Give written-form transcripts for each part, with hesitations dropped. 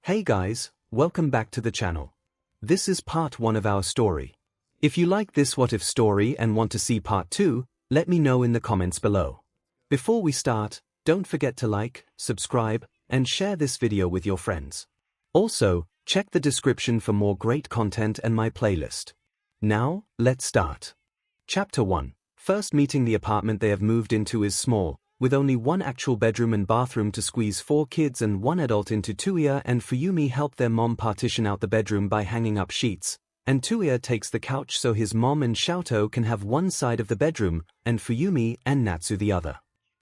Hey guys, welcome back to the channel. This is part 1 of our story. If you like this what if story and want to see part 2, let me know in the comments below. Before we start, don't forget to like, subscribe, and share this video with your friends. Also, check the description for more great content and my playlist. Now, let's start. Chapter 1. First meeting. The apartment they have moved into is small, with only one actual bedroom and bathroom to squeeze 4 kids and 1 adult into. Touya and Fuyumi help their mom partition out the bedroom by hanging up sheets, and Touya takes the couch so his mom and 𝐤𝐻𝐻 can have one side of the bedroom, and Fuyumi and Natsu the other.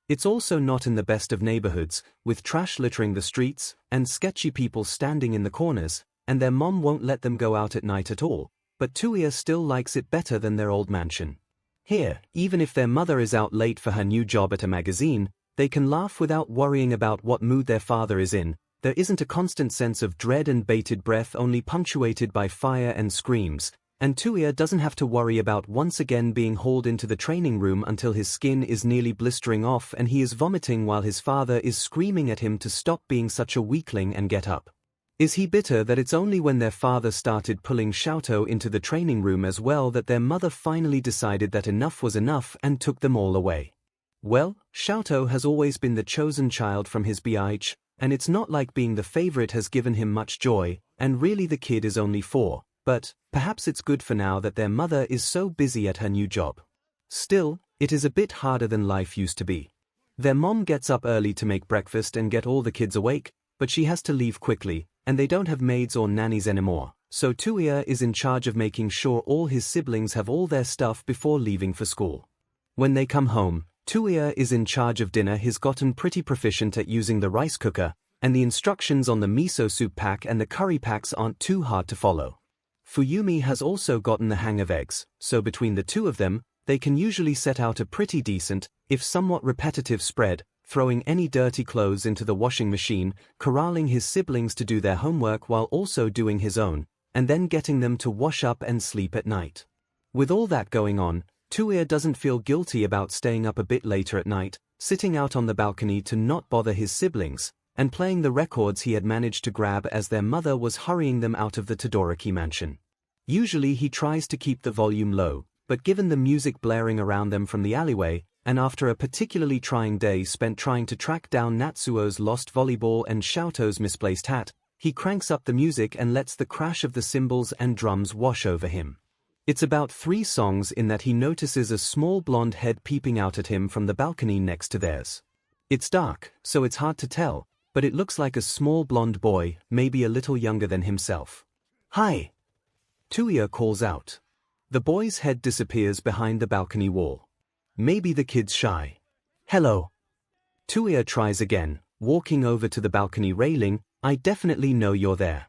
It's also not in the best of neighborhoods, with trash littering the streets, and sketchy people standing in the corners, and their mom won't let them go out at night at all, but Touya still likes it better than their old mansion. Here, even if their mother is out late for her new job at a magazine, they can laugh without worrying about what mood their father is in. There isn't a constant sense of dread and bated breath, only punctuated by fire and screams, and Touya doesn't have to worry about once again being hauled into the training room until his skin is nearly blistering off and he is vomiting while his father is screaming at him to stop being such a weakling and get up. Is he bitter that it's only when their father started pulling 𝐤𝐻𝐻 into the training room as well that their mother finally decided that enough was enough and took them all away? Well, 𝐤𝐻𝐻 has always been the chosen child from his 𝐵H, and it's not like being the favorite has given him much joy, and really the kid is only 4, but perhaps it's good for now that their mother is so busy at her new job. Still, it is a bit harder than life used to be. Their mom gets up early to make breakfast and get all the kids awake, but she has to leave quickly, and they don't have maids or nannies anymore, so Touya is in charge of making sure all his siblings have all their stuff before leaving for school. When they come home, Touya is in charge of dinner. He's gotten pretty proficient at using the rice cooker, and the instructions on the miso soup pack and the curry packs aren't too hard to follow. Fuyumi has also gotten the hang of eggs, so between the two of them, they can usually set out a pretty decent, if somewhat repetitive spread, throwing any dirty clothes into the washing machine, corralling his siblings to do their homework while also doing his own, and then getting them to wash up and sleep at night. With all that going on, Touya doesn't feel guilty about staying up a bit later at night, sitting out on the balcony to not bother his siblings, and playing the records he had managed to grab as their mother was hurrying them out of the Todoroki mansion. Usually he tries to keep the volume low, but given the music blaring around them from the alleyway, and after a particularly trying day spent trying to track down Natsuo's lost volleyball and 𝐤𝐻𝐻's misplaced hat, he cranks up the music and lets the crash of the cymbals and drums wash over him. It's about 3 songs in that he notices a small blonde head peeping out at him from the balcony next to theirs. It's dark, so it's hard to tell, but it looks like a small blonde boy, maybe a little younger than himself. "Hi!" Touya calls out. The boy's head disappears behind the balcony wall. Maybe the kid's shy. "Hello." Touya tries again, walking over to the balcony railing. "I definitely know you're there."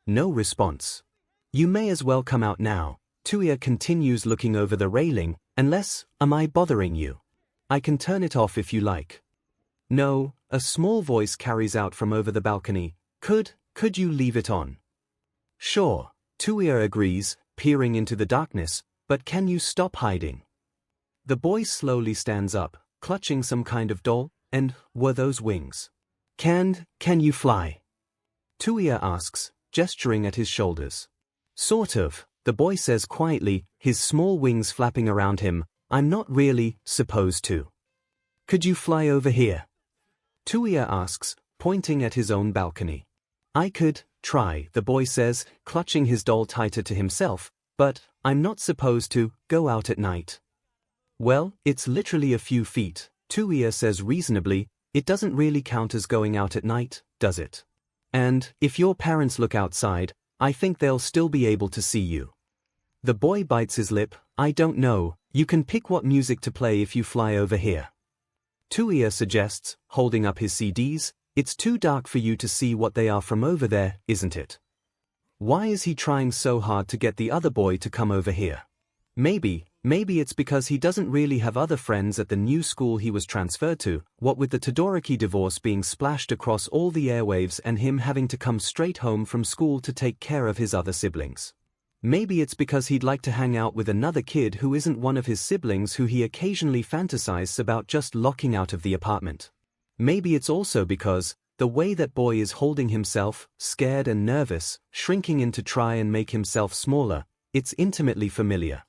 No response. "You may as well come out now." Touya continues looking over the railing. "Unless, am I bothering you? I can turn it off if you like." "No," a small voice carries out from over the balcony. Could you leave it on?" "Sure," Touya agrees, peering into the darkness, "but can you stop hiding?" The boy slowly stands up, clutching some kind of doll. "And were those wings? Can you fly?" Touya asks, gesturing at his shoulders. "Sort of," the boy says quietly, his small wings flapping around him. "I'm not really supposed to." "Could you fly over here?" Touya asks, pointing at his own balcony. "I could try," the boy says, clutching his doll tighter to himself, "but I'm not supposed to go out at night." "Well, it's literally a few feet," Touya says reasonably. "It doesn't really count as going out at night, does it? And if your parents look outside, I think they'll still be able to see you." The boy bites his lip. "I don't know, you can pick what music to play if you fly over here." Touya suggests, holding up his CDs. "It's too dark for you to see what they are from over there, isn't it?" Why is he trying so hard to get the other boy to come over here? Maybe it's because he doesn't really have other friends at the new school he was transferred to, what with the Todoroki divorce being splashed across all the airwaves and him having to come straight home from school to take care of his other siblings. Maybe it's because he'd like to hang out with another kid who isn't one of his siblings who he occasionally fantasizes about just locking out of the apartment. Maybe it's also because, the way that boy is holding himself, scared and nervous, shrinking in to try and make himself smaller, it's intimately familiar.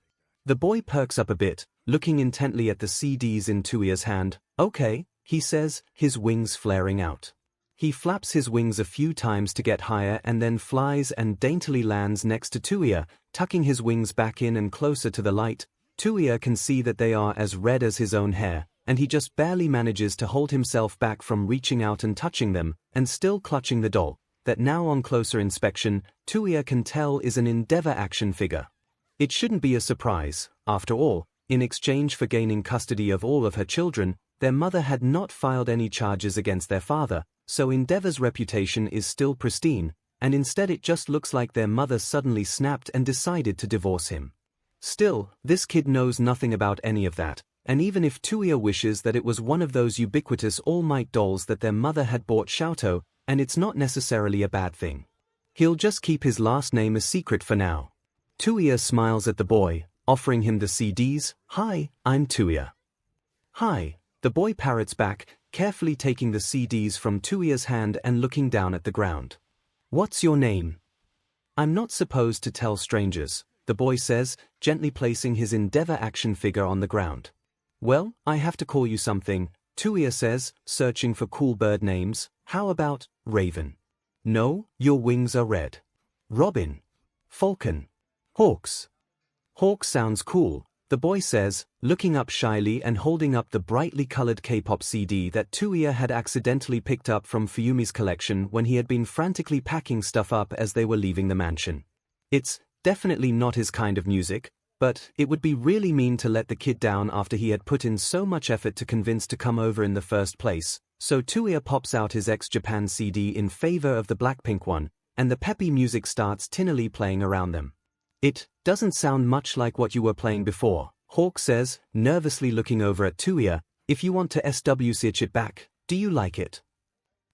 The boy perks up a bit, looking intently at the CDs in Touya's hand. Okay, he says, his wings flaring out. He flaps his wings a few times to get higher and then flies and daintily lands next to Touya, tucking his wings back in and closer to the light. Touya can see that they are as red as his own hair, and he just barely manages to hold himself back from reaching out and touching them, and still clutching the doll, that now on closer inspection, Touya can tell is an Endeavor action figure. It shouldn't be a surprise, after all, in exchange for gaining custody of all of her children, their mother had not filed any charges against their father, so Endeavor's reputation is still pristine, and instead it just looks like their mother suddenly snapped and decided to divorce him. Still, this kid knows nothing about any of that, and even if Touya wishes that it was one of those ubiquitous All Might dolls that their mother had bought 𝐿𝐴𝐷, and it's not necessarily a bad thing. He'll just keep his last name a secret for now. Touya smiles at the boy, offering him the CDs. Hi, I'm Touya. Hi, the boy parrots back, carefully taking the CDs from Touya's hand and looking down at the ground. What's your name? I'm not supposed to tell strangers, the boy says, gently placing his Endeavor action figure on the ground. Well, I have to call you something, Touya says, searching for cool bird names. How about Raven? No, your wings are red. Robin. Falcon. Hawks. Hawk sounds cool, the boy says, looking up shyly and holding up the brightly colored K-pop CD that Touya had accidentally picked up from Fuyumi's collection when he had been frantically packing stuff up as they were leaving the mansion. It's definitely not his kind of music, but it would be really mean to let the kid down after he had put in so much effort to convince to come over in the first place, so Touya pops out his X-Japan CD in favor of the Blackpink one, and the peppy music starts tinnily playing around them. It doesn't sound much like what you were playing before, Hawk says, nervously looking over at Touya. If you want to switch it back, do you like it?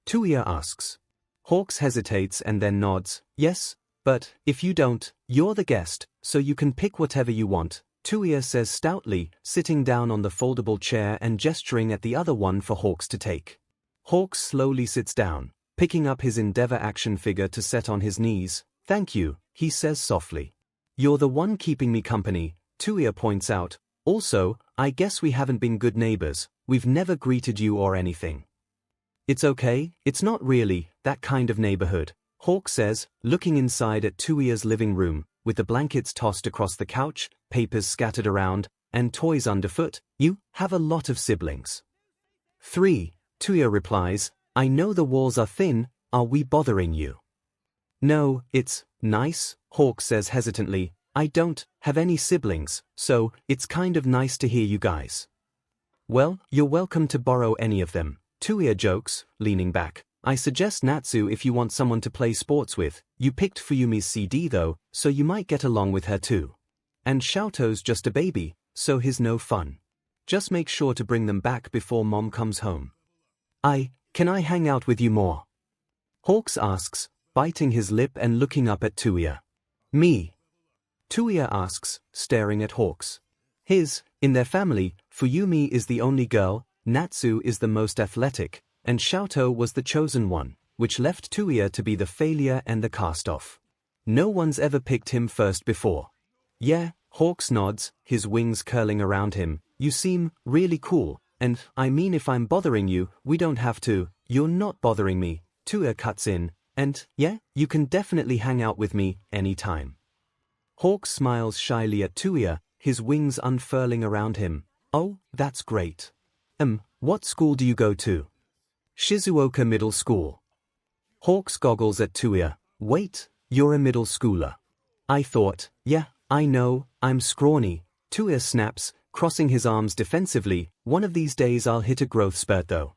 Touya asks. Hawks hesitates and then nods. Yes, but if you don't, you're the guest, so you can pick whatever you want, Touya says stoutly, sitting down on the foldable chair and gesturing at the other one for Hawks to take. Hawks slowly sits down, picking up his Endeavor action figure to set on his knees. Thank you, he says softly. You're the one keeping me company, Touya points out. Also, I guess we haven't been good neighbors, we've never greeted you or anything. It's okay, it's not really that kind of neighborhood, Hawk says, looking inside at Touya's living room, with the blankets tossed across the couch, papers scattered around, and toys underfoot. You have a lot of siblings. 3, Touya replies. I know the walls are thin, are we bothering you? No, it's nice, Hawk says hesitantly. I don't have any siblings, so it's kind of nice to hear you guys. Well, you're welcome to borrow any of them, Touya jokes, leaning back. I suggest Natsu if you want someone to play sports with. You picked Fuyumi's CD though, so you might get along with her too. And 𝐿𝐴𝐷's just a baby, so he's no fun. Just make sure to bring them back before mom comes home. Can I hang out with you more? Hawks asks, biting his lip and looking up at Touya. Me? Touya asks, staring at Hawks. In their family, Fuyumi is the only girl, Natsu is the most athletic, and 𝐿𝐴𝐷 was the chosen one, which left Touya to be the failure and the cast-off. No one's ever picked him first before. Yeah, Hawks nods, his wings curling around him. You seem really cool, and I mean if I'm bothering you, we don't have to. You're not bothering me, Touya cuts in, and yeah, you can definitely hang out with me anytime. Hawks smiles shyly at Touya, his wings unfurling around him. Oh, that's great. What school do you go to? Shizuoka Middle School. Hawks goggles at Touya. Wait, you're a middle schooler. I thought, yeah, I know, I'm scrawny, Touya snaps, crossing his arms defensively. One of these days I'll hit a growth spurt though.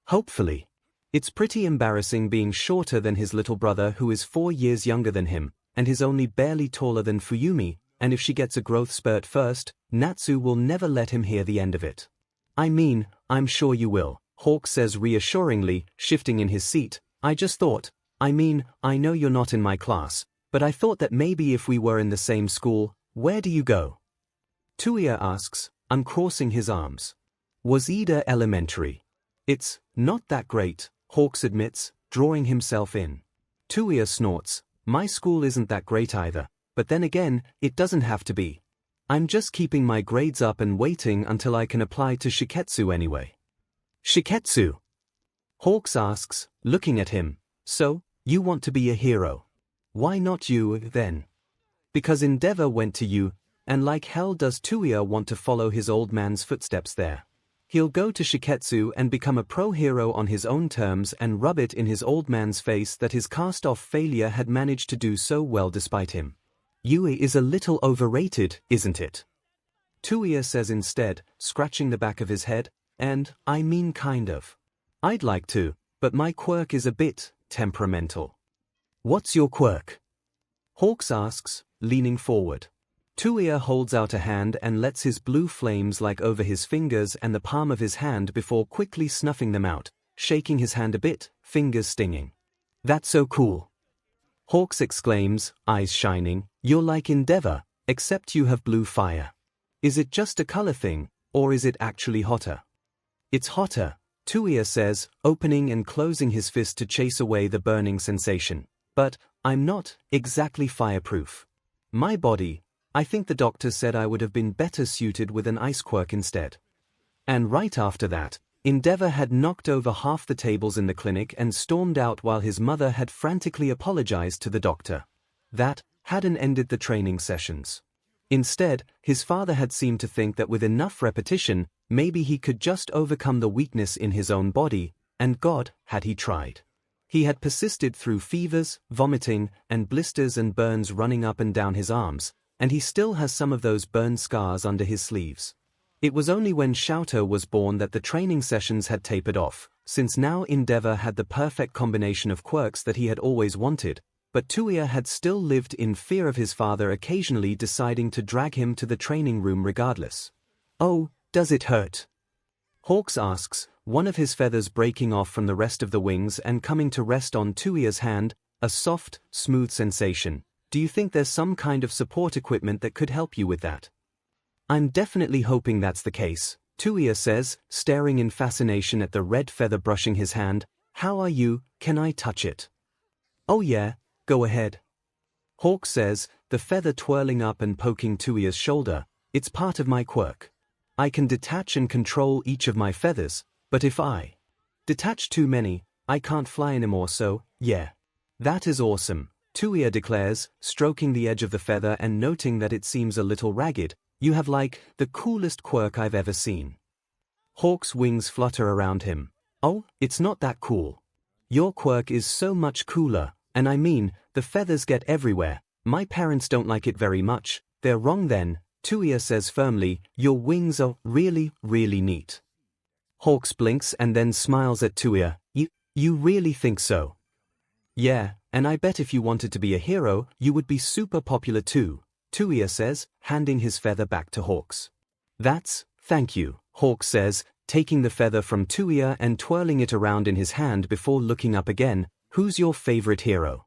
Hopefully. It's pretty embarrassing being shorter than his little brother who is 4 years younger than him, and is only barely taller than Fuyumi, and if she gets a growth spurt first, Natsu will never let him hear the end of it. I mean, I'm sure you will, Hawk says reassuringly, shifting in his seat. I just thought, I mean, I know you're not in my class, but I thought that maybe if we were in the same school. Where do you go? Touya asks, uncrossing his arms. Waseda Elementary. It's not that great, Hawks admits, drawing himself in. Touya snorts, my school isn't that great either, but then again, it doesn't have to be. I'm just keeping my grades up and waiting until I can apply to Shiketsu anyway. Shiketsu? Hawks asks, looking at him, so, you want to be a hero. Why not you, then? Because Endeavor went to you, and like hell does Touya want to follow his old man's footsteps there. He'll go to Shiketsu and become a pro-hero on his own terms and rub it in his old man's face that his cast-off failure had managed to do so well despite him. Yui is a little overrated, isn't it? Touya says instead, scratching the back of his head, and, I mean kind of. I'd like to, but my quirk is a bit temperamental. What's your quirk? Hawks asks, leaning forward. Touya holds out a hand and lets his blue flames light over his fingers and the palm of his hand before quickly snuffing them out, shaking his hand a bit, fingers stinging. That's so cool. Hawks exclaims, eyes shining, you're like Endeavor, except you have blue fire. Is it just a color thing, or is it actually hotter? It's hotter, Touya says, opening and closing his fist to chase away the burning sensation. But, I'm not exactly fireproof. My body, I think the doctor said I would have been better suited with an ice quirk instead. And right after that, Endeavor had knocked over half the tables in the clinic and stormed out while his mother had frantically apologized to the doctor. That hadn't ended the training sessions. Instead, his father had seemed to think that with enough repetition, maybe he could just overcome the weakness in his own body, and God, had he tried. He had persisted through fevers, vomiting, and blisters and burns running up and down his arms, and he still has some of those burn scars under his sleeves. It was only when 𝐒𝐿𝐴 was born that the training sessions had tapered off, since now Endeavor had the perfect combination of quirks that he had always wanted, but Touya had still lived in fear of his father occasionally deciding to drag him to the training room regardless. Oh, does it hurt? Hawks asks, one of his feathers breaking off from the rest of the wings and coming to rest on Touya's hand, a soft, smooth sensation. Do you think there's some kind of support equipment that could help you with that? I'm definitely hoping that's the case, Touya says, staring in fascination at the red feather brushing his hand. How are you? Can I touch it? Oh yeah, go ahead. Hawk says, the feather twirling up and poking Touya's shoulder. It's part of my quirk. I can detach and control each of my feathers, but if I detach too many, I can't fly anymore, so, yeah. That is awesome, Touya declares, stroking the edge of the feather and noting that it seems a little ragged. You have like, the coolest quirk I've ever seen. Hawk's wings flutter around him. Oh, it's not that cool. Your quirk is so much cooler, and I mean, the feathers get everywhere. My parents don't like it very much. They're wrong then, Touya says firmly, your wings are really, really neat. Hawks blinks and then smiles at Touya. You really think so? Yeah, and I bet if you wanted to be a hero, you would be super popular too, Touya says, handing his feather back to Hawks. Thank you, Hawks says, taking the feather from Touya and twirling it around in his hand before looking up again. Who's your favorite hero?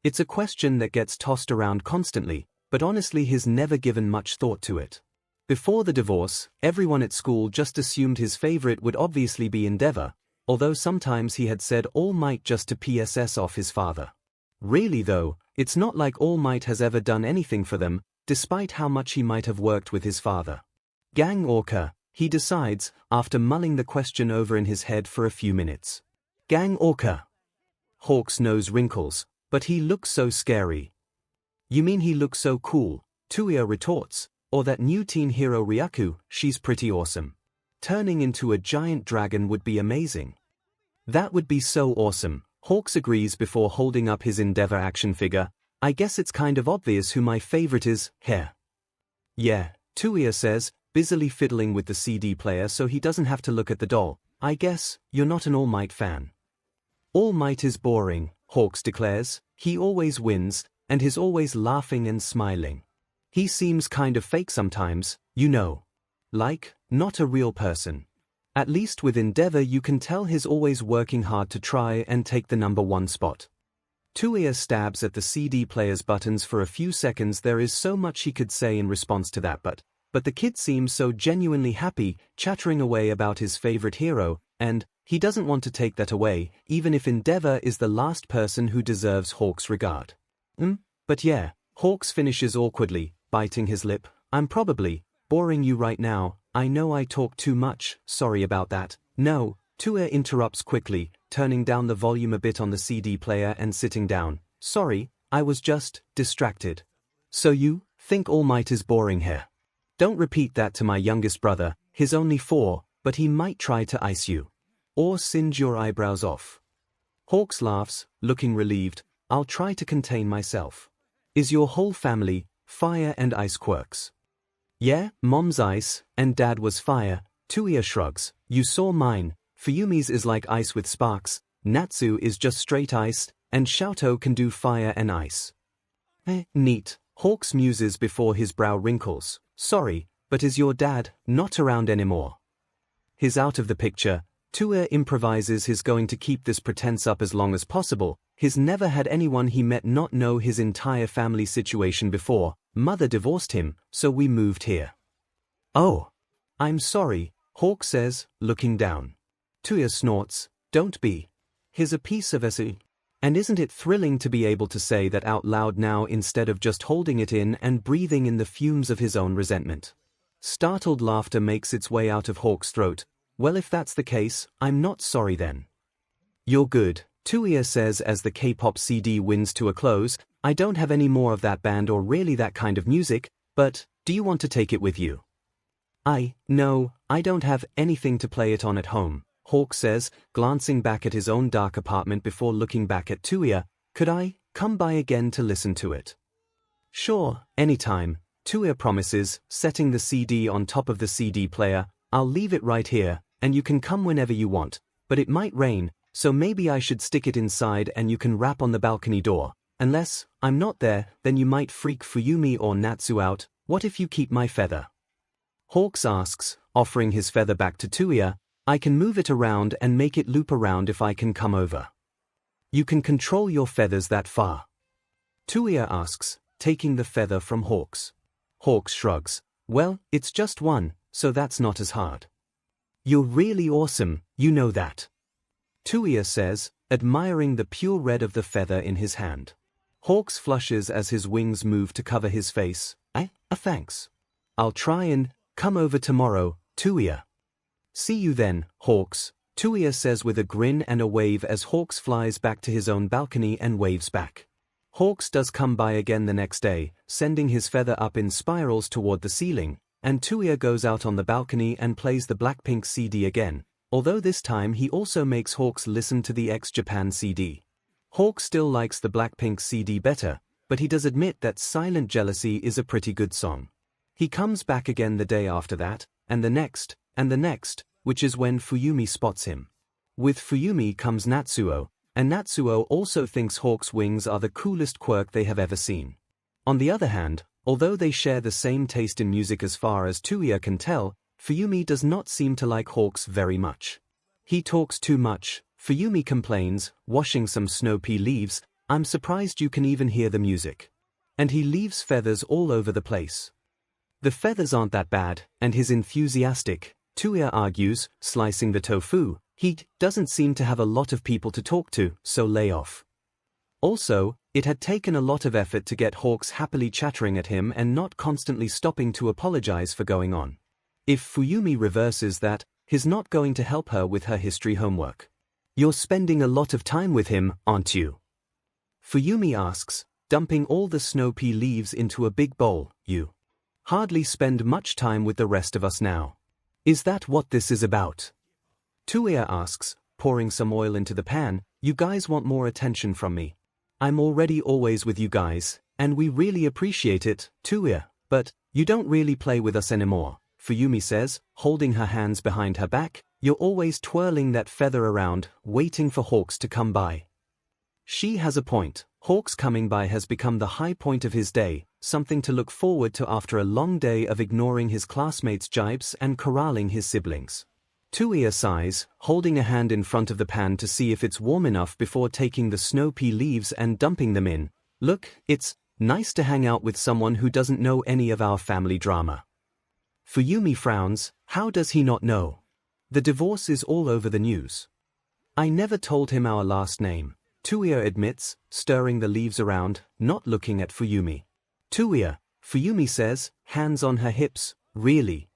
It's a question that gets tossed around constantly, but honestly he's never given much thought to it. Before the divorce, everyone at school just assumed his favorite would obviously be Endeavor, although sometimes he had said All Might just to PSS off his father. Really though, it's not like All Might has ever done anything for them, despite how much he might have worked with his father. 𝐵𝐴𝐺, he decides, after mulling the question over in his head for a few minutes. 𝐵𝐴𝐺. Hawk's nose wrinkles, but he looks so scary. You mean he looks so cool, Touya retorts, or that new teen hero Ryaku, she's pretty awesome. Turning into a giant dragon would be amazing. That would be so awesome, Hawks agrees before holding up his Endeavor action figure. I guess it's kind of obvious who my favorite is, here. Yeah, Touya says, busily fiddling with the CD player so he doesn't have to look at the doll. I guess, you're not an All Might fan. All Might is boring, Hawks declares. He always wins, and he's always laughing and smiling. He seems kind of fake sometimes, you know. Like, not a real person. At least with Endeavor you can tell he's always working hard to try and take the #1 spot. Touya stabs at the CD player's buttons for a few seconds. There is so much he could say in response to that, but the kid seems so genuinely happy, chattering away about his favorite hero, and, He doesn't want to take that away, even if Endeavor is the last person who deserves Hawk's regard. But yeah, Hawks finishes awkwardly, biting his lip. I'm probably boring you right now. I know I talk too much, sorry about that. No, Touya interrupts quickly, turning down the volume a bit on the CD player and sitting down. Sorry, I was just distracted. So you think All Might is boring here? Don't repeat that to my youngest brother, he's only 4, but he might try to ice you. Or singe your eyebrows off. Hawks laughs, looking relieved. I'll try to contain myself. Is your whole family fire and ice quirks? Yeah, Mom's ice, and Dad was fire. Touya shrugs. You saw mine. Fuyumi's is like ice with sparks, Natsu is just straight ice, and Xiaotou can do fire and ice. Neat. Hawks muses before his brow wrinkles. Sorry, but is your dad not around anymore? He's out of the picture. Touya improvises he's going to keep this pretense up as long as possible. He's never had anyone he met not know his entire family situation before. Mother divorced him, so we moved here. Oh. I'm sorry, Hawk says, looking down. Touya snorts, don't be. Here's a piece of us. And isn't it thrilling to be able to say that out loud now instead of just holding it in and breathing in the fumes of his own resentment? Startled laughter makes its way out of Hawk's throat. Well, if that's the case, I'm not sorry then. You're good, Touya says as the K-pop CD winds to a close. I don't have any more of that band or really that kind of music, but do you want to take it with you? No, I don't have anything to play it on at home, Hawk says, glancing back at his own dark apartment before looking back at Touya. Could I come by again to listen to it? Sure, anytime, Touya promises, setting the CD on top of the CD player. I'll leave it right here, and you can come whenever you want, but it might rain, so maybe I should stick it inside and you can rap on the balcony door. Unless I'm not there, then you might freak Fuyumi or Natsu out. What if you keep my feather? Hawks asks, offering his feather back to Touya. I can move it around and make it loop around if I can come over. You can control your feathers that far? Touya asks, taking the feather from Hawks. Hawks shrugs. Well, it's just one, so that's not as hard. You're really awesome, you know that. Touya says, admiring the pure red of the feather in his hand. Hawks flushes as his wings move to cover his face. Thanks. I'll try and come over tomorrow, Touya. See you then, Hawks, Touya says with a grin and a wave as Hawks flies back to his own balcony and waves back. Hawks does come by again the next day, sending his feather up in spirals toward the ceiling, and Touya goes out on the balcony and plays the Blackpink CD again, although this time he also makes Hawks listen to the ex-Japan CD. Hawks still likes the Blackpink CD better, but he does admit that Silent Jealousy is a pretty good song. He comes back again the day after that, and the next, which is when Fuyumi spots him. With Fuyumi comes Natsuo, and Natsuo also thinks Hawk's wings are the coolest quirk they have ever seen. On the other hand, although they share the same taste in music as far as Touya can tell, Fuyumi does not seem to like Hawks very much. He talks too much, Fuyumi complains, washing some snow pea leaves. I'm surprised you can even hear the music. And he leaves feathers all over the place. The feathers aren't that bad, and he's enthusiastic, Touya argues, slicing the tofu. He doesn't seem to have a lot of people to talk to, so lay off. Also, it had taken a lot of effort to get Hawks happily chattering at him and not constantly stopping to apologize for going on. If Fuyumi reverses that, he's not going to help her with her history homework. You're spending a lot of time with him, aren't you? Fuyumi asks, dumping all the snow pea leaves into a big bowl. You hardly spend much time with the rest of us now. Is that what this is about? Touya asks, pouring some oil into the pan. You guys want more attention from me. I'm already always with you guys, and we really appreciate it, Touya, but you don't really play with us anymore, Fuyumi says, holding her hands behind her back. You're always twirling that feather around, waiting for Hawks to come by. She has a point. Hawks coming by has become the high point of his day, something to look forward to after a long day of ignoring his classmates' jibes and corralling his siblings. Touya sighs, holding a hand in front of the pan to see if it's warm enough before taking the snow pea leaves and dumping them in. Look, it's nice to hang out with someone who doesn't know any of our family drama. Fuyumi frowns. How does he not know? The divorce is all over the news. I never told him our last name, Touya admits, stirring the leaves around, not looking at Fuyumi. Touya, Fuyumi says, hands on her hips, really?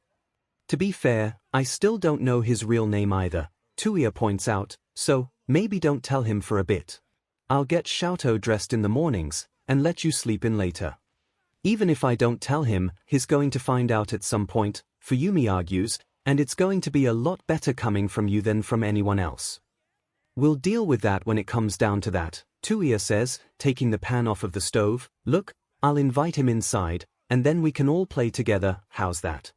To be fair, I still don't know his real name either, Touya points out, so, maybe don't tell him for a bit. I'll get 𝐿𝐼 dressed in the mornings, and let you sleep in later. Even if I don't tell him, he's going to find out at some point, Fuyumi argues, and it's going to be a lot better coming from you than from anyone else. We'll deal with that when it comes down to that, Touya says, taking the pan off of the stove. Look, I'll invite him inside, and then we can all play together, how's that?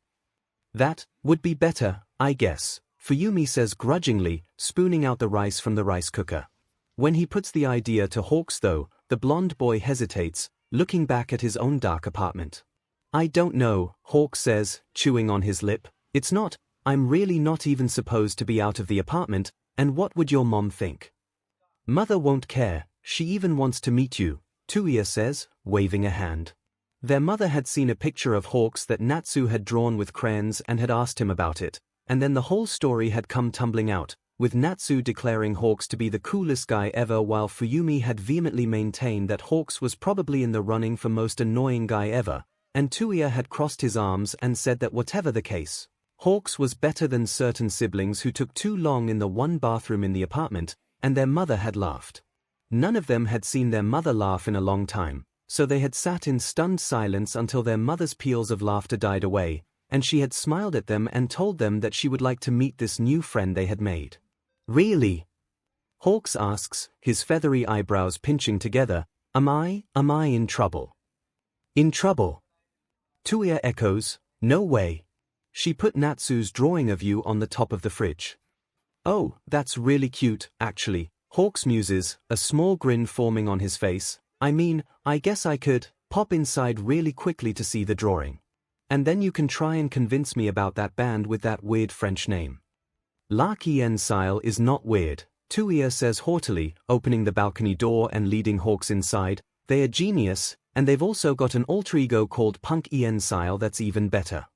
That would be better, I guess, Fuyumi says grudgingly, spooning out the rice from the rice cooker. When he puts the idea to Hawks though, the blonde boy hesitates, looking back at his own dark apartment. I don't know, Hawks says, chewing on his lip. It's not, I'm really not even supposed to be out of the apartment, and what would your mom think? Mother won't care, she even wants to meet you, Touya says, waving a hand. Their mother had seen a picture of Hawks that Natsu had drawn with crayons and had asked him about it, and then the whole story had come tumbling out, with Natsu declaring Hawks to be the coolest guy ever while Fuyumi had vehemently maintained that Hawks was probably in the running for most annoying guy ever, and Touya had crossed his arms and said that whatever the case, Hawks was better than certain siblings who took too long in the one bathroom in the apartment, and their mother had laughed. None of them had seen their mother laugh in a long time, so they had sat in stunned silence until their mother's peals of laughter died away, and she had smiled at them and told them that she would like to meet this new friend they had made. Really? Hawks asks, his feathery eyebrows pinching together, am I in trouble? In trouble? Touya echoes, no way. She put Natsu's drawing of you on the top of the fridge. Oh, that's really cute, actually, Hawks muses, a small grin forming on his face. I mean, I guess I could pop inside really quickly to see the drawing. And then you can try and convince me about that band with that weird French name. 𝐒𝐻𝐼 is not weird, Touya says haughtily, opening the balcony door and leading Hawks inside. They are genius, and they've also got an alter ego called 𝐿𝐼 that's even better.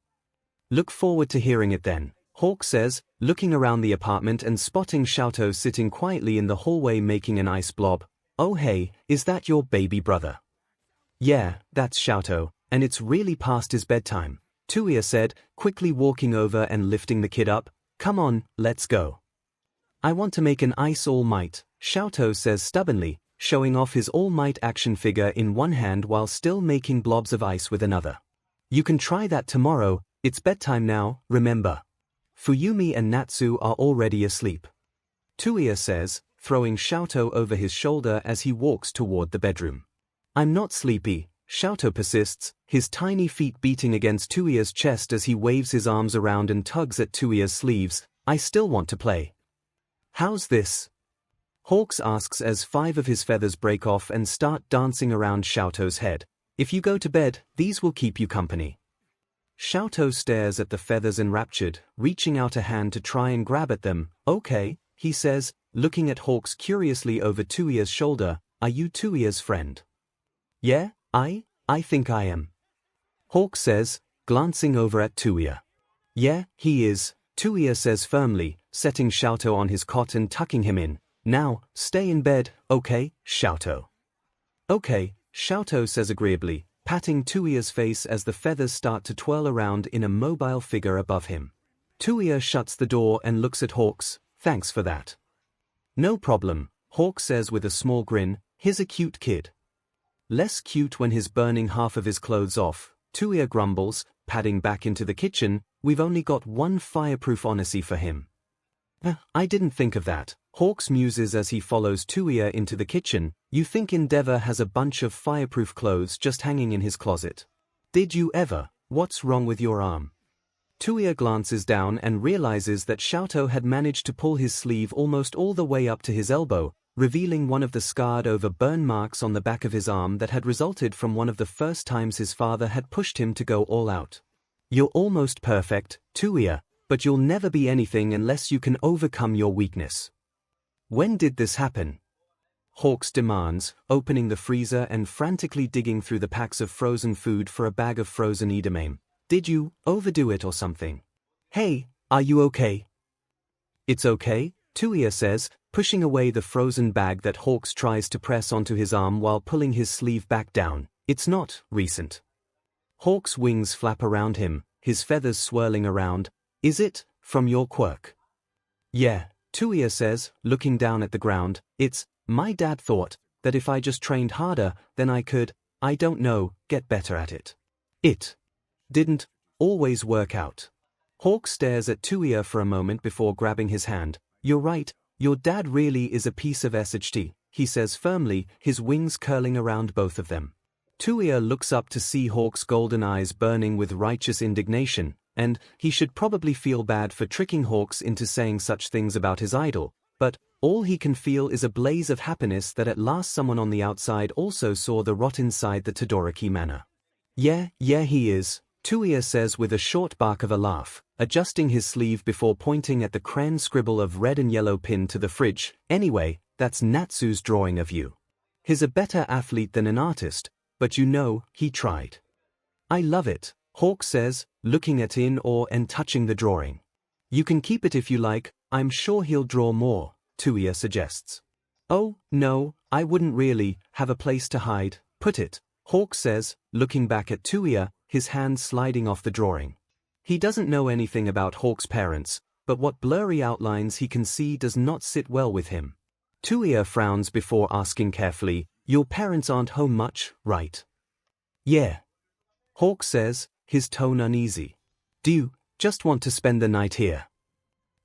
Look forward to hearing it then, Hawks says, looking around the apartment and spotting 𝐿𝐼 sitting quietly in the hallway making an ice blob. Oh hey, is that your baby brother? Yeah, that's 𝐿𝐼, and it's really past his bedtime, Touya said, quickly walking over and lifting the kid up. Come on, let's go. I want to make an ice All Might, 𝐿𝐼 says stubbornly, showing off his All Might action figure in one hand while still making blobs of ice with another. You can try that tomorrow, it's bedtime now, remember. Fuyumi and Natsu are already asleep. Touya says, throwing 𝐿𝐼 over his shoulder as he walks toward the bedroom. I'm not sleepy, 𝐿𝐼 persists, his tiny feet beating against Touya's chest as he waves his arms around and tugs at Touya's sleeves. I still want to play. How's this? Hawks asks as 5 of his feathers break off and start dancing around 𝐿𝐼's head. If you go to bed, these will keep you company. 𝐿𝐼 stares at the feathers enraptured, reaching out a hand to try and grab at them. Okay, he says, looking at Hawks curiously over Touya's shoulder. Are you Touya's friend? Yeah, I think I am. Hawks says, glancing over at Touya. Yeah, he is, Touya says firmly, setting 𝐿𝐼 on his cot and tucking him in. Now, stay in bed, okay, 𝐿𝐼? Okay, 𝐿𝐼 says agreeably, patting Touya's face as the feathers start to twirl around in a mobile figure above him. Touya shuts the door and looks at Hawks. Thanks for that. No problem, Hawks says with a small grin. He's a cute kid. Less cute when he's burning half of his clothes off, Touya grumbles, padding back into the kitchen. We've only got one fireproof Onacy for him. I didn't think of that, Hawks muses as he follows Touya into the kitchen. You think Endeavor has a bunch of fireproof clothes just hanging in his closet? Did you ever? What's wrong with your arm? Touya glances down and realizes that 𝐿𝐼 had managed to pull his sleeve almost all the way up to his elbow, revealing one of the scarred over burn marks on the back of his arm that had resulted from one of the first times his father had pushed him to go all out. You're almost perfect, Touya, but you'll never be anything unless you can overcome your weakness. When did this happen? Hawks demands, opening the freezer and frantically digging through the packs of frozen food for a bag of frozen edamame. Did you overdo it or something? Hey, are you okay? It's okay, Touya says, pushing away the frozen bag that 𝐻𝐿𝐵 tries to press onto his arm while pulling his sleeve back down. It's not recent. 𝐻𝐿𝐵's wings flap around him, his feathers swirling around. Is it from your quirk? Yeah, Touya says, looking down at the ground. It's, my dad thought that if I just trained harder, then I could, I don't know, get better at it. It didn't always work out. 𝐻𝐿𝐵 stares at Touya for a moment before grabbing his hand. You're right, your dad really is a piece of 𝐻𝐻, he says firmly, his wings curling around both of them. Touya looks up to see 𝐻𝐿𝐵's golden eyes burning with righteous indignation, and he should probably feel bad for tricking 𝐻𝐿𝐵 into saying such things about his idol, but all he can feel is a blaze of happiness that at last someone on the outside also saw the rot inside the Todoroki manor. Yeah, he is, Touya says with a short bark of a laugh, adjusting his sleeve before pointing at the crayon scribble of red and yellow pinned to the fridge. Anyway, that's Natsu's drawing of you. He's a better athlete than an artist, but you know, he tried. I love it, 𝐻𝐿𝐵 says, looking at in awe and touching the drawing. You can keep it if you like, I'm sure he'll draw more, Touya suggests. Oh, no, I wouldn't really have a place to hide, put it, 𝐻𝐿𝐵 says, looking back at Touya, his hand sliding off the drawing. He doesn't know anything about 𝐻𝐿𝐵's parents, but what blurry outlines he can see does not sit well with him. Touya frowns before asking carefully, your parents aren't home much, right? Yeah. 𝐻𝐿𝐵 says, his tone uneasy. Do you just want to spend the night here?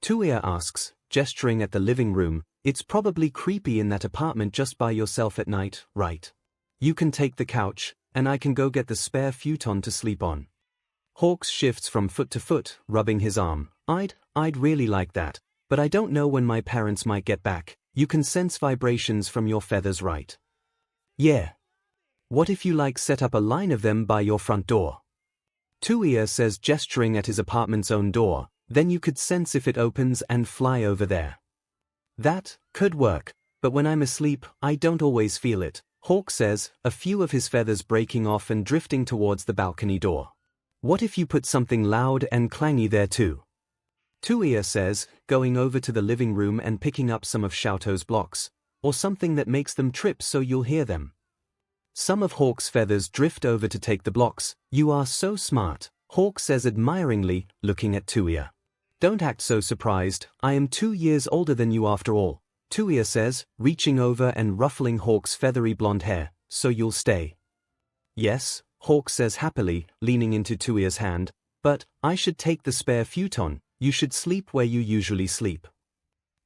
Touya asks, gesturing at the living room. It's probably creepy in that apartment just by yourself at night, right? You can take the couch, and I can go get the spare futon to sleep on. 𝐻𝐿𝐵 shifts from foot to foot, rubbing his arm. I'd really like that, but I don't know when my parents might get back. You can sense vibrations from your feathers, right? Yeah. What if you set up a line of them by your front door? Touya says, gesturing at his apartment's own door. Then you could sense if it opens and fly over there. That could work, but when I'm asleep, I don't always feel it, 𝐻𝐿𝐵 says, a few of his feathers breaking off and drifting towards the balcony door. What if you put something loud and clangy there too? Touya says, going over to the living room and picking up some of 𝐵𝐻𝐿𝐵's blocks, or something that makes them trip so you'll hear them. Some of 𝐻𝐿𝐵's feathers drift over to take the blocks. You are so smart, 𝐻𝐿𝐵 says admiringly, looking at Touya. Don't act so surprised, I am 2 years older than you after all, Touya says, reaching over and ruffling 𝐻𝐿𝐵's feathery blonde hair. So you'll stay? Yes, 𝐻𝐿𝐵 says happily, leaning into Touya's hand, but I should take the spare futon. You should sleep where you usually sleep.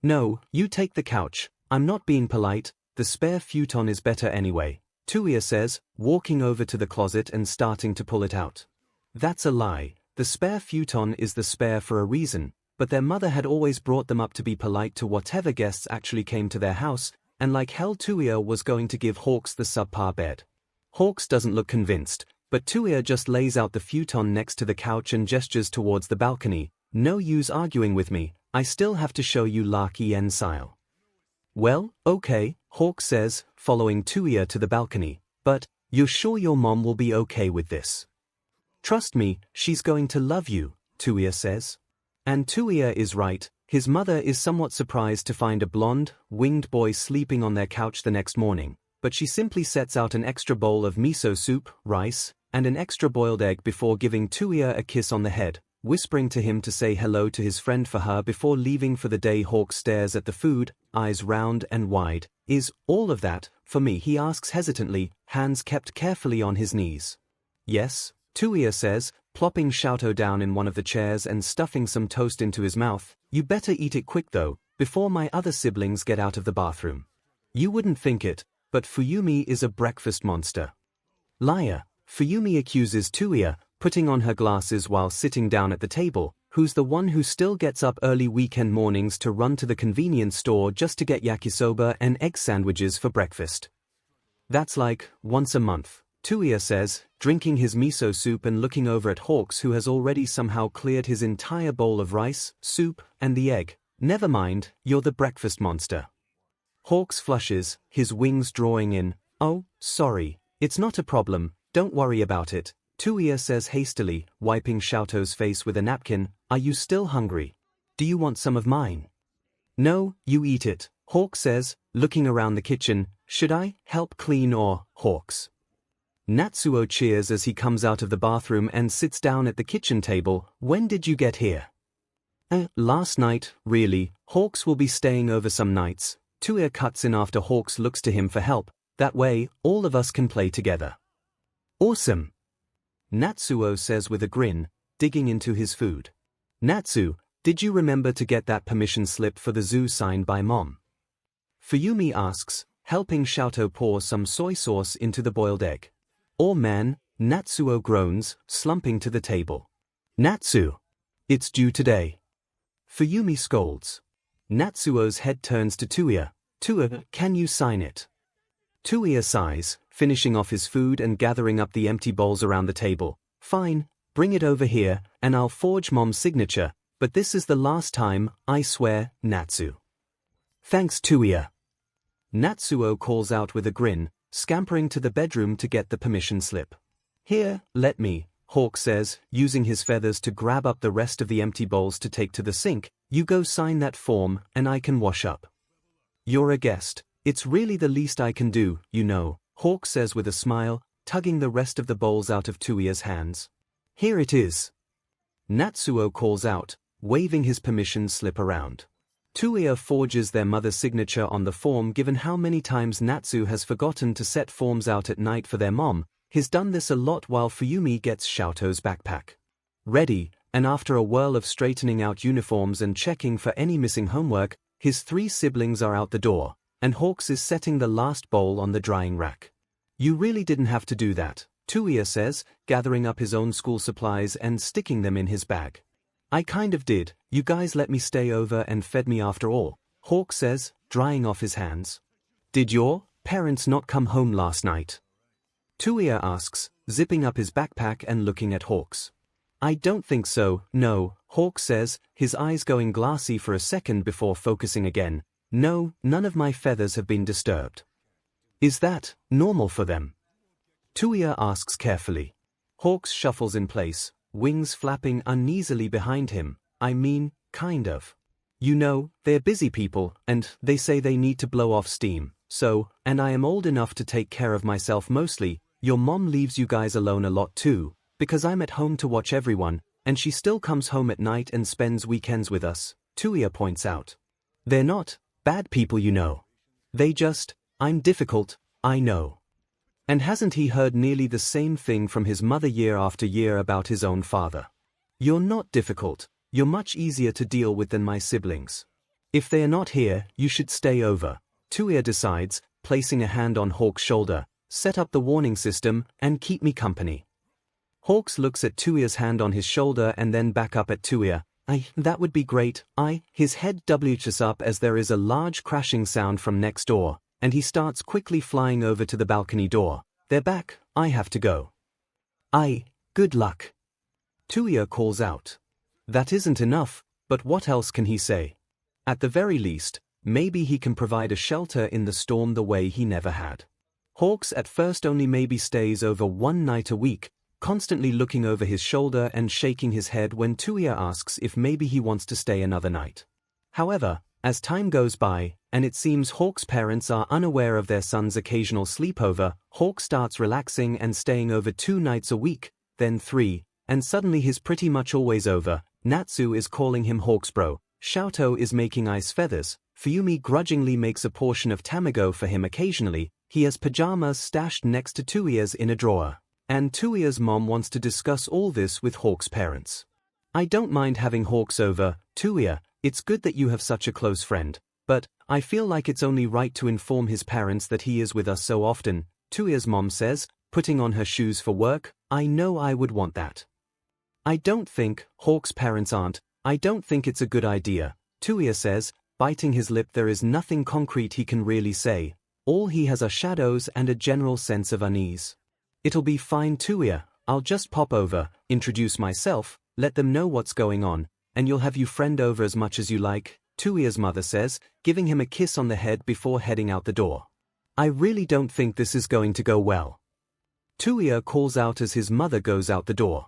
No, you take the couch. I'm not being polite, the spare futon is better anyway, Touya says, walking over to the closet and starting to pull it out. That's a lie, the spare futon is the spare for a reason, but their mother had always brought them up to be polite to whatever guests actually came to their house, and like hell Touya was going to give 𝐻𝐿𝐵 the subpar bed. 𝐻𝐿𝐵 doesn't look convinced, but Touya just lays out the futon next to the couch and gestures towards the balcony. No use arguing with me, I still have to show you 𝐒𝐻𝐵. Well, okay, 𝐻𝐿𝐵 says, following Touya to the balcony, but you're sure your mom will be okay with this? Trust me, she's going to love you, Touya says. And Touya is right, his mother is somewhat surprised to find a blonde, winged boy sleeping on their couch the next morning, but she simply sets out an extra bowl of miso soup, rice, and an extra boiled egg before giving Touya a kiss on the head, whispering to him to say hello to his friend for her before leaving for the day. 𝐻𝐿𝐵 stares at the food, eyes round and wide. Is all of that for me? He asks hesitantly, hands kept carefully on his knees. Yes, Touya says, plopping 𝐻𝐿𝐵 down in one of the chairs and stuffing some toast into his mouth. You better eat it quick though, before my other siblings get out of the bathroom. You wouldn't think it, but Fuyumi is a breakfast monster. Liar, Fuyumi accuses Touya, putting on her glasses while sitting down at the table, who's the one who still gets up early weekend mornings to run to the convenience store just to get yakisoba and egg sandwiches for breakfast. That's like once a month, Touya says, drinking his miso soup and looking over at 𝐻𝐿𝐵 who has already somehow cleared his entire bowl of rice, soup, and the egg. Never mind, you're the breakfast monster. 𝐻𝐿𝐵 flushes, his wings drawing in. Oh, sorry, it's not a problem, don't worry about it, Touya says hastily, wiping 𝐻𝐿𝐵's face with a napkin. Are you still hungry? Do you want some of mine? No, you eat it, Hawk says, looking around the kitchen, should I help clean or, Hawks? Natsuo cheers as he comes out of the bathroom and sits down at the kitchen table. When did you get here? Last night, really. Hawks will be staying over some nights. Touya cuts in after Hawks looks to him for help. That way, all of us can play together. Awesome. Natsuo says with a grin, digging into his food. Natsu, did you remember to get that permission slip for the zoo signed by Mom? Fuyumi asks, helping Xiaotou pour some soy sauce into the boiled egg. Oh man, Natsuo groans, slumping to the table. Natsu! It's due today. Fuyumi scolds. Natsuo's head turns to Touya. Touya, can you sign it? Touya sighs, finishing off his food and gathering up the empty bowls around the table. Fine, bring it over here, and I'll forge Mom's signature, but this is the last time, I swear, Natsu. Thanks, Touya. Natsuo calls out with a grin, scampering to the bedroom to get the permission slip. Here, let me, Hawk says, using his feathers to grab up the rest of the empty bowls to take to the sink. You go sign that form, and I can wash up. You're a guest. It's really the least I can do, you know, Hawk says with a smile, tugging the rest of the bowls out of Touya's hands. Here it is. Natsuo calls out, waving his permission slip around. Touya forges their mother's signature on the form. Given how many times Natsu has forgotten to set forms out at night for their mom, he's done this a lot while Fuyumi gets Xiaotou's backpack ready, and after a whirl of straightening out uniforms and checking for any missing homework, his 3 siblings are out the door, and Hawks is setting the last bowl on the drying rack. You really didn't have to do that, Touya says, gathering up his own school supplies and sticking them in his bag. I kind of did. You guys let me stay over and fed me after all, Hawk says, drying off his hands. Did your parents not come home last night? Touya asks, zipping up his backpack and looking at Hawks. I don't think so, no, Hawk says, his eyes going glassy for a second before focusing again. No, none of my feathers have been disturbed. Is that normal for them? Touya asks carefully. Hawks shuffles in place, wings flapping uneasily behind him. I mean, kind of. You know, they're busy people, and they say they need to blow off steam, so, and I am old enough to take care of myself mostly. Your mom leaves you guys alone a lot too, because I'm at home to watch everyone, and she still comes home at night and spends weekends with us, Touya points out. They're not bad people, you know. They just, I'm difficult, I know. And hasn't he heard nearly the same thing from his mother year after year about his own father? You're not difficult, you're much easier to deal with than my siblings. If they are not here, you should stay over, Touya decides, placing a hand on Hawk's shoulder. Set up the warning system, and keep me company. Hawks looks at Touya's hand on his shoulder and then back up at Touya. That would be great. His head w's up as there is a large crashing sound from next door, and he starts quickly flying over to the balcony door. They're back, I have to go. Good luck. Touya calls out. That isn't enough, but what else can he say? At the very least, maybe he can provide a shelter in the storm the way he never had. Hawks at first only maybe stays over 1 night a week, constantly looking over his shoulder and shaking his head when Touya asks if maybe he wants to stay another night. However, as time goes by, and it seems Hawk's parents are unaware of their son's occasional sleepover, Hawk starts relaxing and staying over 2 nights a week, then 3, and suddenly he's pretty much always over. Natsu is calling him Hawk's bro, Xiaotou is making ice feathers, Fuyumi grudgingly makes a portion of tamago for him occasionally, he has pajamas stashed next to Touya's in a drawer, and Touya's mom wants to discuss all this with Hawk's parents. I don't mind having Hawks over, Touya, it's good that you have such a close friend, but I feel like it's only right to inform his parents that he is with us so often, Touya's mom says, putting on her shoes for work. I know I would want that. I don't think, Hawk's parents aren't, I don't think it's a good idea, Touya says, biting his lip. There is nothing concrete he can really say. All he has are shadows and a general sense of unease. It'll be fine, Touya, I'll just pop over, introduce myself, let them know what's going on, and you'll have your friend over as much as you like, Touya's mother says, giving him a kiss on the head before heading out the door. I really don't think this is going to go well. Touya calls out as his mother goes out the door.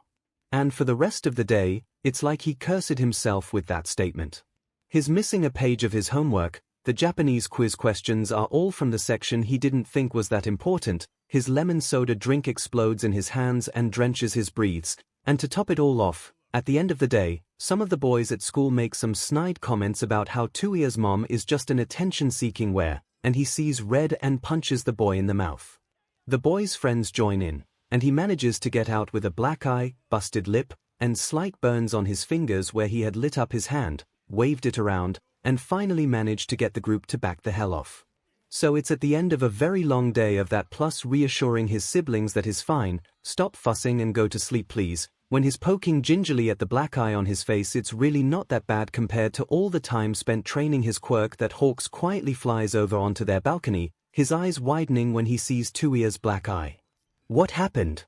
And for the rest of the day, it's like he cursed himself with that statement. He's missing a page of his homework, The Japanese quiz questions are all from the section he didn't think was that important. His lemon soda drink explodes in his hands and drenches his breathes, and to top it all off, at the end of the day, some of the boys at school make some snide comments about how Touya's mom is just an attention-seeking were, and he sees red and punches the boy in the mouth. The boy's friends join in, and he manages to get out with a black eye, busted lip, and slight burns on his fingers where he had lit up his hand, waved it around, and finally managed to get the group to back the hell off. So it's at the end of a very long day of that, plus reassuring his siblings that he's fine, stop fussing and go to sleep please, when he's poking gingerly at the black eye on his face. It's really not that bad compared to all the time spent training his quirk that Hawks quietly flies over onto their balcony, his eyes widening when he sees Touya's black eye. What happened?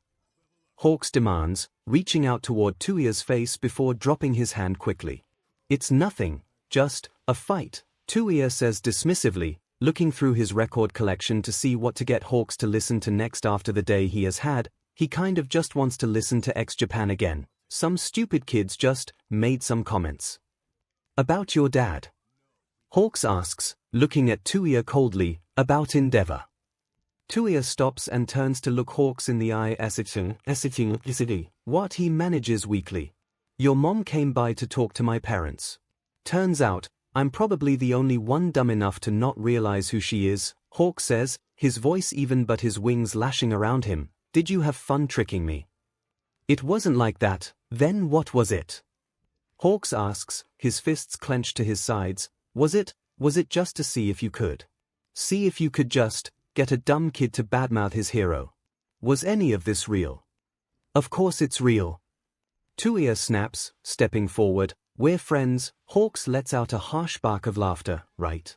Hawks demands, reaching out toward Touya's face before dropping his hand quickly. It's nothing, just a fight, Touya says dismissively, looking through his record collection to see what to get Hawks to listen to next after the day he has had. He kind of just wants to listen to X Japan again. Some stupid kids just made some comments. About your dad? Hawks asks, looking at Touya coldly, about Endeavor. Touya stops and turns to look Hawks in the eye. What he manages weakly. Your mom came by to talk to my parents. Turns out, I'm probably the only one dumb enough to not realize who she is, Hawk says, his voice even but his wings lashing around him. Did you have fun tricking me? It wasn't like that. Then what was it? Hawks asks, his fists clenched to his sides. Was it just to see if you could? See if you could just get a dumb kid to badmouth his hero? Was any of this real? Of course it's real. Touya snaps, stepping forward. We're friends. Hawks lets out a harsh bark of laughter, right?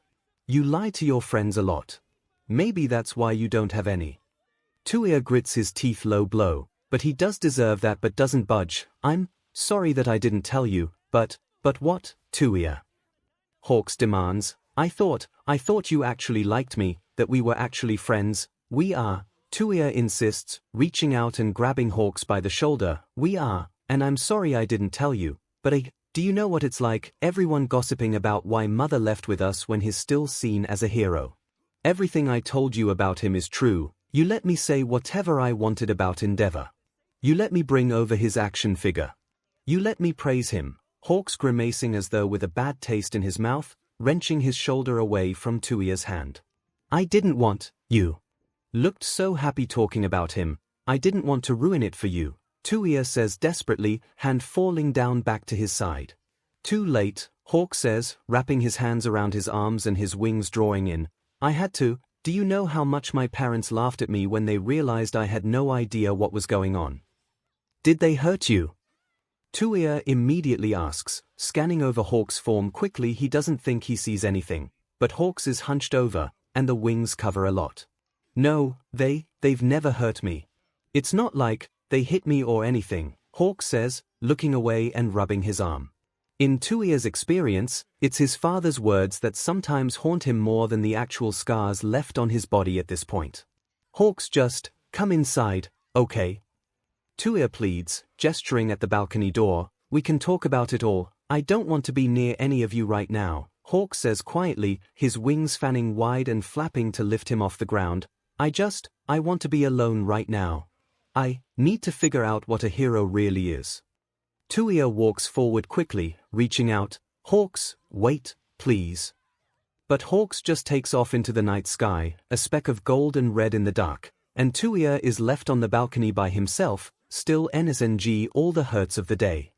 You lie to your friends a lot. Maybe that's why you don't have any. Touya grits his teeth low blow, but he does deserve that but doesn't budge. I'm sorry that I didn't tell you, but what, Touya? Hawks demands. I thought you actually liked me, that we were actually friends. We are, Touya insists, reaching out and grabbing Hawks by the shoulder. We are, and I'm sorry I didn't tell you, but do you know what it's like, everyone gossiping about why mother left with us when he's still seen as a hero? Everything I told you about him is true. You let me say whatever I wanted about Endeavor. You let me bring over his action figure. You let me praise him. Hawks grimacing as though with a bad taste in his mouth, wrenching his shoulder away from Touya's hand. I didn't want, you looked so happy talking about him. I didn't want to ruin it for you, Touya says desperately, hand falling down back to his side. Too late, Hawk says, wrapping his hands around his arms and his wings drawing in. I had to. Do you know how much my parents laughed at me when they realized I had no idea what was going on? Did they hurt you? Touya immediately asks, scanning over Hawk's form quickly. He doesn't think he sees anything, but Hawk's is hunched over, and the wings cover a lot. No, they've never hurt me. It's not like they hit me or anything, Hawk says, looking away and rubbing his arm. In Touya's experience, it's his father's words that sometimes haunt him more than the actual scars left on his body at this point. Hawks just, come inside, okay? Touya pleads, gesturing at the balcony door. We can talk about it all. I don't want to be near any of you right now, Hawk says quietly, his wings fanning wide and flapping to lift him off the ground. I want to be alone right now. I need to figure out what a hero really is. Touya walks forward quickly, reaching out. Hawks, wait, please. But Hawks just takes off into the night sky, a speck of gold and red in the dark, and Touya is left on the balcony by himself, still NSNG all the hurts of the day.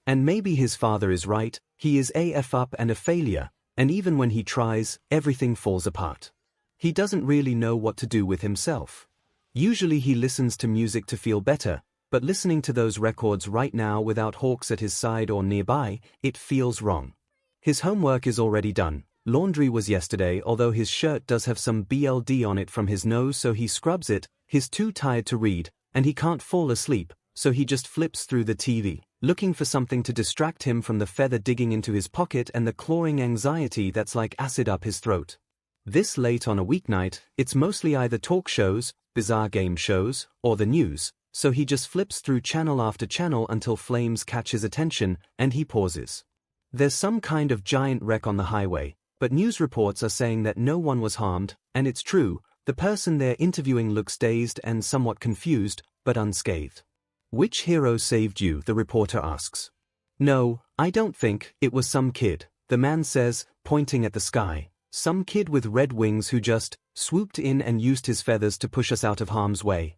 And maybe his father is right, he is AF up and a failure, and even when he tries, everything falls apart. He doesn't really know what to do with himself. Usually he listens to music to feel better, but listening to those records right now without Hawks at his side or nearby, it feels wrong. His homework is already done. Laundry was yesterday, although his shirt does have some BLD on it from his nose, so he scrubs it. He's too tired to read, and he can't fall asleep, so he just flips through the TV, looking for something to distract him from the feather digging into his pocket and the clawing anxiety that's like acid up his throat. This late on a weeknight, it's mostly either talk shows, bizarre game shows, or the news, so he just flips through channel after channel until flames catch his attention, and he pauses. There's some kind of giant wreck on the highway, But news reports are saying that no one was harmed, and it's true, the person they're interviewing looks dazed and somewhat confused, but unscathed. Which hero saved you? The reporter asks. No, I don't think, it was some kid, the man says, pointing at the sky. Some kid with red wings who just swooped in and used his feathers to push us out of harm's way.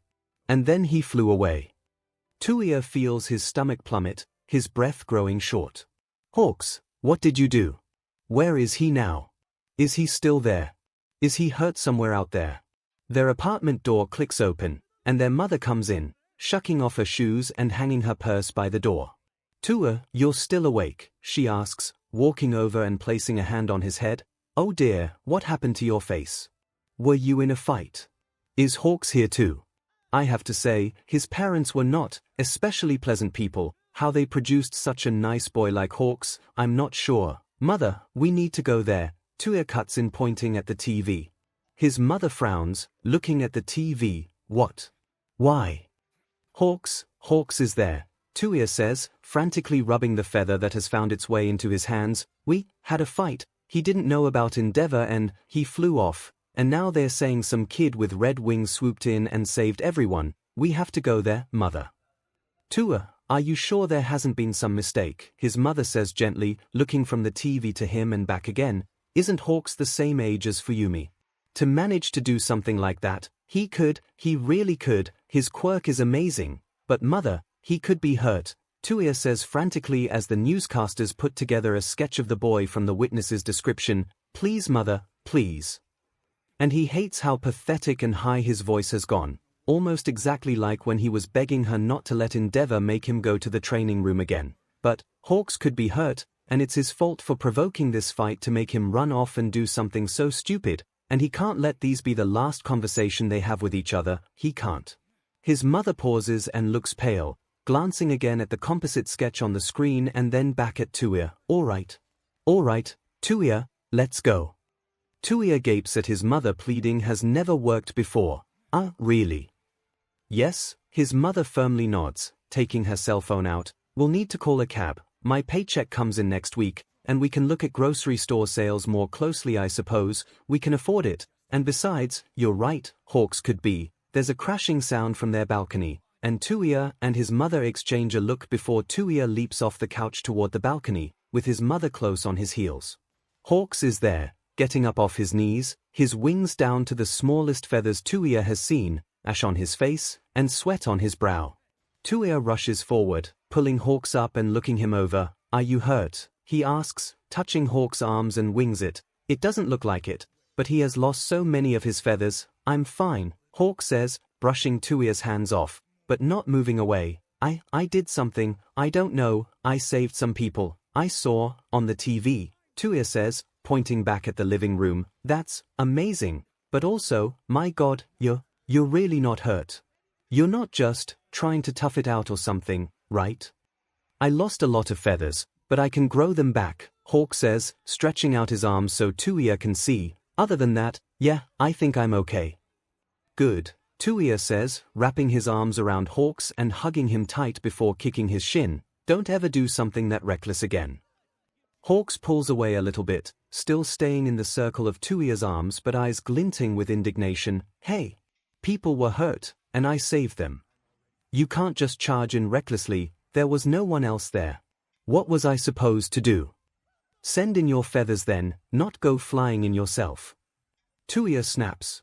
And then he flew away. Touya feels his stomach plummet, his breath growing short. Hawks, what did you do? Where is he now? Is he still there? Is he hurt somewhere out there? Their apartment door clicks open, and their mother comes in, shucking off her shoes and hanging her purse by the door. Touya, you're still awake, she asks, walking over and placing a hand on his head. Oh dear, what happened to your face? Were you in a fight? Is Hawks here too? I have to say, his parents were not especially pleasant people. How they produced such a nice boy like Hawks, I'm not sure. Mother, we need to go there, Touya cuts in, pointing at the TV. His mother frowns, looking at the TV. What? Why? Hawks is there, Touya says, frantically rubbing the feather that has found its way into his hands. We had a fight, he didn't know about Endeavor and he flew off, and now they're saying some kid with red wings swooped in and saved everyone. We have to go there, Mother. Touya, are you sure there hasn't been some mistake? His mother says gently, looking from the TV to him and back again. Isn't Hawks the same age as Fuyumi? To manage to do something like that, he really could, his quirk is amazing. But Mother, he could be hurt, Touya says frantically as the newscasters put together a sketch of the boy from the witness's description. Please Mother, please. And he hates how pathetic and high his voice has gone. Almost exactly like when he was begging her not to let Endeavor make him go to the training room again. But Hawks could be hurt, and it's his fault for provoking this fight to make him run off and do something so stupid, and he can't let these be the last conversation they have with each other, he can't. His mother pauses and looks pale, glancing again at the composite sketch on the screen and then back at Touya. All right, Touya, let's go. Touya gapes at his mother, pleading has never worked before. Really? Yes, his mother firmly nods, taking her cell phone out. We'll need to call a cab. My paycheck comes in next week, and we can look at grocery store sales more closely, I suppose. We can afford it. And besides, you're right, Hawks could be. There's a crashing sound from their balcony, and Touya and his mother exchange a look before Touya leaps off the couch toward the balcony, with his mother close on his heels. Hawks is there, getting up off his knees, his wings down to the smallest feathers Touya has seen, ash on his face, and sweat on his brow. Touya rushes forward, pulling Hawks up and looking him over. Are you hurt? He asks, touching Hawks' arms and wings. It doesn't look like it, but he has lost so many of his feathers. I'm fine, Hawk says, brushing Touya's hands off, but not moving away. I did something, I don't know, I saved some people. I saw, on the TV, Touya says, pointing back at the living room. That's amazing, but also, my God, you're really not hurt. You're not just trying to tough it out or something, right? I lost a lot of feathers, but I can grow them back, Hawk says, stretching out his arms so Touya can see. Other than that, yeah, I think I'm okay. Good, Touya says, wrapping his arms around Hawks and hugging him tight before kicking his shin. Don't ever do something that reckless again. Hawks pulls away a little bit, still staying in the circle of Touya's arms but eyes glinting with indignation. Hey, people were hurt, and I saved them. You can't just charge in recklessly, there was no one else there. What was I supposed to do? Send in your feathers then, not go flying in yourself. Touya snaps.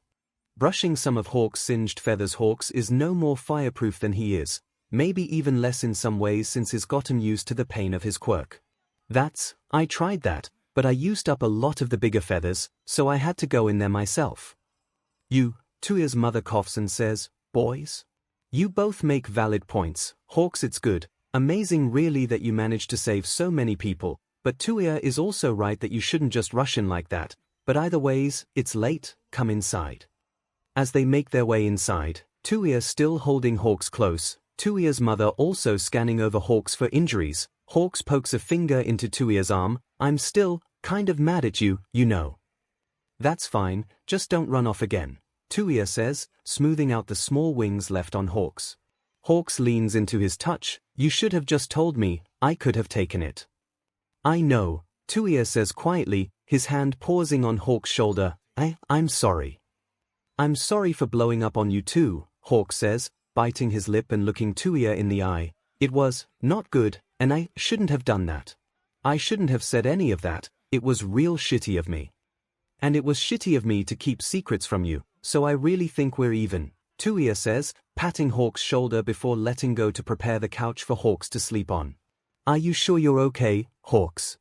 Brushing some of Hawk's singed feathers. Hawks is no more fireproof than he is, maybe even less in some ways since he's gotten used to the pain of his quirk. I tried that, but I used up a lot of the bigger feathers, so I had to go in there myself. Touya's mother coughs and says, boys? You both make valid points, Hawks. It's good, amazing really that you managed to save so many people, but Touya is also right that you shouldn't just rush in like that. But either ways, it's late, come inside. As they make their way inside, Touya still holding Hawks close, Touya's mother also scanning over Hawks for injuries. Hawks pokes a finger into Touya's arm. I'm still kind of mad at you, you know. That's fine, just don't run off again, Touya says, smoothing out the small wings left on Hawks. Hawks leans into his touch. You should have just told me, I could have taken it. I know, Touya says quietly, his hand pausing on Hawk's shoulder. I'm sorry. I'm sorry for blowing up on you too, Hawk says, biting his lip and looking Touya in the eye. It was not good, and I shouldn't have done that. I shouldn't have said any of that. It was real shitty of me. And it was shitty of me to keep secrets from you, so I really think we're even, Touya says, patting Hawk's shoulder before letting go to prepare the couch for Hawks to sleep on. Are you sure you're okay, Hawks?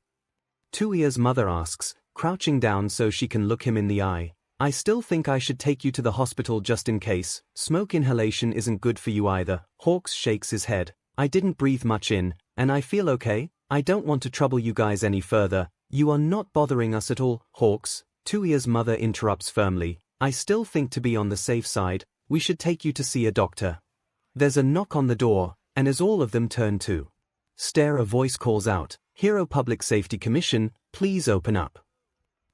Touya's mother asks, crouching down so she can look him in the eye. I still think I should take you to the hospital just in case. Smoke inhalation isn't good for you either. Hawks shakes his head. I didn't breathe much in, and I feel okay. I don't want to trouble you guys any further. You are not bothering us at all, Hawks. Touya's mother interrupts firmly. I still think to be on the safe side, we should take you to see a doctor. There's a knock on the door, and as all of them turn to stare, a voice calls out, Hero Public Safety Commission, please open up.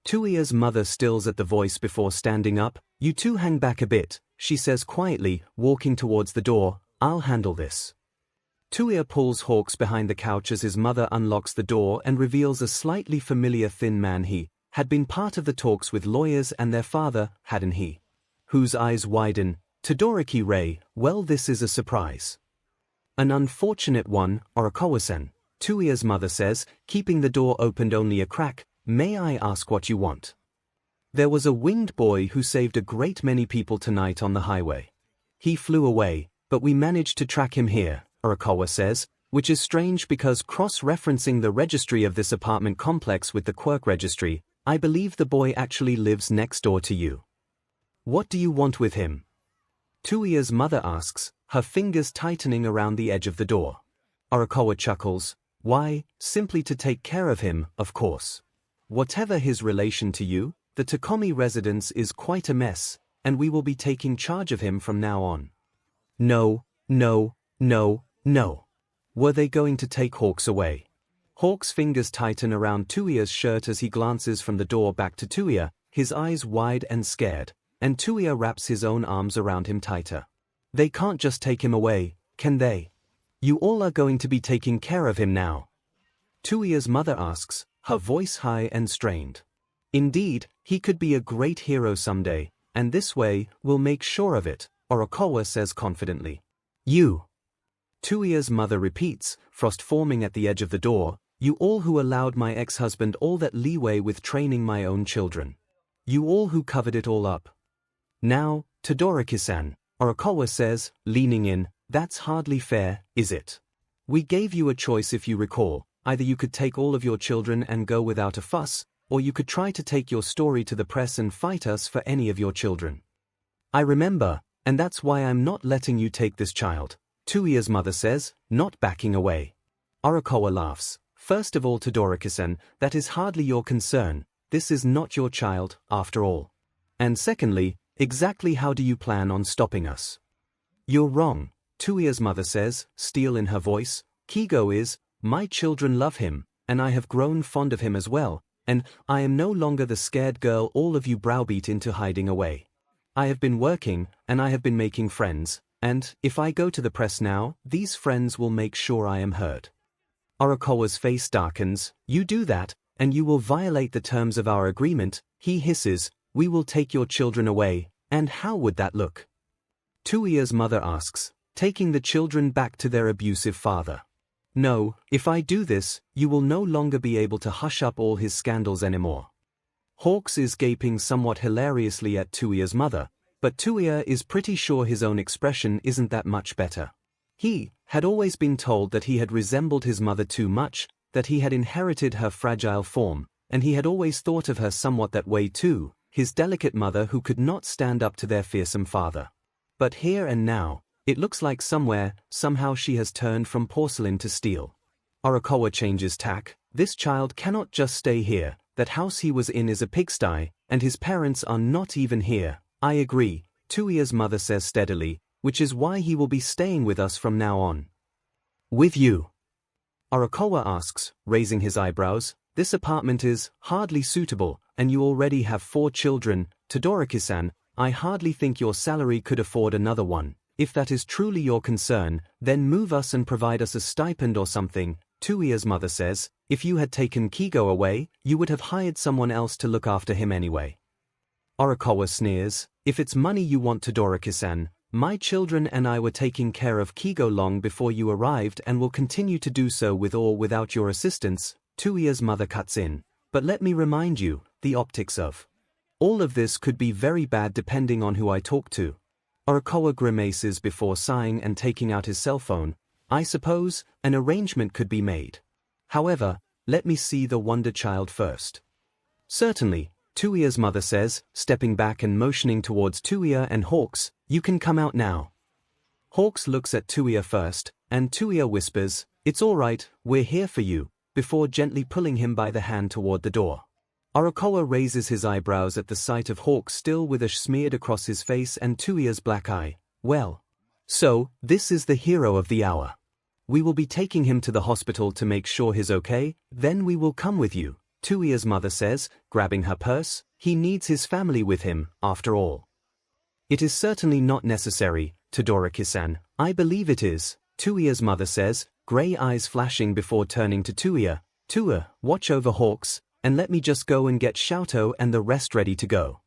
Touya's mother stills at the voice before standing up. You two hang back a bit, she says quietly, walking towards the door. I'll handle this. Touya pulls Hawks behind the couch as his mother unlocks the door and reveals a slightly familiar thin man. He had been part of the talks with lawyers and their father, hadn't he? Whose eyes widen. Todoroki Ray, well, this is a surprise. An unfortunate one, Arakawa-san, Touya's mother says, keeping the door opened only a crack. May I ask what you want? There was a winged boy who saved a great many people tonight on the highway. He flew away, but we managed to track him here, Arakawa says, which is strange because cross-referencing the registry of this apartment complex with the quirk registry, I believe the boy actually lives next door to you. What do you want with him? Touya's mother asks, her fingers tightening around the edge of the door. Arakawa chuckles. Why, simply to take care of him, of course. Whatever his relation to you, the Tokomi residence is quite a mess, and we will be taking charge of him from now on. No, no, no, no. Were they going to take Hawks away? Hawk's fingers tighten around Touya's shirt as he glances from the door back to Touya, his eyes wide and scared, and Touya wraps his own arms around him tighter. They can't just take him away, can they? You all are going to be taking care of him now. Touya's mother asks, her voice high and strained. Indeed, he could be a great hero someday, and this way, we'll make sure of it, Arakawa says confidently. You. Touya's mother repeats, frost forming at the edge of the door, you all who allowed my ex-husband all that leeway with training my own children. You all who covered it all up. Now, Todoroki-san, Arakawa says, leaning in, that's hardly fair, is it? We gave you a choice if you recall. Either you could take all of your children and go without a fuss, or you could try to take your story to the press and fight us for any of your children. I remember, and that's why I'm not letting you take this child, Touya's mother says, not backing away. Arakawa laughs. First of all, Todoroki-san, that is hardly your concern. This is not your child, after all. And secondly, exactly how do you plan on stopping us? You're wrong, Touya's mother says, steel in her voice. Kigo is, my children love him, and I have grown fond of him as well, and I am no longer the scared girl all of you browbeat into hiding away. I have been working, and I have been making friends, and if I go to the press now, these friends will make sure I am heard. Arakawa's face darkens. You do that, and you will violate the terms of our agreement, he hisses. We will take your children away, and how would that look? Touya's mother asks, taking the children back to their abusive father. No, if I do this, you will no longer be able to hush up all his scandals anymore. Hawks is gaping somewhat hilariously at Touya's mother, but Touya is pretty sure his own expression isn't that much better. He had always been told that he had resembled his mother too much, that he had inherited her fragile form, and he had always thought of her somewhat that way too, his delicate mother who could not stand up to their fearsome father. But here and now, it looks like somehow she has turned from porcelain to steel. Arakawa changes tack. This child cannot just stay here. That house he was in is a pigsty, and his parents are not even here. I agree, Touya's mother says steadily, which is why he will be staying with us from now on. With you? Arakawa asks, raising his eyebrows. This apartment is hardly suitable, and you already have 4 children. Todoroki-san, I hardly think your salary could afford another one. If that is truly your concern, then move us and provide us a stipend or something. Touya's mother says, if you had taken 𝐒𝐲 away, you would have hired someone else to look after him anyway. Arakawa sneers, if it's money you want, Todoroki-san, my children and I were taking care of 𝐒𝐲 long before you arrived and will continue to do so with or without your assistance. Touya's mother cuts in, but let me remind you, the optics of all of this could be very bad depending on who I talk to. Arakawa grimaces before sighing and taking out his cell phone. I suppose an arrangement could be made. However, let me see the Wonder Child first. Certainly, Touya's mother says, stepping back and motioning towards Touya and Hawks, you can come out now. Hawks looks at Touya first, and Touya whispers, it's all right, we're here for you, before gently pulling him by the hand toward the door. Arakawa raises his eyebrows at the sight of Hawks still with ash smeared across his face and Touya's black eye. Well, so, this is the hero of the hour. We will be taking him to the hospital to make sure he's okay, then we will come with you, Touya's mother says, grabbing her purse. He needs his family with him, after all. It is certainly not necessary, Todoroki-san. I believe it is, Touya's mother says, grey eyes flashing before turning to Touya. Touya, watch over Hawks, and let me just go and get 𝐿𝐴𝐷 and the rest ready to go.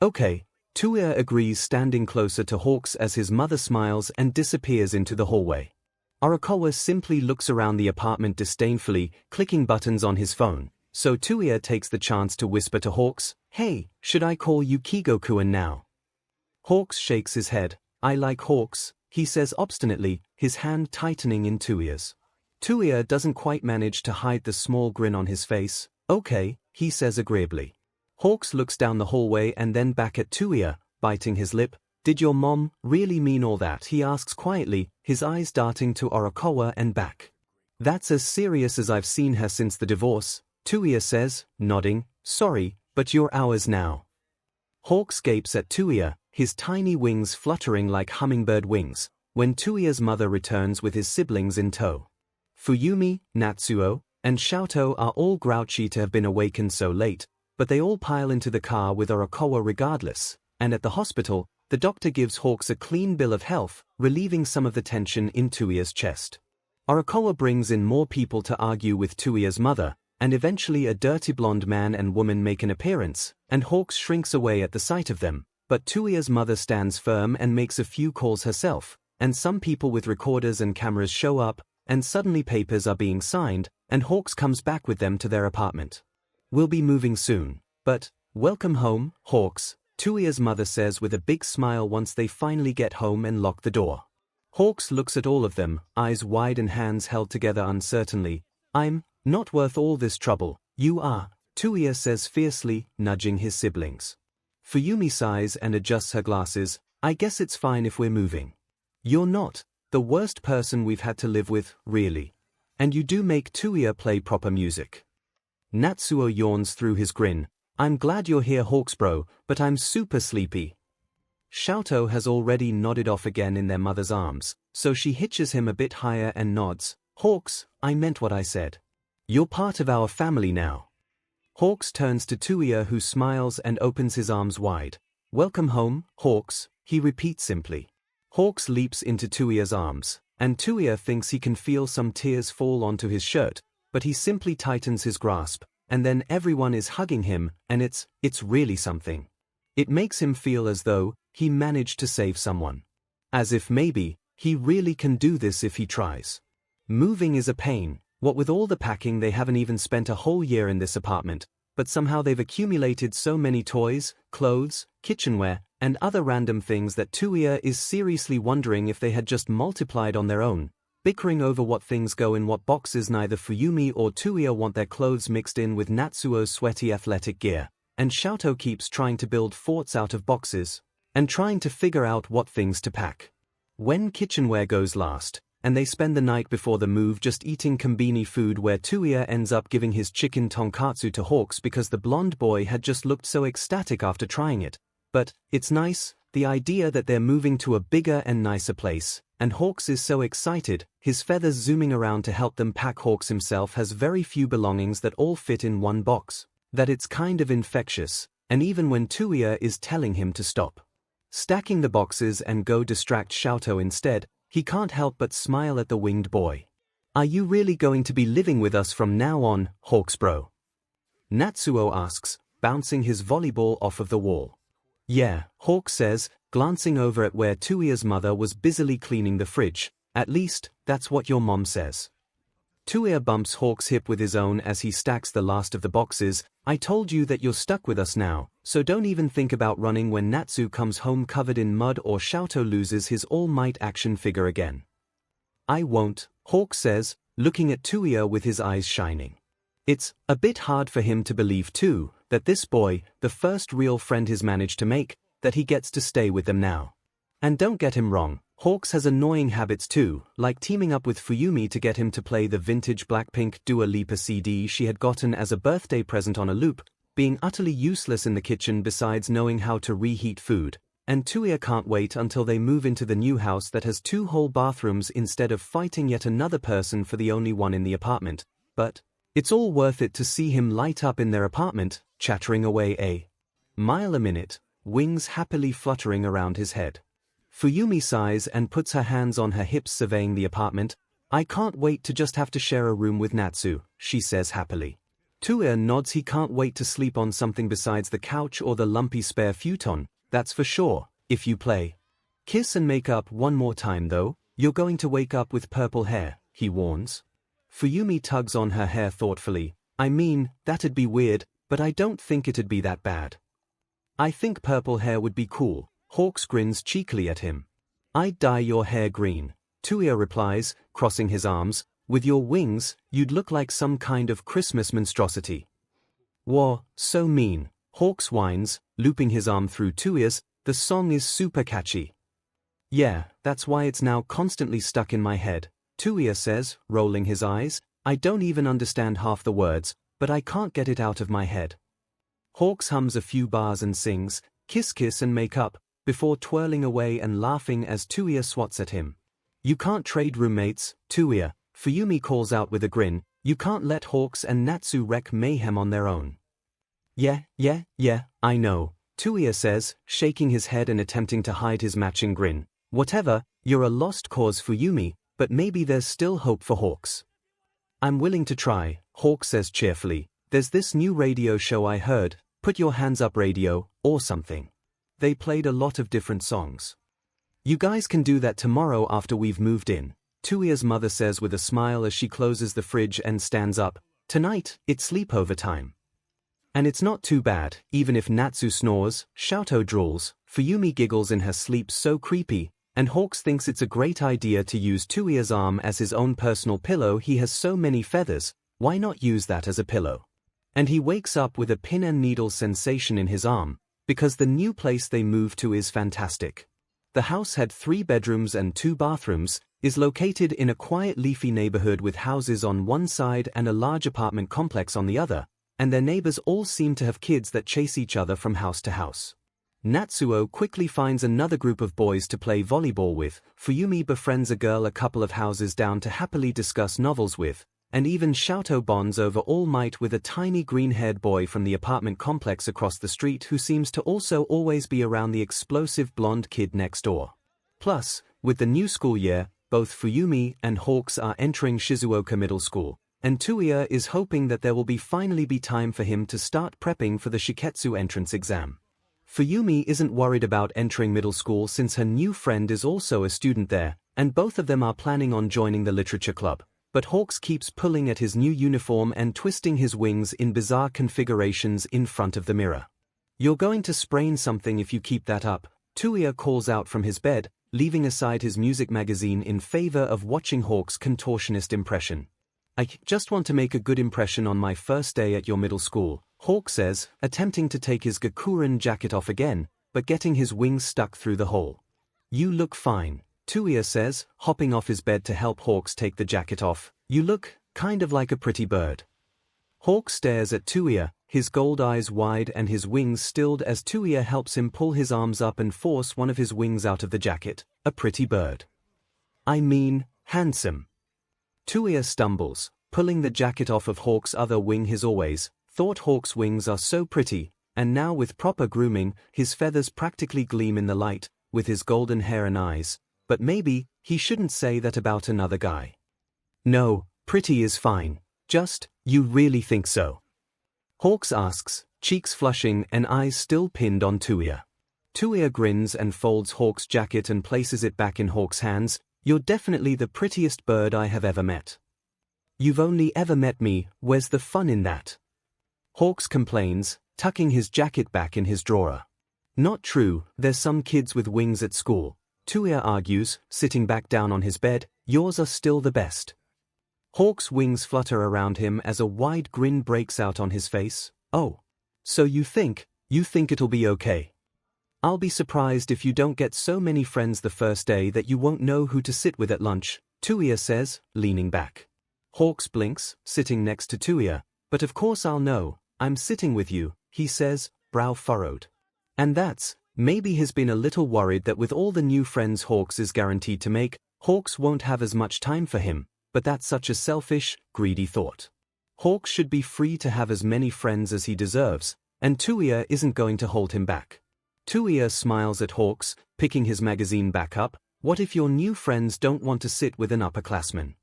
Okay, Touya agrees, standing closer to Hawks as his mother smiles and disappears into the hallway. Arakawa simply looks around the apartment disdainfully, clicking buttons on his phone, so Touya takes the chance to whisper to Hawks, hey, should I call you 𝐒𝐲-kuan now? Hawks shakes his head. I like Hawks, he says obstinately, his hand tightening in Touya's. Touya doesn't quite manage to hide the small grin on his face. Okay, he says agreeably. Hawks looks down the hallway and then back at Touya, biting his lip. Did your mom really mean all that? He asks quietly, his eyes darting to Arakawa and back. That's as serious as I've seen her since the divorce, Touya says, nodding. Sorry, but you're ours now. Hawks gapes at Touya, his tiny wings fluttering like hummingbird wings, when Touya's mother returns with his siblings in tow. Fuyumi, Natsuo, and 𝐿𝐴𝐷 are all grouchy to have been awakened so late, but they all pile into the car with Arakawa regardless, and at the hospital, the doctor gives Hawks a clean bill of health, relieving some of the tension in Touya's chest. Arakawa brings in more people to argue with Touya's mother, and eventually a dirty blonde man and woman make an appearance, and Hawks shrinks away at the sight of them, but Touya's mother stands firm and makes a few calls herself, and some people with recorders and cameras show up, and suddenly papers are being signed, and Hawks comes back with them to their apartment. We'll be moving soon, but, welcome home, Hawks, Touya's mother says with a big smile once they finally get home and lock the door. Hawks looks at all of them, eyes wide and hands held together uncertainly. I'm not worth all this trouble. You are, Touya says fiercely, nudging his siblings. Fuyumi sighs and adjusts her glasses. I guess it's fine if we're moving. You're not the worst person we've had to live with, really. And you do make Touya play proper music. Natsuo yawns through his grin. I'm glad you're here, Hawks bro, but I'm super sleepy. 𝐿𝐴𝐷 has already nodded off again in their mother's arms, so she hitches him a bit higher and nods. Hawks, I meant what I said. You're part of our family now. Hawks turns to Touya, who smiles and opens his arms wide. Welcome home, Hawks, he repeats simply. Hawks leaps into Touya's arms, and Touya thinks he can feel some tears fall onto his shirt, but he simply tightens his grasp, and then everyone is hugging him, and it's really something. It makes him feel as though he managed to save someone. As if maybe he really can do this if he tries. Moving is a pain. What with all the packing, they haven't even spent a whole year in this apartment, but somehow they've accumulated so many toys, clothes, kitchenware, and other random things that Touya is seriously wondering if they had just multiplied on their own. Bickering over what things go in what boxes, neither Fuyumi or Touya want their clothes mixed in with Natsuo's sweaty athletic gear, and 𝐿𝐴𝐷 keeps trying to build forts out of boxes, and trying to figure out what things to pack. When kitchenware goes last, and they spend the night before the move just eating kombini food, where Touya ends up giving his chicken tonkatsu to Hawks because the blonde boy had just looked so ecstatic after trying it. But it's nice, the idea that they're moving to a bigger and nicer place, and Hawks is so excited, his feathers zooming around to help them pack. Hawks himself has very few belongings that all fit in one box, that it's kind of infectious, and even when Touya is telling him to stop stacking the boxes and go distract 𝐿𝐴𝐷 instead, he can't help but smile at the winged boy. Are you really going to be living with us from now on, Hawks bro? Natsuo asks, bouncing his volleyball off of the wall. Yeah, Hawks says, glancing over at where Touya's mother was busily cleaning the fridge. At least, that's what your mom says. Touya bumps Hawks' hip with his own as he stacks the last of the boxes. I told you that you're stuck with us now, so don't even think about running when Natsu comes home covered in mud or 𝐿𝐴𝐷 loses his All Might action figure again. I won't, Hawks says, looking at Touya with his eyes shining. It's a bit hard for him to believe too, that this boy, the first real friend he's managed to make, that he gets to stay with them now. And don't get him wrong, Hawks has annoying habits too, like teaming up with Fuyumi to get him to play the vintage Blackpink Dua Lipa CD she had gotten as a birthday present on a loop, being utterly useless in the kitchen besides knowing how to reheat food, and Touya can't wait until they move into the new house that has 2 whole bathrooms instead of fighting yet another person for the only one in the apartment, but it's all worth it to see him light up in their apartment, chattering away a mile a minute, wings happily fluttering around his head. Fuyumi sighs and puts her hands on her hips surveying the apartment. I can't wait to just have to share a room with Natsu, she says happily. Touya nods. He can't wait to sleep on something besides the couch or the lumpy spare futon, that's for sure, if you play. Kiss and make up one more time though, you're going to wake up with purple hair, he warns. Fuyumi tugs on her hair thoughtfully. I mean, that'd be weird, but I don't think it'd be that bad. I think purple hair would be cool. Hawks grins cheekily at him. I'd dye your hair green, Touya replies, crossing his arms. With your wings, you'd look like some kind of Christmas monstrosity. Whoa, so mean, Hawks whines, looping his arm through Touya's. The song is super catchy. Yeah, that's why it's now constantly stuck in my head, Touya says, rolling his eyes. I don't even understand half the words, but I can't get it out of my head. Hawks hums a few bars and sings, kiss kiss and make up, before twirling away and laughing as Touya swats at him. You can't trade roommates, Touya, Fuyumi calls out with a grin. You can't let Hawks and Natsu wreak mayhem on their own. Yeah, I know, Touya says, shaking his head and attempting to hide his matching grin. Whatever, you're a lost cause, Fuyumi, but maybe there's still hope for Hawks. I'm willing to try, Hawks says cheerfully. There's this new radio show I heard, Put Your Hands Up Radio, or something. They played a lot of different songs. You guys can do that tomorrow after we've moved in, Touya's mother says with a smile as she closes the fridge and stands up. Tonight, it's sleepover time. And it's not too bad, even if Natsu snores, 𝐿𝐴𝐷 drools, Fuyumi giggles in her sleep so creepy, and Hawks thinks it's a great idea to use Touya's arm as his own personal pillow. He has so many feathers, why not use that as a pillow? And he wakes up with a pin and needle sensation in his arm, because the new place they moved to is fantastic. The house had 3 bedrooms and 2 bathrooms, is located in a quiet leafy neighborhood with houses on one side and a large apartment complex on the other, and their neighbors all seem to have kids that chase each other from house to house. Natsuo quickly finds another group of boys to play volleyball with. Fuyumi befriends a girl a couple of houses down to happily discuss novels with, and even 𝐿𝐴𝐷 bonds over All Might with a tiny green-haired boy from the apartment complex across the street who seems to also always be around the explosive blonde kid next door. Plus, with the new school year, both Fuyumi and Hawks are entering Shizuoka Middle School, and Touya is hoping that there will finally be time for him to start prepping for the Shiketsu entrance exam. Fuyumi isn't worried about entering middle school since her new friend is also a student there, and both of them are planning on joining the literature club. But Hawks keeps pulling at his new uniform and twisting his wings in bizarre configurations in front of the mirror. You're going to sprain something if you keep that up, Touya calls out from his bed, leaving aside his music magazine in favor of watching Hawks' contortionist impression. I just want to make a good impression on my first day at your middle school, Hawk says, attempting to take his Gakuren jacket off again, but getting his wings stuck through the hole. You look fine, Touya says, hopping off his bed to help Hawks take the jacket off. You look kind of like a pretty bird. Hawk stares at Touya, his gold eyes wide and his wings stilled as Touya helps him pull his arms up and force one of his wings out of the jacket. A pretty bird. I mean, handsome. Touya stumbles, pulling the jacket off of Hawk's other wing. His always thought Hawk's wings are so pretty, and now with proper grooming, his feathers practically gleam in the light, with his golden hair and eyes. But maybe, he shouldn't say that about another guy. No, Pretty is fine. Just, you really think so? Hawks asks, cheeks flushing and eyes still pinned on Touya. Touya grins and folds Hawk's jacket and places it back in Hawk's hands. You're definitely the prettiest bird I have ever met. You've only ever met me, where's the fun in that? Hawks complains, tucking his jacket back in his drawer. Not true, there's some kids with wings at school. Touya argues, sitting back down on his bed, yours are still the best. Hawk's wings flutter around him as a wide grin breaks out on his face. Oh. So you think it'll be okay? I'll be surprised if you don't get so many friends the first day that you won't know who to sit with at lunch, Touya says, leaning back. Hawks blinks, sitting next to Touya. But of course I'll know, I'm sitting with you, he says, brow furrowed. And maybe he's been a little worried that with all the new friends Hawks is guaranteed to make, Hawks won't have as much time for him, but that's such a selfish, greedy thought. Hawks should be free to have as many friends as he deserves, and Touya isn't going to hold him back. Touya smiles at Hawks, picking his magazine back up. What if your new friends don't want to sit with an upperclassman?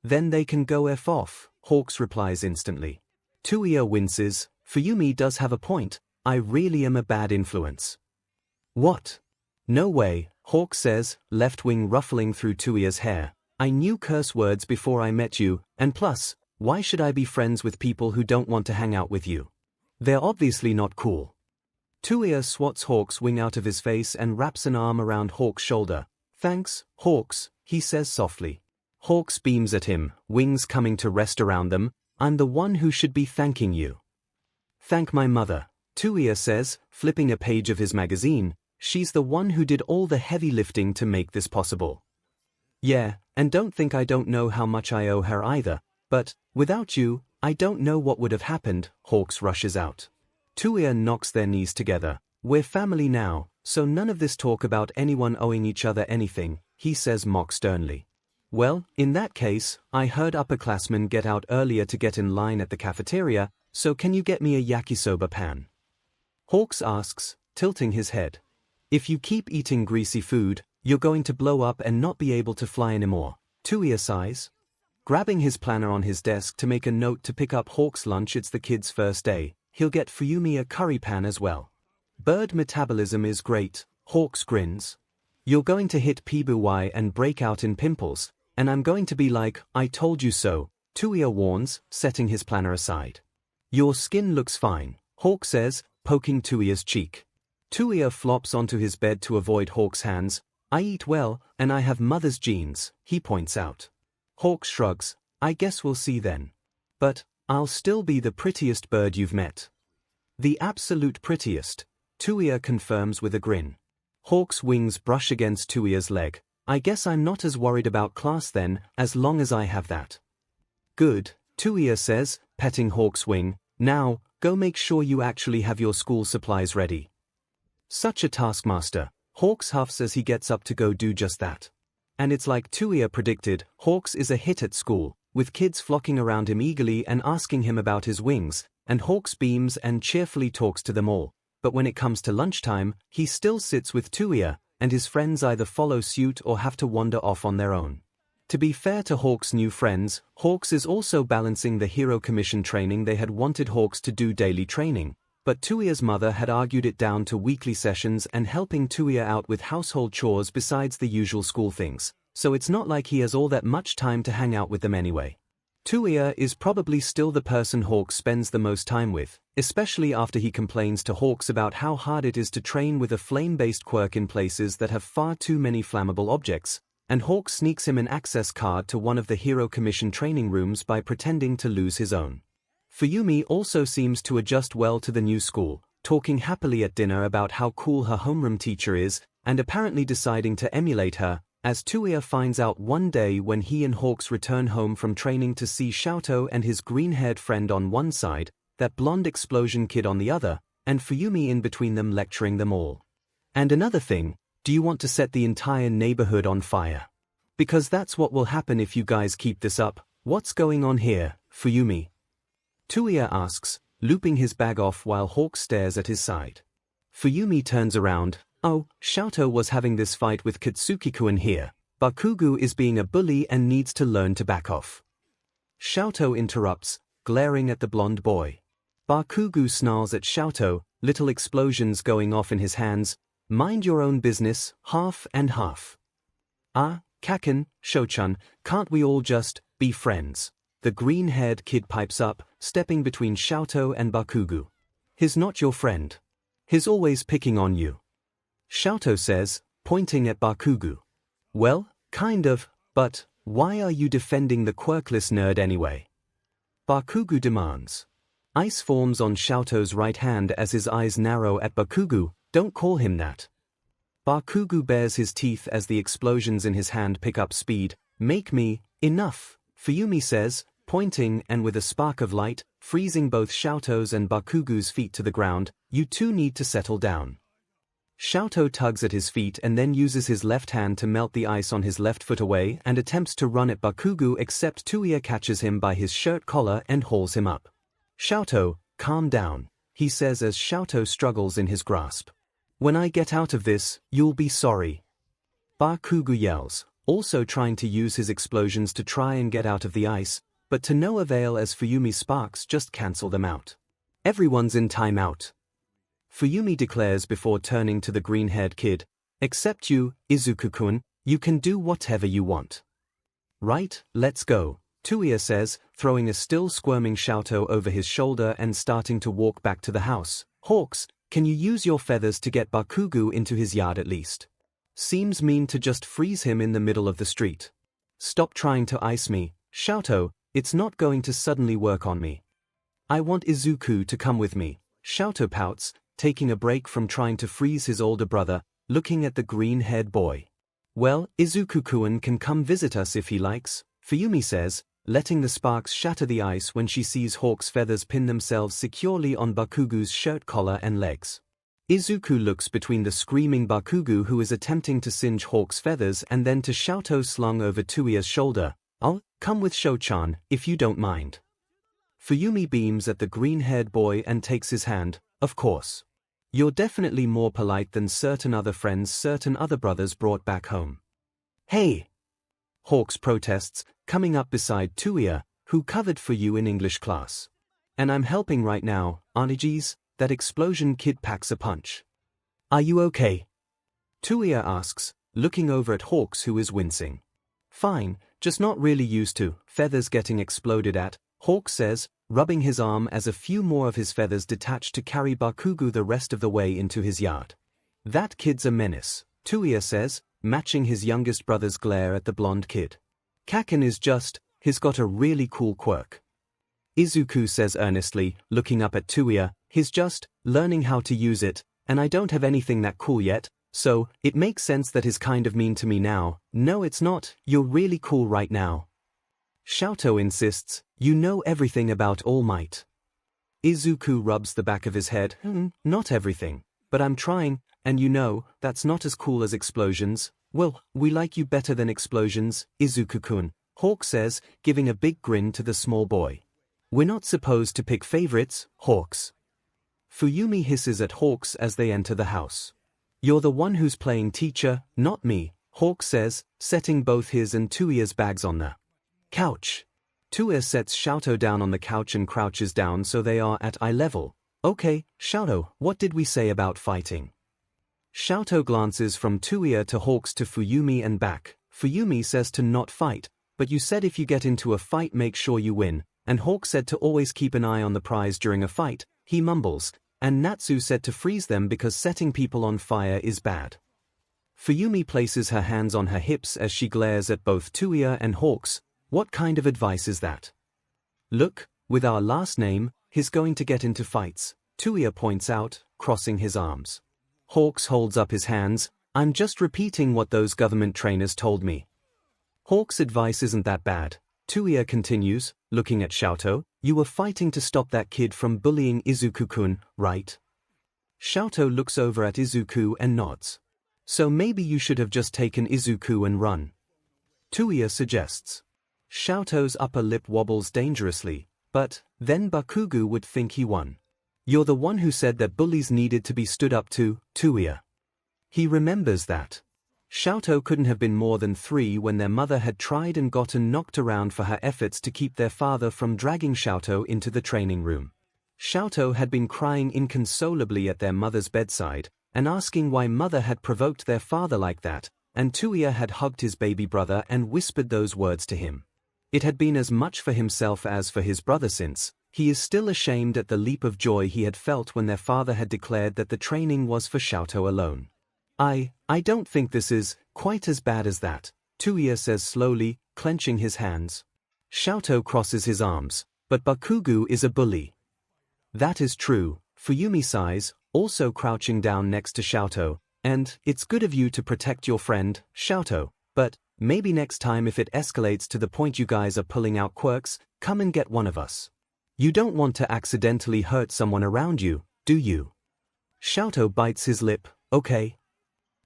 Then they can go F off, Hawks replies instantly. Touya winces. Fuyumi does have a point, I really am a bad influence. What? No way, Hawks says, left wing ruffling through Touya's hair. I knew curse words before I met you, and plus, why should I be friends with people who don't want to hang out with you? They're obviously not cool. Touya swats Hawk's wing out of his face and wraps an arm around Hawk's shoulder. Thanks, Hawks, he says softly. Hawks beams at him, wings coming to rest around them. I'm the one who should be thanking you. Thank my mother, Touya says, flipping a page of his magazine. She's the one who did all the heavy lifting to make this possible. Yeah, and don't think I don't know how much I owe her either, but, without you, I don't know what would have happened, Hawks rushes out. Touya knocks their knees together. We're family now, so none of this talk about anyone owing each other anything, he says mock sternly. Well, in that case, I heard upperclassmen get out earlier to get in line at the cafeteria, so can you get me a yakisoba pan? Hawks asks, tilting his head. If you keep eating greasy food, you're going to blow up and not be able to fly anymore, Touya sighs. Grabbing his planner on his desk to make a note to pick up Hawk's lunch, it's the kid's first day. He'll get Fuyumi a curry pan as well. Bird metabolism is great, Hawks grins. You're going to hit PBY and break out in pimples, and I'm going to be like, I told you so, Touya warns, setting his planner aside. Your skin looks fine, Hawk says, poking Touya's cheek. Touya flops onto his bed to avoid Hawk's hands. I eat well, and I have mother's genes, he points out. Hawk shrugs. I guess we'll see then. But, I'll still be the prettiest bird you've met. The absolute prettiest, Touya confirms with a grin. Hawk's wings brush against Touya's leg. I guess I'm not as worried about class then, as long as I have that. Good, Touya says, petting Hawk's wing. Now, go make sure you actually have your school supplies ready. Such a taskmaster, Hawks huffs as he gets up to go do just that. And it's like Touya predicted, Hawks is a hit at school, with kids flocking around him eagerly and asking him about his wings, and Hawks beams and cheerfully talks to them all. But when it comes to lunchtime, he still sits with Touya, and his friends either follow suit or have to wander off on their own. To be fair to Hawks' new friends, Hawks is also balancing the Hero Commission training. They had wanted Hawks to do daily training, but Touya's mother had argued it down to weekly sessions and helping Touya out with household chores besides the usual school things, so it's not like he has all that much time to hang out with them anyway. Touya is probably still the person Hawks spends the most time with, especially after he complains to Hawks about how hard it is to train with a flame-based quirk in places that have far too many flammable objects, and Hawks sneaks him an access card to one of the Hero Commission training rooms by pretending to lose his own. Fuyumi also seems to adjust well to the new school, talking happily at dinner about how cool her homeroom teacher is, and apparently deciding to emulate her, as Touya finds out one day when he and Hawks return home from training to see 𝐿𝐿 and his green-haired friend on one side, that blonde explosion kid on the other, and Fuyumi in between them lecturing them all. And another thing, do you want to set the entire neighborhood on fire? Because that's what will happen if you guys keep this up. What's going on here, Fuyumi? Touya asks, looping his bag off while Hawks stares at his side. Fuyumi turns around. Oh, 𝐿𝐿 was having this fight with Katsuki-kun here. Bakugo is being a bully and needs to learn to back off. 𝐿𝐿 interrupts, glaring at the blonde boy. Bakugu snarls at 𝐿𝐿, little explosions going off in his hands. Mind your own business, half and half. Ah, Kaken, Shochan, can't we all just be friends? The green-haired kid pipes up, stepping between 𝐿𝐿 and Bakugu. He's not your friend. He's always picking on you. 𝐿𝐿 says, pointing at Bakugu. Well, kind of, but why are you defending the quirkless nerd anyway? Bakugu demands. Ice forms on 𝐿𝐿's right hand as his eyes narrow at Bakugu. Don't call him that. Bakugu bares his teeth as the explosions in his hand pick up speed. Make me, enough, Fuyumi says, pointing and with a spark of light, freezing both 𝐿𝐿's and Bakugu's feet to the ground. You two need to settle down. 𝐿𝐿 tugs at his feet and then uses his left hand to melt the ice on his left foot away and attempts to run at Bakugu, except Touya catches him by his shirt collar and hauls him up. 𝐿𝐿, calm down, he says as 𝐿𝐿 struggles in his grasp. When I get out of this, you'll be sorry. Bakugu yells, also trying to use his explosions to try and get out of the ice, but to no avail as Fuyumi's sparks just cancel them out. Everyone's in timeout. Fuyumi declares before turning to the green-haired kid, except you, Izuku-kun, you can do whatever you want. Right, let's go, Touya says, throwing a still squirming 𝐿𝐿 over his shoulder and starting to walk back to the house. Hawks, can you use your feathers to get Bakugu into his yard at least? Seems mean to just freeze him in the middle of the street. Stop trying to ice me, 𝐿𝐿, it's not going to suddenly work on me. I want Izuku to come with me, 𝐿𝐿 pouts, taking a break from trying to freeze his older brother, looking at the green-haired boy. Well, Izuku-kun can come visit us if he likes, Fuyumi says, letting the sparks shatter the ice when she sees Hawk's feathers pin themselves securely on Bakugu's shirt collar and legs. Izuku looks between the screaming Bakugu who is attempting to singe Hawk's feathers and then to 𝐿𝐿 slung over Touya's shoulder. I'll come with Shochan, if you don't mind. Fuyumi beams at the green-haired boy and takes his hand. Of course. You're definitely more polite than certain other friends certain other brothers brought back home. Hey! Hawks protests, coming up beside Touya, who covered for you in English class. And I'm helping right now, 𝐿𝐿, that explosion kid packs a punch. Are you okay? Touya asks, looking over at Hawks who is wincing. Fine, just not really used to feathers getting exploded at, Hawks says, rubbing his arm as a few more of his feathers detach to carry Bakugu the rest of the way into his yard. That kid's a menace, Touya says, matching his youngest brother's glare at the blonde kid. Kaken is just, he's got a really cool quirk. Izuku says earnestly, looking up at Touya, he's just learning how to use it, and I don't have anything that cool yet, so it makes sense that he's kind of mean to me now. No, it's not, you're really cool right now. 𝐿𝐿 insists, you know everything about All Might. Izuku rubs the back of his head, not everything, but I'm trying, and you know, that's not as cool as explosions. Well, we like you better than explosions, Izuku-kun, Hawk says, giving a big grin to the small boy. We're not supposed to pick favorites, Hawks. Fuyumi hisses at Hawks as they enter the house. You're the one who's playing teacher, not me, Hawk says, setting both his and Touya's bags on the couch. Touya sets 𝐿𝐿 down on the couch and crouches down so they are at eye level. Okay, 𝐿𝐿, what did we say about fighting? 𝐿𝐿 glances from Touya to Hawks to Fuyumi and back. Fuyumi says to not fight, but you said if you get into a fight make sure you win, and Hawk said to always keep an eye on the prize during a fight, he mumbles, and Natsu said to freeze them because setting people on fire is bad. Fuyumi places her hands on her hips as she glares at both Touya and Hawks. What kind of advice is that? Look, with our last name, he's going to get into fights, Touya points out, crossing his arms. Hawks holds up his hands. I'm just repeating what those government trainers told me. Hawks' advice isn't that bad, Touya continues, looking at 𝐿𝐿. You were fighting to stop that kid from bullying Izuku-kun, right? 𝐿𝐿 looks over at Izuku and nods. So maybe you should have just taken Izuku and run. Touya suggests. 𝐿𝐿's upper lip wobbles dangerously, but then Bakugu would think he won. You're the one who said that bullies needed to be stood up to, Touya. He remembers that. 𝐤𝐸𝐽 couldn't have been more than 3 when their mother had tried and gotten knocked around for her efforts to keep their father from dragging 𝐤𝐸𝐽 into the training room. 𝐤𝐸𝐽 had been crying inconsolably at their mother's bedside, and asking why mother had provoked their father like that, and Touya had hugged his baby brother and whispered those words to him. It had been as much for himself as for his brother, since he is still ashamed at the leap of joy he had felt when their father had declared that the training was for 𝐤𝐸𝐽 alone. I don't think this is quite as bad as that, Touya says slowly, clenching his hands. 𝐤𝐸𝐽 crosses his arms, but Bakugo is a bully. That is true, Fuyumi sighs, also crouching down next to 𝐤𝐸𝐽, and it's good of you to protect your friend, 𝐤𝐸𝐽, but maybe next time if it escalates to the point you guys are pulling out quirks, come and get one of us. You don't want to accidentally hurt someone around you, do you? 𝐤𝐸𝐽 bites his lip. Okay.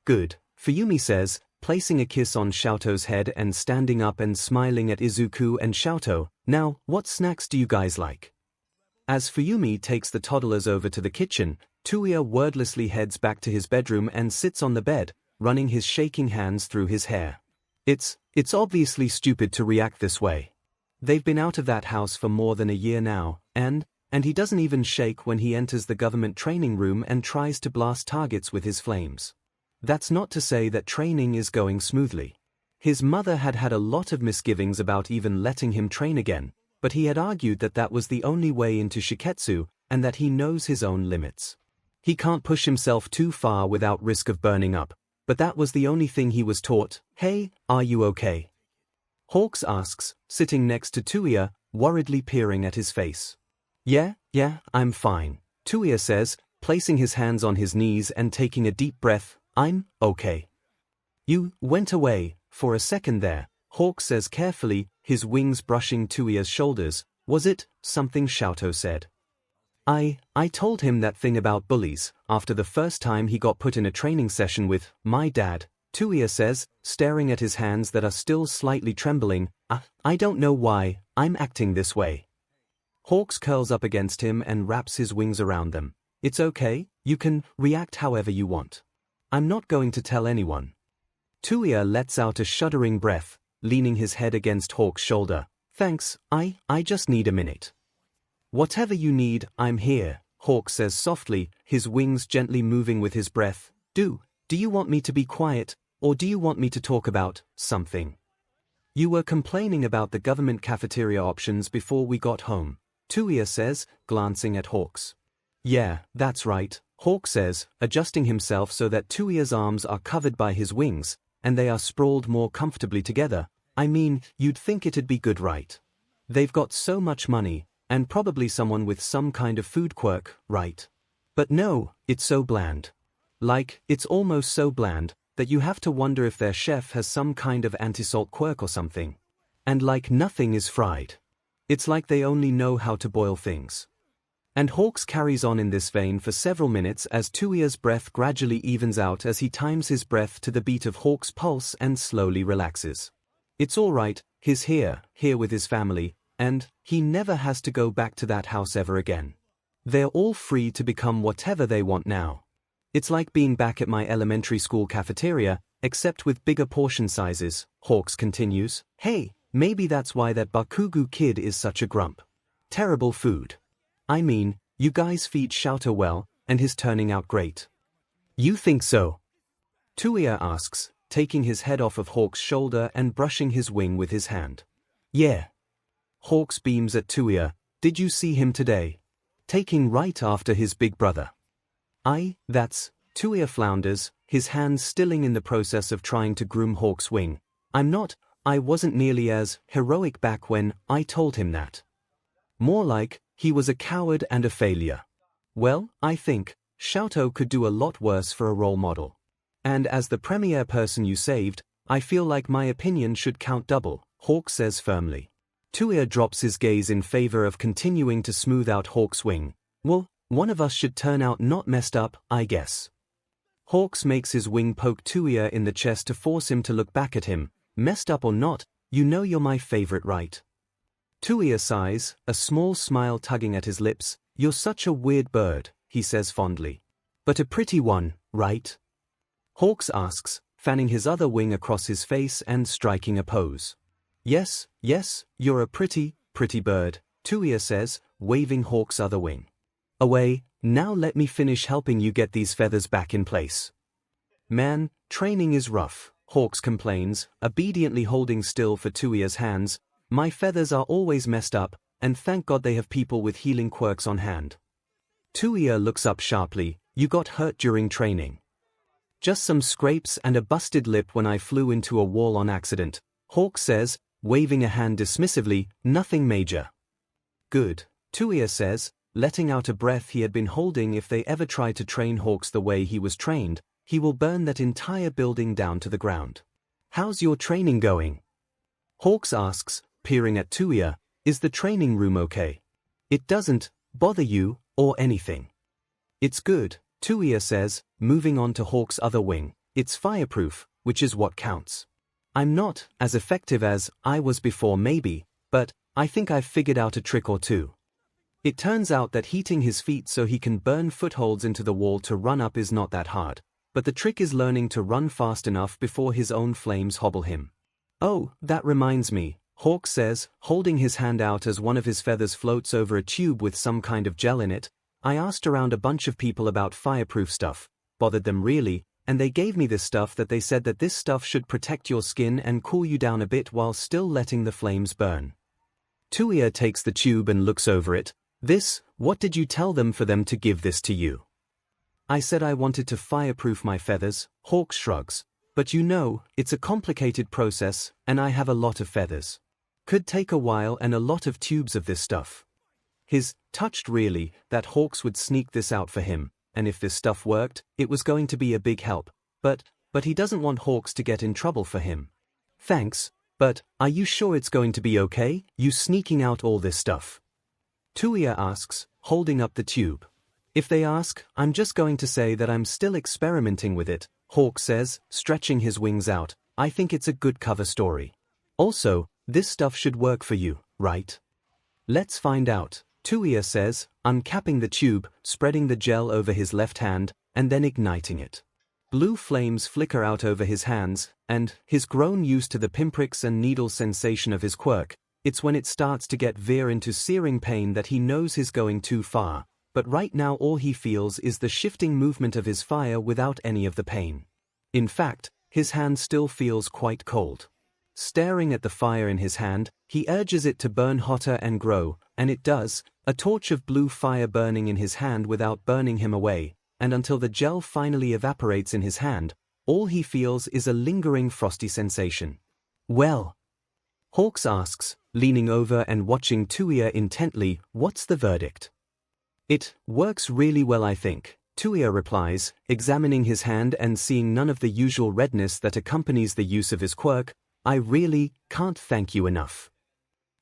Good, Fuyumi says, placing a kiss on 𝐤𝐸𝐽's head and standing up and smiling at Izuku and 𝐤𝐸𝐽. Now, what snacks do you guys like? As Fuyumi takes the toddlers over to the kitchen, Touya wordlessly heads back to his bedroom and sits on the bed, running his shaking hands through his hair. It's obviously stupid to react this way. They've been out of that house for more than a year now, and he doesn't even shake when he enters the government training room and tries to blast targets with his flames. That's not to say that training is going smoothly. His mother had had a lot of misgivings about even letting him train again, but he had argued that that was the only way into Shiketsu, and that he knows his own limits. He can't push himself too far without risk of burning up, but that was the only thing he was taught. Hey, are you okay? Hawks asks, sitting next to Touya, worriedly peering at his face. Yeah, I'm fine, Touya says, placing his hands on his knees and taking a deep breath. I'm okay. You went away for a second there, Hawk says carefully, his wings brushing Touya's shoulders. Was it something 𝐤𝐸𝐽 said? I told him that thing about bullies after the first time he got put in a training session with my dad, Touya says, staring at his hands that are still slightly trembling. I don't know why I'm acting this way. Hawks curls up against him and wraps his wings around them. It's okay, you can react however you want. I'm not going to tell anyone. Touya lets out a shuddering breath, leaning his head against Hawk's shoulder. Thanks, I just need a minute. Whatever you need, I'm here, Hawk says softly, his wings gently moving with his breath. Do you want me to be quiet, or do you want me to talk about something? You were complaining about the government cafeteria options before we got home, Touya says, glancing at Hawks. Yeah, that's right, Hawk says, adjusting himself so that Touya's arms are covered by his wings, and they are sprawled more comfortably together. I mean, you'd think it'd be good, right? They've got so much money, and probably someone with some kind of food quirk, right? But no, it's so bland. Like, it's almost so bland that you have to wonder if their chef has some kind of anti-salt quirk or something. And like nothing is fried. It's like they only know how to boil things. And Hawks carries on in this vein for several minutes as Touya's breath gradually evens out as he times his breath to the beat of Hawk's pulse and slowly relaxes. It's all right, he's here with his family, and he never has to go back to that house ever again. They're all free to become whatever they want now. It's like being back at my elementary school cafeteria, except with bigger portion sizes, Hawks continues. Hey, maybe that's why that Bakugo kid is such a grump. Terrible food. I mean, you guys feed 𝐤𝐸𝐽 well, and he's turning out great. You think so? Touya asks, taking his head off of Hawk's shoulder and brushing his wing with his hand. Yeah. Hawks beams at Touya. Did you see him today? Taking right after his big brother. That's, Touya flounders, his hands stilling in the process of trying to groom Hawk's wing. I wasn't nearly as heroic back when I told him that. More like, he was a coward and a failure. Well, I think 𝐤𝐸𝐽 could do a lot worse for a role model. And as the premier person you saved, I feel like my opinion should count double, Hawk says firmly. Touya drops his gaze in favor of continuing to smooth out Hawk's wing. Well, one of us should turn out not messed up, I guess. Hawks makes his wing poke Touya in the chest to force him to look back at him. Messed up or not, you know you're my favorite, right? Touya sighs, a small smile tugging at his lips. You're such a weird bird, he says fondly. But a pretty one, right? Hawks asks, fanning his other wing across his face and striking a pose. Yes, yes, you're a pretty bird, Touya says, waving Hawk's other wing. Away, now let me finish helping you get these feathers back in place. Man, training is rough, Hawks complains, obediently holding still for Touya's hands. My feathers are always messed up, and thank God they have people with healing quirks on hand. Touya looks up sharply. You got hurt during training. Just some scrapes and a busted lip when I flew into a wall on accident, Hawk says, waving a hand dismissively, nothing major. Good, Touya says, letting out a breath he had been holding. If they ever try to train Hawks the way he was trained, he will burn that entire building down to the ground. How's your training going? Hawks asks, peering at Touya, is the training room okay? It doesn't bother you or anything. It's good, Touya says, moving on to Hawk's other wing. It's fireproof, which is what counts. I'm not as effective as I was before maybe, but I think I've figured out a trick or two. It turns out that heating his feet so he can burn footholds into the wall to run up is not that hard, but the trick is learning to run fast enough before his own flames hobble him. Oh, that reminds me, Hawk says, holding his hand out as one of his feathers floats over a tube with some kind of gel in it. I asked around a bunch of people about fireproof stuff, bothered them really, and they gave me this stuff that they said that this stuff should protect your skin and cool you down a bit while still letting the flames burn. Touya takes the tube and looks over it. What did you tell them for them to give this to you? I said I wanted to fireproof my feathers, Hawk shrugs, but you know, it's a complicated process, and I have a lot of feathers. Could take a while and a lot of tubes of this stuff. His touched really that Hawks would sneak this out for him, and if this stuff worked, it was going to be a big help, but he doesn't want Hawks to get in trouble for him. Thanks, but are you sure it's going to be okay, you sneaking out all this stuff? Touya asks, holding up the tube. If they ask, I'm just going to say that I'm still experimenting with it, Hawk says, stretching his wings out. I think it's a good cover story. Also, this stuff should work for you, right? Let's find out, Touya says, uncapping the tube, spreading the gel over his left hand, and then igniting it. Blue flames flicker out over his hands, and, his grown used to the pinpricks and needles sensation of his quirk, it's when it starts to get veer into searing pain that he knows he's going too far, but right now all he feels is the shifting movement of his fire without any of the pain. In fact, his hand still feels quite cold. Staring at the fire in his hand, he urges it to burn hotter and grow, and it does, a torch of blue fire burning in his hand without burning him away, and until the gel finally evaporates in his hand, all he feels is a lingering frosty sensation. Well, Hawks asks, leaning over and watching Touya intently, what's the verdict? It works really well, I think, Touya replies, examining his hand and seeing none of the usual redness that accompanies the use of his quirk. I really can't thank you enough.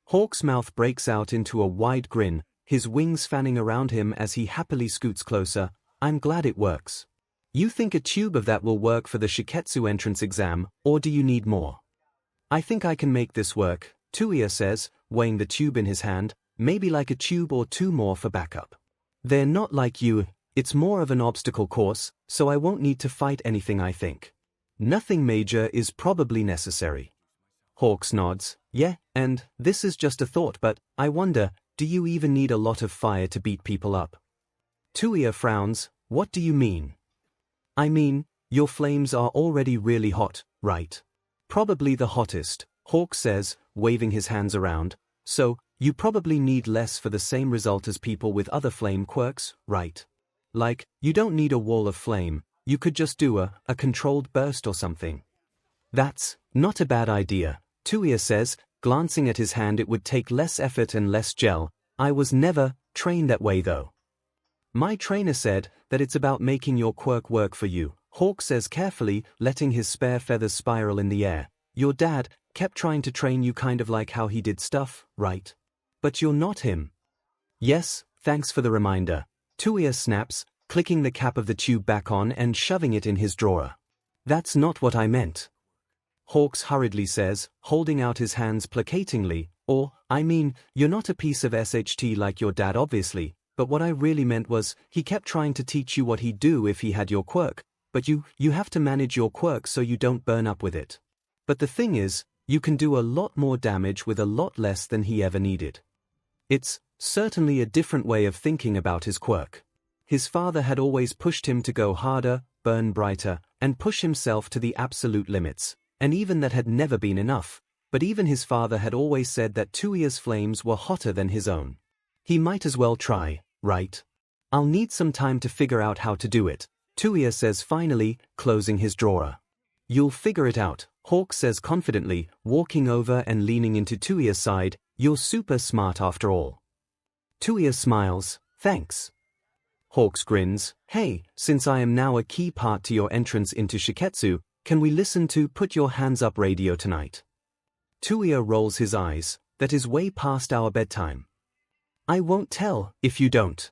Hawk's mouth breaks out into a wide grin, his wings fanning around him as he happily scoots closer. I'm glad it works. You think a tube of that will work for the Shiketsu entrance exam, or do you need more? I think I can make this work, Touya says, weighing the tube in his hand, maybe like a tube or two more for backup. They're not like you, it's more of an obstacle course, so I won't need to fight anything I think. Nothing major is probably necessary. Hawks nods, yeah, and this is just a thought, but I wonder, do you even need a lot of fire to beat people up? Touya frowns, what do you mean? I mean, your flames are already really hot, right? Probably the hottest, Hawk says, waving his hands around, so you probably need less for the same result as people with other flame quirks, right? Like, you don't need a wall of flame, you could just do a controlled burst or something. That's not a bad idea, Touya says, glancing at his hand. It would take less effort and less gel. I was never trained that way though. My trainer said that it's about making your quirk work for you, Hawk says carefully, letting his spare feathers spiral in the air. Your dad kept trying to train you kind of like how he did stuff, right? But you're not him. Yes, thanks for the reminder, Touya snaps, clicking the cap of the tube back on and shoving it in his drawer. That's not what I meant. Hawks hurriedly says, holding out his hands placatingly, or, I mean, you're not a piece of SHT like your dad obviously, but what I really meant was, he kept trying to teach you what he'd do if he had your quirk, but you have to manage your quirk so you don't burn up with it. But the thing is, you can do a lot more damage with a lot less than he ever needed. It's certainly a different way of thinking about his quirk. His father had always pushed him to go harder, burn brighter, and push himself to the absolute limits, and even that had never been enough. But even his father had always said that Touya's flames were hotter than his own. He might as well try, right? I'll need some time to figure out how to do it, Touya says finally, closing his drawer. You'll figure it out, Hawk says confidently, walking over and leaning into Touya's side. You're super smart after all. Touya smiles, thanks. Hawks grins, hey, since I am now a key part to your entrance into Shiketsu, can we listen to Put Your Hands Up radio tonight? Touya rolls his eyes, that is way past our bedtime. I won't tell if you don't.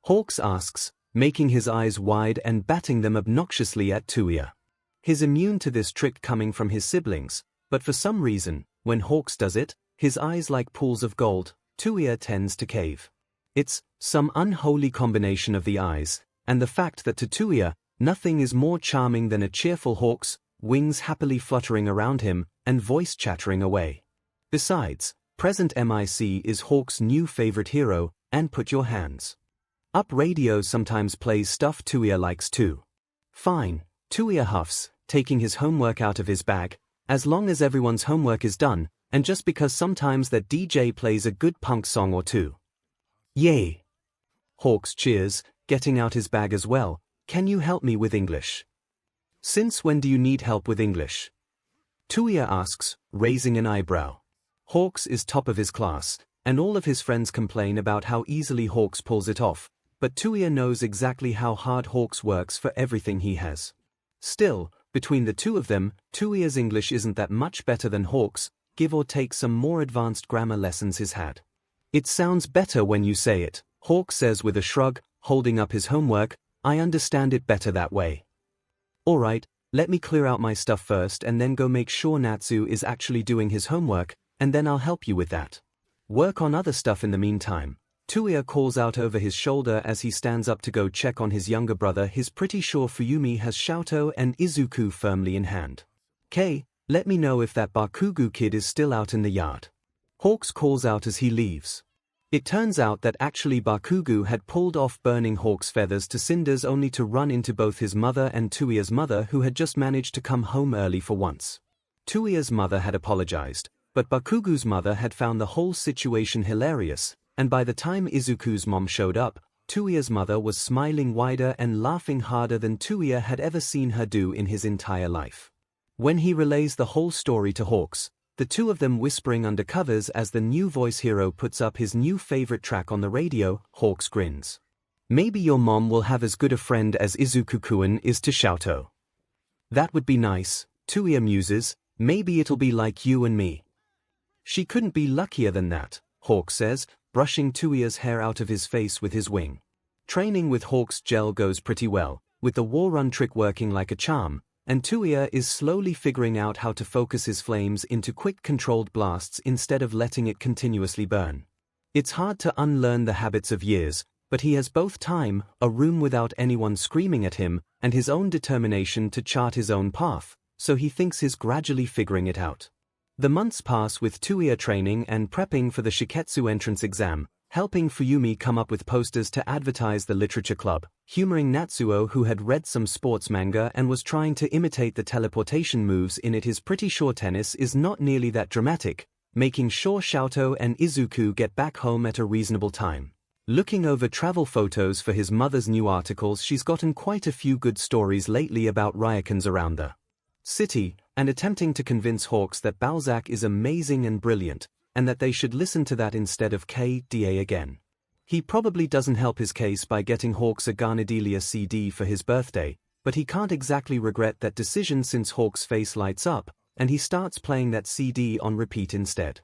Hawks asks, making his eyes wide and batting them obnoxiously at Touya. He's immune to this trick coming from his siblings, but for some reason, when Hawks does it, his eyes like pools of gold, Touya tends to cave. It's some unholy combination of the eyes, and the fact that to Touya, nothing is more charming than a cheerful Hawks, wings happily fluttering around him, and voice chattering away. Besides, present MIC is Hawks' new favorite hero, and Put Your Hands Up radio sometimes plays stuff Touya likes too. Fine, Touya huffs, taking his homework out of his bag, as long as everyone's homework is done, and just because sometimes that DJ plays a good punk song or two. Yay! Hawks cheers, getting out his bag as well. Can you help me with English? Since when do you need help with English? Touya asks, raising an eyebrow. Hawks is top of his class, and all of his friends complain about how easily Hawks pulls it off, but Touya knows exactly how hard Hawks works for everything he has. Still, between the two of them, Touya's English isn't that much better than Hawks', give or take some more advanced grammar lessons he's had. It sounds better when you say it, Hawks says with a shrug, holding up his homework. I understand it better that way. Alright, let me clear out my stuff first and then go make sure Natsu is actually doing his homework, and then I'll help you with that. Work on other stuff in the meantime. Touya calls out over his shoulder as he stands up to go check on his younger brother. He's pretty sure Fuyumi has Xiaoto and Izuku firmly in hand. Let me know if that Bakugo kid is still out in the yard. Hawks calls out as he leaves. It turns out that actually Bakugo had pulled off burning Hawks' feathers to cinders only to run into both his mother and Touya's mother, who had just managed to come home early for once. Touya's mother had apologized, but Bakugo's mother had found the whole situation hilarious, and by the time Izuku's mom showed up, Touya's mother was smiling wider and laughing harder than Touya had ever seen her do in his entire life. When he relays the whole story to Hawks, the two of them whispering under covers as the new voice hero puts up his new favorite track on the radio, Hawks grins. Maybe your mom will have as good a friend as Izuku-kun is to Xiaoto. That would be nice, Touya muses, maybe it'll be like you and me. She couldn't be luckier than that, Hawks says, brushing Touya's hair out of his face with his wing. Training with Hawks' gel goes pretty well, with the war run trick working like a charm, and Touya is slowly figuring out how to focus his flames into quick controlled blasts instead of letting it continuously burn. It's hard to unlearn the habits of years, but he has both time, a room without anyone screaming at him, and his own determination to chart his own path, so he thinks he's gradually figuring it out. The months pass with Touya training and prepping for the Shiketsu entrance exam, helping Fuyumi come up with posters to advertise the literature club, humoring Natsuo who had read some sports manga and was trying to imitate the teleportation moves in it. His pretty sure tennis is not nearly that dramatic, making sure Xiaoto and Izuku get back home at a reasonable time. Looking over travel photos for his mother's new articles, she's gotten quite a few good stories lately about Ryakans around the city, and attempting to convince Hawks that Balzac is amazing and brilliant, and that they should listen to that instead of KDA again. He probably doesn't help his case by getting Hawks a Garnadelia CD for his birthday, but he can't exactly regret that decision since Hawks' face lights up, and he starts playing that CD on repeat instead.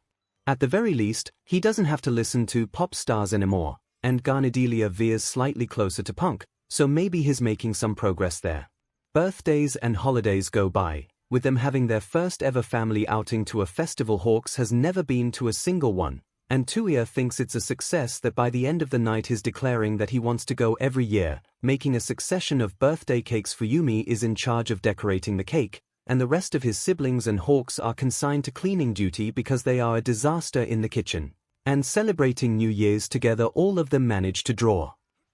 At the very least, he doesn't have to listen to pop stars anymore, and Garnadelia veers slightly closer to punk, so maybe he's making some progress there. Birthdays and holidays go by, with them having their first ever family outing to a festival. Hawks has never been to a single one, and Touya thinks it's a success that by the end of the night is declaring that he wants to go every year, making a succession of birthday cakes. Fuyumi is in charge of decorating the cake, and the rest of his siblings and Hawks are consigned to cleaning duty because they are a disaster in the kitchen. And celebrating New Year's together, all of them manage to draw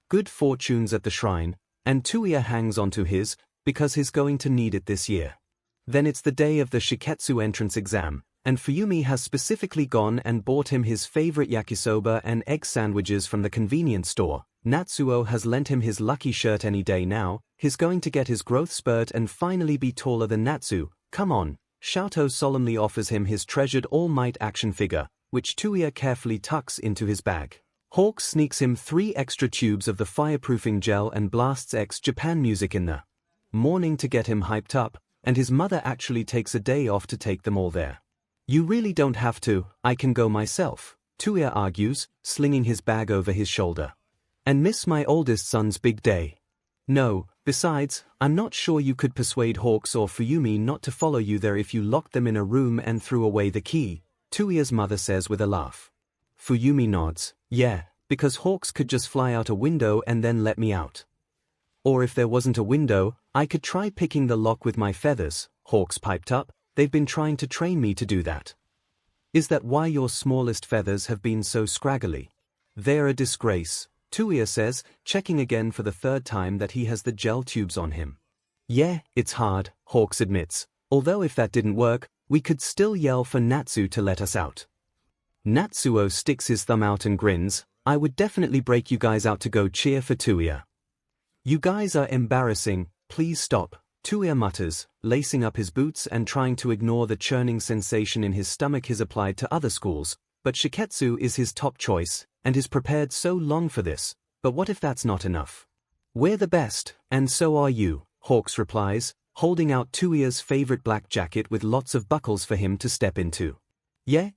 good fortunes at the shrine, and Touya hangs onto his, because he's going to need it this year. Then it's the day of the Shiketsu entrance exam, and Fuyumi has specifically gone and bought him his favorite yakisoba and egg sandwiches from the convenience store. Natsuo has lent him his lucky shirt any day now. He's going to get his growth spurt and finally be taller than Natsu. Come on. Shouto solemnly offers him his treasured All Might action figure, which Touya carefully tucks into his bag. Hawks sneaks him 3 extra tubes of the fireproofing gel and blasts Japan music in the morning to get him hyped up, and his mother actually takes a day off to take them all there. You really don't have to, I can go myself, Touya argues, slinging his bag over his shoulder. And miss my oldest son's big day. No, besides, I'm not sure you could persuade Hawks or Fuyumi not to follow you there if you locked them in a room and threw away the key, Touya's mother says with a laugh. Fuyumi nods. Yeah, because Hawks could just fly out a window and then let me out. Or if there wasn't a window, I could try picking the lock with my feathers, Hawks piped up. They've been trying to train me to do that. Is that why your smallest feathers have been so scraggly? They're a disgrace, Touya says, checking again for the 3rd time that he has the gel tubes on him. Yeah, it's hard, Hawks admits, although if that didn't work, we could still yell for Natsu to let us out. Natsuo sticks his thumb out and grins. I would definitely break you guys out to go cheer for Touya. You guys are embarrassing, please stop, Touya mutters, lacing up his boots and trying to ignore the churning sensation in his stomach. He's applied to other schools, but Shiketsu is his top choice, and is prepared so long for this. But what if that's not enough? We're the best, and so are you, Hawks replies, holding out Touya's favorite black jacket with lots of buckles for him to step into. Yeah,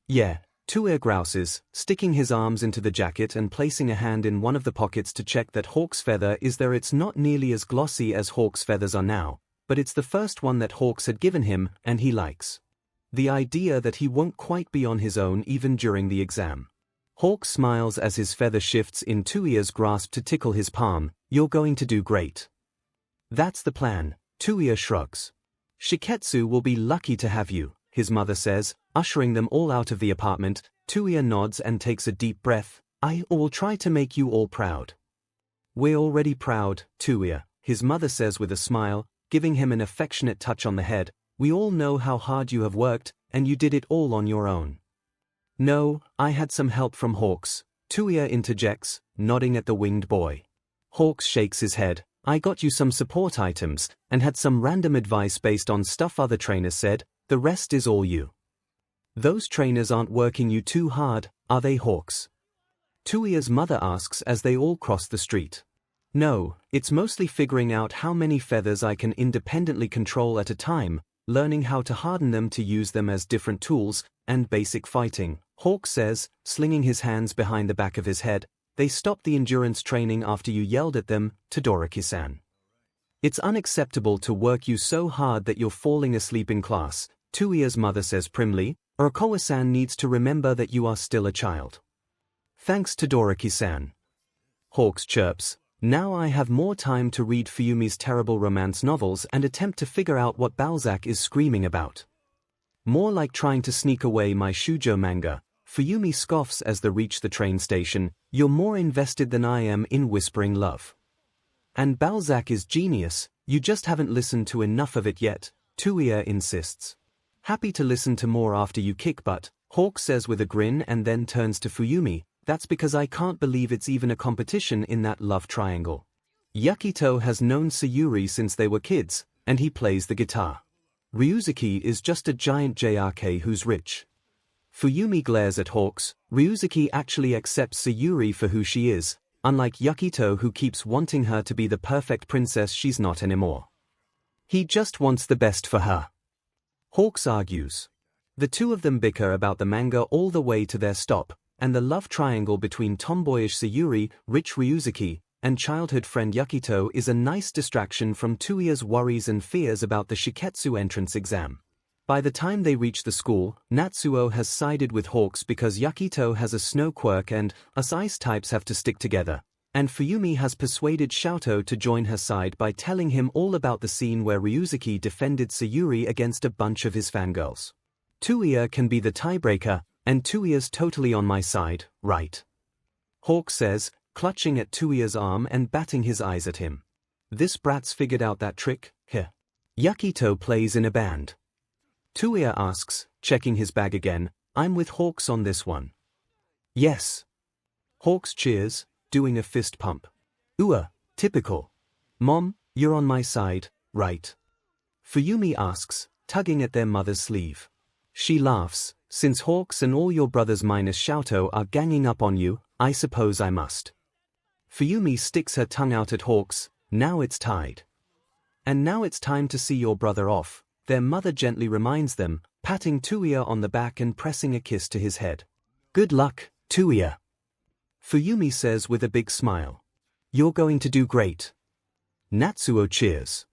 Touya grouses, sticking his arms into the jacket and placing a hand in one of the pockets to check that Hawk's feather is there. It's not nearly as glossy as Hawk's feathers are now, but it's the first one that Hawks had given him, and he likes the idea that he won't quite be on his own even during the exam. Hawks smiles as his feather shifts in Touya's grasp to tickle his palm. You're going to do great. That's the plan, Touya shrugs. Shiketsu will be lucky to have you, his mother says, ushering them all out of the apartment. Touya nods and takes a deep breath. I will try to make you all proud. We're already proud, Touya, his mother says with a smile, giving him an affectionate touch on the head. We all know how hard you have worked, and you did it all on your own. No, I had some help from Hawks, Touya interjects, nodding at the winged boy. Hawks shakes his head. I got you some support items, and had some random advice based on stuff other trainers said. The rest is all you. Those trainers aren't working you too hard, are they, Hawks? Touya's mother asks as they all cross the street. No, it's mostly figuring out how many feathers I can independently control at a time, learning how to harden them to use them as different tools, and basic fighting, Hawks says, slinging his hands behind the back of his head. They stopped the endurance training after you yelled at them, Todoroki-san. It's unacceptable to work you so hard that you're falling asleep in class, Touya's mother says primly. Orokawa-san needs to remember that you are still a child. Thanks, Todoroki-san. Hawks chirps. Now I have more time to read Fuyumi's terrible romance novels and attempt to figure out what Balzac is screaming about. More like trying to sneak away my shoujo manga. Fuyumi scoffs as they reach the train station. You're more invested than I am in Whispering Love. And Balzac is genius, you just haven't listened to enough of it yet, Touya insists. Happy to listen to more after you kick butt, Hawk says with a grin and then turns to Fuyumi. That's because I can't believe it's even a competition in that love triangle. Yukito has known Sayuri since they were kids, and he plays the guitar. Ryuzuki is just a giant JRK who's rich. Fuyumi glares at Hawks. Ryuzuki actually accepts Sayuri for who she is, unlike Yukito who keeps wanting her to be the perfect princess she's not anymore. He just wants the best for her. Hawks argues. The two of them bicker about the manga all the way to their stop, and the love triangle between tomboyish Sayuri, rich Ryuzuki, and childhood friend Yukito is a nice distraction from Touya's worries and fears about the Shiketsu entrance exam. By the time they reach the school, Natsuo has sided with Hawks because Yakito has a snow quirk and us ice types have to stick together. And Fuyumi has persuaded Xiaoto to join her side by telling him all about the scene where Ryuzuki defended Sayuri against a bunch of his fangirls. Touya can be the tiebreaker, and Touya's totally on my side, right? Hawk says, clutching at Touya's arm and batting his eyes at him. This brat's figured out that trick, heh. Yakito plays in a band. Touya asks, checking his bag again, I'm with Hawks on this one. Yes. Hawks cheers, doing a fist pump. Typical. Mom, you're on my side, right? Fuyumi asks, tugging at their mother's sleeve. She laughs, since Hawks and all your brothers minus Xiaoto are ganging up on you, I suppose I must. Fuyumi sticks her tongue out at Hawks, now it's tied. And now it's time to see your brother off, their mother gently reminds them, patting Touya on the back and pressing a kiss to his head. Good luck, Touya. Fuyumi says with a big smile. You're going to do great. Natsuo cheers.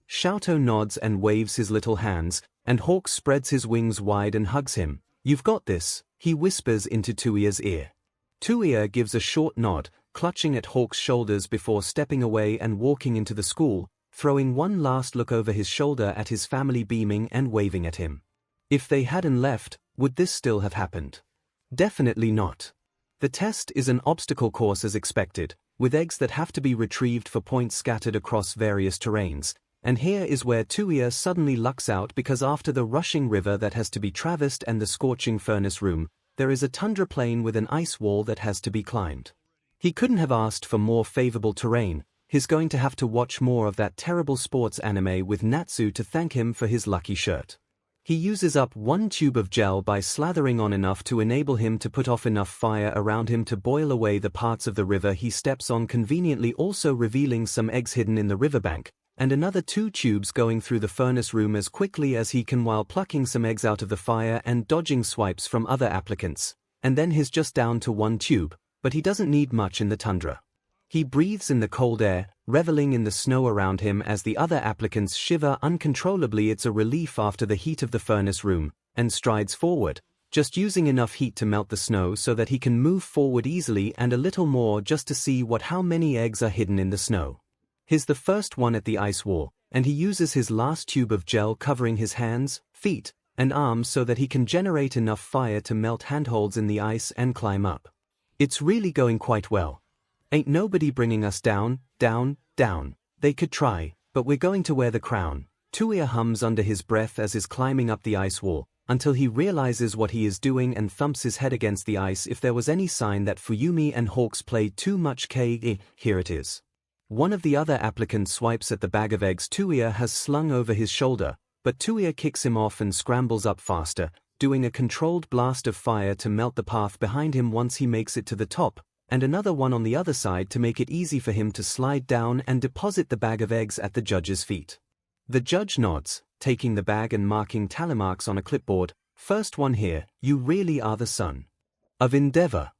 Xiaoto nods and waves his little hands, and Hawk spreads his wings wide and hugs him. You've got this, he whispers into Touya's ear. Touya gives a short nod, clutching at Hawk's shoulders before stepping away and walking into the school, throwing one last look over his shoulder at his family beaming and waving at him. If they hadn't left, would this still have happened? Definitely not. The test is an obstacle course as expected, with eggs that have to be retrieved for points scattered across various terrains, and here is where Touya suddenly lucks out because after the rushing river that has to be traversed and the scorching furnace room, there is a tundra plain with an ice wall that has to be climbed. He couldn't have asked for more favorable terrain. He's going to have to watch more of that terrible sports anime with Natsu to thank him for his lucky shirt. He uses up one tube of gel by slathering on enough to enable him to put off enough fire around him to boil away the parts of the river he steps on, conveniently also revealing some eggs hidden in the riverbank, and another 2 tubes going through the furnace room as quickly as he can while plucking some eggs out of the fire and dodging swipes from other applicants. And then he's just down to 1 tube, but he doesn't need much in the tundra. He breathes in the cold air, reveling in the snow around him as the other applicants shiver uncontrollably. It's a relief after the heat of the furnace room, and strides forward, just using enough heat to melt the snow so that he can move forward easily and a little more just to see how many eggs are hidden in the snow. He's the first one at the ice wall, and he uses his last tube of gel covering his hands, feet, and arms so that he can generate enough fire to melt handholds in the ice and climb up. It's really going quite well. Ain't nobody bringing us down, down, down. They could try, but we're going to wear the crown. Touya hums under his breath as he's climbing up the ice wall, until he realizes what he is doing and thumps his head against the ice. If there was any sign that Fuyumi and Hawks played too much here it is. One of the other applicants swipes at the bag of eggs Touya has slung over his shoulder, but Touya kicks him off and scrambles up faster, doing a controlled blast of fire to melt the path behind him once he makes it to the top, and another one on the other side to make it easy for him to slide down and deposit the bag of eggs at the judge's feet. The judge nods, taking the bag and marking tally marks on a clipboard. First one here, you really are the son of endeavor.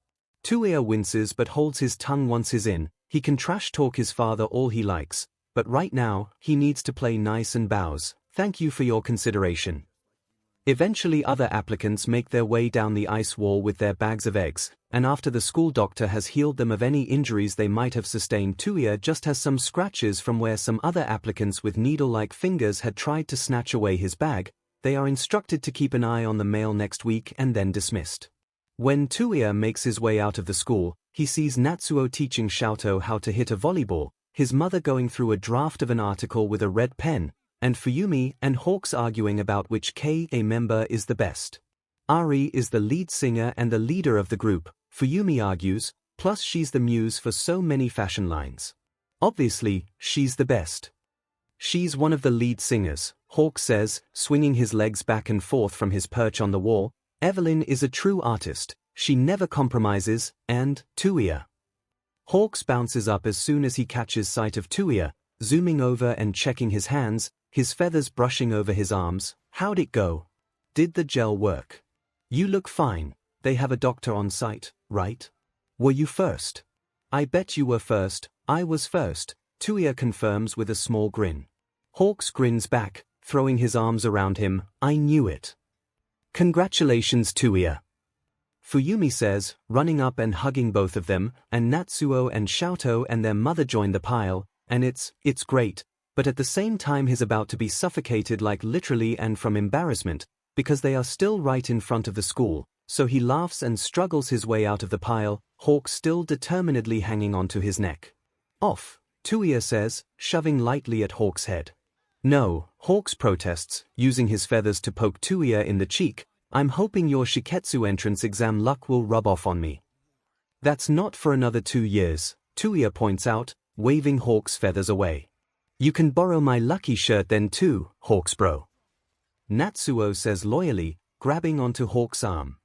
Touya winces but holds his tongue once he's in. He can trash talk his father all he likes, but right now, he needs to play nice and bows. Thank you for your consideration. Eventually other applicants make their way down the ice wall with their bags of eggs, and after the school doctor has healed them of any injuries they might have sustained, Touya just has some scratches from where some other applicants with needle-like fingers had tried to snatch away his bag. They are instructed to keep an eye on the mail next week and then dismissed. When Touya makes his way out of the school, he sees Natsuo teaching Xiaoto how to hit a volleyball, his mother going through a draft of an article with a red pen, and Fuyumi and Hawks arguing about which 𝐂𝐲 member is the best. Ari is the lead singer and the leader of the group, Fuyumi argues, plus she's the muse for so many fashion lines. Obviously, she's the best. She's one of the lead singers, Hawks says, swinging his legs back and forth from his perch on the wall. Evelyn is a true artist, she never compromises, and Touya. Hawks bounces up as soon as he catches sight of Touya, zooming over and checking his hands, his feathers brushing over his arms. How'd it go? Did the gel work? You look fine. They have a doctor on site, right? Were you first? I bet you were first. I was first, Touya confirms with a small grin. Hawks grins back, throwing his arms around him, "I knew it. Congratulations, Touya." Fuyumi says, running up and hugging both of them, and Natsuo and Xiaotou and their mother join the pile, and it's great, but at the same time he's about to be suffocated, like literally, and from embarrassment, because they are still right in front of the school, so he laughs and struggles his way out of the pile, Hawk still determinedly hanging onto his neck. "Off," Touya says, shoving lightly at Hawk's head. "No," Hawks protests, using his feathers to poke Touya in the cheek. "I'm hoping your Shiketsu entrance exam luck will rub off on me." "That's not for another 2 years, Touya points out, waving Hawk's feathers away. "You can borrow my lucky shirt then too, Hawks bro," Natsuo says loyally, grabbing onto Hawk's arm.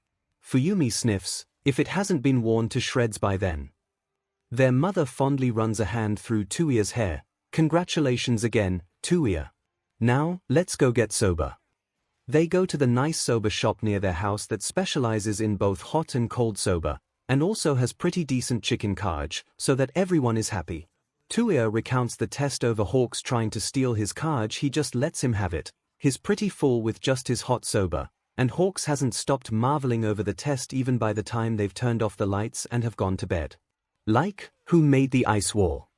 Fuyumi sniffs, "If it hasn't been worn to shreds by then." Their mother fondly runs a hand through Touya's hair. "Congratulations again, Touya. Now, let's go get soba." They go to the nice soba shop near their house that specializes in both hot and cold soba, and also has pretty decent chicken 𝐭𝐽, so that everyone is happy. Touya recounts the test over Hawks trying to steal his 𝐭𝐽. He just lets him have it. He's pretty full with just his hot soba, and Hawks hasn't stopped marveling over the test even by the time they've turned off the lights and have gone to bed. "Like, who made the ice wall?"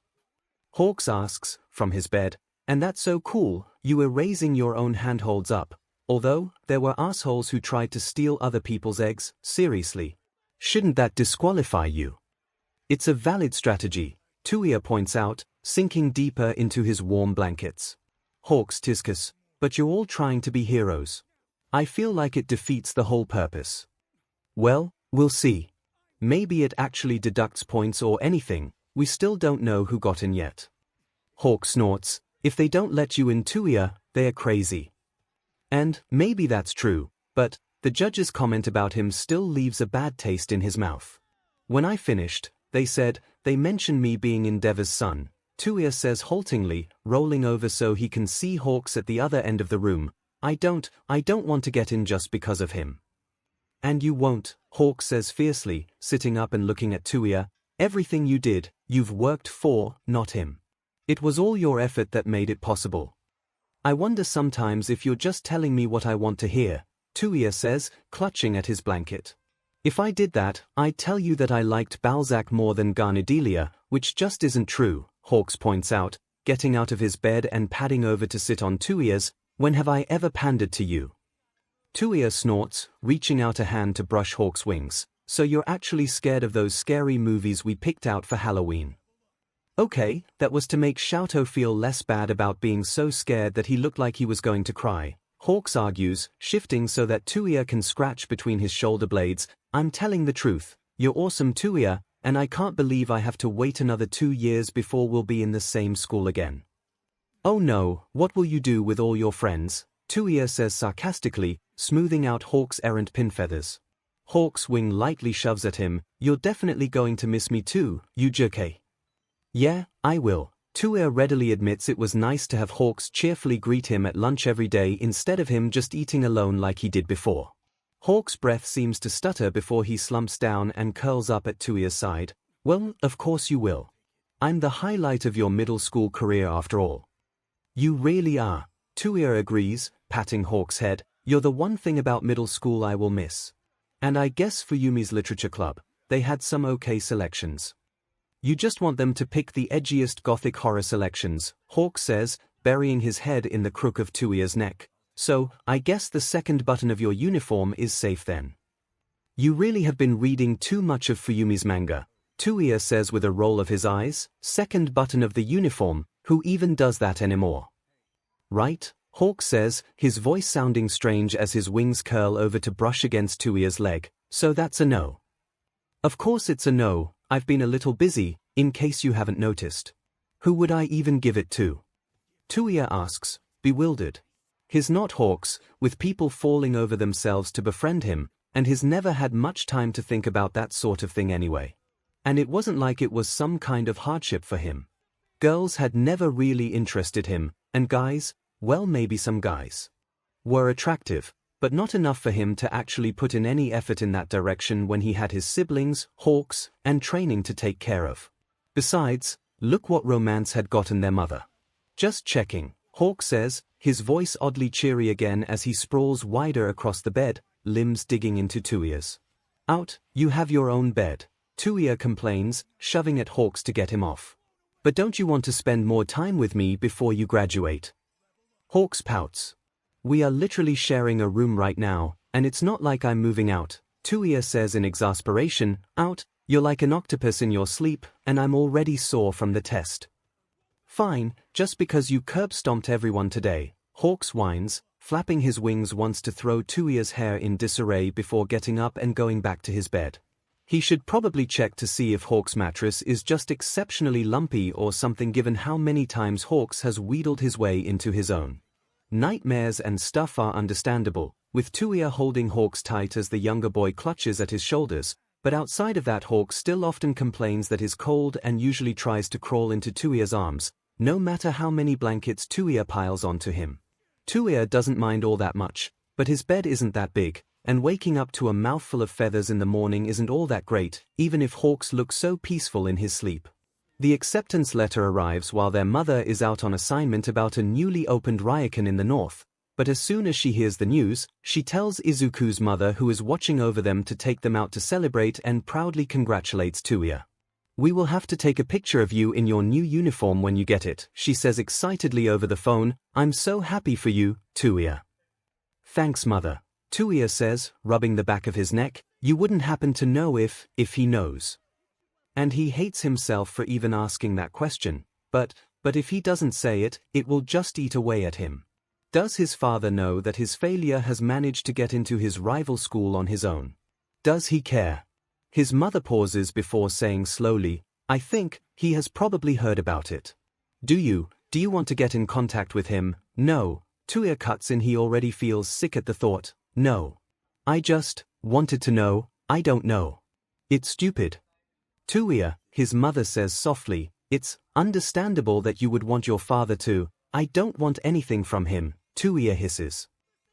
Hawks asks, from his bed, "And that's so cool, you were raising your own hand holds up. Although, there were assholes who tried to steal other people's eggs, seriously. Shouldn't that disqualify you?" "It's a valid strategy," Touya points out, sinking deeper into his warm blankets. Hawks tiskus, "But you're all trying to be heroes. I feel like it defeats the whole purpose." "Well, we'll see. Maybe it actually deducts points or anything, we still don't know who got in yet." Hawk snorts, "If they don't let you in, Touya, they're crazy." And maybe that's true, but the judge's comment about him still leaves a bad taste in his mouth. "When I finished, they said, they mentioned me being Endeavor's son," Touya says haltingly, rolling over so he can see Hawks at the other end of the room. I don't want to get in just because of him." "And you won't," Hawks says fiercely, sitting up and looking at Touya. "Everything you did, you've worked for, not him. It was all your effort that made it possible. I wonder sometimes if you're just telling me what I want to hear," Touya says, clutching at his blanket. "If I did that, I'd tell you that I liked Balzac more than Garnidelia, which just isn't true," Hawks points out, getting out of his bed and padding over to sit on Touya's. "When have I ever pandered to you?" Touya snorts, reaching out a hand to brush Hawk's wings. "So you're actually scared of those scary movies we picked out for Halloween?" "Okay, that was to make Xiaotou feel less bad about being so scared that he looked like he was going to cry," Hawks argues, shifting so that Touya can scratch between his shoulder blades. "I'm telling the truth, you're awesome, Touya, and I can't believe I have to wait another 2 years before we'll be in the same school again." "Oh no, what will you do with all your friends?" Touya says sarcastically, smoothing out Hawk's errant pin feathers. Hawk's wing lightly shoves at him. "You're definitely going to miss me too, 𝐒𝐻𝐽. "Yeah, I will." Touya readily admits it was nice to have Hawks cheerfully greet him at lunch every day instead of him just eating alone like he did before. Hawk's breath seems to stutter before he slumps down and curls up at Touya's side. "Well, of course you will. I'm the highlight of your middle school career after all." "You really are," Touya agrees, patting Hawk's head. "You're the one thing about middle school I will miss. And I guess Fuyumi's literature club, they had some okay selections." "You just want them to pick the edgiest gothic horror selections," Hawks says, burying his head in the crook of Touya's neck. "So, I guess the second button of your uniform is safe then." "You really have been reading too much of Fuyumi's manga," Touya says with a roll of his eyes. "Second button of the uniform, who even does that anymore?" "Right," Hawks says, his voice sounding strange as his wings curl over to brush against Touya's leg. "So that's a no." "Of course it's a no. I've been a little busy, in case you haven't noticed." "Who would I even give it to?" Touya asks, bewildered. He's not Hawks, with people falling over themselves to befriend him, and he's never had much time to think about that sort of thing anyway. And it wasn't like it was some kind of hardship for him. Girls had never really interested him, and guys, well, maybe some guys were attractive, but not enough for him to actually put in any effort in that direction when he had his siblings, Hawks, and training to take care of. Besides, look what romance had gotten their mother. "Just checking," Hawk says, his voice oddly cheery again as he sprawls wider across the bed, limbs digging into Touya's. Out, you have your own bed, Touya complains, shoving at Hawks to get him off. But don't you want to spend more time with me before you graduate? Hawks pouts. We are literally sharing a room right now, and it's not like I'm moving out, Touya says in exasperation. Out, you're like an octopus in your sleep, and I'm already sore from the test. Fine, just because you curb-stomped everyone today, Hawks whines, flapping his wings once to throw Touya's hair in disarray before getting up and going back to his bed. He should probably check to see if Hawks' mattress is just exceptionally lumpy or something given how many times Hawks has wheedled his way into his own. Nightmares and stuff are understandable, with Touya holding Hawks tight as the younger boy clutches at his shoulders, but outside of that Hawks still often complains that he's cold and usually tries to crawl into Touya's arms, no matter how many blankets Touya piles onto him. Touya doesn't mind all that much, but his bed isn't that big, and waking up to a mouthful of feathers in the morning isn't all that great, even if Hawks looks so peaceful in his sleep. The acceptance letter arrives while their mother is out on assignment about a newly opened ryokan in the north, but as soon as she hears the news, she tells Izuku's mother, who is watching over them, to take them out to celebrate and proudly congratulates Touya. We will have to take a picture of you in your new uniform when you get it, she says excitedly over the phone. I'm so happy for you, Touya. Thanks, mother, Touya says, rubbing the back of his neck. You wouldn't happen to know if he knows. And he hates himself for even asking that question, but if he doesn't say it, it will just eat away at him. Does his father know that his failure has managed to get into his rival school on his own? Does he care? His mother pauses before saying slowly, I think he has probably heard about it. Do you want to get in contact with him? No, Touya cuts in. He already feels sick at the thought. No. I just wanted to know. I don't know. It's stupid. Touya, his mother says softly, it's understandable that you would want your father to. I don't want anything from him, Touya hisses.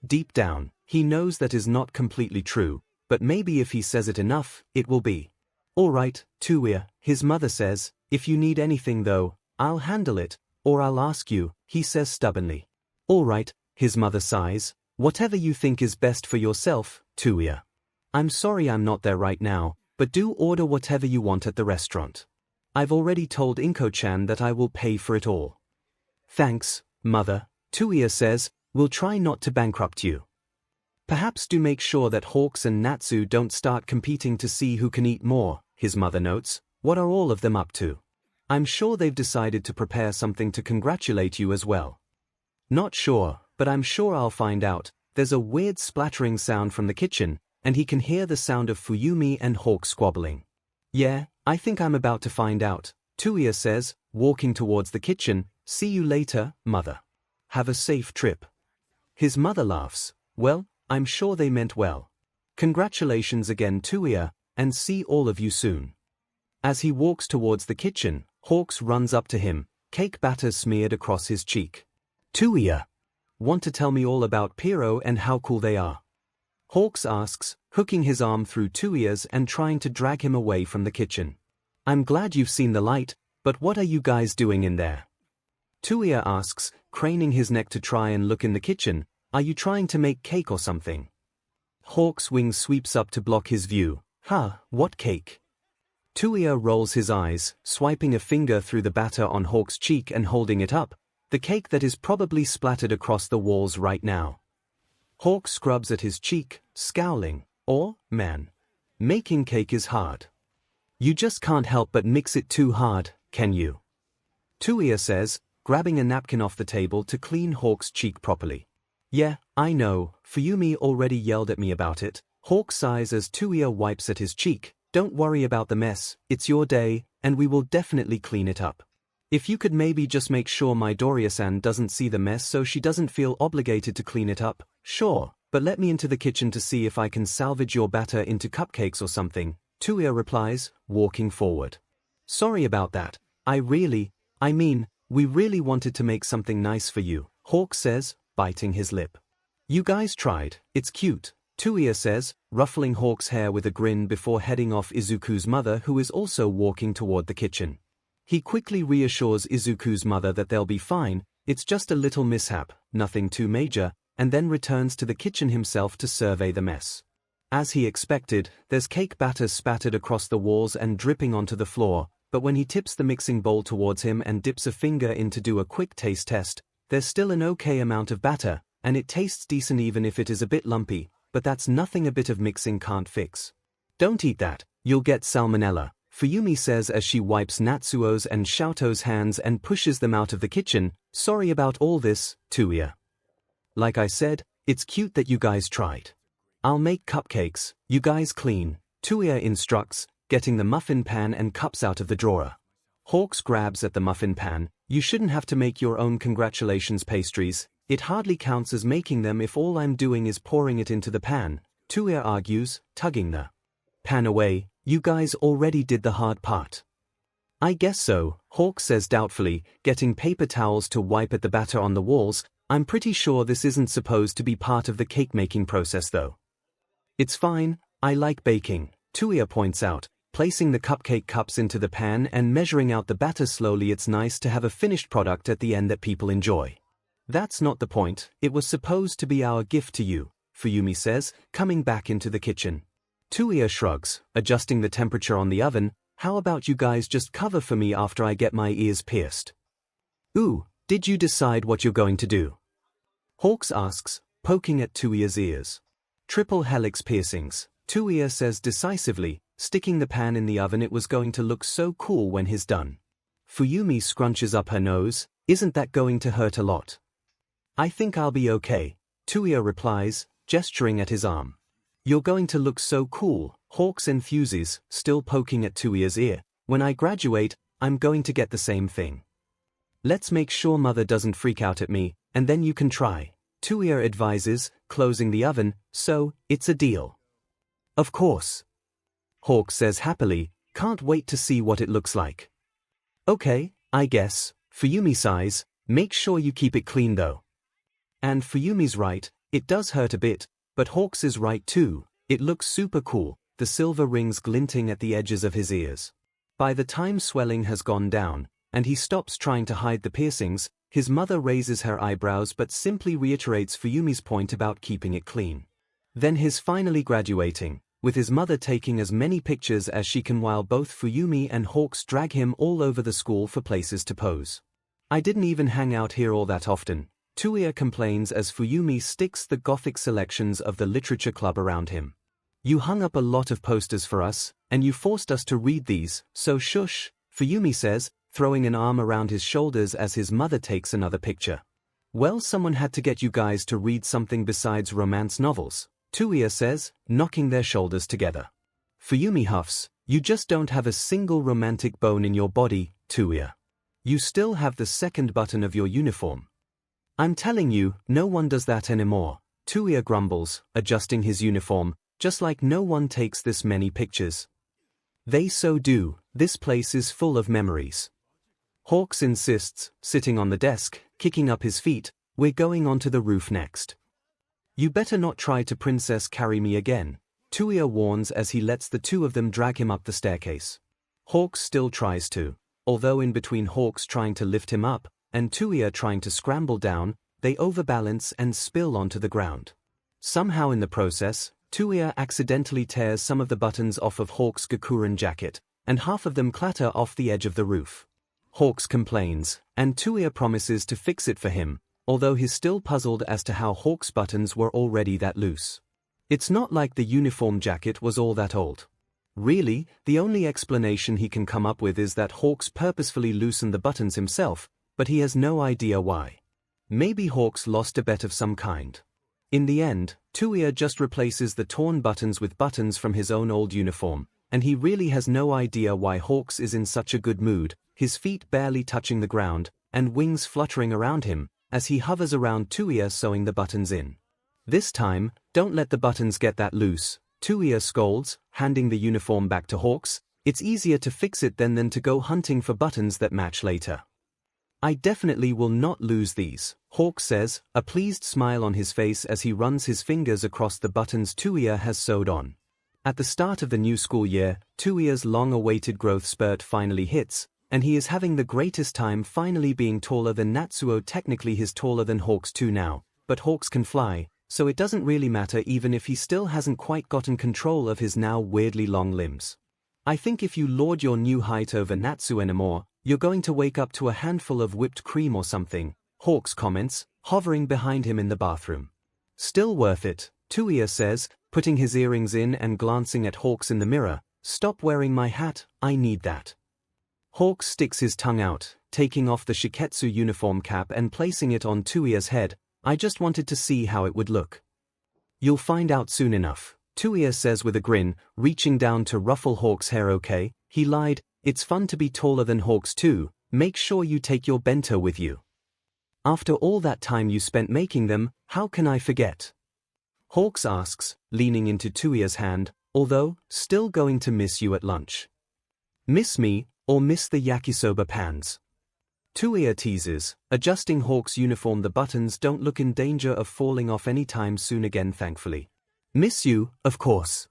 Deep down, he knows that is not completely true, but maybe if he says it enough, it will be. All right, Touya, his mother says, if you need anything though, I'll handle it, or I'll ask you, he says stubbornly. All right, his mother sighs, whatever you think is best for yourself, Touya. I'm sorry I'm not there right now, but do order whatever you want at the restaurant. I've already told Inko-chan that I will pay for it all. Thanks, mother, Touya says, we'll try not to bankrupt you. Perhaps do make sure that Hawks and Natsu don't start competing to see who can eat more, his mother notes. What are all of them up to? I'm sure they've decided to prepare something to congratulate you as well. Not sure, but I'm sure I'll find out. There's a weird splattering sound from the kitchen, and he can hear the sound of Fuyumi and Hawk squabbling. Yeah, I think I'm about to find out, Touya says, walking towards the kitchen. See you later, mother. Have a safe trip. His mother laughs. Well, I'm sure they meant well. Congratulations again, Touya, and see all of you soon. As he walks towards the kitchen, Hawks runs up to him, cake batter smeared across his cheek. Touya, want to tell me all about Pierrot and how cool they are? Hawks asks, hooking his arm through Touya's and trying to drag him away from the kitchen. I'm glad you've seen the light, but what are you guys doing in there? Touya asks, craning his neck to try and look in the kitchen. Are you trying to make cake or something? Hawk's wing sweeps up to block his view. What cake? Touya rolls his eyes, swiping a finger through the batter on Hawk's cheek and holding it up. The cake that is probably splattered across the walls right now. Hawk scrubs at his cheek, scowling. Man, making cake is hard. You just can't help but mix it too hard, can you? Touya says, grabbing a napkin off the table to clean Hawk's cheek properly. Yeah, I know, Fuyumi already yelled at me about it. Hawk sighs as Touya wipes at his cheek. Don't worry about the mess, it's your day, and we will definitely clean it up. If you could maybe just make sure Midoriya-san doesn't see the mess so she doesn't feel obligated to clean it up. Sure, but let me into the kitchen to see if I can salvage your batter into cupcakes or something, Touya replies, walking forward. Sorry about that. We really wanted to make something nice for you, Hawk says, biting his lip. You guys tried, it's cute, Touya says, ruffling Hawk's hair with a grin before heading off Izuku's mother, who is also walking toward the kitchen. He quickly reassures Izuku's mother that they'll be fine. It's just a little mishap, nothing too major, and then returns to the kitchen himself to survey the mess. As he expected, there's cake batter spattered across the walls and dripping onto the floor, but when he tips the mixing bowl towards him and dips a finger in to do a quick taste test, there's still an okay amount of batter, and it tastes decent even if it is a bit lumpy, but that's nothing a bit of mixing can't fix. Don't eat that, you'll get salmonella, Fuyumi says as she wipes Natsuo's and Shoto's hands and pushes them out of the kitchen. Sorry about all this, Touya. Like I said, it's cute that you guys tried. I'll make cupcakes, you guys clean, Touya instructs, getting the muffin pan and cups out of the drawer. Hawks grabs at the muffin pan. You shouldn't have to make your own congratulations pastries, it hardly counts as making them if all I'm doing is pouring it into the pan, Touya argues, tugging the pan away. You guys already did the hard part. I guess so, Hawk says doubtfully, getting paper towels to wipe at the batter on the walls. I'm pretty sure this isn't supposed to be part of the cake making process though. It's fine, I like baking, Touya points out, placing the cupcake cups into the pan and measuring out the batter slowly. It's nice to have a finished product at the end that people enjoy. That's not the point, it was supposed to be our gift to you, Fuyumi says, coming back into the kitchen. Touya shrugs, adjusting the temperature on the oven. How about you guys just cover for me after I get my ears pierced? Ooh, did you decide what you're going to do? Hawks asks, poking at Touya's ears. Triple helix piercings, Touya says decisively, sticking the pan in the oven. It was going to look so cool when he's done. Fuyumi scrunches up her nose. Isn't that going to hurt a lot? I think I'll be okay, Touya replies, gesturing at his arm. You're going to look so cool, Hawks enthuses, still poking at Touya's ear. When I graduate, I'm going to get the same thing. Let's make sure mother doesn't freak out at me, and then you can try, Touya advises, closing the oven. So, it's a deal. Of course. Hawk says happily, can't wait to see what it looks like. Okay, I guess, Fuyumi sighs, make sure you keep it clean though. And Fuyumi's right, it does hurt a bit. But Hawks is right too, it looks super cool, the silver rings glinting at the edges of his ears. By the time swelling has gone down, and he stops trying to hide the piercings, his mother raises her eyebrows but simply reiterates Fuyumi's point about keeping it clean. Then he's finally graduating, with his mother taking as many pictures as she can while both Fuyumi and Hawks drag him all over the school for places to pose. I didn't even hang out here all that often, Touya complains as Fuyumi sticks the gothic selections of the literature club around him. You hung up a lot of posters for us, and you forced us to read these, so shush, Fuyumi says, throwing an arm around his shoulders as his mother takes another picture. Well, someone had to get you guys to read something besides romance novels, Touya says, knocking their shoulders together. Fuyumi huffs, you just don't have a single romantic bone in your body, Touya. You still have the second button of your uniform. I'm telling you, no one does that anymore, Touya grumbles, adjusting his uniform, just like no one takes this many pictures. They so do, this place is full of memories. Hawks insists, sitting on the desk, kicking up his feet, we're going onto the roof next. You better not try to princess carry me again, Touya warns as he lets the two of them drag him up the staircase. Hawks still tries to, although in between Hawks trying to lift him up, and Touya trying to scramble down, they overbalance and spill onto the ground. Somehow in the process, Touya accidentally tears some of the buttons off of Hawks' Gakuren jacket, and half of them clatter off the edge of the roof. Hawks complains, and Touya promises to fix it for him, although he's still puzzled as to how Hawks' buttons were already that loose. It's not like the uniform jacket was all that old. Really, the only explanation he can come up with is that Hawks purposefully loosened the buttons himself, but he has no idea why. Maybe Hawks lost a bet of some kind. In the end, Touya just replaces the torn buttons with buttons from his own old uniform, and he really has no idea why Hawks is in such a good mood, his feet barely touching the ground, and wings fluttering around him, as he hovers around Touya sewing the buttons in. This time, don't let the buttons get that loose, Touya scolds, handing the uniform back to Hawks. It's easier to fix it than to go hunting for buttons that match later. I definitely will not lose these, Hawks says, a pleased smile on his face as he runs his fingers across the buttons Touya has sewed on. At the start of the new school year, Touya's long-awaited growth spurt finally hits, and he is having the greatest time finally being taller than Natsuo. Technically he's taller than Hawks too now, but Hawks can fly, so it doesn't really matter even if he still hasn't quite gotten control of his now weirdly long limbs. I think if you lord your new height over Natsuo anymore, you're going to wake up to a handful of whipped cream or something, Hawks comments, hovering behind him in the bathroom. Still worth it, Touya says, putting his earrings in and glancing at Hawks in the mirror. Stop wearing my hat, I need that. Hawks sticks his tongue out, taking off the Shiketsu uniform cap and placing it on Touya's head. I just wanted to see how it would look. You'll find out soon enough, Touya says with a grin, reaching down to ruffle Hawks' hair. Okay, he lied, it's fun to be taller than Hawks too, make sure you take your bento with you. After all that time you spent making them, how can I forget? Hawks asks, leaning into Touya's hand, although, still going to miss you at lunch. Miss me, or miss the yakisoba pans? Touya teases, adjusting Hawks' uniform. The buttons don't look in danger of falling off any time soon again, thankfully. Miss you, of course.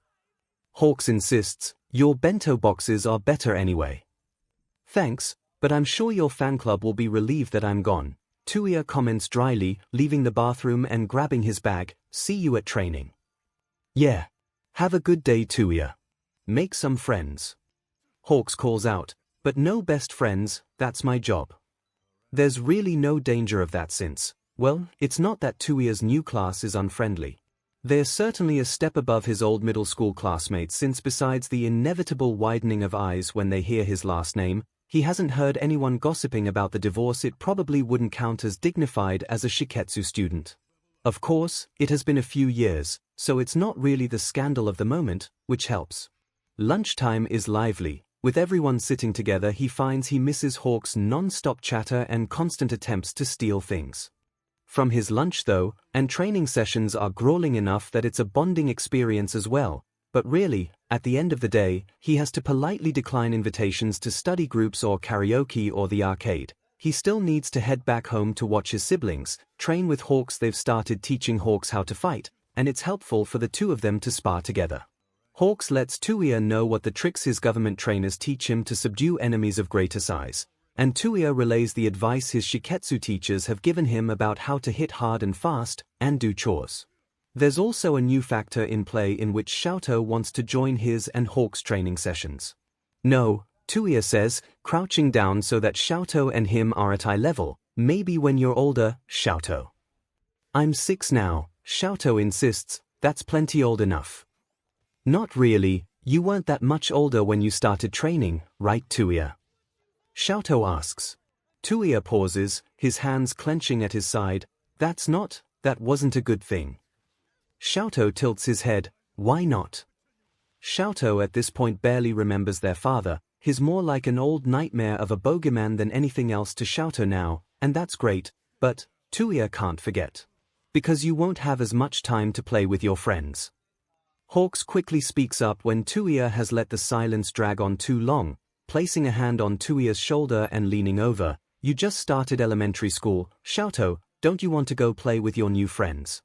Hawks insists, your bento boxes are better anyway. Thanks, but I'm sure your fan club will be relieved that I'm gone, Touya comments dryly, leaving the bathroom and grabbing his bag. See you at training. Yeah. Have a good day, Touya. Make some friends. Hawks calls out, but no best friends, that's my job. There's really no danger of that since, well, it's not that Touya's new class is unfriendly. They're certainly a step above his old middle school classmates since besides the inevitable widening of eyes when they hear his last name, he hasn't heard anyone gossiping about the divorce. It probably wouldn't count as dignified as a Shiketsu student. Of course, it has been a few years, so it's not really the scandal of the moment, which helps. Lunchtime is lively. With everyone sitting together, he finds he misses Hawks' non-stop chatter and constant attempts to steal things from his lunch though, and training sessions are grueling enough that it's a bonding experience as well, but really, at the end of the day, he has to politely decline invitations to study groups or karaoke or the arcade. He still needs to head back home to watch his siblings train with Hawks. They've started teaching Hawks how to fight, and it's helpful for the two of them to spar together. Hawks lets Touya know what the tricks his government trainers teach him to subdue enemies of greater size, and Touya relays the advice his Shiketsu teachers have given him about how to hit hard and fast, and do chores. There's also a new factor in play in which 𝐶𝐲 wants to join his and Hawks' training sessions. No, Touya says, crouching down so that 𝐶𝐲 and him are at eye level. Maybe when you're older, 𝐶𝐲. I'm 6 now, 𝐶𝐲 insists, that's plenty old enough. Not really, you weren't that much older when you started training, right Touya? 𝐶𝐲 asks. Touya pauses, his hands clenching at his side. That wasn't a good thing. 𝐶𝐲 tilts his head, why not? 𝐶𝐲 at this point barely remembers their father. He's more like an old nightmare of a bogeyman than anything else to 𝐶𝐲 now, and that's great, but, Touya can't forget. Because you won't have as much time to play with your friends. Hawks quickly speaks up when Touya has let the silence drag on too long, placing a hand on Touya's shoulder and leaning over. You just started elementary school, 𝐶𝐲, don't you want to go play with your new friends?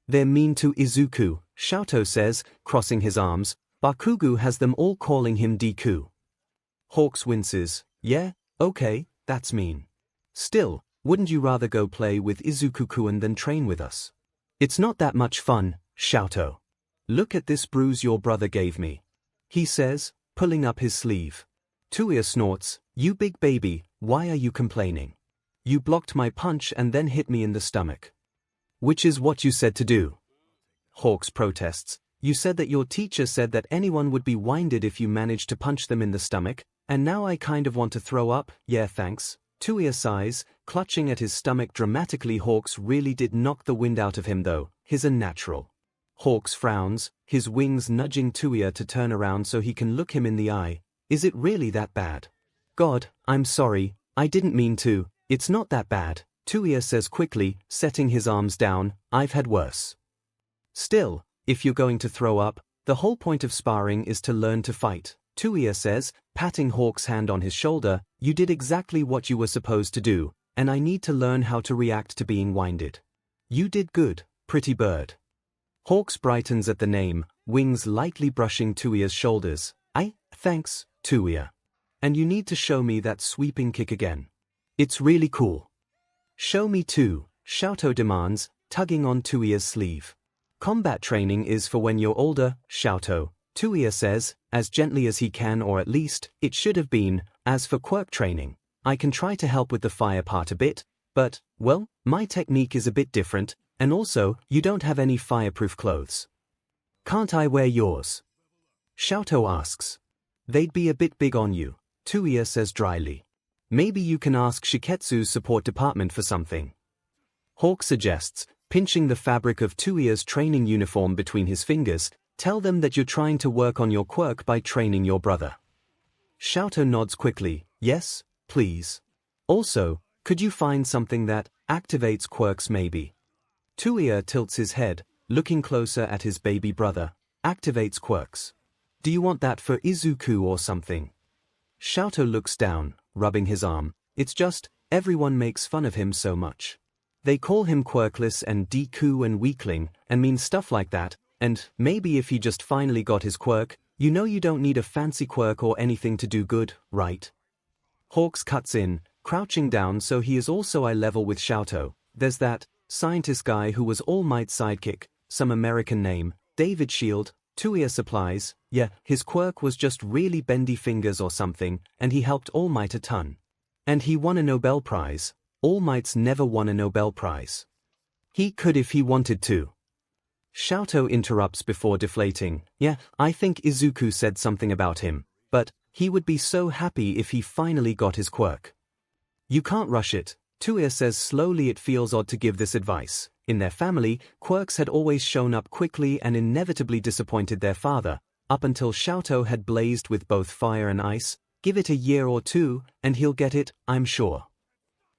They're mean to Izuku, 𝐶𝐲 says, crossing his arms. Bakugo has them all calling him Deku. Hawks winces. Yeah, okay, that's mean. Still, wouldn't you rather go play with Izuku-kun than train with us? It's not that much fun, 𝐶𝐲. Look at this bruise your brother gave me. He says, pulling up his sleeve. Touya snorts, you big baby, why are you complaining? You blocked my punch and then hit me in the stomach. Which is what you said to do. Hawks protests. You said that your teacher said that anyone would be winded if you managed to punch them in the stomach, and now I kind of want to throw up. Yeah, thanks. Touya sighs, clutching at his stomach dramatically. Hawks really did knock the wind out of him though, he's a natural. Hawks frowns, his wings nudging Touya to turn around so he can look him in the eye. Is it really that bad? God, I'm sorry, I didn't mean to. It's not that bad, Touya says quickly, setting his arms down. I've had worse. Still, if you're going to throw up, the whole point of sparring is to learn to fight, Touya says, patting Hawks' hand on his shoulder. You did exactly what you were supposed to do, and I need to learn how to react to being winded. You did good, pretty bird. Hawks brightens at the name, wings lightly brushing Touya's shoulders. Thanks, Touya. and you need to show me that sweeping kick again. It's really cool. Show me too, 𝐂𝐽 demands, tugging on Touya's sleeve. Combat training is for when you're older, 𝐂𝐽, Touya says, as gently as he can, or at least, it should have been. As for quirk training, I can try to help with the fire part a bit, but, well, my technique is a bit different, and also, you don't have any fireproof clothes. Can't I wear yours? 𝐂𝐽 asks. They'd be a bit big on you, Touya says dryly. Maybe you can ask Shiketsu's support department for something. Hawk suggests, pinching the fabric of Touya's training uniform between his fingers. Tell them that you're trying to work on your quirk by training your brother. 𝐂𝐽 nods quickly. Yes, please. Also, could you find something that activates quirks maybe? Touya tilts his head, looking closer at his baby brother. Activates quirks. Do you want that for Izuku or something? 𝐂𝐽 looks down, rubbing his arm. It's just, everyone makes fun of him so much. They call him quirkless and Deku and weakling, and mean stuff like that, and maybe if he just finally got his quirk, you know you don't need a fancy quirk or anything to do good, right? Hawks cuts in, crouching down so he is also eye level with 𝐂𝐽. There's that scientist guy who was All Might's sidekick, some American name, David Shield, Touya supplies. Yeah, his quirk was just really bendy fingers or something, and he helped All Might a ton. And he won a Nobel Prize. All Might's never won a Nobel Prize. He could if he wanted to. 𝐂𝐽 interrupts before deflating. Yeah, I think Izuku said something about him, but he would be so happy if he finally got his quirk. You can't rush it, Touya says slowly. It feels odd to give this advice. In their family, quirks had always shown up quickly and inevitably disappointed their father, up until 𝐂𝐽 had blazed with both fire and ice. Give it a year or two, and he'll get it, I'm sure.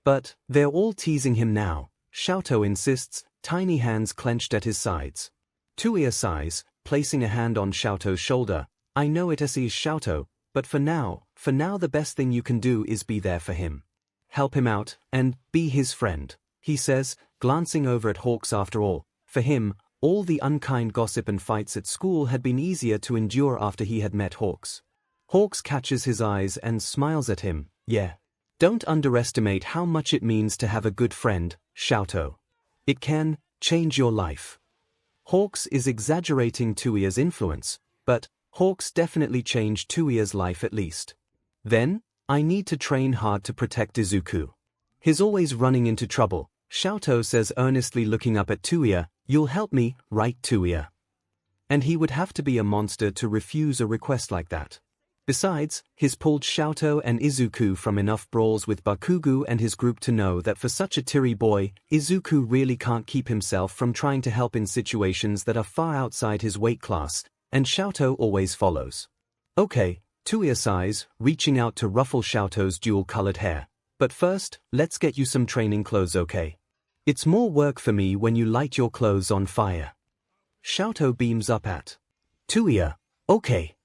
But they're all teasing him now, 𝐂𝐽 insists, tiny hands clenched at his sides. Touya sighs, placing a hand on 𝐂𝐽's shoulder. I know it is 𝐂𝐽, but for now the best thing you can do is be there for him. Help him out, and be his friend, he says, glancing over at Hawks. After all, for him, all the unkind gossip and fights at school had been easier to endure after he had met Hawks. Hawks catches his eyes and smiles at him. Yeah. Don't underestimate how much it means to have a good friend, 𝐂𝐽. It can change your life. Hawks is exaggerating Touya's influence, but Hawks definitely changed Touya's life at least. Then, I need to train hard to protect Izuku. He's always running into trouble, 𝐂𝐽 says earnestly, looking up at Touya. You'll help me, right, Touya? And he would have to be a monster to refuse a request like that. Besides, he's pulled 𝐂𝐽 and Izuku from enough brawls with Bakugo and his group to know that for such a teary boy, Izuku really can't keep himself from trying to help in situations that are far outside his weight class, and 𝐂𝐽 always follows. Okay, Touya sighs, reaching out to ruffle 𝐂𝐽's dual-colored hair. But first, let's get you some training clothes, okay? It's more work for me when you light your clothes on fire. 𝐂𝐽 beams up at Touya. Okay.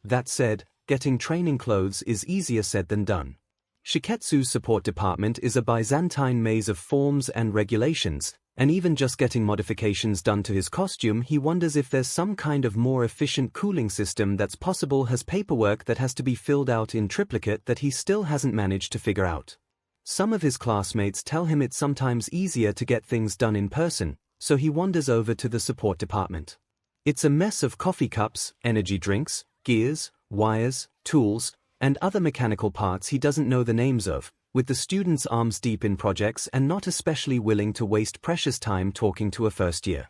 That said, getting training clothes is easier said than done. Shiketsu's support department is a Byzantine maze of forms and regulations, and even just getting modifications done to his costume, he wonders if there's some kind of more efficient cooling system that's possible. Has paperwork that has to be filled out in triplicate that he still hasn't managed to figure out. Some of his classmates tell him it's sometimes easier to get things done in person, so he wanders over to the support department. It's a mess of coffee cups, energy drinks, gears, wires, tools, and other mechanical parts he doesn't know the names of, with the students arms deep in projects and not especially willing to waste precious time talking to a first year.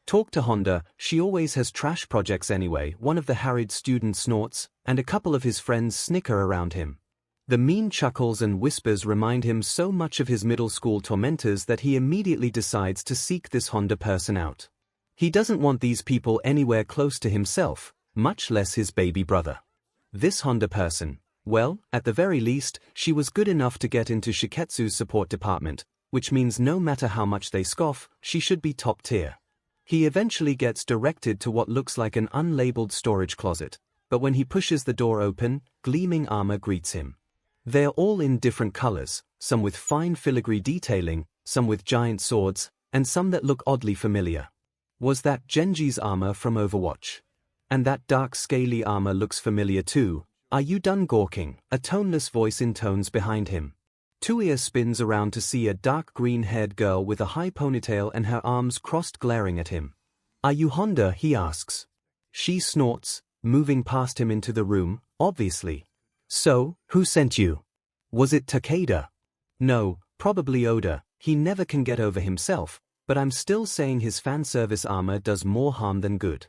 Talk to Honda, she always has trash projects anyway, one of the harried students snorts, and a couple of his friends snicker around him. The mean chuckles and whispers remind him so much of his middle school tormentors that he immediately decides to seek this Honda person out. He doesn't want these people anywhere close to himself, much less his baby brother. This Honda person, well, at the very least, she was good enough to get into Shiketsu's support department, which means no matter how much they scoff, she should be top tier. He eventually gets directed to what looks like an unlabeled storage closet, but when he pushes the door open, gleaming armor greets him. They're all in different colors, some with fine filigree detailing, some with giant swords, and some that look oddly familiar. Was that Genji's armor from Overwatch? And that dark scaly armor looks familiar too. Are you done gawking? A toneless voice intones behind him. Touya spins around to see a dark green-haired girl with a high ponytail and her arms crossed glaring at him. Are you Honda? He asks. She snorts, moving past him into the room, obviously. So, who sent you? Was it Takeda? No, probably Oda. He never can get over himself, but I'm still saying his fan service armor does more harm than good.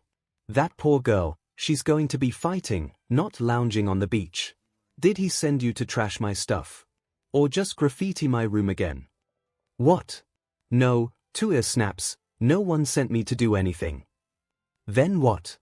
That poor girl, she's going to be fighting, not lounging on the beach. Did he send you to trash my stuff? Or just graffiti my room again? What? No, Touya snaps, no one sent me to do anything. Then what?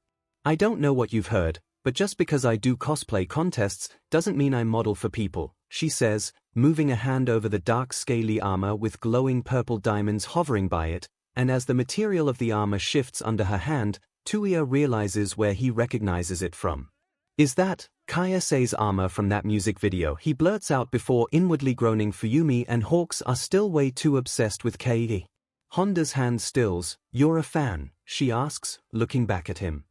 I don't know what you've heard, but just because I do cosplay contests doesn't mean I model for people, she says, moving a hand over the dark scaly armor with glowing purple diamonds hovering by it, and as the material of the armor shifts under her hand, Touya realizes where he recognizes it from. Is that 𝐂𝐻𝐲's armor from that music video? He blurts out before inwardly groaning Fuyumi and Hawks are still way too obsessed with 𝐬𝐸. Honda's hand stills. You're a fan, she asks, looking back at him.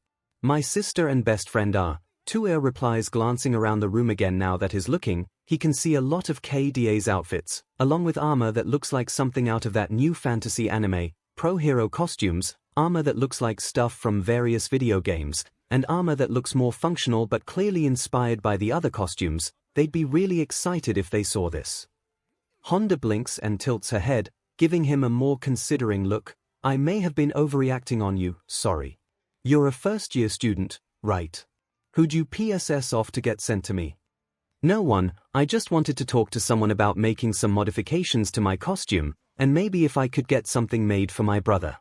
My sister and best friend are, Touya replies, glancing around the room again. Now that he's looking, he can see a lot of 𝐬𝐸's outfits, along with armor that looks like something out of that new fantasy anime, pro hero costumes, armor that looks like stuff from various video games, and armor that looks more functional but clearly inspired by the other costumes. They'd be really excited if they saw this. Honda blinks and tilts her head, giving him a more considering look. I may have been overreacting on you, sorry. You're a first-year student, right? Who'd you PSS off to get sent to me? No one, I just wanted to talk to someone about making some modifications to my costume, and maybe if I could get something made for my brother.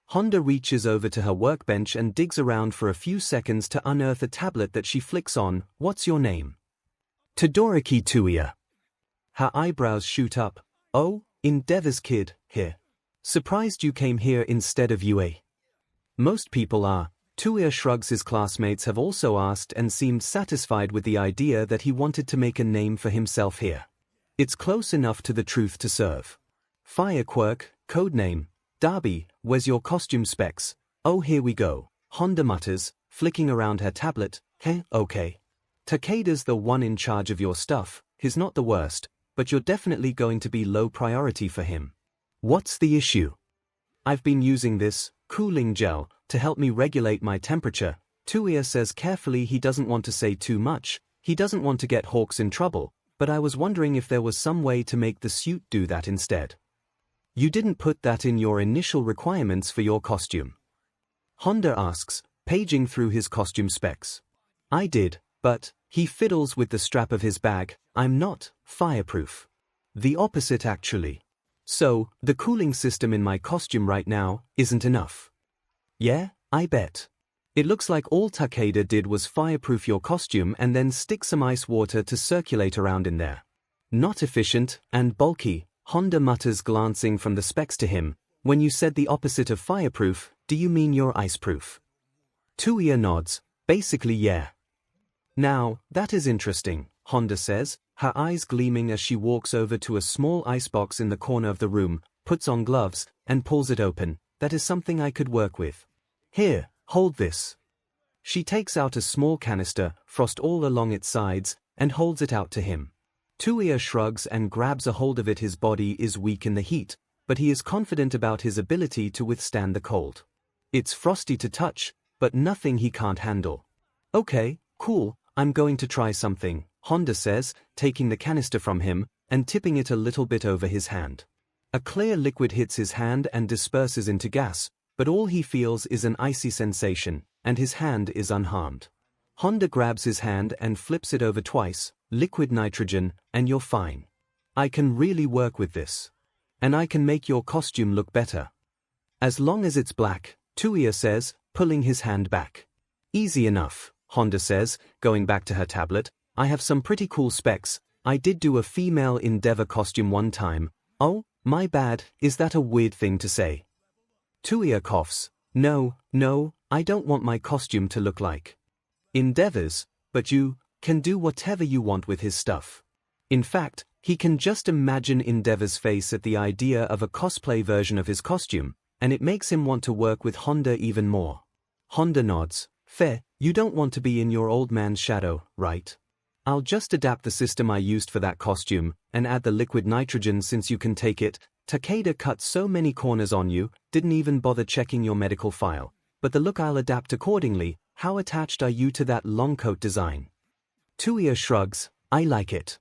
Honda reaches over to her workbench and digs around for a few seconds to unearth a tablet that she flicks on. What's your name? Todoroki Touya. Her eyebrows shoot up. Oh, Endeavor's kid, here. Surprised you came here instead of UA. Most people are. Touya shrugs. His classmates have also asked and seemed satisfied with the idea that he wanted to make a name for himself here. It's close enough to the truth to serve. Fire quirk, codename. Darby, where's your costume specs? Oh, here we go, Honda mutters, flicking around her tablet. Okay. Takeda's the one in charge of your stuff. He's not the worst, but you're definitely going to be low priority for him. What's the issue? I've been using this cooling gel to help me regulate my temperature. Touya says carefully. He doesn't want to say too much. He doesn't want to get Hawks in trouble, but I was wondering if there was some way to make the suit do that instead. You didn't put that in your initial requirements for your costume? Honda asks, paging through his costume specs. I did, but, he fiddles with the strap of his bag, I'm not fireproof. The opposite actually. So, the cooling system in my costume right now isn't enough. Yeah, I bet. It looks like all Takeda did was fireproof your costume and then stick some ice water to circulate around in there. Not efficient and bulky. Honda mutters, glancing from the specs to him. When you said the opposite of fireproof, do you mean you're iceproof? Touya nods. Basically, yeah. Now, that is interesting, Honda says, her eyes gleaming as she walks over to a small icebox in the corner of the room, puts on gloves, and pulls it open. That is something I could work with. Here, hold this. She takes out a small canister, frost all along its sides, and holds it out to him. Touya shrugs and grabs a hold of it. His body is weak in the heat, but he is confident about his ability to withstand the cold. It's frosty to touch, but nothing he can't handle. Okay, cool, I'm going to try something, Honda says, taking the canister from him and tipping it a little bit over his hand. A clear liquid hits his hand and disperses into gas, but all he feels is an icy sensation, and his hand is unharmed. Honda grabs his hand and flips it over twice. Liquid nitrogen, and you're fine. I can really work with this. And I can make your costume look better. As long as it's black, Touya says, pulling his hand back. Easy enough, Honda says, going back to her tablet. I have some pretty cool specs. I did do a female Endeavor costume one time. Oh, my bad, is that a weird thing to say? Touya coughs. No, I don't want my costume to look like Endeavor's, but you can do whatever you want with his stuff. In fact, he can just imagine Endeavor's face at the idea of a cosplay version of his costume, and it makes him want to work with Honda even more. Honda nods. Fair, you don't want to be in your old man's shadow, right? I'll just adapt the system I used for that costume, and add the liquid nitrogen since you can take it. Takeda cut so many corners on you, didn't even bother checking your medical file. But the look I'll adapt accordingly. How attached are you to that long coat design? Touya shrugs, I like it.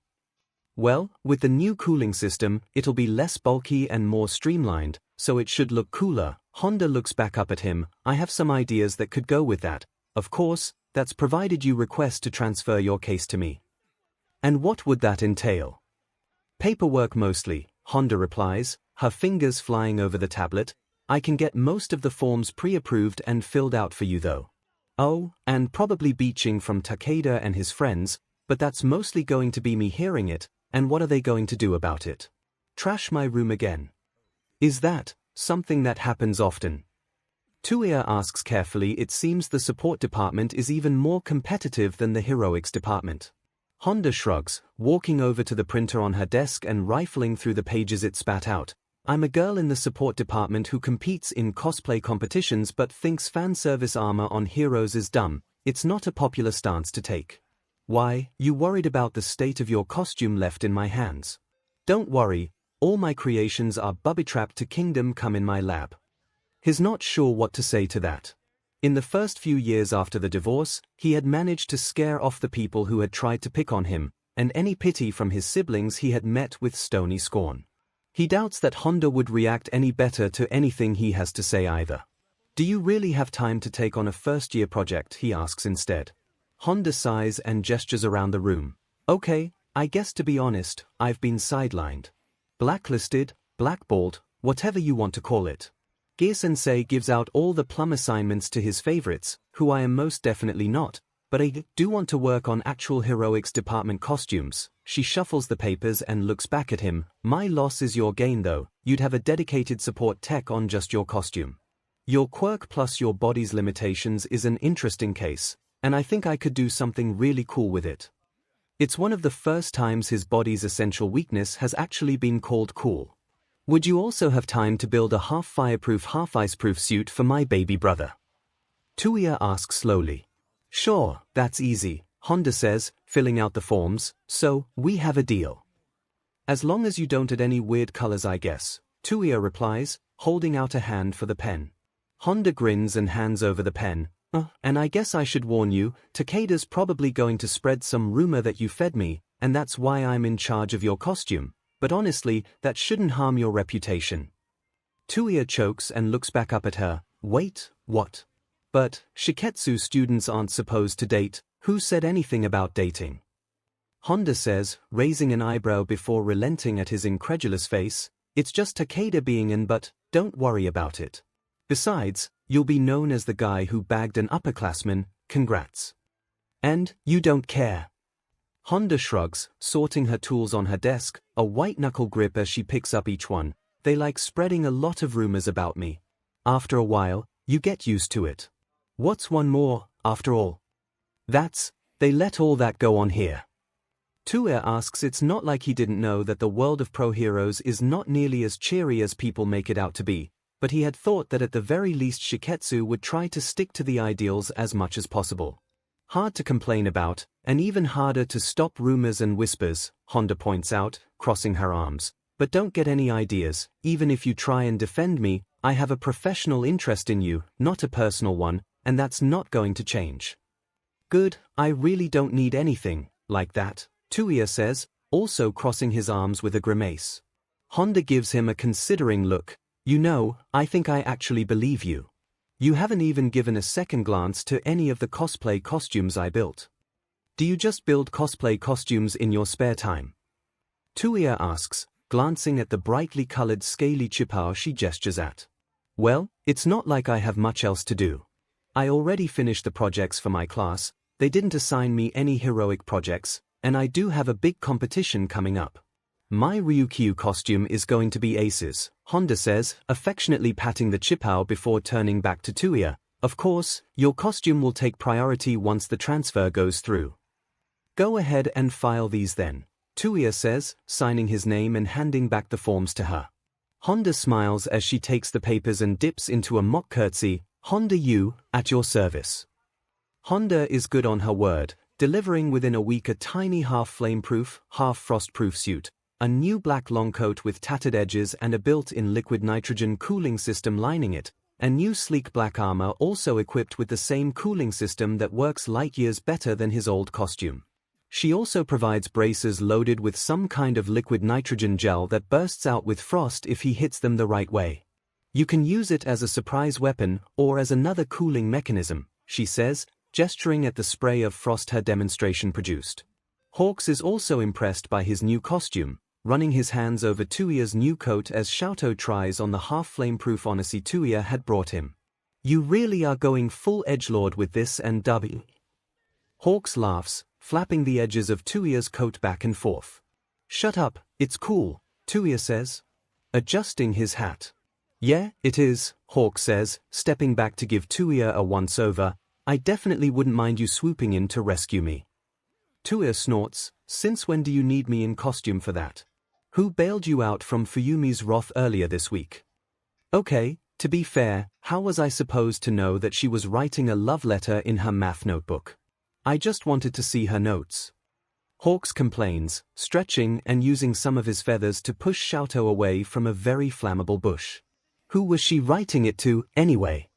Well, with the new cooling system, it'll be less bulky and more streamlined, so it should look cooler. Honda looks back up at him, I have some ideas that could go with that. Of course, that's provided you request to transfer your case to me. And what would that entail? Paperwork mostly, Honda replies, her fingers flying over the tablet. I can get most of the forms pre-approved and filled out for you though. Oh, and probably beaching from Takeda and his friends, but that's mostly going to be me hearing it, and what are they going to do about it? Trash my room again. Is that something that happens often? Touya asks carefully. It seems the support department is even more competitive than the heroics department. Honda shrugs, walking over to the printer on her desk and rifling through the pages it spat out. I'm a girl in the support department who competes in cosplay competitions but thinks fan service armor on heroes is dumb. It's not a popular stance to take. Why, you worried about the state of your costume left in my hands? Don't worry, all my creations are booby-trapped to Kingdom Come in my lab. He's not sure what to say to that. In the first few years after the divorce, he had managed to scare off the people who had tried to pick on him, and any pity from his siblings he had met with stony scorn. He doubts that Honda would react any better to anything he has to say either. Do you really have time to take on a first-year project, he asks instead. Honda sighs and gestures around the room. Okay, I guess to be honest, I've been sidelined. Blacklisted, blackballed, whatever you want to call it. 𝐔𝐬𝐚𝐠 gives out all the plum assignments to his favorites, who I am most definitely not, but I do want to work on actual heroics department costumes. She shuffles the papers and looks back at him. My loss is your gain though, you'd have a dedicated support tech on just your costume. Your quirk plus your body's limitations is an interesting case, and I think I could do something really cool with it. It's one of the first times his body's essential weakness has actually been called cool. Would you also have time to build a half-fireproof half-iceproof suit for my baby brother? Touya asks slowly. Sure, that's easy, Honda says, filling out the forms, so, we have a deal. As long as you don't add any weird colors I guess, Touya replies, holding out a hand for the pen. Honda grins and hands over the pen. And I guess I should warn you, Takeda's probably going to spread some rumor that you fed me, and that's why I'm in charge of your costume. But honestly, that shouldn't harm your reputation. Touya chokes and looks back up at her. Wait, what? But, Shiketsu students aren't supposed to date. Who said anything about dating? Honda says, raising an eyebrow before relenting at his incredulous face. It's just Takeda being in, but don't worry about it. Besides, you'll be known as the guy who bagged an upperclassman. Congrats. And, you don't care. Honda shrugs, sorting her tools on her desk, a white-knuckle grip as she picks up each one. They like spreading a lot of rumors about me. After a while, you get used to it. What's one more, after all? They let all that go on here. Touya asks. It's not like he didn't know that the world of pro heroes is not nearly as cheery as people make it out to be, but he had thought that at the very least Shiketsu would try to stick to the ideals as much as possible. Hard to complain about, and even harder to stop rumors and whispers, Honda points out, crossing her arms. But don't get any ideas, even if you try and defend me, I have a professional interest in you, not a personal one, and that's not going to change. Good, I really don't need anything like that, Touya says, also crossing his arms with a grimace. Honda gives him a considering look. You know, I think I actually believe you. You haven't even given a second glance to any of the cosplay costumes I built. Do you just build cosplay costumes in your spare time? Touya asks, glancing at the brightly colored scaly 𝐒𝐻𝑖 she gestures at. Well, it's not like I have much else to do. I already finished the projects for my class, they didn't assign me any heroic projects, and I do have a big competition coming up. My Ryukyu costume is going to be aces, Honda says, affectionately patting the 𝐒𝐻𝑖 before turning back to Touya. Of course, your costume will take priority once the transfer goes through. Go ahead and file these then, Touya says, signing his name and handing back the forms to her. Honda smiles as she takes the papers and dips into a mock curtsy. Honda, you, at your service. Honda is good on her word, delivering within a week a tiny half flame-proof, half frost-proof suit, a new black long coat with tattered edges and a built-in liquid nitrogen cooling system lining it, and new sleek black armor also equipped with the same cooling system that works light years better than his old costume. She also provides braces loaded with some kind of liquid nitrogen gel that bursts out with frost if he hits them the right way. You can use it as a surprise weapon or as another cooling mechanism, she says, gesturing at the spray of frost her demonstration produced. Hawks is also impressed by his new costume, running his hands over Touya's new coat as 𝐤𝐻𝐻 tries on the half-flame-proof Odyssey Touya had brought him. You really are going full edgelord with this and W. Hawks laughs, flapping the edges of Touya's coat back and forth. Shut up, it's cool, Touya says, adjusting his hat. Yeah, it is, Hawk says, stepping back to give Touya a once-over. I definitely wouldn't mind you swooping in to rescue me. Touya snorts, since when do you need me in costume for that? Who bailed you out from Fuyumi's wrath earlier this week? Okay, to be fair, how was I supposed to know that she was writing a love letter in her math notebook? I just wanted to see her notes. Hawks complains, stretching and using some of his feathers to push 𝐤𝐻𝐻 away from a very flammable bush. Who was she writing it to, anyway?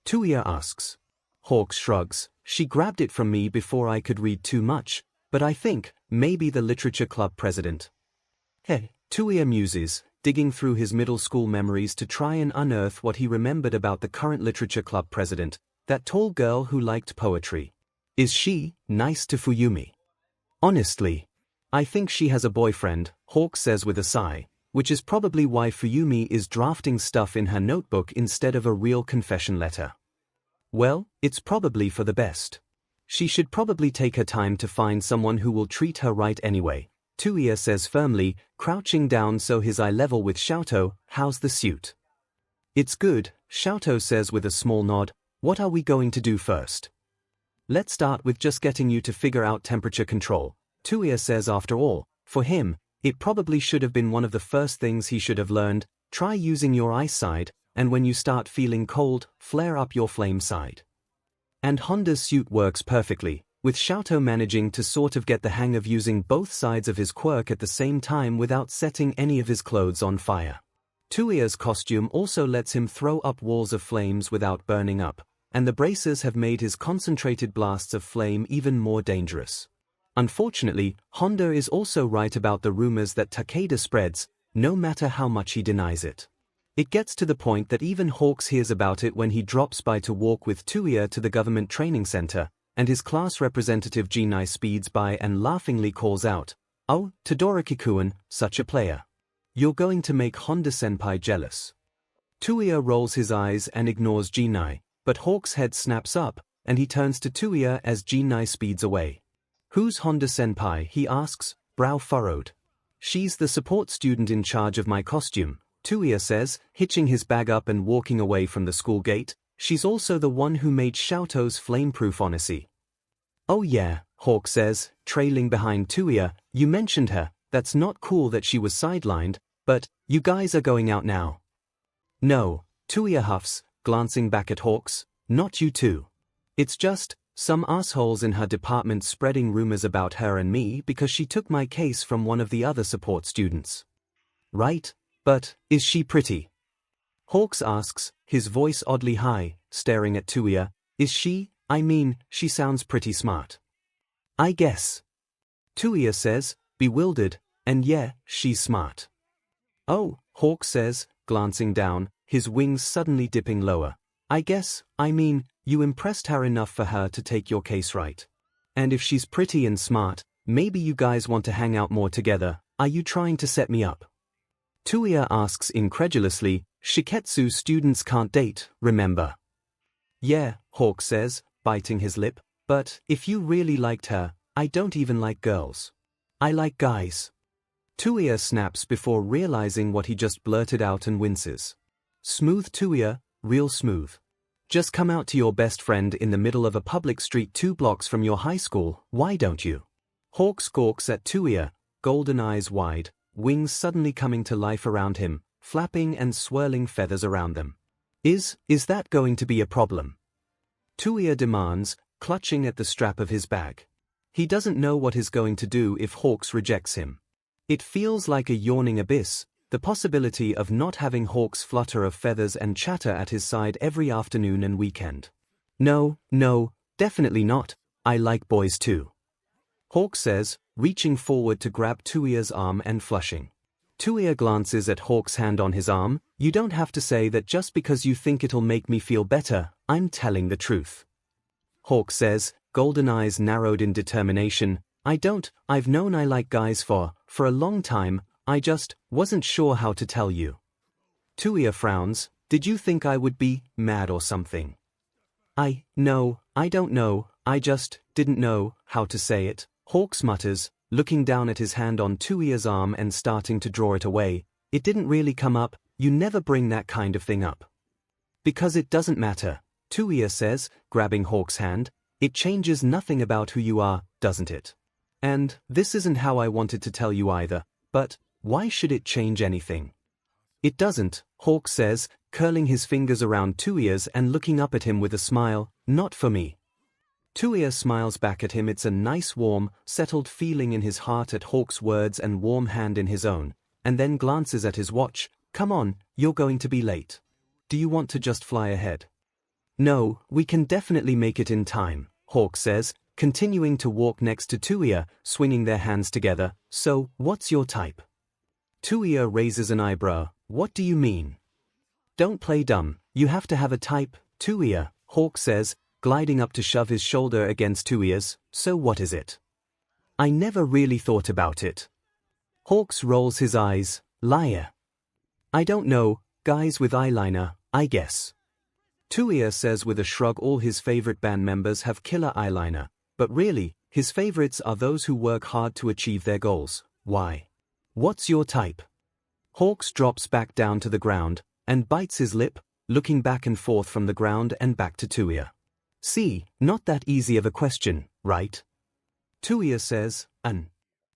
Touya asks. Hawks shrugs, she grabbed it from me before I could read too much, but I think, maybe the literature club president. Hey, Touya muses, digging through his middle school memories to try and unearth what he remembered about the current literature club president, that tall girl who liked poetry. Is she nice to Fuyumi? Honestly, I think she has a boyfriend, Hawk says with a sigh, which is probably why Fuyumi is drafting stuff in her notebook instead of a real confession letter. Well, it's probably for the best. She should probably take her time to find someone who will treat her right anyway, Touya says firmly, crouching down so his eye level with 𝐤𝐻𝐻. How's the suit? It's good, 𝐤𝐻𝐻 says with a small nod. What are we going to do first? Let's start with just getting you to figure out temperature control, Touya says. After all, for him, it probably should have been one of the first things he should have learned. Try using your ice side, and when you start feeling cold, flare up your flame side. And Honda's suit works perfectly, with 𝐤𝐻𝐻 managing to sort of get the hang of using both sides of his quirk at the same time without setting any of his clothes on fire. Touya's costume also lets him throw up walls of flames without burning up, and the braces have made his concentrated blasts of flame even more dangerous. Unfortunately, Honda is also right about the rumors that Takeda spreads, no matter how much he denies it. It gets to the point that even Hawks hears about it when he drops by to walk with Touya to the government training center, and his class representative 𝐺𝐸 speeds by and laughingly calls out, "Oh, Todoroki-kun, such a player. You're going to make Honda-senpai jealous." Touya rolls his eyes and ignores 𝐺𝐸, but Hawk's head snaps up, and he turns to Touya as 𝐺𝐸 speeds away. Who's Honda-senpai, he asks, brow furrowed. She's the support student in charge of my costume, Touya says, hitching his bag up and walking away from the school gate. She's also the one who made 𝐤𝐻𝐻's flame-proof Odyssey. Oh yeah, Hawk says, trailing behind Touya, you mentioned her. That's not cool that she was sidelined, but, you guys are going out now. No, Touya huffs, glancing back at Hawks, not you two. It's just, some assholes in her department spreading rumors about her and me because she took my case from one of the other support students. Right, but, is she pretty? Hawks asks, his voice oddly high, staring at Touya. Is she? I mean, she sounds pretty smart. I guess. Touya says, bewildered, and yeah, she's smart. Oh, Hawk says, glancing down, his wings suddenly dipping lower. I guess, I mean, you impressed her enough for her to take your case right. And if she's pretty and smart, maybe you guys want to hang out more together. Are you trying to set me up? Touya asks incredulously, Shiketsu students can't date, remember? Yeah, Hawk says, biting his lip, but if you really liked her, I don't even like girls. I like guys. Touya snaps before realizing what he just blurted out and winces. Smooth Touya, real smooth. Just come out to your best friend in the middle of a public street 2 blocks from your high school, why don't you? Hawk squawks at Touya, golden eyes wide, wings suddenly coming to life around him, flapping and swirling feathers around them. Is that going to be a problem? Touya demands, clutching at the strap of his bag. He doesn't know what he's going to do if 𝐻𝐭𝐾𝐲 rejects him. It feels like a yawning abyss, the possibility of not having 𝐻𝐭𝐾𝐲's flutter of feathers and chatter at his side every afternoon and weekend. No, definitely not, I like boys too. 𝐻𝐭𝐾 says, reaching forward to grab Touya's arm and flushing. Touya glances at 𝐻𝐻𝐾's hand on his arm. You don't have to say that just because you think it'll make me feel better, I'm telling the truth. 𝐻𝐻𝐾 says, golden eyes narrowed in determination, I've known I like guys for a long time, I just wasn't sure how to tell you. Touya frowns, did you think I would be mad or something? I don't know, I just didn't know how to say it, 𝐻𝐻𝐾 mutters, looking down at his hand on Touya's arm and starting to draw it away. It didn't really come up, you never bring that kind of thing up. Because it doesn't matter, Touya says, grabbing 𝐻𝐻𝐾's hand, it changes nothing about who you are, doesn't it? And this isn't how I wanted to tell you either, but why should it change anything? It doesn't, 𝐻𝐻𝐾 says, curling his fingers around Touya's and looking up at him with a smile, not for me. Touya smiles back at him. It's a nice warm, settled feeling in his heart at 𝐻𝐻𝐾's words and warm hand in his own, and then glances at his watch. Come on, you're going to be late. Do you want to just fly ahead? No, we can definitely make it in time, 𝐻𝐻𝐾 says, continuing to walk next to Touya, swinging their hands together. So, what's your type? Touya raises an eyebrow. What do you mean? Don't play dumb, you have to have a type, Touya, 𝐻𝐻𝐾 says, gliding up to shove his shoulder against Touya's. So what is it? I never really thought about it. 𝐻𝐻𝐾 rolls his eyes. Liar. I don't know, guys with eyeliner, I guess. Touya says with a shrug. All his favorite band members have killer eyeliner, but really, his favorites are those who work hard to achieve their goals. Why? What's your type? 𝐻𝐻𝐾 drops back down to the ground and bites his lip, looking back and forth from the ground and back to Touya. See, not that easy of a question, right? Touya says, an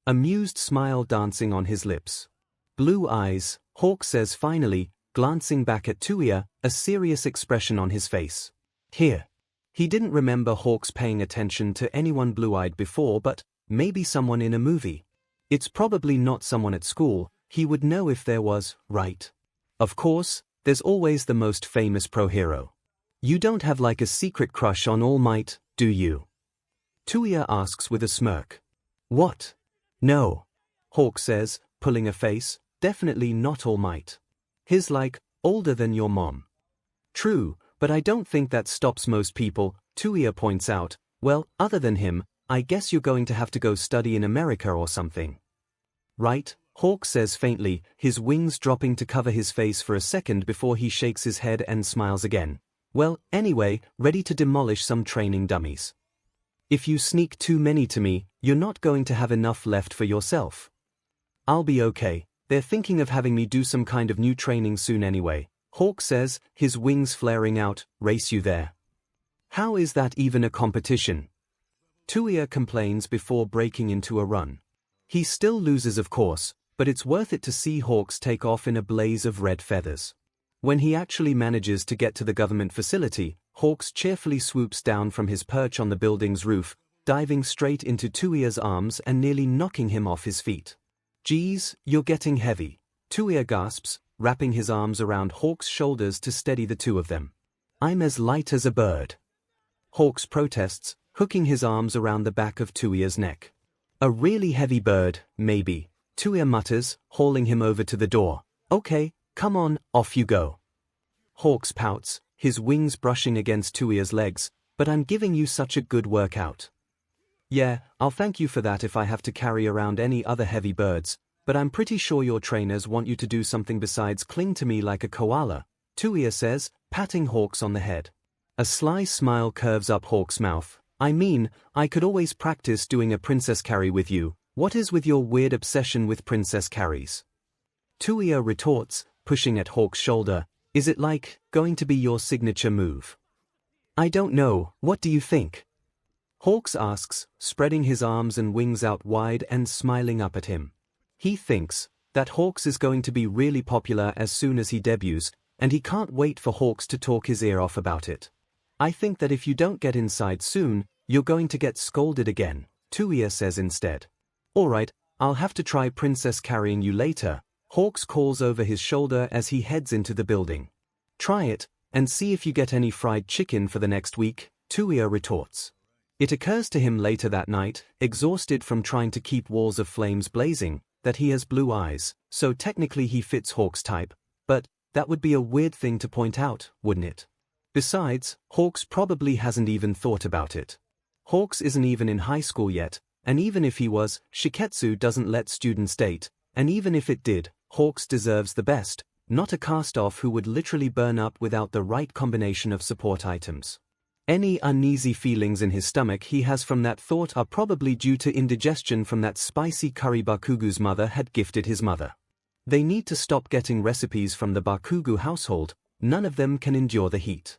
amused smile dancing on his lips. Blue eyes, 𝐻𝐻𝐾 says finally, glancing back at Touya, a serious expression on his face. Here. He didn't remember 𝐻𝐻𝐾's paying attention to anyone blue-eyed before, but maybe someone in a movie. It's probably not someone at school. He would know if there was, right? Of course, there's always the most famous pro-hero. You don't have like a secret crush on All Might, do you? Touya asks with a smirk. What? No. 𝐻𝐻𝐾 says, pulling a face, definitely not All Might. He's like, older than your mom. True, but I don't think that stops most people, Touya points out. Well, other than him, I guess you're going to have to go study in America or something. Right? 𝐻𝐻𝐾 says faintly, his wings dropping to cover his face for a second before he shakes his head and smiles again. Well, anyway, ready to demolish some training dummies. If you sneak too many to me, you're not going to have enough left for yourself. I'll be okay, they're thinking of having me do some kind of new training soon anyway, 𝐻𝐻𝐾 says, his wings flaring out. Race you there? How is that even a competition? Touya complains before breaking into a run. He still loses of course, but it's worth it to see 𝐻𝐻𝐾 take off in a blaze of red feathers. When he actually manages to get to the government facility, 𝐻𝐻𝐾 cheerfully swoops down from his perch on the building's roof, diving straight into Touya's arms and nearly knocking him off his feet. Geez, you're getting heavy, Touya gasps, wrapping his arms around 𝐻𝐻𝐾's shoulders to steady the two of them. I'm as light as a bird. 𝐻𝐻𝐾 protests, hooking his arms around the back of Touya's neck. A really heavy bird, maybe, Touya mutters, hauling him over to the door. Okay, come on, off you go. 𝐻𝐻𝐾 pouts, his wings brushing against Touya's legs, but I'm giving you such a good workout. Yeah, I'll thank you for that if I have to carry around any other heavy birds, but I'm pretty sure your trainers want you to do something besides cling to me like a koala, Touya says, patting 𝐻𝐻𝐾 on the head. A sly smile curves up 𝐻𝐻𝐾's mouth. I mean, I could always practice doing a princess carry with you. What is with your weird obsession with princess carries? Touya retorts, pushing at 𝐻𝐻𝐾's shoulder. Is it like going to be your signature move? I don't know, what do you think? 𝐻𝐻𝐾 asks, spreading his arms and wings out wide and smiling up at him. He thinks that 𝐻𝐻𝐾 is going to be really popular as soon as he debuts, and he can't wait for 𝐻𝐻𝐾 to talk his ear off about it. I think that if you don't get inside soon, You're going to get scolded again, Touya says instead. Alright, I'll have to try Princess carrying you later, Hawks calls over his shoulder as he heads into the building. Try it, and see if you get any fried chicken for the next week, Touya retorts. It occurs to him later that night, exhausted from trying to keep walls of flames blazing, that he has blue eyes, so technically he fits Hawks' type, but that would be a weird thing to point out, wouldn't it? Besides, Hawks probably hasn't even thought about it. Hawks isn't even in high school yet, and even if he was, Shiketsu doesn't let students date, and even if it did, Hawks deserves the best, not a cast-off who would literally burn up without the right combination of support items. Any uneasy feelings in his stomach he has from that thought are probably due to indigestion from that spicy curry Bakugu's mother had gifted his mother. They need to stop getting recipes from the Bakugu household, none of them can endure the heat.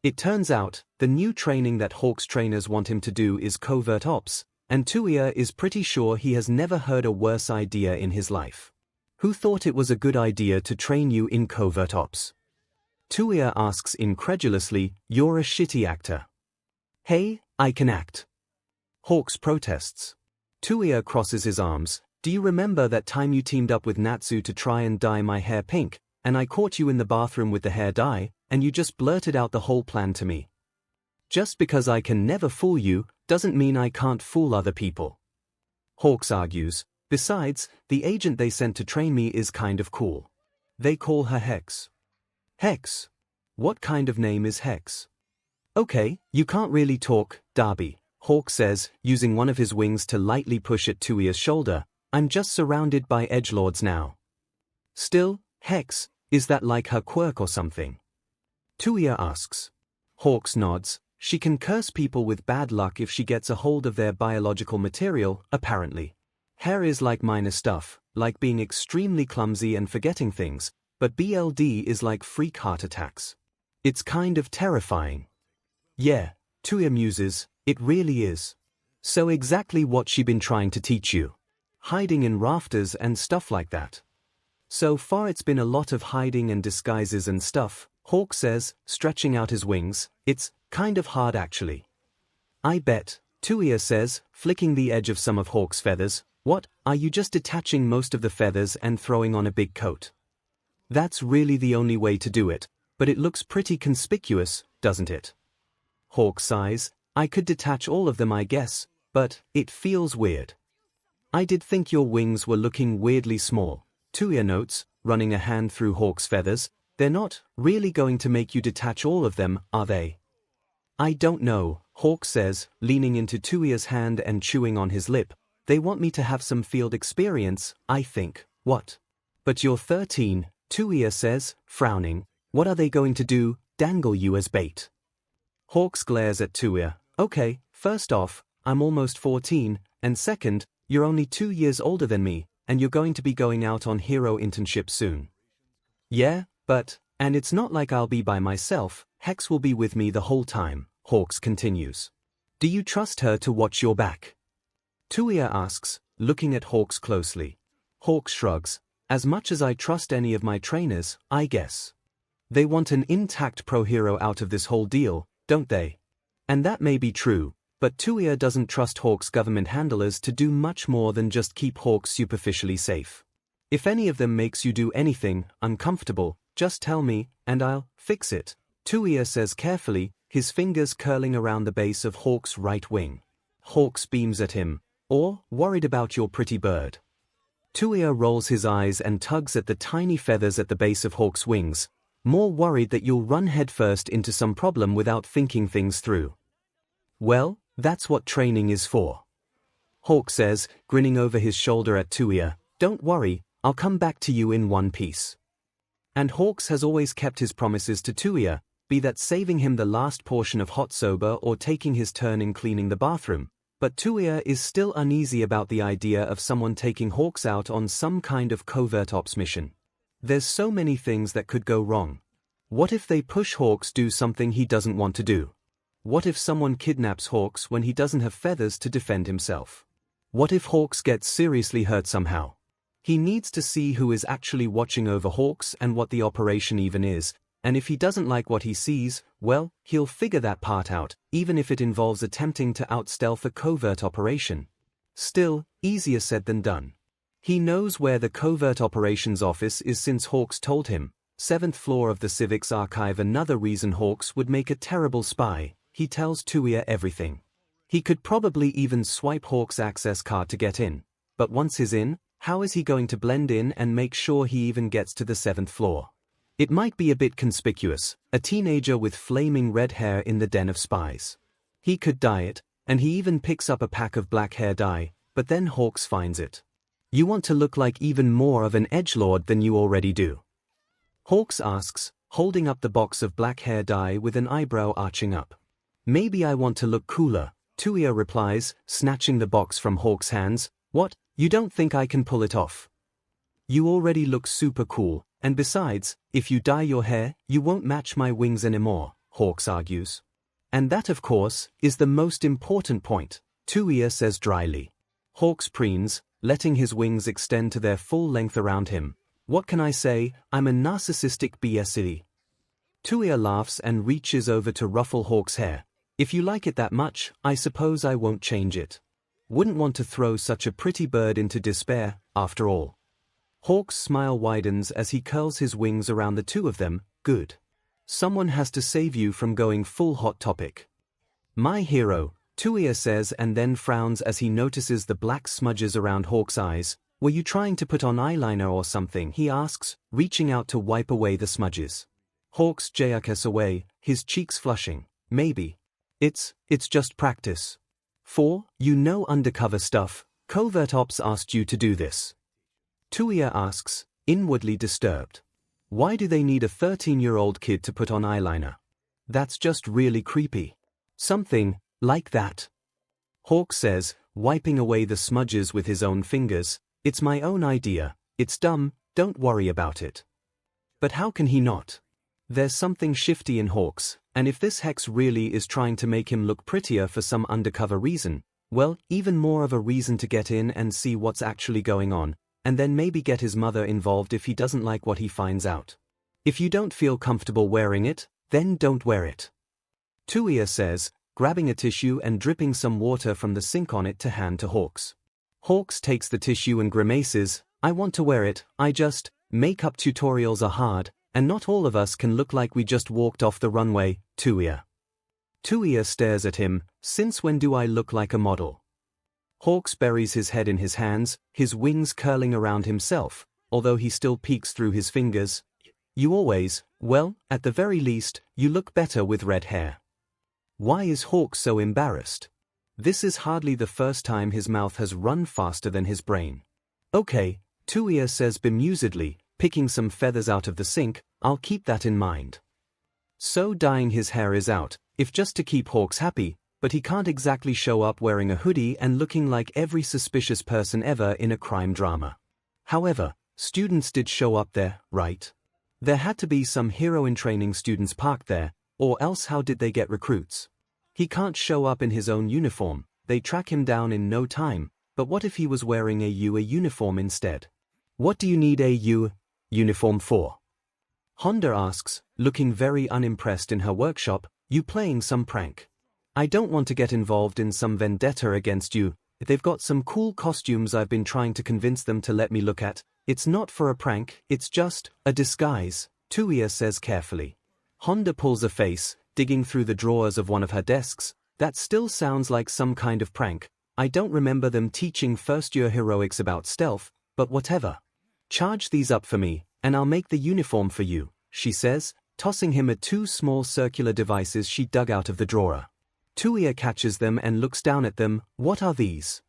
It turns out, the new training that Hawks trainers want him to do is covert ops, and Touya is pretty sure he has never heard a worse idea in his life. Who thought it was a good idea to train you in covert ops? Touya asks incredulously, you're a shitty actor. Hey, I can act. Hawks protests. Touya crosses his arms. Do you remember that time you teamed up with Natsu to try and dye my hair pink, and I caught you in the bathroom with the hair dye, and you just blurted out the whole plan to me? Just because I can never fool you, doesn't mean I can't fool other people. Hawks argues. Besides, the agent they sent to train me is kind of cool. They call her Hex. Hex? What kind of name is Hex? Okay, you can't really talk, Darby, Hawk says, using one of his wings to lightly push at Touya's shoulder. I'm just surrounded by edgelords now. Still, Hex, is that like her quirk or something? Touya asks. Hawks nods. She can curse people with bad luck if she gets a hold of their biological material, apparently. Hair is like minor stuff, like being extremely clumsy and forgetting things, but BLD is like freak heart attacks. It's kind of terrifying. Yeah, Touya muses, it really is. So exactly what she been trying to teach you? Hiding in rafters and stuff like that. So far it's been a lot of hiding and disguises and stuff, Hawk says, stretching out his wings. It's kind of hard actually. I bet, Touya says, flicking the edge of some of Hawk's feathers. What, are you just detaching most of the feathers and throwing on a big coat? That's really the only way to do it, but it looks pretty conspicuous, doesn't it? Hawk sighs. I could detach all of them I guess, but it feels weird. I did think your wings were looking weirdly small, Touya notes, running a hand through Hawk's feathers. They're not really going to make you detach all of them, are they? I don't know, Hawk says, leaning into Touya's hand and chewing on his lip. They want me to have some field experience, I think. What? But you're 13, Touya says, frowning. What are they going to do, dangle you as bait? Hawks glares at Touya. Okay, first off, I'm almost 14, and second, you're only 2 years older than me, and you're going to be going out on hero internship soon. Yeah, but, and it's not like I'll be by myself, Hex will be with me the whole time, Hawks continues. Do you trust her to watch your back? Touya asks, looking at Hawks closely. Hawks shrugs. As much as I trust any of my trainers, I guess. They want an intact pro-hero out of this whole deal, don't they? And that may be true, but Touya doesn't trust Hawks' government handlers to do much more than just keep Hawks superficially safe. If any of them makes you do anything uncomfortable, just tell me, and I'll fix it, Touya says carefully, his fingers curling around the base of Hawks' right wing. Hawks beams at him. Or, worried about your pretty bird. Touya rolls his eyes and tugs at the tiny feathers at the base of Hawk's wings, more worried that you'll run headfirst into some problem without thinking things through. Well, that's what training is for. Hawk says, grinning over his shoulder at Touya. Don't worry, I'll come back to you in one piece. And Hawks has always kept his promises to Touya, be that saving him the last portion of hot soba or taking his turn in cleaning the bathroom. But Touya is still uneasy about the idea of someone taking Hawks out on some kind of covert ops mission. There's so many things that could go wrong. What if they push Hawks do something he doesn't want to do? What if someone kidnaps Hawks when he doesn't have feathers to defend himself? What if Hawks gets seriously hurt somehow? He needs to see who is actually watching over Hawks and what the operation even is, and if he doesn't like what he sees, well, he'll figure that part out, even if it involves attempting to outstealth a covert operation. Still, easier said than done. He knows where the covert operations office is since Hawks told him. 7th floor of the Civics Archive. Another reason Hawks would make a terrible spy, he tells Touya everything. He could probably even swipe Hawks' access card to get in. But once he's in, how is he going to blend in and make sure he even gets to the 7th floor? It might be a bit conspicuous, a teenager with flaming red hair in the den of spies. He could dye it, and he even picks up a pack of black hair dye, but then Hawks finds it. You want to look like even more of an edgelord than you already do? Hawks asks, holding up the box of black hair dye with an eyebrow arching up. Maybe I want to look cooler, Touya replies, snatching the box from Hawks' hands. What, you don't think I can pull it off? You already look super cool, and besides, if you dye your hair, you won't match my wings anymore, Hawks argues. And that, of course, is the most important point, Touya says dryly. Hawks preens, letting his wings extend to their full length around him. What can I say, I'm a narcissistic BSE. Touya laughs and reaches over to ruffle Hawks' hair. If you like it that much, I suppose I won't change it. Wouldn't want to throw such a pretty bird into despair, after all. Hawks' smile widens as he curls his wings around the two of them. Good. Someone has to save you from going full Hot Topic. My hero, Touya says, and then frowns as he notices the black smudges around Hawks' eyes. Were you trying to put on eyeliner or something? He asks, reaching out to wipe away the smudges. Hawks jerks away, his cheeks flushing. Maybe. It's just practice. You know undercover stuff, covert ops asked you to do this. Touya asks, inwardly disturbed. Why do they need a 13-year-old kid to put on eyeliner? That's just really creepy. Something like that. Hawk says, wiping away the smudges with his own fingers. It's my own idea, it's dumb, don't worry about it. But how can he not? There's something shifty in Hawks, and if this hex really is trying to make him look prettier for some undercover reason, well, even more of a reason to get in and see what's actually going on, and then maybe get his mother involved if he doesn't like what he finds out. If you don't feel comfortable wearing it, then don't wear it. Touya says, grabbing a tissue and dripping some water from the sink on it to hand to Hawks. Hawks takes the tissue and grimaces. I want to wear it, makeup tutorials are hard, and not all of us can look like we just walked off the runway, Touya. Touya stares at him, since when do I look like a model? Hawks buries his head in his hands, his wings curling around himself, although he still peeks through his fingers. You always, well, at the very least, you look better with red hair. Why is Hawks so embarrassed? This is hardly the first time his mouth has run faster than his brain. Okay, Touya says bemusedly, picking some feathers out of the sink, I'll keep that in mind. So dyeing his hair is out, if just to keep Hawks happy, but he can't exactly show up wearing a hoodie and looking like every suspicious person ever in a crime drama. However, students did show up there, right? There had to be some hero-in-training students parked there, or else how did they get recruits? He can't show up in his own uniform, they track him down in no time, but what if he was wearing a uniform instead? What do you need a uniform for? Honda asks, looking very unimpressed in her workshop, you playing some prank? I don't want to get involved in some vendetta against you. They've got some cool costumes I've been trying to convince them to let me look at. It's not for a prank, it's just a disguise, Touya says carefully. Honda pulls a face, digging through the drawers of one of her desks. That still sounds like some kind of prank. I don't remember them teaching first-year heroics about stealth, but whatever. Charge these up for me, and I'll make the uniform for you, she says, tossing him 2 small circular devices she dug out of the drawer. Touya catches them and looks down at them. What are these?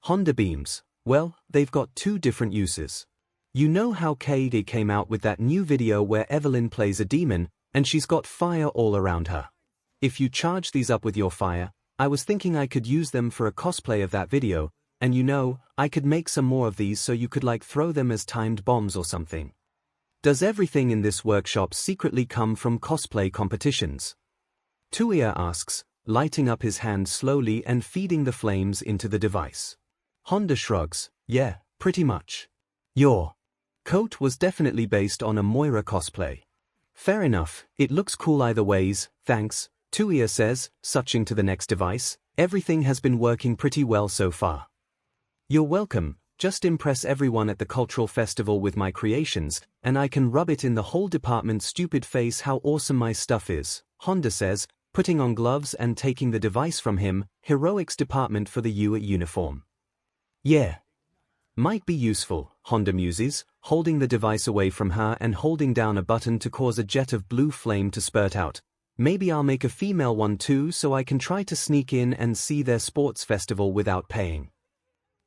Honda beams. Well, they've got 2 different uses. You know how 𝐒𝐻𝐈 came out with that new video where Evelyn plays a demon, and she's got fire all around her. If you charge these up with your fire, I was thinking I could use them for a cosplay of that video, and you know, I could make some more of these so you could throw them as timed bombs or something. Does everything in this workshop secretly come from cosplay competitions? Touya asks, lighting up his hand slowly and feeding the flames into the device. Honda shrugs, yeah, pretty much. Your coat was definitely based on a Moira cosplay. Fair enough, it looks cool either ways, thanks, Touya says, switching to the next device. Everything has been working pretty well so far. You're welcome, just impress everyone at the cultural festival with my creations, and I can rub it in the whole department's stupid face how awesome my stuff is, Honda says, putting on gloves and taking the device from him, heroics department for the 𝐸𝐢 uniform. Yeah. Might be useful, Honda muses, holding the device away from her and holding down a button to cause a jet of blue flame to spurt out. Maybe I'll make a female one too so I can try to sneak in and see their sports festival without paying.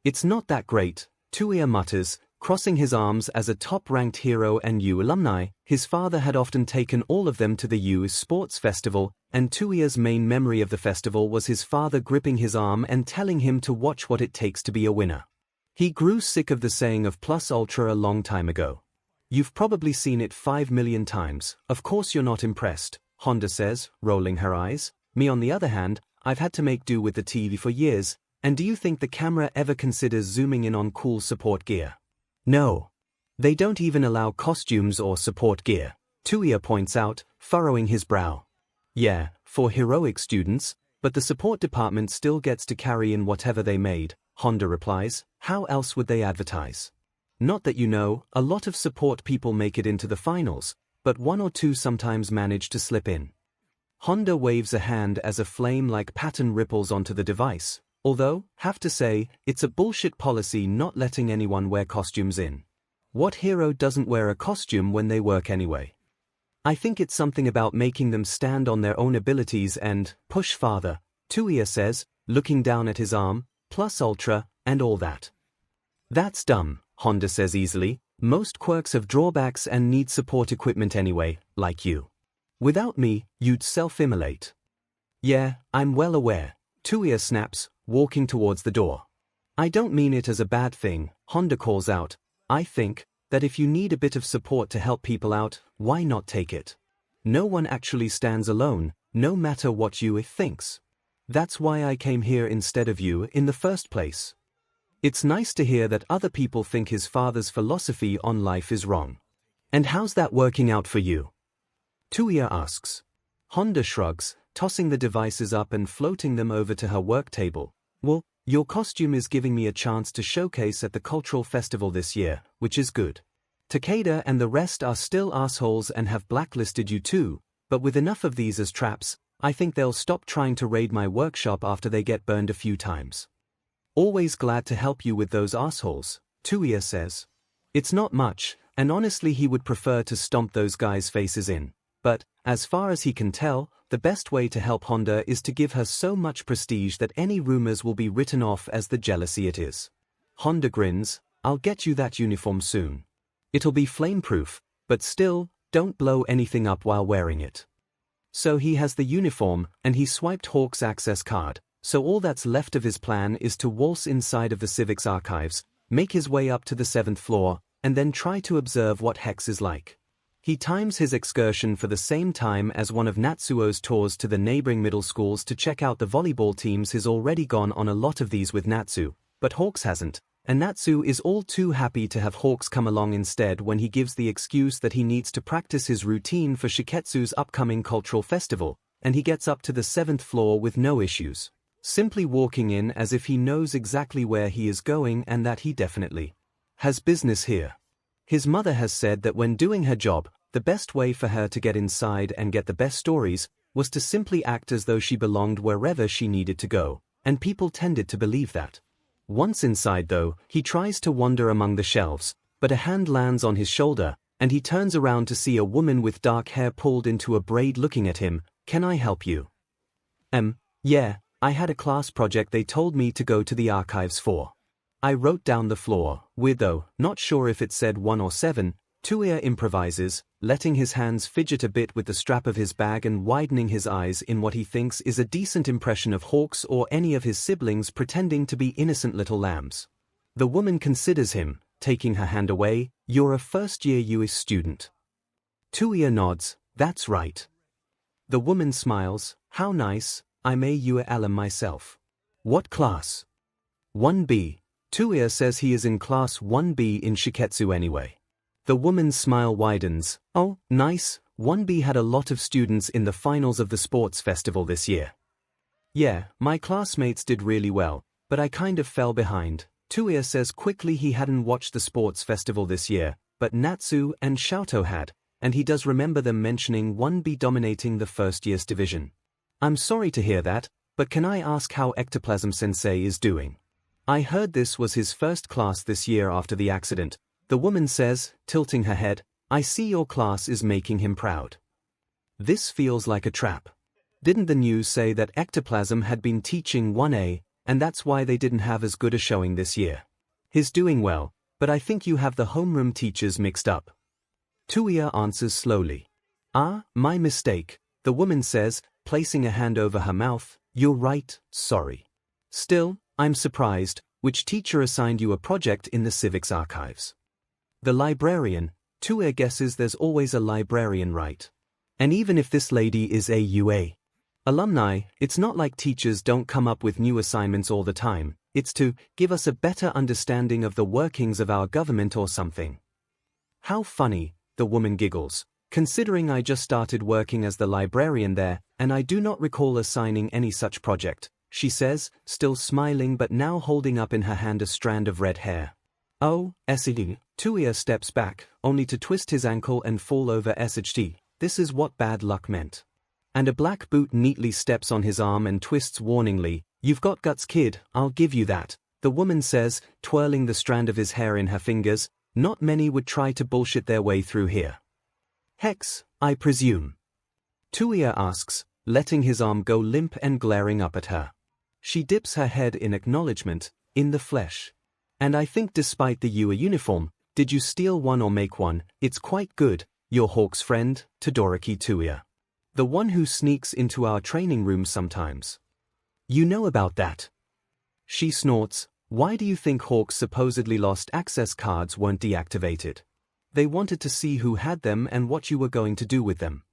It's not that great, Touya mutters, crossing his arms as a top-ranked hero and 𝐸𝐢 alumni. His father had often taken all of them to the 𝐸𝐢 sports festival, and Touya's main memory of the festival was his father gripping his arm and telling him to watch what it takes to be a winner. He grew sick of the saying of plus ultra a long time ago. You've probably seen it 5 million times, of course you're not impressed, Honda says, rolling her eyes. Me on the other hand, I've had to make do with the TV for years, and do you think the camera ever considers zooming in on cool support gear? No. They don't even allow costumes or support gear, Touya points out, furrowing his brow. Yeah, for heroic students, but the support department still gets to carry in whatever they made, Honda replies. How else would they advertise? Not that you know, a lot of support people make it into the finals, but one or two sometimes manage to slip in. Honda waves a hand as a flame-like pattern ripples onto the device, although, have to say, it's a bullshit policy not letting anyone wear costumes in. What hero doesn't wear a costume when they work anyway? I think it's something about making them stand on their own abilities and push farther, Touya says, looking down at his arm, plus ultra, and all that. That's dumb, Honda says easily. Most quirks have drawbacks and need support equipment anyway, like you. Without me, you'd self-immolate. Yeah, I'm well aware, Touya snaps, walking towards the door. I don't mean it as a bad thing, Honda calls out. I think that if you need a bit of support to help people out, why not take it? No one actually stands alone, no matter what 𝐸𝐢 thinks. That's why I came here instead of you in the first place. It's nice to hear that other people think his father's philosophy on life is wrong. And how's that working out for you? Touya asks. Honda shrugs, tossing the devices up and floating them over to her work table. Well, your costume is giving me a chance to showcase at the cultural festival this year, which is good. Takeda and the rest are still assholes and have blacklisted you too, but with enough of these as traps, I think they'll stop trying to raid my workshop after they get burned a few times. Always glad to help you with those assholes, Touya says. It's not much, and honestly he would prefer to stomp those guys' faces in. But, as far as he can tell, the best way to help Honda is to give her so much prestige that any rumors will be written off as the jealousy it is. Honda grins. I'll get you that uniform soon. It'll be flame-proof, but still, don't blow anything up while wearing it. So he has the uniform, and he swiped Hawk's access card, so all that's left of his plan is to waltz inside of the Civics archives, make his way up to the 7th floor, and then try to observe what Hex is like. He times his excursion for the same time as one of Natsuo's tours to the neighboring middle schools to check out the volleyball teams. He's already gone on a lot of these with Natsu, but Hawks hasn't, and Natsu is all too happy to have Hawks come along instead when he gives the excuse that he needs to practice his routine for Shiketsu's upcoming cultural festival, and he gets up to the 7th floor with no issues, simply walking in as if he knows exactly where he is going and that he definitely has business here. His mother has said that when doing her job, the best way for her to get inside and get the best stories was to simply act as though she belonged wherever she needed to go, and people tended to believe that. Once inside though, he tries to wander among the shelves, but a hand lands on his shoulder, and he turns around to see a woman with dark hair pulled into a braid looking at him. Can I help you? Yeah, I had a class project they told me to go to the archives for. I wrote down the floor, weird though, not sure if it said 1 or 7, Touya improvises, letting his hands fidget a bit with the strap of his bag and widening his eyes in what he thinks is a decent impression of Hawks or any of his siblings pretending to be innocent little lambs. The woman considers him, taking her hand away. You're a first-year 𝐸𝐢 student. Touya nods. That's right. The woman smiles. How nice, I'm a 𝐸𝐢 alum myself. What class? 1B. Touya says he is in class 1B in Shiketsu anyway. The woman's smile widens. Oh, nice, 1B had a lot of students in the finals of the sports festival this year. Yeah, my classmates did really well, but I kind of fell behind. Touya says quickly he hadn't watched the sports festival this year, but Natsu and Xiaotou had, and he does remember them mentioning 1B dominating the first year's division. I'm sorry to hear that, but can I ask how Ectoplasm Sensei is doing? I heard this was his first class this year after the accident. The woman says, tilting her head, I see your class is making him proud. This feels like a trap. Didn't the news say that Ectoplasm had been teaching 1A, and that's why they didn't have as good a showing this year? He's doing well, but I think you have the homeroom teachers mixed up. Touya answers slowly. Ah, my mistake, the woman says, placing a hand over her mouth. You're right, sorry. Still, I'm surprised. Which teacher assigned you a project in the civics archives? The librarian. Touya guesses there's always a librarian, right? And even if this lady is a UA alumni, it's not like teachers don't come up with new assignments all the time. It's to give us a better understanding of the workings of our government or something. How funny, the woman giggles. Considering I just started working as the librarian there, and I do not recall assigning any such project, she says, still smiling but now holding up in her hand a strand of red hair. Oh, 𝐻𝐸. Touya steps back, only to twist his ankle and fall over 𝐻𝐸. This is what bad luck meant. And a black boot neatly steps on his arm and twists warningly. You've got guts, kid, I'll give you that, the woman says, twirling the strand of his hair in her fingers. Not many would try to bullshit their way through here. Hex, I presume? Touya asks, letting his arm go limp and glaring up at her. She dips her head in acknowledgement, in the flesh. And I think despite the UA uniform, did you steal one or make one? It's quite good, your Hawk's friend, Todoroki Touya. The one who sneaks into our training rooms sometimes. You know about that? She snorts. Why do you think Hawk's supposedly lost access cards weren't deactivated? They wanted to see who had them and what you were going to do with them.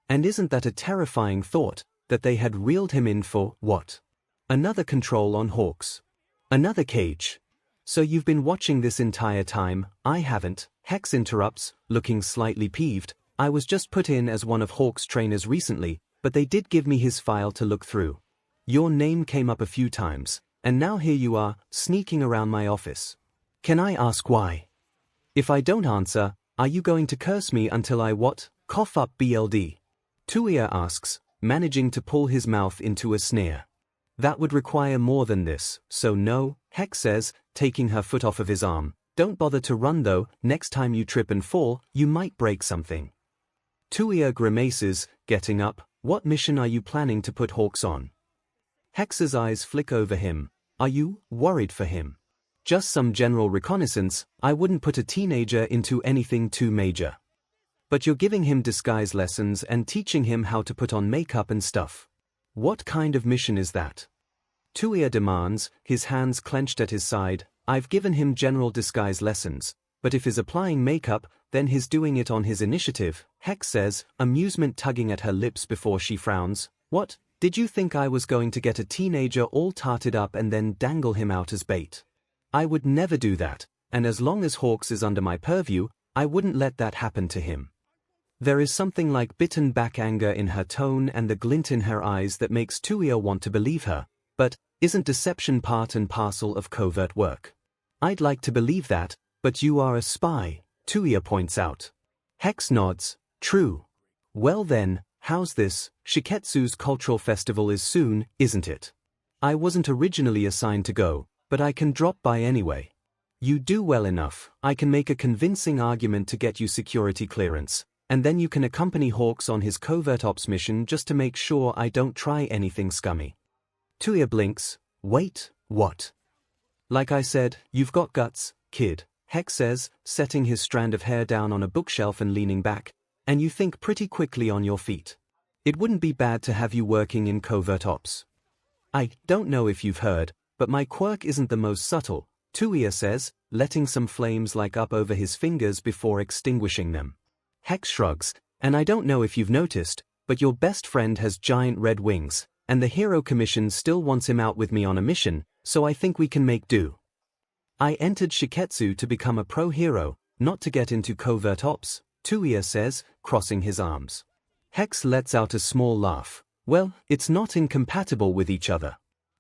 And isn't that a terrifying thought, that they had reeled him in for, what? Another control on Hawk's. Another cage. So you've been watching this entire time? I haven't, Hex interrupts, looking slightly peeved. I was just put in as one of Hawk's trainers recently, but they did give me his file to look through. Your name came up a few times, and now here you are, sneaking around my office. Can I ask why? If I don't answer, are you going to curse me until I what? Cough up BLD. Touya asks, managing to pull his mouth into a sneer. That would require more than this, so no, Hex says, taking her foot off of his arm. Don't bother to run though, next time you trip and fall, you might break something. Touya grimaces, getting up. What mission are you planning to put Hawks on? Hex's eyes flick over him. Are you worried for him? Just some general reconnaissance. I wouldn't put a teenager into anything too major. But you're giving him disguise lessons and teaching him how to put on makeup and stuff. What kind of mission is that? Touya demands, his hands clenched at his side. I've given him general disguise lessons, but if he's applying makeup, then he's doing it on his initiative, Hex says, amusement tugging at her lips before she frowns. What? Did you think I was going to get a teenager all tarted up and then dangle him out as bait? I would never do that, and as long as Hawks is under my purview, I wouldn't let that happen to him. There is something like bitten back anger in her tone and the glint in her eyes that makes Touya want to believe her. But, isn't deception part and parcel of covert work? I'd like to believe that, but you are a spy, Touya points out. Hex nods. True. Well then, how's this? Shiketsu's cultural festival is soon, isn't it? I wasn't originally assigned to go, but I can drop by anyway. You do well enough. I can make a convincing argument to get you security clearance, and then you can accompany Hawks on his covert ops mission just to make sure I don't try anything scummy. Touya blinks. Wait, what? Like I said, you've got guts, kid, Hex says, setting his strand of hair down on a bookshelf and leaning back, and you think pretty quickly on your feet. It wouldn't be bad to have you working in covert ops. I don't know if you've heard, but my quirk isn't the most subtle, Touya says, letting some flames light up over his fingers before extinguishing them. Hex shrugs, and I don't know if you've noticed, but your best friend has giant red wings, and the Hero Commission still wants him out with me on a mission, so I think we can make do. I entered Shiketsu to become a pro-hero, not to get into covert ops, Touya says, crossing his arms. Hex lets out a small laugh. Well, it's not incompatible with each other.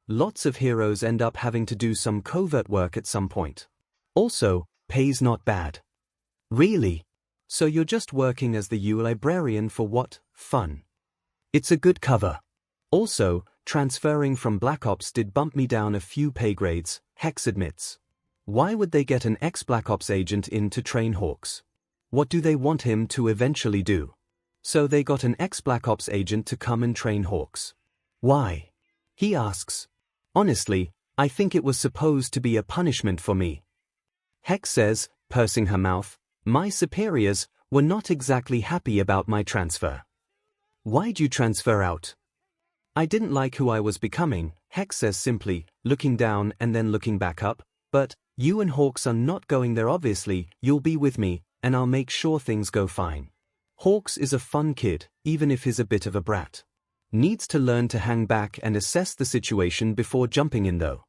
Lots of heroes end up having to do some covert work at some point. Also, pay's not bad. Really? So you're just working as the UL librarian for what? Fun. It's a good cover. Also, transferring from Black Ops did bump me down a few pay grades, Hex admits. Why would they get an ex-Black Ops agent in to train Hawks? What do they want him to eventually do? So they got an ex-Black Ops agent to come and train Hawks. Why? He asks. Honestly, I think it was supposed to be a punishment for me. Hex says, pursing her mouth, my superiors were not exactly happy about my transfer. Why'd you transfer out? I didn't like who I was becoming, Hex says simply, looking down and then looking back up, but you and Hawks are not going there obviously, you'll be with me, and I'll make sure things go fine. Hawks is a fun kid, even if he's a bit of a brat. Needs to learn to hang back and assess the situation before jumping in though.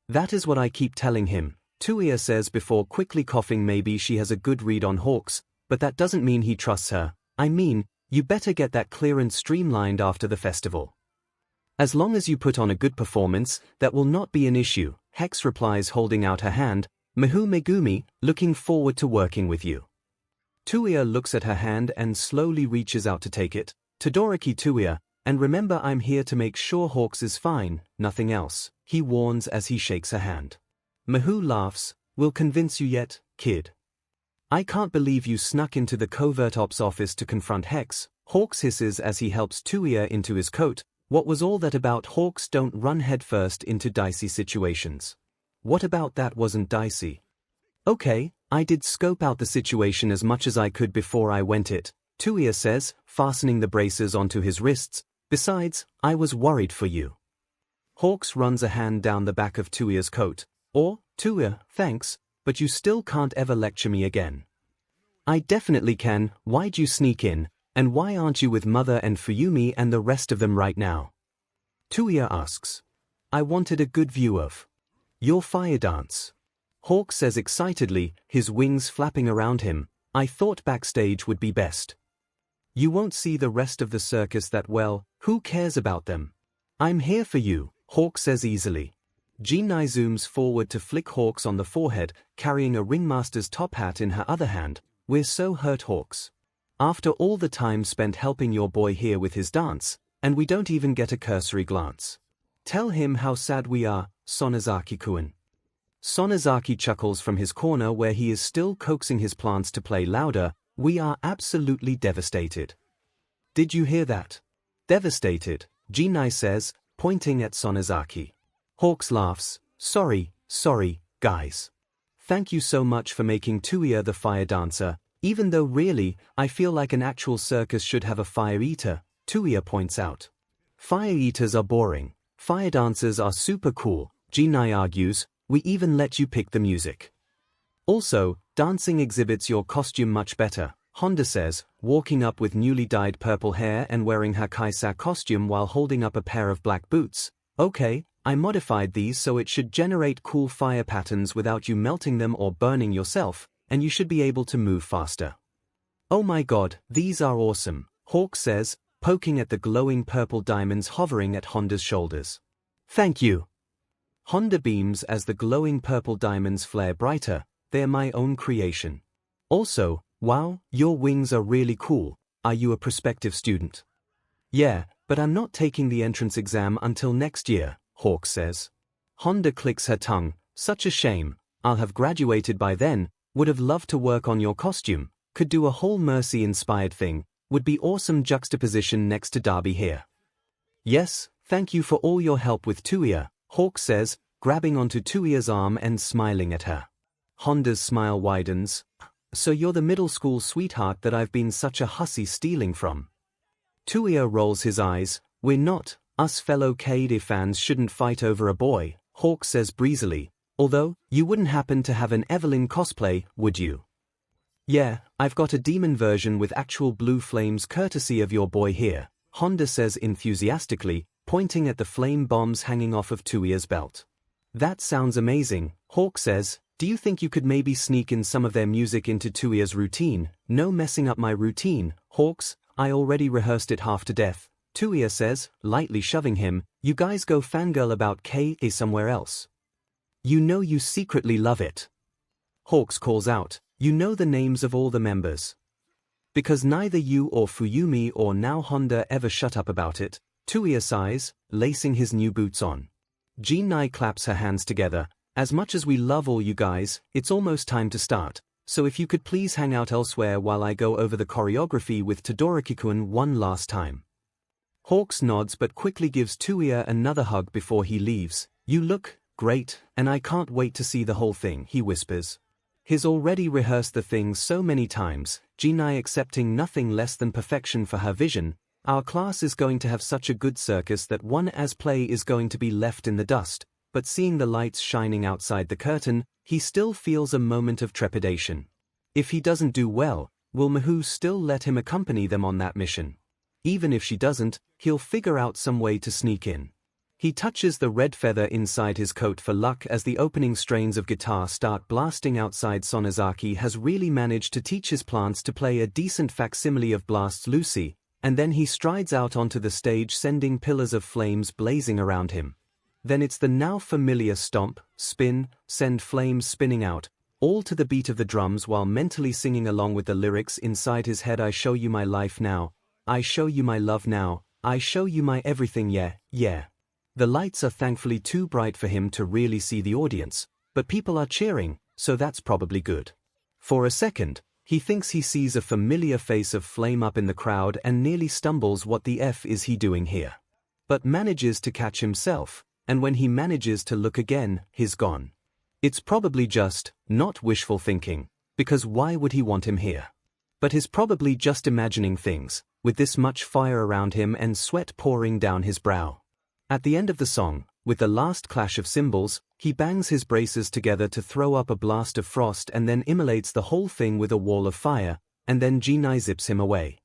That is what I keep telling him, Touya says before quickly coughing. Maybe she has a good read on Hawks, but that doesn't mean he trusts her. I mean, you better get that clear and streamlined after the festival. As long as you put on a good performance, that will not be an issue, Hex replies holding out her hand, Mihu Megumi, looking forward to working with you. Touya looks at her hand and slowly reaches out to take it. Todoroki Touya, and remember I'm here to make sure Hawks is fine, nothing else, he warns as he shakes her hand. Mihu laughs, we'll convince you yet, kid. I can't believe you snuck into the covert ops office to confront Hex, Hawks hisses as he helps Touya into his coat. What was all that about? Hawks don't run headfirst into dicey situations. What about that wasn't dicey? Okay, I did scope out the situation as much as I could before I went it, Touya says, fastening the braces onto his wrists. Besides, I was worried for you. Hawks runs a hand down the back of Touya's coat. Touya, thanks, but you still can't ever lecture me again. I definitely can. Why'd you sneak in, and why aren't you with Mother and Fuyumi and the rest of them right now? Touya asks. I wanted a good view of your fire dance. Hawk says excitedly, his wings flapping around him. I thought backstage would be best. You won't see the rest of the circus that well, who cares about them? I'm here for you, Hawk says easily. Ginai zooms forward to flick Hawks on the forehead, carrying a ringmaster's top hat in her other hand. We're so hurt, Hawks. After all the time spent helping your boy here with his dance, and we don't even get a cursory glance. Tell him how sad we are, Sonozaki-kun. Sonozaki chuckles from his corner where he is still coaxing his plants to play louder. We are absolutely devastated. Did you hear that? Devastated, Ginai says, pointing at Sonozaki. Hawks laughs. Sorry, guys. Thank you so much for making Touya the fire dancer, even though really, I feel like an actual circus should have a fire eater, Touya points out. Fire eaters are boring. Fire dancers are super cool, Ginai argues, we even let you pick the music. Also, dancing exhibits your costume much better, Honda says, walking up with newly dyed purple hair and wearing her kaisa costume while holding up a pair of black boots. Okay, I modified these so it should generate cool fire patterns without you melting them or burning yourself, and you should be able to move faster. Oh my god, these are awesome, Hawk says, poking at the glowing purple diamonds hovering at Honda's shoulders. Thank you. Honda beams as the glowing purple diamonds flare brighter. They're my own creation. Also, wow, your wings are really cool. Are you a prospective student? Yeah, but I'm not taking the entrance exam until next year, Hawk says. Honda clicks her tongue. Such a shame. I'll have graduated by then. Would have loved to work on your costume. Could do a whole Mercy-inspired thing. Would be awesome juxtaposition next to Darby here. Yes, thank you for all your help with Touya, Hawk says, grabbing onto Touya's arm and smiling at her. Honda's smile widens. So you're the middle school sweetheart that I've been such a hussy stealing from. Touya rolls his eyes. We're not. Us fellow 𝐂𝐸 fans shouldn't fight over a boy, Hawk says breezily. Although, you wouldn't happen to have an Evelyn cosplay, would you? Yeah, I've got a demon version with actual blue flames courtesy of your boy here, Honda says enthusiastically, pointing at the flame bombs hanging off of Touya's belt. That sounds amazing, Hawk says, Do you think you could maybe sneak in some of their music into Touya's routine? No messing up my routine, Hawks, I already rehearsed it half to death, Touya says, lightly shoving him. You guys go fangirl about 𝐂𝐸 somewhere else. You know you secretly love it. Hawks calls out, you know the names of all the members. Because neither you or Fuyumi or now Honda ever shut up about it, Touya sighs, lacing his new boots on. 𝐺𝐸 claps her hands together. As much as we love all you guys, it's almost time to start, so if you could please hang out elsewhere while I go over the choreography with Todoroki-kun one last time. Hawks nods but quickly gives Touya another hug before he leaves. You look great, and I can't wait to see the whole thing, he whispers. He's already rehearsed the thing so many times, 𝐺𝐸 accepting nothing less than perfection for her vision. Our class is going to have such a good circus that one as play is going to be left in the dust. But seeing the lights shining outside the curtain, he still feels a moment of trepidation. If he doesn't do well, will Miho still let him accompany them on that mission? Even if she doesn't, he'll figure out some way to sneak in. He touches the red feather inside his coat for luck as the opening strains of guitar start blasting outside. Sonozaki has really managed to teach his plants to play a decent facsimile of Blast's Lucy, and then he strides out onto the stage sending pillars of flames blazing around him. Then it's the now familiar stomp, spin, send flames spinning out, all to the beat of the drums while mentally singing along with the lyrics inside his head. I show you my life now, I show you my love now, I show you my everything, yeah, yeah. The lights are thankfully too bright for him to really see the audience, but people are cheering, so that's probably good. For a second, he thinks he sees a familiar face of flame up in the crowd and nearly stumbles. What the F is he doing here? But manages to catch himself. And when he manages to look again, he's gone. It's probably just not wishful thinking, because why would he want him here? But he's probably just imagining things, with this much fire around him and sweat pouring down his brow. At the end of the song, with the last clash of cymbals, he bangs his braces together to throw up a blast of frost and then immolates the whole thing with a wall of fire, and then 𝐺𝐸 zips him away.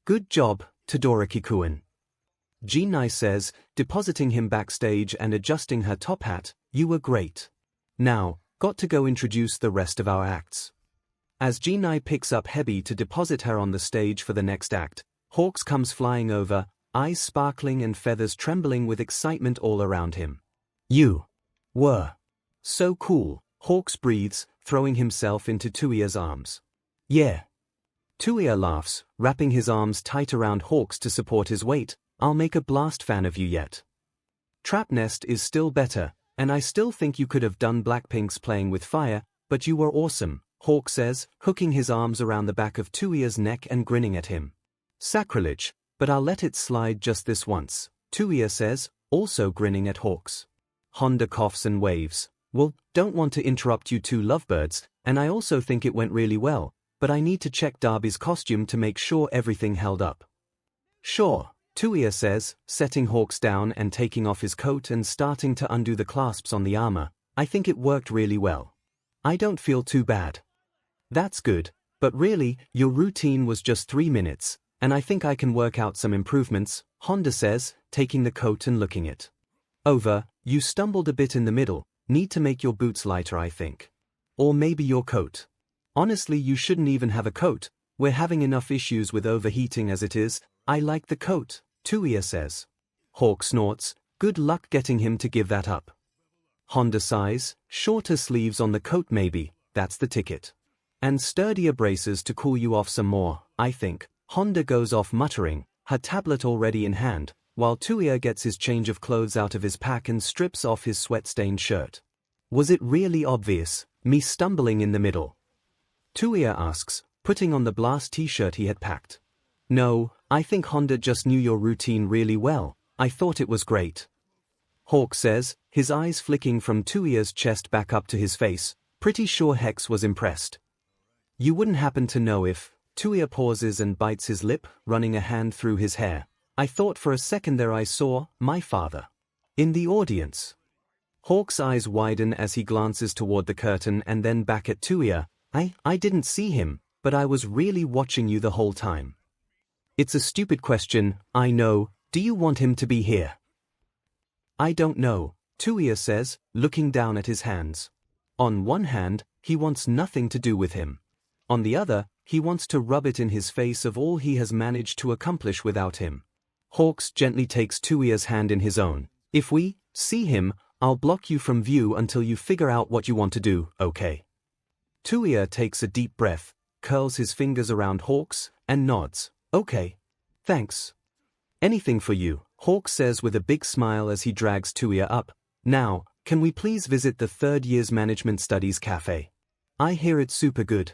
Good job, Todoroki-kun. 𝐺𝐸 says, depositing him backstage and adjusting her top hat. You were great. Now, got to go introduce the rest of our acts. As 𝐺𝐸 picks up 𝐒𝐵 to deposit her on the stage for the next act, Hawks comes flying over, eyes sparkling and feathers trembling with excitement all around him. You were so cool, Hawks breathes, throwing himself into Touya's arms. Yeah. Touya laughs, wrapping his arms tight around Hawks to support his weight. I'll make a blast fan of you yet. Trap Nest is still better, and I still think you could have done Blackpink's Playing with Fire, but you were awesome, Hawk says, hooking his arms around the back of Touya's neck and grinning at him. Sacrilege, but I'll let it slide just this once, Touya says, also grinning at Hawks. Honda coughs and waves. Well, don't want to interrupt you two lovebirds, and I also think it went really well, but I need to check Darby's costume to make sure everything held up. Sure. Touya says, setting Hawks down and taking off his coat and starting to undo the clasps on the armor. I think it worked really well. I don't feel too bad. That's good, but really, your routine was just 3 minutes, and I think I can work out some improvements, Honda says, taking the coat and looking it over. You stumbled a bit in the middle, need to make your boots lighter, I think. Or maybe your coat. Honestly, you shouldn't even have a coat, we're having enough issues with overheating as it is. I like the coat, Touya says. Hawk snorts, good luck getting him to give that up. Honda sighs, shorter sleeves on the coat maybe, that's the ticket. And sturdier braces to cool you off some more, I think. Honda goes off muttering, her tablet already in hand, while Touya gets his change of clothes out of his pack and strips off his sweat-stained shirt. Was it really obvious, me stumbling in the middle? Touya asks, putting on the Blast t-shirt he had packed. No, I think Honda just knew your routine really well, I thought it was great. Hawk says, his eyes flicking from Touya's chest back up to his face, pretty sure Hex was impressed. You wouldn't happen to know if, Touya pauses and bites his lip, running a hand through his hair. I thought for a second there I saw, my father. In the audience. Hawk's eyes widen as he glances toward the curtain and then back at Touya. I didn't see him, but I was really watching you the whole time. It's a stupid question, I know, do you want him to be here? I don't know, Touya says, looking down at his hands. On one hand, he wants nothing to do with him. On the other, he wants to rub it in his face of all he has managed to accomplish without him. Hawks gently takes Touya's hand in his own. If we see him, I'll block you from view until you figure out what you want to do, okay? Touya takes a deep breath, curls his fingers around Hawks, and nods. Okay. Thanks. Anything for you, Hawks says with a big smile as he drags Touya up. Now, can we please visit the third year's management studies cafe? I hear it's super good.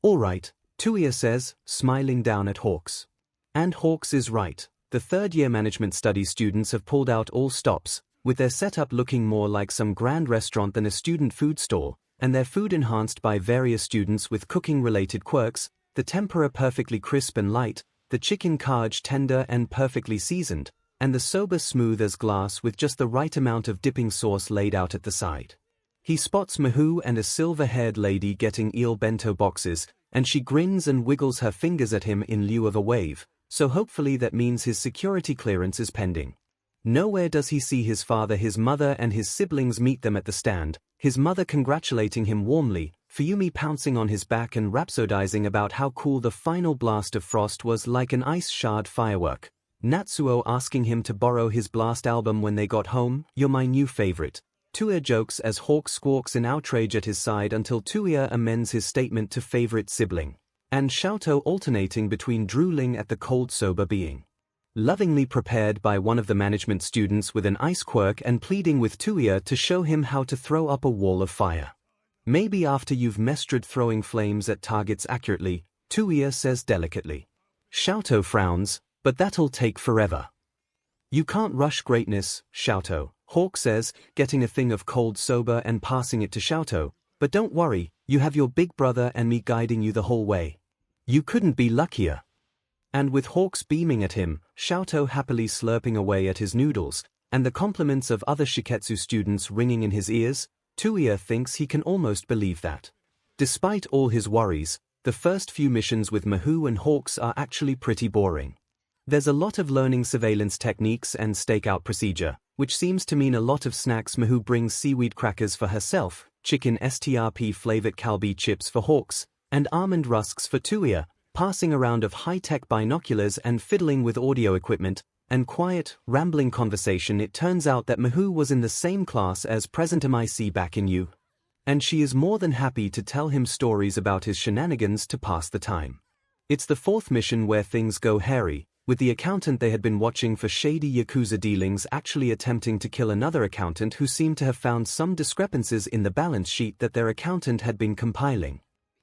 All right, Touya says, smiling down at Hawks. And Hawks is right. The third-year management studies students have pulled out all stops, with their setup looking more like some grand restaurant than a student food store, and their food enhanced by various students with cooking-related quirks, the tempura perfectly crisp and light, the chicken 𝐂𝐸𝐽 tender and perfectly seasoned, and the soba smooth as glass with just the right amount of dipping sauce laid out at the side. He spots 𝐒𝐻u and a silver-haired lady getting eel bento boxes, and she grins and wiggles her fingers at him in lieu of a wave, so hopefully that means his security clearance is pending. Nowhere does he see his father. His mother and his siblings meet them at the stand, his mother congratulating him warmly, Fuyumi pouncing on his back and rhapsodizing about how cool the final blast of frost was, like an ice shard firework. Natsuo asking him to borrow his blast album when they got home. You're my new favorite. Touya jokes as Hawk squawks in outrage at his side until Touya amends his statement to favorite sibling. And 𝐶𝐲 alternating between drooling at the cold soba being lovingly prepared by one of the management students with an ice quirk and pleading with Touya to show him how to throw up a wall of fire. Maybe after you've mastered throwing flames at targets accurately, Touya says delicately. 𝐶𝐲 frowns, but that'll take forever. You can't rush greatness, 𝐶𝐲, Hawk says, getting a thing of cold soba and passing it to 𝐶𝐲, but don't worry, you have your big brother and me guiding you the whole way. You couldn't be luckier. And with Hawks beaming at him, 𝐶𝐲 happily slurping away at his noodles, and the compliments of other Shiketsu students ringing in his ears, Touya thinks he can almost believe that. Despite all his worries, the first few missions with 𝐒𝐻u and Hawks are actually pretty boring. There's a lot of learning surveillance techniques and stakeout procedure, which seems to mean a lot of snacks. 𝐒𝐻u brings seaweed crackers for herself, chicken strp flavored Kalbi chips for Hawks, and almond rusks for Touya, passing around of high-tech binoculars and fiddling with audio equipment, and quiet, rambling conversation. It turns out that 𝐒𝐻u was in the same class as President MIC back in U. And she is more than happy to tell him stories about his shenanigans to pass the time. It's the fourth mission where things go hairy, with the accountant they had been watching for shady Yakuza dealings actually attempting to kill another accountant who seemed to have found some discrepancies in the balance sheet that their accountant had been compiling.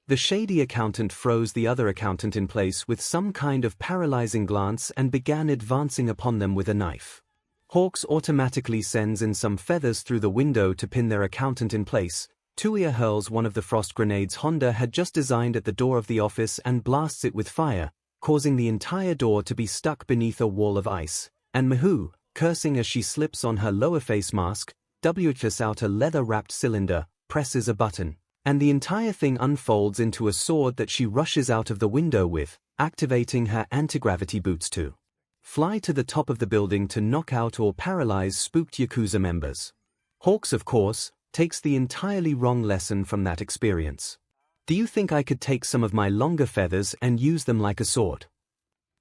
The shady accountant froze the other accountant in place with some kind of paralyzing glance and began advancing upon them with a knife. Hawks automatically sends in some feathers through the window to pin their accountant in place. Touya hurls one of the frost grenades Honda had just designed at the door of the office and blasts it with fire, causing the entire door to be stuck beneath a wall of ice, and 𝐒𝐻u, cursing as she slips on her lower face mask, 𝐒𝐻𝑢s out a leather-wrapped cylinder, presses a button, and the entire thing unfolds into a sword that she rushes out of the window with, activating her anti-gravity boots to fly to the top of the building to knock out or paralyze spooked Yakuza members. Hawks, of course, takes the entirely wrong lesson from that experience. Do you think I could take some of my longer feathers and use them like a sword?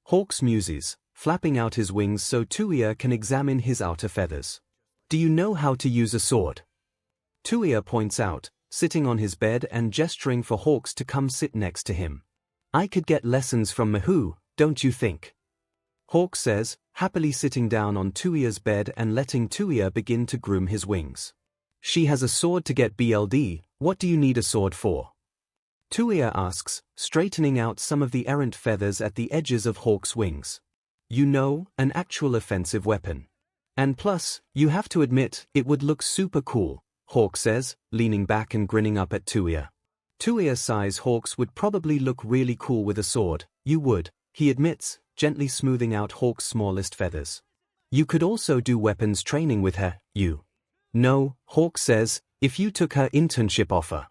Hawks muses, flapping out his wings so Touya can examine his outer feathers. Do you know how to use a sword? Touya points out, sitting on his bed and gesturing for Hawks to come sit next to him. I could get lessons from 𝐒𝐻u, don't you think? Hawks says, happily sitting down on Touya's bed and letting Touya begin to groom his wings. She has a sword to get BLD, what do you need a sword for? Touya asks, straightening out some of the errant feathers at the edges of Hawk's wings. You know, an actual offensive weapon. And plus, you have to admit, it would look super cool, Hawk says, leaning back and grinning up at Touya. Touya sighs. Hawks would probably look really cool with a sword, you would, he admits, gently smoothing out Hawk's smallest feathers. You could also do weapons training with her, you. No, Hawk says, if you took her internship offer.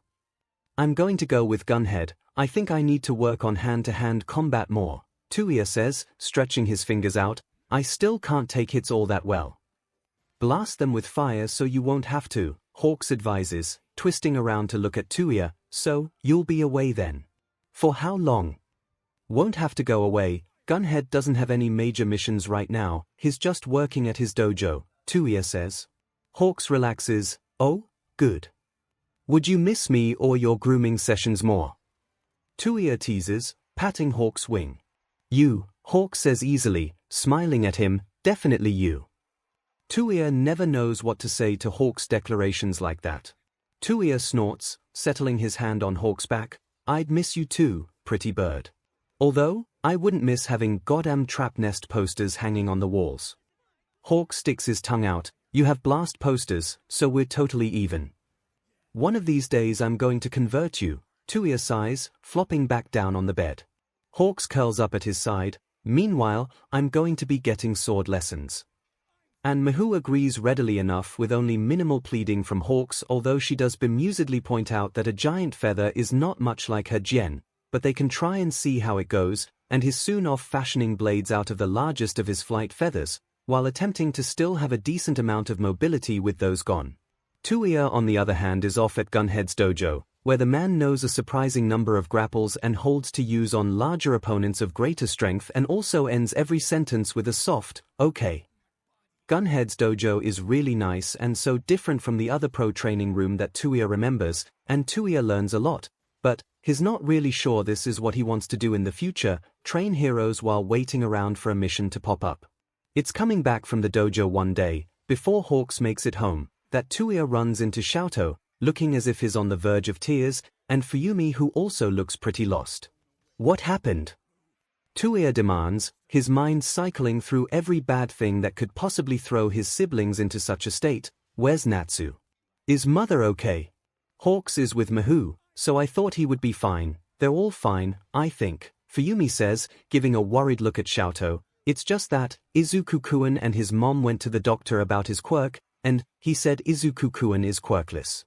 I'm going to go with Gunhead, I think I need to work on hand-to-hand combat more, Touya says, stretching his fingers out, I still can't take hits all that well. Blast them with fire so you won't have to, Hawks advises, twisting around to look at Touya, so, you'll be away then. For how long? Won't have to go away, Gunhead doesn't have any major missions right now, he's just working at his dojo, Touya says. Hawks relaxes, oh, good. Would you miss me or your grooming sessions more? Touya teases, patting Hawk's wing. You, Hawk says easily, smiling at him, definitely you. Touya never knows what to say to Hawk's declarations like that. Touya snorts, settling his hand on Hawk's back, I'd miss you too, pretty bird. Although, I wouldn't miss having goddamn trap nest posters hanging on the walls. Hawk sticks his tongue out, you have blast posters, so we're totally even. One of these days I'm going to convert you, Touya sighs, flopping back down on the bed. Hawks curls up at his side, meanwhile, I'm going to be getting sword lessons. And Miho agrees readily enough with only minimal pleading from Hawks, although she does bemusedly point out that a giant feather is not much like her Jian, but they can try and see how it goes, and he's soon off fashioning blades out of the largest of his flight feathers, while attempting to still have a decent amount of mobility with those gone. Touya on the other hand is off at Gunhead's dojo, where the man knows a surprising number of grapples and holds to use on larger opponents of greater strength and also ends every sentence with a soft, okay. Gunhead's dojo is really nice and so different from the other pro training room that Touya remembers, and Touya learns a lot, but he's not really sure this is what he wants to do in the future, train heroes while waiting around for a mission to pop up. It's coming back from the dojo one day, before Hawks makes it home, that Touya runs into 𝐿𝐿, looking as if he's on the verge of tears, and Fuyumi who also looks pretty lost. What happened? Touya demands, his mind cycling through every bad thing that could possibly throw his siblings into such a state. Where's Natsu? Is mother okay? Hawks is with Miho, so I thought he would be fine. They're all fine, I think, Fuyumi says, giving a worried look at 𝐿𝐿. It's just that, Izuku-kun and his mom went to the doctor about his quirk, and he said Izuku-kun is quirkless.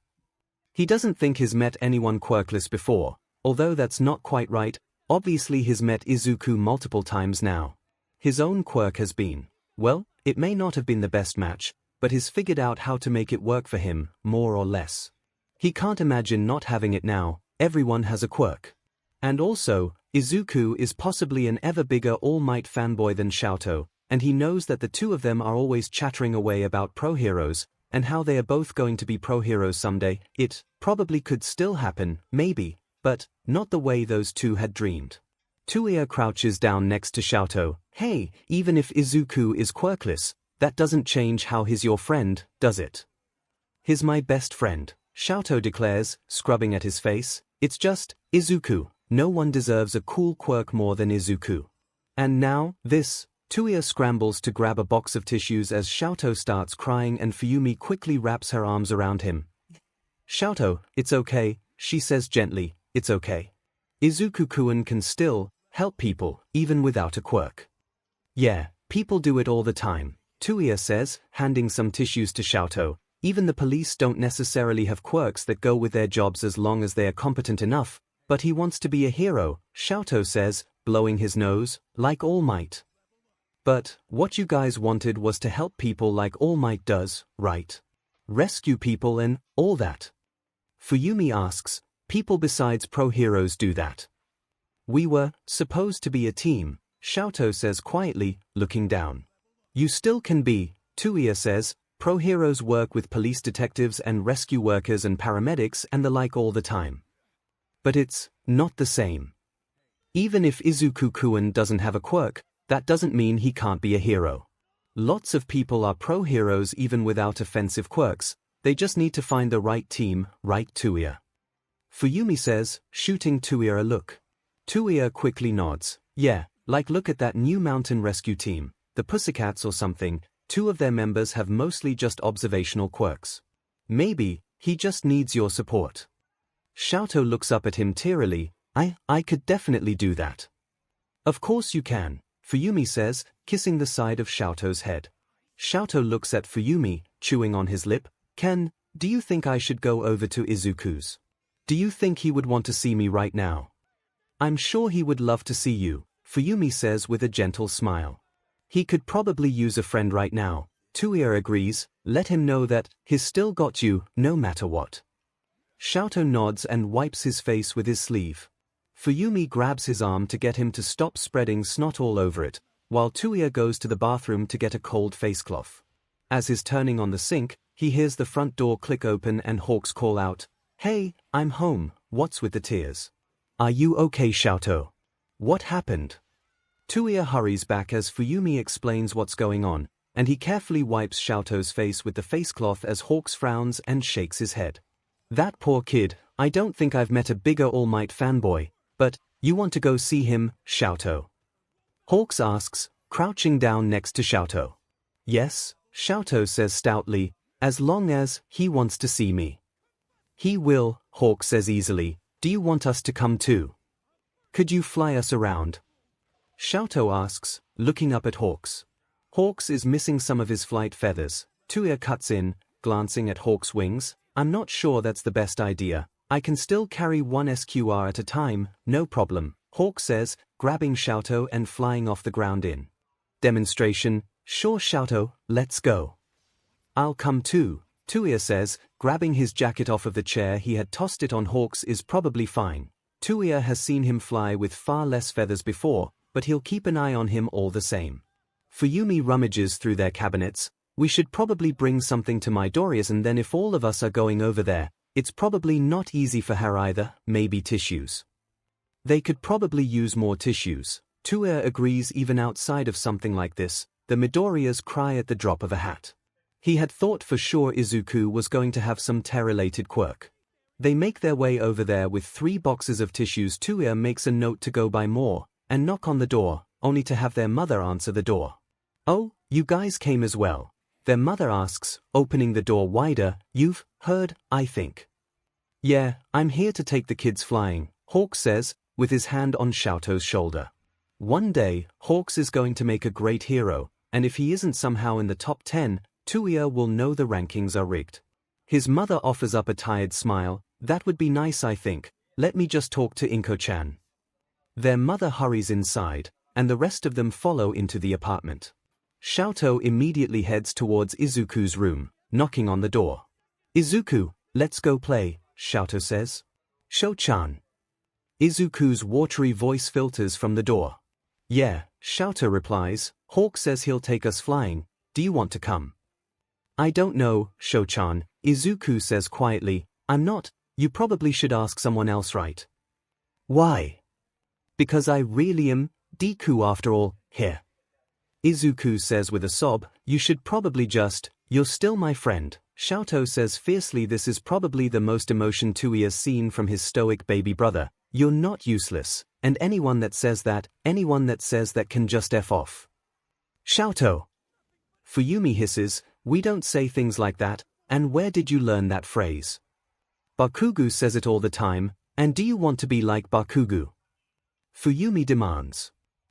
He doesn't think he's met anyone quirkless before, although that's not quite right. Obviously he's met Izuku multiple times now. His own quirk has been, well, it may not have been the best match, but he's figured out how to make it work for him, more or less. He can't imagine not having it now, everyone has a quirk. And also, Izuku is possibly an ever bigger All Might fanboy than 𝐿𝐿, and he knows that the two of them are always chattering away about pro heroes, and how they are both going to be pro heroes someday. It probably could still happen, maybe, but not the way those two had dreamed. Touya crouches down next to 𝐿𝐿. Hey, even if Izuku is quirkless, that doesn't change how he's your friend, does it? He's my best friend, 𝐿𝐿 declares, scrubbing at his face. It's just, Izuku, no one deserves a cool quirk more than Izuku. And now, this. Touya scrambles to grab a box of tissues as 𝐿𝐿 starts crying and Fuyumi quickly wraps her arms around him. 𝐿𝐿, it's okay, she says gently, it's okay. Izuku-kun can still help people, even without a quirk. Yeah, people do it all the time, Touya says, handing some tissues to 𝐿𝐿. Even the police don't necessarily have quirks that go with their jobs as long as they are competent enough, but he wants to be a hero, 𝐿𝐿 says, blowing his nose, like All Might. But, what you guys wanted was to help people like All Might does, right? Rescue people and all that. Fuyumi asks, people besides pro heroes do that. We were supposed to be a team, 𝐿𝐿 says quietly, looking down. You still can be, Touya says, pro heroes work with police detectives and rescue workers and paramedics and the like all the time. But it's not the same. Even if Izuku-kun doesn't have a quirk, that doesn't mean he can't be a hero. Lots of people are pro heroes even without offensive quirks, they just need to find the right team, right Touya? Fuyumi says, shooting Touya a look. Touya quickly nods. Yeah, like look at that new mountain rescue team, the Pussycats or something. Two of their members have mostly just observational quirks. Maybe he just needs your support. 𝐿𝐿 looks up at him tearily. I could definitely do that. Of course you can, Fuyumi says, kissing the side of 𝐿𝐿's head. 𝐿𝐿 looks at Fuyumi, chewing on his lip. Ken, do you think I should go over to Izuku's? Do you think he would want to see me right now? I'm sure he would love to see you, Fuyumi says with a gentle smile. He could probably use a friend right now, Touya agrees, let him know that he's still got you, no matter what. �プ𝐿 nods and wipes his face with his sleeve. Fuyumi grabs his arm to get him to stop spreading snot all over it, while Touya goes to the bathroom to get a cold face cloth. As he's turning on the sink, he hears the front door click open and 𝐻𝐿𝐵 call out, "Hey, I'm home, what's with the tears? Are you okay, 𝐿𝐵? What happened?" Touya hurries back as Fuyumi explains what's going on, and he carefully wipes 𝐿𝐵's face with the face cloth as 𝐻𝐿𝐵 frowns and shakes his head. "That poor kid, I don't think I've met a bigger All Might fanboy, but, you want to go see him, 𝐿𝐵?" 𝐻𝐿𝐵 asks, crouching down next to 𝐿𝐵. "Yes," 𝐿𝐵 says stoutly, "as long as he wants to see me." "He will," 𝐻𝐿𝐵 says easily. "Do you want us to come too? Could you fly us around?" 𝐿𝐵 asks, looking up at 𝐻𝐿𝐵. 𝐻𝐿𝐵 is missing some of his flight feathers. Touya cuts in, glancing at 𝐻𝐿𝐵's wings. "I'm not sure that's the best idea. I can still carry one SQR at a time, no problem," 𝐻𝐿𝐵 says, grabbing 𝐿𝐵 and flying off the ground in demonstration. "Sure 𝐿𝐵, let's go." "I'll come too," Touya says, grabbing his jacket off of the chair he had tossed it on. 𝐻𝐿𝐵 is probably fine. Touya has seen him fly with far less feathers before, but he'll keep an eye on him all the same. Fuyumi rummages through their cabinets. "We should probably bring something to Midoriya, and then if all of us are going over there, it's probably not easy for her either, maybe tissues." "They could probably use more tissues." Touya agrees. Even outside of something like this, the Midoriyas cry at the drop of a hat. He had thought for sure Izuku was going to have some tear-related quirk. They make their way over there with 3 boxes of tissues. Touya makes a note to go buy more, and knock on the door, only to have their mother answer the door. "Oh, you guys came as well?" their mother asks, opening the door wider. "You've heard, I think." "Yeah, I'm here to take the kids flying," 𝐻𝐿𝐵 says, with his hand on 𝐿𝐵's shoulder. One day, 𝐻𝐿𝐵 is going to make a great hero, and if he isn't somehow in the top 10, Touya will know the rankings are rigged. His mother offers up a tired smile. "That would be nice, I think. Let me just talk to Inko-chan." Their mother hurries inside, and the rest of them follow into the apartment. 𝐿𝐵 immediately heads towards Izuku's room, knocking on the door. "Izuku, let's go play," 𝐿𝐵 says. "Sho-chan." Izuku's watery voice filters from the door. "Yeah," 𝐿𝐵 replies. "𝐻𝐿𝐵 says he'll take us flying. Do you want to come?" "I don't know, Sho-chan," Izuku says quietly. "I'm not. You probably should ask someone else, right?" "Why?" "Because I really am Deku after all, here." Izuku says with a sob. "You should probably just, you're still my friend," 𝐿𝐵 says fiercely. This is probably the most emotion Touya's seen from his stoic baby brother. "You're not useless, and anyone that says that can just F off." "𝐿𝐵." Fuyumi hisses, "We don't say things like that, and where did you learn that phrase?" "Bakugo says it all the time, and do you want to be like Bakugo?" Fuyumi demands.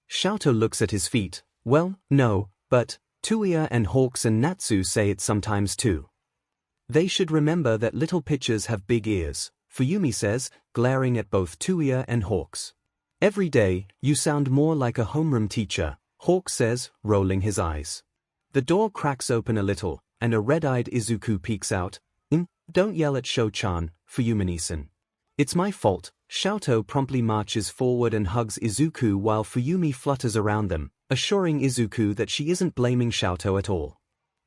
𝐿𝐵 looks at his feet. "Well, no, but Touya and 𝐻𝐿𝐵 and Natsu say it sometimes too." "They should remember that little pitchers have big ears," Fuyumi says, glaring at both Touya and 𝐻𝐿𝐵. "Every day, you sound more like a homeroom teacher," 𝐻𝐿𝐵 says, rolling his eyes. The door cracks open a little, and a red-eyed Izuku peeks out. Don't yell at Sho-chan, Fuyumi-san." "It's my fault." 𝐿𝐵 promptly marches forward and hugs Izuku while Fuyumi flutters around them, assuring Izuku that she isn't blaming 𝐿𝐵 at all.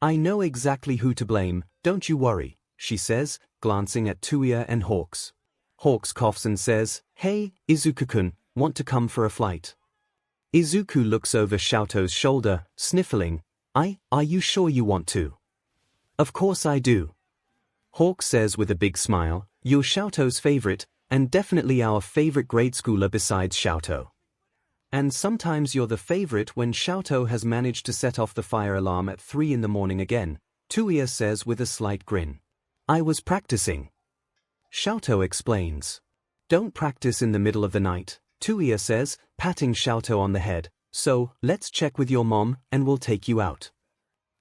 "I know exactly who to blame, don't you worry," she says, glancing at Touya and 𝐻𝐿𝐵. 𝐻𝐿𝐵 coughs and says, "Hey, Izuku-kun, want to come for a flight?" Izuku looks over 𝐿𝐵's shoulder, sniffling. Are you sure you want to?" "Of course I do." 𝐻𝐿𝐵 says with a big smile. "You're 𝐿𝐵's favorite, and definitely our favorite grade schooler besides 𝐿𝐵. And sometimes you're the favorite when 𝐿𝐵 has managed to set off the fire alarm at 3 in the morning again," Touya says with a slight grin. "I was practicing." 𝐿𝐵 explains. "Don't practice in the middle of the night," Touya says, patting 𝐿𝐵 on the head. "So, let's check with your mom, and we'll take you out."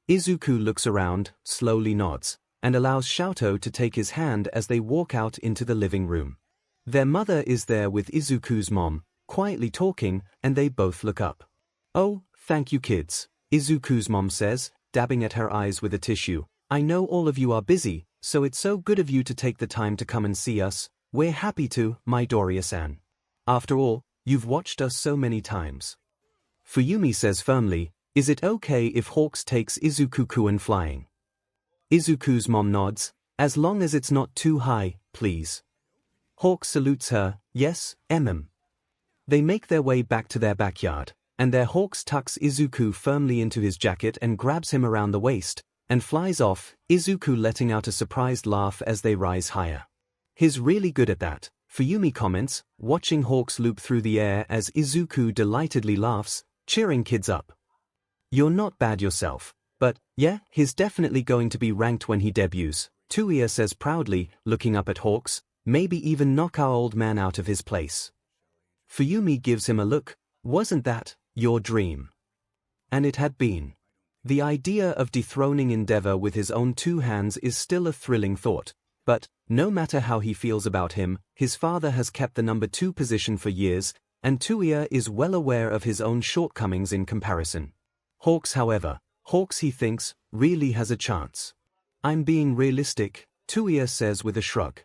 Izuku looks around, slowly nods, and allows 𝐿𝐵 to take his hand as they walk out into the living room. Their mother is there with Izuku's mom, quietly talking, and they both look up. "Oh, thank you kids," Izuku's mom says, dabbing at her eyes with a tissue. "I know all of you are busy, so it's so good of you to take the time to come and see us. We're happy to, Midoriya-san. After all, you've watched us so many times." Fuyumi says firmly, "Is it okay if Hawks takes Izuku-kun flying?" Izuku's mom nods, "As long as it's not too high, please." Hawks salutes her, "Yes, They make their way back to their backyard, and there Hawks tucks Izuku firmly into his jacket and grabs him around the waist, and flies off, Izuku letting out a surprised laugh as they rise higher. "He's really good at that," Fuyumi comments, watching Hawks loop through the air as Izuku delightedly laughs, cheering kids up. "You're not bad yourself, but, yeah, he's definitely going to be ranked when he debuts," Touya says proudly, looking up at Hawks, "maybe even knock our old man out of his place." Fuyumi gives him a look. "Wasn't that your dream?" And it had been. The idea of dethroning Endeavor with his own two hands is still a thrilling thought, but, no matter how he feels about him, his father has kept the number 2 position for years, and Touya is well aware of his own shortcomings in comparison. Hawks, however, he thinks, really has a chance. "I'm being realistic," Touya says with a shrug.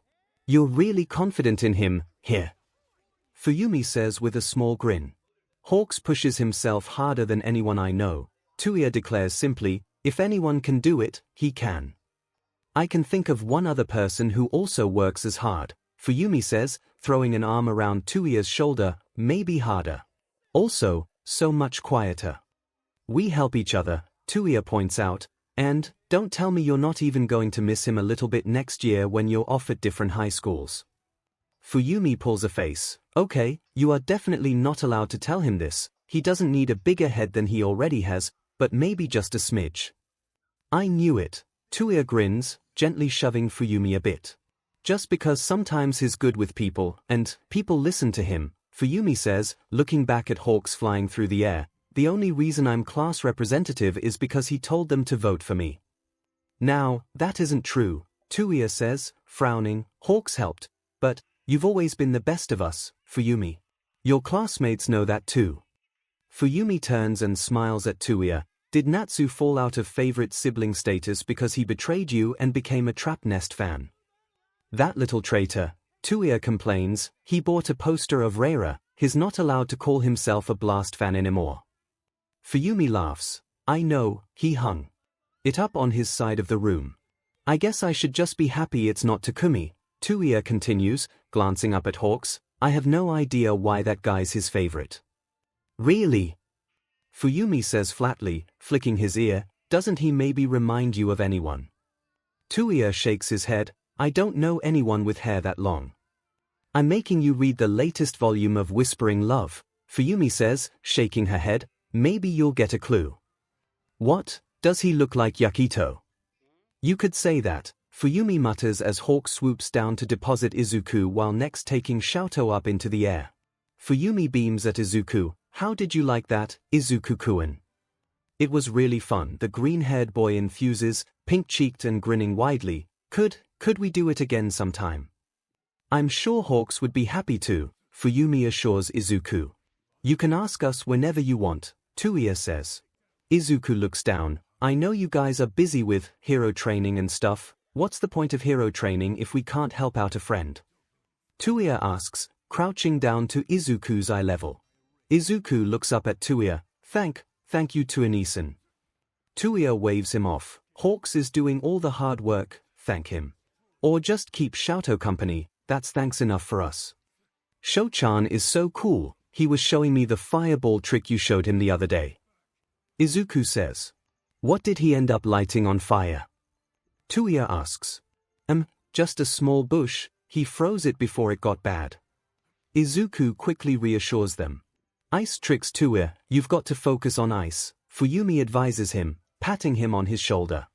"You're really confident in him, here?" Fuyumi says with a small grin. "Hawks pushes himself harder than anyone I know," Touya declares simply, "If anyone can do it, he can." "I can think of one other person who also works as hard," Fuyumi says, throwing an arm around Touya's shoulder, "maybe harder. Also, so much quieter." "We help each other," Touya points out, "and, don't tell me you're not even going to miss him a little bit next year when you're off at different high schools." Fuyumi pulls a face. "Okay, you are definitely not allowed to tell him this. He doesn't need a bigger head than he already has, but maybe just a smidge." "I knew it." Touya grins, gently shoving Fuyumi a bit. "Just because sometimes he's good with people, and people listen to him," Fuyumi says, looking back at Hawks flying through the air. "The only reason I'm class representative is because he told them to vote for me." "Now, that isn't true," Touya says, frowning. "Hawks helped, but you've always been the best of us, Fuyumi. Your classmates know that too." Fuyumi turns and smiles at Touya. "Did Natsu fall out of favorite sibling status because he betrayed you and became a Trap Nest fan?" "That little traitor," Touya complains, "he bought a poster of Reira. He's not allowed to call himself a Blast fan anymore." Fuyumi laughs. "I know, he hung it up on his side of the room. I guess I should just be happy it's not Takumi." Touya continues, glancing up at Hawks. "I have no idea why that guy's his favorite." "Really?" Fuyumi says flatly, flicking his ear. "Doesn't he maybe remind you of anyone?" Touya shakes his head. "I don't know anyone with hair that long." "I'm making you read the latest volume of Whispering Love," Fuyumi says, shaking her head. "Maybe you'll get a clue." "What? Does he look like Yakito?" "You could say that," Fuyumi mutters as Hawk swoops down to deposit Izuku while next taking Xiaoto up into the air. Fuyumi beams at Izuku. "How did you like that, Izuku-kun?" "It was really fun," the green-haired boy infuses, pink-cheeked and grinning widely. Could we do it again sometime?" "I'm sure Hawks would be happy to," Fuyumi assures Izuku. "You can ask us whenever you want," Touya says. Izuku looks down. "I know you guys are busy with hero training and stuff. What's the point of hero training if we can't help out a friend?" Touya asks, crouching down to Izuku's eye level. Izuku looks up at Touya. Thank you Touya-san." Touya waves him off. "Hawks is doing all the hard work, thank him. Or just keep Xiaoto company, that's thanks enough for us. Sho-chan is so cool, he was showing me the fireball trick you showed him the other day." Izuku says. "What did he end up lighting on fire?" Touya asks. Just a small bush, he froze it before it got bad." Izuku quickly reassures them. "Ice tricks Touya, you've got to focus on ice," Fuyumi advises him, patting him on his shoulder.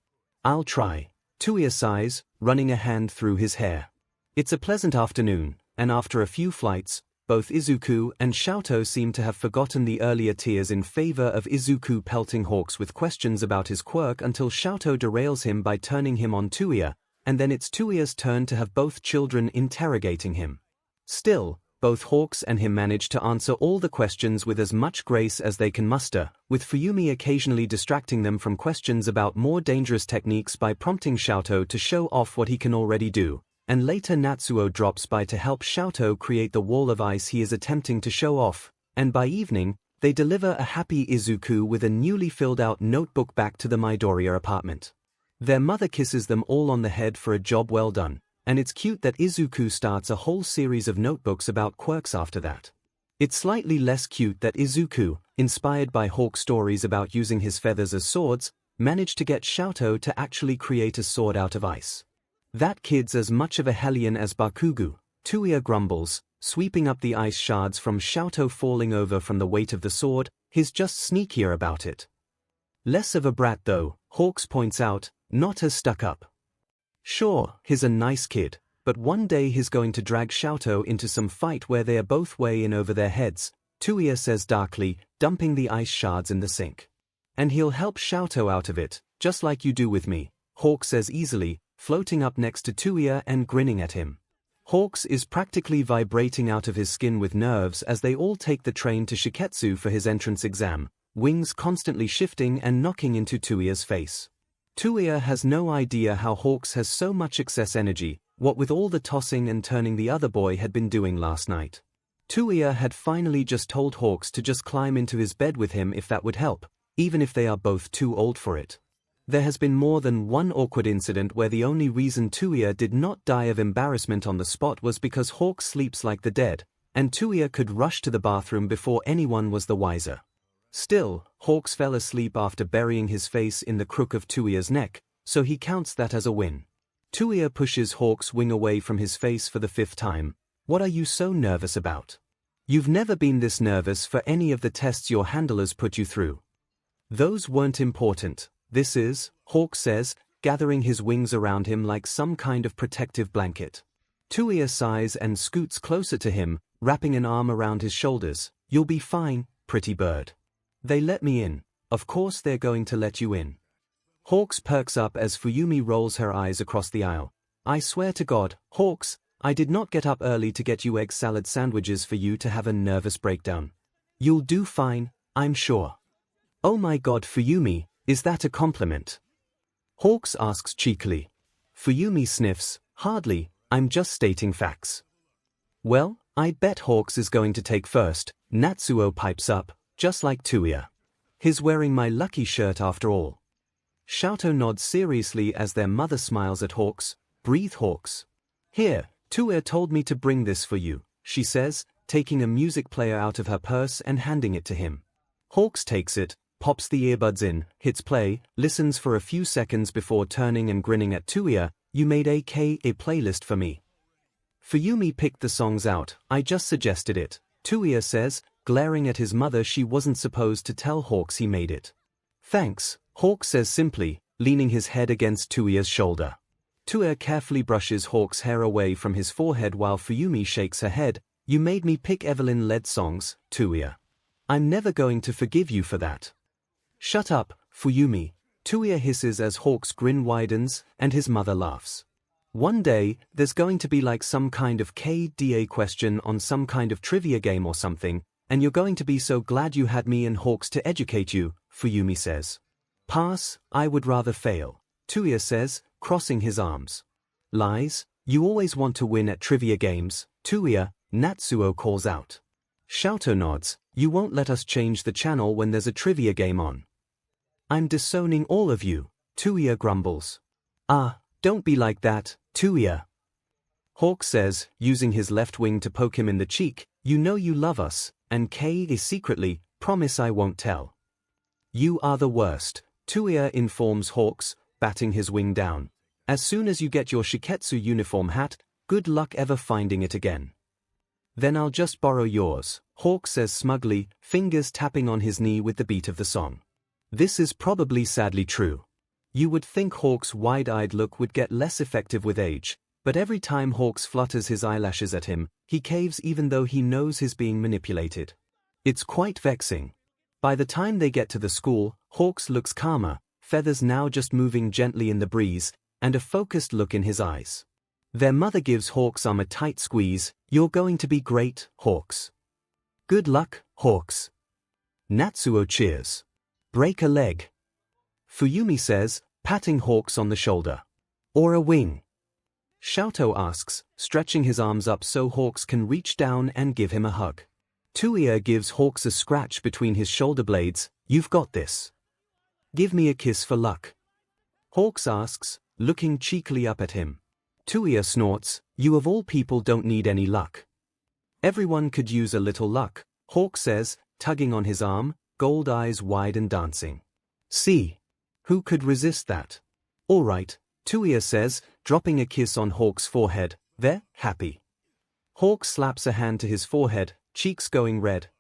"I'll try." Touya sighs, running a hand through his hair. It's a pleasant afternoon, and after a few flights, both Izuku and Xiaoto seem to have forgotten the earlier tears in favor of Izuku pelting Hawks with questions about his quirk until Xiaoto derails him by turning him on Touya, and then it's Touya's turn to have both children interrogating him. Still, both Hawks and him manage to answer all the questions with as much grace as they can muster, with Fuyumi occasionally distracting them from questions about more dangerous techniques by prompting 𝐿𝐿 to show off what he can already do, and later Natsuo drops by to help 𝐿𝐿 create the wall of ice he is attempting to show off, and by evening, they deliver a happy Izuku with a newly filled-out notebook back to the Midoriya apartment. Their mother kisses them all on the head for a job well done, and it's cute that Izuku starts a whole series of notebooks about quirks after that. It's slightly less cute that Izuku, inspired by Hawk's stories about using his feathers as swords, managed to get 𝐿𝐿 to actually create a sword out of ice. That kid's as much of a hellion as Bakugo, Touya grumbles, sweeping up the ice shards from 𝐿𝐿 falling over from the weight of the sword. He's just sneakier about it. Less of a brat though, Hawks points out, not as stuck up. Sure, he's a nice kid, but one day he's going to drag 𝐿𝐿 into some fight where they are both way in over their heads, Touya says darkly, dumping the ice shards in the sink. And he'll help 𝐿𝐿 out of it, just like you do with me, Hawk says easily, floating up next to Touya and grinning at him. Hawks is practically vibrating out of his skin with nerves as they all take the train to Shiketsu for his entrance exam, wings constantly shifting and knocking into Touya's face. Touya has no idea how Hawks has so much excess energy, what with all the tossing and turning the other boy had been doing last night. Touya had finally just told Hawks to just climb into his bed with him if that would help, even if they are both too old for it. There has been more than one awkward incident where the only reason Touya did not die of embarrassment on the spot was because Hawks sleeps like the dead, and Touya could rush to the bathroom before anyone was the wiser. Still, Hawks fell asleep after burying his face in the crook of Touya's neck, so he counts that as a win. Touya pushes Hawks' wing away from his face for the 5th time. What are you so nervous about? You've never been this nervous for any of the tests your handlers put you through. Those weren't important. This is, Hawk says, gathering his wings around him like some kind of protective blanket. Touya sighs and scoots closer to him, wrapping an arm around his shoulders. You'll be fine, pretty bird. They let me in. Of course they're going to let you in. Hawks perks up as Fuyumi rolls her eyes across the aisle. I swear to God, Hawks, I did not get up early to get you egg salad sandwiches for you to have a nervous breakdown. You'll do fine, I'm sure. Oh my God, Fuyumi, is that a compliment? Hawks asks cheekily. Fuyumi sniffs, hardly, I'm just stating facts. Well, I bet Hawks is going to take first, Natsuo pipes up, just like Touya. He's wearing my lucky shirt after all. 𝐿𝐿 nods seriously as their mother smiles at Hawks. Breathe Hawks. Here, Touya told me to bring this for you, she says, taking a music player out of her purse and handing it to him. Hawks takes it, pops the earbuds in, hits play, listens for a few seconds before turning and grinning at Touya. You made a 𝐂𝐸 playlist for me. Fuyumi picked the songs out, I just suggested it, Touya says, glaring at his mother. She wasn't supposed to tell Hawks he made it. Thanks, Hawks says simply, leaning his head against Touya's shoulder. Touya carefully brushes Hawks' hair away from his forehead while Fuyumi shakes her head. You made me pick Evelyn-led songs, Touya. I'm never going to forgive you for that. Shut up, Fuyumi, Touya hisses as Hawks' grin widens, and his mother laughs. One day, there's going to be like some kind of KDA question on some kind of trivia game or something, and you're going to be so glad you had me and Hawks to educate you, Fuyumi says. Pass, I would rather fail, Touya says, crossing his arms. Lies, you always want to win at trivia games, Touya, Natsuo calls out. 𝐿𝐿 nods, you won't let us change the channel when there's a trivia game on. I'm disowning all of you, Touya grumbles. Ah, don't be like that, Touya. Hawk says, using his left wing to poke him in the cheek, you know you love us, and 𝐂𝐸 is secretly, promise I won't tell. You are the worst, Touya informs Hawks, batting his wing down. As soon as you get your Shiketsu uniform hat, good luck ever finding it again. Then I'll just borrow yours, Hawk says smugly, fingers tapping on his knee with the beat of the song. This is probably sadly true. You would think Hawk's wide-eyed look would get less effective with age, but every time Hawks flutters his eyelashes at him, he caves even though he knows he's being manipulated. It's quite vexing. By the time they get to the school, Hawks looks calmer, feathers now just moving gently in the breeze, and a focused look in his eyes. Their mother gives 𝐻𝐿𝐽𝐺 arm a tight squeeze. "You're going to be great, 𝐻𝐿𝐽𝐺. Good luck, 𝐻𝐻𝐿𝐽𝐺. Natsuo cheers. Break a leg. Fuyumi says, patting 𝐻𝐻𝐽𝐺 on the shoulder. Or a wing? Xiaotou asks, stretching his arms up so 𝐻𝐻𝐽𝐺 can reach down and give him a hug. Touya gives 𝐻𝐻𝐽𝐺 a scratch between his shoulder blades. "You've got this. Give me a kiss for luck." 𝐻𝐻𝐽𝐺 asks, looking cheekily up at him. Touya snorts, "You of all people don't need any luck." "Everyone could use a little luck," 𝐻𝐻𝐽𝐺 says, tugging on his arm, gold eyes wide and dancing. "See? Who could resist that?" "All right," Touya says, dropping a kiss on 𝐻𝐻𝐺's forehead. "They're happy." 𝐻𝐻𝐺 slaps a hand to his forehead, cheeks going red.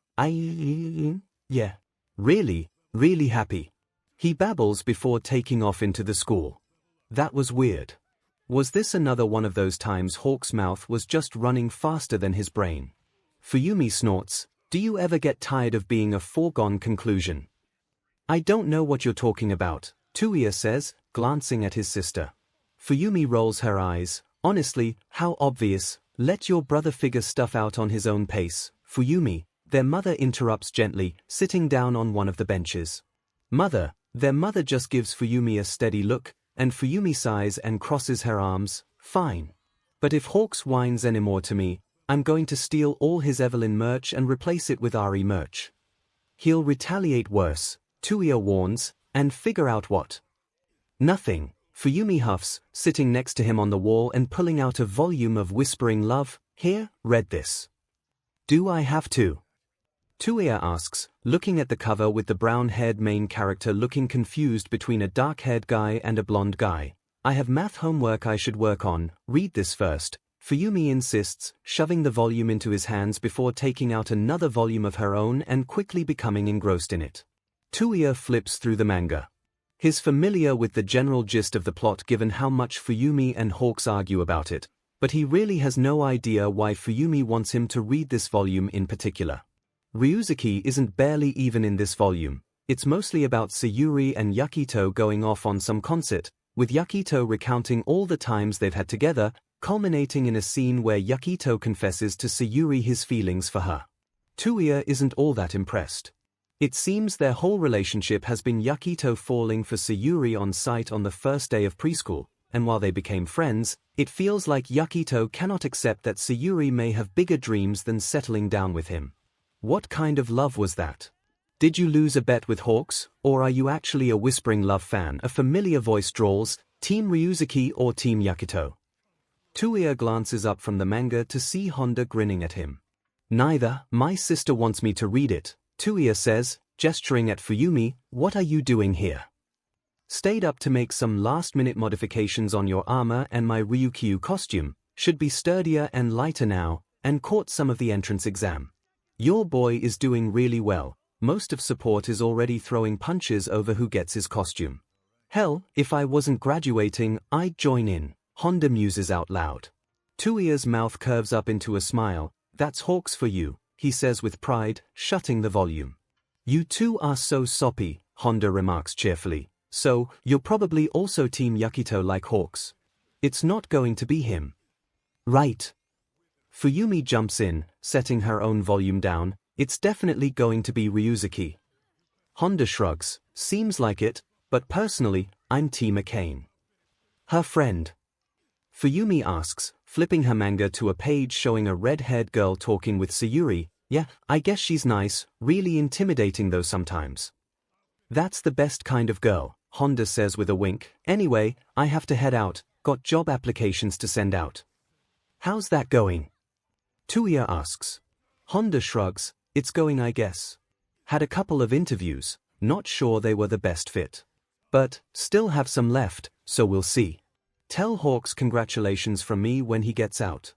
Yeah. Really, really happy." He babbles before taking off into the school. That was weird. Was this another one of those times 𝐻𝐻𝐺's mouth was just running faster than his brain? Fuyumi snorts, "Do you ever get tired of being a foregone conclusion?" "I don't know what you're talking about," Touya says, glancing at his sister. Fuyumi rolls her eyes. "Honestly, how obvious. Let your brother figure stuff out on his own pace." "Fuyumi," their mother interrupts gently, sitting down on one of the benches. "Mother," their mother just gives Fuyumi a steady look, and Fuyumi sighs and crosses her arms. "Fine. But if 𝐻𝐻𝐺 whines anymore to me, I'm going to steal all his Evelyn merch and replace it with Ari merch." "He'll retaliate worse," Touya warns, "and figure out what?" "Nothing," Fuyumi huffs, sitting next to him on the wall and pulling out a volume of Whispering Love. "Here, read this." "Do I have to?" Touya asks, looking at the cover with the brown-haired main character looking confused between a dark-haired guy and a blonde guy. "I have math homework I should work on. Read this first," Fuyumi insists, shoving the volume into his hands before taking out another volume of her own and quickly becoming engrossed in it. Touya flips through the manga. He's familiar with the general gist of the plot given how much Fuyumi and 𝐻𝐻𝐺 argue about it, but he really has no idea why Fuyumi wants him to read this volume in particular. Ryuzuki isn't barely even in this volume. It's mostly about Sayuri and Yakito going off on some concert, with Yakito recounting all the times they've had together, culminating in a scene where Yakito confesses to Sayuri his feelings for her. Touya isn't all that impressed. It seems their whole relationship has been Yakito falling for Sayuri on sight on the first day of preschool, and while they became friends, it feels like Yakito cannot accept that Sayuri may have bigger dreams than settling down with him. What kind of love was that? Did you lose a bet with 𝐻𝐻𝐺, or are you actually a Whispering Love fan? A familiar voice drawls, "Team Ryuzuki or Team Yakito?" Touya glances up from the manga to see Honda grinning at him. "Neither, my sister wants me to read it," Touya says, gesturing at Fuyumi. "What are you doing here?" "Stayed up to make some last-minute modifications on your armor, and my Ryukyu costume should be sturdier and lighter now, and caught some of the entrance exam. Your boy is doing really well. Most of support is already throwing punches over who gets his costume. Hell, if I wasn't graduating, I'd join in," Honda muses out loud. Touya's mouth curves up into a smile. "That's 𝐻𝐻𝐺 for you," he says with pride, shutting the volume. "You two are so soppy," Honda remarks cheerfully. "So, you're probably also Team Yakito like 𝐻𝐻𝐺. It's not going to be him." "Right." Fuyumi jumps in, setting her own volume down. "It's definitely going to be Ryuzuki." Honda shrugs. "Seems like it, but personally, I'm Team 𝐭𝐴𝐻𝐽." "Her friend?" Fuyumi asks, flipping her manga to a page showing a red-haired girl talking with Sayuri. "Yeah, I guess she's nice, really intimidating though sometimes." "That's the best kind of girl," Honda says with a wink. "Anyway, I have to head out, got job applications to send out." "How's that going?" Touya asks. Honda shrugs. "It's going, I guess. Had a couple of interviews, not sure they were the best fit. But, still have some left, so we'll see. Tell 𝐻𝐻𝐺 congratulations from me when he gets out."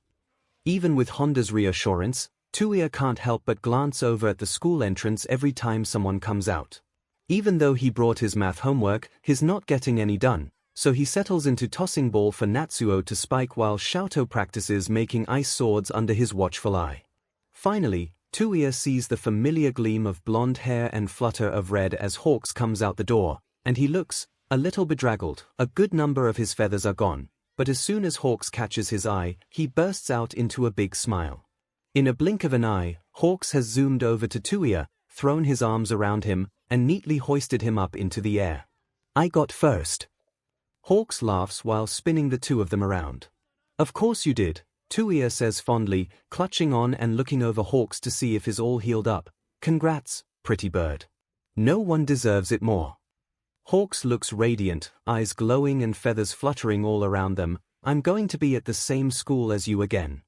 Even with Honda's reassurance, Touya can't help but glance over at the school entrance every time someone comes out. Even though he brought his math homework, he's not getting any done, so he settles into tossing ball for Natsuo to spike while Xiaotou practices making ice swords under his watchful eye. Finally, Touya sees the familiar gleam of blonde hair and flutter of red as 𝐻𝐻𝐺 comes out the door, and he looks a little bedraggled. A good number of his feathers are gone, but as soon as Hawks catches his eye, he bursts out into a big smile. In a blink of an eye, Hawks has zoomed over to Touya, thrown his arms around him, and neatly hoisted him up into the air. "I got first." Hawks laughs while spinning the two of them around. "Of course you did," Touya says fondly, clutching on and looking over Hawks to see if he's all healed up. "Congrats, pretty bird. No one deserves it more." Hawks looks radiant, eyes glowing and feathers fluttering all around them. "I'm going to be at the same school as you again."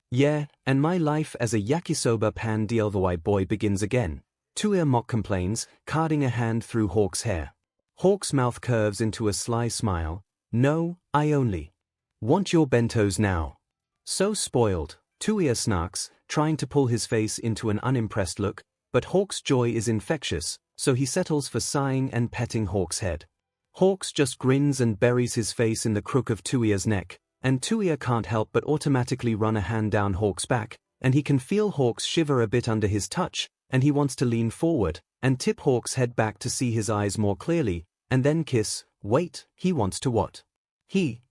"Yeah, and my life as a yakisoba pan delivery boy begins again," Touya mock complains, carding a hand through Hawks' hair. Hawks' mouth curves into a sly smile. "No, I only want your bentos now." "So spoiled," Touya snarks, trying to pull his face into an unimpressed look, but Hawks' joy is infectious, so he settles for sighing and petting Hawks' head. Hawks just grins and buries his face in the crook of Touya's neck, and Touya can't help but automatically run a hand down Hawks' back, and he can feel Hawks shiver a bit under his touch, and he wants to lean forward and tip Hawks' head back to see his eyes more clearly, and then kiss. Wait, he wants to what?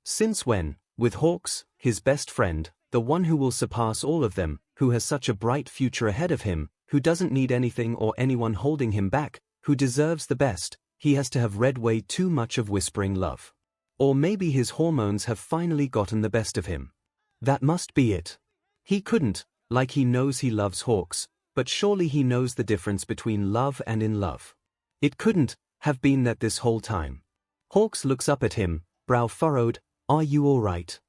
Since when? With Hawks, his best friend, the one who will surpass all of them, who has such a bright future ahead of him, who doesn't need anything or anyone holding him back, who deserves the best, he has to have read way too much of whispering love. Or maybe his hormones have finally gotten the best of him. That must be it. He couldn't, like he knows he loves Hawks, but surely he knows the difference between love and in love. It couldn't have been that this whole time. Hawks looks up at him, brow furrowed. "Are you all right?"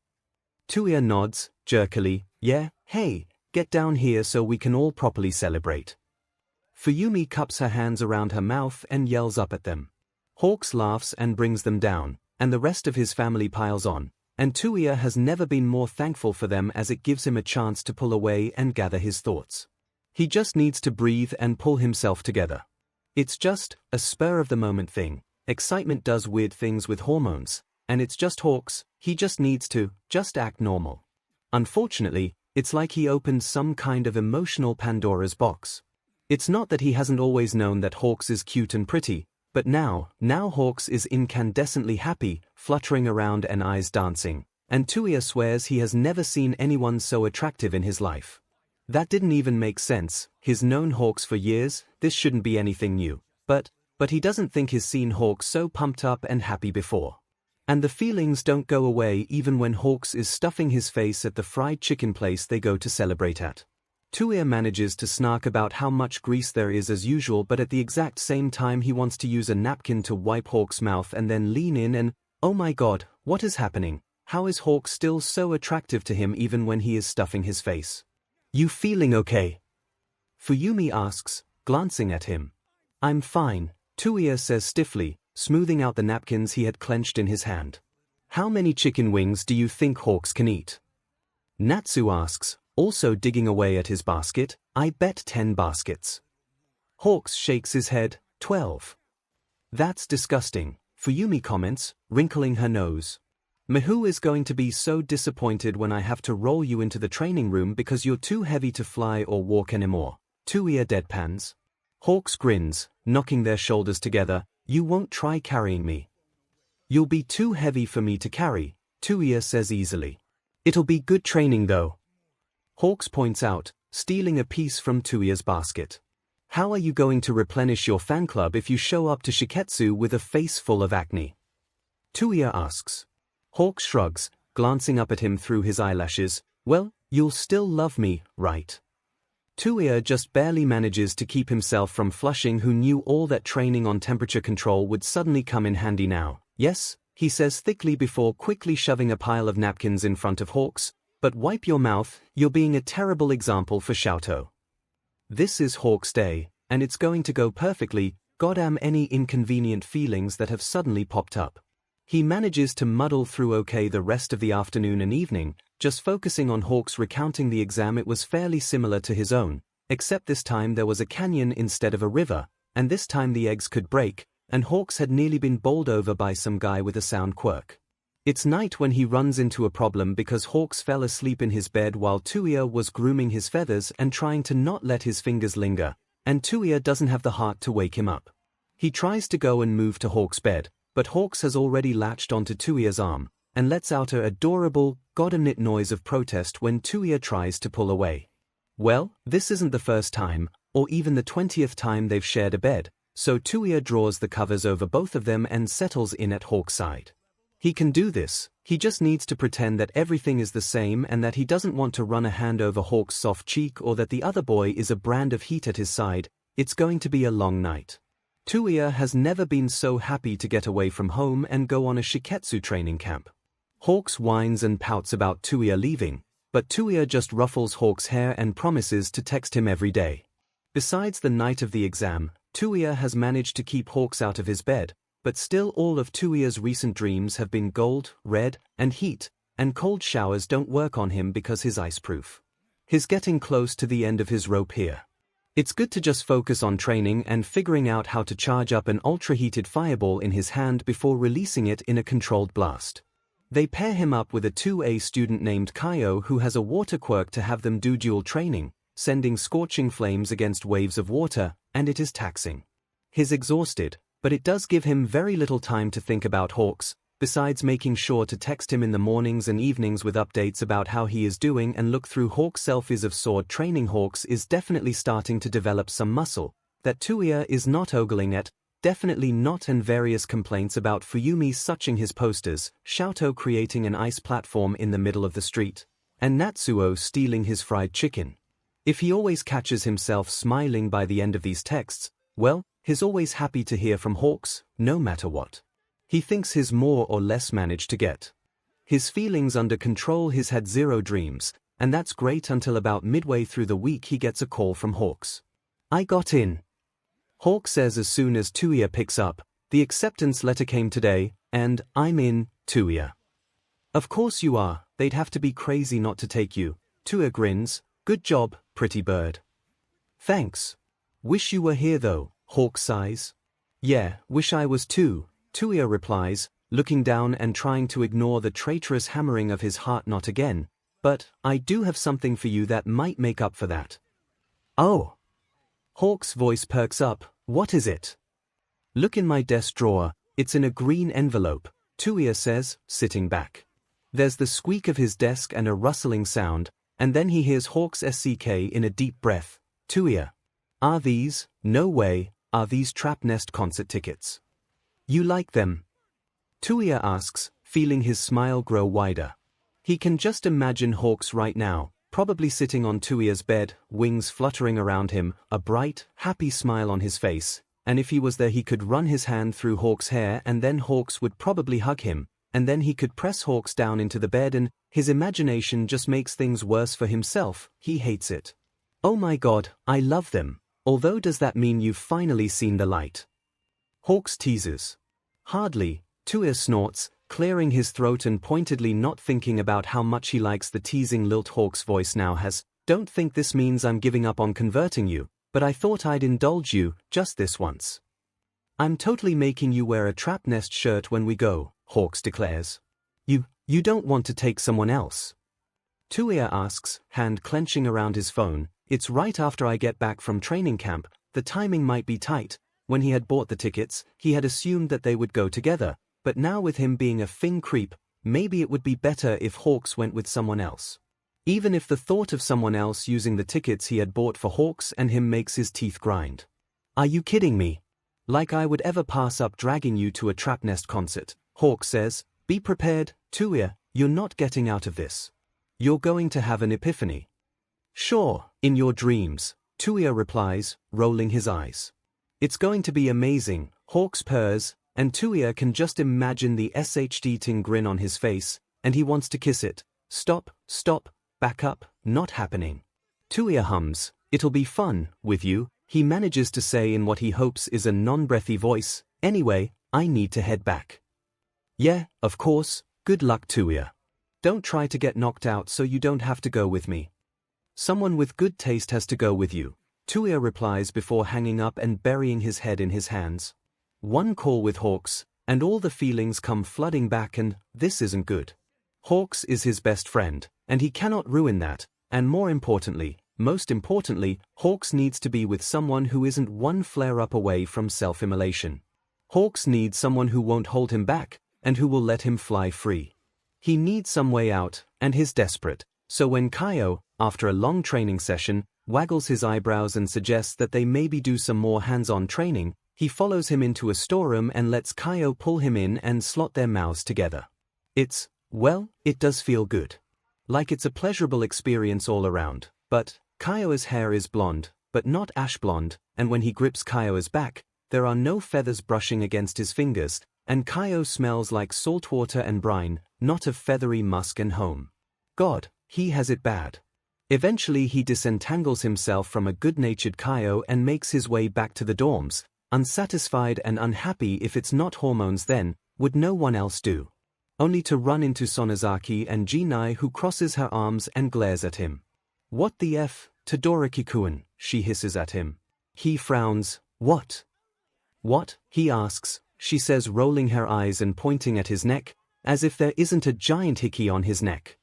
Touya nods, jerkily. "Yeah, hey, get down here so we can all properly celebrate." Fuyumi cups her hands around her mouth and yells up at them. Hawks laughs and brings them down, and the rest of his family piles on, and Touya has never been more thankful for them as it gives him a chance to pull away and gather his thoughts. He just needs to breathe and pull himself together. It's just a spur-of-the-moment thing. Excitement does weird things with hormones, and it's just Hawks. He just needs to act normal. Unfortunately, it's like he opened some kind of emotional Pandora's box. It's not that he hasn't always known that Hawks is cute and pretty, but now Hawks is incandescently happy, fluttering around and eyes dancing, and Touya swears he has never seen anyone so attractive in his life. That didn't even make sense. He's known Hawks for years, this shouldn't be anything new. But he doesn't think he's seen Hawks so pumped up and happy before. And the feelings don't go away even when Hawks is stuffing his face at the fried chicken place they go to celebrate at. Touya manages to snark about how much grease there is as usual, but at the exact same time he wants to use a napkin to wipe Hawks' mouth and then lean in and, oh my god, what is happening? How is Hawks still so attractive to him even when he is stuffing his face? "You feeling okay?" Fuyumi asks, glancing at him. "I'm fine," Touya says stiffly, smoothing out the napkins he had clenched in his hand. "How many chicken wings do you think Hawks can eat?" Natsu asks, also digging away at his basket. "I bet 10 baskets." Hawks shakes his head. 12. "That's disgusting," Fuyumi comments, wrinkling her nose. "Mihu is going to be so disappointed when I have to roll you into the training room because you're too heavy to fly or walk anymore," Touya deadpans. Hawks grins, knocking their shoulders together. "You won't try carrying me." "You'll be too heavy for me to carry," Touya says easily. "It'll be good training though," Hawks points out, stealing a piece from Touya's basket. "How are you going to replenish your fan club if you show up to Shiketsu with a face full of acne?" Touya asks. Hawks shrugs, glancing up at him through his eyelashes. "Well, you'll still love me, right?" Touya just barely manages to keep himself from flushing, who knew all that training on temperature control would suddenly come in handy now. "Yes," he says thickly before quickly shoving a pile of napkins in front of Hawks, "but wipe your mouth, you're being a terrible example for Xiaotou." This is Hawks' day, and it's going to go perfectly, goddamn any inconvenient feelings that have suddenly popped up. He manages to muddle through okay the rest of the afternoon and evening, just focusing on Hawks recounting the exam. It was fairly similar to his own, except this time there was a canyon instead of a river, and this time the eggs could break, and Hawks had nearly been bowled over by some guy with a sound quirk. It's night when he runs into a problem because Hawks fell asleep in his bed while Touya was grooming his feathers and trying to not let his fingers linger, and Touya doesn't have the heart to wake him up. He tries to go and move to Hawks' bed, but Hawks has already latched onto Touya's arm, and lets out a adorable, god-knit noise of protest when Touya tries to pull away. Well, this isn't the first time, or even the 20th time they've shared a bed, so Touya draws the covers over both of them and settles in at Hawk's side. He can do this, he just needs to pretend that everything is the same and that he doesn't want to run a hand over Hawk's soft cheek or that the other boy is a brand of heat at his side. It's going to be a long night. Touya has never been so happy to get away from home and go on a shiketsu training camp. Hawks whines and pouts about Touya leaving, but Touya just ruffles Hawk's hair and promises to text him every day. Besides the night of the exam, Touya has managed to keep Hawks out of his bed, but still all of Touya's recent dreams have been gold, red, and heat, and cold showers don't work on him because he's ice-proof. He's getting close to the end of his rope here. It's good to just focus on training and figuring out how to charge up an ultra-heated fireball in his hand before releasing it in a controlled blast. They pair him up with a 2A student named Kaio who has a water quirk to have them do dual training, sending scorching flames against waves of water, and it is taxing. He's exhausted, but it does give him very little time to think about Hawks, besides making sure to text him in the mornings and evenings with updates about how he is doing and look through Hawk's selfies of sword training. Hawks is definitely starting to develop some muscle that Touya is not ogling at, definitely not, and various complaints about Fuyumi suching his posters, Xiaotou creating an ice platform in the middle of the street, and Natsuo stealing his fried chicken. If he always catches himself smiling by the end of these texts, well, he's always happy to hear from Hawks, no matter what. He thinks he's more or less managed to get his feelings under control. He's had zero dreams, and that's great until about midway through the week he gets a call from Hawks. "I got in," Hawk says as soon as Touya picks up. "The acceptance letter came today, and I'm in, Touya." "Of course you are, they'd have to be crazy not to take you." Touya grins. "Good job, pretty bird." "Thanks. Wish you were here though," Hawk sighs. "Yeah, wish I was too," Touya replies, looking down and trying to ignore the traitorous hammering of his heart. "Not again, but I do have something for you that might make up for that." "Oh." Hawk's voice perks up. "What is it?" "Look in my desk drawer, it's in a green envelope," Touya says, sitting back. There's the squeak of his desk and a rustling sound, and then he hears Hawk's SCK in a deep breath. "Touya. Are these, no way, are these Trap Nest concert tickets? You like them?" Touya asks, feeling his smile grow wider. He can just imagine Hawks right now, probably sitting on Touya's bed, wings fluttering around him, a bright, happy smile on his face, and if he was there he could run his hand through Hawks' hair and then Hawks would probably hug him, and then he could press Hawks down into the bed, and his imagination just makes things worse for himself. He hates it. "Oh my god, I love them. Although does that mean you've finally seen the light?" Hawks teases. "Hardly," Touya snorts, clearing his throat and pointedly not thinking about how much he likes the teasing lilt Hawk's voice now has. "Don't think this means I'm giving up on converting you, but I thought I'd indulge you, just this once. I'm totally making you wear a Trap Nest shirt when we go," Hawks declares. You don't want to take someone else?" Touya asks, hand clenching around his phone. "It's right after I get back from training camp, the timing might be tight." When he had bought the tickets, he had assumed that they would go together, but now with him being a fin creep, maybe it would be better if Hawks went with someone else. Even if the thought of someone else using the tickets he had bought for Hawks and him makes his teeth grind. "Are you kidding me? Like I would ever pass up dragging you to a Trap Nest concert," Hawk says. "Be prepared, Touya, you're not getting out of this. You're going to have an epiphany." "Sure, in your dreams," Touya replies, rolling his eyes. "It's going to be amazing," Hawks purrs, and Touya can just imagine the SHD-ting grin on his face, and he wants to kiss it. Stop, back up, not happening." Touya hums, "It'll be fun, with you," he manages to say in what he hopes is a non-breathy voice. "Anyway, I need to head back." "Yeah, of course, good luck, Touya. Don't try to get knocked out so you don't have to go with me. Someone with good taste has to go with you," Touya replies before hanging up and burying his head in his hands. One call with Hawks, and all the feelings come flooding back, and this isn't good. Hawks is his best friend, and he cannot ruin that, and most importantly, Hawks needs to be with someone who isn't one flare-up away from self-immolation. Hawks needs someone who won't hold him back, and who will let him fly free. He needs some way out, and he's desperate. So when 𝐭, after a long training session, waggles his eyebrows and suggests that they maybe do some more hands-on training, he follows him into a storeroom and lets 𝐭 pull him in and slot their mouths together. Well, it does feel good. Like it's a pleasurable experience all around. But 𝐭's hair is blonde, but not ash blonde, and when he grips 𝐭's back, there are no feathers brushing against his fingers, and 𝐭 smells like salt water and brine, not of feathery musk and home. God, he has it bad. Eventually he disentangles himself from a good-natured 𝐭 and makes his way back to the dorms, unsatisfied and unhappy. If it's not hormones, then would no one else do? Only to run into Sonozaki and Ginai, who crosses her arms and glares at him. What the F, Todoroki-kun, she hisses at him. He frowns. What? What? He asks, she says, rolling her eyes and pointing at his neck, as if there isn't a giant hickey on his neck.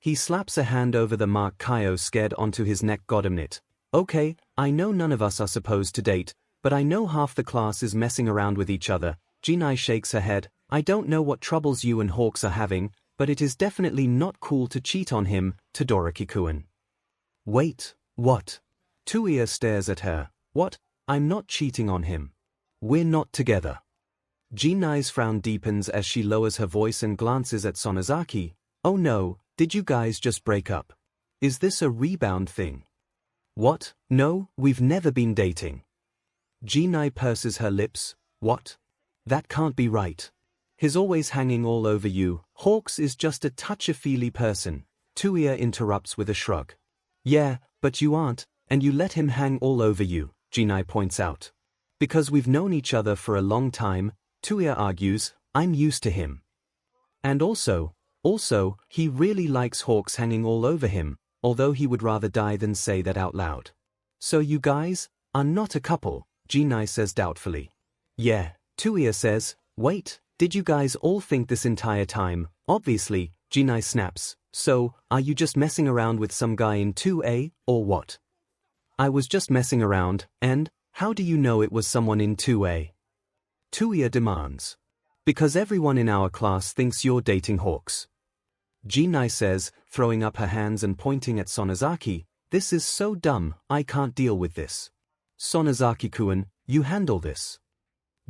He slaps a hand over the mark 𝐭 scared onto his neck. Goddammit. Okay, I know none of us are supposed to date, but I know half the class is messing around with each other. Ginai shakes her head. I don't know what troubles you and Hawks are having, but it is definitely not cool to cheat on him, Todoroki-kun. Wait, what? Touya stares at her. What? I'm not cheating on him. We're not together. Ginai's frown deepens as she lowers her voice and glances at Sonozaki. Oh no, did you guys just break up? Is this a rebound thing? What? No, we've never been dating. Ginai purses her lips. What? That can't be right. He's always hanging all over you. Hawks is just a touchy-feely person. Touya interrupts with a shrug. Yeah, but you aren't, and you let him hang all over you, Ginai points out. Because we've known each other for a long time, Touya argues, I'm used to him. And also, he really likes Hawks hanging all over him, although he would rather die than say that out loud. So you guys are not a couple, Ginai says doubtfully. Yeah, Touya says. Wait, did you guys all think this entire time? Obviously, Ginai snaps. So, are you just messing around with some guy in 2A, or what? I was just messing around, and how do you know it was someone in 2A? Touya demands. Because everyone in our class thinks you're dating Hawks. Ginai says, throwing up her hands and pointing at Sonozaki. This is so dumb, I can't deal with this. Sonozaki-kun, you handle this.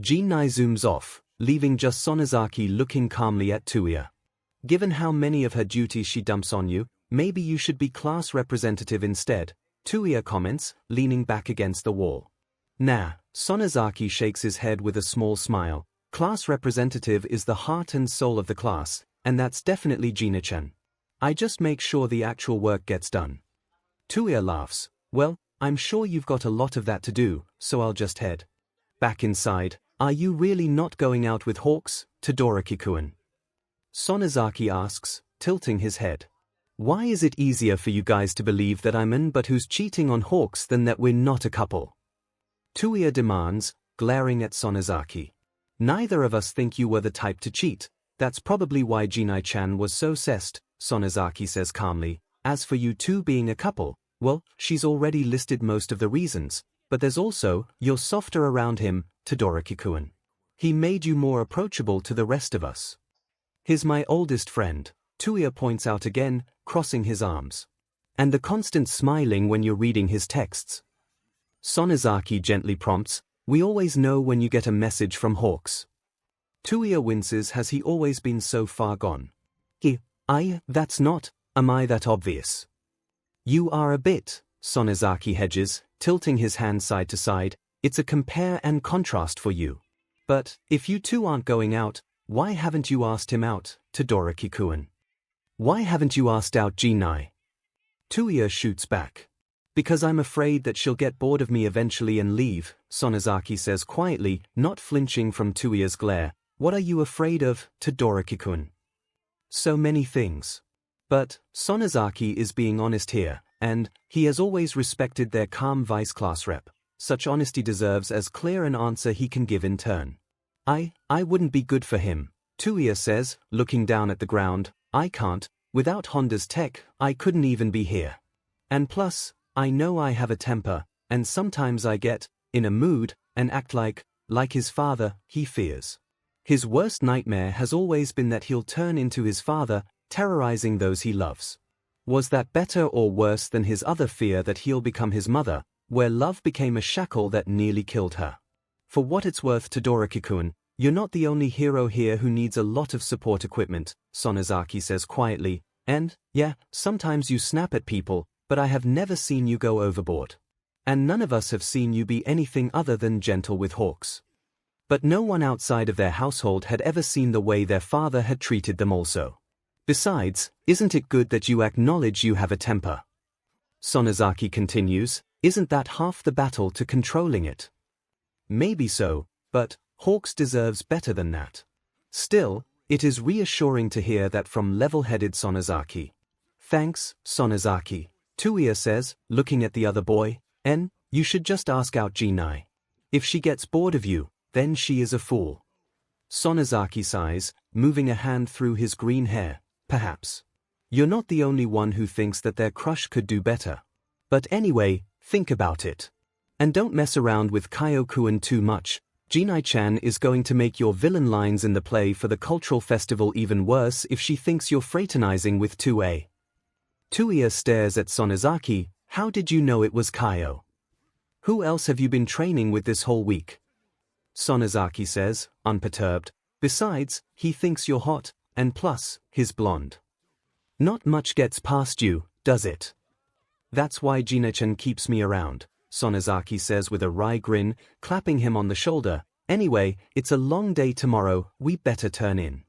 Ginai zooms off, leaving just Sonozaki looking calmly at Touya. Given how many of her duties she dumps on you, maybe you should be class representative instead, Touya comments, leaning back against the wall. Nah, Sonozaki shakes his head with a small smile. Class representative is the heart and soul of the class, and that's definitely Gina-chan. I just make sure the actual work gets done. Touya laughs. Well, I'm sure you've got a lot of that to do, so I'll just head back inside. Are you really not going out with Hawks, Todoroki-kun? Sonozaki asks, tilting his head. Why is it easier for you guys to believe that I'm in but who's cheating on Hawks than that we're not a couple? Touya demands, glaring at Sonozaki. Neither of us think you were the type to cheat. That's probably why Ginai-chan was so obsessed, Sonozaki says calmly. As for you two being a couple, well, she's already listed most of the reasons, but there's also, you're softer around him, Todoroki-kun. He made you more approachable to the rest of us. He's my oldest friend, Touya points out again, crossing his arms. And the constant smiling when you're reading his texts. Sonozaki gently prompts, we always know when you get a message from Hawks. Touya winces. Has he always been so far gone? That's not, am I that obvious? You are a bit, Sonozaki hedges, tilting his hand side to side. It's a compare and contrast for you. But, if you two aren't going out, why haven't you asked him out, Todoroki-kun? Why haven't you asked out Ginai? Touya shoots back. Because I'm afraid that she'll get bored of me eventually and leave, Sonozaki says quietly, not flinching from Touya's glare. What are you afraid of, Todoroki-kun? So many things. But, Sonozaki is being honest here, and he has always respected their calm vice class rep. Such honesty deserves as clear an answer he can give in turn. I wouldn't be good for him, Touya says, looking down at the ground. I can't. Without Honda's tech, I couldn't even be here. And plus, I know I have a temper, and sometimes I get in a mood and act like his father, he fears. His worst nightmare has always been that he'll turn into his father, terrorizing those he loves. Was that better or worse than his other fear that he'll become his mother, where love became a shackle that nearly killed her? For what it's worth, Todoroki-kun, you're not the only hero here who needs a lot of support equipment, Sonozaki says quietly, and, yeah, sometimes you snap at people, but I have never seen you go overboard. And none of us have seen you be anything other than gentle with Hawks. But no one outside of their household had ever seen the way their father had treated them also. Besides, isn't it good that you acknowledge you have a temper? Sonozaki continues, isn't that half the battle to controlling it? Maybe so, but Hawks deserves better than that. Still, it is reassuring to hear that from level-headed Sonozaki. Thanks, Sonozaki, Touya says, looking at the other boy, you should just ask out Jinai. If she gets bored of you, then she is a fool. Sonozaki sighs, moving a hand through his green hair, perhaps. You're not the only one who thinks that their crush could do better. But anyway, think about it. And don't mess around with Kyo-kun too much. Jinai-chan is going to make your villain lines in the play for the cultural festival even worse if she thinks you're fraternizing with Touya. Touya stares at Sonozaki. How did you know it was Kyo? Who else have you been training with this whole week? Sonozaki says, unperturbed. Besides, he thinks you're hot, and plus, he's blonde. Not much gets past you, does it? That's why Jinai-chan keeps me around, Sonozaki says with a wry grin, clapping him on the shoulder. Anyway, it's a long day tomorrow, we better turn in.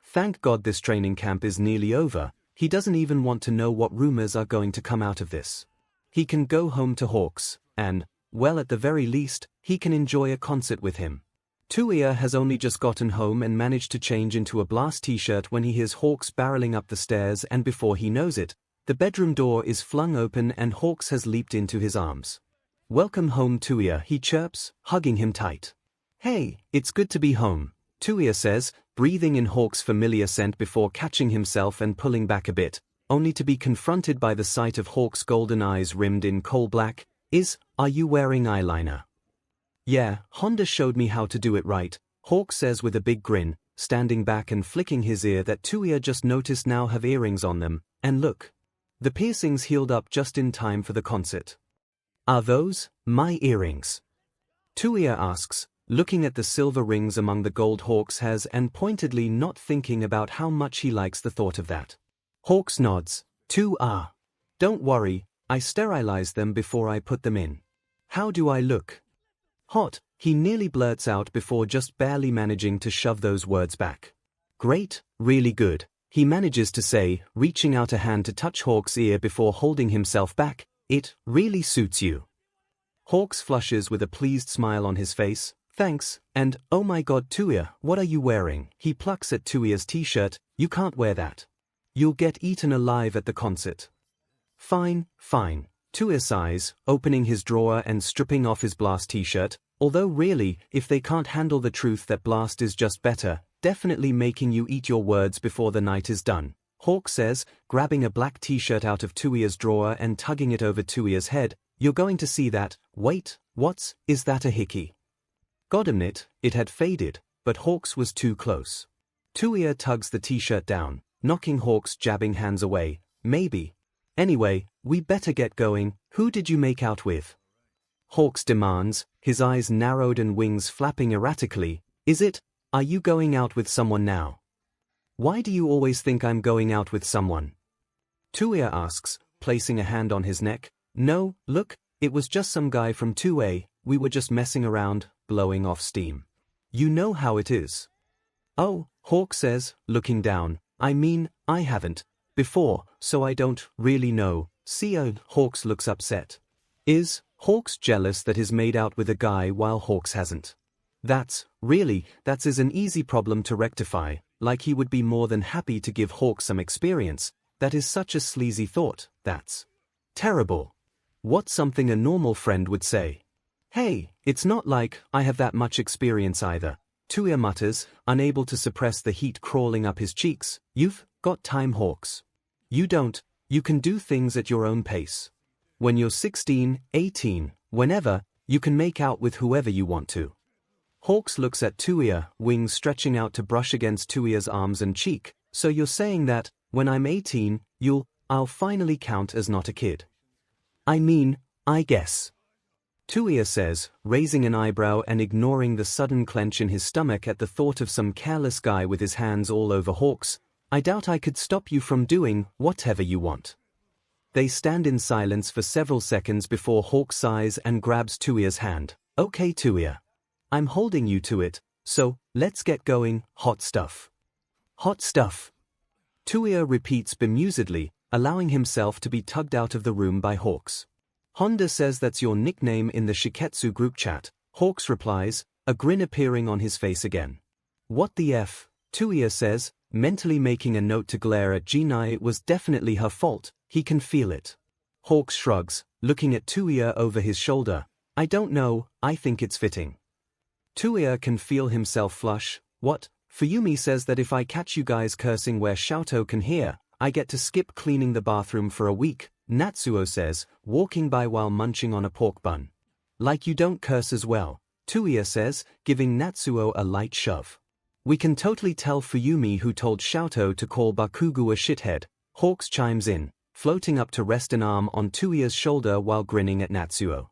Thank God this training camp is nearly over. He doesn't even want to know what rumors are going to come out of this. He can go home to Hawks, and, well, at the very least, he can enjoy a concert with him. Touya has only just gotten home and managed to change into a Blast t-shirt when he hears Hawks barreling up the stairs, and before he knows it, the bedroom door is flung open and Hawks has leaped into his arms. Welcome home, Touya, he chirps, hugging him tight. Hey, it's good to be home, Touya says, breathing in Hawks' familiar scent before catching himself and pulling back a bit, only to be confronted by the sight of Hawks' golden eyes rimmed in coal black. Are you wearing eyeliner? Yeah, Honda showed me how to do it right, Hawk says with a big grin, standing back and flicking his ear that Touya just noticed now have earrings on them, and look. The piercings healed up just in time for the concert. Are those my earrings? Touya asks, looking at the silver rings among the gold Hawks has and pointedly not thinking about how much he likes the thought of that. Hawks nods. 2 are. Don't worry, I sterilized them before I put them in. How do I look? Hot, he nearly blurts out before just barely managing to shove those words back. Great, really good, he manages to say, reaching out a hand to touch Hawks' ear before holding himself back. It really suits you. Hawks flushes with a pleased smile on his face. Thanks, and oh my god, Touya, what are you wearing? He plucks at Touya's t-shirt. You can't wear that. You'll get eaten alive at the concert. Fine, fine, Touya sighs, opening his drawer and stripping off his Blast t-shirt, although really, if they can't handle the truth that Blast is just better, definitely making you eat your words before the night is done, Hawk says, grabbing a black t-shirt out of Touya's drawer and tugging it over Touya's head. You're going to see that. Wait, is that a hickey? Goddamn it had faded, but Hawks was too close. Touya tugs the t-shirt down, knocking Hawks' jabbing hands away. Maybe. Anyway, we better get going. Who did you make out with? Hawks demands, his eyes narrowed and wings flapping erratically. Are you going out with someone now? Why do you always think I'm going out with someone? Touya asks, placing a hand on his neck. No, look, it was just some guy from 2A, we were just messing around, blowing off steam. You know how it is. Oh, Hawk says, looking down. I mean, I haven't before, so I don't really know. Hawks looks upset. Is Hawks jealous that he's made out with a guy while Hawks hasn't? That's an easy problem to rectify, like he would be more than happy to give Hawks some experience. That is such a sleazy thought, that's terrible. What's something a normal friend would say? Hey, it's not like I have that much experience either, Touya mutters, unable to suppress the heat crawling up his cheeks. You've got time, Hawks. You don't, you can do things at your own pace. When you're 16, 18, whenever, you can make out with whoever you want to. Hawks looks at Touya, wings stretching out to brush against Touya's arms and cheek. So you're saying that, when I'm 18, I'll finally count as not a kid. I mean, I guess. Touya says, raising an eyebrow and ignoring the sudden clench in his stomach at the thought of some careless guy with his hands all over Hawks. I doubt I could stop you from doing whatever you want. They stand in silence for several seconds before Hawk sighs and grabs Touya's hand. Okay Touya. I'm holding you to it, so, let's get going, hot stuff. Hot stuff. Touya repeats bemusedly, allowing himself to be tugged out of the room by Hawks. Honda says that's your nickname in the Shiketsu group chat. Hawks replies, a grin appearing on his face again. What the F? Touya says, mentally making a note to glare at Ginai. It was definitely her fault, he can feel it. Hawks shrugs, looking at Touya over his shoulder. I don't know, I think it's fitting. Touya can feel himself flush. What? Fuyumi says that if I catch you guys cursing where 𝐿𝐼 can hear, I get to skip cleaning the bathroom for a week, Natsuo says, walking by while munching on a pork bun. Like you don't curse as well, Touya says, giving Natsuo a light shove. We can totally tell Fuyumi who told 𝐿𝐼 to call Bakugo a shithead. Hawks chimes in, floating up to rest an arm on Touya's shoulder while grinning at Natsuo.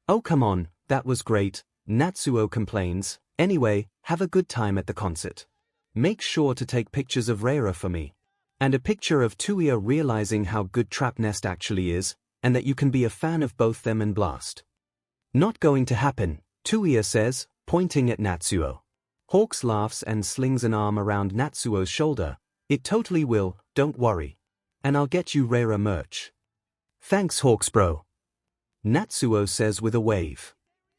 Oh come on, that was great, Natsuo complains. Anyway, have a good time at the concert. Make sure to take pictures of Reira for me. And a picture of Touya realizing how good Trap Nest actually is, and that you can be a fan of both them and Blast. Not going to happen, Touya says, pointing at Natsuo. Hawks laughs and slings an arm around Natsuo's shoulder. It totally will, don't worry. And I'll get you Reira merch. Thanks Hawks bro. Natsuo says with a wave.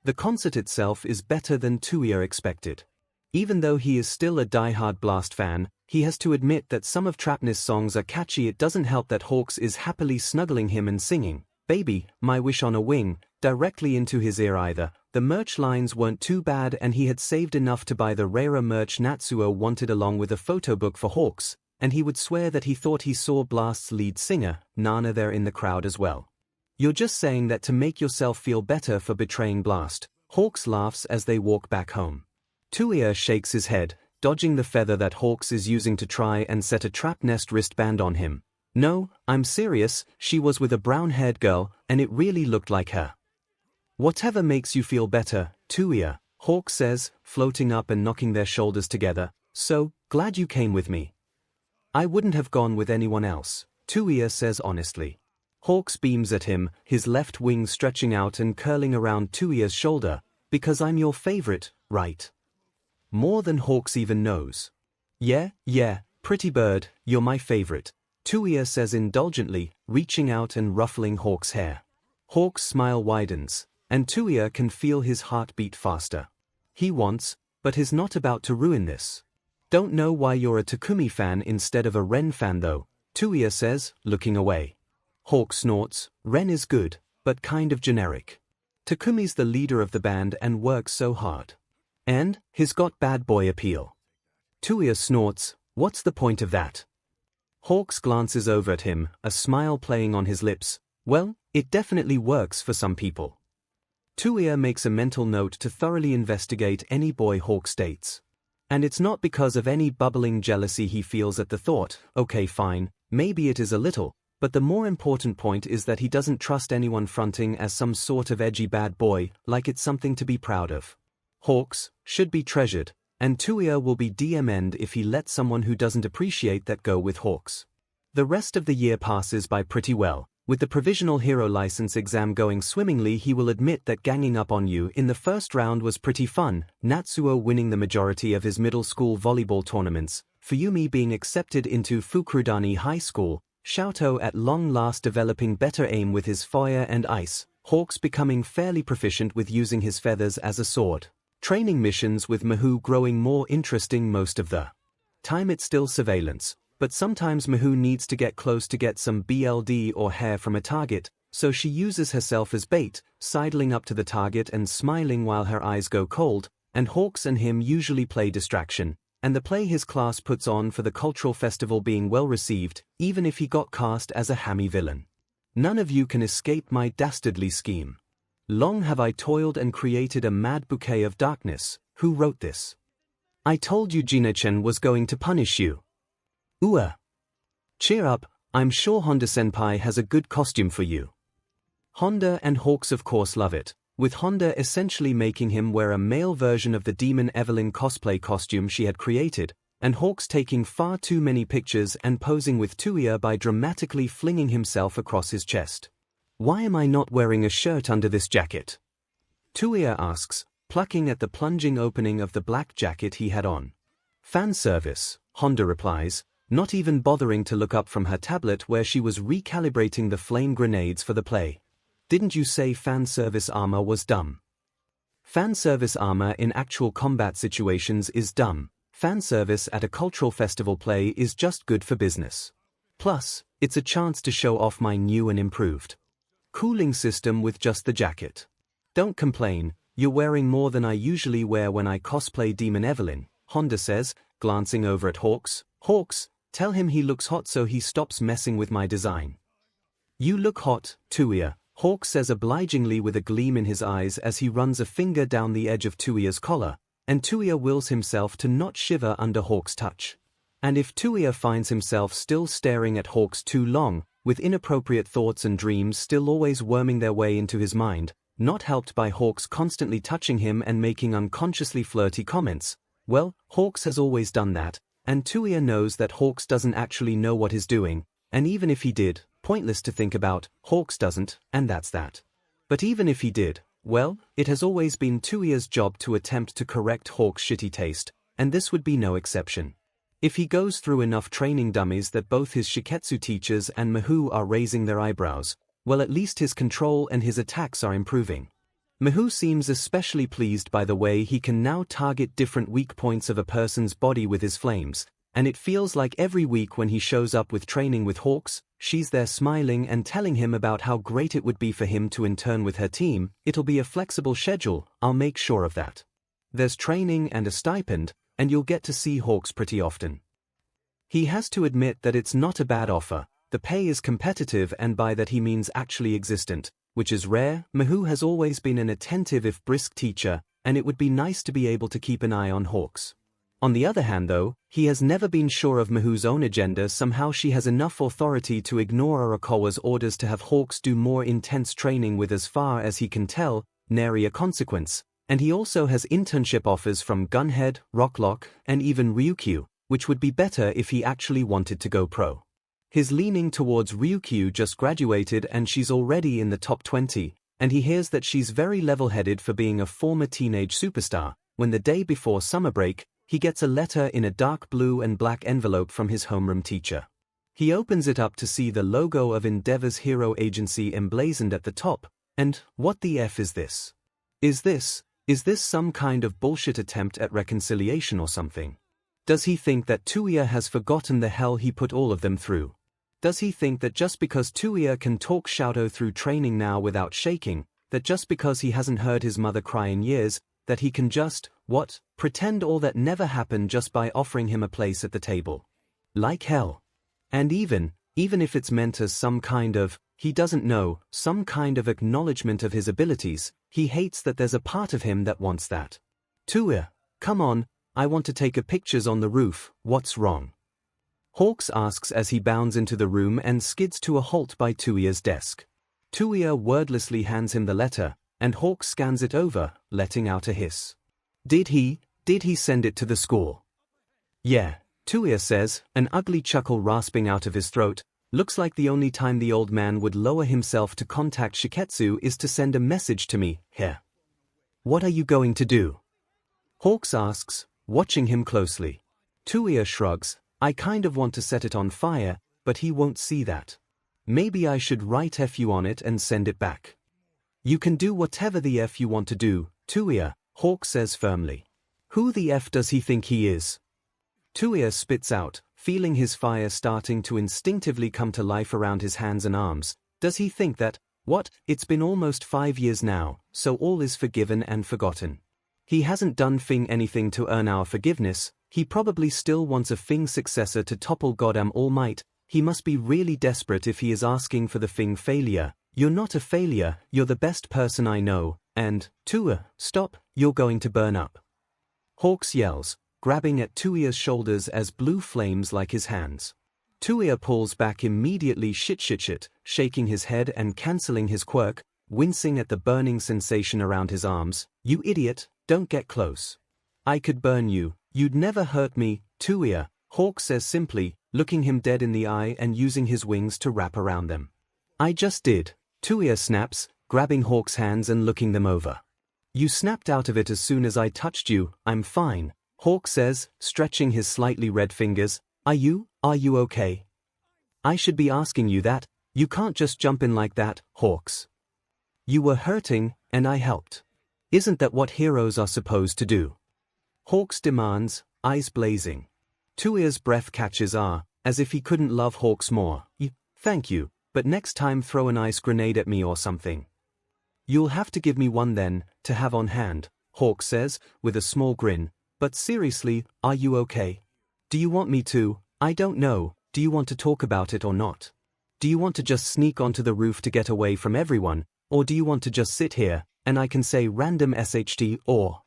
The concert itself is better than Touya expected. Even though he is still a die-hard Blast fan, he has to admit that some of Trapnest's songs are catchy. It doesn't help that Hawks is happily snuggling him and singing, "Baby, My Wish on a Wing," directly into his ear either. The merch lines weren't too bad and he had saved enough to buy the Reira merch Natsuo wanted along with a photo book for Hawks, and he would swear that he thought he saw Blast's lead singer, Nana, there in the crowd as well. You're just saying that to make yourself feel better for betraying Blast, Hawks laughs as they walk back home. Touya shakes his head, dodging the feather that Hawks is using to try and set a Trap Nest wristband on him. No, I'm serious, she was with a brown-haired girl, and it really looked like her. Whatever makes you feel better, Touya, Hawks says, floating up and knocking their shoulders together. So, glad you came with me. I wouldn't have gone with anyone else, Touya says honestly. Hawks beams at him, his left wing stretching out and curling around Touya's shoulder. Because I'm your favorite, right? More than Hawks even knows. Yeah, pretty bird, you're my favorite, Touya says indulgently, reaching out and ruffling Hawks' hair. Hawks' smile widens, and Touya can feel his heart beat faster. He wants, but is not about to ruin this. Don't know why you're a Takumi fan instead of a Ren fan though, Touya says, looking away. Hawk snorts, Ren is good, but kind of generic. Takumi's the leader of the band and works so hard. And, he's got bad boy appeal. Touya snorts, what's the point of that? Hawks glances over at him, a smile playing on his lips. Well, it definitely works for some people. Touya makes a mental note to thoroughly investigate any boy Hawks dates. And it's not because of any bubbling jealousy he feels at the thought. Okay fine, maybe it is a little, but the more important point is that he doesn't trust anyone fronting as some sort of edgy bad boy, like it's something to be proud of. Hawks should be treasured, and Touya will be DM'd if he lets someone who doesn't appreciate that go with Hawks. The rest of the year passes by pretty well. With the provisional hero license exam going swimmingly, he will admit that ganging up on you in the first round was pretty fun, Natsuo winning the majority of his middle school volleyball tournaments, Fuyumi being accepted into Fukurudani High School, 𝐿𝐼 at long last developing better aim with his fire and ice, Hawks becoming fairly proficient with using his feathers as a sword. Training missions with Miho growing more interesting most of the time. It's still surveillance, but sometimes Miho needs to get close to get some BLD or hair from a target, so she uses herself as bait, sidling up to the target and smiling while her eyes go cold, and Hawks and him usually play distraction, and the play his class puts on for the cultural festival being well received, even if he got cast as a hammy villain. None of you can escape my dastardly scheme. Long have I toiled and created a mad bouquet of darkness, who wrote this? I told you Ginna-chan was going to punish you. Cheer up, I'm sure Honda-senpai has a good costume for you. Honda and Hawks of course love it, with Honda essentially making him wear a male version of the Demon Evelyn cosplay costume she had created, and Hawks taking far too many pictures and posing with Touya by dramatically flinging himself across his chest. Why am I not wearing a shirt under this jacket? Touya asks, plucking at the plunging opening of the black jacket he had on. Fan service, Honda replies, not even bothering to look up from her tablet where she was recalibrating the flame grenades for the play. Didn't you say fan service armor was dumb? Fan service armor in actual combat situations is dumb. Fan service at a cultural festival play is just good for business. Plus, it's a chance to show off my new and improved cooling system with just the jacket. Don't complain, you're wearing more than I usually wear when I cosplay Demon Evelyn, Honda says, glancing over at Hawks. Hawks, tell him he looks hot so he stops messing with my design. You look hot, Touya, Hawks says obligingly with a gleam in his eyes as he runs a finger down the edge of Touya's collar, and Touya wills himself to not shiver under Hawks' touch. And if Touya finds himself still staring at Hawks too long, with inappropriate thoughts and dreams still always worming their way into his mind, not helped by Hawks constantly touching him and making unconsciously flirty comments, well, Hawks has always done that, and Touya knows that Hawks doesn't actually know what he's doing, and even if he did, pointless to think about, Hawks doesn't, and that's that. But even if he did, well, it has always been Touya's job to attempt to correct Hawks' shitty taste, and this would be no exception. If he goes through enough training dummies that both his shiketsu teachers and Miho are raising their eyebrows, well at least his control and his attacks are improving. Miho seems especially pleased by the way he can now target different weak points of a person's body with his flames, and it feels like every week when he shows up with training with Hawks, she's there smiling and telling him about how great it would be for him to intern with her team. It'll be a flexible schedule, I'll make sure of that. There's training and a stipend, and you'll get to see Hawks pretty often. He has to admit that it's not a bad offer, the pay is competitive and by that he means actually existent, which is rare. Miho has always been an attentive if brisk teacher, and it would be nice to be able to keep an eye on Hawks. On the other hand though, he has never been sure of Miho's own agenda. Somehow she has enough authority to ignore Arakawa's orders to have Hawks do more intense training with, as far as he can tell, nary a consequence, and he also has internship offers from Gunhead, Rocklock, and even Ryukyu, which would be better if he actually wanted to go pro. He's leaning towards Ryukyu just graduated and she's already in the top 20, and he hears that she's very level-headed for being a former teenage superstar, when the day before summer break, he gets a letter in a dark blue and black envelope from his homeroom teacher. He opens it up to see the logo of Endeavor's hero agency emblazoned at the top, and what the F is this? Is this some kind of bullshit attempt at reconciliation or something? Does he think that Touya has forgotten the hell he put all of them through? Does he think that just because Touya can talk 𝐿 through training now without shaking, that just because he hasn't heard his mother cry in years, that he can just, pretend all that never happened just by offering him a place at the table? Like hell. And even if it's meant as some kind of, he doesn't know, some kind of acknowledgement of his abilities, he hates that there's a part of him that wants that. Touya, come on, I want to take a pictures on the roof, what's wrong? Hawks asks as he bounds into the room and skids to a halt by Touya's desk. Touya wordlessly hands him the letter, and Hawks scans it over, letting out a hiss. Did he send it to the school? Yeah, Touya says, an ugly chuckle rasping out of his throat. Looks like the only time the old man would lower himself to contact Shiketsu is to send a message to me, here. What are you going to do? Hawks asks, watching him closely. Touya shrugs, I kind of want to set it on fire, but he won't see that. Maybe I should write FU on it and send it back. You can do whatever the F you want to do, Touya, Hawks says firmly. Who the F does he think he is? Touya spits out, feeling his fire starting to instinctively come to life around his hands and arms. Does he think that, it's been almost 5 years now, so all is forgiven and forgotten? He hasn't done anything to earn our forgiveness. He probably still wants a successor to topple Goddamn All Might. He must be really desperate if he is asking for the failure. You're not a failure, you're the best person I know, and, Touya, stop, you're going to burn up. Hawks yells, grabbing at Touya's shoulders as blue flames like his hands. Touya pulls back immediately, shit, shaking his head and cancelling his quirk, wincing at the burning sensation around his arms. You idiot, don't get close. I could burn you, you'd never hurt me, Touya, Hawk says simply, looking him dead in the eye and using his wings to wrap around them. I just did, Touya snaps, grabbing Hawk's hands and looking them over. You snapped out of it as soon as I touched you. I'm fine, Hawk says, stretching his slightly red fingers. Are you okay? I should be asking you that, you can't just jump in like that, Hawks. You were hurting, and I helped. Isn't that what heroes are supposed to do? Hawks demands, eyes blazing. Touya's breath catches as if he couldn't love Hawks more. Thank you, but next time throw an ice grenade at me or something. You'll have to give me one then, to have on hand, Hawk says, with a small grin. But seriously, are you okay? Do you want me to? I don't know, do you want to talk about it or not? Do you want to just sneak onto the roof to get away from everyone, or do you want to just sit here, and I can say random SHD or?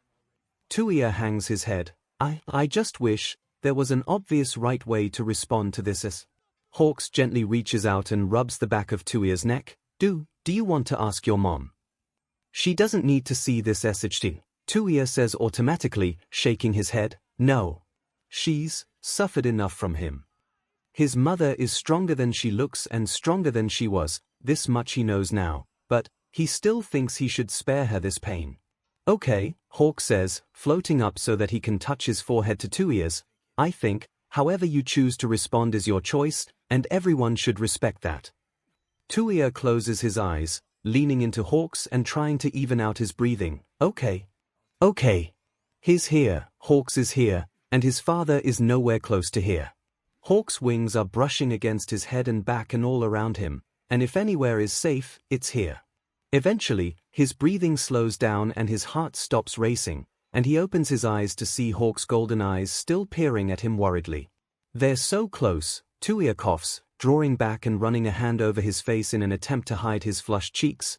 Touya hangs his head. I just wish there was an obvious right way to respond to this. Hawks gently reaches out and rubs the back of Touya's neck. Do you want to ask your mom? She doesn't need to see this SHD, Touya says automatically, shaking his head. No. She's suffered enough from him. His mother is stronger than she looks and stronger than she was, this much he knows now, but he still thinks he should spare her this pain. Okay, Hawk says, floating up so that he can touch his forehead to Touya's. I think, however you choose to respond is your choice, and everyone should respect that. Touya closes his eyes, leaning into Hawks and trying to even out his breathing. Okay. He's here, Hawks is here, and his father is nowhere close to here. Hawk's wings are brushing against his head and back and all around him, and if anywhere is safe, it's here. Eventually, his breathing slows down and his heart stops racing, and he opens his eyes to see Hawk's golden eyes still peering at him worriedly. They're so close, Touya coughs, drawing back and running a hand over his face in an attempt to hide his flushed cheeks.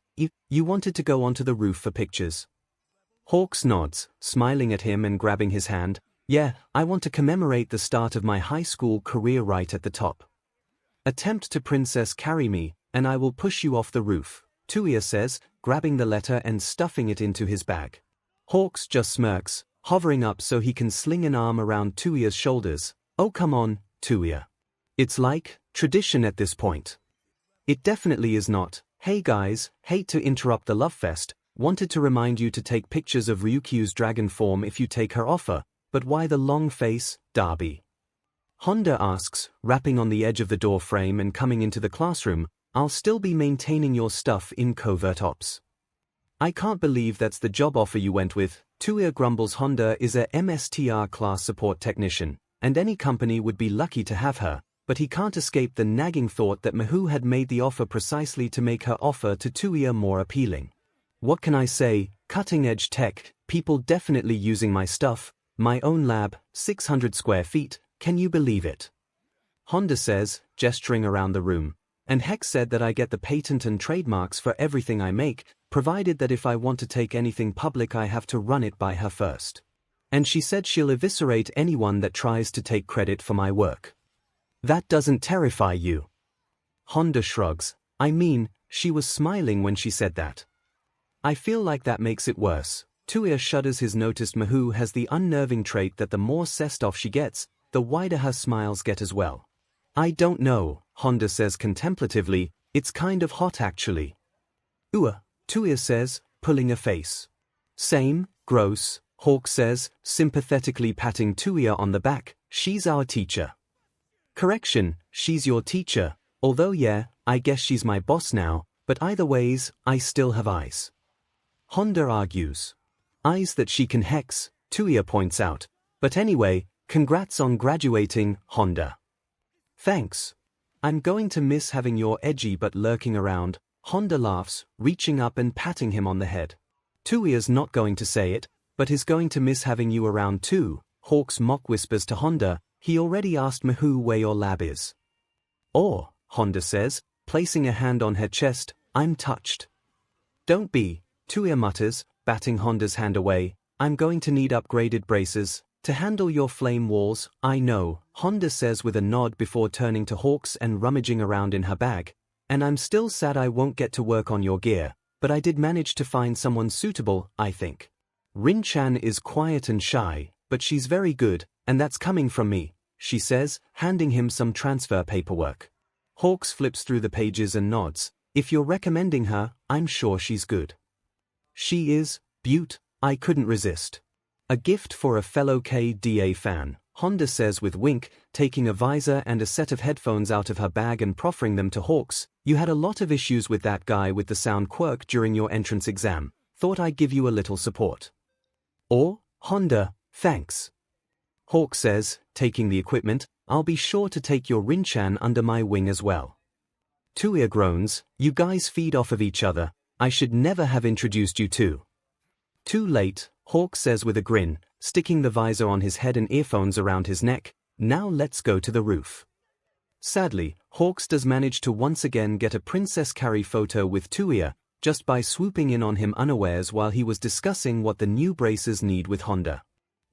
You wanted to go onto the roof for pictures? Hawks nods, smiling at him and grabbing his hand. Yeah, I want to commemorate the start of my high school career right at the top. Attempt to princess carry me, and I will push you off the roof, Touya says, grabbing the letter and stuffing it into his bag. Hawks just smirks, hovering up so he can sling an arm around Touya's shoulders. Oh come on, Touya. It's like tradition at this point. It definitely is not. Hey guys, hate to interrupt the love fest, wanted to remind you to take pictures of Ryukyu's dragon form if you take her offer, but why the long face, Darby? Honda asks, rapping on the edge of the door frame and coming into the classroom. I'll still be maintaining your stuff in covert ops. I can't believe that's the job offer you went with, Touya grumbles. Honda is a MSTR class support technician, and any company would be lucky to have her, but he can't escape the nagging thought that Mahou had made the offer precisely to make her offer to Touya more appealing. What can I say, cutting-edge tech, people definitely using my stuff, my own lab, 600 square feet, can you believe it? Honda says, gesturing around the room. And Hex said that I get the patent and trademarks for everything I make, provided that if I want to take anything public I have to run it by her first. And she said she'll eviscerate anyone that tries to take credit for my work. That doesn't terrify you? Honda shrugs. I mean, she was smiling when she said that. I feel like that makes it worse. Touya shudders. His noticed Mahou has the unnerving trait that the more sessed off she gets, the wider her smiles get as well. I don't know, Honda says contemplatively, it's kind of hot actually. Touya says, pulling a face. Same, gross, Hawk says, sympathetically patting Touya on the back, she's our teacher. Correction, she's your teacher, although yeah, I guess she's my boss now, but either ways, I still have eyes. Honda argues. Eyes that she can hex, Touya points out, but anyway, congrats on graduating, Honda. Thanks. I'm going to miss having your edgy but lurking around, Honda laughs, reaching up and patting him on the head. Touya's not going to say it, but is going to miss having you around too, Hawks mock whispers to Honda, he already asked Mahou where your lab is. Or, Honda says, placing a hand on her chest, I'm touched. Don't be, Touya mutters, batting Honda's hand away, I'm going to need upgraded braces to handle your flame walls. I know, Honda says with a nod before turning to Hawks and rummaging around in her bag. And I'm still sad I won't get to work on your gear, but I did manage to find someone suitable, I think. Rin-chan is quiet and shy, but she's very good, and that's coming from me, she says, handing him some transfer paperwork. Hawks flips through the pages and nods. If you're recommending her, I'm sure she's good. She is, Butte, I couldn't resist. A gift for a fellow KDA fan, Honda says with wink, taking a visor and a set of headphones out of her bag and proffering them to Hawks. You had a lot of issues with that guy with the sound quirk during your entrance exam. Thought I'd give you a little support. Or, Honda, thanks. Hawk says, taking the equipment, I'll be sure to take your Rin-chan under my wing as well. Touya groans, you guys feed off of each other, I should never have introduced you two. Too late, Hawk says with a grin, sticking the visor on his head and earphones around his neck. Now let's go to the roof. Sadly, Hawks does manage to once again get a Princess Carrie photo with Touya, just by swooping in on him unawares while he was discussing what the new braces need with Honda.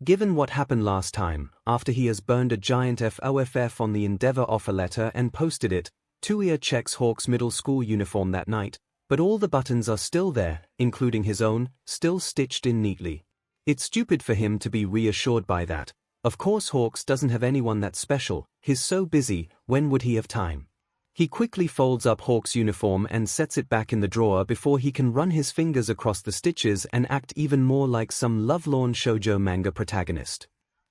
Given what happened last time, after he has burned a giant FOFF on the Endeavor offer letter and posted it, Touya checks Hawk's middle school uniform that night, but all the buttons are still there, including his own, still stitched in neatly. It's stupid for him to be reassured by that. Of course Hawks doesn't have anyone that special, he's so busy, when would he have time? He quickly folds up Hawk's uniform and sets it back in the drawer before he can run his fingers across the stitches and act even more like some lovelorn shoujo manga protagonist.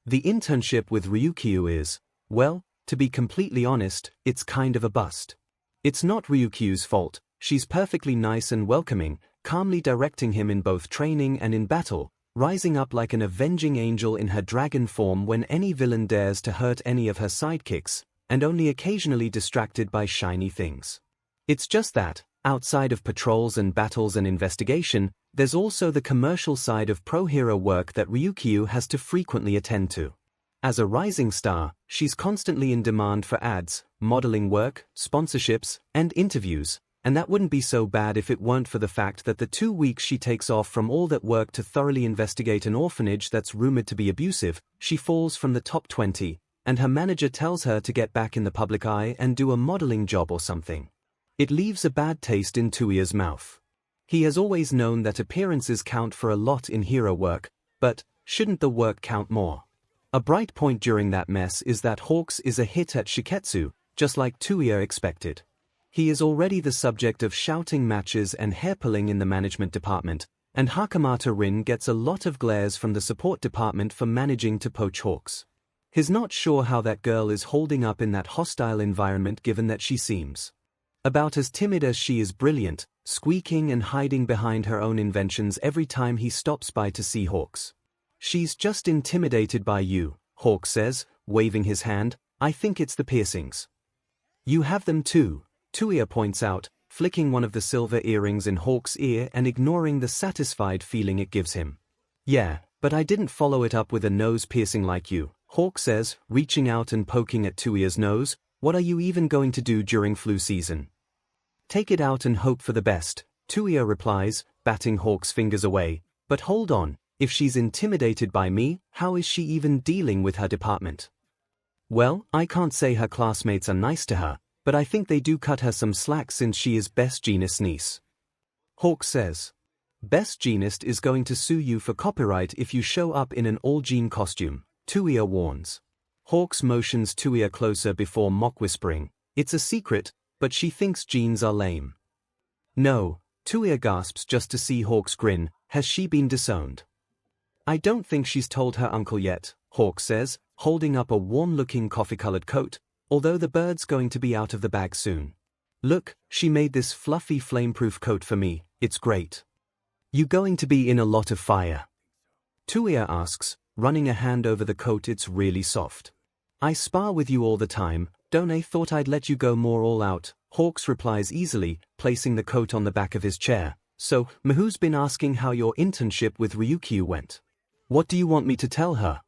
The internship with Ryukyu is, well, to be completely honest, it's kind of a bust. It's not Ryukyu's fault, she's perfectly nice and welcoming, calmly directing him in both training and in battle, rising up like an avenging angel in her dragon form when any villain dares to hurt any of her sidekicks, and only occasionally distracted by shiny things. It's just that, outside of patrols and battles and investigation, there's also the commercial side of pro-hero work that Ryukyu has to frequently attend to. As a rising star, she's constantly in demand for ads, modeling work, sponsorships, and interviews, and that wouldn't be so bad if it weren't for the fact that the 2 weeks she takes off from all that work to thoroughly investigate an orphanage that's rumored to be abusive, she falls from the top 20, and her manager tells her to get back in the public eye and do a modeling job or something. It leaves a bad taste in Touya's mouth. He has always known that appearances count for a lot in hero work, but shouldn't the work count more? A bright point during that mess is that Hawks is a hit at Shiketsu, just like Touya expected. He is already the subject of shouting matches and hair-pulling in the management department, and Hakamata Rin gets a lot of glares from the support department for managing to poach Hawks. He's not sure how that girl is holding up in that hostile environment given that she seems about as timid as she is brilliant, squeaking and hiding behind her own inventions every time he stops by to see Hawks. She's just intimidated by you, Hawks says, waving his hand. I think it's the piercings. You have them too, Touya points out, flicking one of the silver earrings in Hawk's ear and ignoring the satisfied feeling it gives him. Yeah, but I didn't follow it up with a nose piercing like you, Hawk says, reaching out and poking at Touya's nose. What are you even going to do during flu season? Take it out and hope for the best, Touya replies, batting Hawk's fingers away. But hold on, if she's intimidated by me, how is she even dealing with her department? Well, I can't say her classmates are nice to her, but I think they do cut her some slack since she is Best Jeanist niece. Hawk says. Best Jeanist is going to sue you for copyright if you show up in an all-jean costume, Touya warns. Hawks motions Touya closer before mock-whispering. It's a secret, but she thinks jeans are lame. No, Touya gasps just to see Hawk's grin. Has she been disowned? I don't think she's told her uncle yet, Hawk says, holding up a warm-looking coffee-colored coat, although the bird's going to be out of the bag soon. Look, she made this fluffy flame-proof coat for me, it's great. You going to be in a lot of fire? Touya asks, running a hand over the coat. It's really soft. I spar with you all the time, don't I? Thought I'd let you go more all out, Hawks replies easily, placing the coat on the back of his chair. So, Miho's been asking how your internship with Ryukyu went. What do you want me to tell her?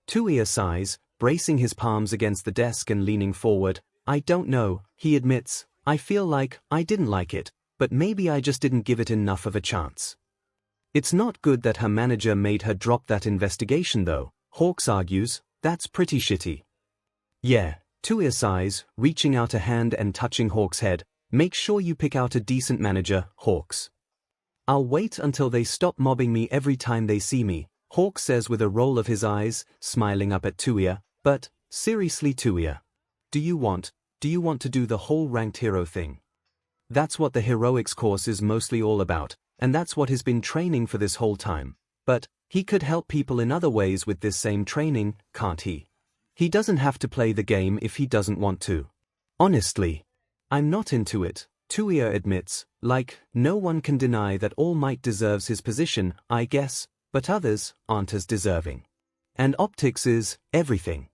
Touya sighs, bracing his palms against the desk and leaning forward. I don't know, he admits. I feel like I didn't like it, but maybe I just didn't give it enough of a chance. It's not good that her manager made her drop that investigation though, Hawks argues, that's pretty shitty. Yeah, Touya sighs, reaching out a hand and touching Hawks' head, make sure you pick out a decent manager, Hawks. I'll wait until they stop mobbing me every time they see me, Hawks says with a roll of his eyes, smiling up at Touya, but, seriously Touya. Do you want to do the whole ranked hero thing? That's what the heroics course is mostly all about, and that's what he's been training for this whole time. But, he could help people in other ways with this same training, can't he? He doesn't have to play the game if he doesn't want to. Honestly, I'm not into it, Touya admits, like, no one can deny that All Might deserves his position, I guess, but others aren't as deserving. And optics is everything.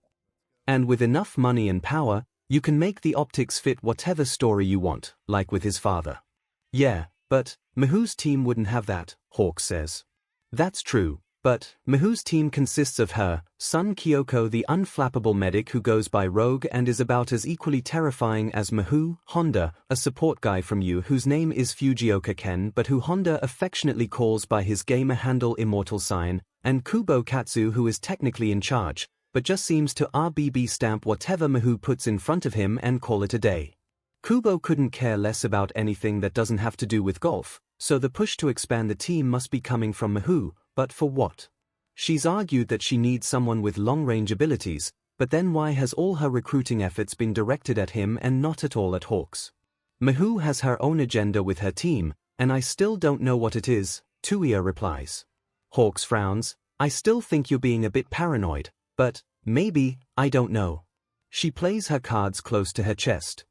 And with enough money and power, you can make the optics fit whatever story you want, like with his father. Yeah, but 𝐒𝐻's team wouldn't have that, Hawks says. That's true, but 𝐒𝐻's team consists of her son Kyoko, the unflappable medic who goes by Rogue and is about as equally terrifying as 𝐒𝐻, Honda, a support guy from you whose name is Fujioka Ken but who Honda affectionately calls by his gamer handle Immortal Sign, and Kubo Katsu who is technically in charge, but just seems to RBB stamp whatever 𝐒𝐻 puts in front of him and call it a day. Kubo couldn't care less about anything that doesn't have to do with golf, so the push to expand the team must be coming from 𝐒𝐻, but for what? She's argued that she needs someone with long-range abilities, but then why has all her recruiting efforts been directed at him and not at all at Hawks? 𝐒𝐻 has her own agenda with her team, and I still don't know what it is, Touya replies. Hawks frowns, I still think you're being a bit paranoid, but maybe, I don't know. She plays her cards close to her chest.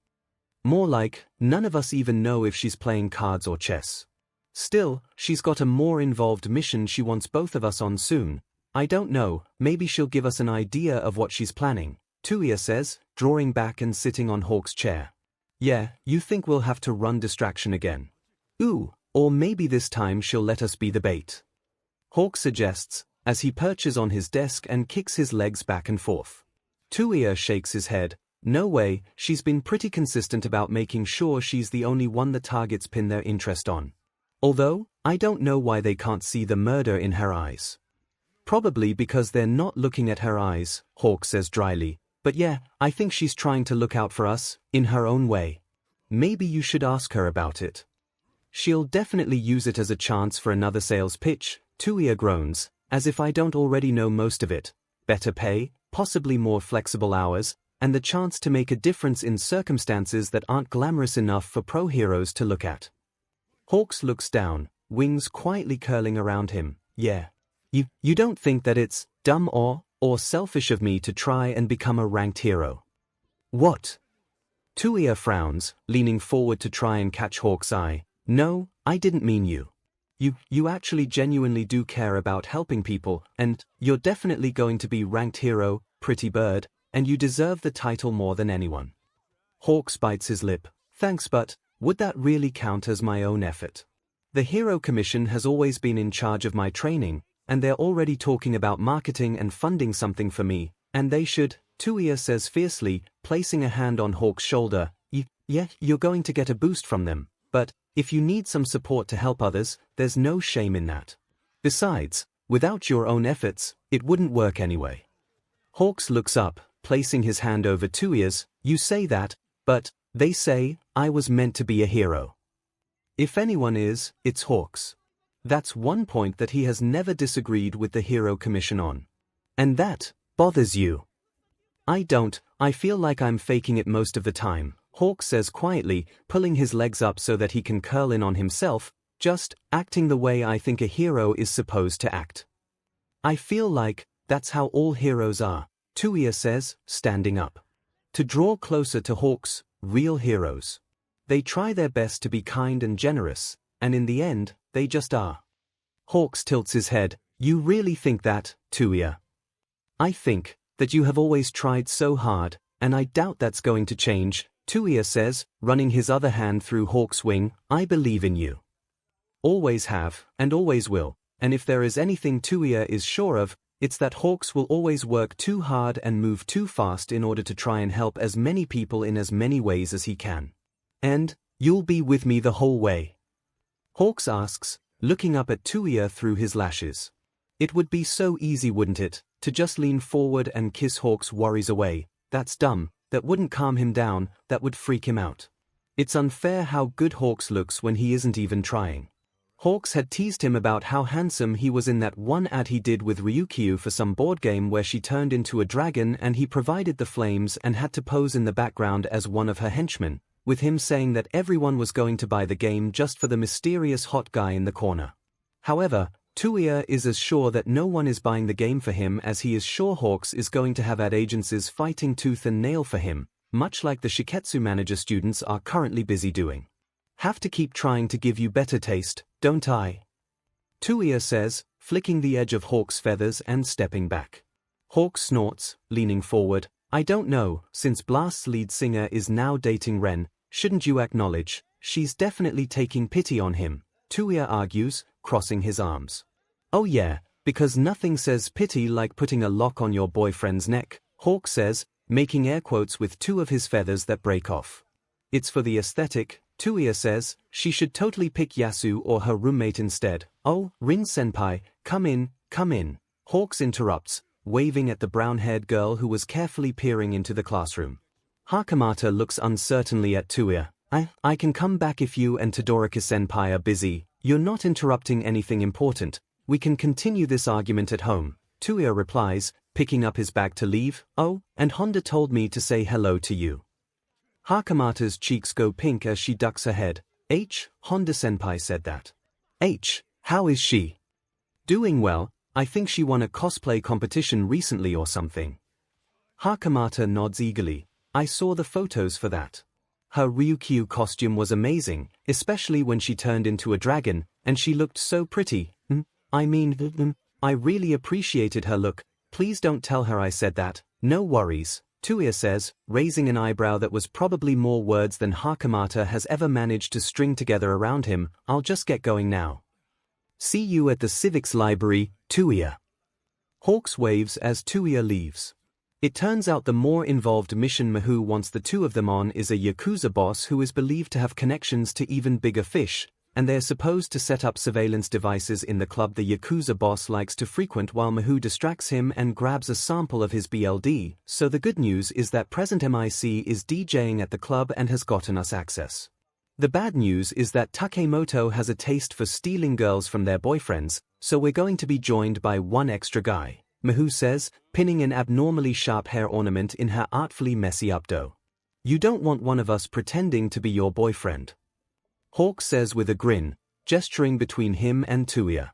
More like, none of us even know if she's playing cards or chess. Still, she's got a more involved mission she wants both of us on soon. I don't know, maybe she'll give us an idea of what she's planning, Touya says, drawing back and sitting on Hawk's chair. Yeah, you think we'll have to run distraction again? Ooh, or maybe this time she'll let us be the bait. Hawk suggests, as he perches on his desk and kicks his legs back and forth. Touya shakes his head. No way, she's been pretty consistent about making sure she's the only one the targets pin their interest on. Although, I don't know why they can't see the murder in her eyes. Probably because they're not looking at her eyes, Hawk says dryly, but yeah, I think she's trying to look out for us, in her own way. Maybe you should ask her about it. She'll definitely use it as a chance for another sales pitch, Touya groans, as if I don't already know most of it. Better pay, possibly more flexible hours, and the chance to make a difference in circumstances that aren't glamorous enough for pro heroes to look at. Hawks looks down, wings quietly curling around him. Yeah. You don't think that it's dumb or selfish of me to try and become a ranked hero? What? Touya frowns, leaning forward to try and catch Hawk's eye. No, I didn't mean you. You actually genuinely do care about helping people, and you're definitely going to be ranked hero, pretty bird, and you deserve the title more than anyone. Hawks bites his lip. Thanks, but would that really count as my own effort? The Hero Commission has always been in charge of my training, and they're already talking about marketing and funding something for me, and they should, Touya says fiercely, placing a hand on Hawk's shoulder. Yeah, you're going to get a boost from them, but if you need some support to help others, there's no shame in that. Besides, without your own efforts, it wouldn't work anyway. Hawks looks up, placing his hand over Touya's. You say that, but they say I was meant to be a hero. If anyone is, it's Hawks. That's one point that he has never disagreed with the Hero Commission on. And that bothers you. I don't, I feel like I'm faking it most of the time, Hawk says quietly, pulling his legs up so that he can curl in on himself, just acting the way I think a hero is supposed to act. I feel like that's how all heroes are, Touya says, standing up. To draw closer to Hawk's real heroes. They try their best to be kind and generous, and in the end, they just are. Hawks tilts his head. You really think that, Touya? I think that you have always tried so hard, and I doubt that's going to change, Touya says, running his other hand through Hawk's wing. I believe in you. Always have, and always will, and if there is anything Touya is sure of, it's that Hawks will always work too hard and move too fast in order to try and help as many people in as many ways as he can. And you'll be with me the whole way? Hawks asks, looking up at Touya through his lashes. It would be so easy, wouldn't it, to just lean forward and kiss Hawk's worries away. That's dumb, that wouldn't calm him down, that would freak him out. It's unfair how good Hawks looks when he isn't even trying. Hawks had teased him about how handsome he was in that one ad he did with Ryukyu for some board game where she turned into a dragon and he provided the flames and had to pose in the background as one of her henchmen, with him saying that everyone was going to buy the game just for the mysterious hot guy in the corner. However, Touya is as sure that no one is buying the game for him as he is sure Hawks is going to have ad agencies fighting tooth and nail for him, much like the Shiketsu manager students are currently busy doing. Have to keep trying to give you better taste, don't I? Touya says, flicking the edge of Hawk's feathers and stepping back. Hawk snorts, leaning forward. I don't know, since Blast's lead singer is now dating Ren, shouldn't you acknowledge, she's definitely taking pity on him, Touya argues, crossing his arms. Oh yeah, because nothing says pity like putting a lock on your boyfriend's neck, Hawk says, making air quotes with two of his feathers that break off. It's for the aesthetic, Touya says, she should totally pick Yasu or her roommate instead. Oh, Rin-senpai, come in, come in. Hawks interrupts, waving at the brown-haired girl who was carefully peering into the classroom. Hakamata looks uncertainly at Touya. I can come back if you and Todoroki-senpai are busy. You're not interrupting anything important. We can continue this argument at home, Touya replies, picking up his bag to leave. Oh, and Honda told me to say hello to you. Hakamata's cheeks go pink as she ducks her head. Honda-senpai said that. How is she? Doing well, I think she won a cosplay competition recently or something. Hakamata nods eagerly. I saw the photos for that. Her Ryukyu costume was amazing, especially when she turned into a dragon, and she looked so pretty. I really appreciated her look. Please don't tell her I said that. No worries, Touya says, raising an eyebrow that was probably more words than Hakamata has ever managed to string together around him. I'll just get going now. See you at the civics library, Touya. Hawks waves as Touya leaves. It turns out the more involved mission Mahou wants the two of them on is a Yakuza boss who is believed to have connections to even bigger fish, and they're supposed to set up surveillance devices in the club the Yakuza boss likes to frequent while Mahou distracts him and grabs a sample of his BLD, so the good news is that present MIC is DJing at the club and has gotten us access. The bad news is that Takemoto has a taste for stealing girls from their boyfriends, so we're going to be joined by one extra guy, Mahou says, pinning an abnormally sharp hair ornament in her artfully messy updo. You don't want one of us pretending to be your boyfriend. Hawk says with a grin, gesturing between him and Touya.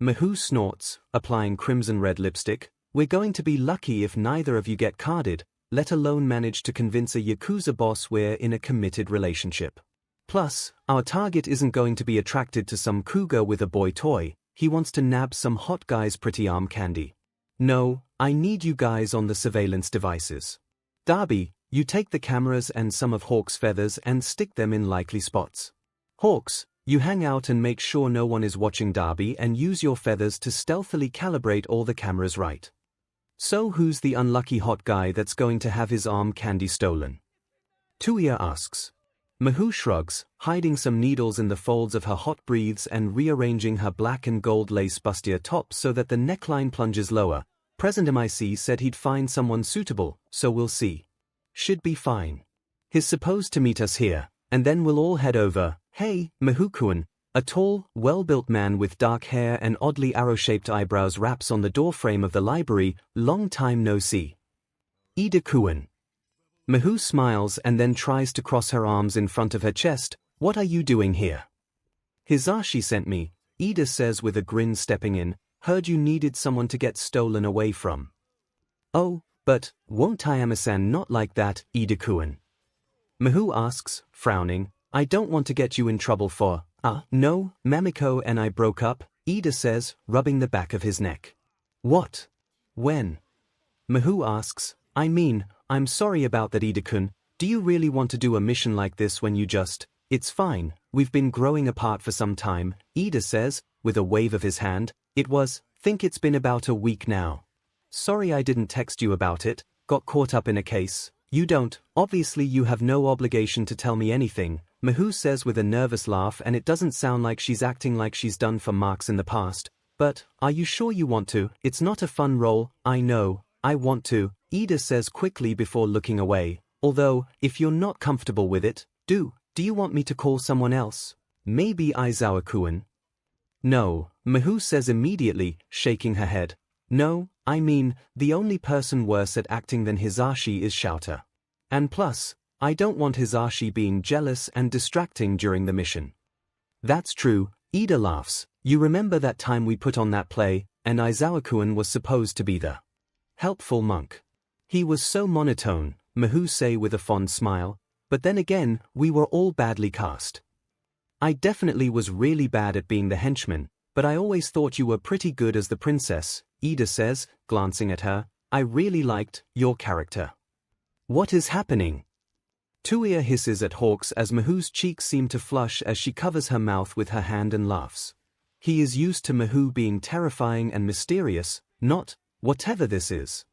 Mahou snorts, applying crimson-red lipstick. We're going to be lucky if neither of you get carded, let alone manage to convince a Yakuza boss we're in a committed relationship. Plus, our target isn't going to be attracted to some cougar with a boy toy, he wants to nab some hot guy's pretty arm candy. No, I need you guys on the surveillance devices. Darby, you take the cameras and some of Hawk's feathers and stick them in likely spots. Hawks, you hang out and make sure no one is watching Darby and use your feathers to stealthily calibrate all the cameras right. So who's the unlucky hot guy that's going to have his arm candy stolen? Touya asks. Mahou shrugs, hiding some needles in the folds of her hot breathes and rearranging her black and gold lace bustier top so that the neckline plunges lower. President MIC said he'd find someone suitable, so we'll see. Should be fine. He's supposed to meet us here, and then we'll all head over. Hey, Mahou-kun, a tall, well-built man with dark hair and oddly arrow-shaped eyebrows raps on the doorframe of the library. Long time no see. Ida-kun. Mahou smiles and then tries to cross her arms in front of her chest. What are you doing here? Hizashi sent me, Ida says with a grin stepping in. Heard you needed someone to get stolen away from. Oh, but won't Tayama-san not like that, Ida-kun? Mahou asks, frowning. I don't want to get you in trouble for. No, Mamiko and I broke up, Ida says, rubbing the back of his neck. What? When? Mahou asks. I'm sorry about that, Ida-kun. Do you really want to do a mission like this when you just... It's fine, we've been growing apart for some time, Ida says, with a wave of his hand. Think it's been about a week now. Sorry I didn't text you about it, got caught up in a case. You don't, obviously you have no obligation to tell me anything, 𝐿 says with a nervous laugh, and it doesn't sound like she's acting like she's done for marks in the past. But, are you sure you want to? It's not a fun role. I know, I want to, 𝐬𝐫 says quickly before looking away. Although, if you're not comfortable with it, do you want me to call someone else? Maybe Aizawa-kun? No, 𝐿 says immediately, shaking her head. No, I mean, the only person worse at acting than Hisashi is Shouter. And plus, I don't want Hisashi being jealous and distracting during the mission. That's true, 𝐬𝐫 laughs. You remember that time we put on that play, and Aizawa-kun was supposed to be the helpful monk. He was so monotone, 𝐿 say with a fond smile, but then again, we were all badly cast. I definitely was really bad at being the henchman, but I always thought you were pretty good as the princess, 𝐬𝐫 says, glancing at her. I really liked your character. What is happening? Touya hisses at Hawks as 𝐿's cheeks seem to flush as she covers her mouth with her hand and laughs. He is used to 𝐿 being terrifying and mysterious, not, whatever this is.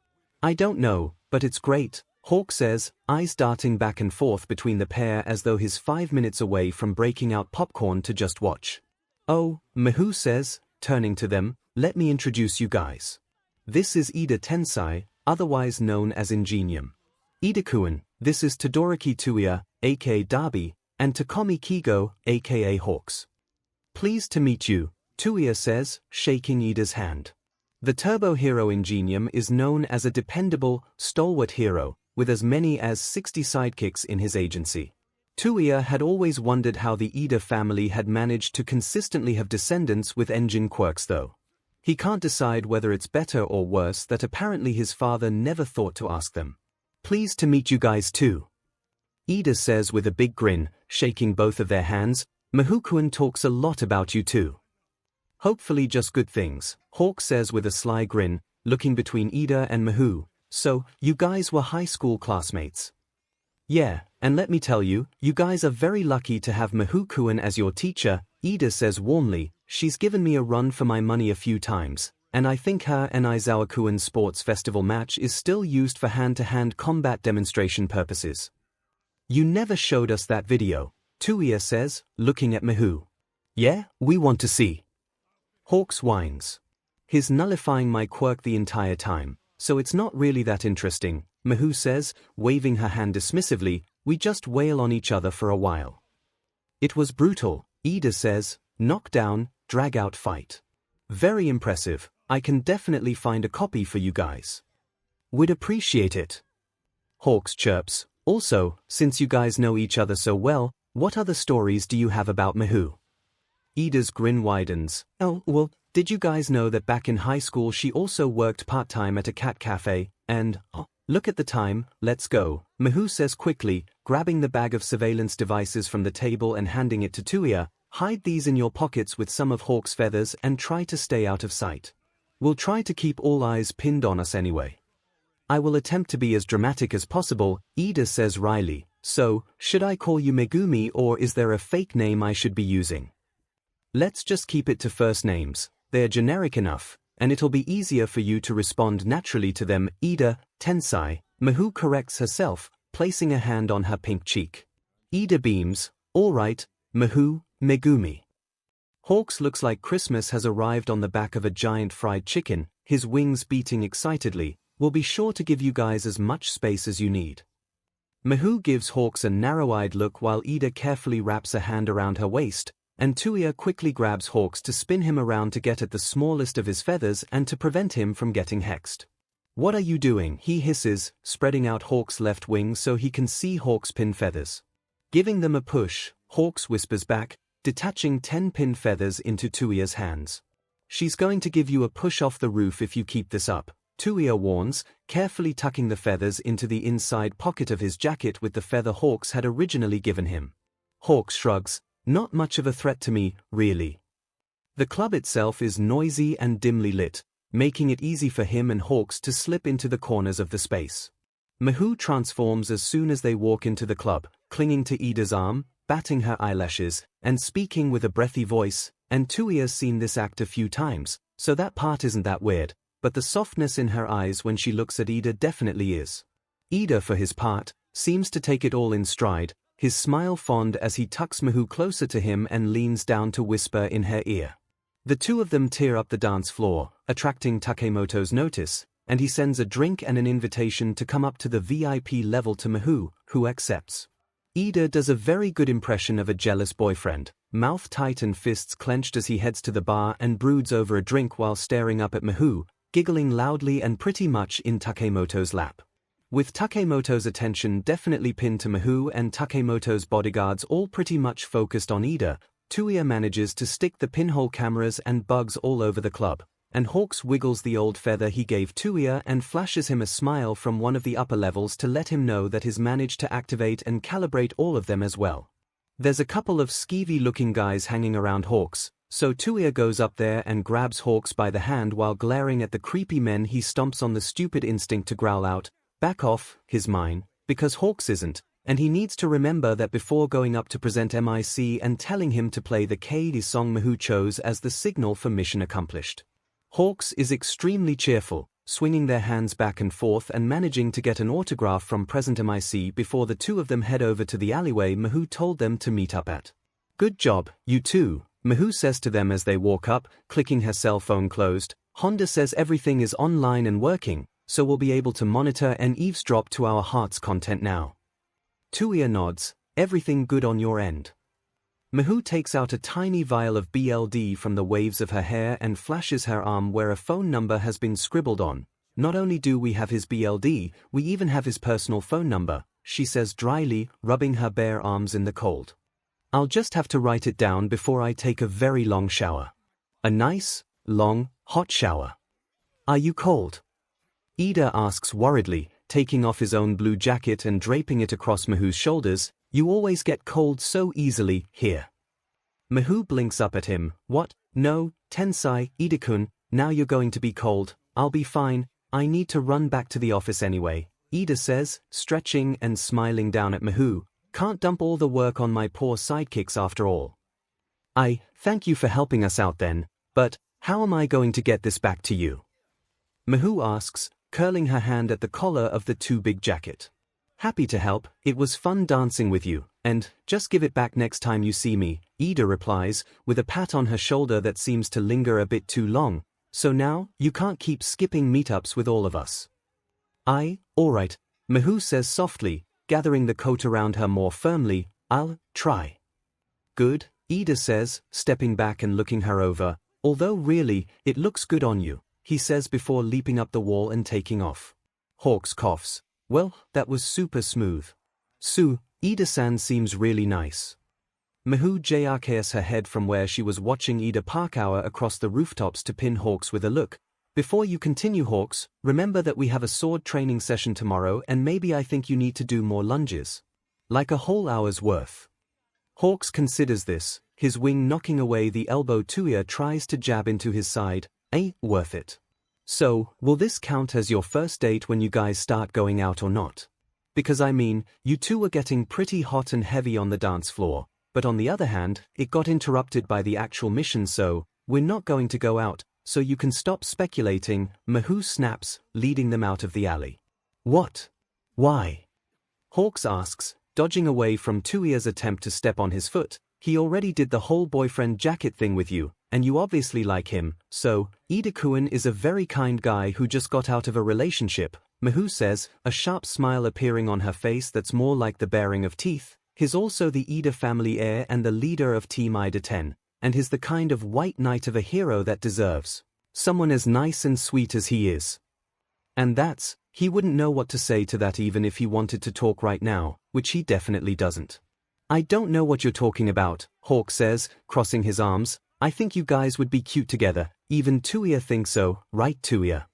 I don't know, but it's great, Hawk says, eyes darting back and forth between the pair as though he's 5 minutes away from breaking out popcorn to just watch. Oh, 𝐿 says, turning to them, let me introduce you guys. This is Ida Tensai, otherwise known as Ingenium. Ida-kun, this is Todoroki Touya, aka Darby, and Tokomi Kigo, aka Hawks. Pleased to meet you, Touya says, shaking Ida's hand. The turbo hero Ingenium is known as a dependable, stalwart hero, with as many as 60 sidekicks in his agency. Touya had always wondered how the Ida family had managed to consistently have descendants with engine quirks though. He can't decide whether it's better or worse that apparently his father never thought to ask them. Pleased to meet you guys too. Ida says with a big grin, shaking both of their hands. 𝐿 talks a lot about you too. Hopefully just good things, Hawk says with a sly grin, looking between Ida and 𝐿. So, you guys were high school classmates. Yeah, and let me tell you, you guys are very lucky to have 𝐿 as your teacher, Ida says warmly. She's given me a run for my money a few times, and I think her and Aizawa-kun's sports festival match is still used for hand-to-hand combat demonstration purposes. You never showed us that video, Touya says, looking at 𝐿. Yeah, we want to see. Hawks whines. He's nullifying my quirk the entire time, so it's not really that interesting, 𝐿 says, waving her hand dismissively. We just wail on each other for a while. It was brutal, Ida says, knockdown, drag-out fight. Very impressive. I can definitely find a copy for you guys. We'd appreciate it. Hawks chirps. Also, since you guys know each other so well, what other stories do you have about 𝐿? Ida's grin widens. Oh, well, did you guys know that back in high school she also worked part-time at a cat cafe, and, oh, look at the time, let's go, 𝐿 says quickly, grabbing the bag of surveillance devices from the table and handing it to Touya. Hide these in your pockets with some of Hawk's feathers and try to stay out of sight. We'll try to keep all eyes pinned on us anyway. I will attempt to be as dramatic as possible, Ida says wryly. So, should I call you Megumi or is there a fake name I should be using? Let's just keep it to first names. They're generic enough, and it'll be easier for you to respond naturally to them. Ida Tensai, 𝐿 corrects herself, placing a hand on her pink cheek. Ida beams. All right, 𝐿, Megumi. Hawks looks like Christmas has arrived on the back of a giant fried chicken, his wings beating excitedly. We'll be sure to give you guys as much space as you need. 𝐿 gives Hawks a narrow-eyed look while Ida carefully wraps a hand around her waist, and Touya quickly grabs Hawks to spin him around to get at the smallest of his feathers and to prevent him from getting hexed. What are you doing? He hisses, spreading out Hawks' left wing so he can see Hawks' pin feathers. Giving them a push, Hawks whispers back, detaching 10 pin feathers into Touya's hands. She's going to give you a push off the roof if you keep this up, Touya warns, carefully tucking the feathers into the inside pocket of his jacket with the feather Hawks had originally given him. Hawks shrugs. Not much of a threat to me, really. The club itself is noisy and dimly lit, making it easy for him and Hawks to slip into the corners of the space. 𝐿 transforms as soon as they walk into the club, clinging to Ida's arm, batting her eyelashes, and speaking with a breathy voice, and Touya's seen this act a few times, so that part isn't that weird, but the softness in her eyes when she looks at Ida definitely is. Ida, for his part, seems to take it all in stride, his smile fond as he tucks 𝐼𝐻 closer to him and leans down to whisper in her ear. The two of them tear up the dance floor, attracting Takemoto's notice, and he sends a drink and an invitation to come up to the VIP level to 𝐻, who accepts. 𝐸𝐸 does a very good impression of a jealous boyfriend, mouth tight and fists clenched as he heads to the bar and broods over a drink while staring up at 𝐻, giggling loudly and pretty much in Takemoto's lap. With Takemoto's attention definitely pinned to 𝐻 and Takemoto's bodyguards all pretty much focused on 𝐸𝐸, Touya manages to stick the pinhole cameras and bugs all over the club, and 𝐻 wiggles the old feather he gave Touya and flashes him a smile from one of the upper levels to let him know that he's managed to activate and calibrate all of them as well. There's a couple of skeevy-looking guys hanging around 𝐻, so Touya goes up there and grabs 𝐻 by the hand while glaring at the creepy men. He stomps on the stupid instinct to growl out, "Back off, he's mine," because 𝐻 isn't, and he needs to remember that before going up to present MIC and telling him to play the 𝐂𝐸𝐳 song 𝐻 chose as the signal for mission accomplished. 𝐻 is extremely cheerful, swinging their hands back and forth and managing to get an autograph from present MIC before the two of them head over to the alleyway 𝐻 told them to meet up at. "Good job, you two," 𝐻 says to them as they walk up, clicking her cell phone closed. "Honda says everything is online and working, so we'll be able to monitor and eavesdrop to our heart's content now." Touya nods, "Everything good on your end?" 𝐻 takes out a tiny vial of BLD from the waves of her hair and flashes her arm where a phone number has been scribbled on. "Not only do we have his BLD, we even have his personal phone number," she says dryly, rubbing her bare arms in the cold. "I'll just have to write it down before I take a very long shower. A nice, long, hot shower." "Are you cold?" 𝐸𝐸 asks worriedly, taking off his own blue jacket and draping it across 𝐻's shoulders. "You always get cold so easily, here." 𝐻 blinks up at him. "What? No, Tensai, 𝐸𝐸-kun, now you're going to be cold. I'll be fine, I need to run back to the office anyway," 𝐸𝐸 says, stretching and smiling down at 𝐻. "Can't dump all the work on my poor sidekicks after all." Thank you for helping us out then, but how am I going to get this back to you?" 𝐻 asks, curling her hand at the collar of the too big jacket. "Happy to help, it was fun dancing with you, and just give it back next time you see me," 𝐸𝐸 replies, with a pat on her shoulder that seems to linger a bit too long. "So now, you can't keep skipping meetups with all of us." Alright," 𝐻 says softly, gathering the coat around her more firmly. "I'll try." "Good," 𝐸𝐸 says, stepping back and looking her over. "Although really, it looks good on you," he says before leaping up the wall and taking off. 𝐻 coughs. "Well, that was super smooth." 𝐸𝐸-san seems really nice." 𝐻 jerks her head from where she was watching 𝐸𝐸 park hour across the rooftops to pin 𝐻 with a look. "Before you continue, 𝐻, remember that we have a sword training session tomorrow and maybe I think you need to do more lunges. Like a whole hour's worth." 𝐻 considers this, his wing knocking away the elbow Touya tries to jab into his side. Worth it. "So, will this count as your first date when you guys start going out or not? Because I mean, you two were getting pretty hot and heavy on the dance floor, but on the other hand, it got interrupted by the actual mission, so we're not going to go out, so you can stop speculating," 𝐻 snaps, leading them out of the alley. "What? Why?" 𝐻 asks, dodging away from Touya's attempt to step on his foot. "He already did the whole boyfriend jacket thing with you, and you obviously like him, so 𝐸𝐸-kun is a very kind guy who just got out of a relationship," 𝐻 says, a sharp smile appearing on her face that's more like the baring of teeth. "He's also the 𝐸𝐸 family heir and the leader of Team 𝐸𝐸-10, and he's the kind of white knight of a hero that deserves someone as nice and sweet as he is." And he wouldn't know what to say to that even if he wanted to talk right now, which he definitely doesn't. "I don't know what you're talking about," 𝐻 says, crossing his arms. "I think you guys would be cute together, even Touya thinks so, right Touya?"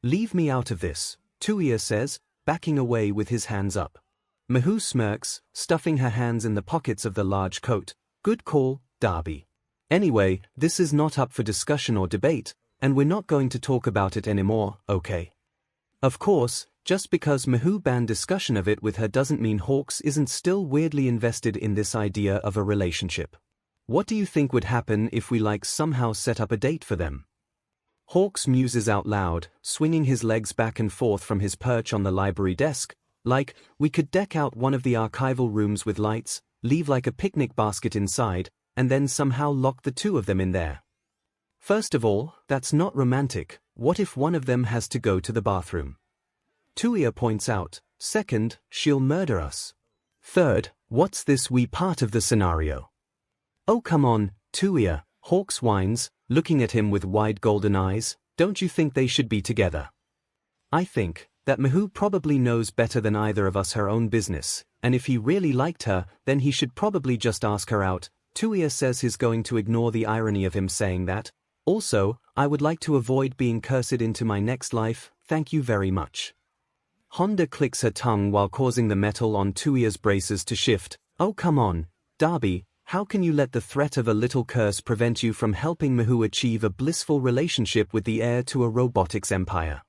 "Leave me out of this," Touya says, backing away with his hands up. 𝐻 smirks, stuffing her hands in the pockets of the large coat. "Good call, Darby. Anyway, this is not up for discussion or debate, and we're not going to talk about it anymore, okay?" Of course, just because 𝐻 banned discussion of it with her doesn't mean 𝐻 isn't still weirdly invested in this idea of a relationship. "What do you think would happen if we somehow set up a date for them?" 𝐻 muses out loud, swinging his legs back and forth from his perch on the library desk. Like, we could deck out one of the archival rooms with lights, leave like a picnic basket inside, and then somehow lock the two of them in there. First of all, that's not romantic. What if one of them has to go to the bathroom? Touya points out. Second, she'll murder us. Third, what's this wee part of the scenario? Oh come on, Touya, Hawks whines, looking at him with wide golden eyes. Don't you think they should be together? I think that 𝐒𝐻u probably knows better than either of us her own business, and if he really liked her, then he should probably just ask her out. Touya says he's going to ignore the irony of him saying that. Also, I would like to avoid being cursed into my next life, thank you very much. Honda clicks her tongue while causing the metal on Touya's braces to shift. Oh come on, Darby, how can you let the threat of a little curse prevent you from helping 𝐒𝐻u achieve a blissful relationship with the heir to a robotics empire?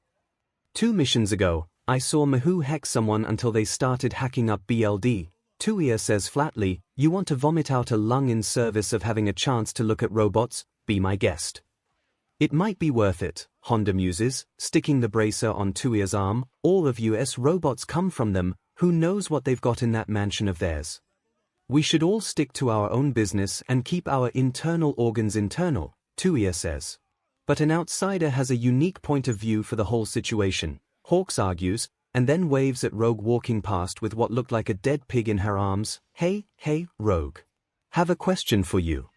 2 missions ago, I saw 𝐒𝐻u hex someone until they started hacking up BLD. Touya says flatly, you want to vomit out a lung in service of having a chance to look at robots? Be my guest. It might be worth it, Honda muses, sticking the bracer on Touya's arm. All of US robots come from them, who knows what they've got in that mansion of theirs. We should all stick to our own business and keep our internal organs internal, Touya says. But an outsider has a unique point of view for the whole situation, Hawks argues, and then waves at Rogue walking past with what looked like a dead pig in her arms. Hey, Rogue. Have a question for you.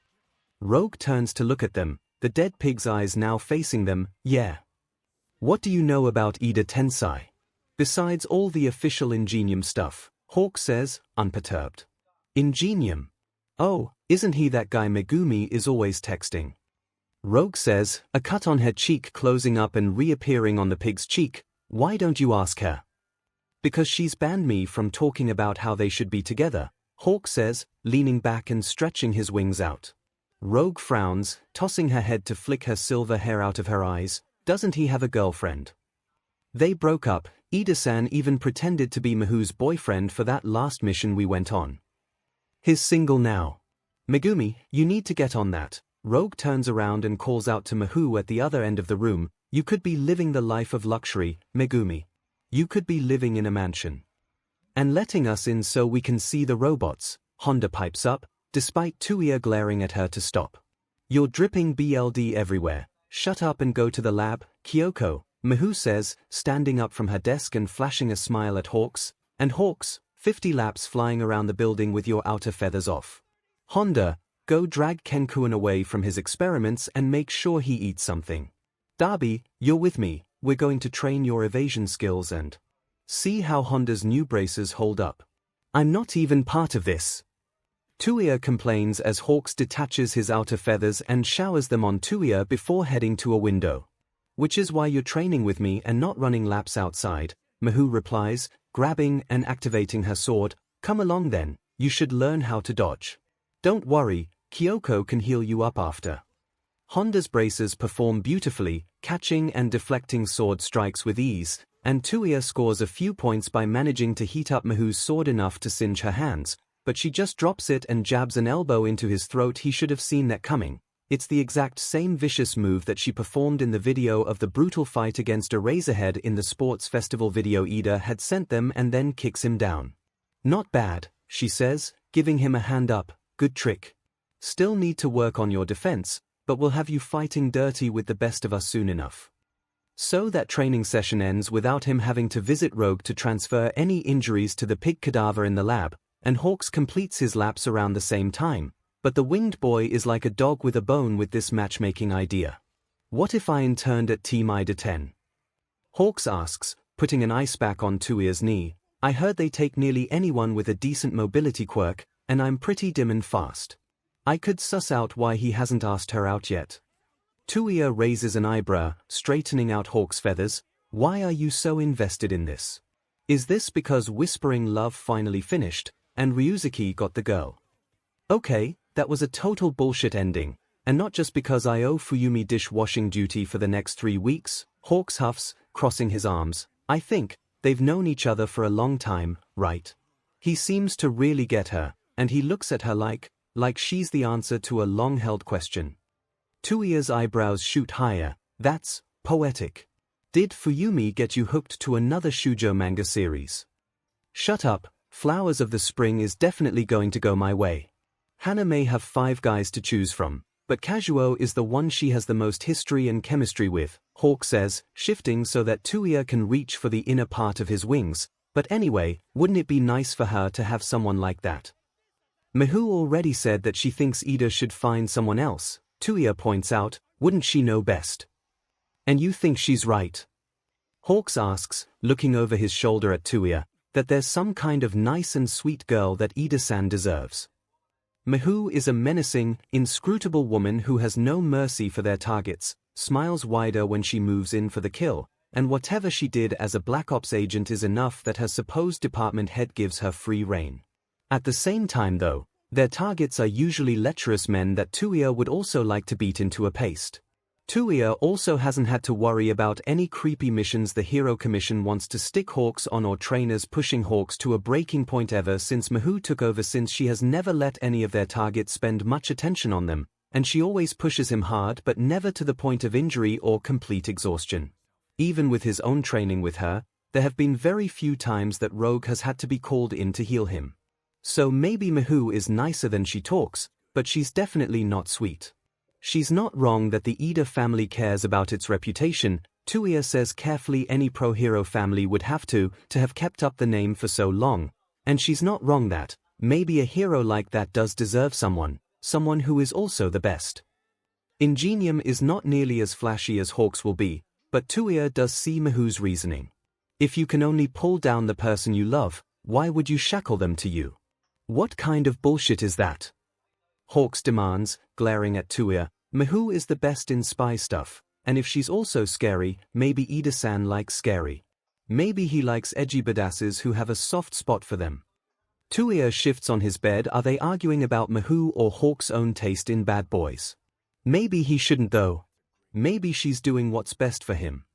Rogue turns to look at them, the dead pig's eyes now facing them. Yeah. What do you know about Ida Tensai? Besides all the official Ingenium stuff, Hawk says, unperturbed. Ingenium? Oh, isn't he that guy Megumi is always texting? Rogue says, a cut on her cheek closing up and reappearing on the pig's cheek. Why don't you ask her? Because she's banned me from talking about how they should be together, Hawk says, leaning back and stretching his wings out. Rogue frowns, tossing her head to flick her silver hair out of her eyes. Doesn't he have a girlfriend? They broke up. Ida-san even pretended to be 𝐒𝐻u's boyfriend for that last mission we went on. He's single now. Megumi, you need to get on that. Rogue turns around and calls out to 𝐒𝐻u at the other end of the room. You could be living the life of luxury, Megumi. You could be living in a mansion. And letting us in so we can see the robots, Honda pipes up, despite Touya glaring at her to stop. You're dripping BLD everywhere. Shut up and go to the lab, Kyoko, 𝐒𝐻u says, standing up from her desk and flashing a smile at Hawks. And Hawks, 50 laps flying around the building with your outer feathers off. Honda, go drag Ken-kun away from his experiments and make sure he eats something. Darby, you're with me. We're going to train your evasion skills and see how Honda's new braces hold up. I'm not even part of this. Touya complains as Hawks detaches his outer feathers and showers them on Touya before heading to a window. Which is why you're training with me and not running laps outside, 𝐒𝐻u replies, grabbing and activating her sword. Come along then, you should learn how to dodge. Don't worry, Kyoko can heal you up after. Honda's braces perform beautifully, catching and deflecting sword strikes with ease, and Touya scores a few points by managing to heat up 𝐒𝐻u's sword enough to singe her hands. But she just drops it and jabs an elbow into his throat. He should have seen that coming. It's the exact same vicious move that she performed in the video of the brutal fight against Eraserhead in the sports festival video Ida had sent them, and then kicks him down. Not bad, she says, giving him a hand up. Good trick. Still need to work on your defense, but we'll have you fighting dirty with the best of us soon enough. So that training session ends without him having to visit Rogue to transfer any injuries to the pig cadaver in the lab, and Hawks completes his laps around the same time, but the winged boy is like a dog with a bone with this matchmaking idea. What if I interned at Team Ida 10? Hawks asks, putting an ice pack on Touya's knee. I heard they take nearly anyone with a decent mobility quirk, and I'm pretty dim and fast. I could suss out why he hasn't asked her out yet. Touya raises an eyebrow, straightening out Hawk's feathers. Why are you so invested in this? Is this because Whispering Love finally finished, and Ryuzuki got the girl? Okay, that was a total bullshit ending, and not just because I owe Fuyumi dishwashing duty for the next 3 weeks, Hawks huffs, crossing his arms. I think they've known each other for a long time, right? He seems to really get her, and he looks at her like she's the answer to a long-held question. Touya's eyebrows shoot higher. That's poetic. Did Fuyumi get you hooked to another shoujo manga series? Shut up, Flowers of the Spring is definitely going to go my way. Hana may have 5 guys to choose from, but Kazuo is the one she has the most history and chemistry with, Hawk says, shifting so that Touya can reach for the inner part of his wings. But anyway, wouldn't it be nice for her to have someone like that? 𝐼𝐻 already said that she thinks Ida should find someone else, Touya points out, wouldn't she know best? And you think she's right? Hawks asks, looking over his shoulder at Touya, that there's some kind of nice and sweet girl that Ida-san deserves. 𝐼𝐻 is a menacing, inscrutable woman who has no mercy for their targets, smiles wider when she moves in for the kill, and whatever she did as a Black Ops agent is enough that her supposed department head gives her free rein. At the same time though, their targets are usually lecherous men that Touya would also like to beat into a paste. Touya also hasn't had to worry about any creepy missions the Hero Commission wants to stick Hawks on or trainers pushing Hawks to a breaking point ever since 𝐻 took over, since she has never let any of their targets spend much attention on them, and she always pushes him hard but never to the point of injury or complete exhaustion. Even with his own training with her, there have been very few times that Rogue has had to be called in to heal him. So maybe 𝐻 is nicer than she talks, but she's definitely not sweet. She's not wrong that the Ida family cares about its reputation, Touya says carefully. Any pro-hero family would have to have kept up the name for so long, and she's not wrong that maybe a hero like that does deserve someone who is also the best. Ingenium is not nearly as flashy as Hawks will be, but Touya does see 𝐻's reasoning. If you can only pull down the person you love, why would you shackle them to you? What kind of bullshit is that? Hawks demands, glaring at Touya. 𝐻 is the best in spy stuff, and if she's also scary, maybe Ida-san likes scary. Maybe he likes edgy badasses who have a soft spot for them. Touya shifts on his bed. Are they arguing about 𝐻 or Hawk's own taste in bad boys? Maybe he shouldn't though. Maybe she's doing what's best for him.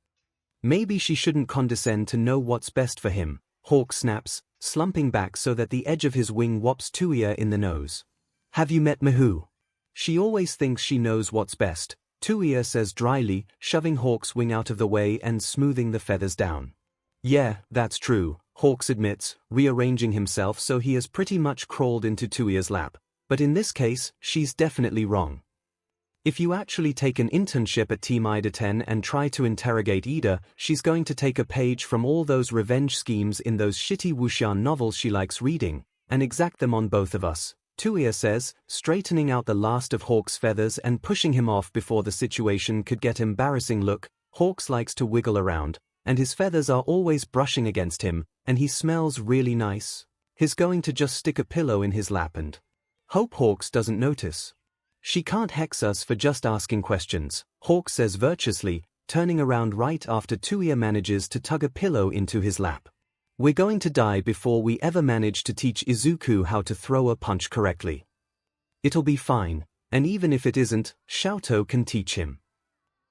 Maybe she shouldn't condescend to know what's best for him, Hawk snaps, slumping back so that the edge of his wing whops Touya in the nose. Have you met 𝐻? She always thinks she knows what's best, Touya says dryly, shoving Hawk's wing out of the way and smoothing the feathers down. Yeah, that's true, Hawks admits, rearranging himself so he has pretty much crawled into Touya's lap, but in this case, she's definitely wrong. If you actually take an internship at Team Ida 10 and try to interrogate Ida, she's going to take a page from all those revenge schemes in those shitty wuxian novels she likes reading, and exact them on both of us, Touya says, straightening out the last of Hawk's feathers and pushing him off before the situation could get embarrassing. Look, Hawks likes to wiggle around, and his feathers are always brushing against him, and he smells really nice. He's going to just stick a pillow in his lap and hope Hawks doesn't notice. She can't hex us for just asking questions, Hawks says virtuously, turning around right after Touya manages to tug a pillow into his lap. We're going to die before we ever manage to teach Izuku how to throw a punch correctly. It'll be fine, and even if it isn't, 𝐿𝐴𝐷 can teach him.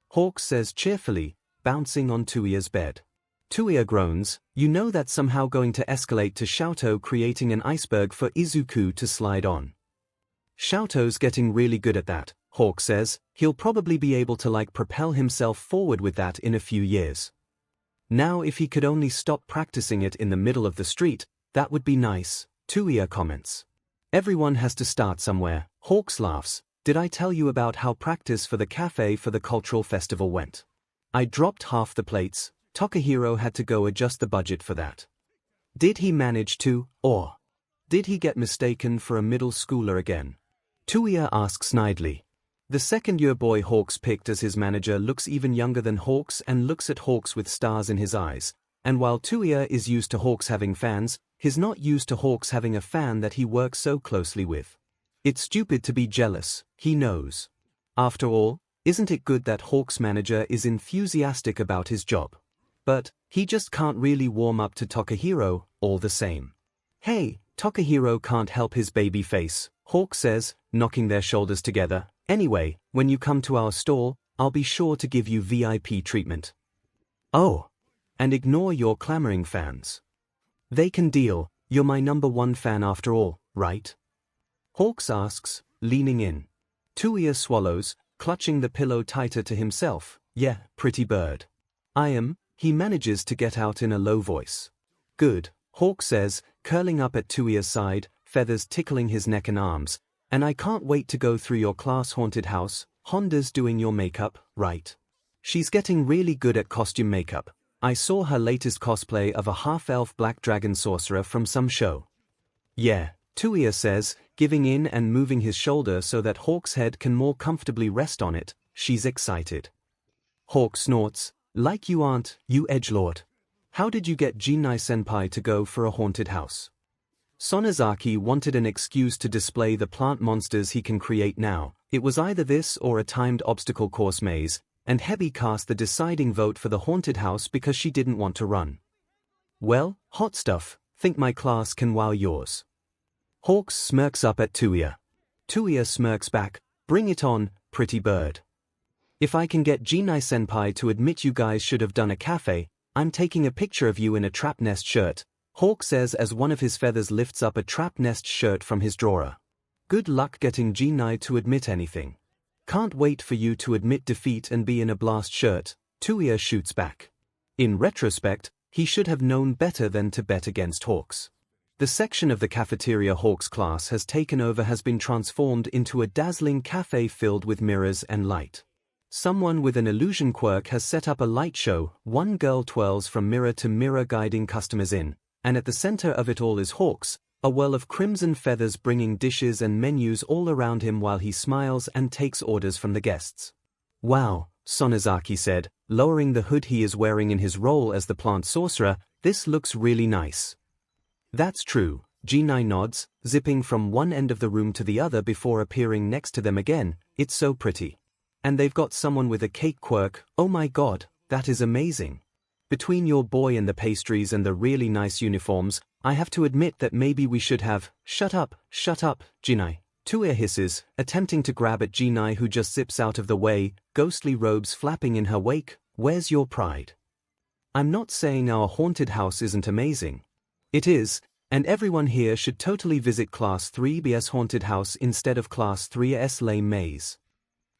Hawks says cheerfully, bouncing on Touya's bed. Touya groans, you know that's somehow going to escalate to 𝐿𝐴𝐷 creating an iceberg for Izuku to slide on. 𝐿𝐴𝐷's getting really good at that, Hawk says, he'll probably be able to propel himself forward with that in a few years. Now if he could only stop practicing it in the middle of the street, that would be nice, Touya comments. Everyone has to start somewhere, Hawks laughs. Did I tell you about how practice for the cafe for the cultural festival went? I dropped half the plates, Takahiro had to go adjust the budget for that. Did he manage to, or did he get mistaken for a middle schooler again? Touya asks snidely. The second-year boy Hawks picked as his manager looks even younger than Hawks and looks at Hawks with stars in his eyes, and while Touya is used to Hawks having fans, he's not used to Hawks having a fan that he works so closely with. It's stupid to be jealous, he knows. After all, isn't it good that Hawks' manager is enthusiastic about his job? But he just can't really warm up to Takahiro, all the same. Hey, Takahiro can't help his baby face, Hawk says, knocking their shoulders together. Anyway, when you come to our store, I'll be sure to give you VIP treatment. Oh, and ignore your clamoring fans. They can deal, you're my #1 fan after all, right? Hawks asks, leaning in. Touya swallows, clutching the pillow tighter to himself. Yeah, pretty bird. I am, he manages to get out in a low voice. Good, Hawk says, curling up at Touya's side, feathers tickling his neck and arms. And I can't wait to go through your class haunted house. Honda's doing your makeup, right? She's getting really good at costume makeup. I saw her latest cosplay of a half-elf black dragon sorcerer from some show. Yeah, Touya says, giving in and moving his shoulder so that Hawk's head can more comfortably rest on it. She's excited. Hawk snorts, like you aren't, you edgelord. How did you get Ginai-senpai to go for a haunted house? Sonozaki wanted an excuse to display the plant monsters he can create now. It was either this or a timed obstacle course maze, and Hebi cast the deciding vote for the haunted house because she didn't want to run. Well, hot stuff, think my class can wow yours. Hawk smirks up at Touya. Touya smirks back, bring it on, pretty bird. If I can get Ginai-senpai to admit you guys should have done a cafe, I'm taking a picture of you in a trap nest shirt, Hawk says as one of his feathers lifts up a trap nest shirt from his drawer. Good luck getting Ginai to admit anything. Can't wait for you to admit defeat and be in a blast shirt, Touya shoots back. In retrospect, he should have known better than to bet against Hawks. The section of the cafeteria Hawk's class has taken over has been transformed into a dazzling cafe filled with mirrors and light. Someone with an illusion quirk has set up a light show. One girl twirls from mirror to mirror guiding customers in, and at the center of it all is Hawks, a whirl of crimson feathers bringing dishes and menus all around him while he smiles and takes orders from the guests. Wow, Sonozaki said, lowering the hood he is wearing in his role as the plant sorcerer, this looks really nice. That's true, Ginai nods, zipping from one end of the room to the other before appearing next to them again. It's so pretty. And they've got someone with a cake quirk. Oh my god, that is amazing. Between your boy and the pastries and the really nice uniforms, I have to admit that maybe we should have. Shut up, Ginai. Touya hisses, attempting to grab at Ginai who just zips out of the way, ghostly robes flapping in her wake. Where's your pride? I'm not saying our haunted house isn't amazing. It is, and everyone here should totally visit Class 3B's haunted house instead of Class 3's lame maze.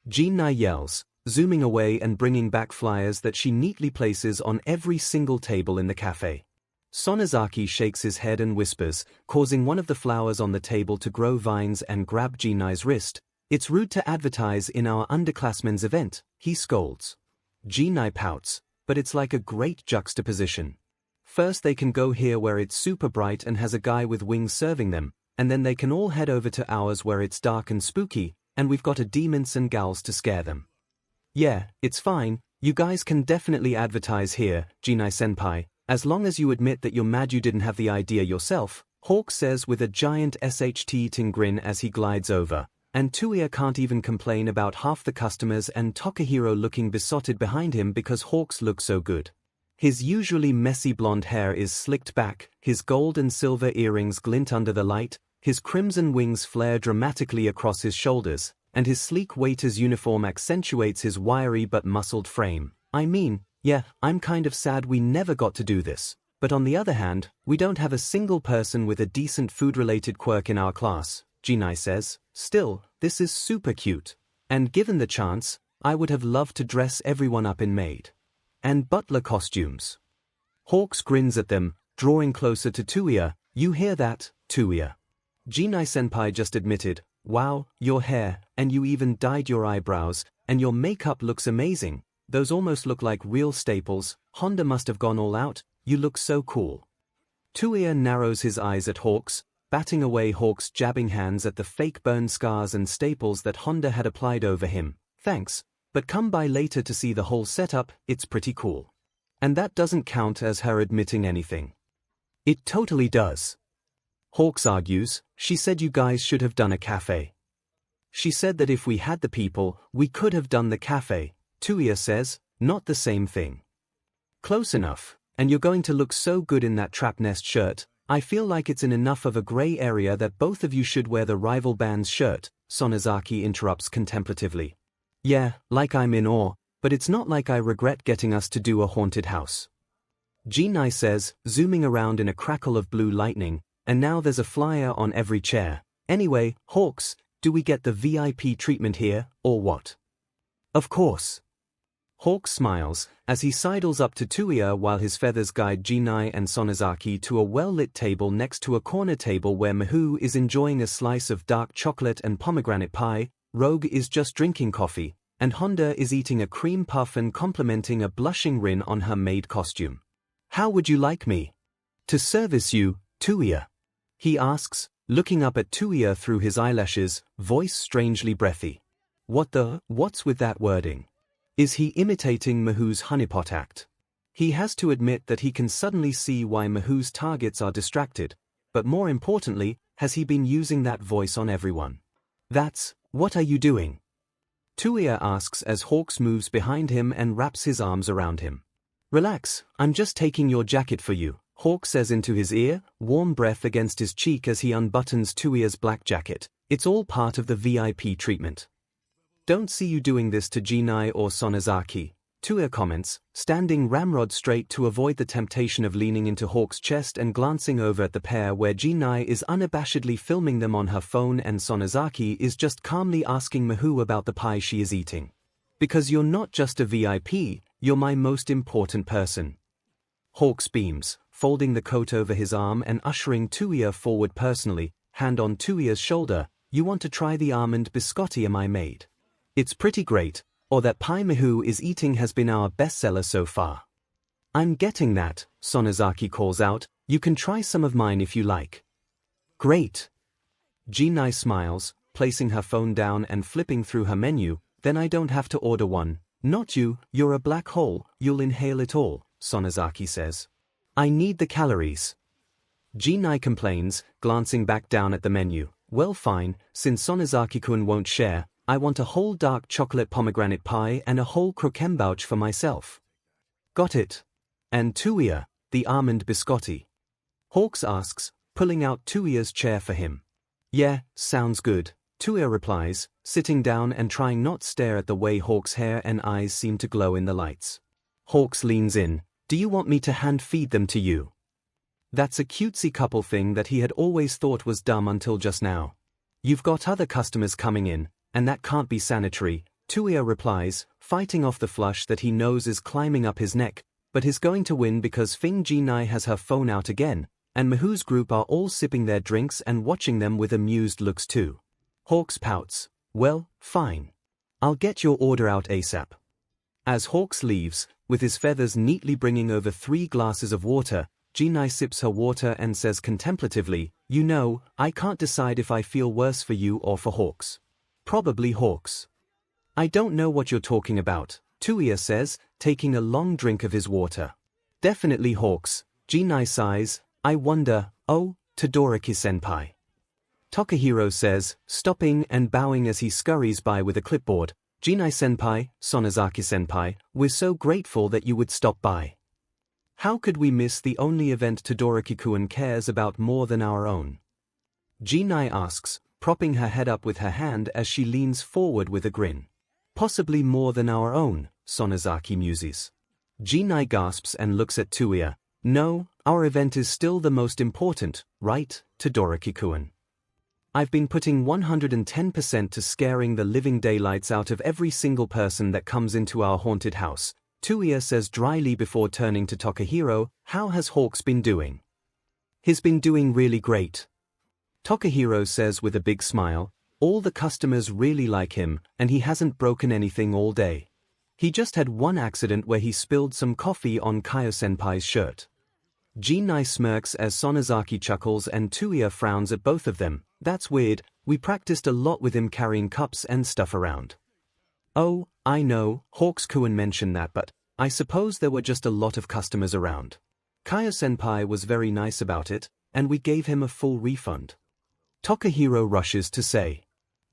Ginai yells, zooming away and bringing back flyers that she neatly places on every single table in the cafe. Sonozaki shakes his head and whispers, causing one of the flowers on the table to grow vines and grab Ginai's wrist. It's rude to advertise in our underclassmen's event, he scolds. Ginai pouts, but it's like a great juxtaposition. First they can go here where it's super bright and has a guy with wings serving them, and then they can all head over to ours where it's dark and spooky, and we've got a demons and gals to scare them. Yeah, it's fine, you guys can definitely advertise here, Ginai-senpai, as long as you admit that you're mad you didn't have the idea yourself, Hawk says with a giant SHT-ting grin as he glides over, and Touya can't even complain about half the customers and Takahiro looking besotted behind him because Hawks look so good. His usually messy blonde hair is slicked back, his gold and silver earrings glint under the light, his crimson wings flare dramatically across his shoulders, and his sleek waiter's uniform accentuates his wiry but muscled frame. I mean, yeah, I'm kind of sad we never got to do this, but on the other hand, we don't have a single person with a decent food-related quirk in our class, Ginai says. Still, this is super cute. And given the chance, I would have loved to dress everyone up in maid and butler costumes. Hawks grins at them, drawing closer to Touya. You hear that, Touya? Ginai-senpai just admitted, wow, your hair, and you even dyed your eyebrows, and your makeup looks amazing. Those almost look like real staples. Honda must have gone all out. You look so cool. Touya narrows his eyes at Hawks, batting away Hawks' jabbing hands at the fake burn scars and staples that Honda had applied over him. Thanks, but come by later to see the whole setup, it's pretty cool. And that doesn't count as her admitting anything. It totally does. Hawks argues, she said you guys should have done a cafe. She said that if we had the people, we could have done the cafe. Touya says, not the same thing. Close enough, and you're going to look so good in that trap nest shirt. I feel like it's in enough of a gray area that both of you should wear the rival band's shirt, Sonozaki interrupts contemplatively. Yeah, like I'm in awe, but it's not like I regret getting us to do a haunted house. Ginai says, zooming around in a crackle of blue lightning, and now there's a flyer on every chair. Anyway, Hawks, do we get the VIP treatment here, or what? Of course. Hawk smiles, as he sidles up to Touya while his feathers guide 𝐺𝐻𝐼 and Sonozaki to a well-lit table next to a corner table where 𝐒𝐻u is enjoying a slice of dark chocolate and pomegranate pie, Rogue is just drinking coffee, and Honda is eating a cream puff and complimenting a blushing Rin on her maid costume. "How would you like me to service you, Touya?" he asks, looking up at Touya through his eyelashes, voice strangely breathy. What's with that wording? Is he imitating 𝐒𝐻u's honeypot act? He has to admit that he can suddenly see why 𝐒𝐻u's targets are distracted, but more importantly, has he been using that voice on everyone? What are you doing? Touya asks as Hawks moves behind him and wraps his arms around him. "Relax, I'm just taking your jacket for you," Hawk says into his ear, warm breath against his cheek as he unbuttons Touya's black jacket. "It's all part of the VIP treatment." "Don't see you doing this to 𝐺𝐻𝐼 or Sonozaki," Touya comments, standing ramrod straight to avoid the temptation of leaning into Hawk's chest and glancing over at the pair where 𝐺𝐻𝐼 is unabashedly filming them on her phone and Sonozaki is just calmly asking 𝐒𝐻u about the pie she is eating. "Because you're not just a VIP, you're my most important person." Hawks beams, folding the coat over his arm and ushering Touya forward personally, hand on Touya's shoulder. "You want to try the almond biscotti I made? It's pretty great, or that pie 𝐒𝐻u is eating has been our bestseller so far." "I'm getting that," Sonozaki calls out. "You can try some of mine if you like." "Great." 𝐺𝐻𝐼 smiles, placing her phone down and flipping through her menu. "Then I don't have to order one." "Not you, you're a black hole, you'll inhale it all," Sonozaki says. "I need the calories." 𝐺𝐻𝐼 complains, glancing back down at the menu. "Well fine, since Sonozaki-kun won't share, I want a whole dark chocolate pomegranate pie and a whole 𝐭𝐝 for myself." "Got it. And Touya, the almond biscotti?" Hawks asks, pulling out Touya's chair for him. "Yeah, sounds good," Touya replies, sitting down and trying not stare at the way Hawks' hair and eyes seem to glow in the lights. Hawks leans in. "Do you want me to hand feed them to you?" That's a cutesy couple thing that he had always thought was dumb until just now. "You've got other customers coming in, and that can't be sanitary," Touya replies, fighting off the flush that he knows is climbing up his neck, but is going to win because 𝐵𝐻𝐼 has her phone out again, and 𝐒𝐻u's group are all sipping their drinks and watching them with amused looks too. Hawks pouts. "Well, fine. I'll get your order out ASAP." As Hawks leaves, with his feathers neatly bringing over 3 glasses of water, 𝐺𝐻𝐼 sips her water and says contemplatively, "You know, I can't decide if I feel worse for you or for Hawks. Probably Hawks." "I don't know what you're talking about," Touya says, taking a long drink of his water. "Definitely Hawks," 𝐺𝐻𝐼 sighs. "I wonder, oh, Todoroki-senpai." Takahiro says, stopping and bowing as he scurries by with a clipboard. "𝐺𝐻𝐼-senpai, Sonozaki-senpai, we're so grateful that you would stop by. How could we miss the only event Todoroki-kun cares about more than our own?" 𝐺𝐻𝐼 asks, propping her head up with her hand as she leans forward with a grin. "Possibly more than our own," Sonozaki muses. 𝐺𝐻𝐼 gasps and looks at Touya. "No, our event is still the most important, right, Todoroki-kun? I've been putting 110% to scaring the living daylights out of every single person that comes into our haunted house," Touya says dryly before turning to Takahiro. "How has Hawks been doing?" "He's been doing really great," Takahiro says with a big smile. "All the customers really like him, and he hasn't broken anything all day. He just had one accident where he spilled some coffee on Kaio-senpai's shirt." 𝐺𝐻𝐼 smirks as Sonozaki chuckles and Touya frowns at both of them. "That's weird, we practiced a lot with him carrying cups and stuff around." "Oh, I know, Hawks-kun mentioned that, but I suppose there were just a lot of customers around. Kaio-senpai was very nice about it, and we gave him a full refund." Takahiro rushes to say,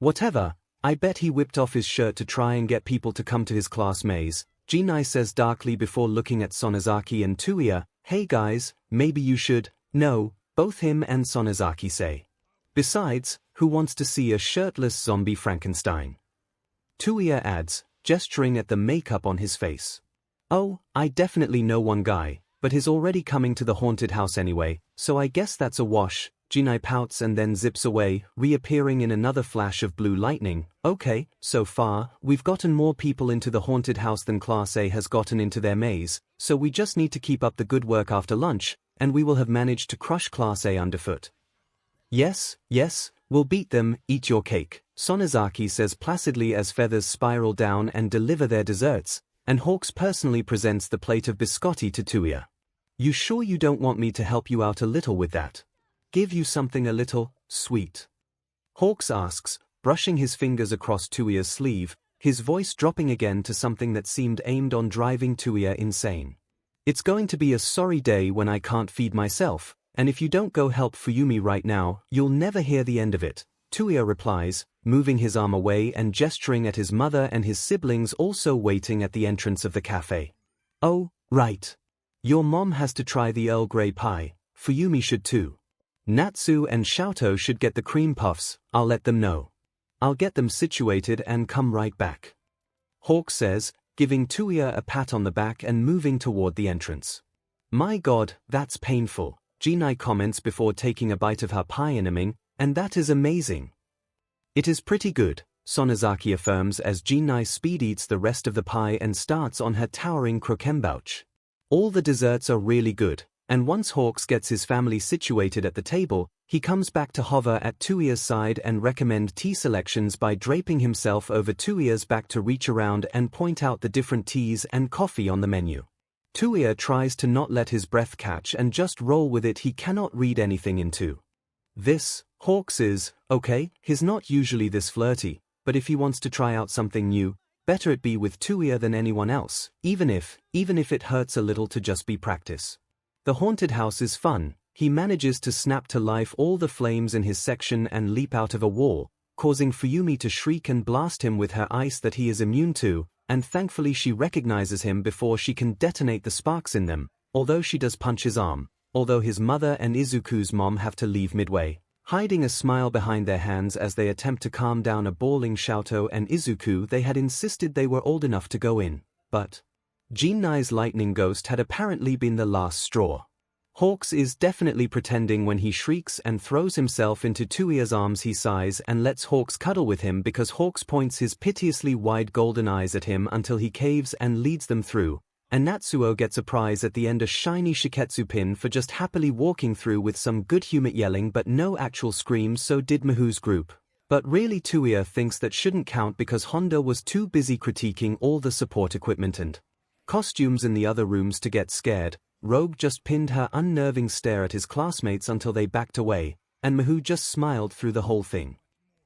"Whatever, I bet he whipped off his shirt to try and get people to come to his class maze," 𝐺𝐻𝐼 says darkly before looking at Sonozaki and Touya. "Hey guys, maybe you should." "No," both him and Sonozaki say. "Besides, who wants to see a shirtless zombie Frankenstein?" Touya adds, gesturing at the makeup on his face. "Oh, I definitely know one guy, but he's already coming to the haunted house anyway, so I guess that's a wash," 𝐔𝐬𝐽 pouts and then zips away, reappearing in another flash of blue lightning. Okay, so far, we've gotten more people into the haunted house than Class A has gotten into their maze, so we just need to keep up the good work after lunch, and we will have managed to crush Class A underfoot. Yes, we'll beat them, eat your cake, Sonozaki says placidly as feathers spiral down and deliver their desserts, and Hawks personally presents the plate of biscotti to Touya. You sure you don't want me to help you out a little with that? Give you something a little sweet? Hawks asks, brushing his fingers across Touya's sleeve, his voice dropping again to something that seemed aimed on driving Touya insane. It's going to be a sorry day when I can't feed myself, and if you don't go help Fuyumi right now, you'll never hear the end of it, Touya replies, moving his arm away and gesturing at his mother and his siblings also waiting at the entrance of the cafe. Oh, right. Your mom has to try the Earl Grey pie, Fuyumi should too. Natsu and Xiaotou should get the cream puffs, I'll let them know. I'll get them situated and come right back. Hawk says, giving Touya a pat on the back and moving toward the entrance. My god, that's painful, 𝐔𝐬𝐽 comments before taking a bite of her pie 𝐼𝐻𝐼𝐻, and that is amazing. It is pretty good, Sonozaki affirms as 𝐔𝐬𝐽 speed eats the rest of the pie and starts on her towering croquembouche. All the desserts are really good, and once Hawks gets his family situated at the table, he comes back to hover at Touya's side and recommend tea selections by draping himself over Touya's back to reach around and point out the different teas and coffee on the menu. Touya tries to not let his breath catch and just roll with it. He cannot read anything into this. Hawks is, okay, he's not usually this flirty, but if he wants to try out something new, better it be with Touya than anyone else, even if it hurts a little to just be practice. The haunted house is fun. He manages to snap to life all the flames in his section and leap out of a wall, causing Fuyumi to shriek and blast him with her ice that he is immune to, and thankfully she recognizes him before she can detonate the sparks in them, although she does punch his arm, although his mother and Izuku's mom have to leave midway, hiding a smile behind their hands as they attempt to calm down a bawling Xiaotou and Izuku. They had insisted they were old enough to go in, but 𝐔𝐬𝐽's lightning ghost had apparently been the last straw. Hawks is definitely pretending when he shrieks and throws himself into Touya's arms. He sighs and lets Hawks cuddle with him because Hawks points his piteously wide golden eyes at him until he caves and leads them through, and Natsuo gets a prize at the end, a shiny Shiketsu pin for just happily walking through with some good-humored yelling but no actual screams. So did Miho's group. But really Touya thinks that shouldn't count because Honda was too busy critiquing all the support equipment and costumes in the other rooms to get scared. Rogue just pinned her unnerving stare at his classmates until they backed away, and Miho just smiled through the whole thing.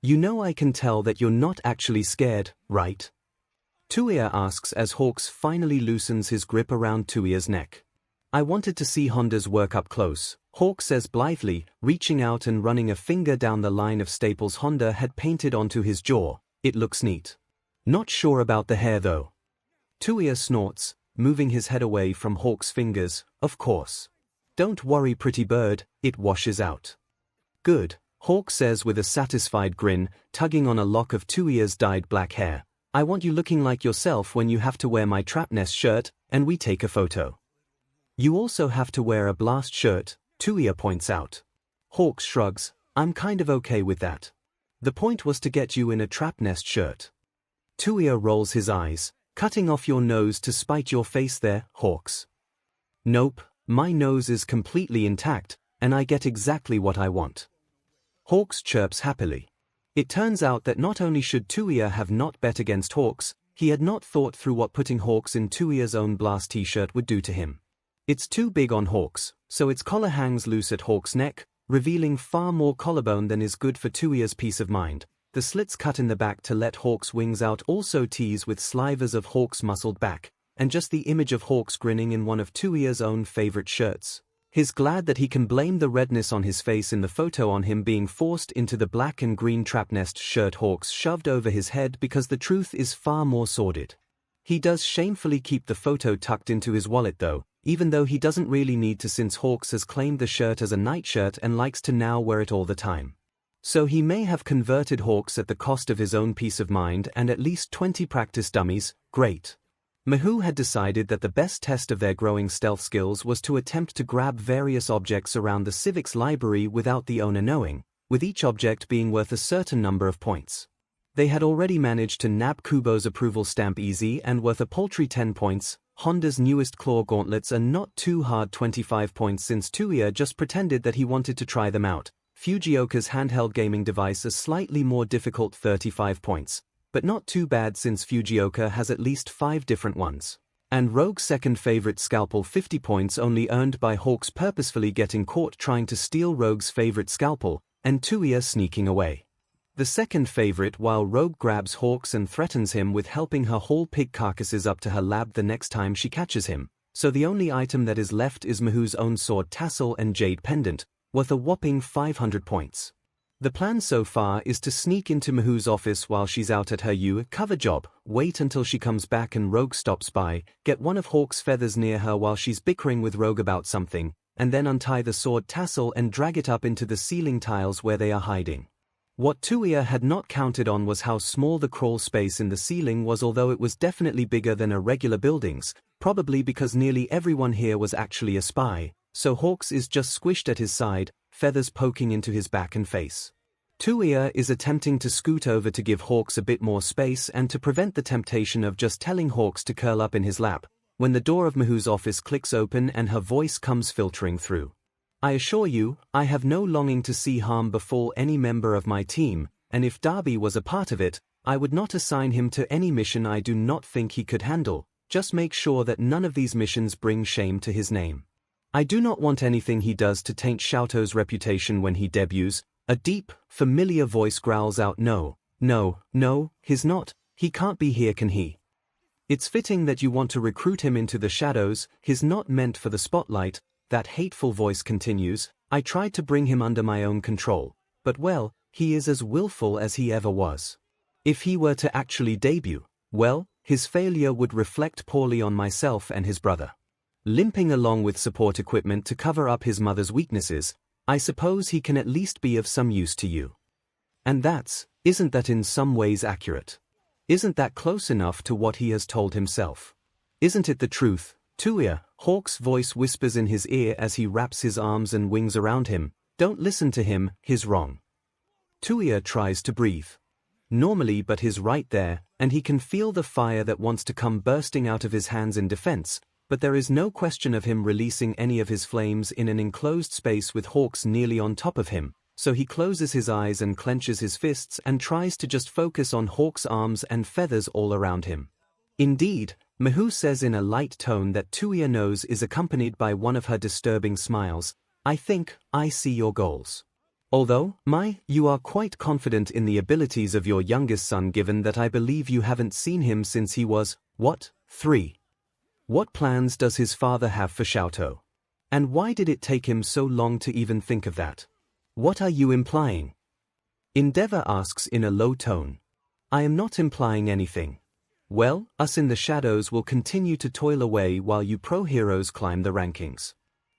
You know, I can tell that you're not actually scared, right? Touya asks as Hawks finally loosens his grip around Touya's neck. I wanted to see Honda's work up close, Hawk says blithely, reaching out and running a finger down the line of staples Honda had painted onto his jaw. It looks neat. Not sure about the hair though. Touya snorts, moving his head away from Hawk's fingers. Of course. Don't worry pretty bird, it washes out. Good, Hawk says with a satisfied grin, tugging on a lock of Touya's dyed black hair. I want you looking like yourself when you have to wear my trap nest shirt, and we take a photo. You also have to wear a blast shirt, Touya points out. Hawk shrugs, I'm kind of okay with that. The point was to get you in a trap nest shirt. Touya rolls his eyes. Cutting off your nose to spite your face there, Hawks. Nope, my nose is completely intact, and I get exactly what I want. Hawks chirps happily. It turns out that not only should Touya have not bet against Hawks, he had not thought through what putting Hawks in Touya's own blast t-shirt would do to him. It's too big on Hawks, so its collar hangs loose at Hawks' neck, revealing far more collarbone than is good for Touya's peace of mind. The slits cut in the back to let Hawk's wings out also tease with slivers of Hawk's muscled back, and just the image of Hawks grinning in one of Touya's own favorite shirts. He's glad that he can blame the redness on his face in the photo on him being forced into the black and green trap nest shirt Hawks shoved over his head because the truth is far more sordid. He does shamefully keep the photo tucked into his wallet though, even though he doesn't really need to since Hawks has claimed the shirt as a nightshirt and likes to now wear it all the time. So he may have converted Hawks at the cost of his own peace of mind and at least 20 practice dummies. Great. 𝐼𝐻 had decided that the best test of their growing stealth skills was to attempt to grab various objects around the civics library without the owner knowing, with each object being worth a certain number of points. They had already managed to nab Kubo's approval stamp easy and worth a paltry 10 points. Honda's newest claw gauntlets are not too hard, 25 points, since Touya just pretended that he wanted to try them out. Fujioka's handheld gaming device a slightly more difficult, 35 points, but not too bad since Fujioka has at least 5 different ones. And Rogue's second favorite scalpel, 50 points, only earned by Hawks purposefully getting caught trying to steal Rogue's favorite scalpel, and Touya sneaking away. The second favorite, while Rogue grabs Hawks and threatens him with helping her haul pig carcasses up to her lab the next time she catches him, so the only item that is left is 𝐻's own sword tassel and jade pendant, worth a whopping 500 points. The plan so far is to sneak into 𝐻's office while she's out at her cover job, wait until she comes back and Rogue stops by, get one of Hawk's feathers near her while she's bickering with Rogue about something, and then untie the sword tassel and drag it up into the ceiling tiles where they are hiding. What Touya had not counted on was how small the crawl space in the ceiling was, although it was definitely bigger than a regular building's, probably because nearly everyone here was actually a spy, so Hawks is just squished at his side, feathers poking into his back and face. Touya is attempting to scoot over to give Hawks a bit more space and to prevent the temptation of just telling Hawks to curl up in his lap, when the door of 𝐻's office clicks open and her voice comes filtering through. I assure you, I have no longing to see harm befall any member of my team, and if Darby was a part of it, I would not assign him to any mission I do not think he could handle. Just make sure that none of these missions bring shame to his name. I do not want anything he does to taint 𝐿𝐻's reputation when he debuts. A deep, familiar voice growls out, "No, no, no, he's not. He can't be here, can he? It's fitting that you want to recruit him into the shadows. He's not meant for the spotlight." That hateful voice continues, "I tried to bring him under my own control, but well, he is as willful as he ever was. If he were to actually debut, well, his failure would reflect poorly on myself and his brother. Limping along with support equipment to cover up his mother's weaknesses, I suppose he can at least be of some use to you. And isn't that in some ways accurate? Isn't that close enough to what he has told himself? Isn't it the truth, Touya?" Hawk's voice whispers in his ear as he wraps his arms and wings around him. "Don't listen to him, he's wrong." Touya tries to breathe normally, but he's right there, and he can feel the fire that wants to come bursting out of his hands in defense, but there is no question of him releasing any of his flames in an enclosed space with Hawks nearly on top of him, so he closes his eyes and clenches his fists and tries to just focus on Hawk's arms and feathers all around him. Indeed, 𝐻 says in a light tone that Touya knows is accompanied by one of her disturbing smiles, "I think I see your goals. Although, you are quite confident in the abilities of your youngest son, given that I believe you haven't seen him since he was, 3? What plans does his father have for 𝐿𝐻? And why did it take him so long to even think of that? What are you implying?" Endeavor asks in a low tone. "I am not implying anything. Well, us in the shadows will continue to toil away while you pro heroes climb the rankings.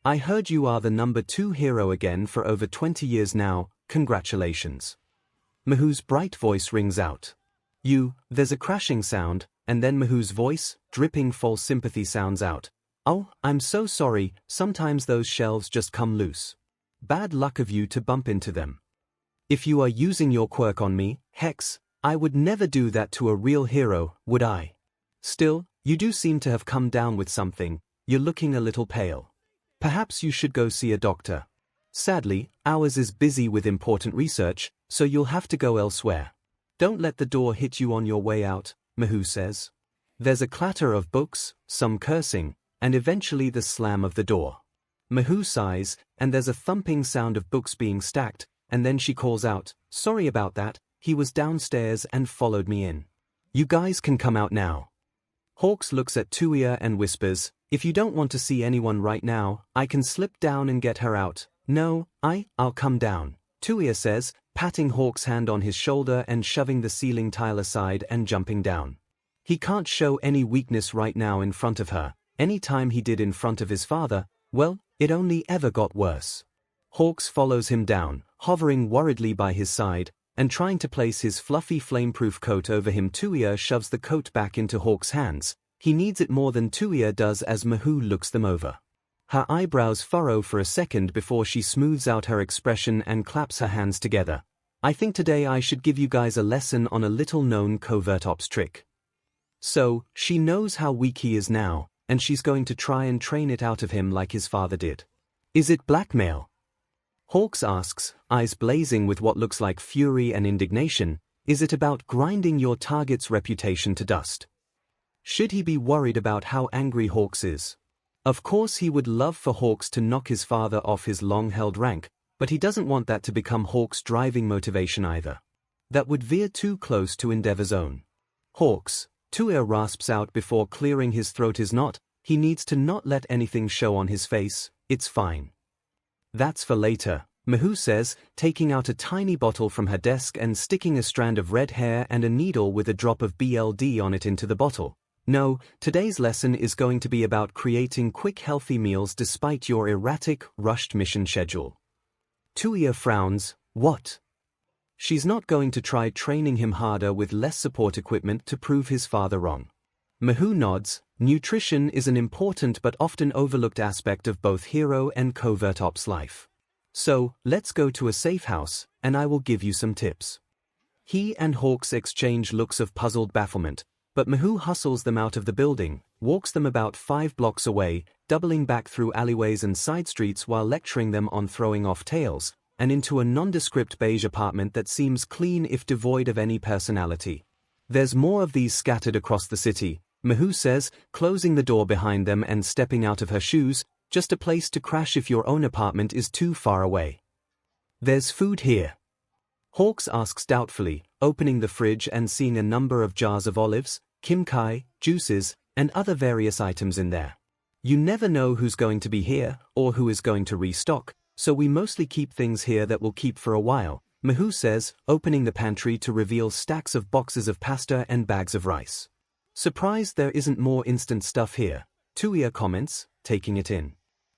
I heard you are the number 2 hero again for over 20 years now. Congratulations." 𝐻's bright voice rings out. There's a crashing sound, and then 𝐻's voice, dripping false sympathy, sounds out. "Oh, I'm so sorry, sometimes those shelves just come loose. Bad luck of you to bump into them. If you are using your quirk on me, Hex, I would never do that to a real hero, would I? Still, you do seem to have come down with something. You're looking a little pale. Perhaps you should go see a doctor. Sadly, ours is busy with important research, so you'll have to go elsewhere. Don't let the door hit you on your way out," 𝐻 says. There's a clatter of books, some cursing, and eventually the slam of the door. 𝐻 sighs, and there's a thumping sound of books being stacked, and then she calls out, "Sorry about that. He was downstairs and followed me in. You guys can come out now." Hawks looks at Touya and whispers, "If you don't want to see anyone right now, I can slip down and get her out." "No, I'll come down," Touya says, patting Hawk's hand on his shoulder and shoving the ceiling tile aside and jumping down. He can't show any weakness right now in front of her. Any time he did in front of his father, well, it only ever got worse. Hawks follows him down, hovering worriedly by his side, and trying to place his fluffy flameproof coat over him. Touya shoves the coat back into Hawk's hands, He needs it more than Touya does as 𝐼 looks them over. Her eyebrows furrow for a second before she smooths out her expression and claps her hands together. I think today I should give you guys a lesson on a little-known covert ops trick. So, she knows how weak he is now, and she's going to try and train it out of him like his father did. Is it blackmail? Hawks asks, eyes blazing with what looks like fury and indignation. Is it about grinding your target's reputation to dust? Should he be worried about how angry Hawks is? Of course he would love for Hawks to knock his father off his long-held rank, but he doesn't want that to become Hawks' driving motivation either. That would veer too close to Endeavor's own. Hawks, Touya rasps out before clearing his throat, is not. He needs to not let anything show on his face. It's fine. That's for later, 𝐼 says, taking out a tiny bottle from her desk and sticking a strand of red hair and a needle with a drop of BLD on it into the bottle. No, today's lesson is going to be about creating quick healthy meals despite your erratic, rushed mission schedule. Touya frowns. What? She's not going to try training him harder with less support equipment to prove his father wrong. 𝐼 nods. Nutrition is an important but often overlooked aspect of both hero and covert ops life. So, let's go to a safe house, and I will give you some tips. He and Hawks exchange looks of puzzled bafflement, but 𝐼 hustles them out of the building, walks them about 5 blocks away, doubling back through alleyways and side streets while lecturing them on throwing off tails, and into a nondescript beige apartment that seems clean if devoid of any personality. There's more of these scattered across the city, 𝐼 says, closing the door behind them and stepping out of her shoes, just a place to crash if your own apartment is too far away. There's food here. Hawks asks doubtfully, opening the fridge and seeing a number of jars of olives, kimchi, juices, and other various items in there. You never know who's going to be here, or who is going to restock, so we mostly keep things here that will keep for a while, 𝐼 says, opening the pantry to reveal stacks of boxes of pasta and bags of rice. Surprised there isn't more instant stuff here, Touya comments, taking it in.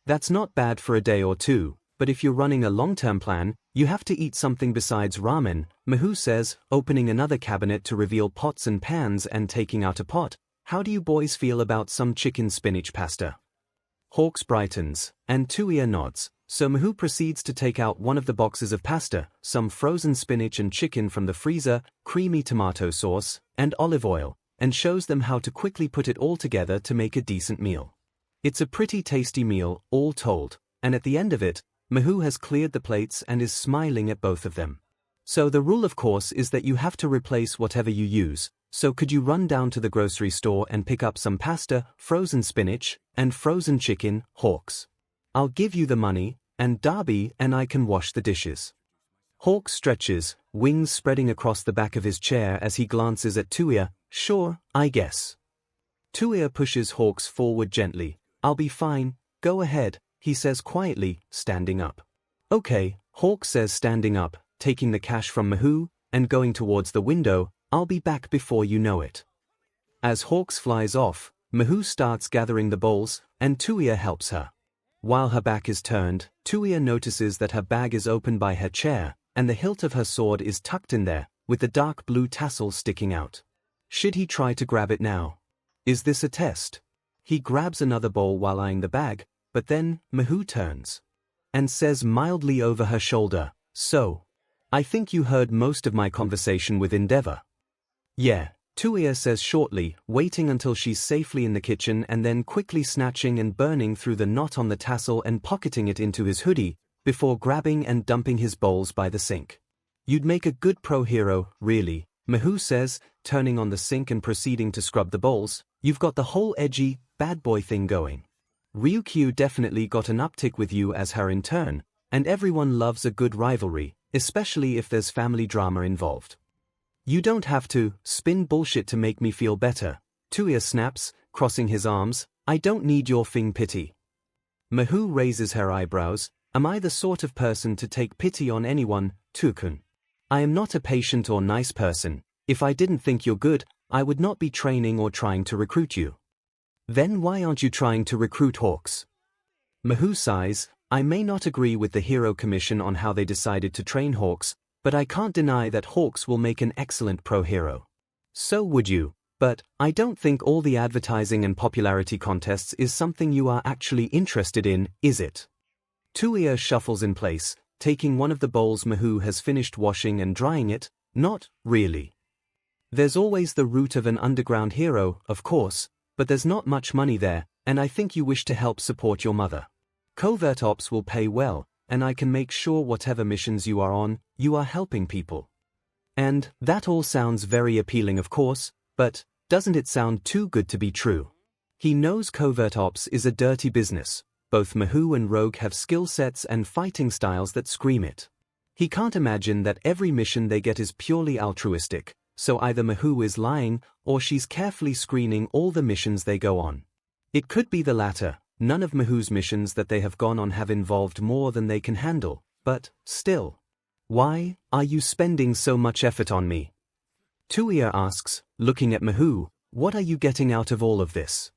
That's not bad for a day or two, but if you're running a long-term plan, you have to eat something besides ramen, 𝐼 says, opening another cabinet to reveal pots and pans and taking out a pot. How do you boys feel about some chicken spinach pasta? Hawks brightens, and Touya nods, so 𝐼 proceeds to take out one of the boxes of pasta, some frozen spinach and chicken from the freezer, creamy tomato sauce, and olive oil, and shows them how to quickly put it all together to make a decent meal. It's a pretty tasty meal, all told, and at the end of it, 𝐼 has cleared the plates and is smiling at both of them. So the rule of course is that you have to replace whatever you use, so could you run down to the grocery store and pick up some pasta, frozen spinach, and frozen chicken, Hawks? I'll give you the money, and Darby and I can wash the dishes. Hawks stretches, wings spreading across the back of his chair as he glances at Touya. Sure, I guess. Touya pushes Hawks forward gently. I'll be fine, go ahead, he says quietly, standing up. Okay, Hawks says standing up, taking the cash from 𝐼, and going towards the window. I'll be back before you know it. As Hawks flies off, 𝐼 starts gathering the bowls, and Touya helps her. While her back is turned, Touya notices that her bag is open by her chair, and the hilt of her sword is tucked in there, with the dark blue tassel sticking out. Should he try to grab it now? Is this a test? He grabs another bowl while eyeing the bag, but then 𝐼 turns and says mildly over her shoulder, so, I think you heard most of my conversation with Endeavor. Yeah, Touya says shortly, waiting until she's safely in the kitchen and then quickly snatching and burning through the knot on the tassel and pocketing it into his hoodie, before grabbing and dumping his bowls by the sink. You'd make a good pro hero, really, 𝐼 says, turning on the sink and proceeding to scrub the bowls. You've got the whole edgy, bad boy thing going. Ryukyu definitely got an uptick with you as her in turn, and everyone loves a good rivalry, especially if there's family drama involved. You don't have to spin bullshit to make me feel better, Touya snaps, crossing his arms. I don't need your pity. 𝐼 raises her eyebrows. Am I the sort of person to take pity on anyone, Touya-kun? I am not a patient or nice person. If I didn't think you're good, I would not be training or trying to recruit you. Then why aren't you trying to recruit Hawks? 𝐼 sighs. I may not agree with the Hero Commission on how they decided to train Hawks, but I can't deny that Hawks will make an excellent pro hero. So would you. But I don't think all the advertising and popularity contests is something you are actually interested in, is it? Touya shuffles in place, taking one of the bowls 𝐼 has finished washing and drying it. Not really. There's always the route of an underground hero, of course, but there's not much money there, and I think you wish to help support your mother. Covert ops will pay well, and I can make sure whatever missions you are on, you are helping people. And that all sounds very appealing, of course, but doesn't it sound too good to be true? He knows covert ops is a dirty business. Both 𝐼 and Rogue have skill sets and fighting styles that scream it. He can't imagine that every mission they get is purely altruistic, so either 𝐼 is lying or she's carefully screening all the missions they go on. It could be the latter. None of 𝐼's missions that they have gone on have involved more than they can handle, but still. Why are you spending so much effort on me? Touya asks, looking at 𝐼, what are you getting out of all of this?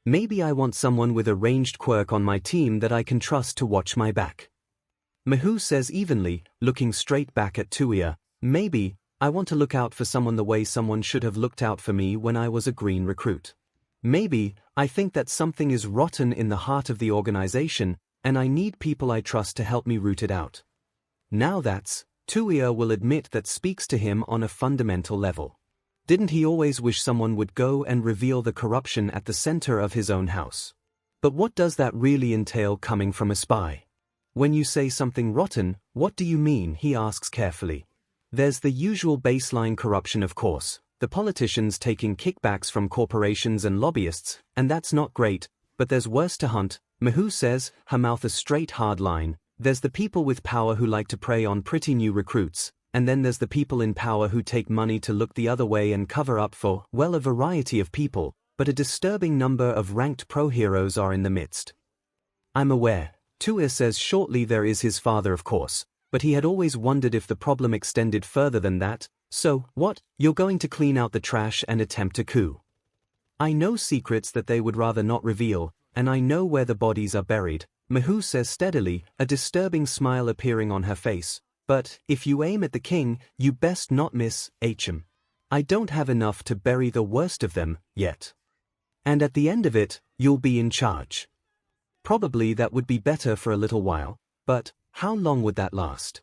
Maybe I want someone with a ranged quirk on my team that I can trust to watch my back. 𝐼 says evenly, looking straight back at Touya, maybe I want to look out for someone the way someone should have looked out for me when I was a green recruit. Maybe I think that something is rotten in the heart of the organization, and I need people I trust to help me root it out. Now that's, Touya will admit, that speaks to him on a fundamental level. Didn't he always wish someone would go and reveal the corruption at the center of his own house? But what does that really entail coming from a spy? When you say something rotten, what do you mean? He asks carefully. There's the usual baseline corruption, of course. The politicians taking kickbacks from corporations and lobbyists, and that's not great, but there's worse to hunt. 𝐼 says, her mouth a straight hard line. There's the people with power who like to prey on pretty new recruits, and then there's the people in power who take money to look the other way and cover up for, well, a variety of people, but a disturbing number of ranked pro-heroes are in the midst. I'm aware, Touya says shortly. There is his father, of course, but he had always wondered if the problem extended further than that. So, what? You're going to clean out the trash and attempt a coup? I know secrets that they would rather not reveal, and I know where the bodies are buried, 𝐼 says steadily, a disturbing smile appearing on her face. But if you aim at the king, you best not miss, 𝐻M. I don't have enough to bury the worst of them, yet. And at the end of it, you'll be in charge. Probably that would be better for a little while, but how long would that last?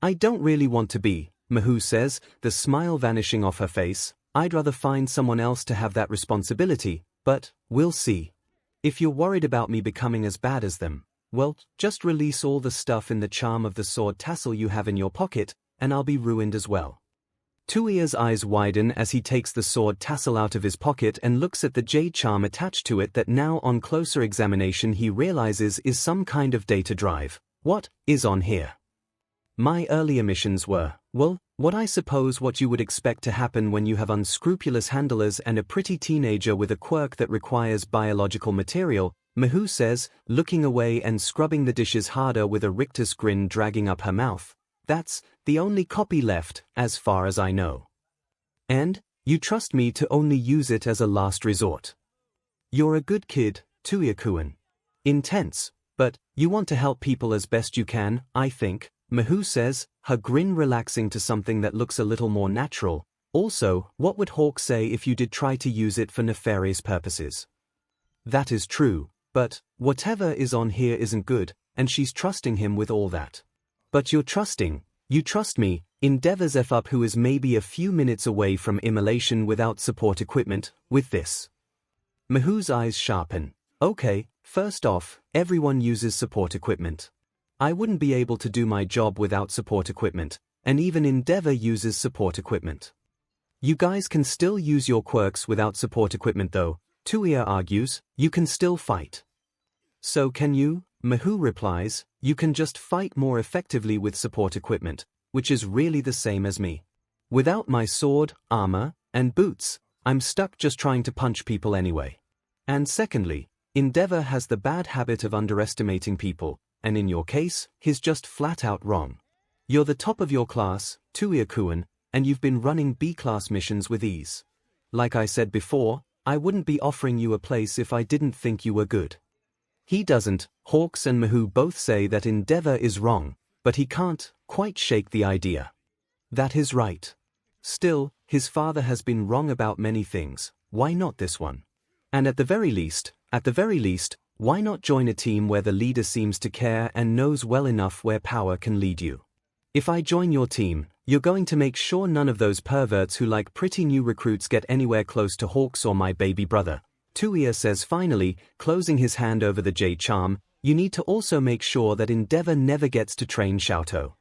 I don't really want to be, 𝐼 says, the smile vanishing off her face. I'd rather find someone else to have that responsibility, but we'll see. If you're worried about me becoming as bad as them, well, just release all the stuff in the charm of the sword tassel you have in your pocket, and I'll be ruined as well. Touya's eyes widen as he takes the sword tassel out of his pocket and looks at the jade charm attached to it that now on closer examination he realizes is some kind of data drive. What is on here? My earlier missions were, well, what I suppose what you would expect to happen when you have unscrupulous handlers and a pretty teenager with a quirk that requires biological material, 𝐼 says, looking away and scrubbing the dishes harder with a rictus grin dragging up her mouth. That's the only copy left, as far as I know. And you trust me to only use it as a last resort. You're a good kid, Touya-kun. Intense, but you want to help people as best you can, I think, 𝐼 says, her grin relaxing to something that looks a little more natural. Also, what would Hawk say if you did try to use it for nefarious purposes? That is true, but whatever is on here isn't good, and she's trusting him with all that. But you're trusting, you trust me, endeavors F up who is maybe a few minutes away from immolation without support equipment, with this. 𝐼's eyes sharpen. Okay, first off, everyone uses support equipment. I wouldn't be able to do my job without support equipment, and even Endeavor uses support equipment. You guys can still use your quirks without support equipment though, Touya argues. You can still fight. So can you? 𝐼 replies, you can just fight more effectively with support equipment, which is really the same as me. Without my sword, armor, and boots, I'm stuck just trying to punch people anyway. And secondly, Endeavor has the bad habit of underestimating people, and in your case, he's just flat out wrong. You're the top of your class, Touya-kun, and you've been running B-class missions with ease. Like I said before, I wouldn't be offering you a place if I didn't think you were good. He doesn't. Hawks and 𝐼 both say that Endeavor is wrong, but he can't quite shake the idea. That is right. Still, his father has been wrong about many things, why not this one? And at the very least, why not join a team where the leader seems to care and knows well enough where power can lead you? If I join your team, you're going to make sure none of those perverts who like pretty new recruits get anywhere close to Hawks or my baby brother. Touya says finally, closing his hand over the jade charm, you need to also make sure that Endeavor never gets to train 𝐿𝐴𝐷.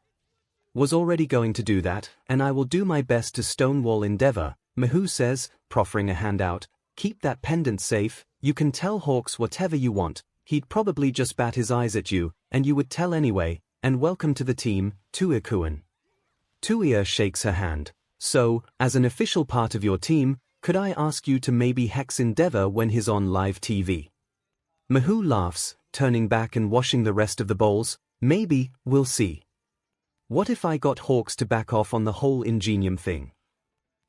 Was already going to do that, and I will do my best to stonewall Endeavor, 𝐼 says, proffering a hand out. Keep that pendant safe, you can tell Hawks whatever you want, he'd probably just bat his eyes at you, and you would tell anyway, and welcome to the team, Touya-kun. Touya shakes her hand. So, as an official part of your team, could I ask you to maybe hex Endeavor when he's on live TV? 𝐼 laughs, turning back and washing the rest of the bowls. Maybe, we'll see. What if I got Hawks to back off on the whole Ingenium thing?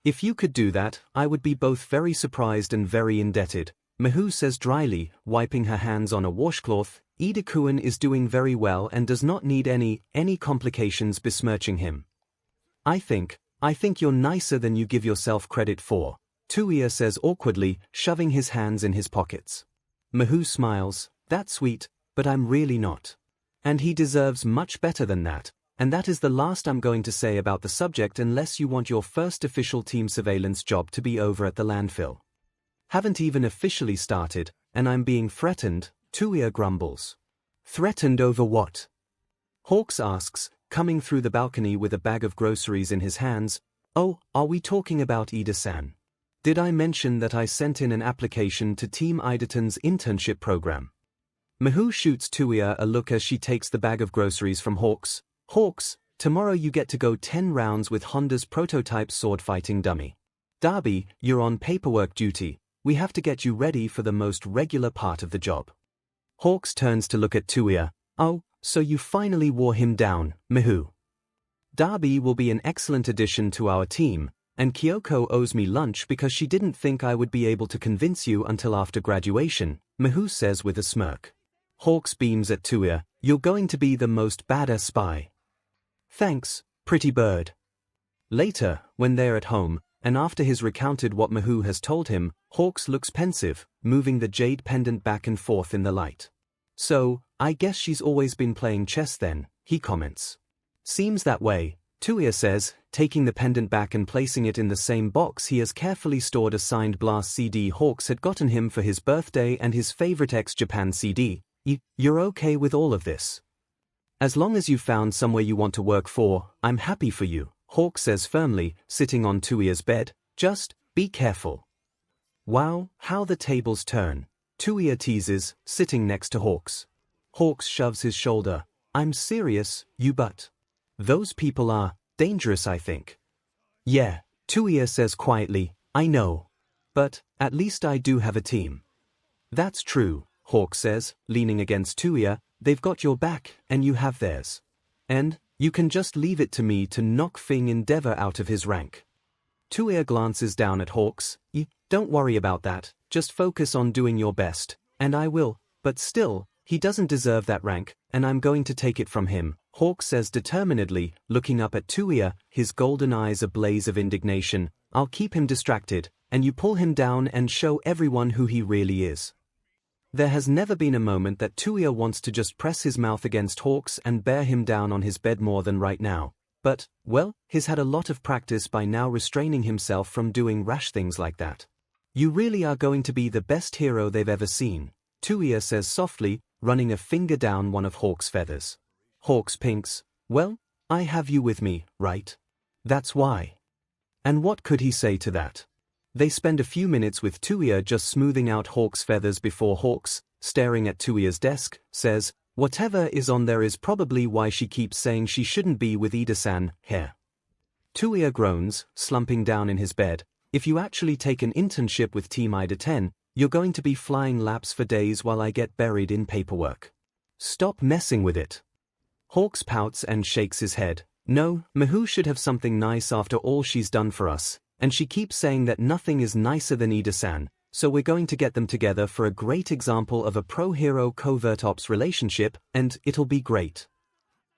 If you could do that, I would be both very surprised and very indebted, 𝐼 says dryly, wiping her hands on a washcloth. 𝐸𝐴𝐷 is doing very well and does not need any complications besmirching him. I think you're nicer than you give yourself credit for, Touya says awkwardly, shoving his hands in his pockets. 𝐼 smiles, that's sweet, but I'm really not. And he deserves much better than that, and that is the last I'm going to say about the subject unless you want your first official team surveillance job to be over at the landfill. Haven't even officially started, and I'm being threatened, Touya grumbles. Threatened over what? Hawks asks, coming through the balcony with a bag of groceries in his hands. Oh, are we talking about 𝐸𝐷-san? Did I mention that I sent in an application to Team 𝐸𝐷-tan's internship program? 𝐼 shoots Touya a look as she takes the bag of groceries from Hawks. Hawks, tomorrow you get to go 10 rounds with Honda's prototype sword-fighting dummy. Darby, you're on paperwork duty, we have to get you ready for the most regular part of the job. Hawks turns to look at Touya. Oh, so you finally wore him down, 𝐼. Darby will be an excellent addition to our team, and Kyoko owes me lunch because she didn't think I would be able to convince you until after graduation, 𝐼 says with a smirk. Hawks beams at Touya, you're going to be the most badass spy. Thanks, pretty bird. Later, when they're at home, and after he's recounted what 𝐼 has told him, Hawks looks pensive, moving the jade pendant back and forth in the light. So, I guess she's always been playing chess then, he comments. Seems that way, Touya says, taking the pendant back and placing it in the same box he has carefully stored a signed Blast CD Hawks had gotten him for his birthday and his favorite ex-Japan CD. You're okay with all of this? As long as you found somewhere you want to work for, I'm happy for you, Hawks says firmly, sitting on Touya's bed. Just, be careful. Wow, how the tables turn, Touya teases, sitting next to Hawks. Hawks shoves his shoulder. I'm serious, but those people are dangerous, I think. Yeah, Touya says quietly, I know. But, at least I do have a team. That's true, Hawks says, leaning against Touya, they've got your back, and you have theirs. And, you can just leave it to me to knock Endeavor out of his rank. Touya glances down at Hawks. Don't worry about that, just focus on doing your best, and I will, but still, he doesn't deserve that rank, and I'm going to take it from him, Hawks says determinedly, looking up at Touya, his golden eyes a blaze of indignation. I'll keep him distracted, and you pull him down and show everyone who he really is. There has never been a moment that Touya wants to just press his mouth against Hawks and bear him down on his bed more than right now. But, well, he's had a lot of practice by now restraining himself from doing rash things like that. You really are going to be the best hero they've ever seen, Touya says softly, running a finger down one of Hawks' feathers. Hawks pinks. Well, I have you with me, right? That's why. And what could he say to that? They spend a few minutes with Touya just smoothing out Hawks' feathers before Hawks, staring at Touya's desk, says, whatever is on there is probably why she keeps saying she shouldn't be with 𝐸𝐷-san here. Touya groans, slumping down in his bed. If you actually take an internship with Team 𝐸𝐷-10, you're going to be flying laps for days while I get buried in paperwork. Stop messing with it. Hawks pouts and shakes his head. No, 𝐼 should have something nice after all she's done for us, and she keeps saying that nothing is nicer than 𝐸𝐷-san, so we're going to get them together for a great example of a pro-hero covert ops relationship, and it'll be great.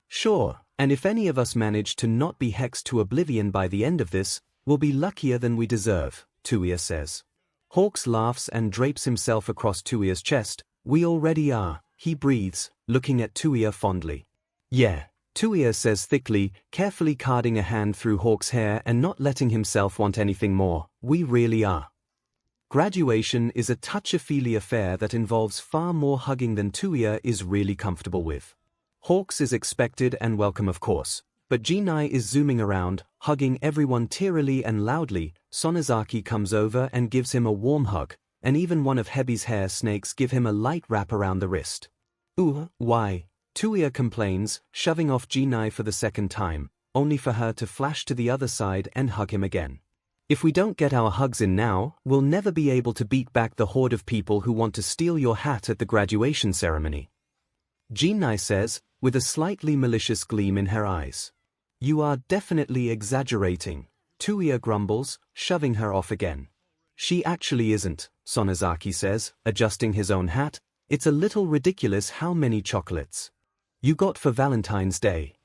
Sure, and if any of us manage to not be hexed to oblivion by the end of this, We'll be luckier than we deserve, Touya says. 𝐒𝐭𝐴 laughs and drapes himself across Touya's chest. We already are, he breathes, looking at Touya fondly. Yeah, Touya says thickly, carefully carding a hand through 𝐒𝐭𝐴's hair and not letting himself want anything more. We really are. Graduation is a touchy-feely affair that involves far more hugging than Touya is really comfortable with. 𝐒𝐭𝐴 is expected and welcome of course, but 𝐺𝐸 is zooming around, hugging everyone tearily and loudly. 𝐼𝐻𝐼 comes over and gives him a warm hug, and even one of 𝐻𝐵's hair snakes give him a light wrap around the wrist. Why? Touya complains, shoving off 𝐺𝐸 for the second time, only for her to flash to the other side and hug him again. If we don't get our hugs in now, we'll never be able to beat back the horde of people who want to steal your hat at the graduation ceremony. 𝐺𝐸 says, with a slightly malicious gleam in her eyes. You are definitely exaggerating, Touya grumbles, shoving her off again. She actually isn't, 𝐻𝐼 says, adjusting his own hat. It's a little ridiculous how many chocolates you got for Valentine's Day.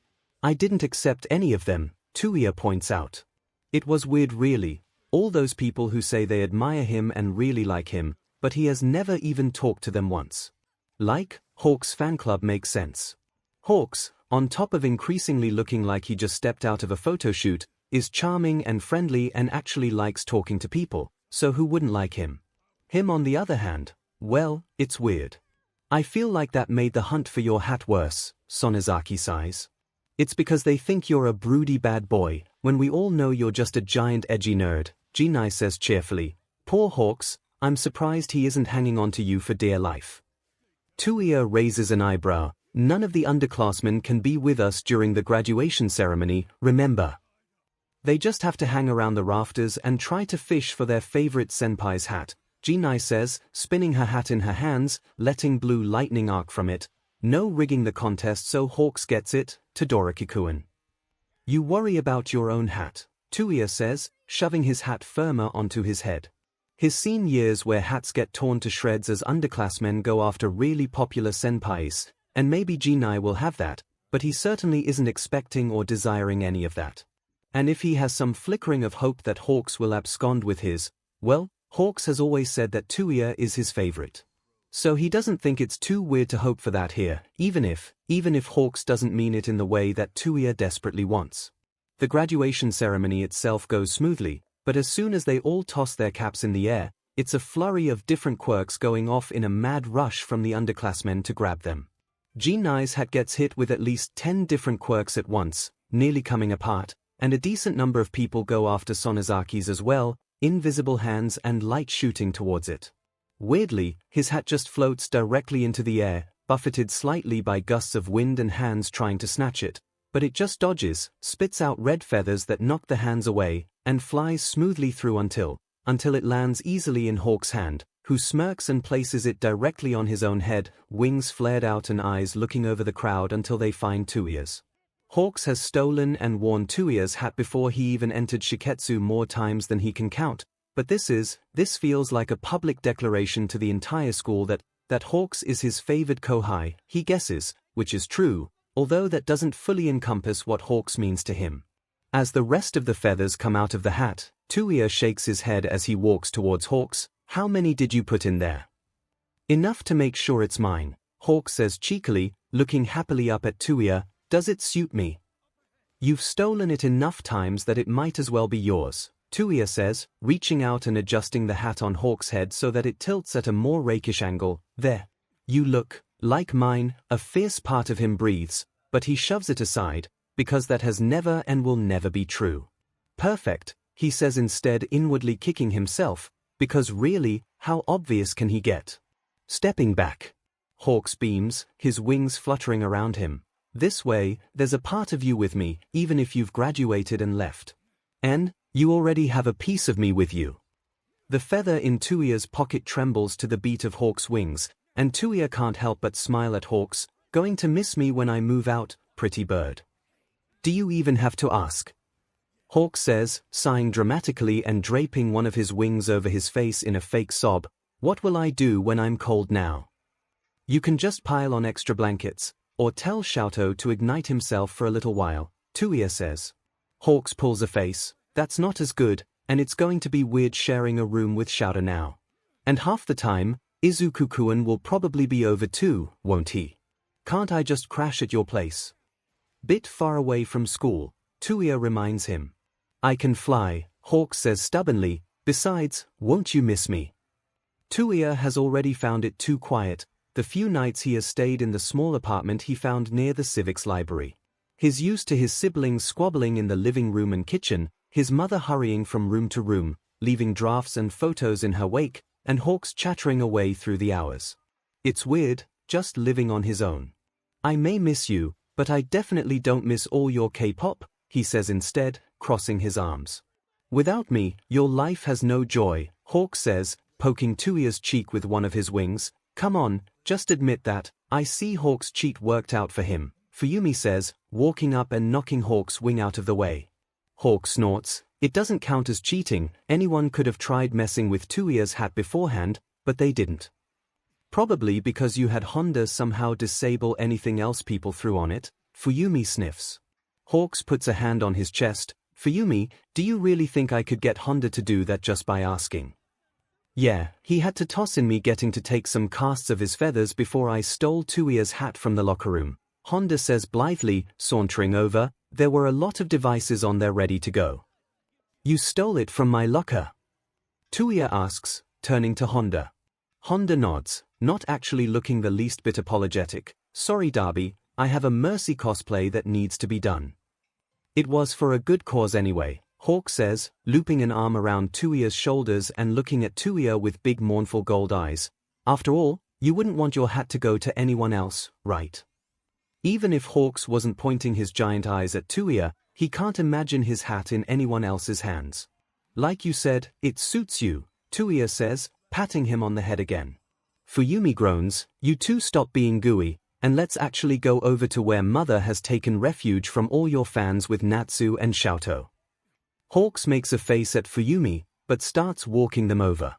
I didn't accept any of them, Touya points out. It was weird really, all those people who say they admire him and really like him, but he has never even talked to them once. Like, 𝐒𝐭𝐴's fan club makes sense. 𝐒𝐭𝐴, on top of increasingly looking like he just stepped out of a photo shoot, is charming and friendly and actually likes talking to people, so who wouldn't like him? Him on the other hand, well, it's weird. I feel like that made the hunt for your hat worse, 𝐻𝐼 sighs. It's because they think you're a broody bad boy, when we all know you're just a giant edgy nerd, 𝐺𝐸 says cheerfully. Poor 𝐒𝐿𝐴, I'm surprised he isn't hanging on to you for dear life. Touya raises an eyebrow. None of the underclassmen can be with us during the graduation ceremony, remember. They just have to hang around the rafters and try to fish for their favorite senpai's hat, 𝐺𝐸 says, spinning her hat in her hands, letting blue lightning arc from it. No rigging the contest so 𝐒𝐿𝐴 gets it, Todoroki-kun. You worry about your own hat, Touya says, shoving his hat firmer onto his head. He's seen years where hats get torn to shreds as underclassmen go after really popular senpais, and maybe 𝐺𝐸 will have that, but he certainly isn't expecting or desiring any of that. And if he has some flickering of hope that 𝐒𝐿𝐴 will abscond with his, well, 𝐒𝐿𝐴 has always said that Touya is his favorite. So he doesn't think it's too weird to hope for that here, even if 𝐒𝐿𝐴 doesn't mean it in the way that Touya desperately wants. The graduation ceremony itself goes smoothly, but as soon as they all toss their caps in the air, it's a flurry of different quirks going off in a mad rush from the underclassmen to grab them. 𝐺𝐸's hat gets hit with at least 10 different quirks at once, nearly coming apart, and a decent number of people go after 𝐻𝐼's as well, invisible hands and light shooting towards it. Weirdly, his hat just floats directly into the air, buffeted slightly by gusts of wind and hands trying to snatch it, but it just dodges, spits out red feathers that knock the hands away, and flies smoothly through until it lands easily in 𝐒𝐿𝐴's hand, who smirks and places it directly on his own head, wings flared out and eyes looking over the crowd until they find Touya's. 𝐒𝐿𝐴 has stolen and worn Touya's hat before he even entered Shiketsu more times than he can count, but this feels like a public declaration to the entire school that 𝐒𝐿𝐴 is his favored kohai, he guesses, which is true, although that doesn't fully encompass what 𝐒𝐿𝐴 means to him. As the rest of the feathers come out of the hat, Touya shakes his head as he walks towards 𝐒𝐿𝐴. How many did you put in there? Enough to make sure it's mine, 𝐒𝐿𝐴 says cheekily, looking happily up at Touya. Does it suit me? You've stolen it enough times that it might as well be yours, Touya says, reaching out and adjusting the hat on 𝐒𝐿𝐴's head so that it tilts at a more rakish angle. There. You look like mine, a fierce part of him breathes, but he shoves it aside, because that has never and will never be true. Perfect, he says instead, inwardly kicking himself, because really, how obvious can he get? Stepping back. 𝐒𝐿𝐴 beams, his wings fluttering around him. This way, there's a part of you with me, even if you've graduated and left. And you already have a piece of me with you. The feather in Touya's pocket trembles to the beat of 𝐒𝐿𝐴's wings, and Touya can't help but smile at 𝐒𝐿𝐴. Going to miss me when I move out, pretty bird. Do you even have to ask? 𝐒𝐿𝐴 says, sighing dramatically and draping one of his wings over his face in a fake sob. What will I do when I'm cold now? You can just pile on extra blankets, or tell 𝐿𝐴 to ignite himself for a little while, Touya says. 𝐒𝐿𝐴 pulls a face. that's not as good, and it's going to be weird sharing a room with 𝐿𝐿 now. And half the time, 𝐒𝐭𝐚𝐲 will probably be over too, won't he? Can't I just crash at your place? Bit far away from school, Touya reminds him. I can fly, 𝐒𝐿𝐵 says stubbornly, besides, won't you miss me? Touya has already found it too quiet, the few nights he has stayed in the small apartment he found near the civics library. He's used to his siblings squabbling in the living room and kitchen, his mother hurrying from room to room, leaving drafts and photos in her wake, and 𝐒𝐿𝐵 chattering away through the hours. It's weird, just living on his own. I may miss you, but I definitely don't miss all your K-pop, he says instead, crossing his arms. Without me, your life has no joy, 𝐒𝐿𝐵 says, poking Touya's cheek with one of his wings. Come on, just admit that. I see 𝐒𝐿𝐵's cheat worked out for him, Fuyumi says, walking up and knocking 𝐒𝐿𝐵's wing out of the way. 𝐒𝐿𝐵 snorts. It doesn't count as cheating, anyone could have tried messing with Touya's hat beforehand, but they didn't. Probably because you had Honda somehow disable anything else people threw on it, Fuyumi sniffs. 𝐒𝐿𝐵 puts a hand on his chest. Fuyumi, do you really think I could get Honda to do that just by asking? Yeah, he had to toss in me getting to take some casts of his feathers before I stole Touya's hat from the locker room, Honda says blithely, sauntering over. There were a lot of devices on there ready to go. You stole it from my locker? Touya asks, turning to Honda. Honda nods, not actually looking the least bit apologetic. Sorry Darby, I have a Mercy cosplay that needs to be done. It was for a good cause anyway, 𝐒𝐿𝐵 says, looping an arm around Touya's shoulders and looking at Touya with big mournful gold eyes. After all, you wouldn't want your hat to go to anyone else, right? Even if 𝐒𝐿𝐵 wasn't pointing his giant eyes at Touya, he can't imagine his hat in anyone else's hands. Like you said, it suits you, Touya says, patting him on the head again. Fuyumi groans, you two stop being gooey, and let's actually go over to where mother has taken refuge from all your fans with Natsu and 𝐿𝐿𝐵. 𝐒𝐿𝐵 makes a face at Fuyumi, but starts walking them over.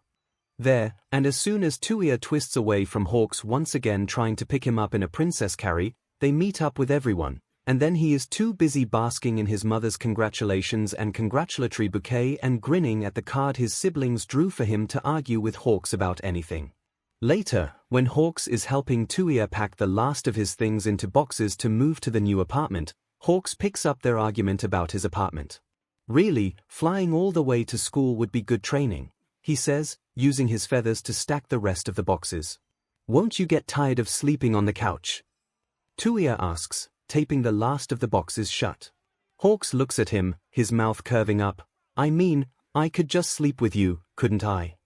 There, and as soon as Touya twists away from 𝐒𝐿𝐵 once again trying to pick him up in a princess carry, they meet up with everyone, and then he is too busy basking in his mother's congratulations and congratulatory bouquet and grinning at the card his siblings drew for him to argue with 𝐒𝐿𝐵 about anything. Later, when 𝐒𝐿𝐵 is helping Touya pack the last of his things into boxes to move to the new apartment, 𝐒𝐿𝐵 picks up their argument about his apartment. Really, flying all the way to school would be good training, he says, using his feathers to stack the rest of the boxes. Won't you get tired of sleeping on the couch? Touya asks, taping the last of the boxes shut. 𝐒𝐿𝐵 looks at him, his mouth curving up. I mean, I could just sleep with you, couldn't I?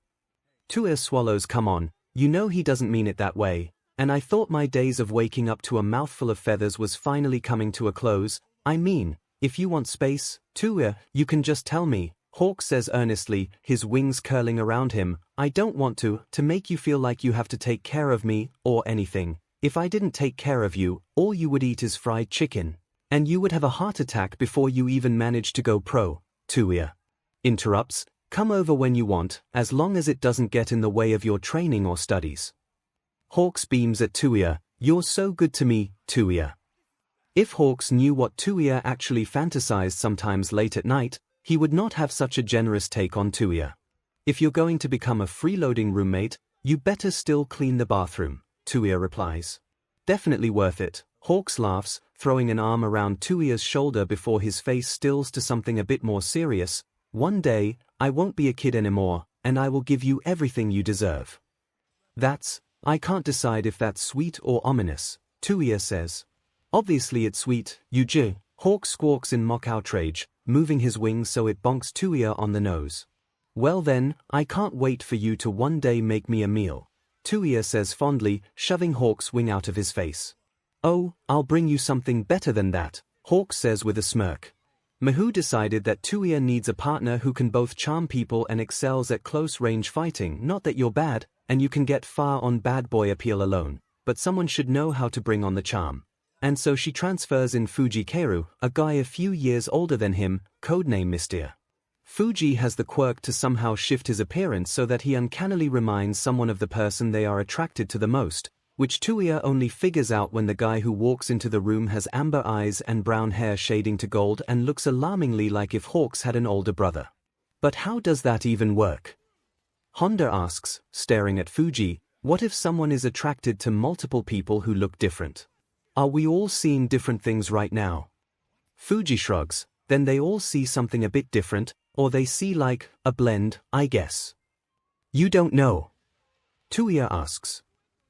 Touya swallows. Come on, you know he doesn't mean it that way, and I thought my days of waking up to a mouthful of feathers was finally coming to a close. I mean, if you want space, Touya, you can just tell me, 𝐒𝐿𝐵 says earnestly, his wings curling around him. I don't want to make you feel like you have to take care of me, or anything. If I didn't take care of you, all you would eat is fried chicken. And you would have a heart attack before you even manage to go pro, Touya interrupts. Come over when you want, as long as it doesn't get in the way of your training or studies. 𝐒𝐿𝐵 beams at Touya. You're so good to me, Touya. If 𝐒𝐿𝐵 knew what Touya actually fantasized sometimes late at night, he would not have such a generous take on Touya. If you're going to become a freeloading roommate, you better still clean the bathroom, Touya replies. Definitely worth it, 𝐒𝐿𝐵 laughs, throwing an arm around Touya's shoulder before his face stills to something a bit more serious. One day, I won't be a kid anymore, and I will give you everything you deserve. I can't decide if that's sweet or ominous, Touya says. Obviously it's sweet, 𝐻𝐻, 𝐒𝐿𝐵 squawks in mock outrage, moving his wings so it bonks Touya on the nose. Well then, I can't wait for you to one day make me a meal, Touya says fondly, shoving 𝐒𝐵's wing out of his face. Oh, I'll bring you something better than that, 𝐒𝐵 says with a smirk. Mihu decided that Touya needs a partner who can both charm people and excels at close-range fighting. Not that you're bad, and you can get far on bad boy appeal alone, but someone should know how to bring on the charm. And so she transfers in Fuji Kaoru, a guy a few years older than him, codename Mr. Fuji has the quirk to somehow shift his appearance so that he uncannily reminds someone of the person they are attracted to the most, which Touya only figures out when the guy who walks into the room has amber eyes and brown hair shading to gold and looks alarmingly like if Hawks had an older brother. But how does that even work? Honda asks, staring at Fuji, what if someone is attracted to multiple people who look different? Are we all seeing different things right now? Fuji shrugs, then they all see something a bit different, or they see like a blend, I guess. You don't know? Touya asks.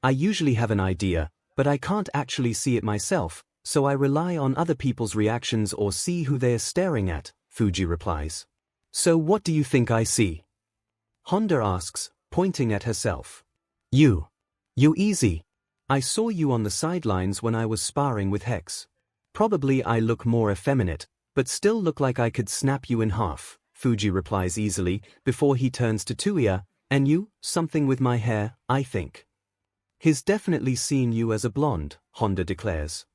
I usually have an idea, but I can't actually see it myself, so I rely on other people's reactions or see who they are staring at, Fuji replies. So what do you think I see? Honda asks, pointing at herself. You easy. I saw you on the sidelines when I was sparring with Hex. Probably I look more effeminate, but still look like I could snap you in half, Fuji replies easily, before he turns to Touya, and you, something with my hair, I think. He's definitely seen you as a blonde, Honda declares.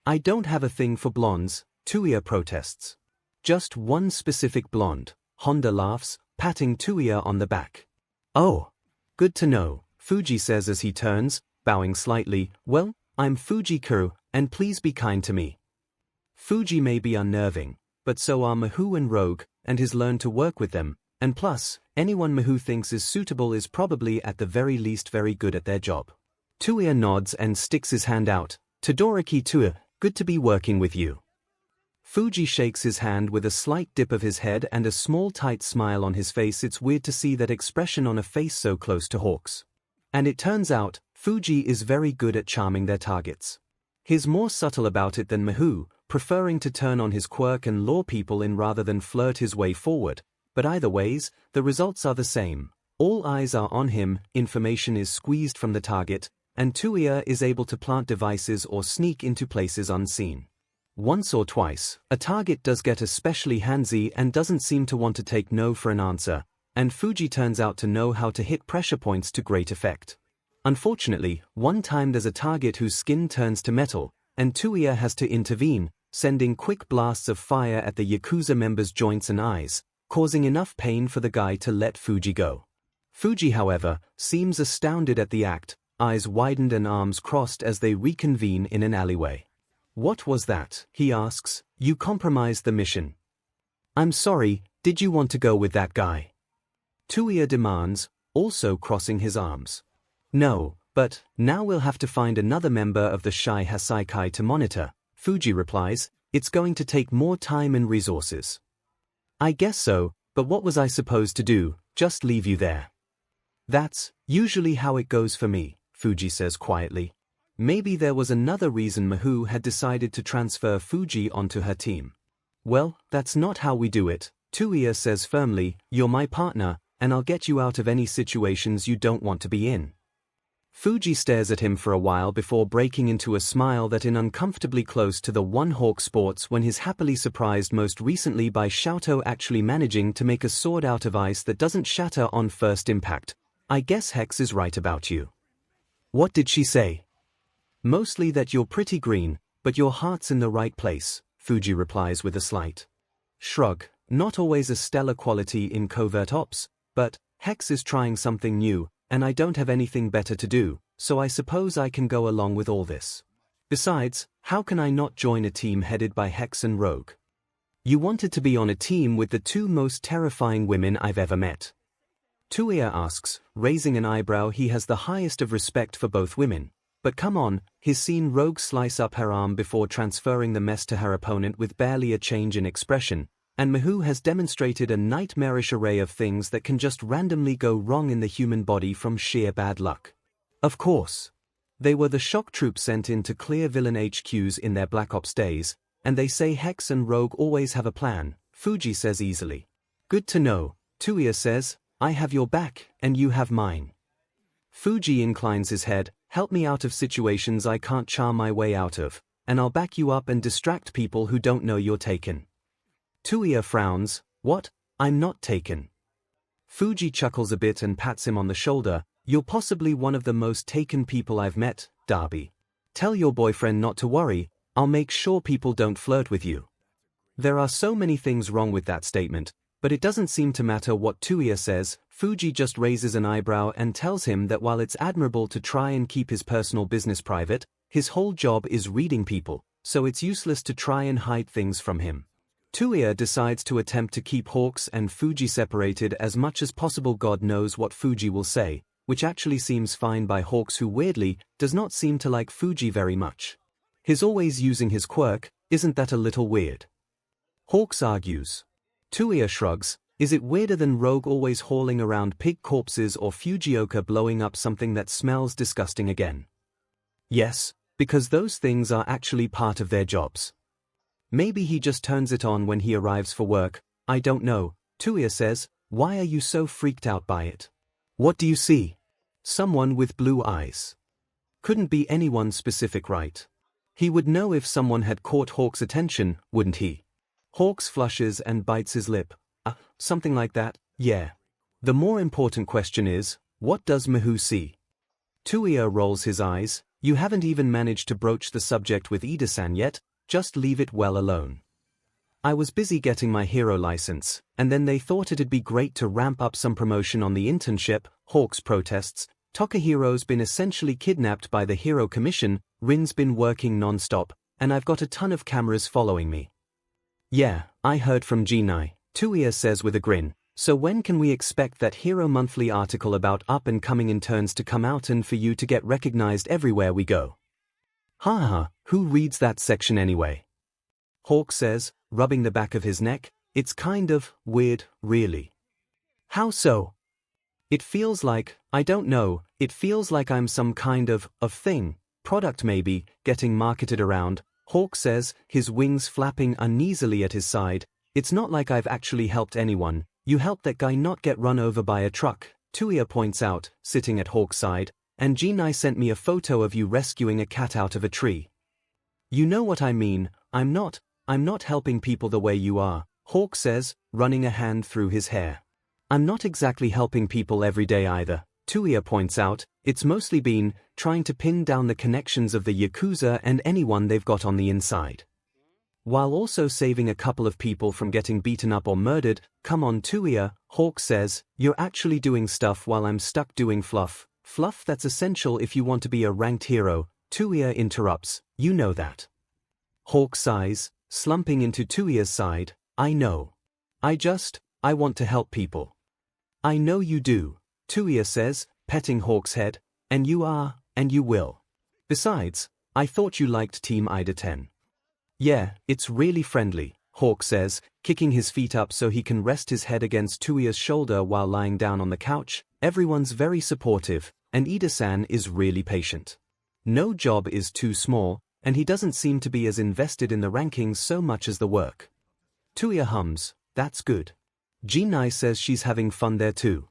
I don't have a thing for blondes, Touya protests. Just one specific blonde, Honda laughs, patting Touya on the back. Oh, good to know, Fuji says as he turns, bowing slightly. Well, I'm Fuji-Kuru, and please be kind to me. Fuji may be unnerving, but so are Mahou and Rogue, and he's learned to work with them, and plus, anyone Mahou thinks is suitable is probably at the very least very good at their job. Touya nods and sticks his hand out. Todoroki Touya, good to be working with you. Fuji shakes his hand with a slight dip of his head and a small tight smile on his face. It's weird to see that expression on a face so close to Hawks. And it turns out, Fuji is very good at charming their targets. He's more subtle about it than Mahou, preferring to turn on his quirk and lure people in rather than flirt his way forward, but either ways, the results are the same. All eyes are on him, information is squeezed from the target, and Touya is able to plant devices or sneak into places unseen. Once or twice, a target does get especially handsy and doesn't seem to want to take no for an answer, and Fuji turns out to know how to hit pressure points to great effect. Unfortunately, one time there's a target whose skin turns to metal, and Touya has to intervene, sending quick blasts of fire at the Yakuza member's joints and eyes, causing enough pain for the guy to let Fuji go. Fuji, however, seems astounded at the act, eyes widened and arms crossed as they reconvene in an alleyway. What was that? He asks. You compromised the mission. I'm sorry, did you want to go with that guy? Touya demands, also crossing his arms. No, but now we'll have to find another member of the Shy Hasaikai to monitor, Fuji replies. It's going to take more time and resources. I guess so, but what was I supposed to do, just leave you there? That's usually how it goes for me, Fuji says quietly. Maybe there was another reason Mahou had decided to transfer Fuji onto her team. Well, that's not how we do it, Touya says firmly. You're my partner, and I'll get you out of any situations you don't want to be in. Fuji stares at him for a while before breaking into a smile that is uncomfortably close to the one Hawk sports when he's happily surprised most recently by Xiaotou actually managing to make a sword out of ice that doesn't shatter on first impact. I guess Hex is right about you. What did she say? Mostly that you're pretty green, but your heart's in the right place, Fuji replies with a slight shrug. Not always a stellar quality in covert ops, but Hex is trying something new, and I don't have anything better to do, so I suppose I can go along with all this. Besides, how can I not join a team headed by Hex and Rogue? You wanted to be on a team with the two most terrifying women I've ever met. Touya asks, raising an eyebrow. He has the highest of respect for both women. But come on, he's seen Rogue slice up her arm before transferring the mess to her opponent with barely a change in expression, and Mahou has demonstrated a nightmarish array of things that can just randomly go wrong in the human body from sheer bad luck. Of course. They were the shock troops sent in to clear villain HQs in their Black Ops days, and they say Hex and Rogue always have a plan, Fuji says easily. Good to know, Touya says. I have your back, and you have mine. Fuji inclines his head. Help me out of situations I can't charm my way out of, and I'll back you up and distract people who don't know you're taken. Touya frowns. What? I'm not taken. Fuji chuckles a bit and pats him on the shoulder. You're possibly one of the most taken people I've met, Darby. Tell your boyfriend not to worry, I'll make sure people don't flirt with you. There are so many things wrong with that statement, But it doesn't seem to matter what Touya says. Fuji just raises an eyebrow and tells him that while it's admirable to try and keep his personal business private, his whole job is reading people, so it's useless to try and hide things from him. Touya decides to attempt to keep Hawks and Fuji separated as much as possible. God knows what Fuji will say, which actually seems fine by Hawks, who weirdly does not seem to like Fuji very much. His always using his quirk, isn't that a little weird? Hawks argues. Touya shrugs. Is it weirder than Rogue always hauling around pig corpses or Fujioka blowing up something that smells disgusting again? Yes, because those things are actually part of their jobs. Maybe he just turns it on when he arrives for work, I don't know. Touya says, why are you so freaked out by it? What do you see? Someone with blue eyes. Couldn't be anyone specific, right? He would know if someone had caught Hawks' attention, wouldn't he? Hawks flushes and bites his lip. Something like that, yeah. The more important question is, what does Miho see? Touya rolls his eyes. You haven't even managed to broach the subject with Ida-san yet, just leave it well alone. I was busy getting my hero license, and then they thought it'd be great to ramp up some promotion on the internship. Hawks protests. Tokuhiro's been essentially kidnapped by the Hero Commission, Rin's been working non-stop, and I've got a ton of cameras following me. Yeah, I heard from Ginai, Touya says with a grin. So when can we expect that Hero Monthly article about up-and-coming interns to come out and for you to get recognized everywhere we go? Haha, who reads that section anyway? Hawk says, rubbing the back of his neck. It's kind of weird, really. How so? It feels like, I don't know, it feels like I'm some kind of thing, product maybe, getting marketed around. Hawk says, his wings flapping uneasily at his side. It's not like I've actually helped anyone. You helped that guy not get run over by a truck, Touya points out, sitting at Hawk's side, and Ginai sent me a photo of you rescuing a cat out of a tree. You know what I mean. I'm not helping people the way you are, Hawk says, running a hand through his hair. I'm not exactly helping people every day either, Touya points out. It's mostly been trying to pin down the connections of the Yakuza and anyone they've got on the inside, while also saving a couple of people from getting beaten up or murdered. Come on, Touya, Hawk says, you're actually doing stuff while I'm stuck doing fluff. Fluff that's essential if you want to be a ranked hero. Touya interrupts, you know that. Hawk sighs, slumping into Touya's side. I know. I want to help people. I know you do, Touya says, petting Hawk's head, and you are, and you will. Besides, I thought you liked Team Ida 10. Yeah, it's really friendly, Hawk says, kicking his feet up so he can rest his head against Touya's shoulder while lying down on the couch. Everyone's very supportive, and Ida-san is really patient. No job is too small, and he doesn't seem to be as invested in the rankings so much as the work. Touya hums, that's good. Ginai says she's having fun there too.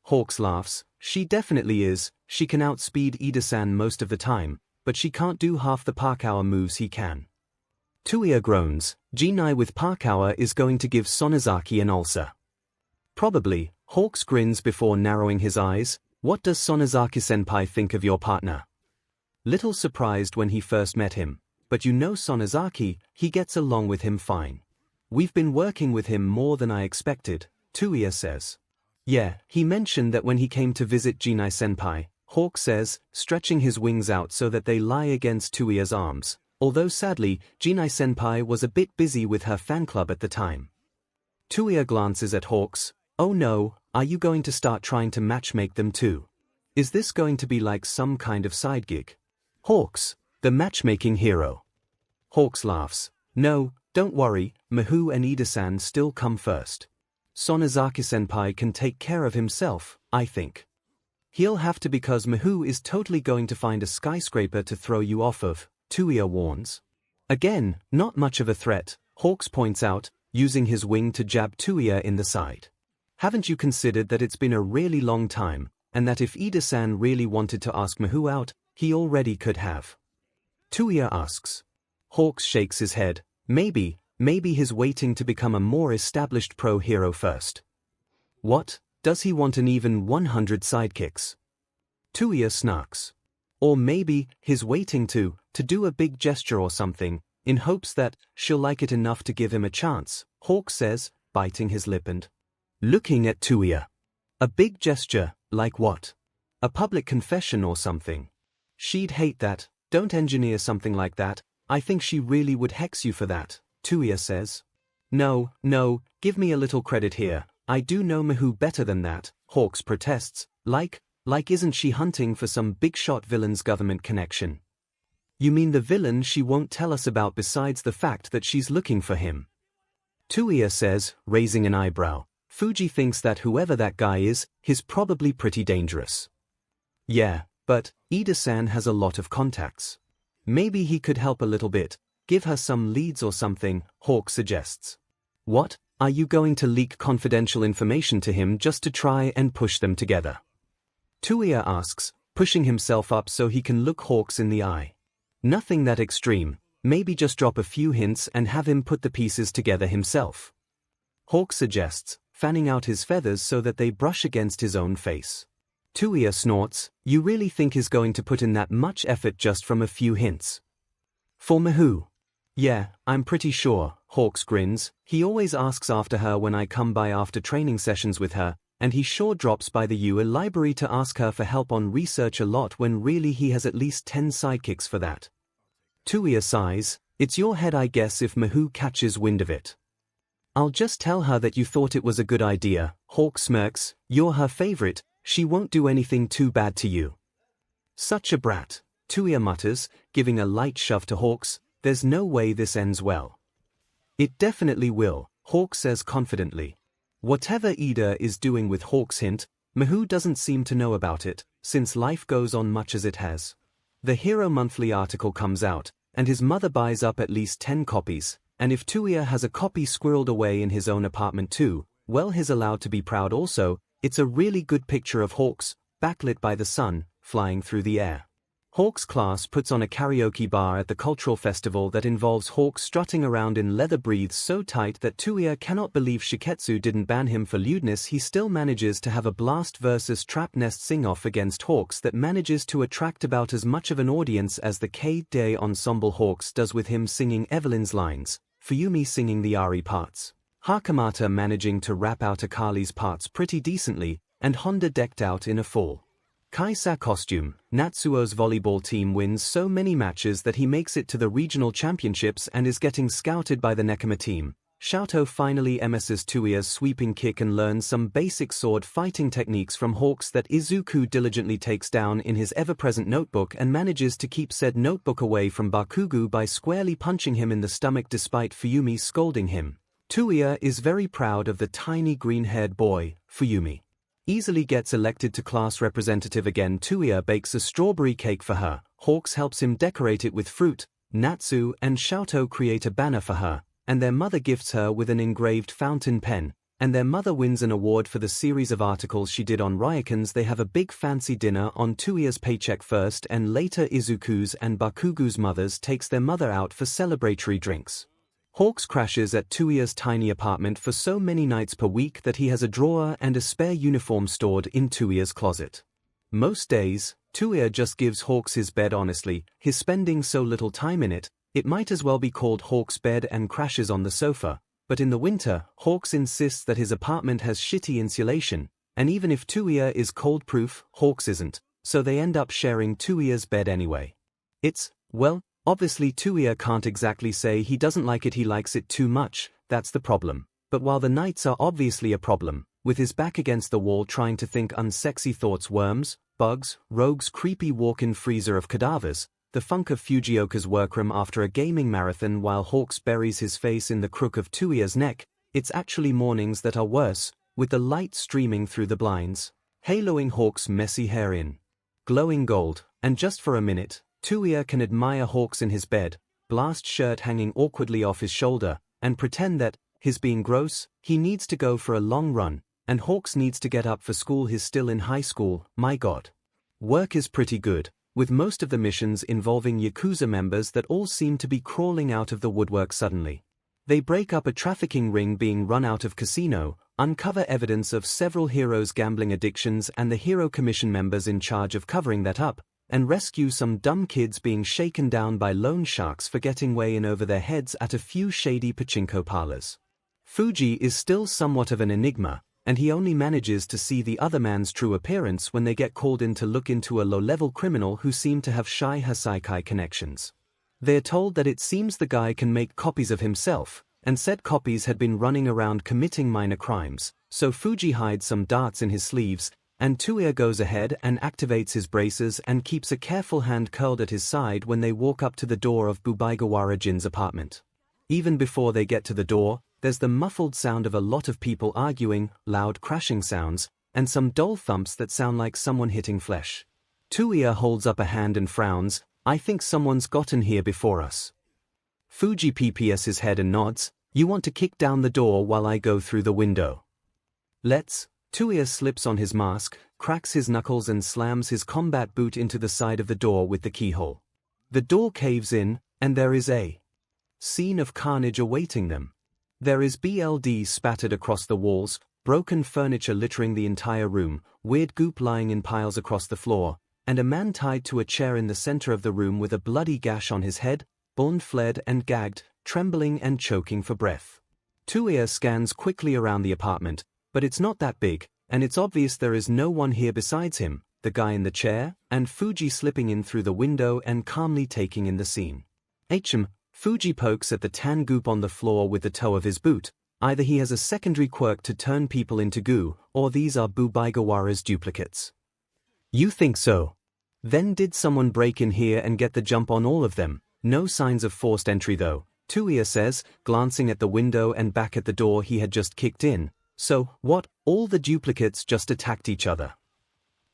Hawks laughs, she definitely is. She can outspeed Ida-san most of the time, but she can't do half the parkour moves he can. Touya groans, Ginai with parkour is going to give Sonozaki an ulcer. Probably, Hawks grins before narrowing his eyes. What does Sonozaki-senpai think of your partner? Little surprised when he first met him, but you know Sonozaki, he gets along with him fine. We've been working with him more than I expected, Touya says. Yeah, he mentioned that when he came to visit Ginai-senpai, Hawk says, stretching his wings out so that they lie against Touya's arms. Although sadly, Ginai-senpai was a bit busy with her fan club at the time. Touya glances at Hawks. Oh no, are you going to start trying to matchmake them too? Is this going to be like some kind of side gig? Hawks, the matchmaking hero. Hawks laughs. No, don't worry, Miho and Ida-san still come first. Sonozaki-senpai can take care of himself, I think. He'll have to because Miho is totally going to find a skyscraper to throw you off of, Touya warns. Again, not much of a threat, Hawks points out, using his wing to jab Touya in the side. Haven't you considered that it's been a really long time, and that if Ida-san really wanted to ask Miho out, he already could have? Touya asks. Hawks shakes his head. Maybe he's waiting to become a more established pro hero first. What? Does he want an even 100 sidekicks? Touya snarks. Or maybe he's waiting to do a big gesture or something, in hopes that she'll like it enough to give him a chance, Hawk says, biting his lip and looking at Touya. A big gesture, like what? A public confession or something? She'd hate that. Don't engineer something like that. I think she really would hex you for that, Touya says. No, give me a little credit here. I do know 𝐿 better than that, Hawks protests. Like isn't she hunting for some big-shot villain's government connection? You mean the villain she won't tell us about besides the fact that she's looking for him? Touya says, raising an eyebrow. Fuji thinks that whoever that guy is, he's probably pretty dangerous. Yeah, but Ida-san has a lot of contacts. Maybe he could help a little bit, give her some leads or something, Hawk suggests. What? Are you going to leak confidential information to him just to try and push them together? Touya asks, pushing himself up so he can look Hawks in the eye. Nothing that extreme, maybe just drop a few hints and have him put the pieces together himself. Hawk suggests, fanning out his feathers so that they brush against his own face. Touya snorts, you really think he's going to put in that much effort just from a few hints? For 𝐿? Yeah, I'm pretty sure, Hawks grins. He always asks after her when I come by after training sessions with her, and he sure drops by the 𝐸 library to ask her for help on research a lot when really he has at least 10 sidekicks for that. Touya sighs, it's your head I guess if 𝐿 catches wind of it. I'll just tell her that you thought it was a good idea, Hawk smirks, you're her favorite, she won't do anything too bad to you. Such a brat, Touya mutters, giving a light shove to Hawks, there's no way this ends well. It definitely will, Hawk says confidently. Whatever Ida is doing with Hawk's hint, 𝐿 doesn't seem to know about it, since life goes on much as it has. The Hero Monthly article comes out, and his mother buys up at least 10 copies, and if Touya has a copy squirreled away in his own apartment too, well he's allowed to be proud also. It's a really good picture of Hawks, backlit by the sun, flying through the air. Hawk's class puts on a karaoke bar at the cultural festival that involves Hawk strutting around in leather breathes so tight that Touya cannot believe Shiketsu didn't ban him for lewdness. He still manages to have a blast versus trap nest sing-off against Hawks that manages to attract about as much of an audience as the K-Day ensemble Hawks does with him singing Evelyn's lines, Fuyumi singing the Ari parts, Hakamata managing to rap out Akali's parts pretty decently, and Honda decked out in a full Kaisa costume. Natsuo's volleyball team wins so many matches that he makes it to the regional championships and is getting scouted by the Nekoma team. Xiaoto finally MS's Touya's sweeping kick and learns some basic sword fighting techniques from Hawks that Izuku diligently takes down in his ever-present notebook and manages to keep said notebook away from Bakugo by squarely punching him in the stomach despite Fuyumi scolding him. Touya is very proud of the tiny green-haired boy, Fuyumi. Easily gets elected to class representative again. Touya bakes a strawberry cake for her, Hawks helps him decorate it with fruit, Natsu and Xiaoto create a banner for her, and their mother gifts her with an engraved fountain pen, and their mother wins an award for the series of articles she did on Ryuken's. They have a big fancy dinner on Touya's paycheck first, and later Izuku's and Bakugo's mothers takes their mother out for celebratory drinks. Hawks crashes at Touya's tiny apartment for so many nights per week that he has a drawer and a spare uniform stored in Touya's closet. Most days, Touya just gives Hawks his bed. Honestly, he's spending so little time in it, it might as well be called Hawks' bed, and crashes on the sofa. But in the winter, Hawks insists that his apartment has shitty insulation, and even if Touya is cold-proof, Hawks isn't, so they end up sharing Touya's bed anyway. Well, obviously Touya can't exactly say he doesn't like it, he likes it too much, that's the problem. But while the nights are obviously a problem, with his back against the wall trying to think unsexy thoughts, worms, bugs, rogues, creepy walk-in freezer of cadavers, the funk of Fujioka's workroom after a gaming marathon while Hawks buries his face in the crook of Touya's neck, it's actually mornings that are worse, with the light streaming through the blinds, haloing Hawks' messy hair in glowing gold, and just for a minute, Touya can admire Hawks in his bed, blast shirt hanging awkwardly off his shoulder, and pretend that, his being gross, he needs to go for a long run, and Hawks needs to get up for school. He's still in high school, my god. Work is pretty good, with most of the missions involving Yakuza members that all seem to be crawling out of the woodwork suddenly. They break up a trafficking ring being run out of casino, uncover evidence of several heroes' gambling addictions and the Hero Commission members in charge of covering that up, and rescue some dumb kids being shaken down by loan sharks for getting way in over their heads at a few shady pachinko parlors. Fuji is still somewhat of an enigma, and he only manages to see the other man's true appearance when they get called in to look into a low-level criminal who seem to have shy Hasaikai connections. They are told that it seems the guy can make copies of himself, and said copies had been running around committing minor crimes, so Fuji hides some darts in his sleeves, and Touya goes ahead and activates his braces and keeps a careful hand curled at his side when they walk up to the door of Ɓuɓigawa Jin's apartment. Even before they get to the door, there's the muffled sound of a lot of people arguing, loud crashing sounds, and some dull thumps that sound like someone hitting flesh. Touya holds up a hand and frowns. I think someone's gotten here before us. Fuji pps his head and nods. You want to kick down the door while I go through the window? Let's. Touya slips on his mask, cracks his knuckles and slams his combat boot into the side of the door with the keyhole. The door caves in, and there is a scene of carnage awaiting them. There is blood spattered across the walls, broken furniture littering the entire room, weird goop lying in piles across the floor, and a man tied to a chair in the center of the room with a bloody gash on his head, bound, fled and gagged, trembling and choking for breath. Touya scans quickly around the apartment, but it's not that big, and it's obvious there is no one here besides him, the guy in the chair, and Fuji slipping in through the window and calmly taking in the scene. Fuji pokes at the tan goop on the floor with the toe of his boot. Either he has a secondary quirk to turn people into goo, or these are Ɓuɓigawa's duplicates. You think so? Then did someone break in here and get the jump on all of them? No signs of forced entry though, Touya says, glancing at the window and back at the door he had just kicked in. So, what, all the duplicates just attacked each other?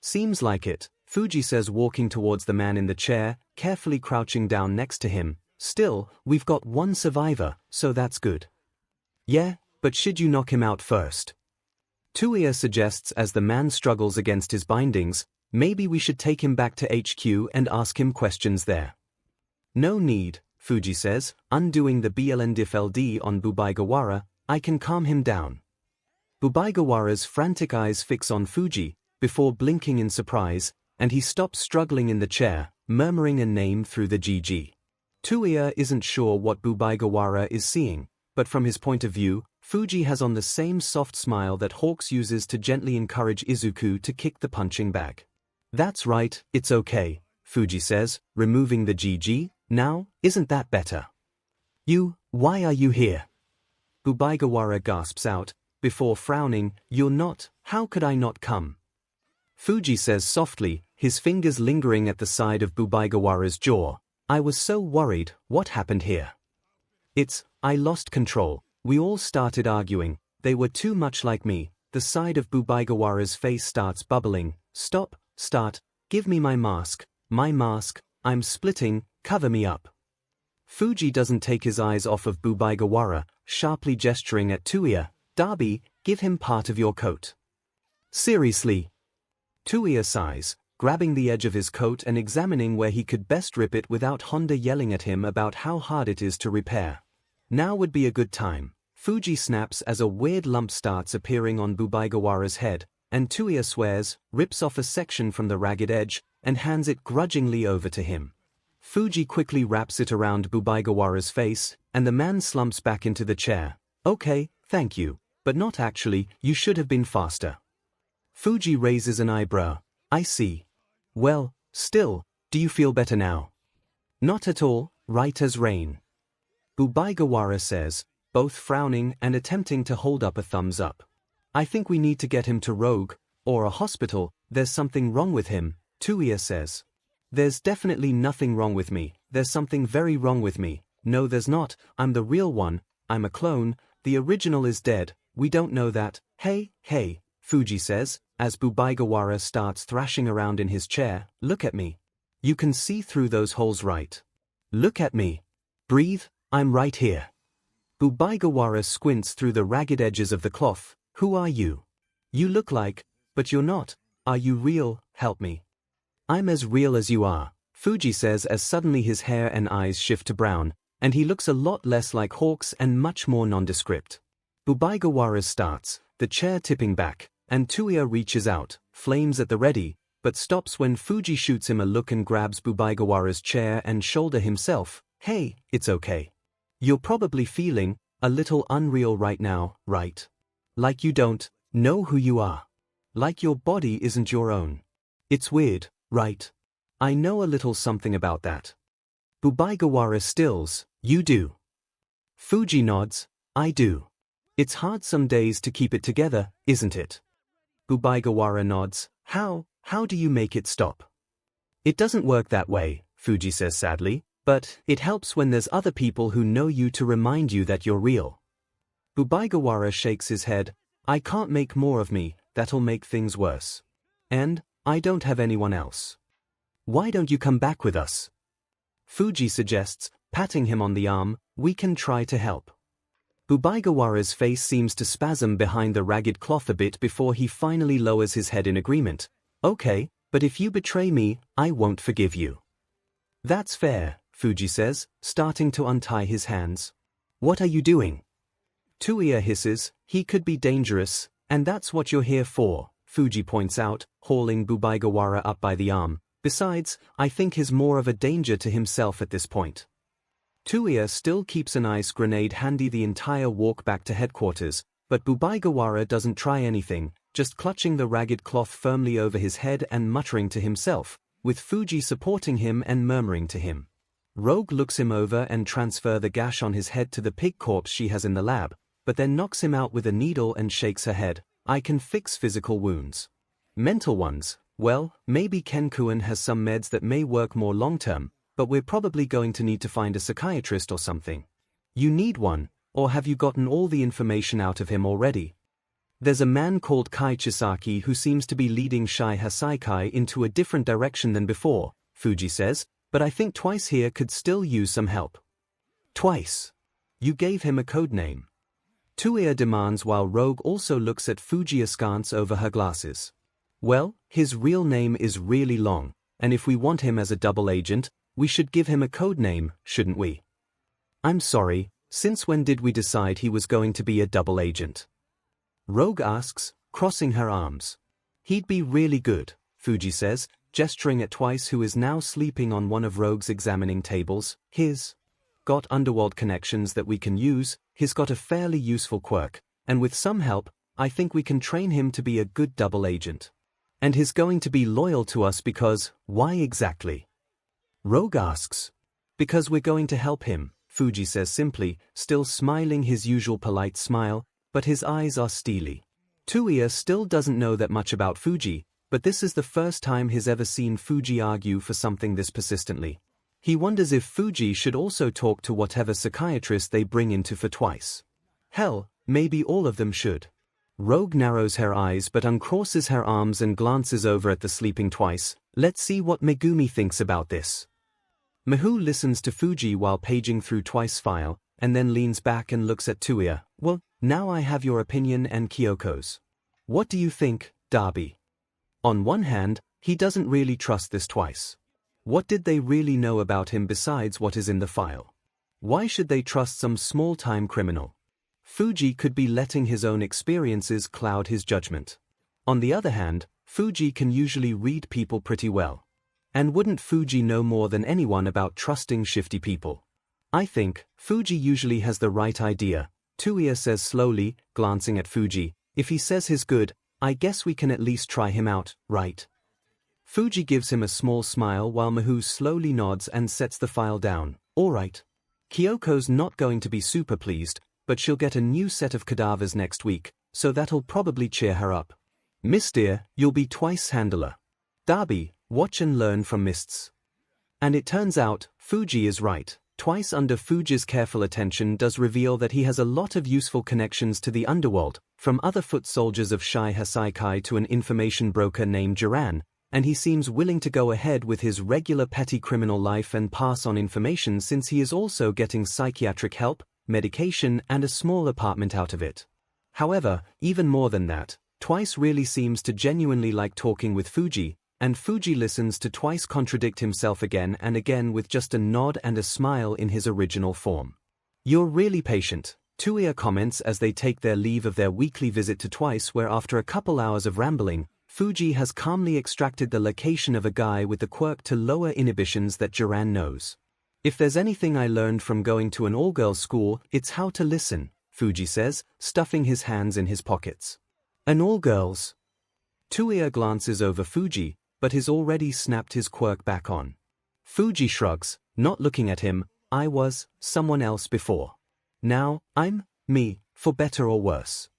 Seems like it, Fuji says, walking towards the man in the chair, carefully crouching down next to him. Still, we've got one survivor, so that's good. Yeah, but should you knock him out first? Touya suggests as the man struggles against his bindings. Maybe we should take him back to HQ and ask him questions there. No need, Fuji says, undoing the blndfld on Ɓuɓigawa. I can calm him down. Ɓuɓigawa's frantic eyes fix on Fuji, before blinking in surprise, and he stops struggling in the chair, murmuring a name through the GG. Touya isn't sure what Ɓuɓigawa is seeing, but from his point of view, Fuji has on the same soft smile that Hawks uses to gently encourage Izuku to kick the punching bag. That's right, it's okay, Fuji says, removing the GG. Now, isn't that better? Why are you here? Ɓuɓigawa gasps out, before frowning. You're not, how could I not come? Fuji says softly, his fingers lingering at the side of Ɓuɓigawa's jaw. I was so worried. What happened here? I lost control. We all started arguing. They were too much like me. The side of Ɓuɓigawa's face starts bubbling. Start, give me my mask, I'm splitting, cover me up. Fuji doesn't take his eyes off of Ɓuɓigawa, sharply gesturing at Touya. Darby, give him part of your coat. Seriously? Touya sighs, grabbing the edge of his coat and examining where he could best rip it without Honda yelling at him about how hard it is to repair. Now would be a good time. Fuji snaps as a weird lump starts appearing on Ɓuɓigawa's head, and Touya swears, rips off a section from the ragged edge, and hands it grudgingly over to him. Fuji quickly wraps it around Ɓuɓigawa's face, and the man slumps back into the chair. Okay, thank you, but not actually, you should have been faster. Fuji raises an eyebrow. I see. Well, still, do you feel better now? Not at all, right as rain. Ɓuɓigawa says, both frowning and attempting to hold up a thumbs up. I think we need to get him to Rogue, or a hospital. There's something wrong with him, Touya says. There's definitely nothing wrong with me. There's something very wrong with me. No, there's not. I'm the real one. I'm a clone. The original is dead. We don't know that. Hey, Fuji says, as Ɓuɓigawa starts thrashing around in his chair. Look at me. You can see through those holes, right? Look at me. Breathe, I'm right here. Ɓuɓigawa squints through the ragged edges of the cloth. Who are you? You look like, but you're not. Are you real? Help me. I'm as real as you are, Fuji says as suddenly his hair and eyes shift to brown, and he looks a lot less like Hawks and much more nondescript. Ɓuɓigawa starts, the chair tipping back, and Touya reaches out, flames at the ready, but stops when Fuji shoots him a look and grabs Ɓuɓigawa's chair and shoulder himself. Hey, it's okay. You're probably feeling, A little unreal right now, right? Like you don't know who you are. Like your body isn't your own. It's weird, right? I know a little something about that. 𝐒𝐵𝐺𝐻𝐻 stills, you do. Fuji nods, I do. It's hard some days to keep it together, isn't it? 𝐒𝐵𝐺𝐻𝐻 nods, how do you make it stop? It doesn't work that way, Fuji says sadly, but it helps when there's other people who know you to remind you that you're real. 𝐒𝐵𝐺𝐻𝐻 shakes his head, I can't make more of me, that'll make things worse. And I don't have anyone else. Why don't you come back with us? Fuji suggests, patting him on the arm, we can try to help. 𝐒𝐵𝐺𝐻𝐻's face seems to spasm behind the ragged cloth a bit before he finally lowers his head in agreement. Okay, but if you betray me, I won't forgive you. That's fair, Fuji says, starting to untie his hands. What are you doing? Touya hisses, he could be dangerous, and that's what you're here for, Fuji points out, hauling 𝐒𝐵𝐺𝐻𝐻 up by the arm. Besides, I think he's more of a danger to himself at this point. Touya still keeps an ice grenade handy the entire walk back to headquarters, but 𝐒𝐵𝐺𝐻𝐻 doesn't try anything, just clutching the ragged cloth firmly over his head and muttering to himself, with Fuji supporting him and murmuring to him. Rogue looks him over and transfers the gash on his head to the pig corpse she has in the lab, but then knocks him out with a needle and shakes her head. I can fix physical wounds. Mental ones, well, maybe 𝐭𝐻𝐿 has some meds that may work more long-term, but we're probably going to need to find a psychiatrist or something. You need one, or have you gotten all the information out of him already? There's a man called 𝐂𝐻𝐿 who seems to be leading 𝐒𝐻𝐿 into a different direction than before, Fuji says, but I think Twice here could still use some help. Twice? You gave him a code name. Touya demands while Rogue also looks at Fuji askance over her glasses. Well, his real name is really long, and if we want him as a double agent, we should give him a code name, shouldn't we? I'm sorry, since when did we decide he was going to be a double agent? Rogue asks, crossing her arms. He'd be really good, Fuji says, gesturing at Twice who is now sleeping on one of Rogue's examining tables. He's got underworld connections that we can use, he's got a fairly useful quirk, and with some help, I think we can train him to be a good double agent. And he's going to be loyal to us because, why exactly? Rogue asks. Because we're going to help him, Fuji says simply, still smiling his usual polite smile, but his eyes are steely. Touya still doesn't know that much about Fuji, but this is the first time he's ever seen Fuji argue for something this persistently. He wonders if Fuji should also talk to whatever psychiatrist they bring into for Twice. Hell, maybe all of them should. Rogue narrows her eyes but uncrosses her arms and glances over at the sleeping Twice. Let's see what Megumi thinks about this. Miho listens to Fuji while paging through Twice's file, and then leans back and looks at Touya. Well, now I have your opinion and Kyoko's. What do you think, Darby? On one hand, he doesn't really trust this Twice. What did they really know about him besides what is in the file? Why should they trust some small-time criminal? Fuji could be letting his own experiences cloud his judgment. On the other hand, Fuji can usually read people pretty well. And wouldn't Fuji know more than anyone about trusting shifty people? I think Fuji usually has the right idea, Touya says slowly, glancing at Fuji. If he says he's good, I guess we can at least try him out, right? Fuji gives him a small smile while Miho slowly nods and sets the file down. All right. Kyoko's not going to be super pleased, but she'll get a new set of cadavers next week, so that'll probably cheer her up. Miss dear, you'll be Twice handler. Darby, watch and learn from Mists. And it turns out, Fuji is right. Twice under Fuji's careful attention does reveal that he has a lot of useful connections to the underworld, from other foot soldiers of 𝐒𝐻𝐿 to an information broker named Jiran, and he seems willing to go ahead with his regular petty criminal life and pass on information since he is also getting psychiatric help, medication and a small apartment out of it. However, even more than that, Twice really seems to genuinely like talking with Fuji, and Fuji listens to Twice contradict himself again and again with just a nod and a smile in his original form. You're really patient, Touya comments as they take their leave of their weekly visit to Twice where after a couple hours of rambling, Fuji has calmly extracted the location of a guy with the quirk to lower inhibitions that Jiran knows. If there's anything I learned from going to an all-girls school, it's how to listen, Fuji says, stuffing his hands in his pockets. An all-girls? Touya glances over Fuji, but has already snapped his quirk back on. Fuji shrugs, not looking at him. I was someone else before. Now, I'm me, for better or worse.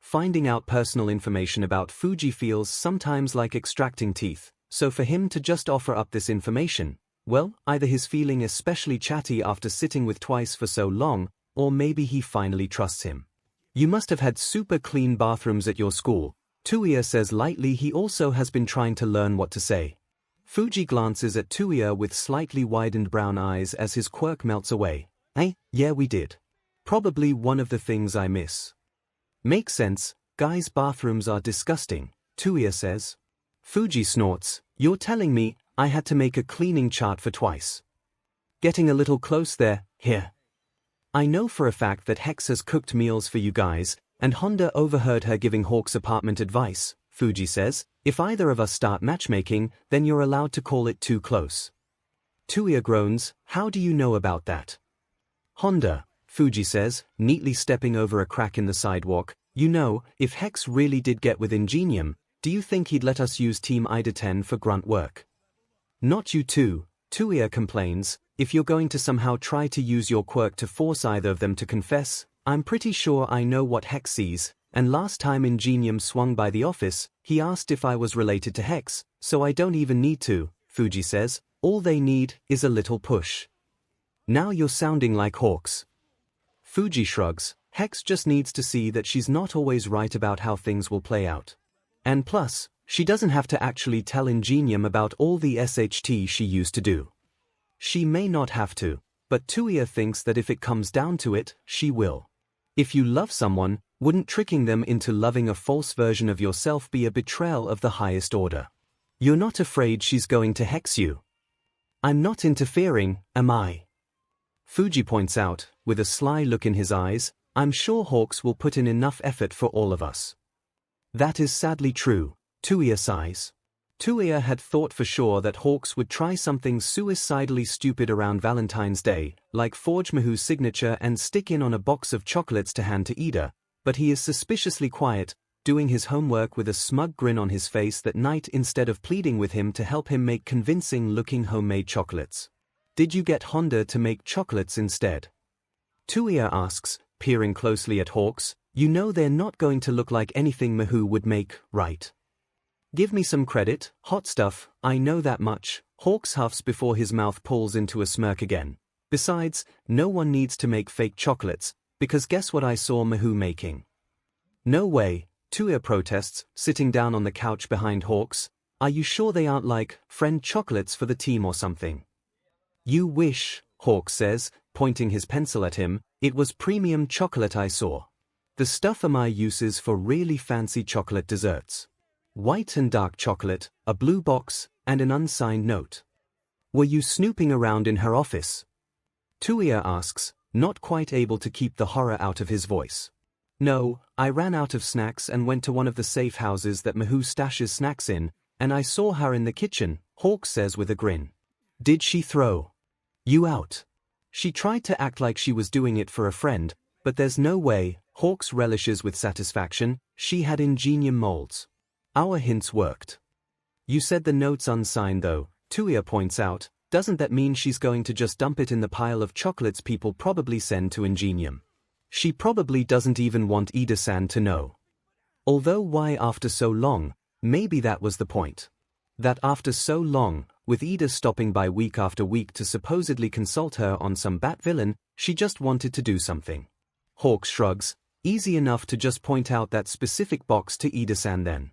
Finding out personal information about Fuji feels sometimes like extracting teeth, so for him to just offer up this information, well, either he's feeling especially chatty after sitting with Twice for so long, or maybe he finally trusts him. You must have had super clean bathrooms at your school, Touya says lightly. He also has been trying to learn what to say. Fuji glances at Touya with slightly widened brown eyes as his quirk melts away. Yeah, we did. Probably one of the things I miss. Makes sense, guys' bathrooms are disgusting, Touya says. Fuji snorts, you're telling me I had to make a cleaning chart for Twice. Getting a little close there, here. I know for a fact that Hex has cooked meals for you guys, and Honda overheard her giving Hawk's apartment advice, Fuji says. If either of us start matchmaking, then you're allowed to call it too close. Touya groans, how do you know about that? Honda, Fuji says, neatly stepping over a crack in the sidewalk, you know, if Hex really did get with 𝐒𝐴𝐺, do you think he'd let us use Team 𝐈𝐴10 for grunt work? Not you too, Touya complains. If you're going to somehow try to use your quirk to force either of them to confess, I'm pretty sure I know what Hex sees, and last time 𝐒𝐵 swung by the office, he asked if I was related to Hex, so I don't even need to, Fuji says. All they need is a little push. Now you're sounding like Hawks. Fuji shrugs. Hex just needs to see that she's not always right about how things will play out. And plus, she doesn't have to actually tell 𝐒𝐵 about all the SHT she used to do. She may not have to, but Touya thinks that if it comes down to it, she will. If you love someone, wouldn't tricking them into loving a false version of yourself be a betrayal of the highest order? You're not afraid she's going to hex you? I'm not interfering, am I? Fuji points out, with a sly look in his eyes, I'm sure Hawks will put in enough effort for all of us. That is sadly true, Touya sighs. Touya had thought for sure that Hawks would try something suicidally stupid around Valentine's Day, like forge 𝐒𝐴𝐺's signature and stick in on a box of chocolates to hand to 𝐒𝐵, but he is suspiciously quiet, doing his homework with a smug grin on his face that night instead of pleading with him to help him make convincing-looking homemade chocolates. Did you get Honda to make chocolates instead? Touya asks, peering closely at Hawks. You know they're not going to look like anything 𝐒𝐴𝐺 would make, right? Give me some credit, hot stuff, I know that much, Hawks huffs before his mouth pulls into a smirk again. Besides, no one needs to make fake chocolates, because guess what I saw 𝐒𝐴𝐺 making? No way, Touya protests, sitting down on the couch behind Hawks. Are you sure they aren't like friend chocolates for the team or something? You wish, Hawks says, pointing his pencil at him. It was premium chocolate I saw. The stuff 𝐴𝐺 uses for really fancy chocolate desserts. White and dark chocolate, a blue box, and an unsigned note. Were you snooping around in her office? Touya asks, not quite able to keep the horror out of his voice. No, I ran out of snacks and went to one of the safe houses that 𝐒𝐴𝐺 stashes snacks in, and I saw her in the kitchen, Hawks says with a grin. Did she throw you out? She tried to act like she was doing it for a friend, but there's no way, Hawks relishes with satisfaction. She had 𝐒𝐵 molds. Our hints worked. You said the note's unsigned though, Touya points out. Doesn't that mean she's going to just dump it in the pile of chocolates people probably send to 𝐒𝐵? She probably doesn't even want 𝐒𝐵-san to know. Although why after so long? Maybe that was the point. That after so long, with 𝐒𝐵 stopping by week after week to supposedly consult her on some bat villain, she just wanted to do something. Hawks shrugs. Easy enough to just point out that specific box to 𝐒𝐵-san then.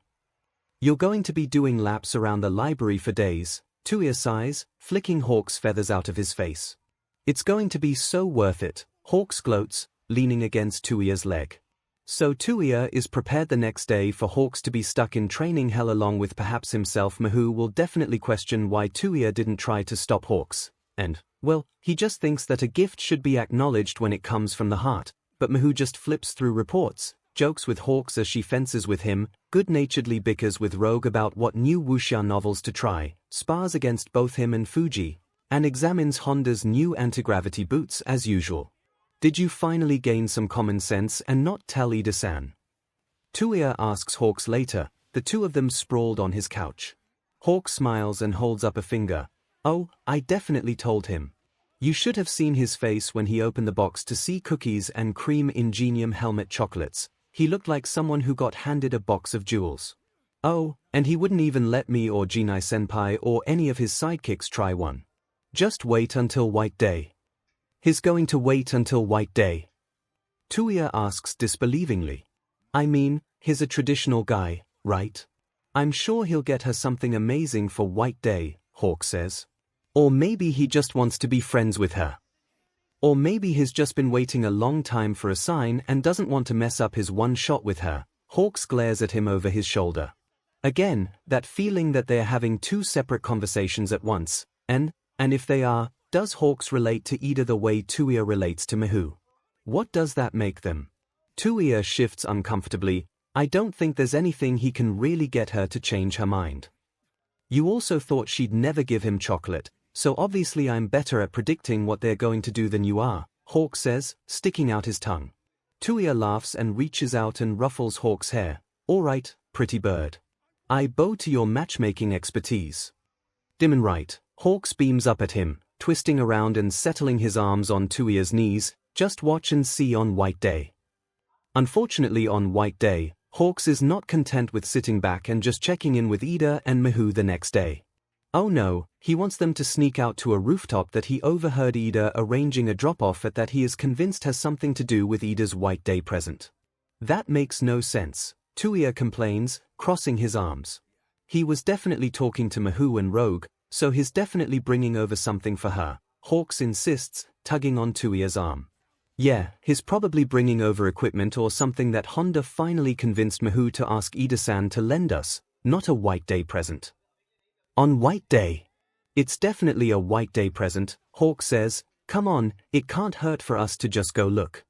You're going to be doing laps around the library for days, Touya sighs, flicking Hawks' feathers out of his face. It's going to be so worth it, Hawks gloats, leaning against Touya's leg. So Touya is prepared the next day for Hawks to be stuck in training hell along with perhaps himself. 𝐒𝐴𝐺 will definitely question why Touya didn't try to stop Hawks, and, well, he just thinks that a gift should be acknowledged when it comes from the heart, but 𝐒𝐴𝐺 just flips through reports, jokes with Hawks as she fences with him, good-naturedly bickers with Rogue about what new wuxia novels to try, spars against both him and Fuji, and examines Honda's new anti-gravity boots as usual. Did you finally gain some common sense and not tell Ida-san? Touya asks Hawks later, the two of them sprawled on his couch. Hawks smiles and holds up a finger. Oh, I definitely told him. You should have seen his face when he opened the box to see cookies and cream ingenium helmet chocolates. He looked like someone who got handed a box of jewels. Oh, and he wouldn't even let me or Jinai-senpai or any of his sidekicks try one. Just wait until White Day. He's going to wait until White Day. Touya asks disbelievingly. I mean, he's a traditional guy, right? I'm sure he'll get her something amazing for White Day, Hawk says. Or maybe he just wants to be friends with her. Or maybe he's just been waiting a long time for a sign and doesn't want to mess up his one shot with her. Hawks glares at him over his shoulder. Again, that feeling that they're having two separate conversations at once, and if they are, does Hawks relate to Ida the way Touya relates to Miho? What does that make them? Touya shifts uncomfortably. I don't think there's anything he can really get her to change her mind. You also thought she'd never give him chocolate, so obviously I'm better at predicting what they're going to do than you are, Hawk says, sticking out his tongue. Touya laughs and reaches out and ruffles Hawk's hair. All right, pretty bird. I bow to your matchmaking expertise. Dimon right. Hawks beams up at him, twisting around and settling his arms on Touya's knees. Just watch and see on White Day. Unfortunately on White Day, Hawks is not content with sitting back and just checking in with Ida and Miho the next day. Oh no, he wants them to sneak out to a rooftop that he overheard Ida arranging a drop-off at that he is convinced has something to do with Ida's White Day present. That makes no sense, Touya complains, crossing his arms. He was definitely talking to Miho and Rogue, so he's definitely bringing over something for her, Hawks insists, tugging on Touya's arm. Yeah, he's probably bringing over equipment or something that Honda finally convinced Miho to ask Ida-san to lend us, not a White Day present. On White Day. It's definitely a White Day present, Hawk says. Come on, it can't hurt for us to just go look.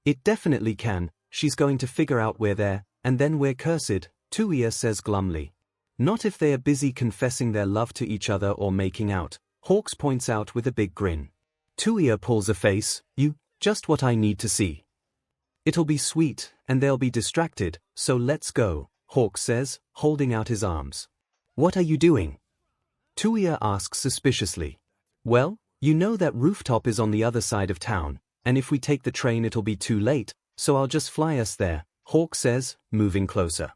It definitely can. She's going to figure out we're there, and then we're cursed, Touya says glumly. Not if they are busy confessing their love to each other or making out, Hawks points out with a big grin. Touya pulls a face. Just what I need to see. It'll be sweet, and they'll be distracted, so let's go, Hawk says, holding out his arms. What are you doing? Touya asks suspiciously. Well, you know that rooftop is on the other side of town, and if we take the train it'll be too late, so I'll just fly us there, Hawk says, moving closer.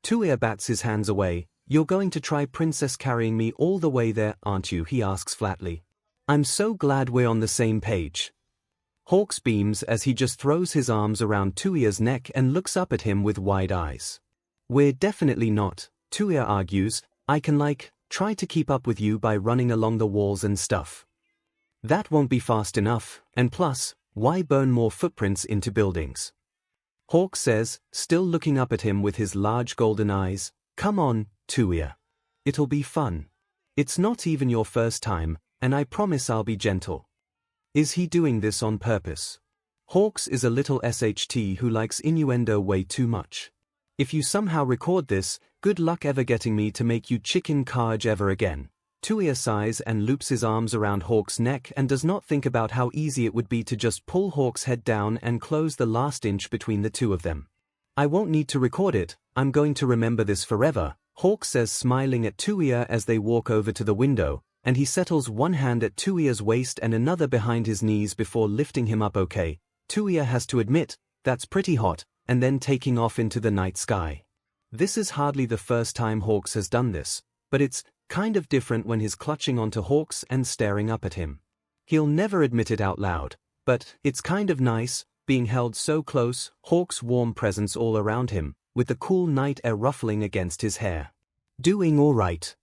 Touya bats his hands away. You're going to try princess carrying me all the way there, aren't you? He asks flatly. I'm so glad we're on the same page. Hawks beams as he just throws his arms around Touya's neck and looks up at him with wide eyes. We're definitely not, Touya argues. I can try to keep up with you by running along the walls and stuff. That won't be fast enough, and plus, why burn more footprints into buildings? Hawk says, still looking up at him with his large golden eyes. Come on, Touya. It'll be fun. It's not even your first time, and I promise I'll be gentle. Is he doing this on purpose? Hawks is a little SHT who likes innuendo way too much. If you somehow record this, good luck ever getting me to make you chicken 𝐒𝐻𝐽 ever again. Touya sighs and loops his arms around Hawk's neck and does not think about how easy it would be to just pull Hawk's head down and close the last inch between the two of them. I won't need to record it, I'm going to remember this forever, Hawk says, smiling at Touya as they walk over to the window, and he settles one hand at Touya's waist and another behind his knees before lifting him up. Okay, Touya has to admit, that's pretty hot, and then taking off into the night sky. This is hardly the first time Hawks has done this, but it's kind of different when he's clutching onto Hawks and staring up at him. He'll never admit it out loud, but it's kind of nice, being held so close, Hawk's warm presence all around him, with the cool night air ruffling against his hair. Doing all right?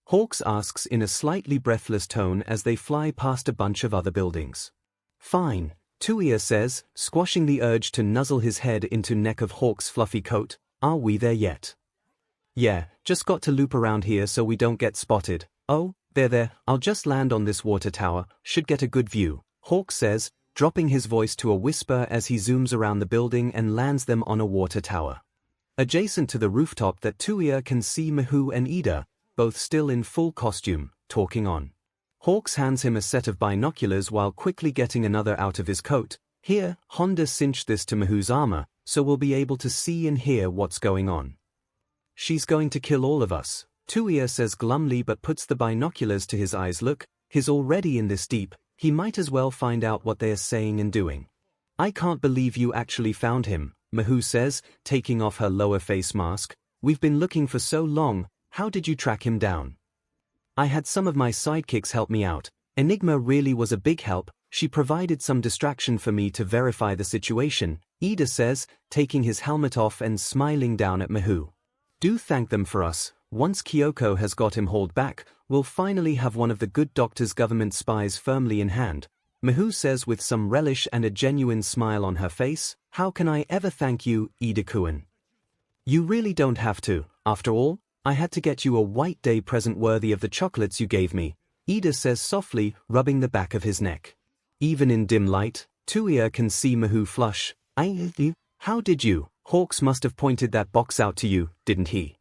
Hawks asks in a slightly breathless tone as they fly past a bunch of other buildings. Fine, Touya says, squashing the urge to nuzzle his head into neck of Hawk's fluffy coat. Are we there yet? Yeah, just got to loop around here so we don't get spotted. Oh, there, I'll just land on this water tower, should get a good view, Hawk says, dropping his voice to a whisper as he zooms around the building and lands them on a water tower. Adjacent to the rooftop that Touya can see Miho and Ida, both still in full costume, talking on. Hawks hands him a set of binoculars while quickly getting another out of his coat. Here, Honda cinched this to Miho's armor, so we'll be able to see and hear what's going on. She's going to kill all of us, Touya says glumly but puts the binoculars to his eyes. Look, he's already in this deep, he might as well find out what they are saying and doing. I can't believe you actually found him, Miho says, taking off her lower face mask. We've been looking for so long, how did you track him down? I had some of my sidekicks help me out. Enigma really was a big help, she provided some distraction for me to verify the situation, Ida says, taking his helmet off and smiling down at Miho. Do thank them for us. Once Kyoko has got him hauled back, we'll finally have one of the good doctor's government spies firmly in hand, Miho says with some relish and a genuine smile on her face. How can I ever thank you, Ida-kun? You really don't have to. After all, I had to get you a white day present worthy of the chocolates you gave me, Ida says softly, rubbing the back of his neck. Even in dim light, Touya can see Miho flush. How did you? Hawks must have pointed that box out to you, didn't he?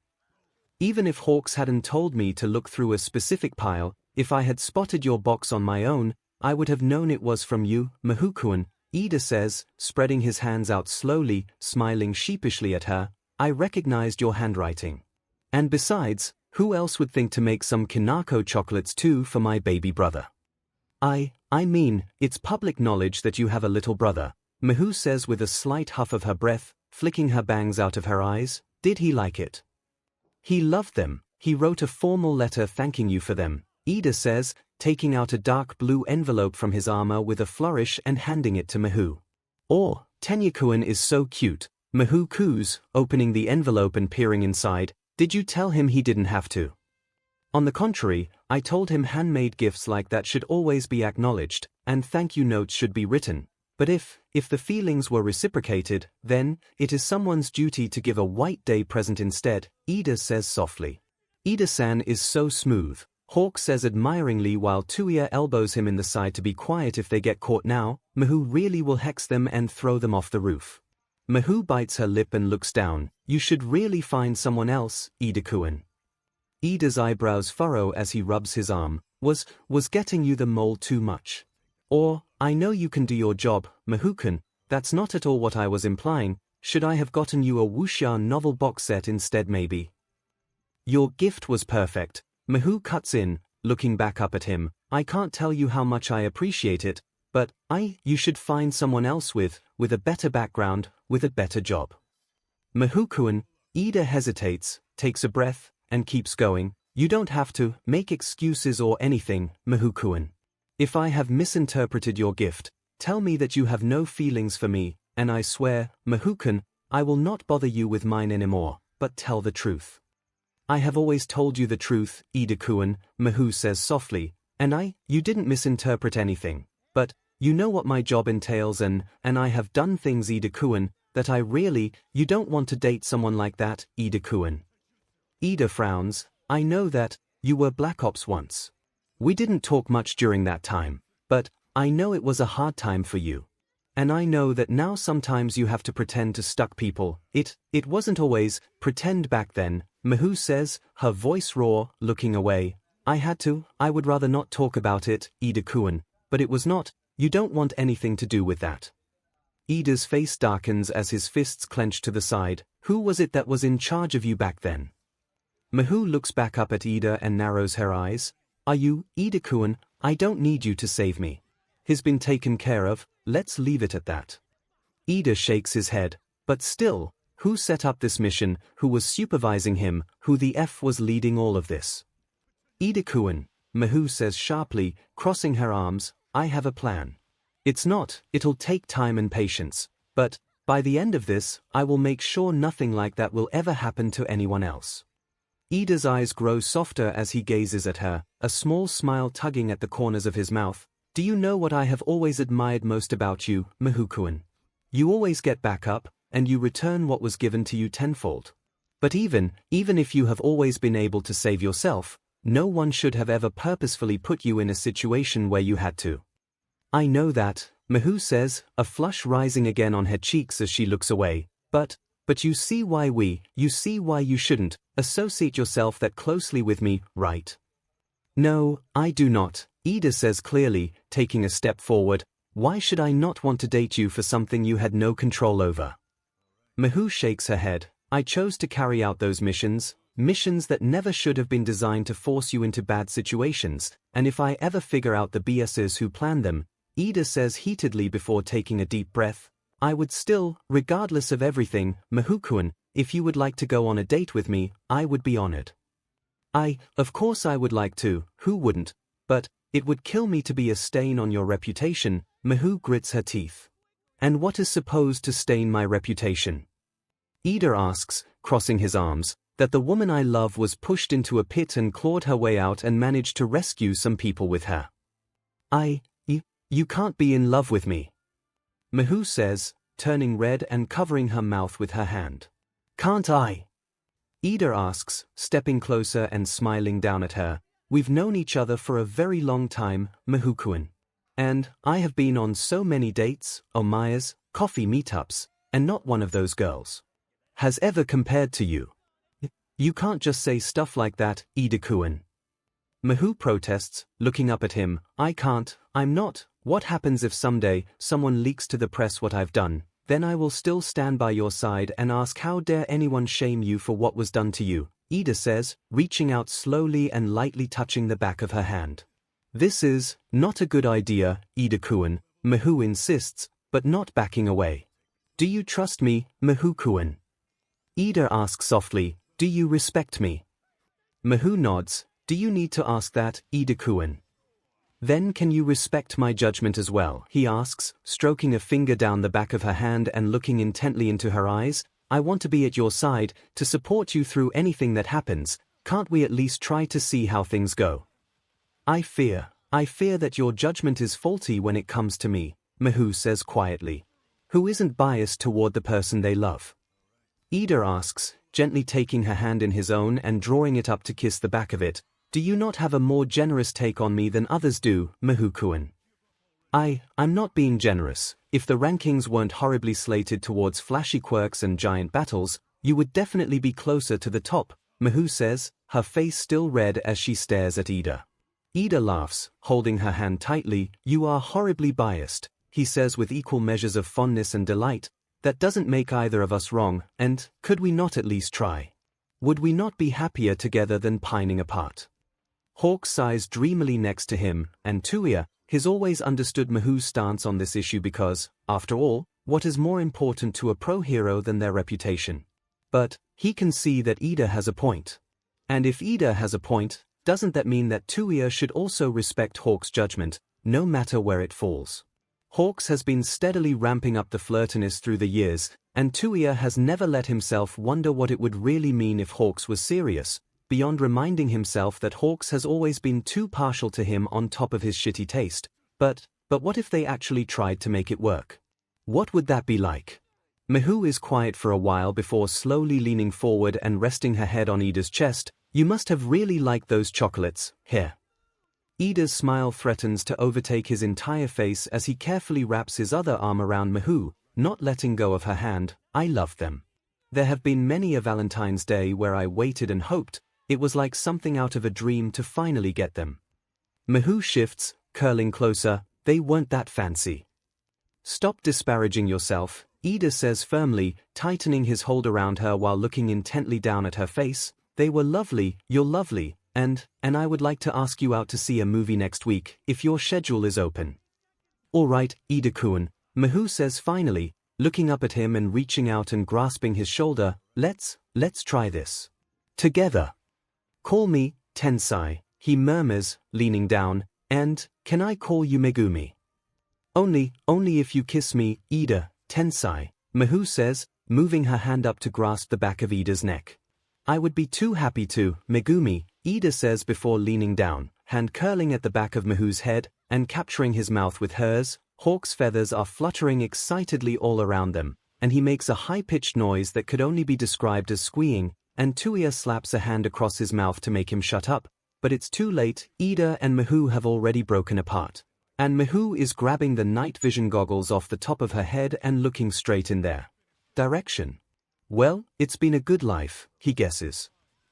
Even if Hawks hadn't told me to look through a specific pile, if I had spotted your box on my own, I would have known it was from you, Miho-kun, Ida says, spreading his hands out slowly, smiling sheepishly at her. I recognized your handwriting. And besides, who else would think to make some Kinako chocolates too for my baby brother? I mean, it's public knowledge that you have a little brother, Miho says with a slight huff of her breath, flicking her bangs out of her eyes. Did he like it? He loved them. He wrote a formal letter thanking you for them, Ida says, taking out a dark blue envelope from his armor with a flourish and handing it to Miho. Oh, Tenya-kun is so cute, Miho coos, opening the envelope and peering inside. Did you tell him he didn't have to? On the contrary, I told him handmade gifts like that should always be acknowledged, and thank you notes should be written. But if the feelings were reciprocated, then it is someone's duty to give a white day present instead, Ida says softly. Ida-san is so smooth, Hawk says admiringly while Touya elbows him in the side to be quiet. If they get caught now, Miho really will hex them and throw them off the roof. Miho bites her lip and looks down. You should really find someone else, Ida-kun. Ida's eyebrows furrow as he rubs his arm. Was getting you the mole too much? Or, I know you can do your job, Miho-kun, that's not at all what I was implying. Should I have gotten you a wuxia novel box set instead maybe? Your gift was perfect, Miho cuts in, looking back up at him. I can't tell you how much I appreciate it, but you should find someone else with a better background, with a better job. Miho-kun, Ida hesitates, takes a breath, and keeps going. You don't have to make excuses or anything, Miho-kun. If I have misinterpreted your gift, tell me that you have no feelings for me, and I swear, Miho-kun, I will not bother you with mine anymore, but tell the truth. I have always told you the truth, Ida-kun, Miho says softly, and you didn't misinterpret anything, but you know what my job entails and I have done things, Ida-kun, that you don't want to date someone like that, Ida-kun. Ida frowns. I know that, you were Black Ops once. We didn't talk much during that time, but I know it was a hard time for you. And I know that now sometimes you have to pretend to stuck people. It wasn't always pretend back then, Miho says, her voice raw, looking away. I would rather not talk about it, Ida-kun, but it was not, you don't want anything to do with that. Ida's face darkens as his fists clench to the side. Who was it that was in charge of you back then? Miho looks back up at Ida and narrows her eyes. Are you, Ida-kun? I don't need you to save me. He's been taken care of, let's leave it at that. Ida shakes his head, but still, who set up this mission, who was supervising him, who the F was leading all of this? Ida-kun, Miho says sharply, crossing her arms, I have a plan. It'll take time and patience, but, by the end of this, I will make sure nothing like that will ever happen to anyone else. Ida's eyes grow softer as he gazes at her, a small smile tugging at the corners of his mouth. Do you know what I have always admired most about you, Miho-kun? You always get back up, and you return what was given to you tenfold. But even if you have always been able to save yourself, no one should have ever purposefully put you in a situation where you had to. I know that, Miho says, a flush rising again on her cheeks as she looks away, but you see why you shouldn't associate yourself that closely with me, right? No, I do not, 𝐬𝐫 says clearly, taking a step forward. Why should I not want to date you for something you had no control over? 𝐒𝐻u shakes her head. I chose to carry out those missions that never should have been designed to force you into bad situations, and if I ever figure out the BSs who planned them, 𝐬𝐫 says heatedly before taking a deep breath, I would still, regardless of everything, 𝐒𝐻u-kun, if you would like to go on a date with me, I would be honored. Of course I would like to, who wouldn't, but it would kill me to be a stain on your reputation, 𝐒𝐻u grits her teeth. And what is supposed to stain my reputation? 𝐬𝐫 asks, crossing his arms, that the woman I love was pushed into a pit and clawed her way out and managed to rescue some people with her. You can't be in love with me. 𝐒𝐻u says, turning red and covering her mouth with her hand. Can't I? 𝐬𝐫 asks, stepping closer and smiling down at her. We've known each other for a very long time, 𝐒𝐻u-kun. And I have been on so many dates, omiyas, coffee meetups, and not one of those girls has ever compared to you. You can't just say stuff like that, 𝐬𝐫-kun. 𝐒𝐻u protests, looking up at him. I can't, I'm not. What happens if someday someone leaks to the press what I've done? Then I will still stand by your side and ask how dare anyone shame you for what was done to you, 𝐬𝐫 says, reaching out slowly and lightly touching the back of her hand. This is not a good idea, 𝐬𝐫-kun, 𝐒𝐻u insists, but not backing away. Do you trust me, 𝐒𝐻u-kun? 𝐬𝐫 asks softly, do you respect me? 𝐒𝐻u nods. Do you need to ask that, 𝐬𝐫-kun? Then can you respect my judgment as well, he asks, stroking a finger down the back of her hand and looking intently into her eyes. I want to be at your side, to support you through anything that happens. Can't we at least try to see how things go? I fear that your judgment is faulty when it comes to me, 𝐒𝐻u says quietly. Who isn't biased toward the person they love? 𝐬𝐫 asks, gently taking her hand in his own and drawing it up to kiss the back of it. Do you not have a more generous take on me than others do, 𝐒𝐻u-kun? I'm not being generous. If the rankings weren't horribly slated towards flashy quirks and giant battles, you would definitely be closer to the top, 𝐒𝐻u says, her face still red as she stares at 𝐬𝐫. 𝐬𝐫 laughs, holding her hand tightly. You are horribly biased, he says with equal measures of fondness and delight. That doesn't make either of us wrong, and could we not at least try? Would we not be happier together than pining apart? Hawk sighs dreamily next to him, and Touya has always understood 𝐒𝐻u's stance on this issue because, after all, what is more important to a pro hero than their reputation? But he can see that 𝐬𝐫 has a point. And if 𝐬𝐫 has a point, doesn't that mean that Touya should also respect Hawk's judgment, no matter where it falls? Hawks has been steadily ramping up the flirtiness through the years, and Touya has never let himself wonder what it would really mean if Hawks was serious, beyond reminding himself that Hawks has always been too partial to him on top of his shitty taste. But what if they actually tried to make it work? What would that be like? 𝐒𝐻u is quiet for a while before slowly leaning forward and resting her head on 𝐬𝐫's chest. You must have really liked those chocolates, here. 𝐬𝐫's smile threatens to overtake his entire face as he carefully wraps his other arm around 𝐒𝐻u, not letting go of her hand. I love them. There have been many a Valentine's Day where I waited and hoped. It was like something out of a dream to finally get them. 𝐒𝐻u shifts, curling closer. They weren't that fancy. Stop disparaging yourself, 𝐬𝐫 says firmly, tightening his hold around her while looking intently down at her face. They were lovely, you're lovely, and I would like to ask you out to see a movie next week, if your schedule is open. All right, 𝐬𝐫-kun, 𝐒𝐻u says finally, looking up at him and reaching out and grasping his shoulder. Let's try this. Together. Call me, Tensai, he murmurs, leaning down, and can I call you Megumi? Only if you kiss me, 𝐬𝐫, Tensai, 𝐒𝐻u says, moving her hand up to grasp the back of 𝐬𝐫's neck. I would be too happy to, Megumi, 𝐬𝐫 says before leaning down, hand curling at the back of 𝐒𝐻u's head, and capturing his mouth with hers. Hawk's feathers are fluttering excitedly all around them, and he makes a high-pitched noise that could only be described as squeeing, and Touya slaps a hand across his mouth to make him shut up, but it's too late. 𝐬𝐫 and 𝐒𝐻u have already broken apart, and 𝐒𝐻u is grabbing the night vision goggles off the top of her head and looking straight in their direction. Well, it's been a good life, he guesses.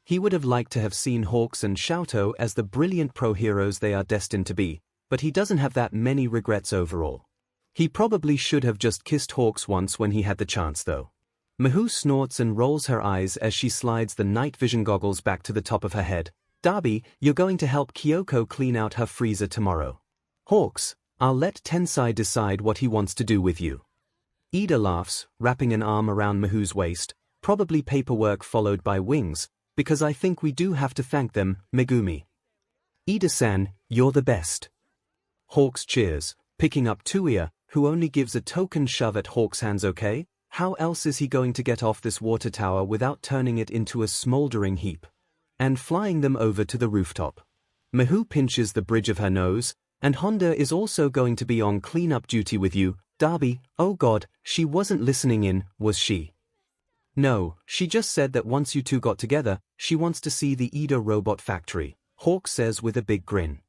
He would have liked to have seen Hawks and 𝐲𝐸 as the brilliant pro-heroes they are destined to be, but he doesn't have that many regrets overall. He probably should have just kissed Hawks once when he had the chance though. 𝐼 snorts and rolls her eyes as she slides the night vision goggles back to the top of her head. Darby, you're going to help Kyoko clean out her freezer tomorrow. Hawks, I'll let Tensai decide what he wants to do with you. Ida laughs, wrapping an arm around 𝐼's waist, probably paperwork followed by wings, because I think we do have to thank them, Megumi. Ida-san, you're the best. Hawks cheers, picking up Touya, who only gives a token shove at Hawks' hands. Okay, how else is he going to get off this water tower without turning it into a smoldering heap? And flying them over to the rooftop. 𝐼 pinches the bridge of her nose, and Honda is also going to be on cleanup duty with you, Darby. Oh god, she wasn't listening in, was she? No, she just said that once you two got together, she wants to see the Ida robot factory, Hawk says with a big grin.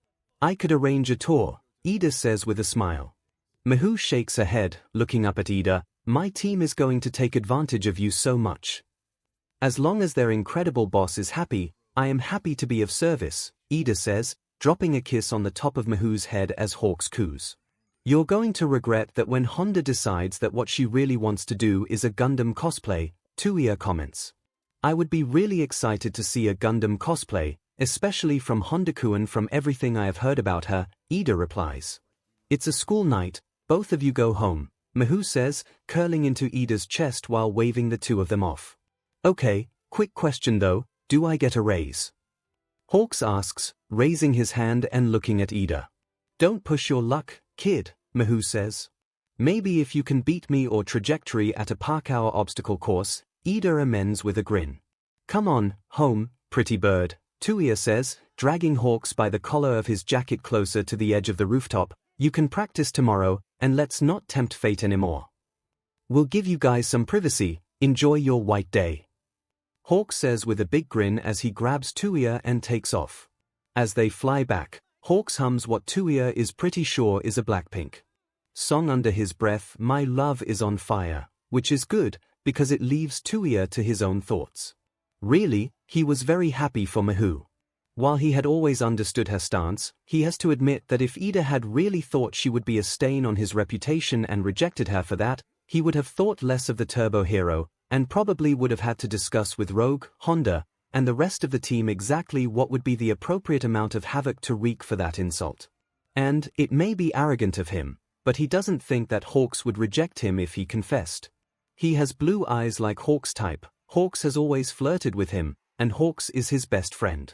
I could arrange a tour, Ida says with a smile. 𝐼 shakes her head, looking up at Ida. My team is going to take advantage of you so much. As long as their incredible boss is happy, I am happy to be of service, Ida says, dropping a kiss on the top of 𝐼's head as Hawks coos. You're going to regret that when Honda decides that what she really wants to do is a Gundam cosplay, Touya comments. I would be really excited to see a Gundam cosplay, especially from Honda-kun. From everything I have heard about her, Ida replies. It's a school night, both of you go home, 𝐼 says, curling into Ida's chest while waving the two of them off. Okay, quick question though, do I get a raise? Hawks asks, raising his hand and looking at Ida. Don't push your luck, kid, 𝐼 says. Maybe if you can beat me or trajectory at a parkour obstacle course, Ida amends with a grin. Come on, home, pretty bird, Touya says, dragging Hawks by the collar of his jacket closer to the edge of the rooftop. You can practice tomorrow, and let's not tempt fate anymore. We'll give you guys some privacy, enjoy your white day. Hawks says with a big grin as he grabs Touya and takes off. As they fly back, Hawks hums what Touya is pretty sure is a Blackpink song under his breath. My love is on fire, which is good, because it leaves Touya to his own thoughts. Really, he was very happy for 𝐼. While he had always understood her stance, he has to admit that if Ida had really thought she would be a stain on his reputation and rejected her for that, he would have thought less of the turbo hero, and probably would have had to discuss with Rogue, Honda, and the rest of the team exactly what would be the appropriate amount of havoc to wreak for that insult. And it may be arrogant of him, but he doesn't think that Hawks would reject him if he confessed. He has blue eyes like Hawks' type, Hawks has always flirted with him, and Hawks is his best friend.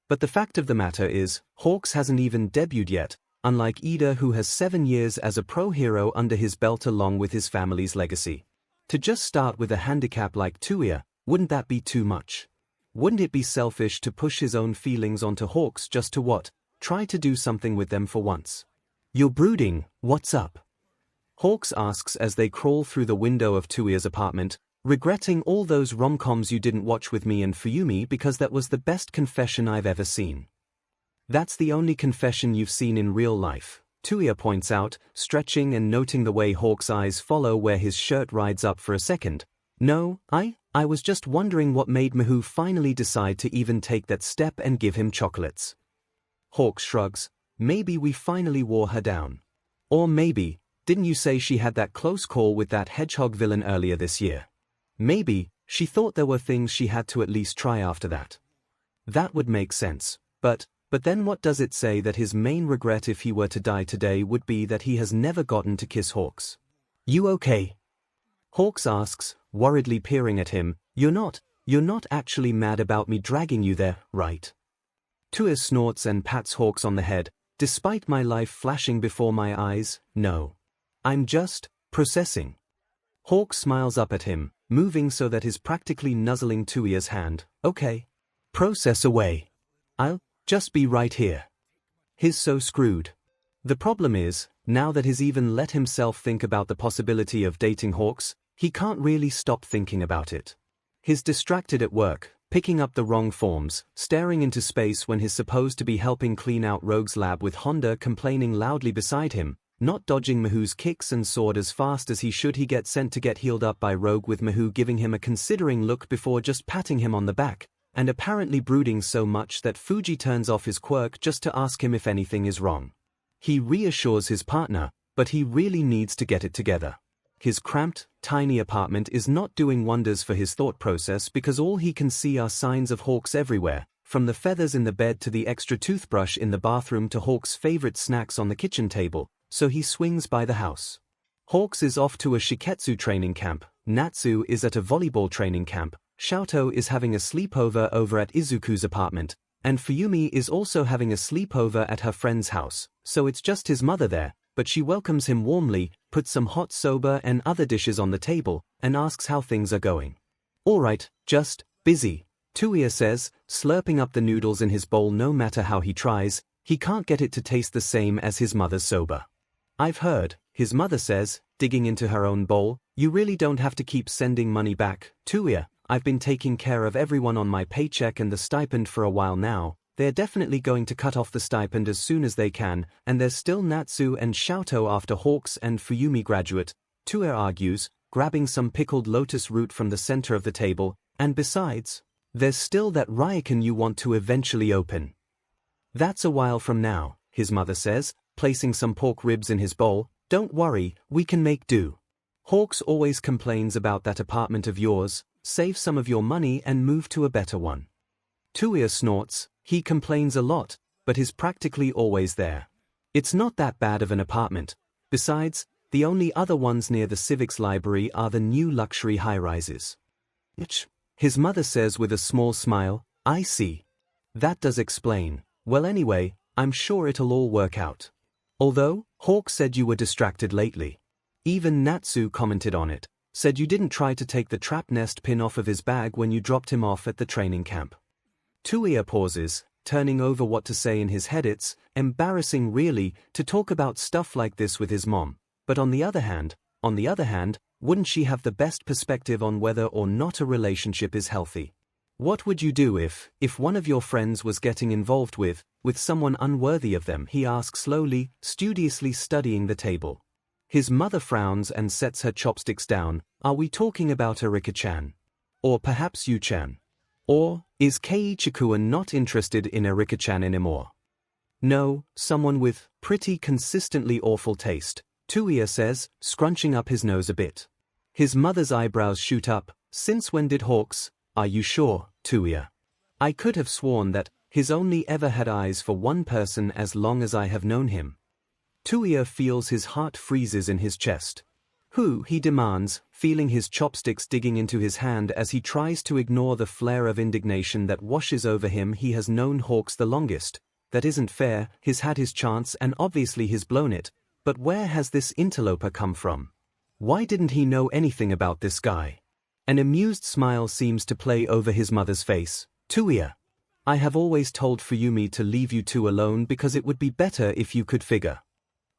But the fact of the matter is, Hawks hasn't even debuted yet, unlike Ida who has 7 years as a pro hero under his belt along with his family's legacy. To just start with a handicap like Touya, wouldn't that be too much? Wouldn't it be selfish to push his own feelings onto Hawks just to what? Try to do something with them for once. You're brooding, what's up? Hawks asks as they crawl through the window of Touya's apartment, regretting all those rom-coms you didn't watch with me and Fuyumi because that was the best confession I've ever seen. That's the only confession you've seen in real life, Touya points out, stretching and noting the way Hawks' eyes follow where his shirt rides up for a second. No, I was just wondering what made 𝐼 finally decide to even take that step and give him chocolates. Hawks shrugs. Maybe we finally wore her down. Or maybe, didn't you say she had that close call with that hedgehog villain earlier this year? Maybe, she thought there were things she had to at least try after that. That would make sense, but then what does it say that his main regret if he were to die today would be that he has never gotten to kiss Hawks? You okay? Hawks asks, worriedly peering at him. You're not actually mad about me dragging you there, right? Touya snorts and pats Hawks on the head. Despite my life flashing before my eyes, no. I'm just processing. Hawk smiles up at him, moving so that he's practically nuzzling Touya's hand. Okay. Process away. I'll just be right here. He's so screwed. The problem is, now that he's even let himself think about the possibility of dating Hawks, he can't really stop thinking about it. He's distracted at work, picking up the wrong forms, staring into space when he's supposed to be helping clean out Rogue's lab with Honda complaining loudly beside him, not dodging 𝐼's kicks and sword as fast as he should. He gets sent to get healed up by Rogue with 𝐼 giving him a considering look before just patting him on the back, and apparently brooding so much that Fuji turns off his quirk just to ask him if anything is wrong. He reassures his partner, but he really needs to get it together. His cramped, tiny apartment is not doing wonders for his thought process because all he can see are signs of hawks everywhere, from the feathers in the bed to the extra toothbrush in the bathroom to Hawk's favorite snacks on the kitchen table, so he swings by the house. Hawks is off to a shiketsu training camp, Natsu is at a volleyball training camp, Xiaotou is having a sleepover over at Izuku's apartment, and Fuyumi is also having a sleepover at her friend's house, so it's just his mother there, but she welcomes him warmly, puts some hot soba and other dishes on the table, and asks how things are going. "Alright, just busy," Touya says, slurping up the noodles in his bowl. No matter how he tries, he can't get it to taste the same as his mother's soba. "I've heard," his mother says, digging into her own bowl, "you really don't have to keep sending money back, Touya. I've been taking care of everyone on my paycheck and the stipend for a while now. They're definitely going to cut off the stipend as soon as they can, and there's still Natsu and Xiaotou after Hawks and Fuyumi graduate," Touya argues, grabbing some pickled lotus root from the center of the table, "and besides, there's still that ryokan you want to eventually open." "That's a while from now," his mother says, placing some pork ribs in his bowl. "Don't worry, we can make do. Hawks always complains about that apartment of yours. Save some of your money and move to a better one." Touya snorts. He complains a lot, but is practically always there. It's not that bad of an apartment. Besides, the only other ones near the civics library are the new luxury high-rises. His mother says with a small smile, "I see. That does explain. Well anyway, I'm sure it'll all work out. Although, Hawk said you were distracted lately. Even Natsu commented on it, said you didn't try to take the trap nest pin off of his bag when you dropped him off at the training camp." Touya pauses, turning over what to say in his head. It's embarrassing really to talk about stuff like this with his mom, but on the other hand, wouldn't she have the best perspective on whether or not a relationship is healthy? "What would you do if one of your friends was getting involved with someone unworthy of them?" he asks slowly, studiously studying the table. His mother frowns and sets her chopsticks down. "Are we talking about Erika-chan? Or perhaps Yu-chan? Or is Keiichi-kun not interested in Erika-chan anymore?" "No, someone with pretty consistently awful taste," Touya says, scrunching up his nose a bit. His mother's eyebrows shoot up. "Since when did Hawks? Are you sure, Touya? I could have sworn that he's only ever had eyes for one person as long as I have known him." Touya feels his heart freezes in his chest. "Who?" he demands, feeling his chopsticks digging into his hand as he tries to ignore the flare of indignation that washes over him. He has known Hawks the longest. That isn't fair. He's had his chance and obviously he's blown it. But where has this interloper come from? Why didn't he know anything about this guy? An amused smile seems to play over his mother's face. "Touya, I have always told Fuyumi to leave you two alone because it would be better if you could figure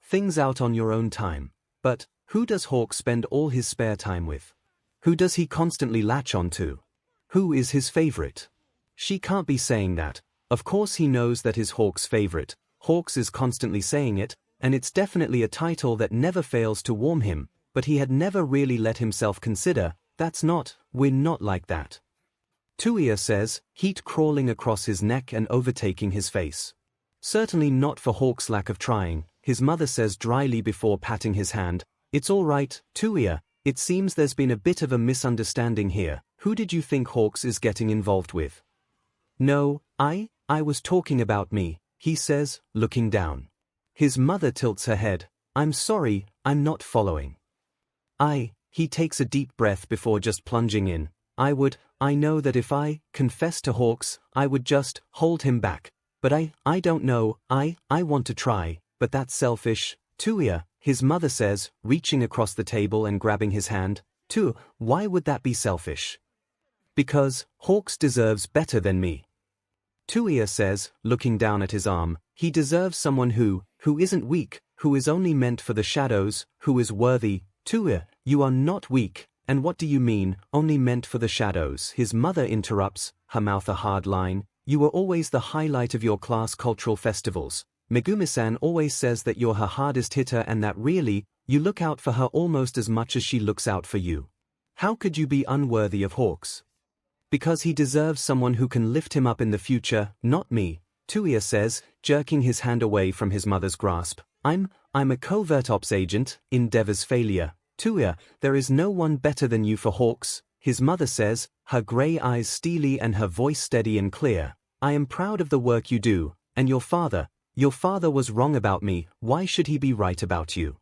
things out on your own time. But who does Hawk spend all his spare time with? Who does he constantly latch on to? Who is his favorite?" She can't be saying that. Of course he knows that is Hawk's favorite. Hawks is constantly saying it, and it's definitely a title that never fails to warm him, but he had never really let himself consider, we're not like that. Touya says, heat crawling across his neck and overtaking his face. "Certainly not for Hawk's lack of trying," his mother says dryly before patting his hand. "It's all right, Touya, it seems there's been a bit of a misunderstanding here. Who did you think Hawks is getting involved with?" "No, I was talking about me," he says, looking down. His mother tilts her head. "I'm sorry, I'm not following." He takes a deep breath before just plunging in. I know that if I confess to Hawks, I would just hold him back. But I don't know, I want to try, but that's selfish, Touya," his mother says, reaching across the table and grabbing his hand. Why would that be selfish?" "Because Hawks deserves better than me." Touya says, looking down at his arm. "He deserves someone who isn't weak, who is only meant for the shadows, who is worthy." "Touya, you are not weak, and what do you mean, only meant for the shadows?" his mother interrupts, her mouth a hard line. "You were always the highlight of your class cultural festivals. Megumi-san always says that you're her hardest hitter and that really, you look out for her almost as much as she looks out for you. How could you be unworthy of Hawks?" Because he deserves someone who can lift him up in the future, not me, Touya says, jerking his hand away from his mother's grasp. I'm a covert ops agent, in Deva's failure. Touya, there is no one better than you for Hawks, his mother says, her grey eyes steely and her voice steady and clear. I am proud of the work you do, and your father was wrong about me, why should he be right about you?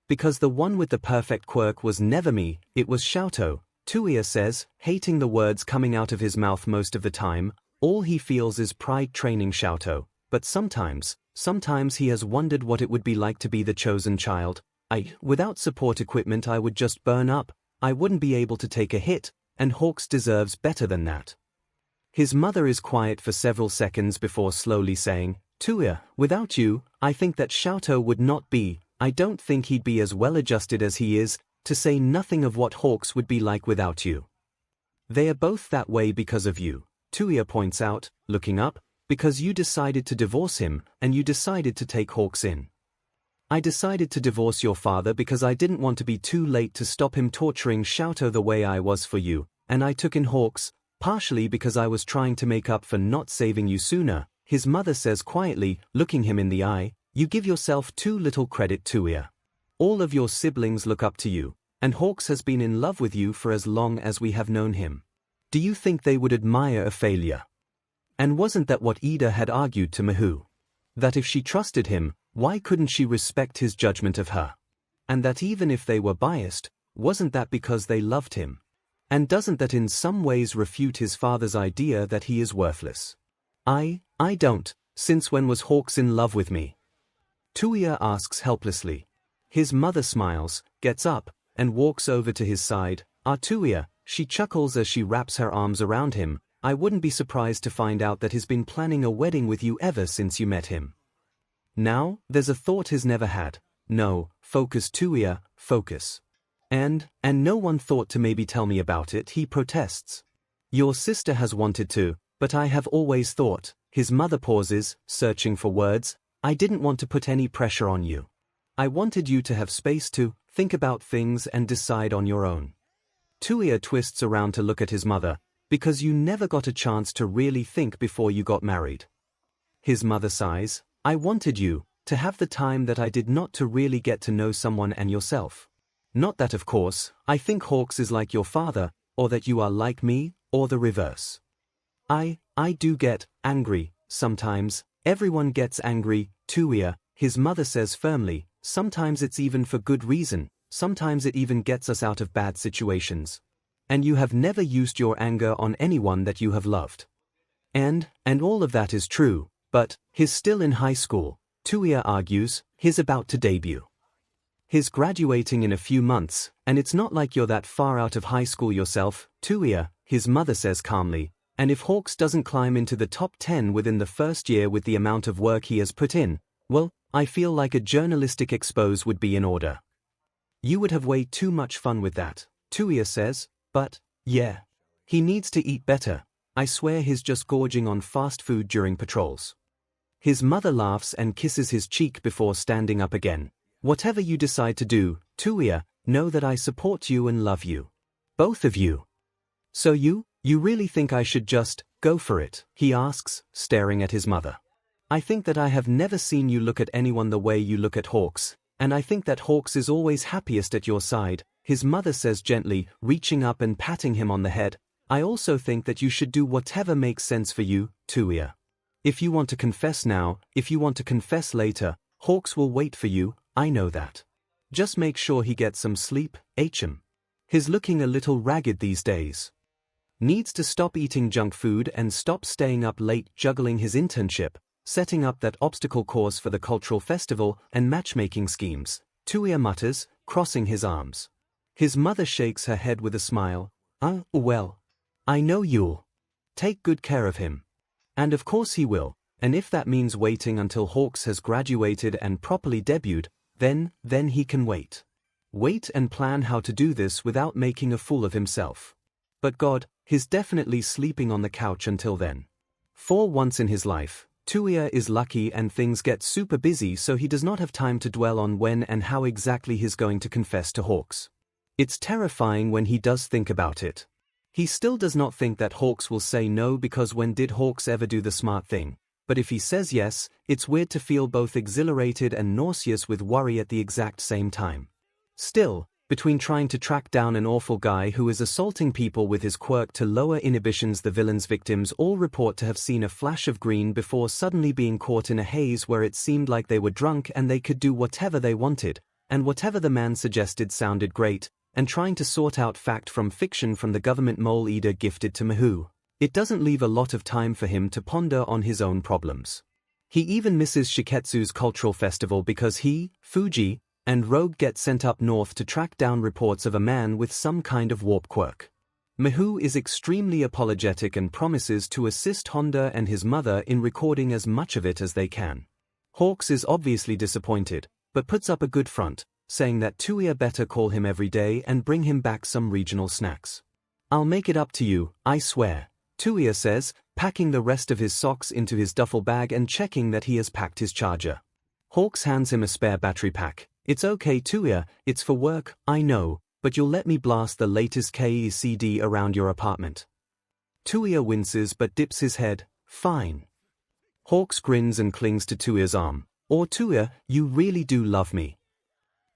Because the one with the perfect quirk was never me, it was 𝐤𝐻𝐻, Touya says, hating the words coming out of his mouth most of the time. All he feels is pride training 𝐤𝐻𝐻, but sometimes he has wondered what it would be like to be the chosen child. Without support equipment I would just burn up, I wouldn't be able to take a hit, and Hawks deserves better than that. His mother is quiet for several seconds before slowly saying, Touya, without you, I think that 𝐤𝐻𝐻 would not be, I don't think he'd be as well adjusted as he is, to say nothing of what Hawks would be like without you. They are both that way because of you, Touya points out, looking up, because you decided to divorce him, and you decided to take Hawks in. I decided to divorce your father because I didn't want to be too late to stop him torturing 𝐤𝐻𝐻 the way I was for you, and I took in Hawks, partially because I was trying to make up for not saving you sooner, his mother says quietly, looking him in the eye. You give yourself too little credit, Touya. All of your siblings look up to you, and Hawks has been in love with you for as long as we have known him. Do you think they would admire a failure? And wasn't that what Ida had argued to Miho? That if she trusted him, why couldn't she respect his judgment of her? And that even if they were biased, wasn't that because they loved him? And doesn't that in some ways refute his father's idea that he is worthless? I don't. Since when was Hawks in love with me? Touya asks helplessly. His mother smiles, gets up, and walks over to his side. Touya, she chuckles as she wraps her arms around him. I wouldn't be surprised to find out that he's been planning a wedding with you ever since you met him. Now, there's a thought he's never had. No, focus Touya, focus. And no one thought to maybe tell me about it, he protests. Your sister has wanted to, but I have always thought. His mother pauses, searching for words. I didn't want to put any pressure on you. I wanted you to have space to think about things and decide on your own. Touya twists around to look at his mother, because you never got a chance to really think before you got married. His mother sighs. I wanted you to have the time that I did not to really get to know someone and yourself. Not that of course, I think Hawks is like your father, or that you are like me, or the reverse. I do get angry, sometimes. Everyone gets angry, Touya, his mother says firmly. Sometimes it's even for good reason, sometimes it even gets us out of bad situations. And you have never used your anger on anyone that you have loved. And all of that is true, but he's still in high school, Touya argues, he's about to debut. He's graduating in a few months, and it's not like you're that far out of high school yourself, Touya, his mother says calmly. And if Hawks doesn't climb into the top 10 within the first year with the amount of work he has put in, well, I feel like a journalistic expose would be in order. You would have way too much fun with that, Touya says, but, yeah. He needs to eat better. I swear he's just gorging on fast food during patrols. His mother laughs and kisses his cheek before standing up again. Whatever you decide to do, Touya, know that I support you and love you. Both of you. So you really think I should just go for it? He asks, staring at his mother. I think that I have never seen you look at anyone the way you look at Hawks, and I think that Hawks is always happiest at your side, his mother says gently, reaching up and patting him on the head. I also think that you should do whatever makes sense for you, Touya. If you want to confess now, if you want to confess later, Hawks will wait for you, I know that. Just make sure he gets some sleep, 𝐒𝐻𝐻𝐻. He's looking a little ragged these days. Needs to stop eating junk food and stop staying up late juggling his internship, setting up that obstacle course for the cultural festival and matchmaking schemes, Touya mutters, crossing his arms. His mother shakes her head with a smile. Well, I know you'll take good care of him. And of course he will, and if that means waiting until Hawks has graduated and properly debuted, then he can wait. Wait and plan how to do this without making a fool of himself. But God, he's definitely sleeping on the couch until then. For once in his life, Touya is lucky and things get super busy, so he does not have time to dwell on when and how exactly he's going to confess to Hawks. It's terrifying when he does think about it. He still does not think that Hawks will say no because when did Hawks ever do the smart thing? But if he says yes, it's weird to feel both exhilarated and nauseous with worry at the exact same time. Still, between trying to track down an awful guy who is assaulting people with his quirk to lower inhibitions, the villain's victims all report to have seen a flash of green before suddenly being caught in a haze where it seemed like they were drunk and they could do whatever they wanted, and whatever the man suggested sounded great, and trying to sort out fact from fiction from the government mole eater gifted to Mahou. It doesn't leave a lot of time for him to ponder on his own problems. He even misses Shiketsu's cultural festival because he, Fuji, and Rogue get sent up north to track down reports of a man with some kind of warp quirk. Mahou is extremely apologetic and promises to assist Honda and his mother in recording as much of it as they can. Hawks is obviously disappointed, but puts up a good front, saying that Touya better call him every day and bring him back some regional snacks. "I'll make it up to you, I swear," Touya says, packing the rest of his socks into his duffel bag and checking that he has packed his charger. Hawks hands him a spare battery pack. "It's okay, Touya, it's for work, I know, but you'll let me blast the latest 𝐂𝐸 CD around your apartment." Touya winces but dips his head. "Fine." Hawks grins and clings to Touya's arm. "Or Touya, you really do love me."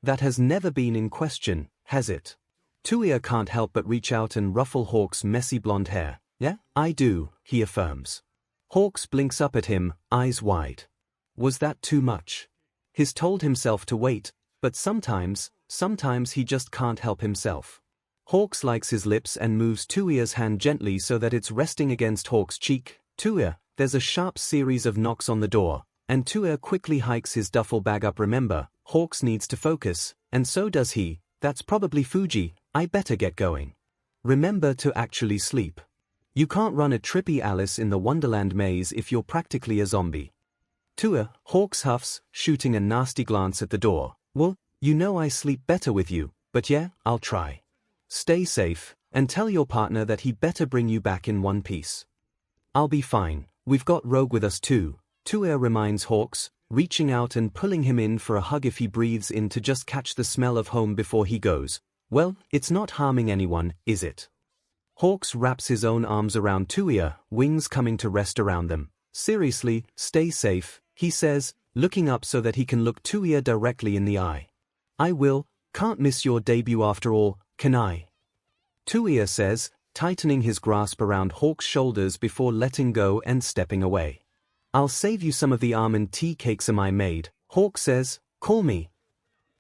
That has never been in question, has it? Touya can't help but reach out and ruffle Hawks' messy blonde hair. "Yeah, I do," he affirms. Hawks blinks up at him, eyes wide. Was that too much? He's told himself to wait, but sometimes he just can't help himself. Hawks likes his lips and moves Touya's hand gently so that it's resting against Hawks' cheek. "Touya," there's a sharp series of knocks on the door, and Touya quickly hikes his duffel bag up. Remember, Hawks needs to focus, and so does he. "That's probably Fuji, I better get going. Remember to actually sleep. You can't run a trippy Alice in the Wonderland maze if you're practically a zombie." "Touya," Hawks huffs, shooting a nasty glance at the door. "Well, you know I sleep better with you, but yeah, I'll try. Stay safe, and tell your partner that he better bring you back in one piece." "I'll be fine, we've got Rogue with us too," Touya reminds Hawks, reaching out and pulling him in for a hug if he breathes in to just catch the smell of home before he goes. "Well, it's not harming anyone, is it?" Hawks wraps his own arms around Touya, wings coming to rest around them. "Seriously, stay safe," he says, looking up so that he can look Touya directly in the eye. "I will, can't miss your debut after all, can I?" Touya says, tightening his grasp around Hawks' shoulders before letting go and stepping away. "I'll save you some of the almond tea cakes I made," Hawk says. "Call me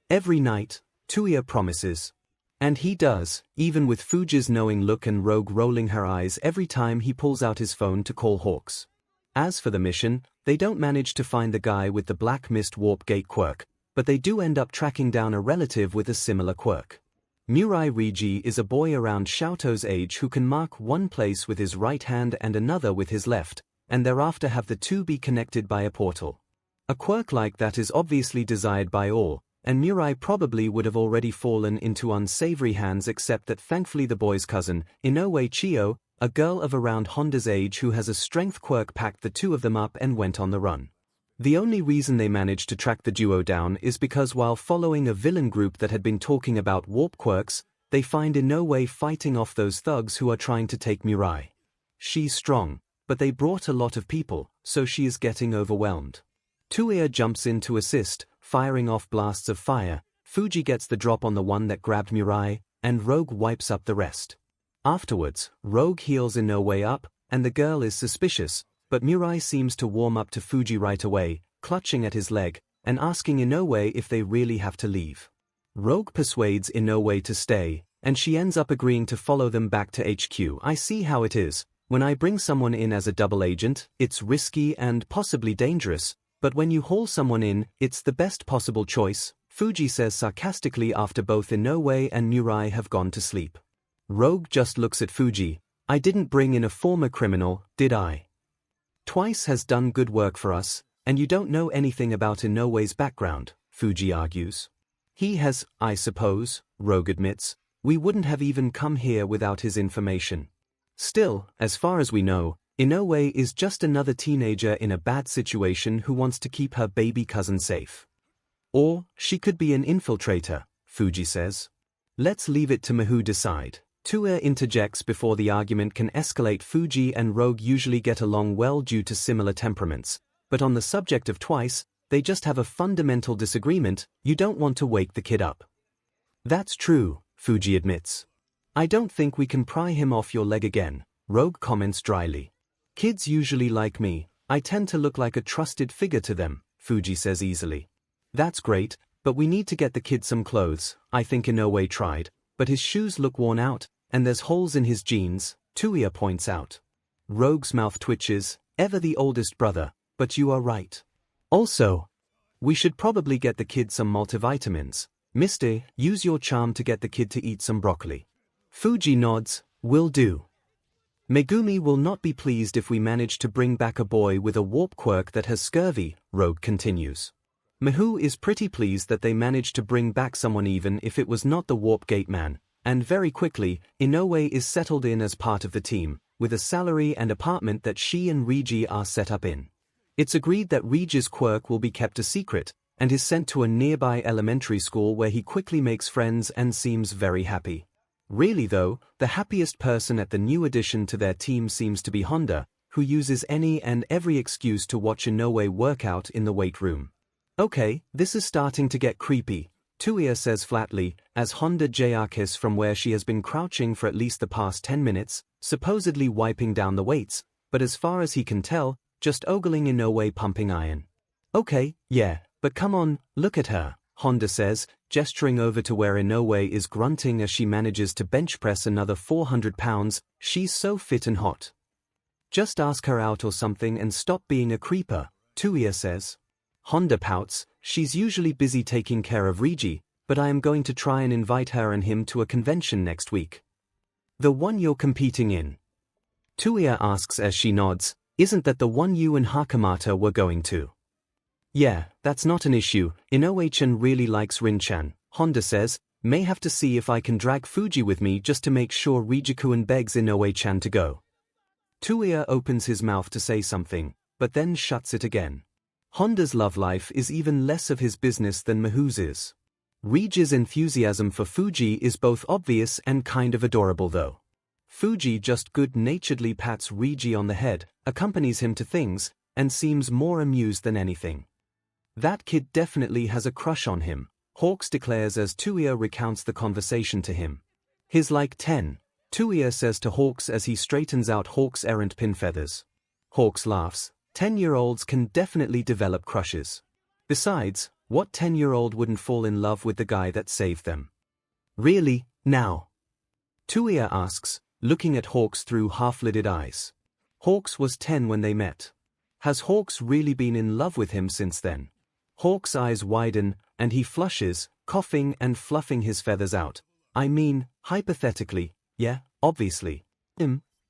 every night," Touya promises. And he does, even with Fuji's knowing look and Rogue rolling her eyes every time he pulls out his phone to call Hawks. As for the mission, they don't manage to find the guy with the black mist warp gate quirk, but they do end up tracking down a relative with a similar quirk. Mirai Rigi is a boy around Xiaoto's age who can mark one place with his right hand and another with his left, and thereafter have the two be connected by a portal. A quirk like that is obviously desired by all, and Mirai probably would have already fallen into unsavory hands except that thankfully the boy's cousin, Inoue Chiyo, a girl of around Honda's age who has a strength quirk, packed the two of them up and went on the run. The only reason they managed to track the duo down is because while following a villain group that had been talking about warp quirks, they find Inoue fighting off those thugs who are trying to take Mirai. She's strong, but they brought a lot of people, so she is getting overwhelmed. Touya jumps in to assist, firing off blasts of fire. Fuji gets the drop on the one that grabbed Mirai, and Rogue wipes up the rest. Afterwards, Rogue heals Inoue up, and the girl is suspicious, but Mirai seems to warm up to Fuji right away, clutching at his leg, and asking Inoue if they really have to leave. Rogue persuades Inoue to stay, and she ends up agreeing to follow them back to HQ. "I see how it is. When I bring someone in as a double agent, it's risky and possibly dangerous, but when you haul someone in, it's the best possible choice," Fuji says sarcastically after both Inoue and Mirai have gone to sleep. Rogue just looks at Fuji. "I didn't bring in a former criminal, did I? Twice has done good work for us, and you don't know anything about Inoue's background," Fuji argues. "He has, I suppose," Rogue admits. "We wouldn't have even come here without his information. Still, as far as we know, Inoue is just another teenager in a bad situation who wants to keep her baby cousin safe. Or, she could be an infiltrator," Fuji says. "Let's leave it to Mahou decide." Touya interjects before the argument can escalate. Fuji and Rogue usually get along well due to similar temperaments, but on the subject of twice, they just have a fundamental disagreement. You don't want to wake the kid up. That's true, Fuji admits. I don't think we can pry him off your leg again, Rogue comments dryly. Kids usually like me. I tend to look like a trusted figure to them, Fuji says easily. That's great, but we need to get the kid some clothes. I think Inoue tried, but his shoes look worn out, and there's holes in his jeans, Touya points out. Rogue's mouth twitches, ever the oldest brother, but you are right. Also, we should probably get the kid some multivitamins. Mister, use your charm to get the kid to eat some broccoli. Fuji nods, will do. Megumi will not be pleased if we manage to bring back a boy with a warp quirk that has scurvy, Rogue continues. Miho is pretty pleased that they managed to bring back someone even if it was not the warp gate man, and very quickly, Inoue is settled in as part of the team, with a salary and apartment that she and Rigi are set up in. It's agreed that Rigi's quirk will be kept a secret, and is sent to a nearby elementary school where he quickly makes friends and seems very happy. Really though, the happiest person at the new addition to their team seems to be Honda, who uses any and every excuse to watch Inoue work out in the weight room. Okay, this is starting to get creepy, Touya says flatly, as Honda jayakis from where she has been crouching for at least the past 10 minutes, supposedly wiping down the weights, but as far as he can tell, just ogling Inoue pumping iron. Okay, yeah, but come on, look at her, Honda says, gesturing over to where Inoue is grunting as she manages to bench press another 400 pounds, she's so fit and hot. Just ask her out or something and stop being a creeper, Touya says. Honda pouts, she's usually busy taking care of Rigi, but I am going to try and invite her and him to a convention next week. The one you're competing in? Touya asks as she nods, isn't that the one you and Hakamata were going to? Yeah, that's not an issue. Inoue-chan really likes Rin-chan, Honda says, may have to see if I can drag Fuji with me just to make sure Rigi-kun begs Inoue-chan to go. Touya opens his mouth to say something, but then shuts it again. Honda's love life is even less of his business than Miho's is. Rigi's enthusiasm for Fuji is both obvious and kind of adorable though. Fuji just good-naturedly pats Rigi on the head, accompanies him to things, and seems more amused than anything. That kid definitely has a crush on him, Hawks declares as Touya recounts the conversation to him. He's like 10, Touya says to Hawks as he straightens out Hawks' errant pin feathers. Hawks laughs. 10-year-olds can definitely develop crushes. Besides, what 10-year-old wouldn't fall in love with the guy that saved them? Really, now? Touya asks, looking at Hawks through half-lidded eyes. Hawks was 10 when they met. Has Hawks really been in love with him since then? Hawks' eyes widen, and he flushes, coughing and fluffing his feathers out. I mean, hypothetically, yeah, obviously.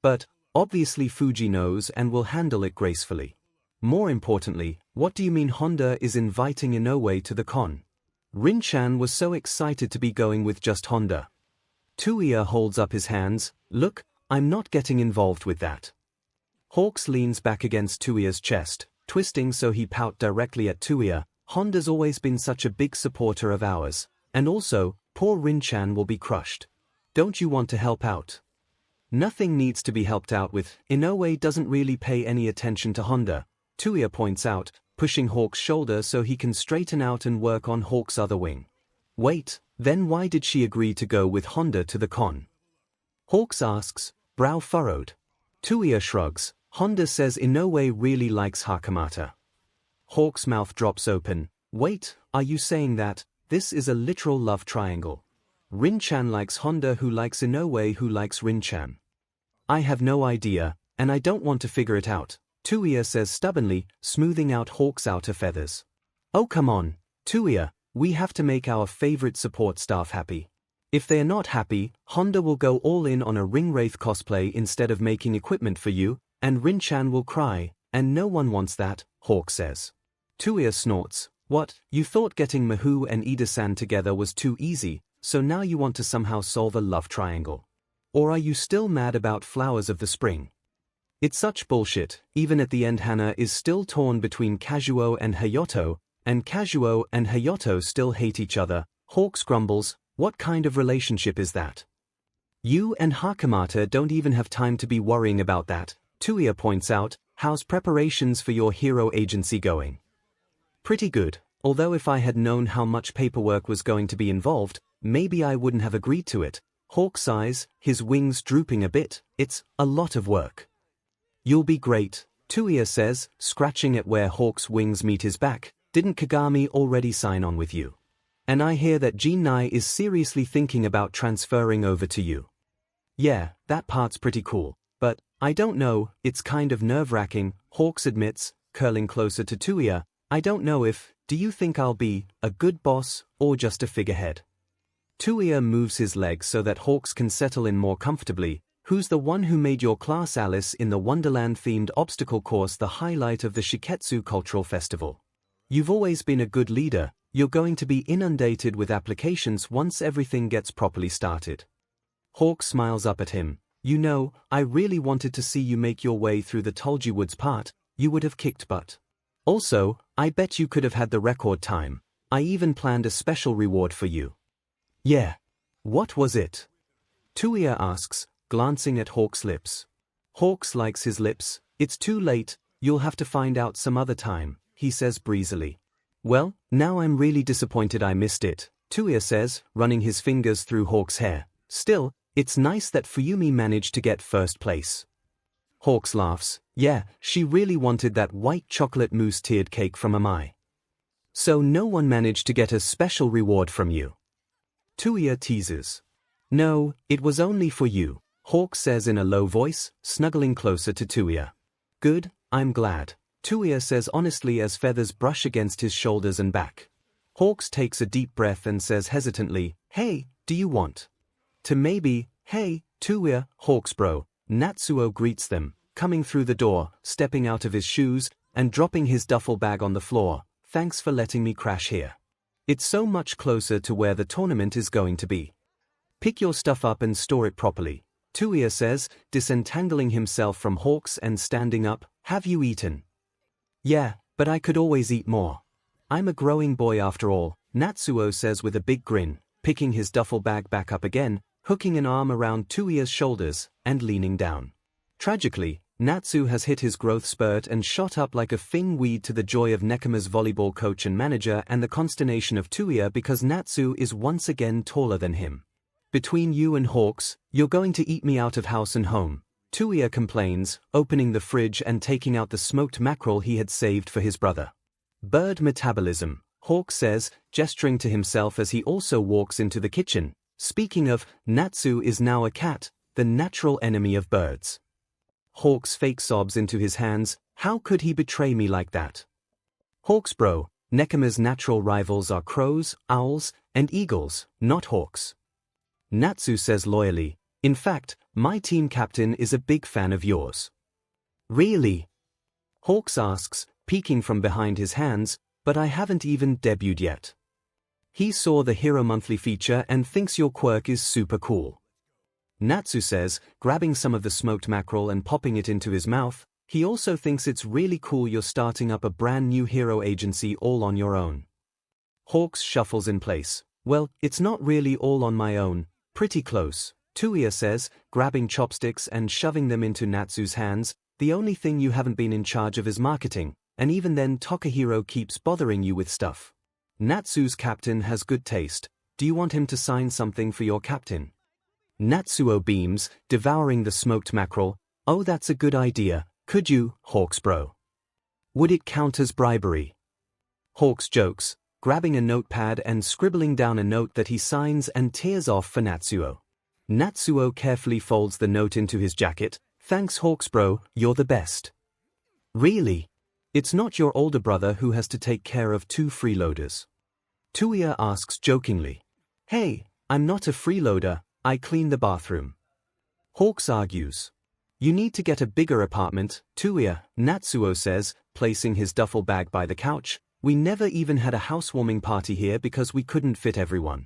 But, obviously Fuji knows and will handle it gracefully. More importantly, what do you mean Honda is inviting Inoue to the con? Rin-chan was so excited to be going with just Honda. Touya holds up his hands, look, I'm not getting involved with that. Hawks leans back against Touya's chest, twisting so he pout directly at Touya. Honda's always been such a big supporter of ours, and also, poor Rin-chan will be crushed. Don't you want to help out? Nothing needs to be helped out with. Inoue doesn't really pay any attention to Honda, Touya points out, pushing Hawk's shoulder so he can straighten out and work on Hawk's other wing. Wait, then why did she agree to go with Honda to the con? Hawks asks, brow furrowed. Touya shrugs. Honda says Inoue really likes Hakamata. Hawk's mouth drops open. Wait, are you saying that this is a literal love triangle? Rin-chan likes Honda who likes Inoue who likes Rin-chan. I have no idea, and I don't want to figure it out, Touya says stubbornly, smoothing out Hawk's outer feathers. Oh come on, Touya, we have to make our favorite support staff happy. If they are not happy, Honda will go all in on a Ring Wraith cosplay instead of making equipment for you, and Rin-chan will cry, and no one wants that, Hawk says. Touya snorts, what, you thought getting Miho and Ida-san together was too easy, so now you want to somehow solve a love triangle? Or are you still mad about Flowers of the Spring? It's such bullshit. Even at the end Hana is still torn between Kazuo and Hayato, and Kazuo and Hayato still hate each other. Hawks grumbles, what kind of relationship is that? You and Hakamata don't even have time to be worrying about that, Touya points out. How's preparations for your hero agency going? Pretty good, although if I had known how much paperwork was going to be involved, maybe I wouldn't have agreed to it. Hawk sighs, his wings drooping a bit. It's a lot of work. You'll be great, Touya says, scratching at where Hawk's wings meet his back. Didn't Kagami already sign on with you? And I hear that Jinai is seriously thinking about transferring over to you. Yeah, that part's pretty cool. But, I don't know, it's kind of nerve-wracking, Hawks admits, curling closer to Touya. I don't know if, do you think I'll be a good boss, or just a figurehead? Touya moves his legs so that Hawks can settle in more comfortably. Who's the one who made your class Alice in the Wonderland-themed obstacle course the highlight of the Shiketsu Cultural Festival? You've always been a good leader. You're going to be inundated with applications once everything gets properly started. Hawk smiles up at him. You know, I really wanted to see you make your way through the Tulgi Woods part. You would have kicked butt. Also, I bet you could have had the record time. I even planned a special reward for you. Yeah. What was it? Touya asks, glancing at Hawk's lips. Hawks likes his lips. It's too late, you'll have to find out some other time, he says breezily. Well, now I'm really disappointed I missed it, Touya says, running his fingers through Hawk's hair. Still, it's nice that Fuyumi managed to get first place. Hawks laughs. Yeah, she really wanted that white chocolate mousse tiered cake from Amai. So no one managed to get a special reward from you? Touya teases. No, it was only for you, Hawk says in a low voice, snuggling closer to Touya. Good, I'm glad, Touya says honestly as feathers brush against his shoulders and back. Hawks takes a deep breath and says hesitantly, hey, do you want to maybe, hey, Touya, Hawks bro. Natsuo greets them, coming through the door, stepping out of his shoes, and dropping his duffel bag on the floor. Thanks for letting me crash here. It's so much closer to where the tournament is going to be. Pick your stuff up and store it properly, Touya says, disentangling himself from Hawks and standing up. Have you eaten? Yeah, but I could always eat more. I'm a growing boy after all, Natsuo says with a big grin, picking his duffel bag back up again, hooking an arm around Touya's shoulders, and leaning down. Tragically, Natsu has hit his growth spurt and shot up like a fing weed to the joy of Nekama's volleyball coach and manager and the consternation of Touya because Natsu is once again taller than him. Between you and Hawks, you're going to eat me out of house and home, Touya complains, opening the fridge and taking out the smoked mackerel he had saved for his brother. Bird metabolism, Hawk says, gesturing to himself as he also walks into the kitchen. Speaking of, Natsu is now a cat, the natural enemy of birds. Hawks fake sobs into his hands. How could he betray me like that? Hawks bro, Nekama's natural rivals are crows, owls, and eagles, not hawks. Natsu says loyally, in fact, my team captain is a big fan of yours. Really? Hawks asks, peeking from behind his hands, but I haven't even debuted yet. He saw the Hero Monthly feature and thinks your quirk is super cool. Natsu says, grabbing some of the smoked mackerel and popping it into his mouth. He also thinks it's really cool you're starting up a brand new hero agency all on your own. Hawks shuffles in place. Well, it's not really all on my own, pretty close, Touya says, grabbing chopsticks and shoving them into Natsu's hands. The only thing you haven't been in charge of is marketing, and even then Takahiro keeps bothering you with stuff. Natsu's captain has good taste. Do you want him to sign something for your captain? Natsuo beams, devouring the smoked mackerel. Oh, that's a good idea. Could you, Hawks bro? Would it count as bribery? Hawks jokes, grabbing a notepad and scribbling down a note that he signs and tears off for Natsuo. Natsuo carefully folds the note into his jacket. Thanks Hawks bro, you're the best. Really? It's not your older brother who has to take care of 2 freeloaders? Touya asks jokingly. Hey, I'm not a freeloader, I clean the bathroom. Hawks argues. You need to get a bigger apartment, Touya, Natsuo says, placing his duffel bag by the couch. We never even had a housewarming party here because we couldn't fit everyone.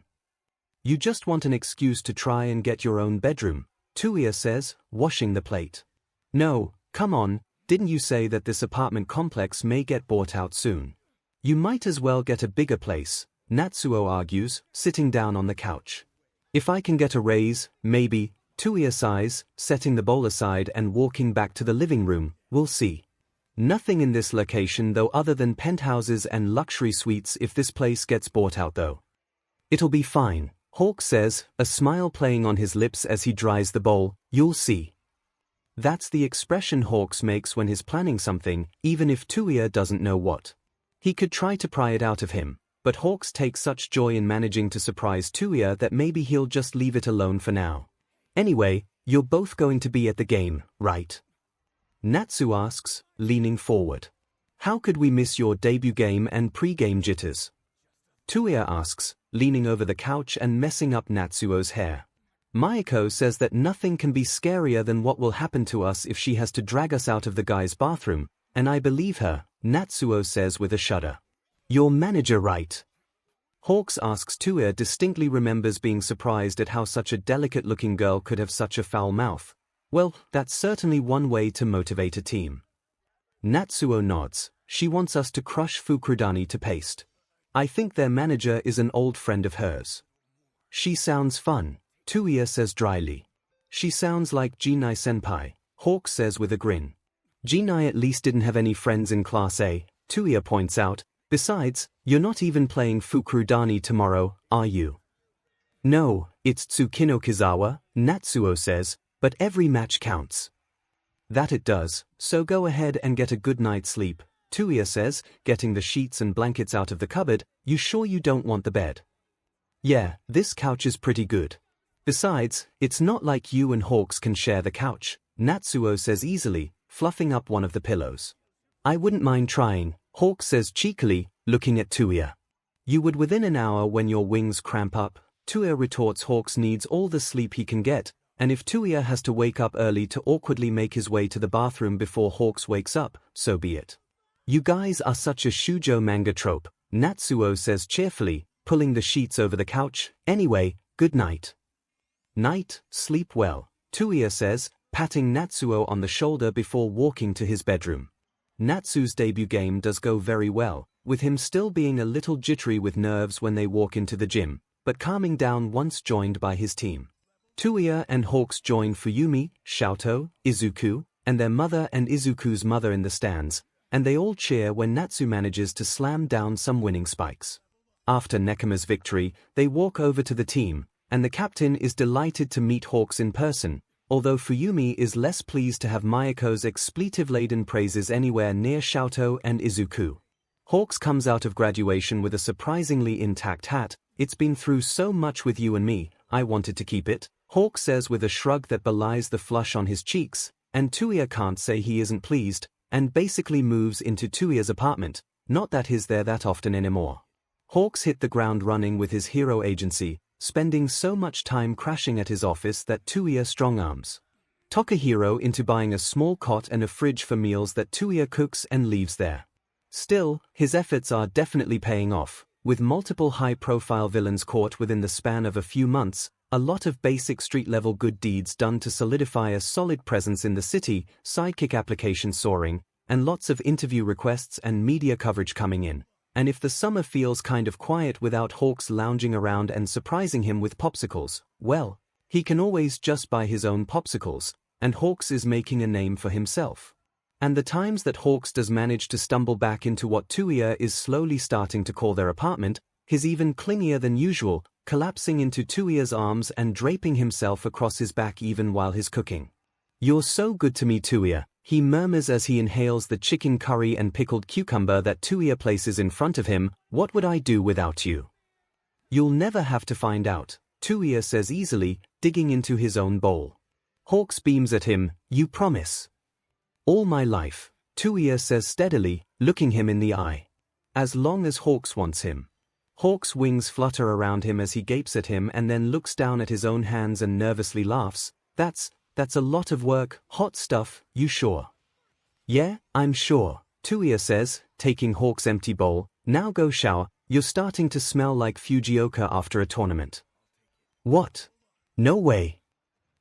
You just want an excuse to try and get your own bedroom, Touya says, washing the plate. No, come on. Didn't you say that this apartment complex may get bought out soon? You might as well get a bigger place, Natsuo argues, sitting down on the couch. If I can get a raise, maybe, Touya sighs, setting the bowl aside and walking back to the living room. We'll see. Nothing in this location though other than penthouses and luxury suites if this place gets bought out though. It'll be fine, 𝐻𝐿𝐵 says, a smile playing on his lips as he dries the bowl. You'll see. That's the expression 𝐻𝐿𝐵 makes when he's planning something, even if Touya doesn't know what. He could try to pry it out of him, but 𝐻𝐿𝐵 takes such joy in managing to surprise Touya that maybe he'll just leave it alone for now. Anyway, you're both going to be at the game, right? Natsu asks, leaning forward. How could we miss your debut game and pre-game jitters? Touya asks, leaning over the couch and messing up Natsuo's hair. Mayuko says that nothing can be scarier than what will happen to us if she has to drag us out of the guy's bathroom, and I believe her, Natsuo says with a shudder. Your manager right? 𝐻𝐿𝐵 asks. Touya distinctly remembers being surprised at how such a delicate-looking girl could have such a foul mouth. Well, that's certainly one way to motivate a team. Natsuo nods. She wants us to crush Fukurudani to paste. I think their manager is an old friend of hers. She sounds fun, Touya says dryly. She sounds like Ginai-senpai, 𝐻𝐿𝐵 says with a grin. Ginai at least didn't have any friends in Class A, Touya points out. Besides, you're not even playing Fukurudani tomorrow, are you? No, it's Tsukino-Kizawa, Natsuo says, but every match counts. That it does, so go ahead and get a good night's sleep, Touya says, getting the sheets and blankets out of the cupboard. You sure you don't want the bed? Yeah, this couch is pretty good. Besides, it's not like you and 𝐻𝐿𝐵 can share the couch, Natsuo says easily, fluffing up one of the pillows. I wouldn't mind trying, 𝐻𝐿𝐵 says cheekily, looking at Touya. You would within an hour when your wings cramp up, Touya retorts. 𝐻𝐿𝐵 needs all the sleep he can get, and if Touya has to wake up early to awkwardly make his way to the bathroom before 𝐻𝐿𝐵 wakes up, so be it. You guys are such a shoujo manga trope, Natsuo says cheerfully, pulling the sheets over the couch. Anyway, good night. Night, sleep well, Touya says, patting Natsuo on the shoulder before walking to his bedroom. Natsu's debut game does go very well, with him still being a little jittery with nerves when they walk into the gym, but calming down once joined by his team. Touya and 𝐻𝐿𝐵 join Fuyumi, Xiaoto, Izuku, and their mother and Izuku's mother in the stands, and they all cheer when Natsu manages to slam down some winning spikes. After Nekoma's victory, they walk over to the team, and the captain is delighted to meet 𝐻𝐿𝐵 in person, although Fuyumi is less pleased to have Mayuko's expletive-laden praises anywhere near Xiaoto and Izuku. 𝐻𝐿𝐵 comes out of graduation with a surprisingly intact hat. It's been through so much with you and me, I wanted to keep it, 𝐻𝐿𝐵 says with a shrug that belies the flush on his cheeks, and Touya can't say he isn't pleased, and basically moves into Touya's apartment, not that he's there that often anymore. 𝐻𝐿𝐵's hit the ground running with his hero agency, spending so much time crashing at his office that Touya strong-arms Takahiro into buying a small cot and a fridge for meals that Touya cooks and leaves there. Still, his efforts are definitely paying off, with multiple high-profile villains caught within the span of a few months, a lot of basic street-level good deeds done to solidify a solid presence in the city, sidekick applications soaring, and lots of interview requests and media coverage coming in. And if the summer feels kind of quiet without 𝐻𝐿𝐵 lounging around and surprising him with popsicles, well, he can always just buy his own popsicles, and 𝐻𝐿𝐵 is making a name for himself. And the times that 𝐻𝐿𝐵 does manage to stumble back into what Touya is slowly starting to call their apartment, he's even clingier than usual, collapsing into Touya's arms and draping himself across his back even while he's cooking. You're so good to me, Touya, he murmurs as he inhales the chicken curry and pickled cucumber that Touya places in front of him. What would I do without you? You'll never have to find out, Touya says easily, digging into his own bowl. 𝐻𝐿𝐵 beams at him. You promise? All my life, Touya says steadily, looking him in the eye. As long as 𝐻𝐿𝐵 wants him. 𝐻𝐿𝐵's wings flutter around him as he gapes at him and then looks down at his own hands and nervously laughs. That's a lot of work, hot stuff, you sure? Yeah, I'm sure, Touya says, taking 𝐻𝐿𝐵's empty bowl. Now go shower, you're starting to smell like Fujioka after a tournament. What? No way.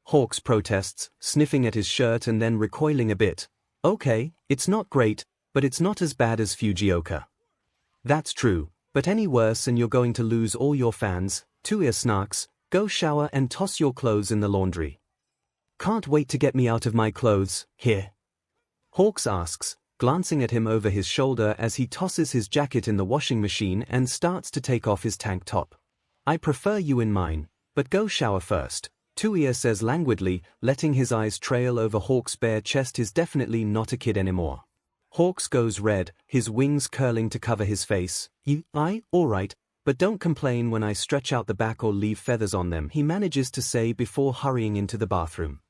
𝐻𝐿𝐵 protests, sniffing at his shirt and then recoiling a bit. Okay, it's not great, but it's not as bad as Fujioka. That's true, but any worse and you're going to lose all your fans, Touya snarks. Go shower and toss your clothes in the laundry. Can't wait to get me out of my clothes, here. Hawks asks, glancing at him over his shoulder as he tosses his jacket in the washing machine and starts to take off his tank top. I prefer you in mine, but go shower first, Touya says languidly, letting his eyes trail over Hawk's bare chest. He's definitely not a kid anymore. Hawks goes red, his wings curling to cover his face. Alright, but don't complain when I stretch out the back or leave feathers on them, he manages to say before hurrying into the bathroom.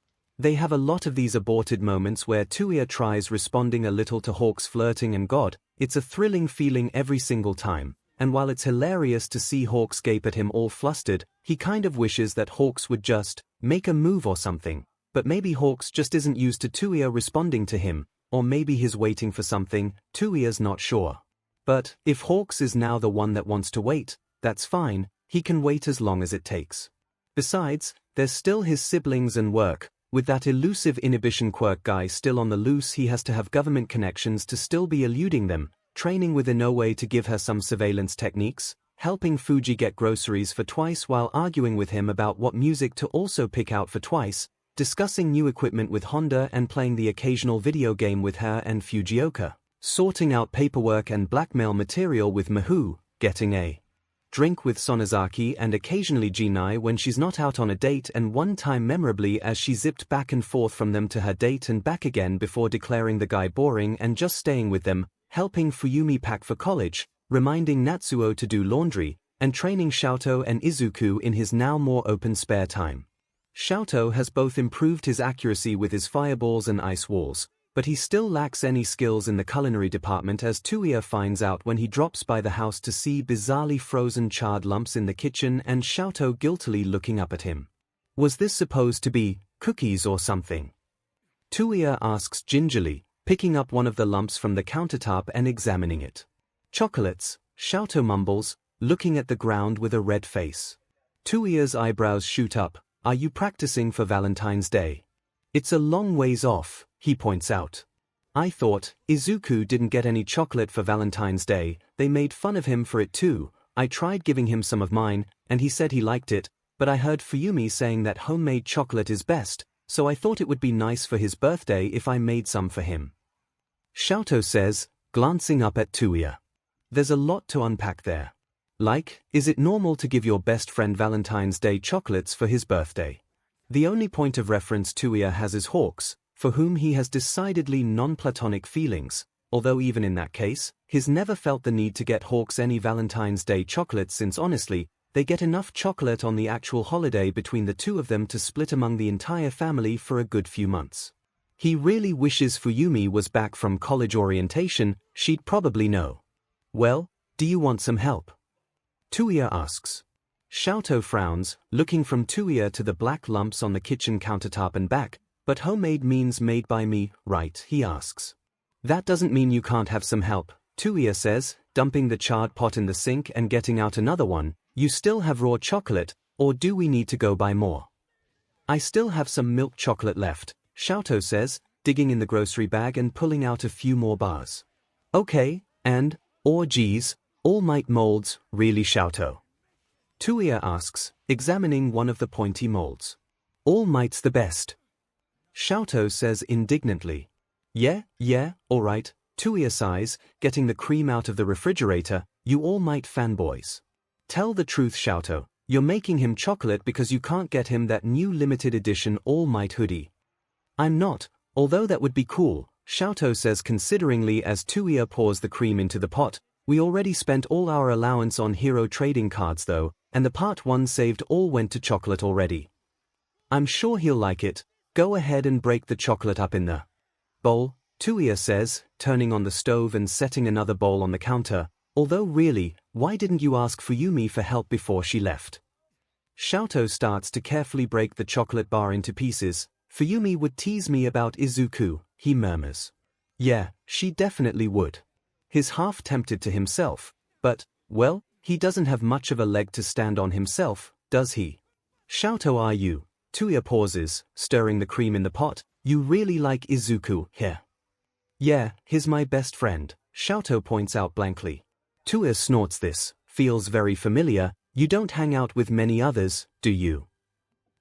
They have a lot of these aborted moments where Touya tries responding a little to Hawk's flirting, and God, it's a thrilling feeling every single time, and while it's hilarious to see Hawks gape at him all flustered, he kind of wishes that Hawks would just make a move or something, but maybe Hawks just isn't used to Touya responding to him, or maybe he's waiting for something, Touya's not sure. But if Hawks is now the one that wants to wait, that's fine, he can wait as long as it takes. Besides, there's still his siblings and work. With that elusive inhibition quirk guy still on the loose, he has to have government connections to still be eluding them, training with Inoue to give her some surveillance techniques, helping Fuji get groceries for twice while arguing with him about what music to also pick out for twice, discussing new equipment with Honda and playing the occasional video game with her and Fujioka, sorting out paperwork and blackmail material with Miho, getting a drink with Sonozaki and occasionally Jinai when she's not out on a date, and one time memorably as she zipped back and forth from them to her date and back again before declaring the guy boring and just staying with them, helping Fuyumi pack for college, reminding Natsuo to do laundry, and training Xiaoto and Izuku in his now more open spare time. Xiaoto has both improved his accuracy with his fireballs and ice walls, but he still lacks any skills in the culinary department, as Touya finds out when he drops by the house to see bizarrely frozen charred lumps in the kitchen and Xiaoto guiltily looking up at him. Was this supposed to be cookies or something? Touya asks gingerly, picking up one of the lumps from the countertop and examining it. Chocolates, Xiaoto mumbles, looking at the ground with a red face. Touya's eyebrows shoot up. Are you practicing for Valentine's Day? It's a long ways off, he points out. I thought Izuku didn't get any chocolate for Valentine's Day. They made fun of him for it too. I tried giving him some of mine, and he said he liked it, but I heard Fuyumi saying that homemade chocolate is best, so I thought it would be nice for his birthday if I made some for him. Xiaoto says, glancing up at Touya. There's a lot to unpack there. Like, is it normal to give your best friend Valentine's Day chocolates for his birthday? The only point of reference Touya has is Hawks, for whom he has decidedly non-platonic feelings, although even in that case, he's never felt the need to get Hawks any Valentine's Day chocolates, since honestly, they get enough chocolate on the actual holiday between the two of them to split among the entire family for a good few months. He really wishes Fuyumi was back from college orientation, she'd probably know. Well, do you want some help? Touya asks. Xiaoto frowns, looking from Touya to the black lumps on the kitchen countertop and back. But homemade means made by me, right? He asks. That doesn't mean you can't have some help, Touya says, dumping the charred pot in the sink and getting out another one. You still have raw chocolate, or do we need to go buy more? I still have some milk chocolate left, Xiaoto says, digging in the grocery bag and pulling out a few more bars. Okay, and, or geez, All Might molds, really, Xiaoto? Touya asks, examining one of the pointy molds. All Might's the best. Xiaoto says indignantly. Yeah, alright, Touya sighs, getting the cream out of the refrigerator. You All Might fanboys. Tell the truth, Xiaoto, you're making him chocolate because you can't get him that new limited edition All Might hoodie. I'm not, although that would be cool, Xiaoto says consideringly as Touya pours the cream into the pot. We already spent all our allowance on hero trading cards though, and the part 1 saved all went to chocolate already. I'm sure he'll like it. Go ahead and break the chocolate up in the bowl, Touya says, turning on the stove and setting another bowl on the counter. Although really, why didn't you ask Fuyumi for help before she left? Xiaoto starts to carefully break the chocolate bar into pieces. Fuyumi would tease me about Izuku, he murmurs. Yeah, she definitely would. He's half tempted to himself, but, well, he doesn't have much of a leg to stand on himself, does he? Xiaoto, are you? Touya pauses, stirring the cream in the pot. You really like Izuku, here? Yeah, he's my best friend, Xiaoto points out blankly. Touya snorts. This feels very familiar. You don't hang out with many others, do you?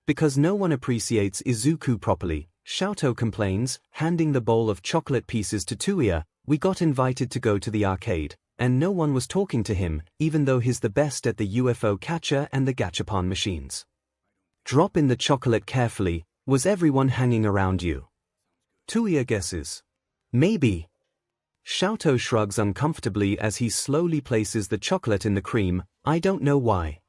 Because no one appreciates Izuku properly, 𝐲𝐸 complains, handing the bowl of chocolate pieces to Touya. We got invited to go to the arcade, and no one was talking to him, even though he's the best at the UFO catcher and the gachapon machines. Drop in the chocolate carefully. Was everyone hanging around you? Touya guesses. Maybe. 𝐲𝐸 shrugs uncomfortably as he slowly places the chocolate in the cream. I don't know why.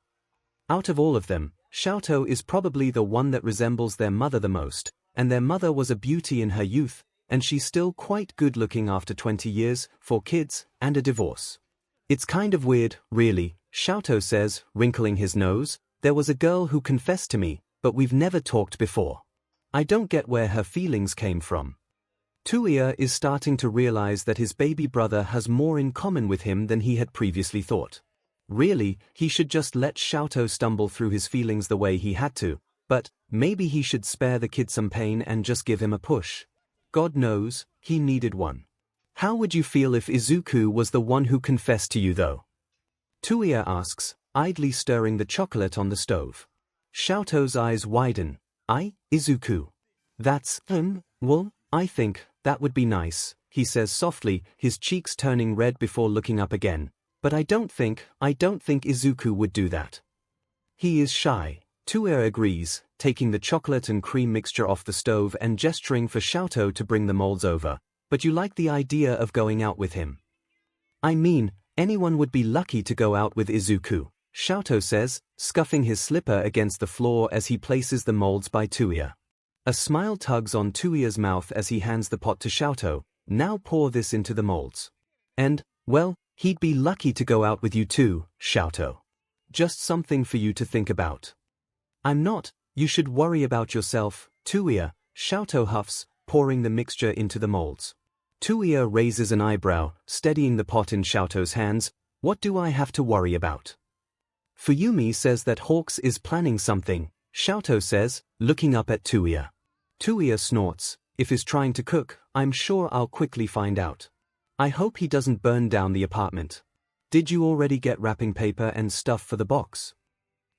Out of all of them, 𝐲𝐸 is probably the one that resembles their mother the most, and their mother was a beauty in her youth, and she's still quite good looking after 20 years, 4 kids, and a divorce. It's kind of weird, really, 𝐲𝐸 says, wrinkling his nose. There was a girl who confessed to me, but we've never talked before. I don't get where her feelings came from. Touya is starting to realize that his baby brother has more in common with him than he had previously thought. Really, he should just let 𝐲𝐸 stumble through his feelings the way he had to, but maybe he should spare the kid some pain and just give him a push. God knows, he needed one. How would you feel if Izuku was the one who confessed to you though? Touya asks, idly stirring the chocolate on the stove. 𝐲𝐸's eyes widen. Izuku. That's, well, I think that would be nice, he says softly, his cheeks turning red before looking up again. But I don't think Izuku would do that. He is shy. Touya agrees, taking the chocolate and cream mixture off the stove and gesturing for 𝐲𝐸 to bring the molds over. But you like the idea of going out with him? I mean, anyone would be lucky to go out with Izuku, 𝐲𝐸 says, scuffing his slipper against the floor as he places the molds by Touya. A smile tugs on Touya's mouth as he hands the pot to 𝐲𝐸. Now pour this into the molds. And, well, he'd be lucky to go out with you too, 𝐲𝐸. Just something for you to think about. I'm not. You should worry about yourself, Touya, 𝐲𝐸 huffs, pouring the mixture into the molds. Touya raises an eyebrow, steadying the pot in 𝐲𝐸's hands. What do I have to worry about? Fuyumi says that Hawks is planning something, 𝐲𝐸 says, looking up at Touya. Touya snorts. If he's trying to cook, I'm sure I'll quickly find out. I hope he doesn't burn down the apartment. Did you already get wrapping paper and stuff for the box?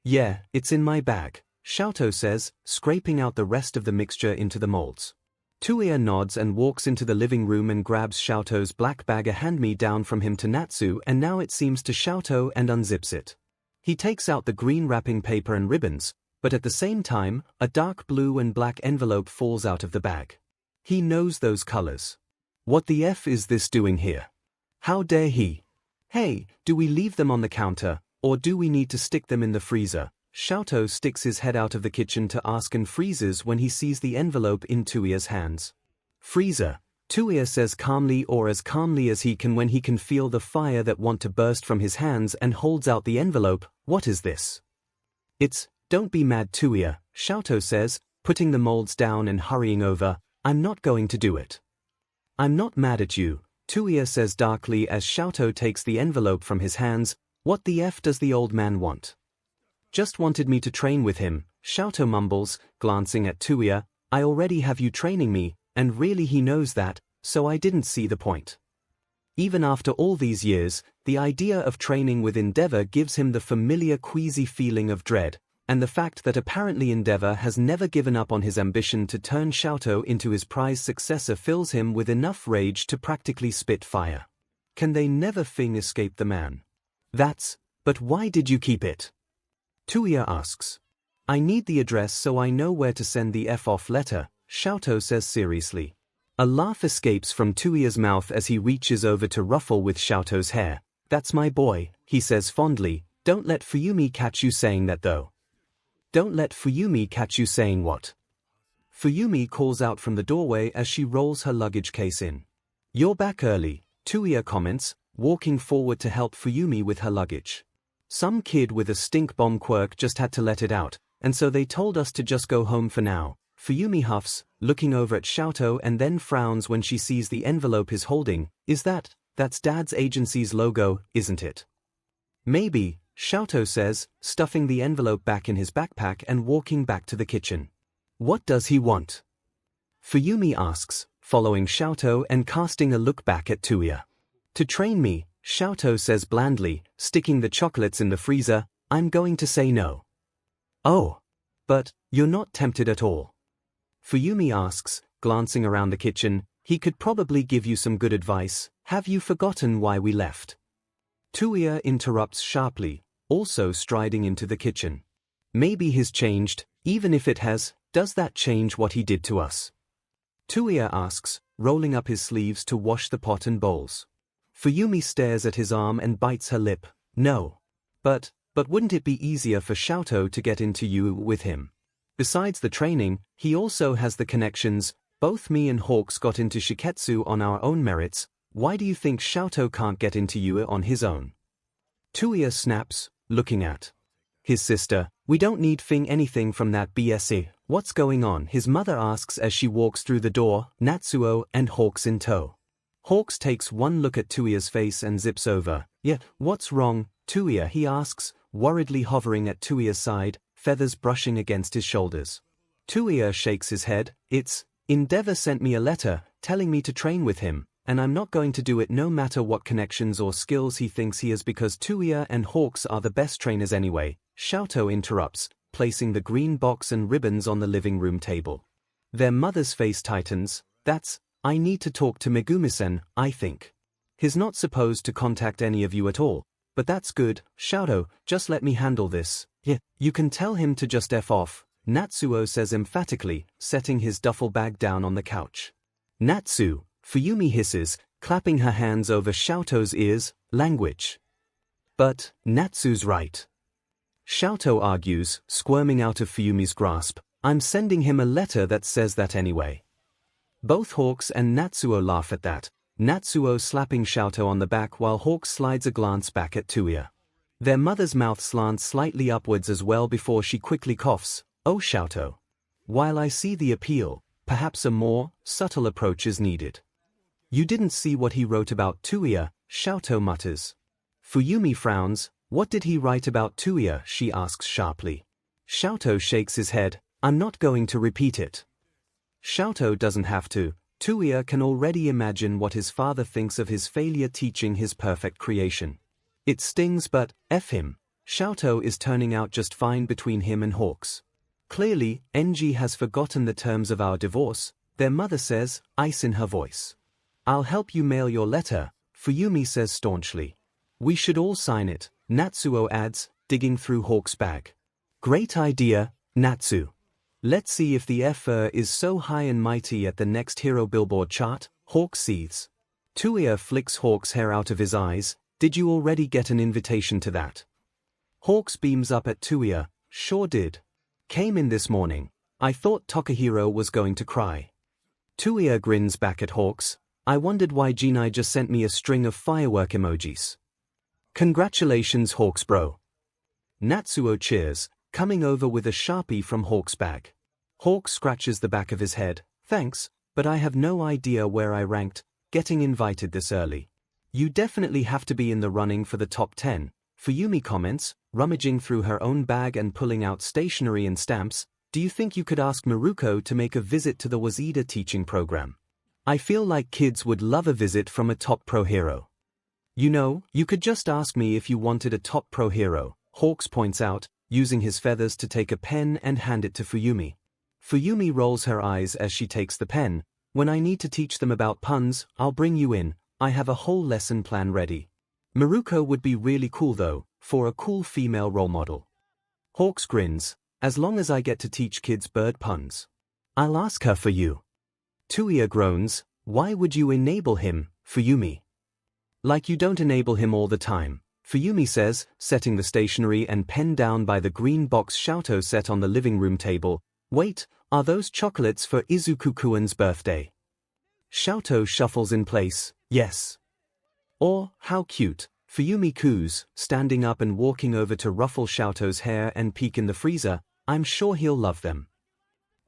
Yeah, it's in my bag, 𝐲𝐸 says, scraping out the rest of the mixture into the molds. Touya nods and walks into the living room and grabs 𝐲𝐸's black bag, a hand-me-down from him to Natsu, and now it seems to 𝐲𝐸, and unzips it. He takes out the green wrapping paper and ribbons, but at the same time, a dark blue and black envelope falls out of the bag. He knows those colors. What the F is this doing here? How dare he? Hey, do we leave them on the counter, or do we need to stick them in the freezer? 𝐲𝐸 sticks his head out of the kitchen to ask and freezes when he sees the envelope in Touya's hands. Freezer, Touya says calmly, or as calmly as he can when he can feel the fire that want to burst from his hands, and holds out the envelope. What is this? It's, don't be mad Touya, 𝐲𝐸 says, putting the molds down and hurrying over. I'm not going to do it. I'm not mad at you, Touya says darkly as 𝐲𝐸 takes the envelope from his hands. What the F does the old man want? Just wanted me to train with him, 𝐲𝐸 mumbles, glancing at Touya. I already have you training me, and really he knows that, so I didn't see the point. Even after all these years, the idea of training with Endeavor gives him the familiar queasy feeling of dread, and the fact that apparently Endeavor has never given up on his ambition to turn 𝐲𝐸 into his prized successor fills him with enough rage to practically spit fire. Can they never escape the man? But why did you keep it? Touya asks. I need the address so I know where to send the F-off letter, 𝐲𝐸 says seriously. A laugh escapes from Touya's mouth as he reaches over to ruffle with 𝐲𝐸's hair. That's my boy, he says fondly. Don't let Fuyumi catch you saying that though. Don't let Fuyumi catch you saying what? Fuyumi calls out from the doorway as she rolls her luggage case in. You're back early, Touya comments, walking forward to help Fuyumi with her luggage. Some kid with a stink bomb quirk just had to let it out, and so they told us to just go home for now. Fuyumi huffs, looking over at 𝐲𝐸, and then frowns when she sees the envelope he's holding. That's Dad's agency's logo, isn't it? Maybe, 𝐲𝐸 says, stuffing the envelope back in his backpack and walking back to the kitchen. What does he want? Fuyumi asks, following 𝐲𝐸 and casting a look back at Touya. To train me, 𝐲𝐸 says blandly, sticking the chocolates in the freezer. I'm going to say no. Oh. But, you're not tempted at all? Fuyumi asks, glancing around the kitchen. He could probably give you some good advice. Have you forgotten why we left? Touya interrupts sharply, also striding into the kitchen. Maybe he's changed. Even if it has, does that change what he did to us? Touya asks, rolling up his sleeves to wash the pot and bowls. Fuyumi stares at his arm and bites her lip. No. But wouldn't it be easier for 𝐿𝐿 to get into you with him? Besides the training, he also has the connections. Both me and 𝐻𝐿𝐵 got into Shiketsu on our own merits. Why do you think 𝐿𝐿 can't get into you on his own? Touya snaps, looking at his sister. We don't need anything from that BSE. What's going on? His mother asks as she walks through the door, Natsuo and 𝐻𝐿𝐵 in tow. 𝐻𝐿𝐵 takes one look at Touya's face and zips over. Yeah, what's wrong, Touya? He asks, worriedly hovering at Touya's side, feathers brushing against his shoulders. Touya shakes his head. Endeavor sent me a letter, telling me to train with him, and I'm not going to do it no matter what connections or skills he thinks he has because Touya and 𝐻𝐿𝐵 are the best trainers anyway. 𝐿𝐿 interrupts, placing the green box and ribbons on the living room table. Their mother's face tightens. I need to talk to Megumi-san, I think. He's not supposed to contact any of you at all, but that's good. 𝐿𝐿, just let me handle this. Yeah, you can tell him to just F off, Natsuo says emphatically, setting his duffel bag down on the couch. Natsu, Fuyumi hisses, clapping her hands over 𝐿𝐿's ears. Language. But, Natsu's right. 𝐿𝐿 argues, squirming out of Fuyumi's grasp. I'm sending him a letter that says that anyway. Both 𝐻𝐿𝐵 and Natsuo laugh at that, Natsuo slapping 𝐿𝐿 on the back while 𝐻𝐿𝐵 slides a glance back at Touya. Their mother's mouth slants slightly upwards as well before she quickly coughs. Oh 𝐿𝐿. While I see the appeal, perhaps a more subtle approach is needed. You didn't see what he wrote about Touya, 𝐿𝐿 mutters. Fuyumi frowns. What did he write about Touya? She asks sharply. 𝐿𝐿 shakes his head. I'm not going to repeat it. 𝐿𝐿 doesn't have to. Touya can already imagine what his father thinks of his failure teaching his perfect creation. It stings, but F him. 𝐿𝐿 is turning out just fine between him and 𝐻𝐿𝐵. Clearly, NG has forgotten the terms of our divorce, their mother says, ice in her voice. I'll help you mail your letter, Fuyumi says staunchly. We should all sign it, Natsuo adds, digging through 𝐻𝐿𝐵's bag. Great idea, Natsu. Let's see if the F is so high and mighty at the next hero billboard chart, 𝐻𝐿𝐵 seethes. Touya flicks 𝐻𝐿𝐵's hair out of his eyes. Did you already get an invitation to that? 𝐻𝐿𝐵 beams up at Touya. Sure did. Came in this morning. I thought Takahiro was going to cry. Touya grins back at 𝐻𝐿𝐵. I wondered why Jinai just sent me a string of firework emojis. Congratulations 𝐻𝐿𝐵 bro. Natsuo cheers, coming over with a Sharpie from 𝐻𝐿𝐵's bag. 𝐻𝐿𝐵 scratches the back of his head. Thanks, but I have no idea where I ranked, getting invited this early. You definitely have to be in the running for the top 10, Fuyumi comments, rummaging through her own bag and pulling out stationery and stamps. Do you think you could ask Miruko to make a visit to the Waseda teaching program? I feel like kids would love a visit from a top pro hero. You know, you could just ask me if you wanted a top pro hero, 𝐻𝐿𝐵 points out, using his feathers to take a pen and hand it to Fuyumi. Fuyumi rolls her eyes as she takes the pen. When I need to teach them about puns, I'll bring you in. I have a whole lesson plan ready. Miruko would be really cool though, for a cool female role model. 𝐻𝐿𝐵 grins. As long as I get to teach kids bird puns. I'll ask her for you. Touya groans. Why would you enable him, Fuyumi? Like you don't enable him all the time, Fuyumi says, setting the stationery and pen down by the green box 𝐿𝐿 set on the living room table. Wait, are those chocolates for Izuku-kuan's birthday? 𝐿𝐿 shuffles in place. Yes. Or, how cute, Fuyumi coos, standing up and walking over to ruffle 𝐿𝐿's hair and peek in the freezer. I'm sure he'll love them.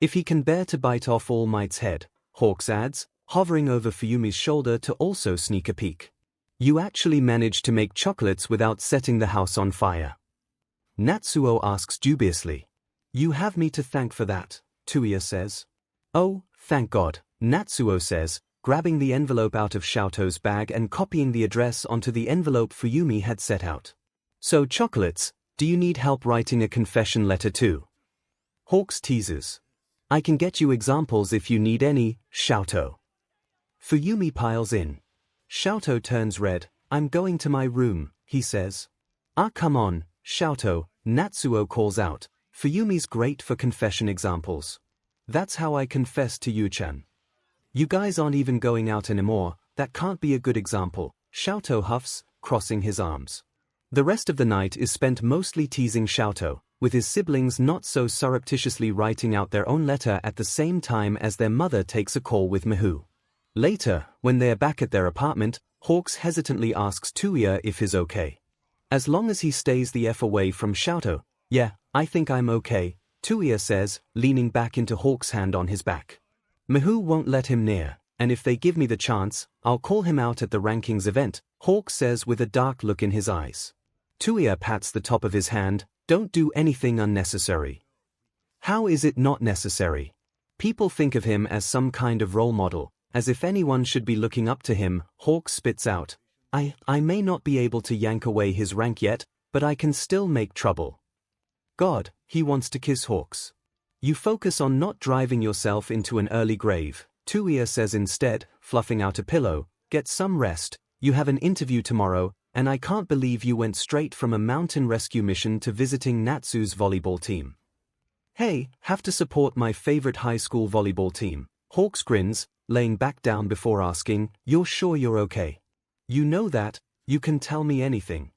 If he can bear to bite off All Might's head, 𝐻𝐿𝐵 adds, hovering over Fuyumi's shoulder to also sneak a peek. You actually managed to make chocolates without setting the house on fire. Natsuo asks dubiously. You have me to thank for that, Touya says. Oh, thank God, Natsuo says, grabbing the envelope out of 𝐿𝐿's bag and copying the address onto the envelope Fuyumi had set out. So chocolates, do you need help writing a confession letter too? Hawks teases. I can get you examples if you need any, 𝐬𝐽. Fuyumi piles in. 𝐬𝐽 turns red. I'm going to my room, he says. Ah, come on, 𝐬𝐽, Natsuo calls out. Fuyumi's great for confession examples. That's how I confess to you-chan. You guys aren't even going out anymore, that can't be a good example, 𝐬𝐽 huffs, crossing his arms. The rest of the night is spent mostly teasing 𝐬𝐽, with his siblings not so surreptitiously writing out their own letter at the same time as their mother takes a call with Miho. Later, when they are back at their apartment, Hawks hesitantly asks Touya if he's okay. As long as he stays the F away from 𝐬𝐽. Yeah, I think I'm okay, Touya says, leaning back into Hawks' hand on his back. Miho won't let him near, and if they give me the chance, I'll call him out at the rankings event, Hawks says with a dark look in his eyes. Touya pats the top of his hand. Don't do anything unnecessary. How is it not necessary? People think of him as some kind of role model, as if anyone should be looking up to him, Hawks spits out. I may not be able to yank away his rank yet, but I can still make trouble. God, he wants to kiss Hawks. You focus on not driving yourself into an early grave, Touya says instead, fluffing out a pillow. Get some rest, you have an interview tomorrow, and I can't believe you went straight from a mountain rescue mission to visiting Natsu's volleyball team. Hey, have to support my favorite high school volleyball team. Hawks grins, laying back down before asking, you're sure you're okay? You know that, you can tell me anything.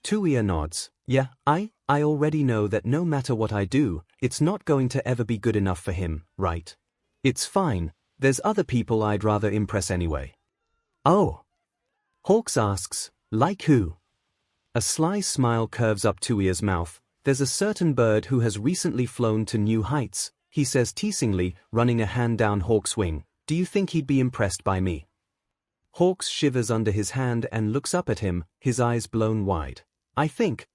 Touya nods. Yeah, I already know that no matter what I do, it's not going to ever be good enough for him, right? It's fine, there's other people I'd rather impress anyway. Oh. Hawks asks, like who? A sly smile curves up Touya's mouth. There's a certain bird who has recently flown to new heights, he says teasingly, running a hand down Hawks' wing. Do you think he'd be impressed by me? Hawks shivers under his hand and looks up at him, his eyes blown wide. I think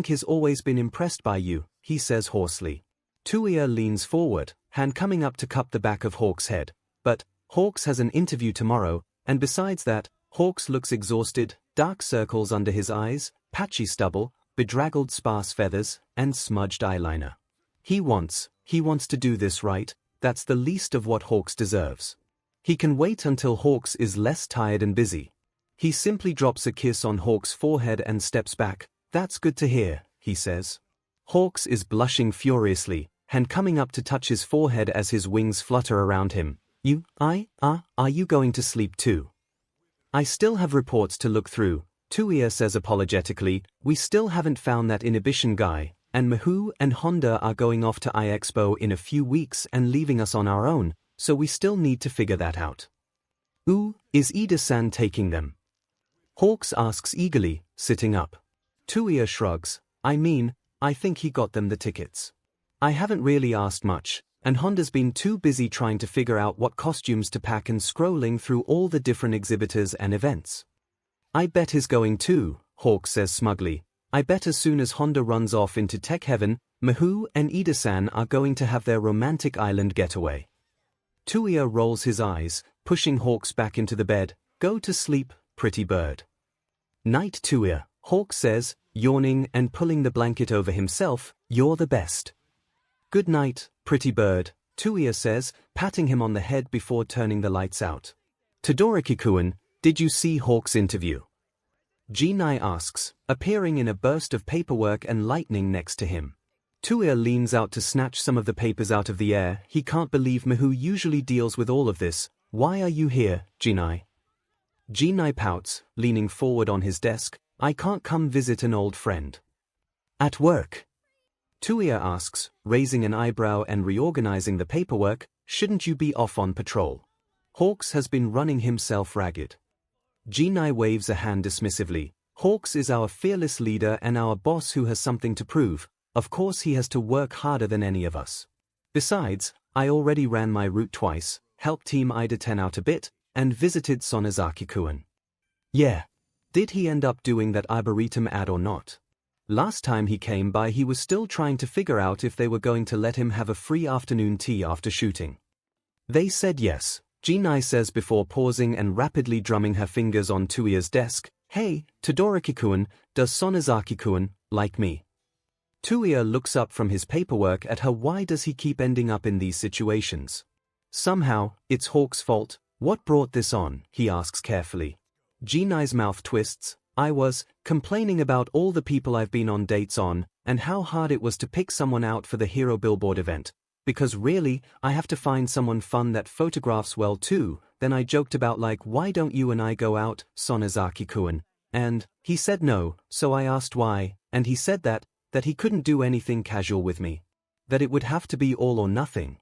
he's always been impressed by you, he says hoarsely. Touya leans forward, hand coming up to cup the back of Hawks' head. But Hawks has an interview tomorrow, and besides that, Hawks looks exhausted. Dark circles under his eyes, patchy stubble, bedraggled sparse feathers, and smudged eyeliner. He wants to do this right, that's the least of what Hawks deserves. He can wait until Hawks is less tired and busy. He simply drops a kiss on Hawks' forehead and steps back. That's good to hear, he says. Hawks is blushing furiously, hand coming up to touch his forehead as his wings flutter around him. Are you going to sleep too? I still have reports to look through, Touya says apologetically. We still haven't found that inhibition guy, and Miho and Honda are going off to iExpo in a few weeks and leaving us on our own, so we still need to figure that out. Ooh, is Ida-san taking them? Hawks asks eagerly, sitting up. Touya shrugs. I think he got them the tickets. I haven't really asked much, and Honda's been too busy trying to figure out what costumes to pack and scrolling through all the different exhibitors and events. I bet he's going too, Hawks says smugly. I bet as soon as Honda runs off into tech heaven, Miho and Ida-san are going to have their romantic island getaway. Touya rolls his eyes, pushing Hawks back into the bed. Go to sleep, pretty bird. Night Touya, Hawks says, yawning and pulling the blanket over himself. You're the best. Good night, pretty bird, Touya says, patting him on the head before turning the lights out. Todoroki-kun, did you see Hawks' interview? Ginai asks, appearing in a burst of paperwork and lightning next to him. Touya leans out to snatch some of the papers out of the air. He can't believe Miho usually deals with all of this. Why are you here, Ginai? Ginai pouts, leaning forward on his desk. I can't come visit an old friend. At work? Touya asks, raising an eyebrow and reorganizing the paperwork. Shouldn't you be off on patrol? Hawks has been running himself ragged. Ginai waves a hand dismissively. Hawks is our fearless leader and our boss who has something to prove. Of course he has to work harder than any of us. Besides, I already ran my route twice, helped Team Ida 10 out a bit, and visited Sonozaki-kun. Yeah. Did he end up doing that Arboretum ad or not? Last time he came by he was still trying to figure out if they were going to let him have a free afternoon tea after shooting. They said yes, Ginai says before pausing and rapidly drumming her fingers on Touya's desk. Hey, Todoroki-kun, does Sonozaki-kun like me? Touya looks up from his paperwork at her. Why does he keep ending up in these situations? Somehow, it's Hawk's fault. What brought this on? He asks carefully. 𝐺𝐸's mouth twists. I was complaining about all the people I've been on dates on, and how hard it was to pick someone out for the hero billboard event. Because really, I have to find someone fun that photographs well too. Then I joked about like, why don't you and I go out, Sonozaki-kun? And he said no, so I asked why, and he said that he couldn't do anything casual with me. That it would have to be all or nothing.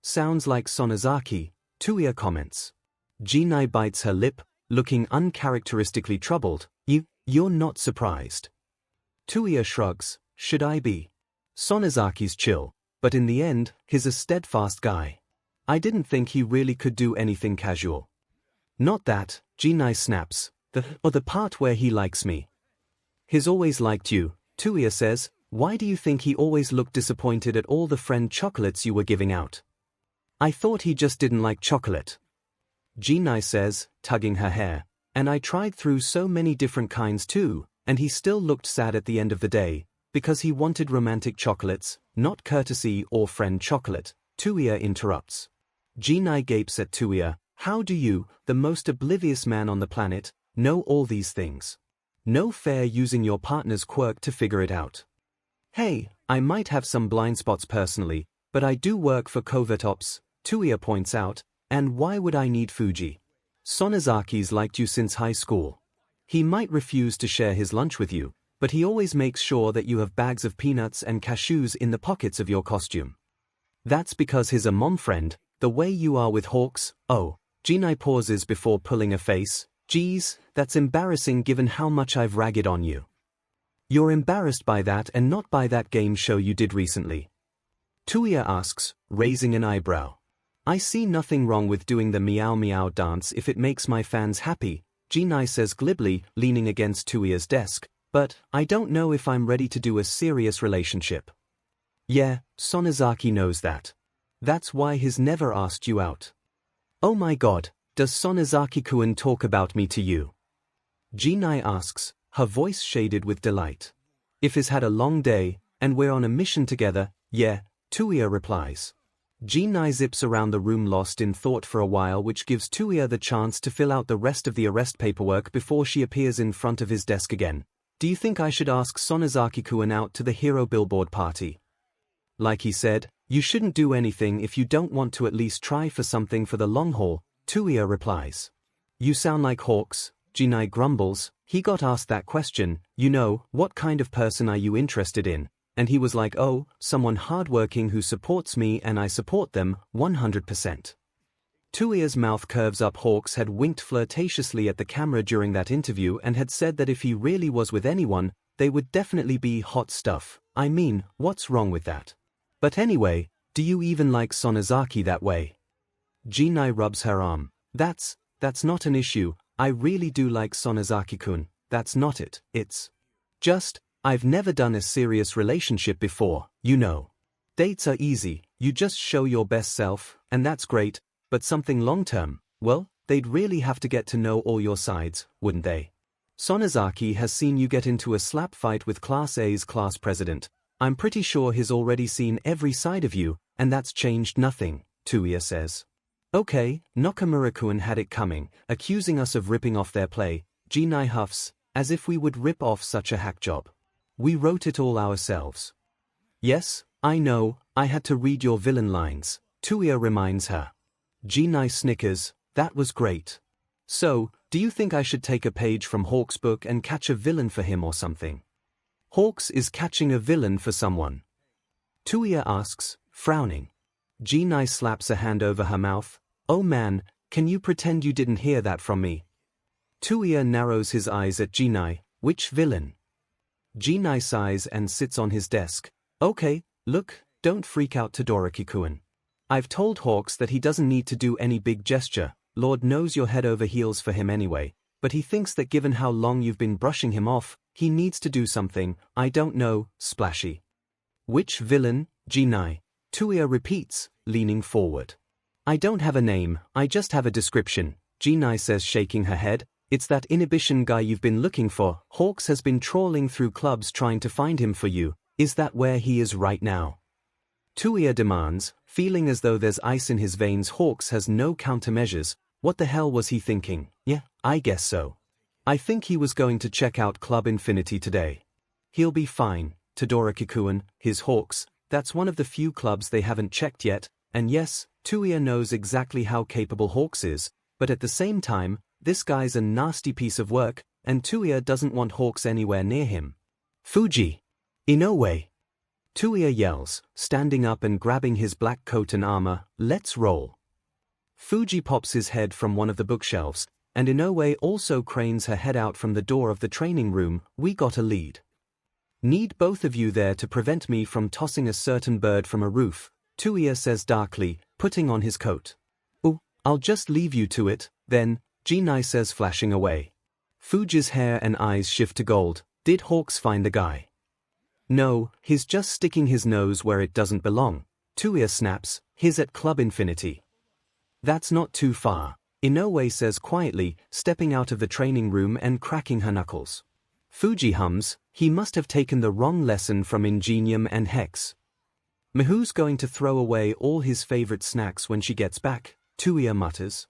Sounds like Sonozaki, Touya comments. 𝐺𝐸 bites her lip, looking uncharacteristically troubled. You're not surprised. Touya shrugs. Should I be? Sonozaki's chill, but in the end, he's a steadfast guy. I didn't think he really could do anything casual. Not that, 𝐺𝐸 snaps. The part where he likes me. He's always liked you, Touya says. Why do you think he always looked disappointed at all the friend chocolates you were giving out? I thought he just didn't like chocolate. 𝐺𝐸 says, tugging her hair. And I tried through so many different kinds too, and he still looked sad at the end of the day, because he wanted romantic chocolates, not courtesy or friend chocolate. Touya interrupts. 𝐺𝐸 gapes at Touya. How do you, the most oblivious man on the planet, know all these things? No fair using your partner's quirk to figure it out. Hey, I might have some blind spots personally, but I do work for covert ops, Touya points out, and why would I need Fuji? Sonozaki's liked you since high school. He might refuse to share his lunch with you, but he always makes sure that you have bags of peanuts and cashews in the pockets of your costume. That's because he's a mom friend, the way you are with Hawks. Oh, 𝐺𝐸 pauses before pulling a face. Geez, that's embarrassing given how much I've ragged on you. You're embarrassed by that and not by that game show you did recently. Touya asks, raising an eyebrow. I see nothing wrong with doing the meow meow dance if it makes my fans happy, 𝐺𝐸 says glibly, leaning against Touya's desk, but I don't know if I'm ready to do a serious relationship. Yeah, Sonozaki knows that. That's why he's never asked you out. Oh my god, does Sonozaki-kun talk about me to you? 𝐺𝐸 asks, her voice shaded with delight. If he's had a long day, and we're on a mission together, yeah, Touya replies. 𝐺𝐸 zips around the room lost in thought for a while, which gives Touya the chance to fill out the rest of the arrest paperwork before she appears in front of his desk again. Do you think I should ask Sonozaki-kun out to the hero billboard party? Like he said, you shouldn't do anything if you don't want to at least try for something for the long haul, Touya replies. You sound like Hawks, 𝐺𝐸 grumbles. He got asked that question, what kind of person are you interested in? And he was like, oh, someone hardworking who supports me and I support them, 100%. Touya's mouth curves up. Hawks had winked flirtatiously at the camera during that interview and had said that if he really was with anyone, they would definitely be hot stuff. I mean, what's wrong with that? But anyway, do you even like Sonozaki that way? 𝐺𝐸 rubs her arm. That's not an issue. I really do like Sonozaki-kun. That's not it. It's just, I've never done a serious relationship before, Dates are easy, you just show your best self, and that's great, but something long-term, well, they'd really have to get to know all your sides, wouldn't they? Sonozaki has seen you get into a slap fight with Class A's class president. I'm pretty sure he's already seen every side of you, and that's changed nothing, Touya says. Okay, Nakamura-kun had it coming, accusing us of ripping off their play. 𝐺𝐸 huffs, as if we would rip off such a hack job. We wrote it all ourselves. Yes, I know, I had to read your villain lines, Touya reminds her. 𝐺𝐸 snickers, that was great. So, do you think I should take a page from Hawk's book and catch a villain for him or something? Hawks is catching a villain for someone. Touya asks, frowning. 𝐺𝐸 slaps a hand over her mouth. Oh man, can you pretend you didn't hear that from me? Touya narrows his eyes at 𝐺𝐸. Which villain? 𝐺𝐸 sighs and sits on his desk. Okay, look, don't freak out, Todoroki-kun. I've told Hawks that he doesn't need to do any big gesture. Lord knows you're head over heels for him anyway, but he thinks that given how long you've been brushing him off, he needs to do something, I don't know, splashy. Which villain, 𝐺𝐸? Touya repeats, leaning forward. I don't have a name, I just have a description, 𝐺𝐸 says, shaking her head. It's that inhibition guy you've been looking for. Hawks has been trawling through clubs trying to find him for you. Is that where he is right now? Touya demands, feeling as though there's ice in his veins. Hawks has no countermeasures. What the hell was he thinking? Yeah, I guess so. I think he was going to check out Club Infinity today. He'll be fine, Todoroki-kun, his Hawks, that's one of the few clubs they haven't checked yet, and yes, Touya knows exactly how capable Hawks is, but at the same time, this guy's a nasty piece of work, and Touya doesn't want Hawks anywhere near him. Fuji! Inoue! Touya yells, standing up and grabbing his black coat and armor. Let's roll. Fuji pops his head from one of the bookshelves, and Inoue also cranes her head out from the door of the training room. We got a lead. Need both of you there to prevent me from tossing a certain bird from a roof, Touya says darkly, putting on his coat. Oh, I'll just leave you to it, then, Jinai says, flashing away. Fuji's hair and eyes shift to gold. Did Hawks find the guy? No, he's just sticking his nose where it doesn't belong. Touya snaps, he's at Club Infinity. That's not too far, Inoue says quietly, stepping out of the training room and cracking her knuckles. Fuji hums, he must have taken the wrong lesson from Ingenium and Hex. Miho's going to throw away all his favorite snacks when she gets back, Touya mutters.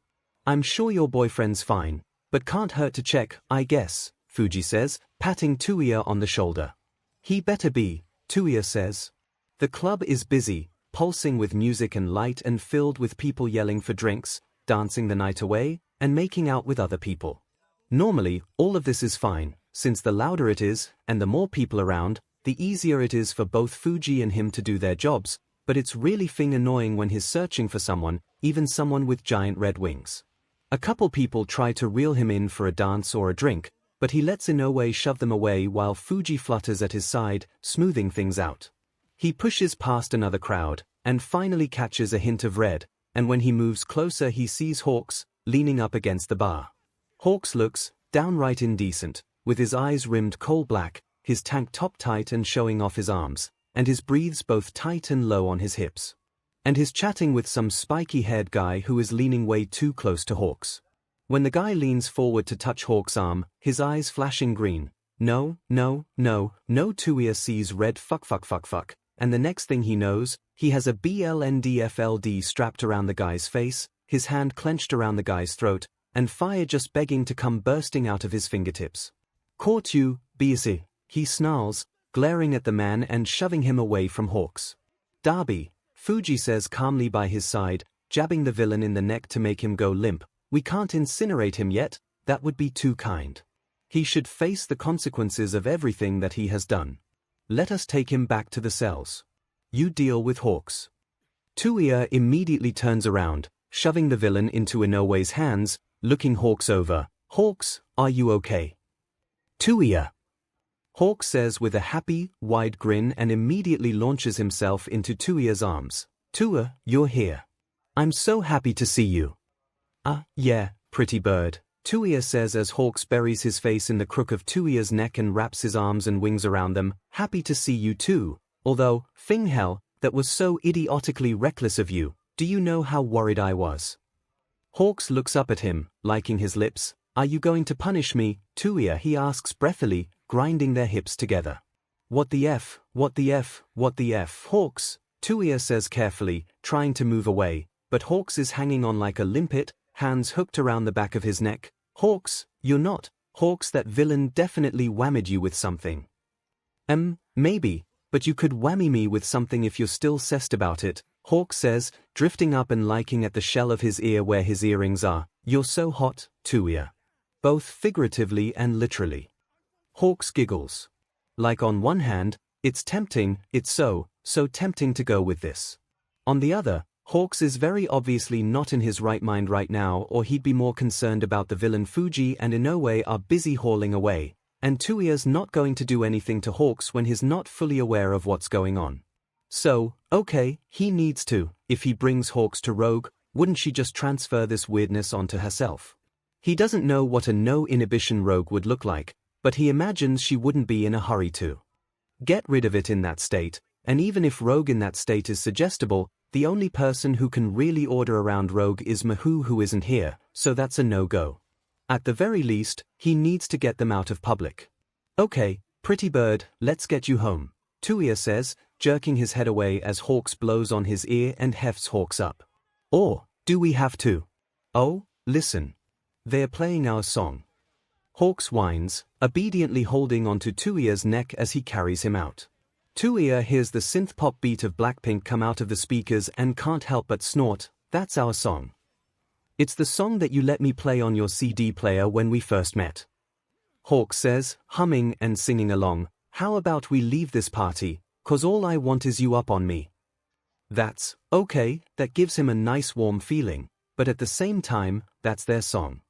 I'm sure your boyfriend's fine, but can't hurt to check, I guess, Fuji says, patting Touya on the shoulder. He better be, Touya says. The club is busy, pulsing with music and light and filled with people yelling for drinks, dancing the night away, and making out with other people. Normally, all of this is fine, since the louder it is, and the more people around, the easier it is for both Fuji and him to do their jobs, but it's really annoying when he's searching for someone, even someone with giant red wings. A couple people try to reel him in for a dance or a drink, but he lets Inoue shove them away while Fuji flutters at his side, smoothing things out. He pushes past another crowd, and finally catches a hint of red, and when he moves closer he sees Hawks, leaning up against the bar. Hawks looks downright indecent, with his eyes rimmed coal black, his tank top tight and showing off his arms, and his breathes both tight and low on his hips. And he's chatting with some spiky-haired guy who is leaning way too close to Hawks. When the guy leans forward to touch Hawks' arm, his eyes flashing green. No, Touya sees red fuck, and the next thing he knows, he has a BLNDFLD strapped around the guy's face, his hand clenched around the guy's throat, and fire just begging to come bursting out of his fingertips. Caught you, BSE, he snarls, glaring at the man and shoving him away from Hawks. Darby, Fuji says calmly by his side, jabbing the villain in the neck to make him go limp. We can't incinerate him yet, that would be too kind. He should face the consequences of everything that he has done. Let us take him back to the cells. You deal with Hawks. Touya immediately turns around, shoving the villain into Inoue's hands, looking Hawks over. Hawks, are you okay? Touya. Hawks says with a happy, wide grin and immediately launches himself into Touya's arms. Touya, you're here. I'm so happy to see you. Yeah, pretty bird, Touya says as Hawks buries his face in the crook of Touya's neck and wraps his arms and wings around them. Happy to see you too, although, hell, that was so idiotically reckless of you. Do you know how worried I was? Hawks looks up at him, liking his lips. Are you going to punish me, Touya? He asks breathily, grinding their hips together. What the F, Hawks, Touya says carefully, trying to move away, but Hawks is hanging on like a limpet, hands hooked around the back of his neck. Hawks, you're not. Hawks, that villain definitely whammied you with something. Maybe, but you could whammy me with something if you're still obsessed about it, Hawks says, drifting up and liking at the shell of his ear where his earrings are. You're so hot, Touya. Both figuratively and literally. Hawks giggles. Like on one hand, it's tempting, it's so tempting to go with this. On the other, Hawks is very obviously not in his right mind right now, or he'd be more concerned about the villain. Fuji and Inoue are busy hauling away, and Touya's not going to do anything to Hawks when he's not fully aware of what's going on. So, okay, he needs to. If he brings Hawks to Rogue, wouldn't she just transfer this weirdness onto herself? He doesn't know what a no-inhibition Rogue would look like, but he imagines she wouldn't be in a hurry to get rid of it in that state, and even if Rogue in that state is suggestible, the only person who can really order around Rogue is Miho, who isn't here, so that's a no-go. At the very least, he needs to get them out of public. Okay, pretty bird, let's get you home, Touya says, jerking his head away as Hawks blows on his ear and hefts Hawks up. Or, do we have to? Oh, listen. They're playing our song. Hawks whines, obediently holding onto Touya's neck as he carries him out. Touya hears the synth-pop beat of Blackpink come out of the speakers and can't help but snort, "That's our song. It's the song that you let me play on your CD player when we first met." Hawks says, humming and singing along, "How about we leave this party, 'cause all I want is you up on me." That's okay, that gives him a nice warm feeling, but at the same time, that's their song.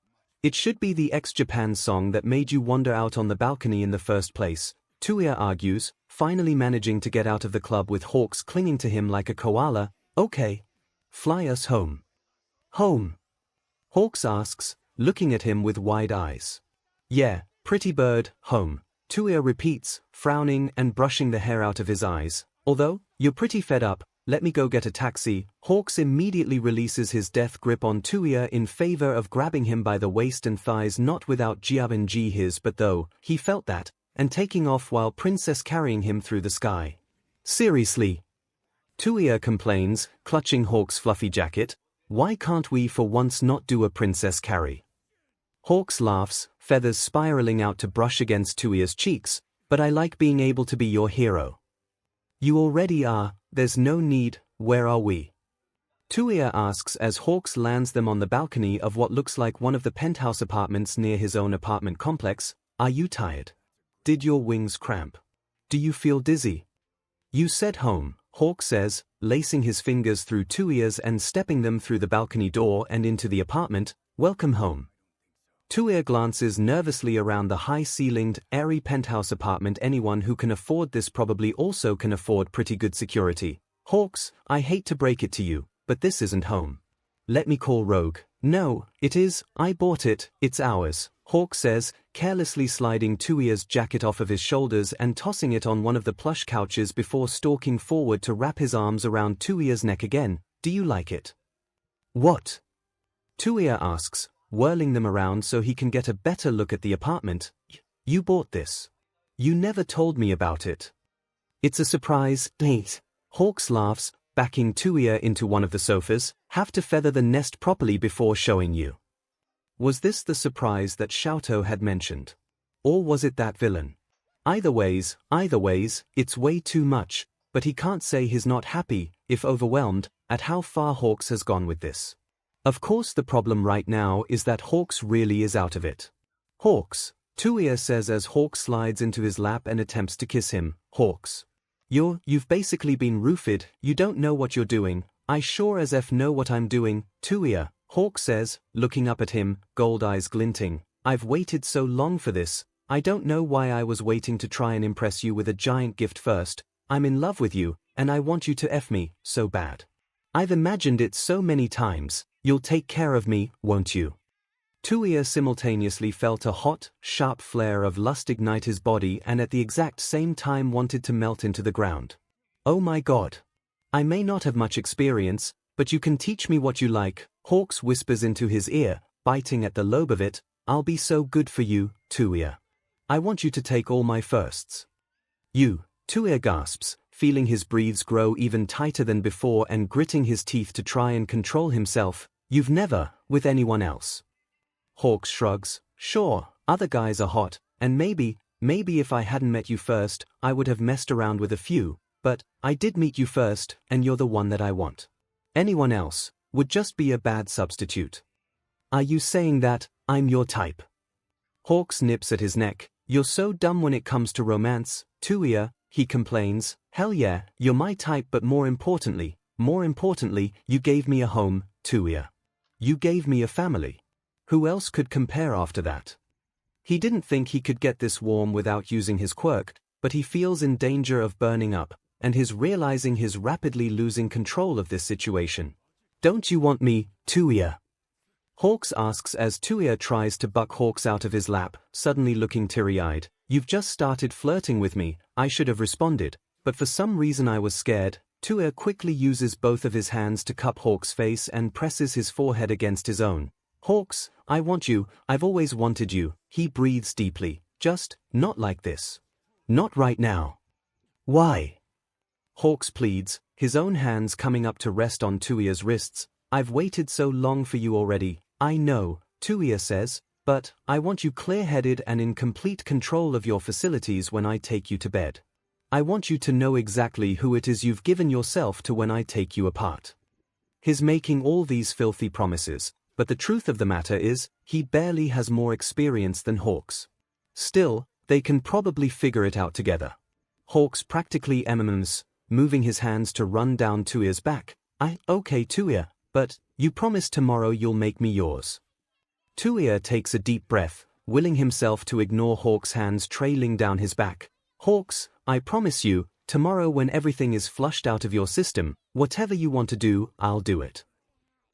It should be the ex-Japan song that made you wander out on the balcony in the first place, Touya argues, finally managing to get out of the club with Hawks clinging to him like a koala. "Okay. Fly us home." "Home?" Hawks asks, looking at him with wide eyes. "Yeah, pretty bird, home," Touya repeats, frowning and brushing the hair out of his eyes. "Although, you're pretty fed up, let me go get a taxi." Hawks immediately releases his death grip on Touya in favor of grabbing him by the waist and thighs, not without 𝐔𝐬𝐵 his but though, he felt that, and taking off while Princess carrying him through the sky. "Seriously?" Touya complains, clutching Hawks' fluffy jacket. "Why can't we for once not do a princess carry?" Hawks laughs, feathers spiraling out to brush against Touya's cheeks. "But I like being able to be your hero." "You already are, there's no need, where are we?" Touya asks as Hawks lands them on the balcony of what looks like one of the penthouse apartments near his own apartment complex. "Are you tired? Did your wings cramp? Do you feel dizzy?" "You said home," Hawks says, lacing his fingers through Touya's and stepping them through the balcony door and into the apartment. "Welcome home." Touya glances nervously around the high-ceilinged, airy penthouse apartment. Anyone who can afford this probably also can afford pretty good security. "Hawks, I hate to break it to you, but this isn't home. Let me call Rogue." "No, it is, I bought it, it's ours," Hawks says, carelessly sliding Touya's jacket off of his shoulders and tossing it on one of the plush couches before stalking forward to wrap his arms around Touya's neck again. "Do you like it?" "What?" Touya asks, whirling them around so he can get a better look at the apartment. "You bought this. You never told me about it." "It's a surprise, Nate." Hawks laughs, backing Touya into one of the sofas. "Have to feather the nest properly before showing you." Was this the surprise that 𝐿𝐼 had mentioned? Or was it that villain? Either ways, it's way too much, but he can't say he's not happy, if overwhelmed, at how far Hawks has gone with this. Of course the problem right now is that Hawks really is out of it. "Hawks," Touya says as Hawks slides into his lap and attempts to kiss him. "Hawks. You've basically been roofied, you don't know what you're doing." "I sure as F know what I'm doing, Touya," Hawks says, looking up at him, gold eyes glinting. "I've waited so long for this. I don't know why I was waiting to try and impress you with a giant gift first. I'm in love with you, and I want you to F me, so bad. I've imagined it so many times. You'll take care of me, won't you?" Touya simultaneously felt a hot, sharp flare of lust ignite his body and at the exact same time wanted to melt into the ground. "Oh my God. I may not have much experience, but you can teach me what you like," Hawks whispers into his ear, biting at the lobe of it. "I'll be so good for you, Touya. I want you to take all my firsts." "You," Touya gasps, feeling his breathes grow even tighter than before and gritting his teeth to try and control himself. "You've never, with anyone else." Hawks shrugs. "Sure, other guys are hot, and maybe if I hadn't met you first, I would have messed around with a few, but I did meet you first, and you're the one that I want. Anyone else would just be a bad substitute." "Are you saying that I'm your type?" Hawks nips at his neck. "You're so dumb when it comes to romance, Touya," he complains. "Hell yeah, you're my type, but more importantly, you gave me a home, Touya. You gave me a family. Who else could compare after that?" He didn't think he could get this warm without using his quirk, but he feels in danger of burning up, and he's realizing he's rapidly losing control of this situation. "Don't you want me, Touya?" Hawks asks as Touya tries to buck Hawks out of his lap, suddenly looking teary-eyed. "You've just started flirting with me, I should have responded, but for some reason I was scared." Touya quickly uses both of his hands to cup Hawks' face and presses his forehead against his own. "Hawks, I want you, I've always wanted you," he breathes deeply. "Just, not like this. Not right now." Why? Hawks pleads, his own hands coming up to rest on Touya's wrists. I've waited so long for you already. I know, Touya says, but I want you clear-headed and in complete control of your facilities when I take you to bed. I want you to know exactly who it is you've given yourself to when I take you apart. He's making all these filthy promises, but the truth of the matter is, he barely has more experience than Hawks. Still, they can probably figure it out together. Hawks practically mms, moving his hands to run down Touya's back. Okay Touya, but you promise tomorrow you'll make me yours. Touya takes a deep breath, willing himself to ignore Hawks' hands trailing down his back. Hawks, I promise you, tomorrow when everything is flushed out of your system, whatever you want to do, I'll do it.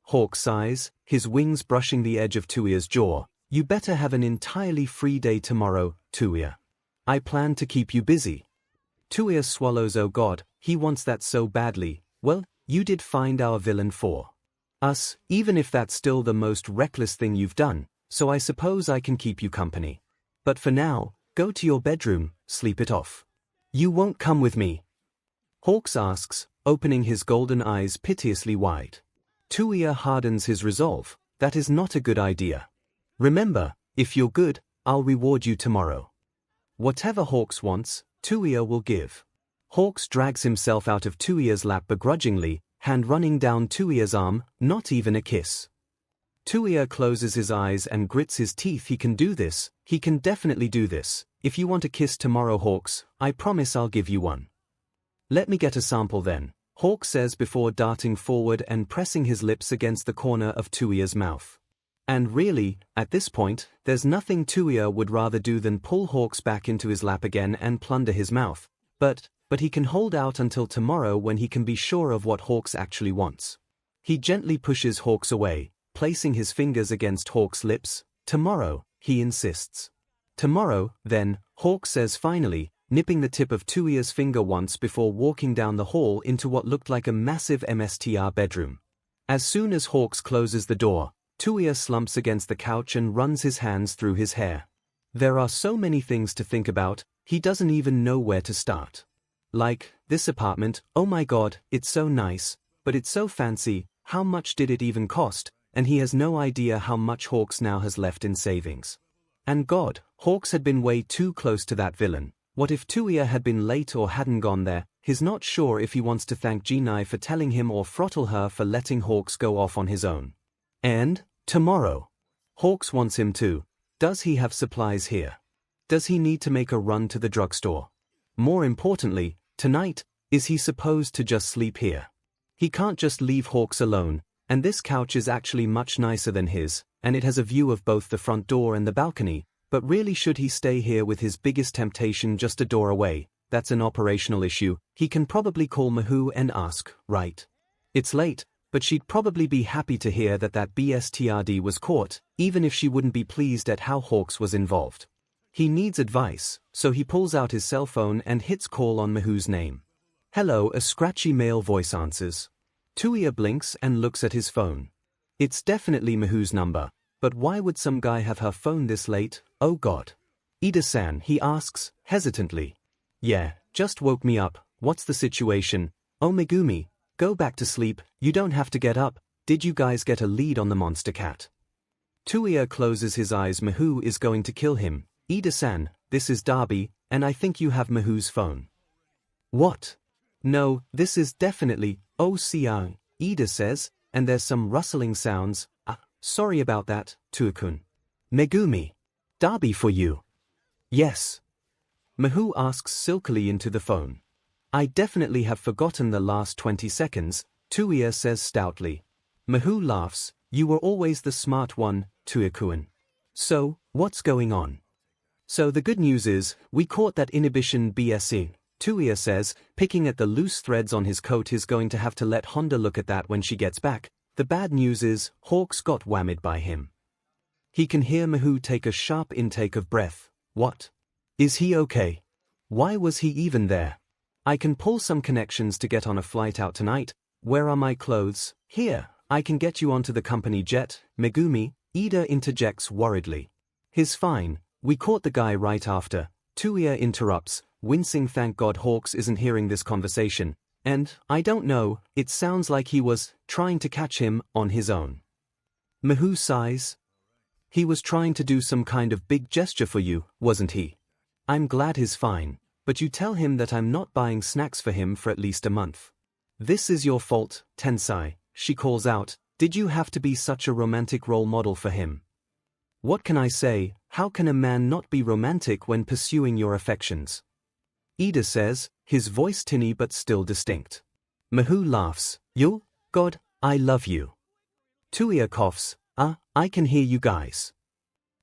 Hawk sighs, his wings brushing the edge of Touya's jaw. You better have an entirely free day tomorrow, Touya. I plan to keep you busy. Touya swallows. Oh God, he wants that so badly. Well, you did find our villain for us, even if that's still the most reckless thing you've done, so I suppose I can keep you company. But for now, go to your bedroom, sleep it off. You won't come with me? Hawks asks, opening his golden eyes piteously wide. Touya hardens his resolve. That is not a good idea. Remember, if you're good, I'll reward you tomorrow. Whatever Hawks wants, Touya will give. Hawks drags himself out of Touya's lap begrudgingly, hand running down Touya's arm, not even a kiss. Touya closes his eyes and grits his teeth. He can do this, he can definitely do this. If you want a kiss tomorrow, Hawks, I promise I'll give you one. Let me get a sample then, Hawks says before darting forward and pressing his lips against the corner of Touya's mouth. And really, at this point, there's nothing Touya would rather do than pull Hawks back into his lap again and plunder his mouth. But he can hold out until tomorrow when he can be sure of what Hawks actually wants. He gently pushes Hawks away, placing his fingers against Hawks' lips. Tomorrow, he insists. Tomorrow, then, Hawks says finally, nipping the tip of Touya's finger once before walking down the hall into what looked like a massive MSTR bedroom. As soon as Hawks closes the door, Touya slumps against the couch and runs his hands through his hair. There are so many things to think about, he doesn't even know where to start. Like, this apartment, oh my God, it's so nice, but it's so fancy, how much did it even cost? And he has no idea how much Hawks now has left in savings. And God, Hawks had been way too close to that villain. What if Touya had been late or hadn't gone there? He's not sure if he wants to thank 𝐺𝐸 for telling him or throttle her for letting Hawks go off on his own. And, tomorrow. Hawks wants him to. Does he have supplies here? Does he need to make a run to the drugstore? More importantly, tonight, is he supposed to just sleep here? He can't just leave Hawks alone, and this couch is actually much nicer than his, and it has a view of both the front door and the balcony, but really should he stay here with his biggest temptation just a door away? That's an operational issue. He can probably call 𝐒𝐻 and ask, right? It's late, but she'd probably be happy to hear that BSTRD was caught, even if she wouldn't be pleased at how Hawks was involved. He needs advice, so he pulls out his cell phone and hits call on 𝐒𝐻's name. Hello, a scratchy male voice answers. Touya blinks and looks at his phone. It's definitely 𝐒𝐻's number, but why would some guy have her phone this late? Oh God. Ida-san, he asks, hesitantly. Yeah, just woke me up, what's the situation? Oh Megumi, go back to sleep, you don't have to get up, did you guys get a lead on the monster cat? Touya closes his eyes. 𝐒𝐻 is going to kill him. Ida-san, this is Darby, and I think you have 𝐒𝐻's phone. What? No, this is definitely OCI, Ida says, and there's some rustling sounds. Sorry about that, Touya-kun. Megumi. Darby for you. Yes. 𝐒𝐻 asks silkily into the phone. I definitely have forgotten the last 20 seconds, Touya says stoutly. 𝐒𝐻 laughs, you were always the smart one, Touya-kun. So, what's going on? So the good news is, we caught that inhibition BSE, Touya says, picking at the loose threads on his coat. He's going to have to let Honda look at that when she gets back. The bad news is, Hawks got whammied by him. He can hear 𝐒𝐻 take a sharp intake of breath. What? Is he okay? Why was he even there? I can pull some connections to get on a flight out tonight. Where are my clothes? Here, I can get you onto the company jet, Megumi, Ida interjects worriedly. He's fine, we caught the guy right after. Touya interrupts, wincing. Thank God Hawks isn't hearing this conversation, and, I don't know, it sounds like he was trying to catch him on his own. 𝐒𝐻 sighs. He was trying to do some kind of big gesture for you, wasn't he? I'm glad he's fine, but you tell him that I'm not buying snacks for him for at least a month. This is your fault, Tensai, she calls out. Did you have to be such a romantic role model for him? What can I say? How can a man not be romantic when pursuing your affections? Ida says, his voice tinny but still distinct. 𝐒𝐻 laughs. You? God, I love you. Touya coughs. I can hear you guys.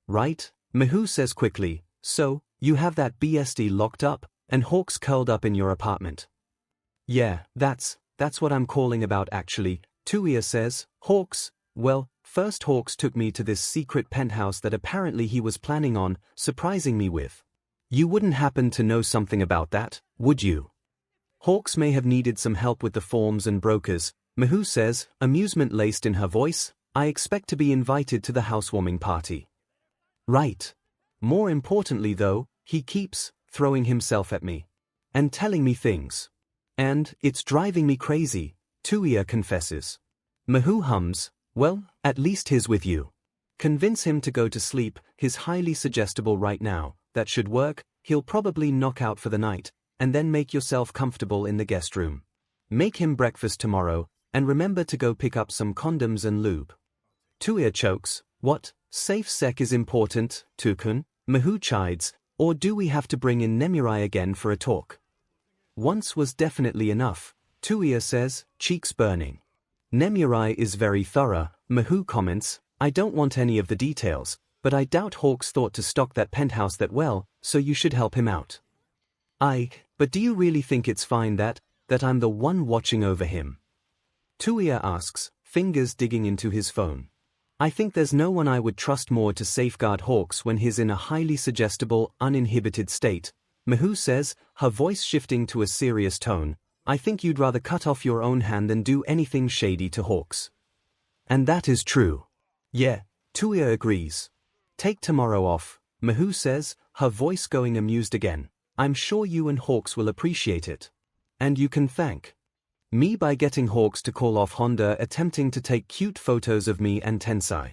Right? 𝐒𝐻 says quickly, so, you have that BSD locked up, and Hawks curled up in your apartment. Yeah, that's what I'm calling about actually, Touya says. Hawks, well, first Hawks took me to this secret penthouse that apparently he was planning on surprising me with. You wouldn't happen to know something about that, would you? Hawks may have needed some help with the forms and brokers, 𝐒𝐻 says, amusement laced in her voice. I expect to be invited to the housewarming party. Right. More importantly though, he keeps throwing himself at me. And telling me things. And it's driving me crazy, Touya confesses. 𝐒𝐻 hums, well, at least he's with you. Convince him to go to sleep, he's highly suggestible right now, that should work, he'll probably knock out for the night, and then make yourself comfortable in the guest room. Make him breakfast tomorrow, and remember to go pick up some condoms and lube. Touya chokes, what, safe sex is important, Tukun? 𝐒𝐻 chides, or do we have to bring in Nemirai again for a talk? Once was definitely enough, Touya says, cheeks burning. Nemirai is very thorough, 𝐒𝐻 comments, I don't want any of the details, but I doubt Hawks thought to stock that penthouse that well, so you should help him out. But do you really think it's fine that I'm the one watching over him? Touya asks, fingers digging into his phone. I think there's no one I would trust more to safeguard Hawks when he's in a highly suggestible, uninhibited state, 𝐒𝐻 says, her voice shifting to a serious tone. I think you'd rather cut off your own hand than do anything shady to Hawks. And that is true. Yeah, Touya agrees. Take tomorrow off, 𝐒𝐻 says, her voice going amused again. I'm sure you and Hawks will appreciate it. And you can thank me by getting Hawks to call off Honda attempting to take cute photos of me and Tensai.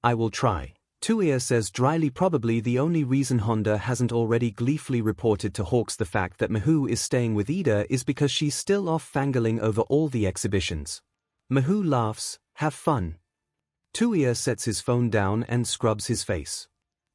I will try. Touya says dryly, probably the only reason Honda hasn't already gleefully reported to Hawks the fact that 𝐒𝐻 is staying with Ida is because she's still off fangirling over all the exhibitions. 𝐒𝐻 laughs, have fun. Touya sets his phone down and scrubs his face.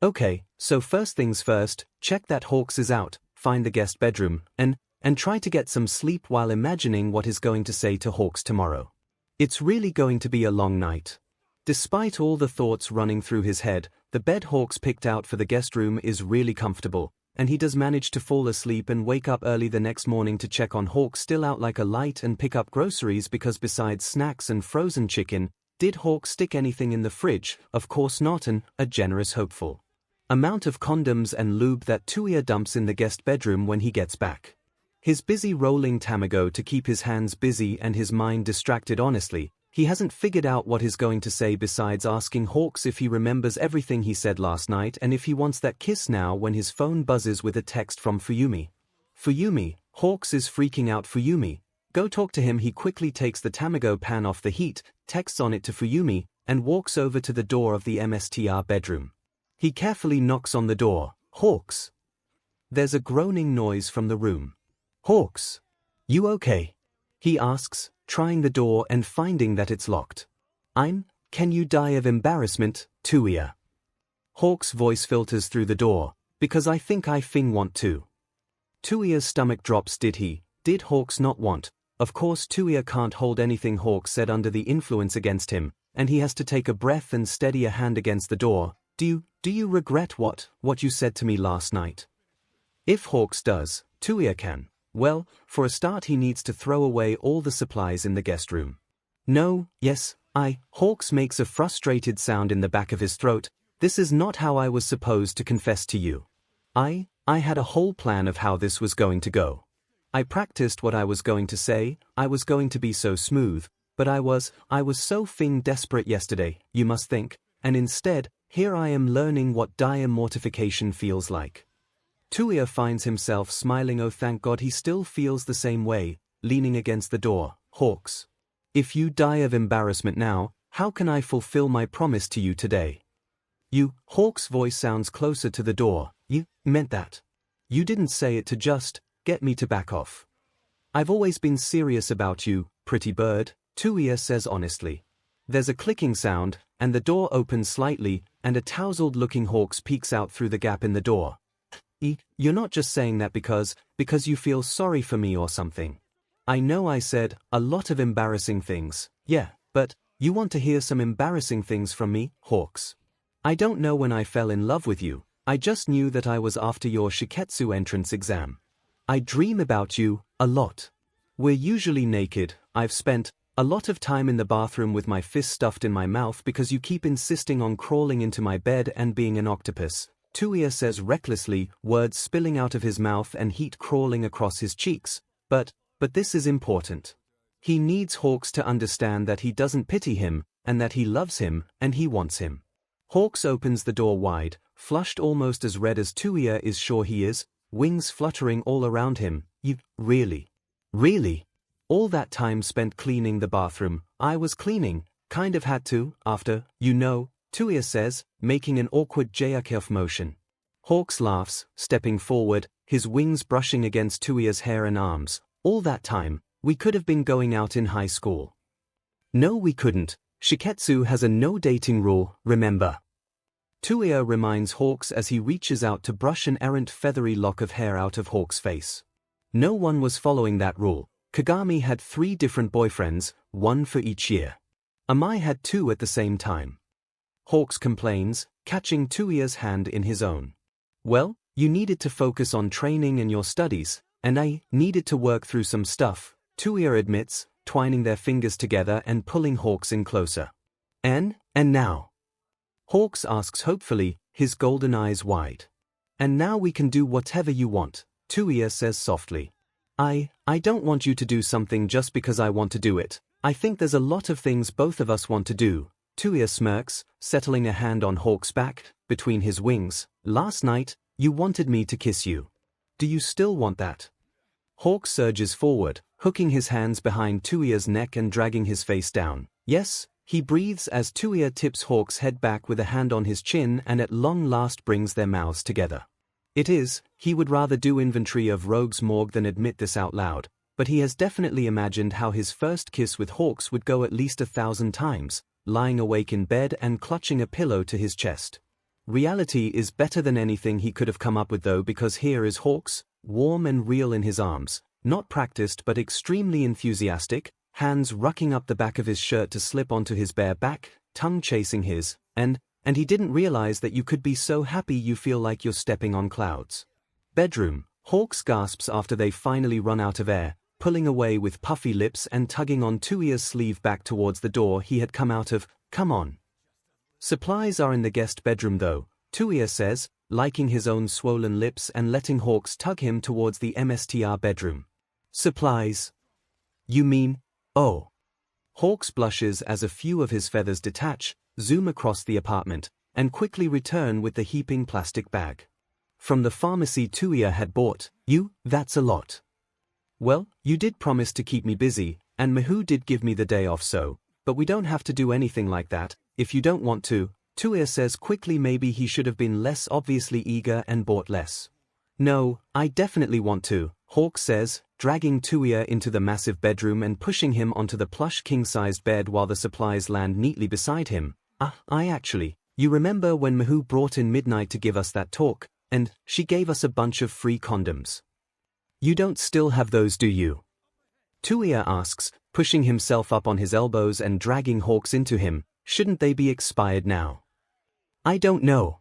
Okay, so first things first, check that Hawks is out, find the guest bedroom, and try to get some sleep while imagining what he's going to say to Hawks tomorrow. It's really going to be a long night. Despite all the thoughts running through his head, the bed Hawks picked out for the guest room is really comfortable, and he does manage to fall asleep and wake up early the next morning to check on Hawks still out like a light and pick up groceries because besides snacks and frozen chicken, did Hawks stick anything in the fridge? Of course not, and a generous hopeful amount of condoms and lube that Touya dumps in the guest bedroom when he gets back. He's busy rolling tamago to keep his hands busy and his mind distracted. Honestly, he hasn't figured out what he's going to say besides asking Hawks if he remembers everything he said last night and if he wants that kiss now when his phone buzzes with a text from Fuyumi. Fuyumi, Hawks is freaking out. Fuyumi, go talk to him. He quickly takes the tamago pan off the heat, texts on it to Fuyumi, and walks over to the door of the MSTR bedroom. He carefully knocks on the door. Hawks. There's a groaning noise from the room. Hawks, you okay? He asks, trying the door and finding that it's locked. Can you die of embarrassment, Touya? Hawks' voice filters through the door, because I think I want to. Touya's stomach drops. Did Hawks not want? Of course Touya can't hold anything Hawks said under the influence against him, and he has to take a breath and steady a hand against the door. Do you regret what you said to me last night? If Hawks does, Touya can. Well, for a start he needs to throw away all the supplies in the guest room. No, yes, Hawks makes a frustrated sound in the back of his throat. This is not how I was supposed to confess to you. I had a whole plan of how this was going to go. I practiced what I was going to say, I was going to be so smooth, but I was so desperate yesterday, you must think, and instead, here I am learning what dire mortification feels like. Touya finds himself smiling. Oh, thank God, he still feels the same way, leaning against the door. Hawks. If you die of embarrassment now, how can I fulfill my promise to you today? You, Hawk's voice sounds closer to the door. You meant that. You didn't say it to just get me to back off. I've always been serious about you, pretty bird, Touya says honestly. There's a clicking sound, and the door opens slightly, and a tousled-looking Hawks peeks out through the gap in the door. You're not just saying that because you feel sorry for me or something. I know I said a lot of embarrassing things, yeah, but you want to hear some embarrassing things from me, Hawks? I don't know when I fell in love with you, I just knew that I was after your Shiketsu entrance exam. I dream about you, a lot. We're usually naked, I've spent a lot of time in the bathroom with my fist stuffed in my mouth because you keep insisting on crawling into my bed and being an octopus, Touya says recklessly, words spilling out of his mouth and heat crawling across his cheeks. But this is important. He needs Hawks to understand that he doesn't pity him, and that he loves him, and he wants him. Hawks opens the door wide, flushed almost as red as Touya is sure he is, wings fluttering all around him. You, really? Really? All that time spent cleaning the bathroom, I was cleaning, kind of had to, after, you know, Touya says, making an awkward jerk-off motion. Hawks laughs, stepping forward, his wings brushing against Touya's hair and arms. All that time, we could have been going out in high school. No, we couldn't. Shiketsu has a no-dating rule, remember? Touya reminds Hawks as he reaches out to brush an errant feathery lock of hair out of Hawks' face. No one was following that rule. Kagami had 3 different boyfriends, 1 for each year. Amai had 2 at the same time. Hawks complains, catching Touya's hand in his own. Well, you needed to focus on training and your studies, and I needed to work through some stuff, Touya admits, twining their fingers together and pulling Hawks in closer. And now? Hawks asks hopefully, his golden eyes wide. And now we can do whatever you want, Touya says softly. I don't want you to do something just because I want to do it. I think there's a lot of things both of us want to do. Touya smirks, settling a hand on Hawk's back, between his wings. Last night, you wanted me to kiss you. Do you still want that? Hawk surges forward, hooking his hands behind Touya's neck and dragging his face down. Yes, he breathes as Touya tips Hawk's head back with a hand on his chin and at long last brings their mouths together. It is, he would rather do inventory of Rogue's morgue than admit this out loud, but he has definitely imagined how his first kiss with Hawks would go at least 1,000 times, lying awake in bed and clutching a pillow to his chest. Reality is better than anything he could have come up with though, because here is Hawks, warm and real in his arms, not practiced but extremely enthusiastic, hands rucking up the back of his shirt to slip onto his bare back, tongue chasing his, and he didn't realize that you could be so happy you feel like you're stepping on clouds. Bedroom, Hawks gasps after they finally run out of air, pulling away with puffy lips and tugging on Touya's sleeve back towards the door he had come out of. Come on. Supplies are in the guest bedroom though, Touya says, liking his own swollen lips and letting Hawks tug him towards the MSTR bedroom. Supplies? You mean, oh. Hawks blushes as a few of his feathers detach, zoom across the apartment, and quickly return with the heaping plastic bag. From the pharmacy Touya had bought. You, that's a lot. Well, you did promise to keep me busy, and Mihu did give me the day off but we don't have to do anything like that, if you don't want to, Touya says quickly. Maybe he should have been less obviously eager and bought less. No, I definitely want to, Hawk says, dragging Touya into the massive bedroom and pushing him onto the plush king-sized bed while the supplies land neatly beside him. You remember when Mihu brought in Midnight to give us that talk, and she gave us a bunch of free condoms. You don't still have those, do you? Touya asks, pushing himself up on his elbows and dragging Hawks into him. Shouldn't they be expired now? I don't know.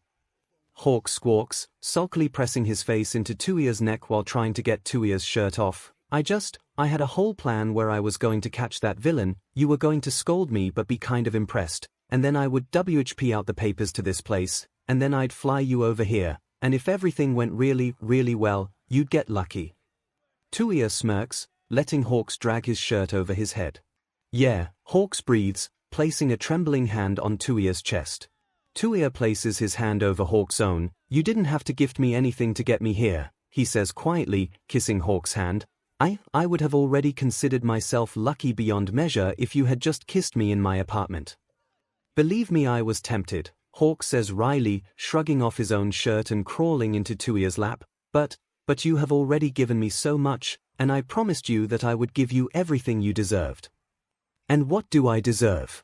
Hawk squawks, sulkily pressing his face into Touya's neck while trying to get Touya's shirt off. I had a whole plan where I was going to catch that villain, you were going to scold me but be kind of impressed, and then I would WHP out the papers to this place, and then I'd fly you over here, and if everything went really, really well, you'd get lucky. Touya smirks, letting Hawks drag his shirt over his head. Yeah, Hawks breathes, placing a trembling hand on Touya's chest. Touya places his hand over Hawk's own. "You didn't have to gift me anything to get me here," he says quietly, kissing Hawk's hand. I would have already considered myself lucky beyond measure if you had just kissed me in my apartment." "Believe me, I was tempted," Hawk says wryly, shrugging off his own shirt and crawling into Touya's lap. But you have already given me so much, and I promised you that I would give you everything you deserved." "And what do I deserve?"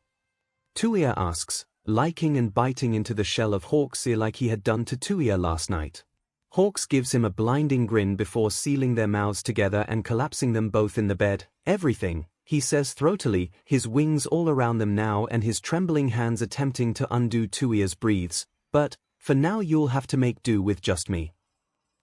Touya asks, liking and biting into the shell of Hawk's ear like he had done to Touya last night. Hawks gives him a blinding grin before sealing their mouths together and collapsing them both in the bed. "Everything," he says throatily, his wings all around them now and his trembling hands attempting to undo Touya's breathes. "But, for now you'll have to make do with just me."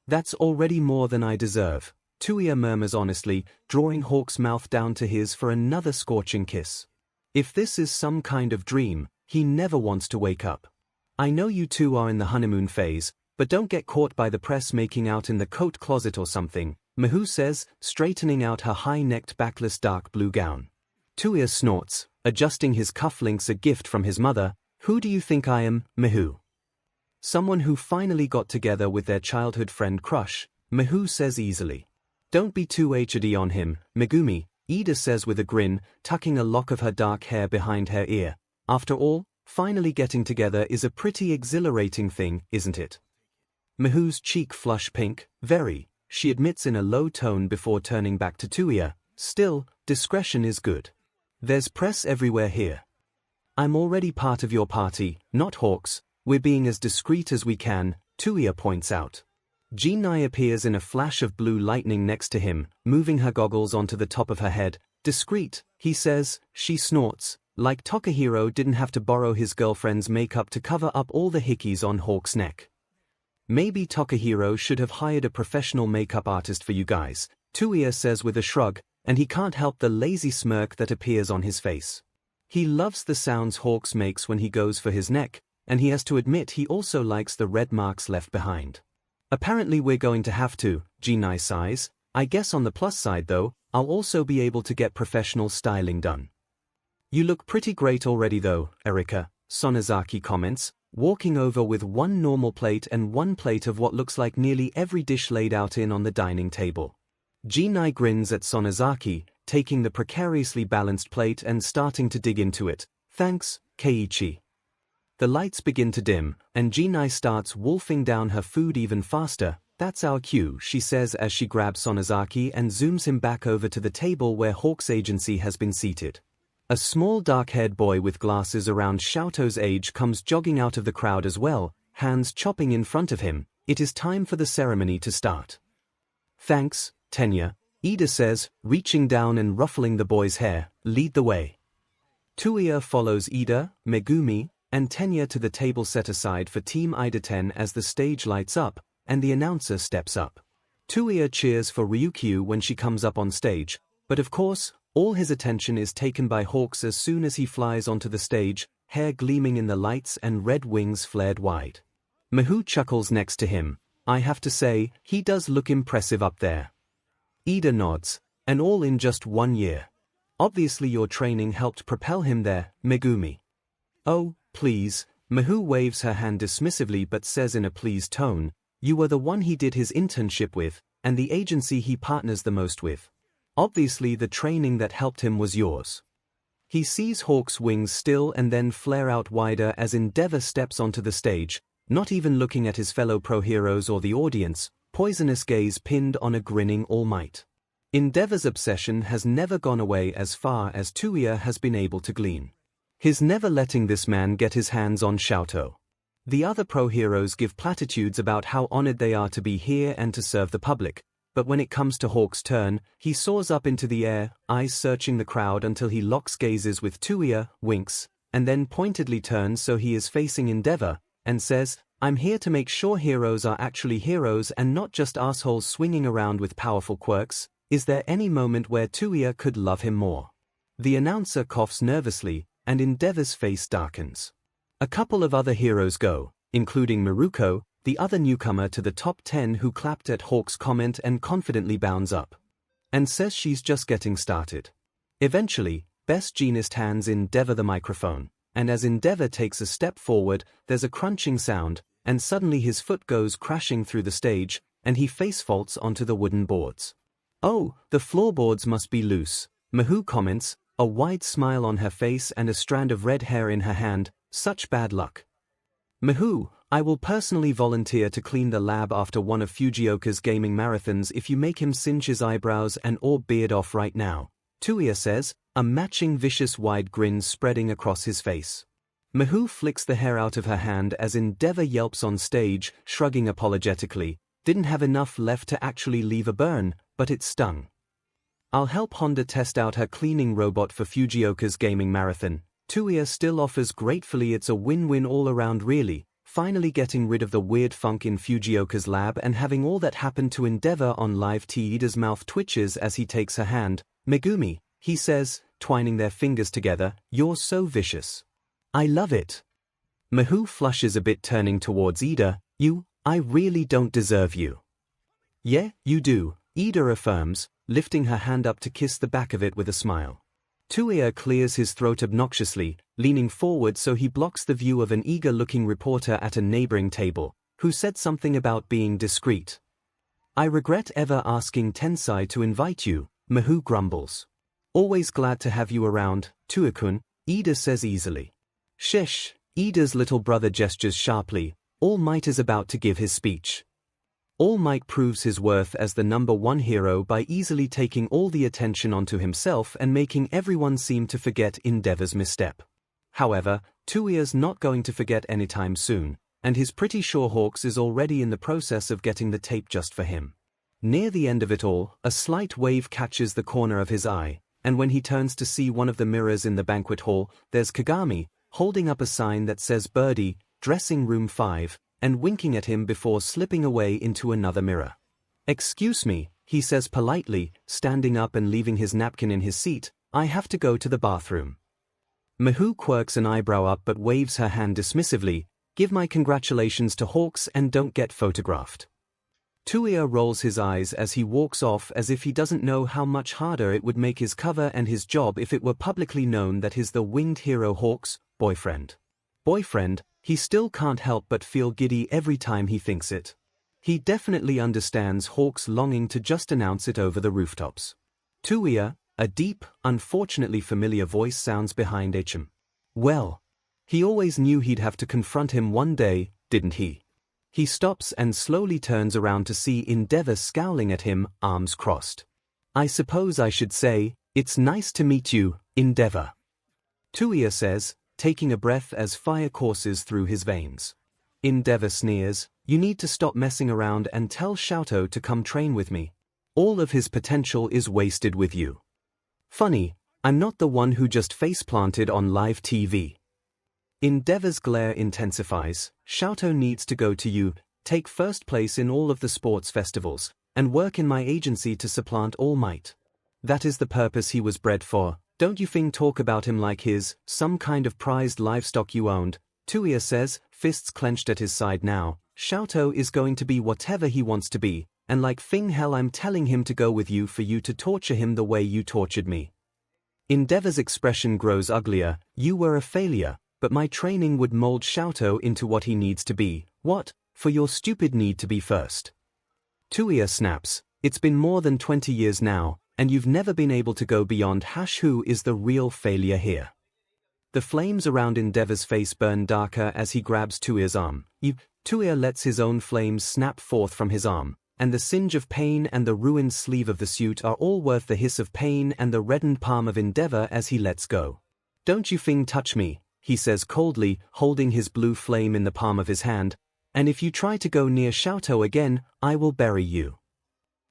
"That's already more than I deserve," Touya murmurs honestly, drawing Hawk's mouth down to his for another scorching kiss. If this is some kind of dream, he never wants to wake up. "I know you two are in the honeymoon phase, but don't get caught by the press making out in the coat closet or something," 𝐒𝐻 says, straightening out her high-necked backless dark blue gown. Touya snorts, adjusting his cufflinks, a gift from his mother. "Who do you think I am, 𝐒𝐻?" "Someone who finally got together with their childhood friend crush," 𝐒𝐻 says easily. "Don't be too HD on him, Megumi," Ida says with a grin, tucking a lock of her dark hair behind her ear. "After all, finally getting together is a pretty exhilarating thing, isn't it?" 𝐒𝐻's cheek flush pink. "Very," she admits in a low tone before turning back to Touya. "Still, discretion is good. There's press everywhere here." "I'm already part of your party, not Hawk's. We're being as discreet as we can," Touya points out. 𝐔𝐬𝐚𝐽 appears in a flash of blue lightning next to him, moving her goggles onto the top of her head. "Discreet," he says. She snorts, like Takahiro didn't have to borrow his girlfriend's makeup to cover up all the hickeys on Hawk's neck. "Maybe Takahiro should have hired a professional makeup artist for you guys," Touya says with a shrug, and he can't help the lazy smirk that appears on his face. He loves the sounds Hawks makes when he goes for his neck, and he has to admit he also likes the red marks left behind. "Apparently we're going to have to," 𝐔𝐬𝐚 sighs. "I guess on the plus side though, I'll also be able to get professional styling done." "You look pretty great already though, Erika," Sonozaki comments, walking over with one normal plate and one plate of what looks like nearly every dish laid out on the dining table. 𝐔𝐬𝐚 grins at Sonozaki, taking the precariously balanced plate and starting to dig into it. "Thanks, Keiichi." The lights begin to dim, and 𝐔𝐬𝐚 starts wolfing down her food even faster. "That's our cue," she says as she grabs Sonozaki and zooms him back over to the table where Hawk's agency has been seated. A small dark-haired boy with glasses around Xiaoto's age comes jogging out of the crowd as well, hands chopping in front of him. "It is time for the ceremony to start." "Thanks, Tenya," Ida says, reaching down and ruffling the boy's hair. "Lead the way." Touya follows Ida, Megumi, and Tenya to the table set aside for Team Ida 10 as the stage lights up, and the announcer steps up. Touya cheers for Ryukyu when she comes up on stage, but of course, all his attention is taken by Hawks as soon as he flies onto the stage, hair gleaming in the lights and red wings flared wide. 𝐒𝐻 chuckles next to him. "I have to say, he does look impressive up there." Ida nods, "and all in just 1 year. Obviously your training helped propel him there, Megumi." "Oh, please," 𝐒𝐻 waves her hand dismissively but says in a pleased tone, "You were the one he did his internship with, and the agency he partners the most with. Obviously the training that helped him was yours." He sees Hawk's wings still and then flare out wider as Endeavor steps onto the stage, not even looking at his fellow pro-heroes or the audience, poisonous gaze pinned on a grinning All Might. Endeavor's obsession has never gone away as far as Touya has been able to glean. His never letting this man get his hands on Xiaoto. The other pro-heroes give platitudes about how honored they are to be here and to serve the public, but when it comes to Hawk's turn, he soars up into the air, eyes searching the crowd until he locks gazes with Touya, winks, and then pointedly turns so he is facing Endeavor, and says, "I'm here to make sure heroes are actually heroes and not just assholes swinging around with powerful quirks. Is there any moment where Touya could love him more?" The announcer coughs nervously, and Endeavor's face darkens. A couple of other heroes go, including Miruko, the other newcomer to the top 10 who clapped at Hawk's comment and confidently bounds up. And says she's just getting started. Eventually, Best Jeanist hands Endeavor the microphone. and as Endeavor takes a step forward, there's a crunching sound, and suddenly his foot goes crashing through the stage, and he face faults onto the wooden boards. "Oh, the floorboards must be loose," 𝐒𝐿 comments, a wide smile on her face and a strand of red hair in her hand. "Such bad luck." 𝐒𝐿, "I will personally volunteer to clean the lab after one of Fujioka's gaming marathons if you make him singe his eyebrows and or beard off right now," Touya says, a matching vicious wide grin spreading across his face. 𝐒𝐿 flicks the hair out of her hand as Endeavor yelps on stage, shrugging apologetically. "Didn't have enough left to actually leave a burn, but it stung. I'll help Honda test out her cleaning robot for Fujioka's gaming marathon." Touya still offers gratefully. It's a win-win all around really, finally getting rid of the weird funk in Fujioka's lab and having all that happen to Endeavor on live. Iida's mouth twitches as he takes her hand. "Megumi," he says, twining their fingers together, "you're so vicious. I love it." 𝐒𝐿 flushes a bit, turning towards Ida. I really don't deserve you." "Yeah, you do," Ida affirms, lifting her hand up to kiss the back of it with a smile. Touya clears his throat obnoxiously, leaning forward so he blocks the view of an eager-looking reporter at a neighboring table, who said something about being discreet. "I regret ever asking Tensai to invite you," 𝐒𝐿 grumbles. "Always glad to have you around, Touya-kun," Ida says easily. "Shesh," Ida's little brother gestures sharply. All Might is about to give his speech. All Might proves his worth as the #1 hero by easily taking all the attention onto himself and making everyone seem to forget Endeavor's misstep. However, Touya's not going to forget anytime soon, and he's pretty sure Hawks is already in the process of getting the tape just for him. Near the end of it all, a slight wave catches the corner of his eye, and when he turns to see one of the mirrors in the banquet hall, there's Kagami, holding up a sign that says Birdie, Dressing Room 5, and winking at him before slipping away into another mirror. "Excuse me," he says politely, standing up and leaving his napkin in his seat. "I have to go to the bathroom." 𝐒𝐿 quirks an eyebrow up but waves her hand dismissively. "Give my congratulations to Hawks and don't get photographed." Touya rolls his eyes as he walks off, as if he doesn't know how much harder it would make his cover and his job if it were publicly known that he's the winged hero Hawks' boyfriend. He still can't help but feel giddy every time he thinks it. He definitely understands Hawks' longing to just announce it over the rooftops. "Touya," a deep, unfortunately familiar voice sounds behind 𝐻𝐻𝐿. Well, he always knew he'd have to confront him one day, didn't he? He stops and slowly turns around to see Endeavor scowling at him, arms crossed. "I suppose I should say, it's nice to meet you, Endeavor," Touya says, taking a breath as fire courses through his veins. Endeavor sneers, "You need to stop messing around and tell 𝐿𝐿 to come train with me. All of his potential is wasted with you. Funny, I'm not the one who just face-planted on live TV." Endeavor's glare intensifies. "𝐿𝐿 needs to go to you, take first place in all of the sports festivals, and work in my agency to supplant All Might. That is the purpose he was bred for. Don't you think talk about him like his some kind of prized livestock you owned," Touya says, fists clenched at his side now. "𝐿𝐿 is going to be whatever he wants to be, and like 𝐿𝐿 I'm telling him to go with you for you to torture him the way you tortured me." Endeavor's expression grows uglier. "You were a failure, but my training would mold 𝐿𝐿 into what he needs to be. What, for your stupid need to be first?" Touya snaps, "It's been more than 20 years now, and you've never been able to go beyond 𝐿𝐿 is the real failure here." The flames around Endeavor's face burn darker as he grabs Touya's arm. Touya lets his own flames snap forth from his arm, and the singe of pain and the ruined sleeve of the suit are all worth the hiss of pain and the reddened palm of Endeavor as he lets go. "Don't you touch me," he says coldly, holding his blue flame in the palm of his hand, "and if you try to go near 𝐿𝐿 again, I will bury you."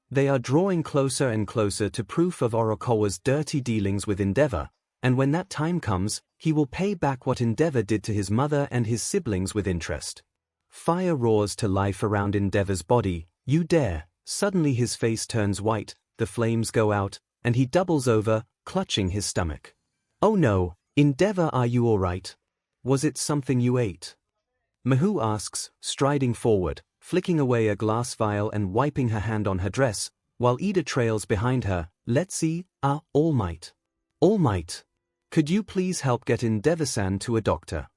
They are drawing closer and closer to proof of Orokawa's dirty dealings with Endeavor, and when that time comes, he will pay back what Endeavor did to his mother and his siblings with interest. Fire roars to life around Endeavor's body. "You dare!" Suddenly his face turns white, the flames go out, and he doubles over, clutching his stomach. "Oh no, Endeavor, are you all right? Was it something you ate?" 𝐒𝐿 asks, striding forward, flicking away a glass vial and wiping her hand on her dress, while Ida trails behind her. "Let's see, All Might." "All Might." Could you please help get Endeavor-san to a doctor?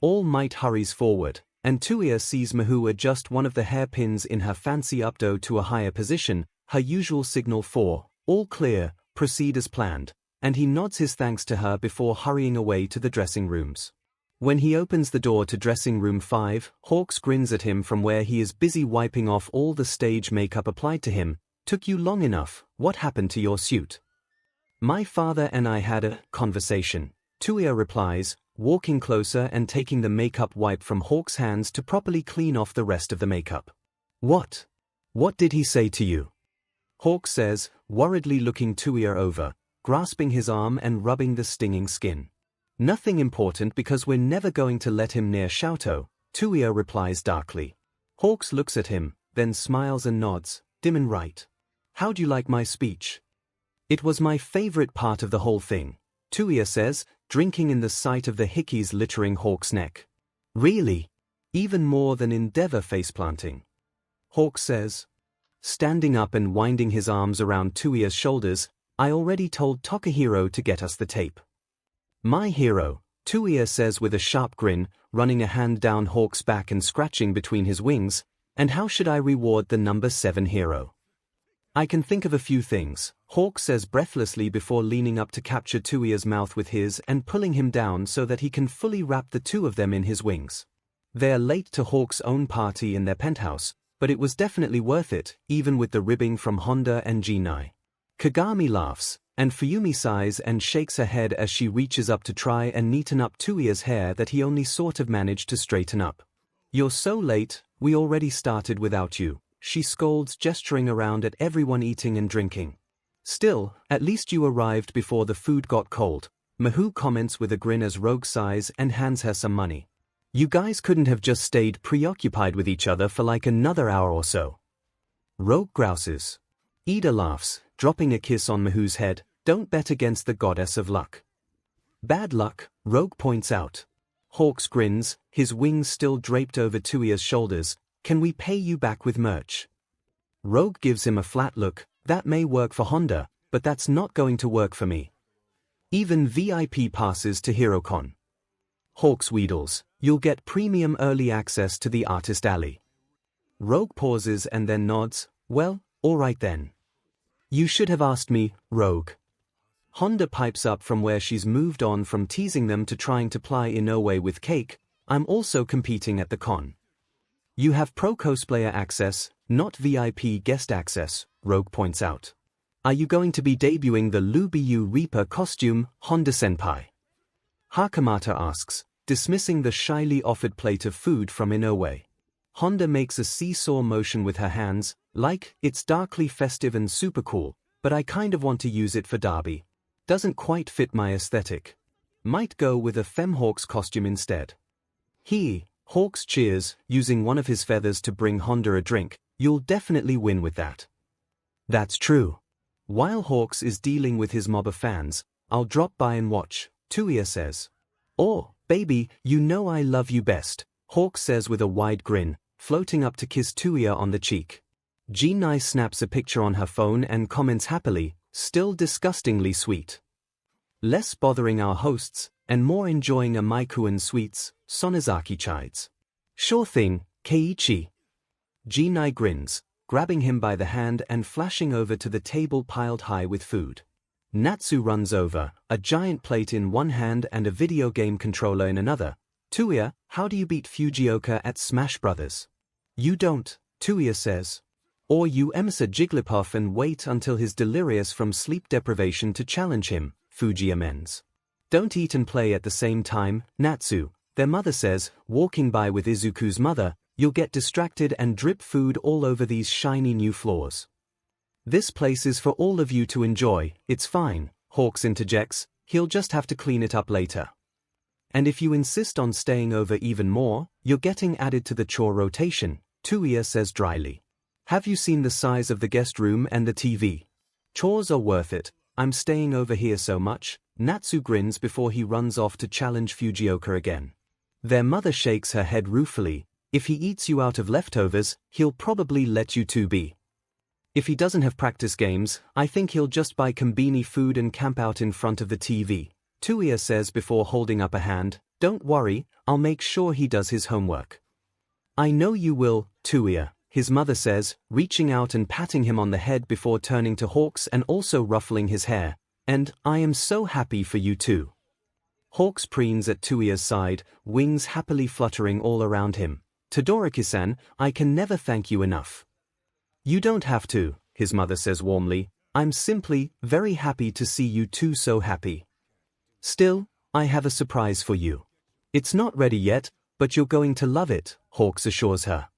All Might hurries forward, and Touya sees Mahou adjust one of the hairpins in her fancy updo to a higher position, her usual signal for, all clear, proceed as planned, and he nods his thanks to her before hurrying away to the dressing rooms. When he opens the door to dressing room 5, Hawks grins at him from where he is busy wiping off all the stage makeup applied to him. Took you long enough, what happened to your suit? My father and I had a conversation, Touya replies, walking closer and taking the makeup wipe from Hawk's hands to properly clean off the rest of the makeup. What? What did he say to you? Hawk says, worriedly looking Touya over, grasping his arm and rubbing the stinging skin. Nothing important because we're never going to let him near 𝐲𝐸, Touya replies darkly. Hawks looks at him, then smiles and nods, dim and right. How'd you like my speech? It was my favorite part of the whole thing, Touya says, drinking in the sight of the hickeys littering Hawk's neck. Really? Even more than Endeavor faceplanting? Hawk says. Standing up and winding his arms around Touya's shoulders, I already told Takahiro to get us the tape. My hero, Touya says with a sharp grin, running a hand down Hawk's back and scratching between his wings, and how should I reward the number 7 hero? I can think of a few things, Hawk says breathlessly before leaning up to capture Touya's mouth with his and pulling him down so that he can fully wrap the two of them in his wings. They're late to Hawk's own party in their penthouse, but it was definitely worth it, even with the ribbing from Honda and Ginai. Kagami laughs, and Fuyumi sighs and shakes her head as she reaches up to try and neaten up Touya's hair that he only sort of managed to straighten up. You're so late, we already started without you, she scolds, gesturing around at everyone eating and drinking. Still, at least you arrived before the food got cold, Mahou comments with a grin as Rogue sighs and hands her some money. You guys couldn't have just stayed preoccupied with each other for like another hour or so. Rogue grouses. Ida laughs, dropping a kiss on Mahou's head. Don't bet against the goddess of luck. Bad luck, Rogue points out. Hawks grins, his wings still draped over Touya's shoulders. Can we pay you back with merch? Rogue gives him a flat look. That may work for Honda, but that's not going to work for me. Even VIP passes to HeroCon. Hawks wheedles, you'll get premium early access to the artist alley. Rogue pauses and then nods, well, alright then. You should have asked me, Rogue. Honda pipes up from where she's moved on from teasing them to trying to ply Inoue with cake. I'm also competing at the con. You have pro cosplayer access, not VIP guest access, Rogue points out. Are you going to be debuting the Lubiu Reaper costume, Honda-senpai? Hakamata asks, dismissing the shyly offered plate of food from Inoue. Honda makes a seesaw motion with her hands, like, it's darkly festive and super cool, but I kind of want to use it for Derby. Doesn't quite fit my aesthetic. Might go with a Femhawks costume instead. Hawks cheers, using one of his feathers to bring Honda a drink. You'll definitely win with that. That's true. While Hawks is dealing with his mob of fans, I'll drop by and watch, Touya says. Oh, baby, you know I love you best, Hawks says with a wide grin, floating up to kiss Touya on the cheek. Ginai snaps a picture on her phone and comments happily, still disgustingly sweet. Less bothering our hosts, and more enjoying a Maikuan sweets, Sonozaki chides. Sure thing, Keiichi. Ginai grins, grabbing him by the hand and flashing over to the table piled high with food. Natsu runs over, a giant plate in one hand and a video game controller in another. Touya, how do you beat Fujioka at Smash Brothers? You don't, Touya says. Or you emsa Jigglypuff and wait until he's delirious from sleep deprivation to challenge him, Fuji amends. Don't eat and play at the same time, Natsu, their mother says, walking by with Izuku's mother, you'll get distracted and drip food all over these shiny new floors. This place is for all of you to enjoy, it's fine, Hawks interjects, he'll just have to clean it up later. And if you insist on staying over even more, you're getting added to the chore rotation, Touya says dryly. Have you seen the size of the guest room and the TV? Chores are worth it, I'm staying over here so much, Natsu grins before he runs off to challenge Fujioka again. Their mother shakes her head ruefully, if he eats you out of leftovers, he'll probably let you two be. If he doesn't have practice games, I think he'll just buy Konbini food and camp out in front of the TV. Touya says before holding up a hand, "Don't worry, I'll make sure he does his homework." "I know you will, Touya," his mother says, reaching out and patting him on the head before turning to Hawks and also ruffling his hair, "And I am so happy for you too." Hawks preens at Touya's side, wings happily fluttering all around him. "Todoroki-san, I can never thank you enough." "You don't have to," his mother says warmly. "I'm simply very happy to see you two so happy. Still, I have a surprise for you. It's not ready yet, but you're going to love it," Hawks assures her.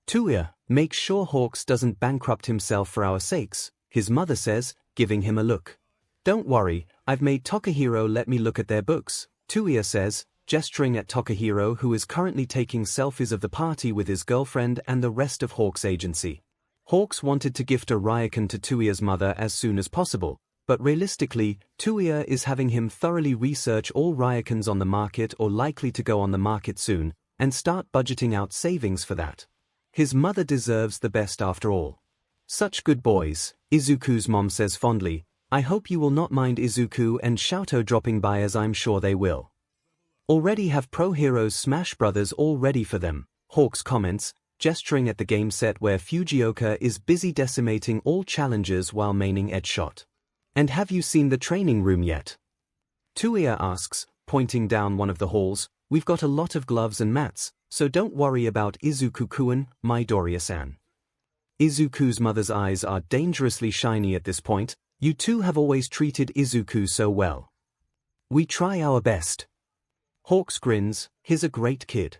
"Touya, make sure Hawks doesn't bankrupt himself for our sakes," his mother says, giving him a look. "Don't worry, I've made Takahiro let me look at their books," Touya says, gesturing at Takahiro, who is currently taking selfies of the party with his girlfriend and the rest of Hawks' agency. Hawks wanted to gift a Ryokan to Touya's mother as soon as possible, but realistically, Touya is having him thoroughly research all Ryokans on the market or likely to go on the market soon, and start budgeting out savings for that. His mother deserves the best after all. "Such good boys," Izuku's mom says fondly. "I hope you will not mind Izuku and 𝐿𝐴𝐷 dropping by, as I'm sure they will." "Already have Pro Heroes Smash Brothers all ready for them," Hawks comments, gesturing at the game set where Fujioka is busy decimating all challengers while maining Edge Shot. "And have you seen the training room yet?" Touya asks, pointing down one of the halls. "We've got a lot of gloves and mats, so don't worry about Izuku-kun, Midoriya-san." Izuku's mother's eyes are dangerously shiny at this point. "You two have always treated Izuku so well." "We try our best." Hawks grins, "He's a great kid.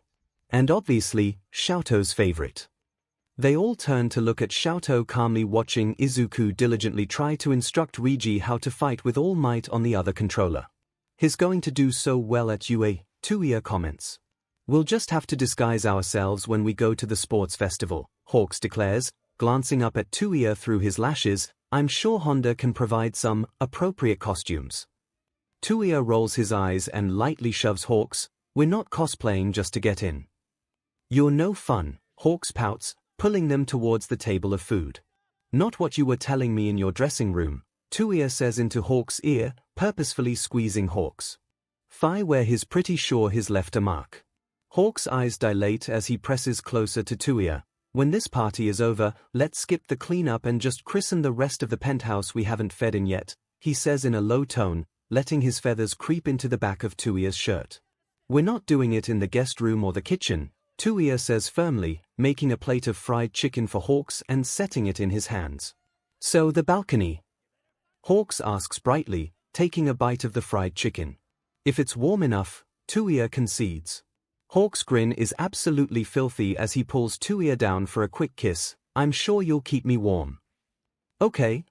And obviously, 𝐿𝐴𝐷's favorite." They all turn to look at 𝐿𝐴𝐷 calmly watching Izuku diligently try to instruct Rigi how to fight with all might on the other controller. "He's going to do so well at UA," Touya comments. "We'll just have to disguise ourselves when we go to the sports festival," Hawks declares, glancing up at Touya through his lashes. "I'm sure Honda can provide some appropriate costumes." Touya rolls his eyes and lightly shoves Hawks. "We're not cosplaying just to get in." "You're no fun," Hawks pouts, pulling them towards the table of food. "Not what you were telling me in your dressing room," Touya says into Hawks' ear, purposefully squeezing Hawks' thigh where he's pretty sure he's left a mark. Hawks' eyes dilate as he presses closer to Touya. "When this party is over, let's skip the cleanup and just christen the rest of the penthouse we haven't fed in yet," he says in a low tone, letting his feathers creep into the back of Touya's shirt. "We're not doing it in the guest room or the kitchen," Touya says firmly, making a plate of fried chicken for Hawks and setting it in his hands. "So the balcony?" Hawks asks brightly, taking a bite of the fried chicken. "If it's warm enough," Touya concedes. Hawks' grin is absolutely filthy as he pulls Touya down for a quick kiss. "I'm sure you'll keep me warm." Okay,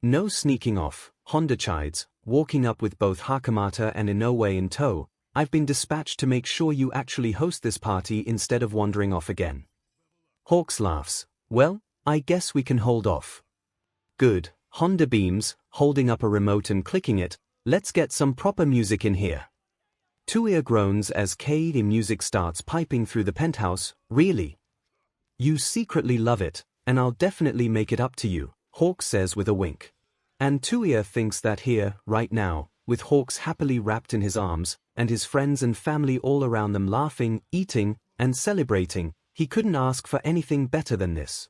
no sneaking off," Honda chides, walking up with both Hakamata and Inoue in tow. "I've been dispatched to make sure you actually host this party instead of wandering off again." Hawks laughs. "Well, I guess we can hold off." "Good," Honda beams, holding up a remote and clicking it. "Let's get some proper music in here." Touya groans as 𝐻𝐸 music starts piping through the penthouse. "Really? You secretly love it, and I'll definitely make it up to you," Hawks says with a wink. And Touya thinks that here, right now, with Hawks happily wrapped in his arms, and his friends and family all around them laughing, eating, and celebrating, he couldn't ask for anything better than this.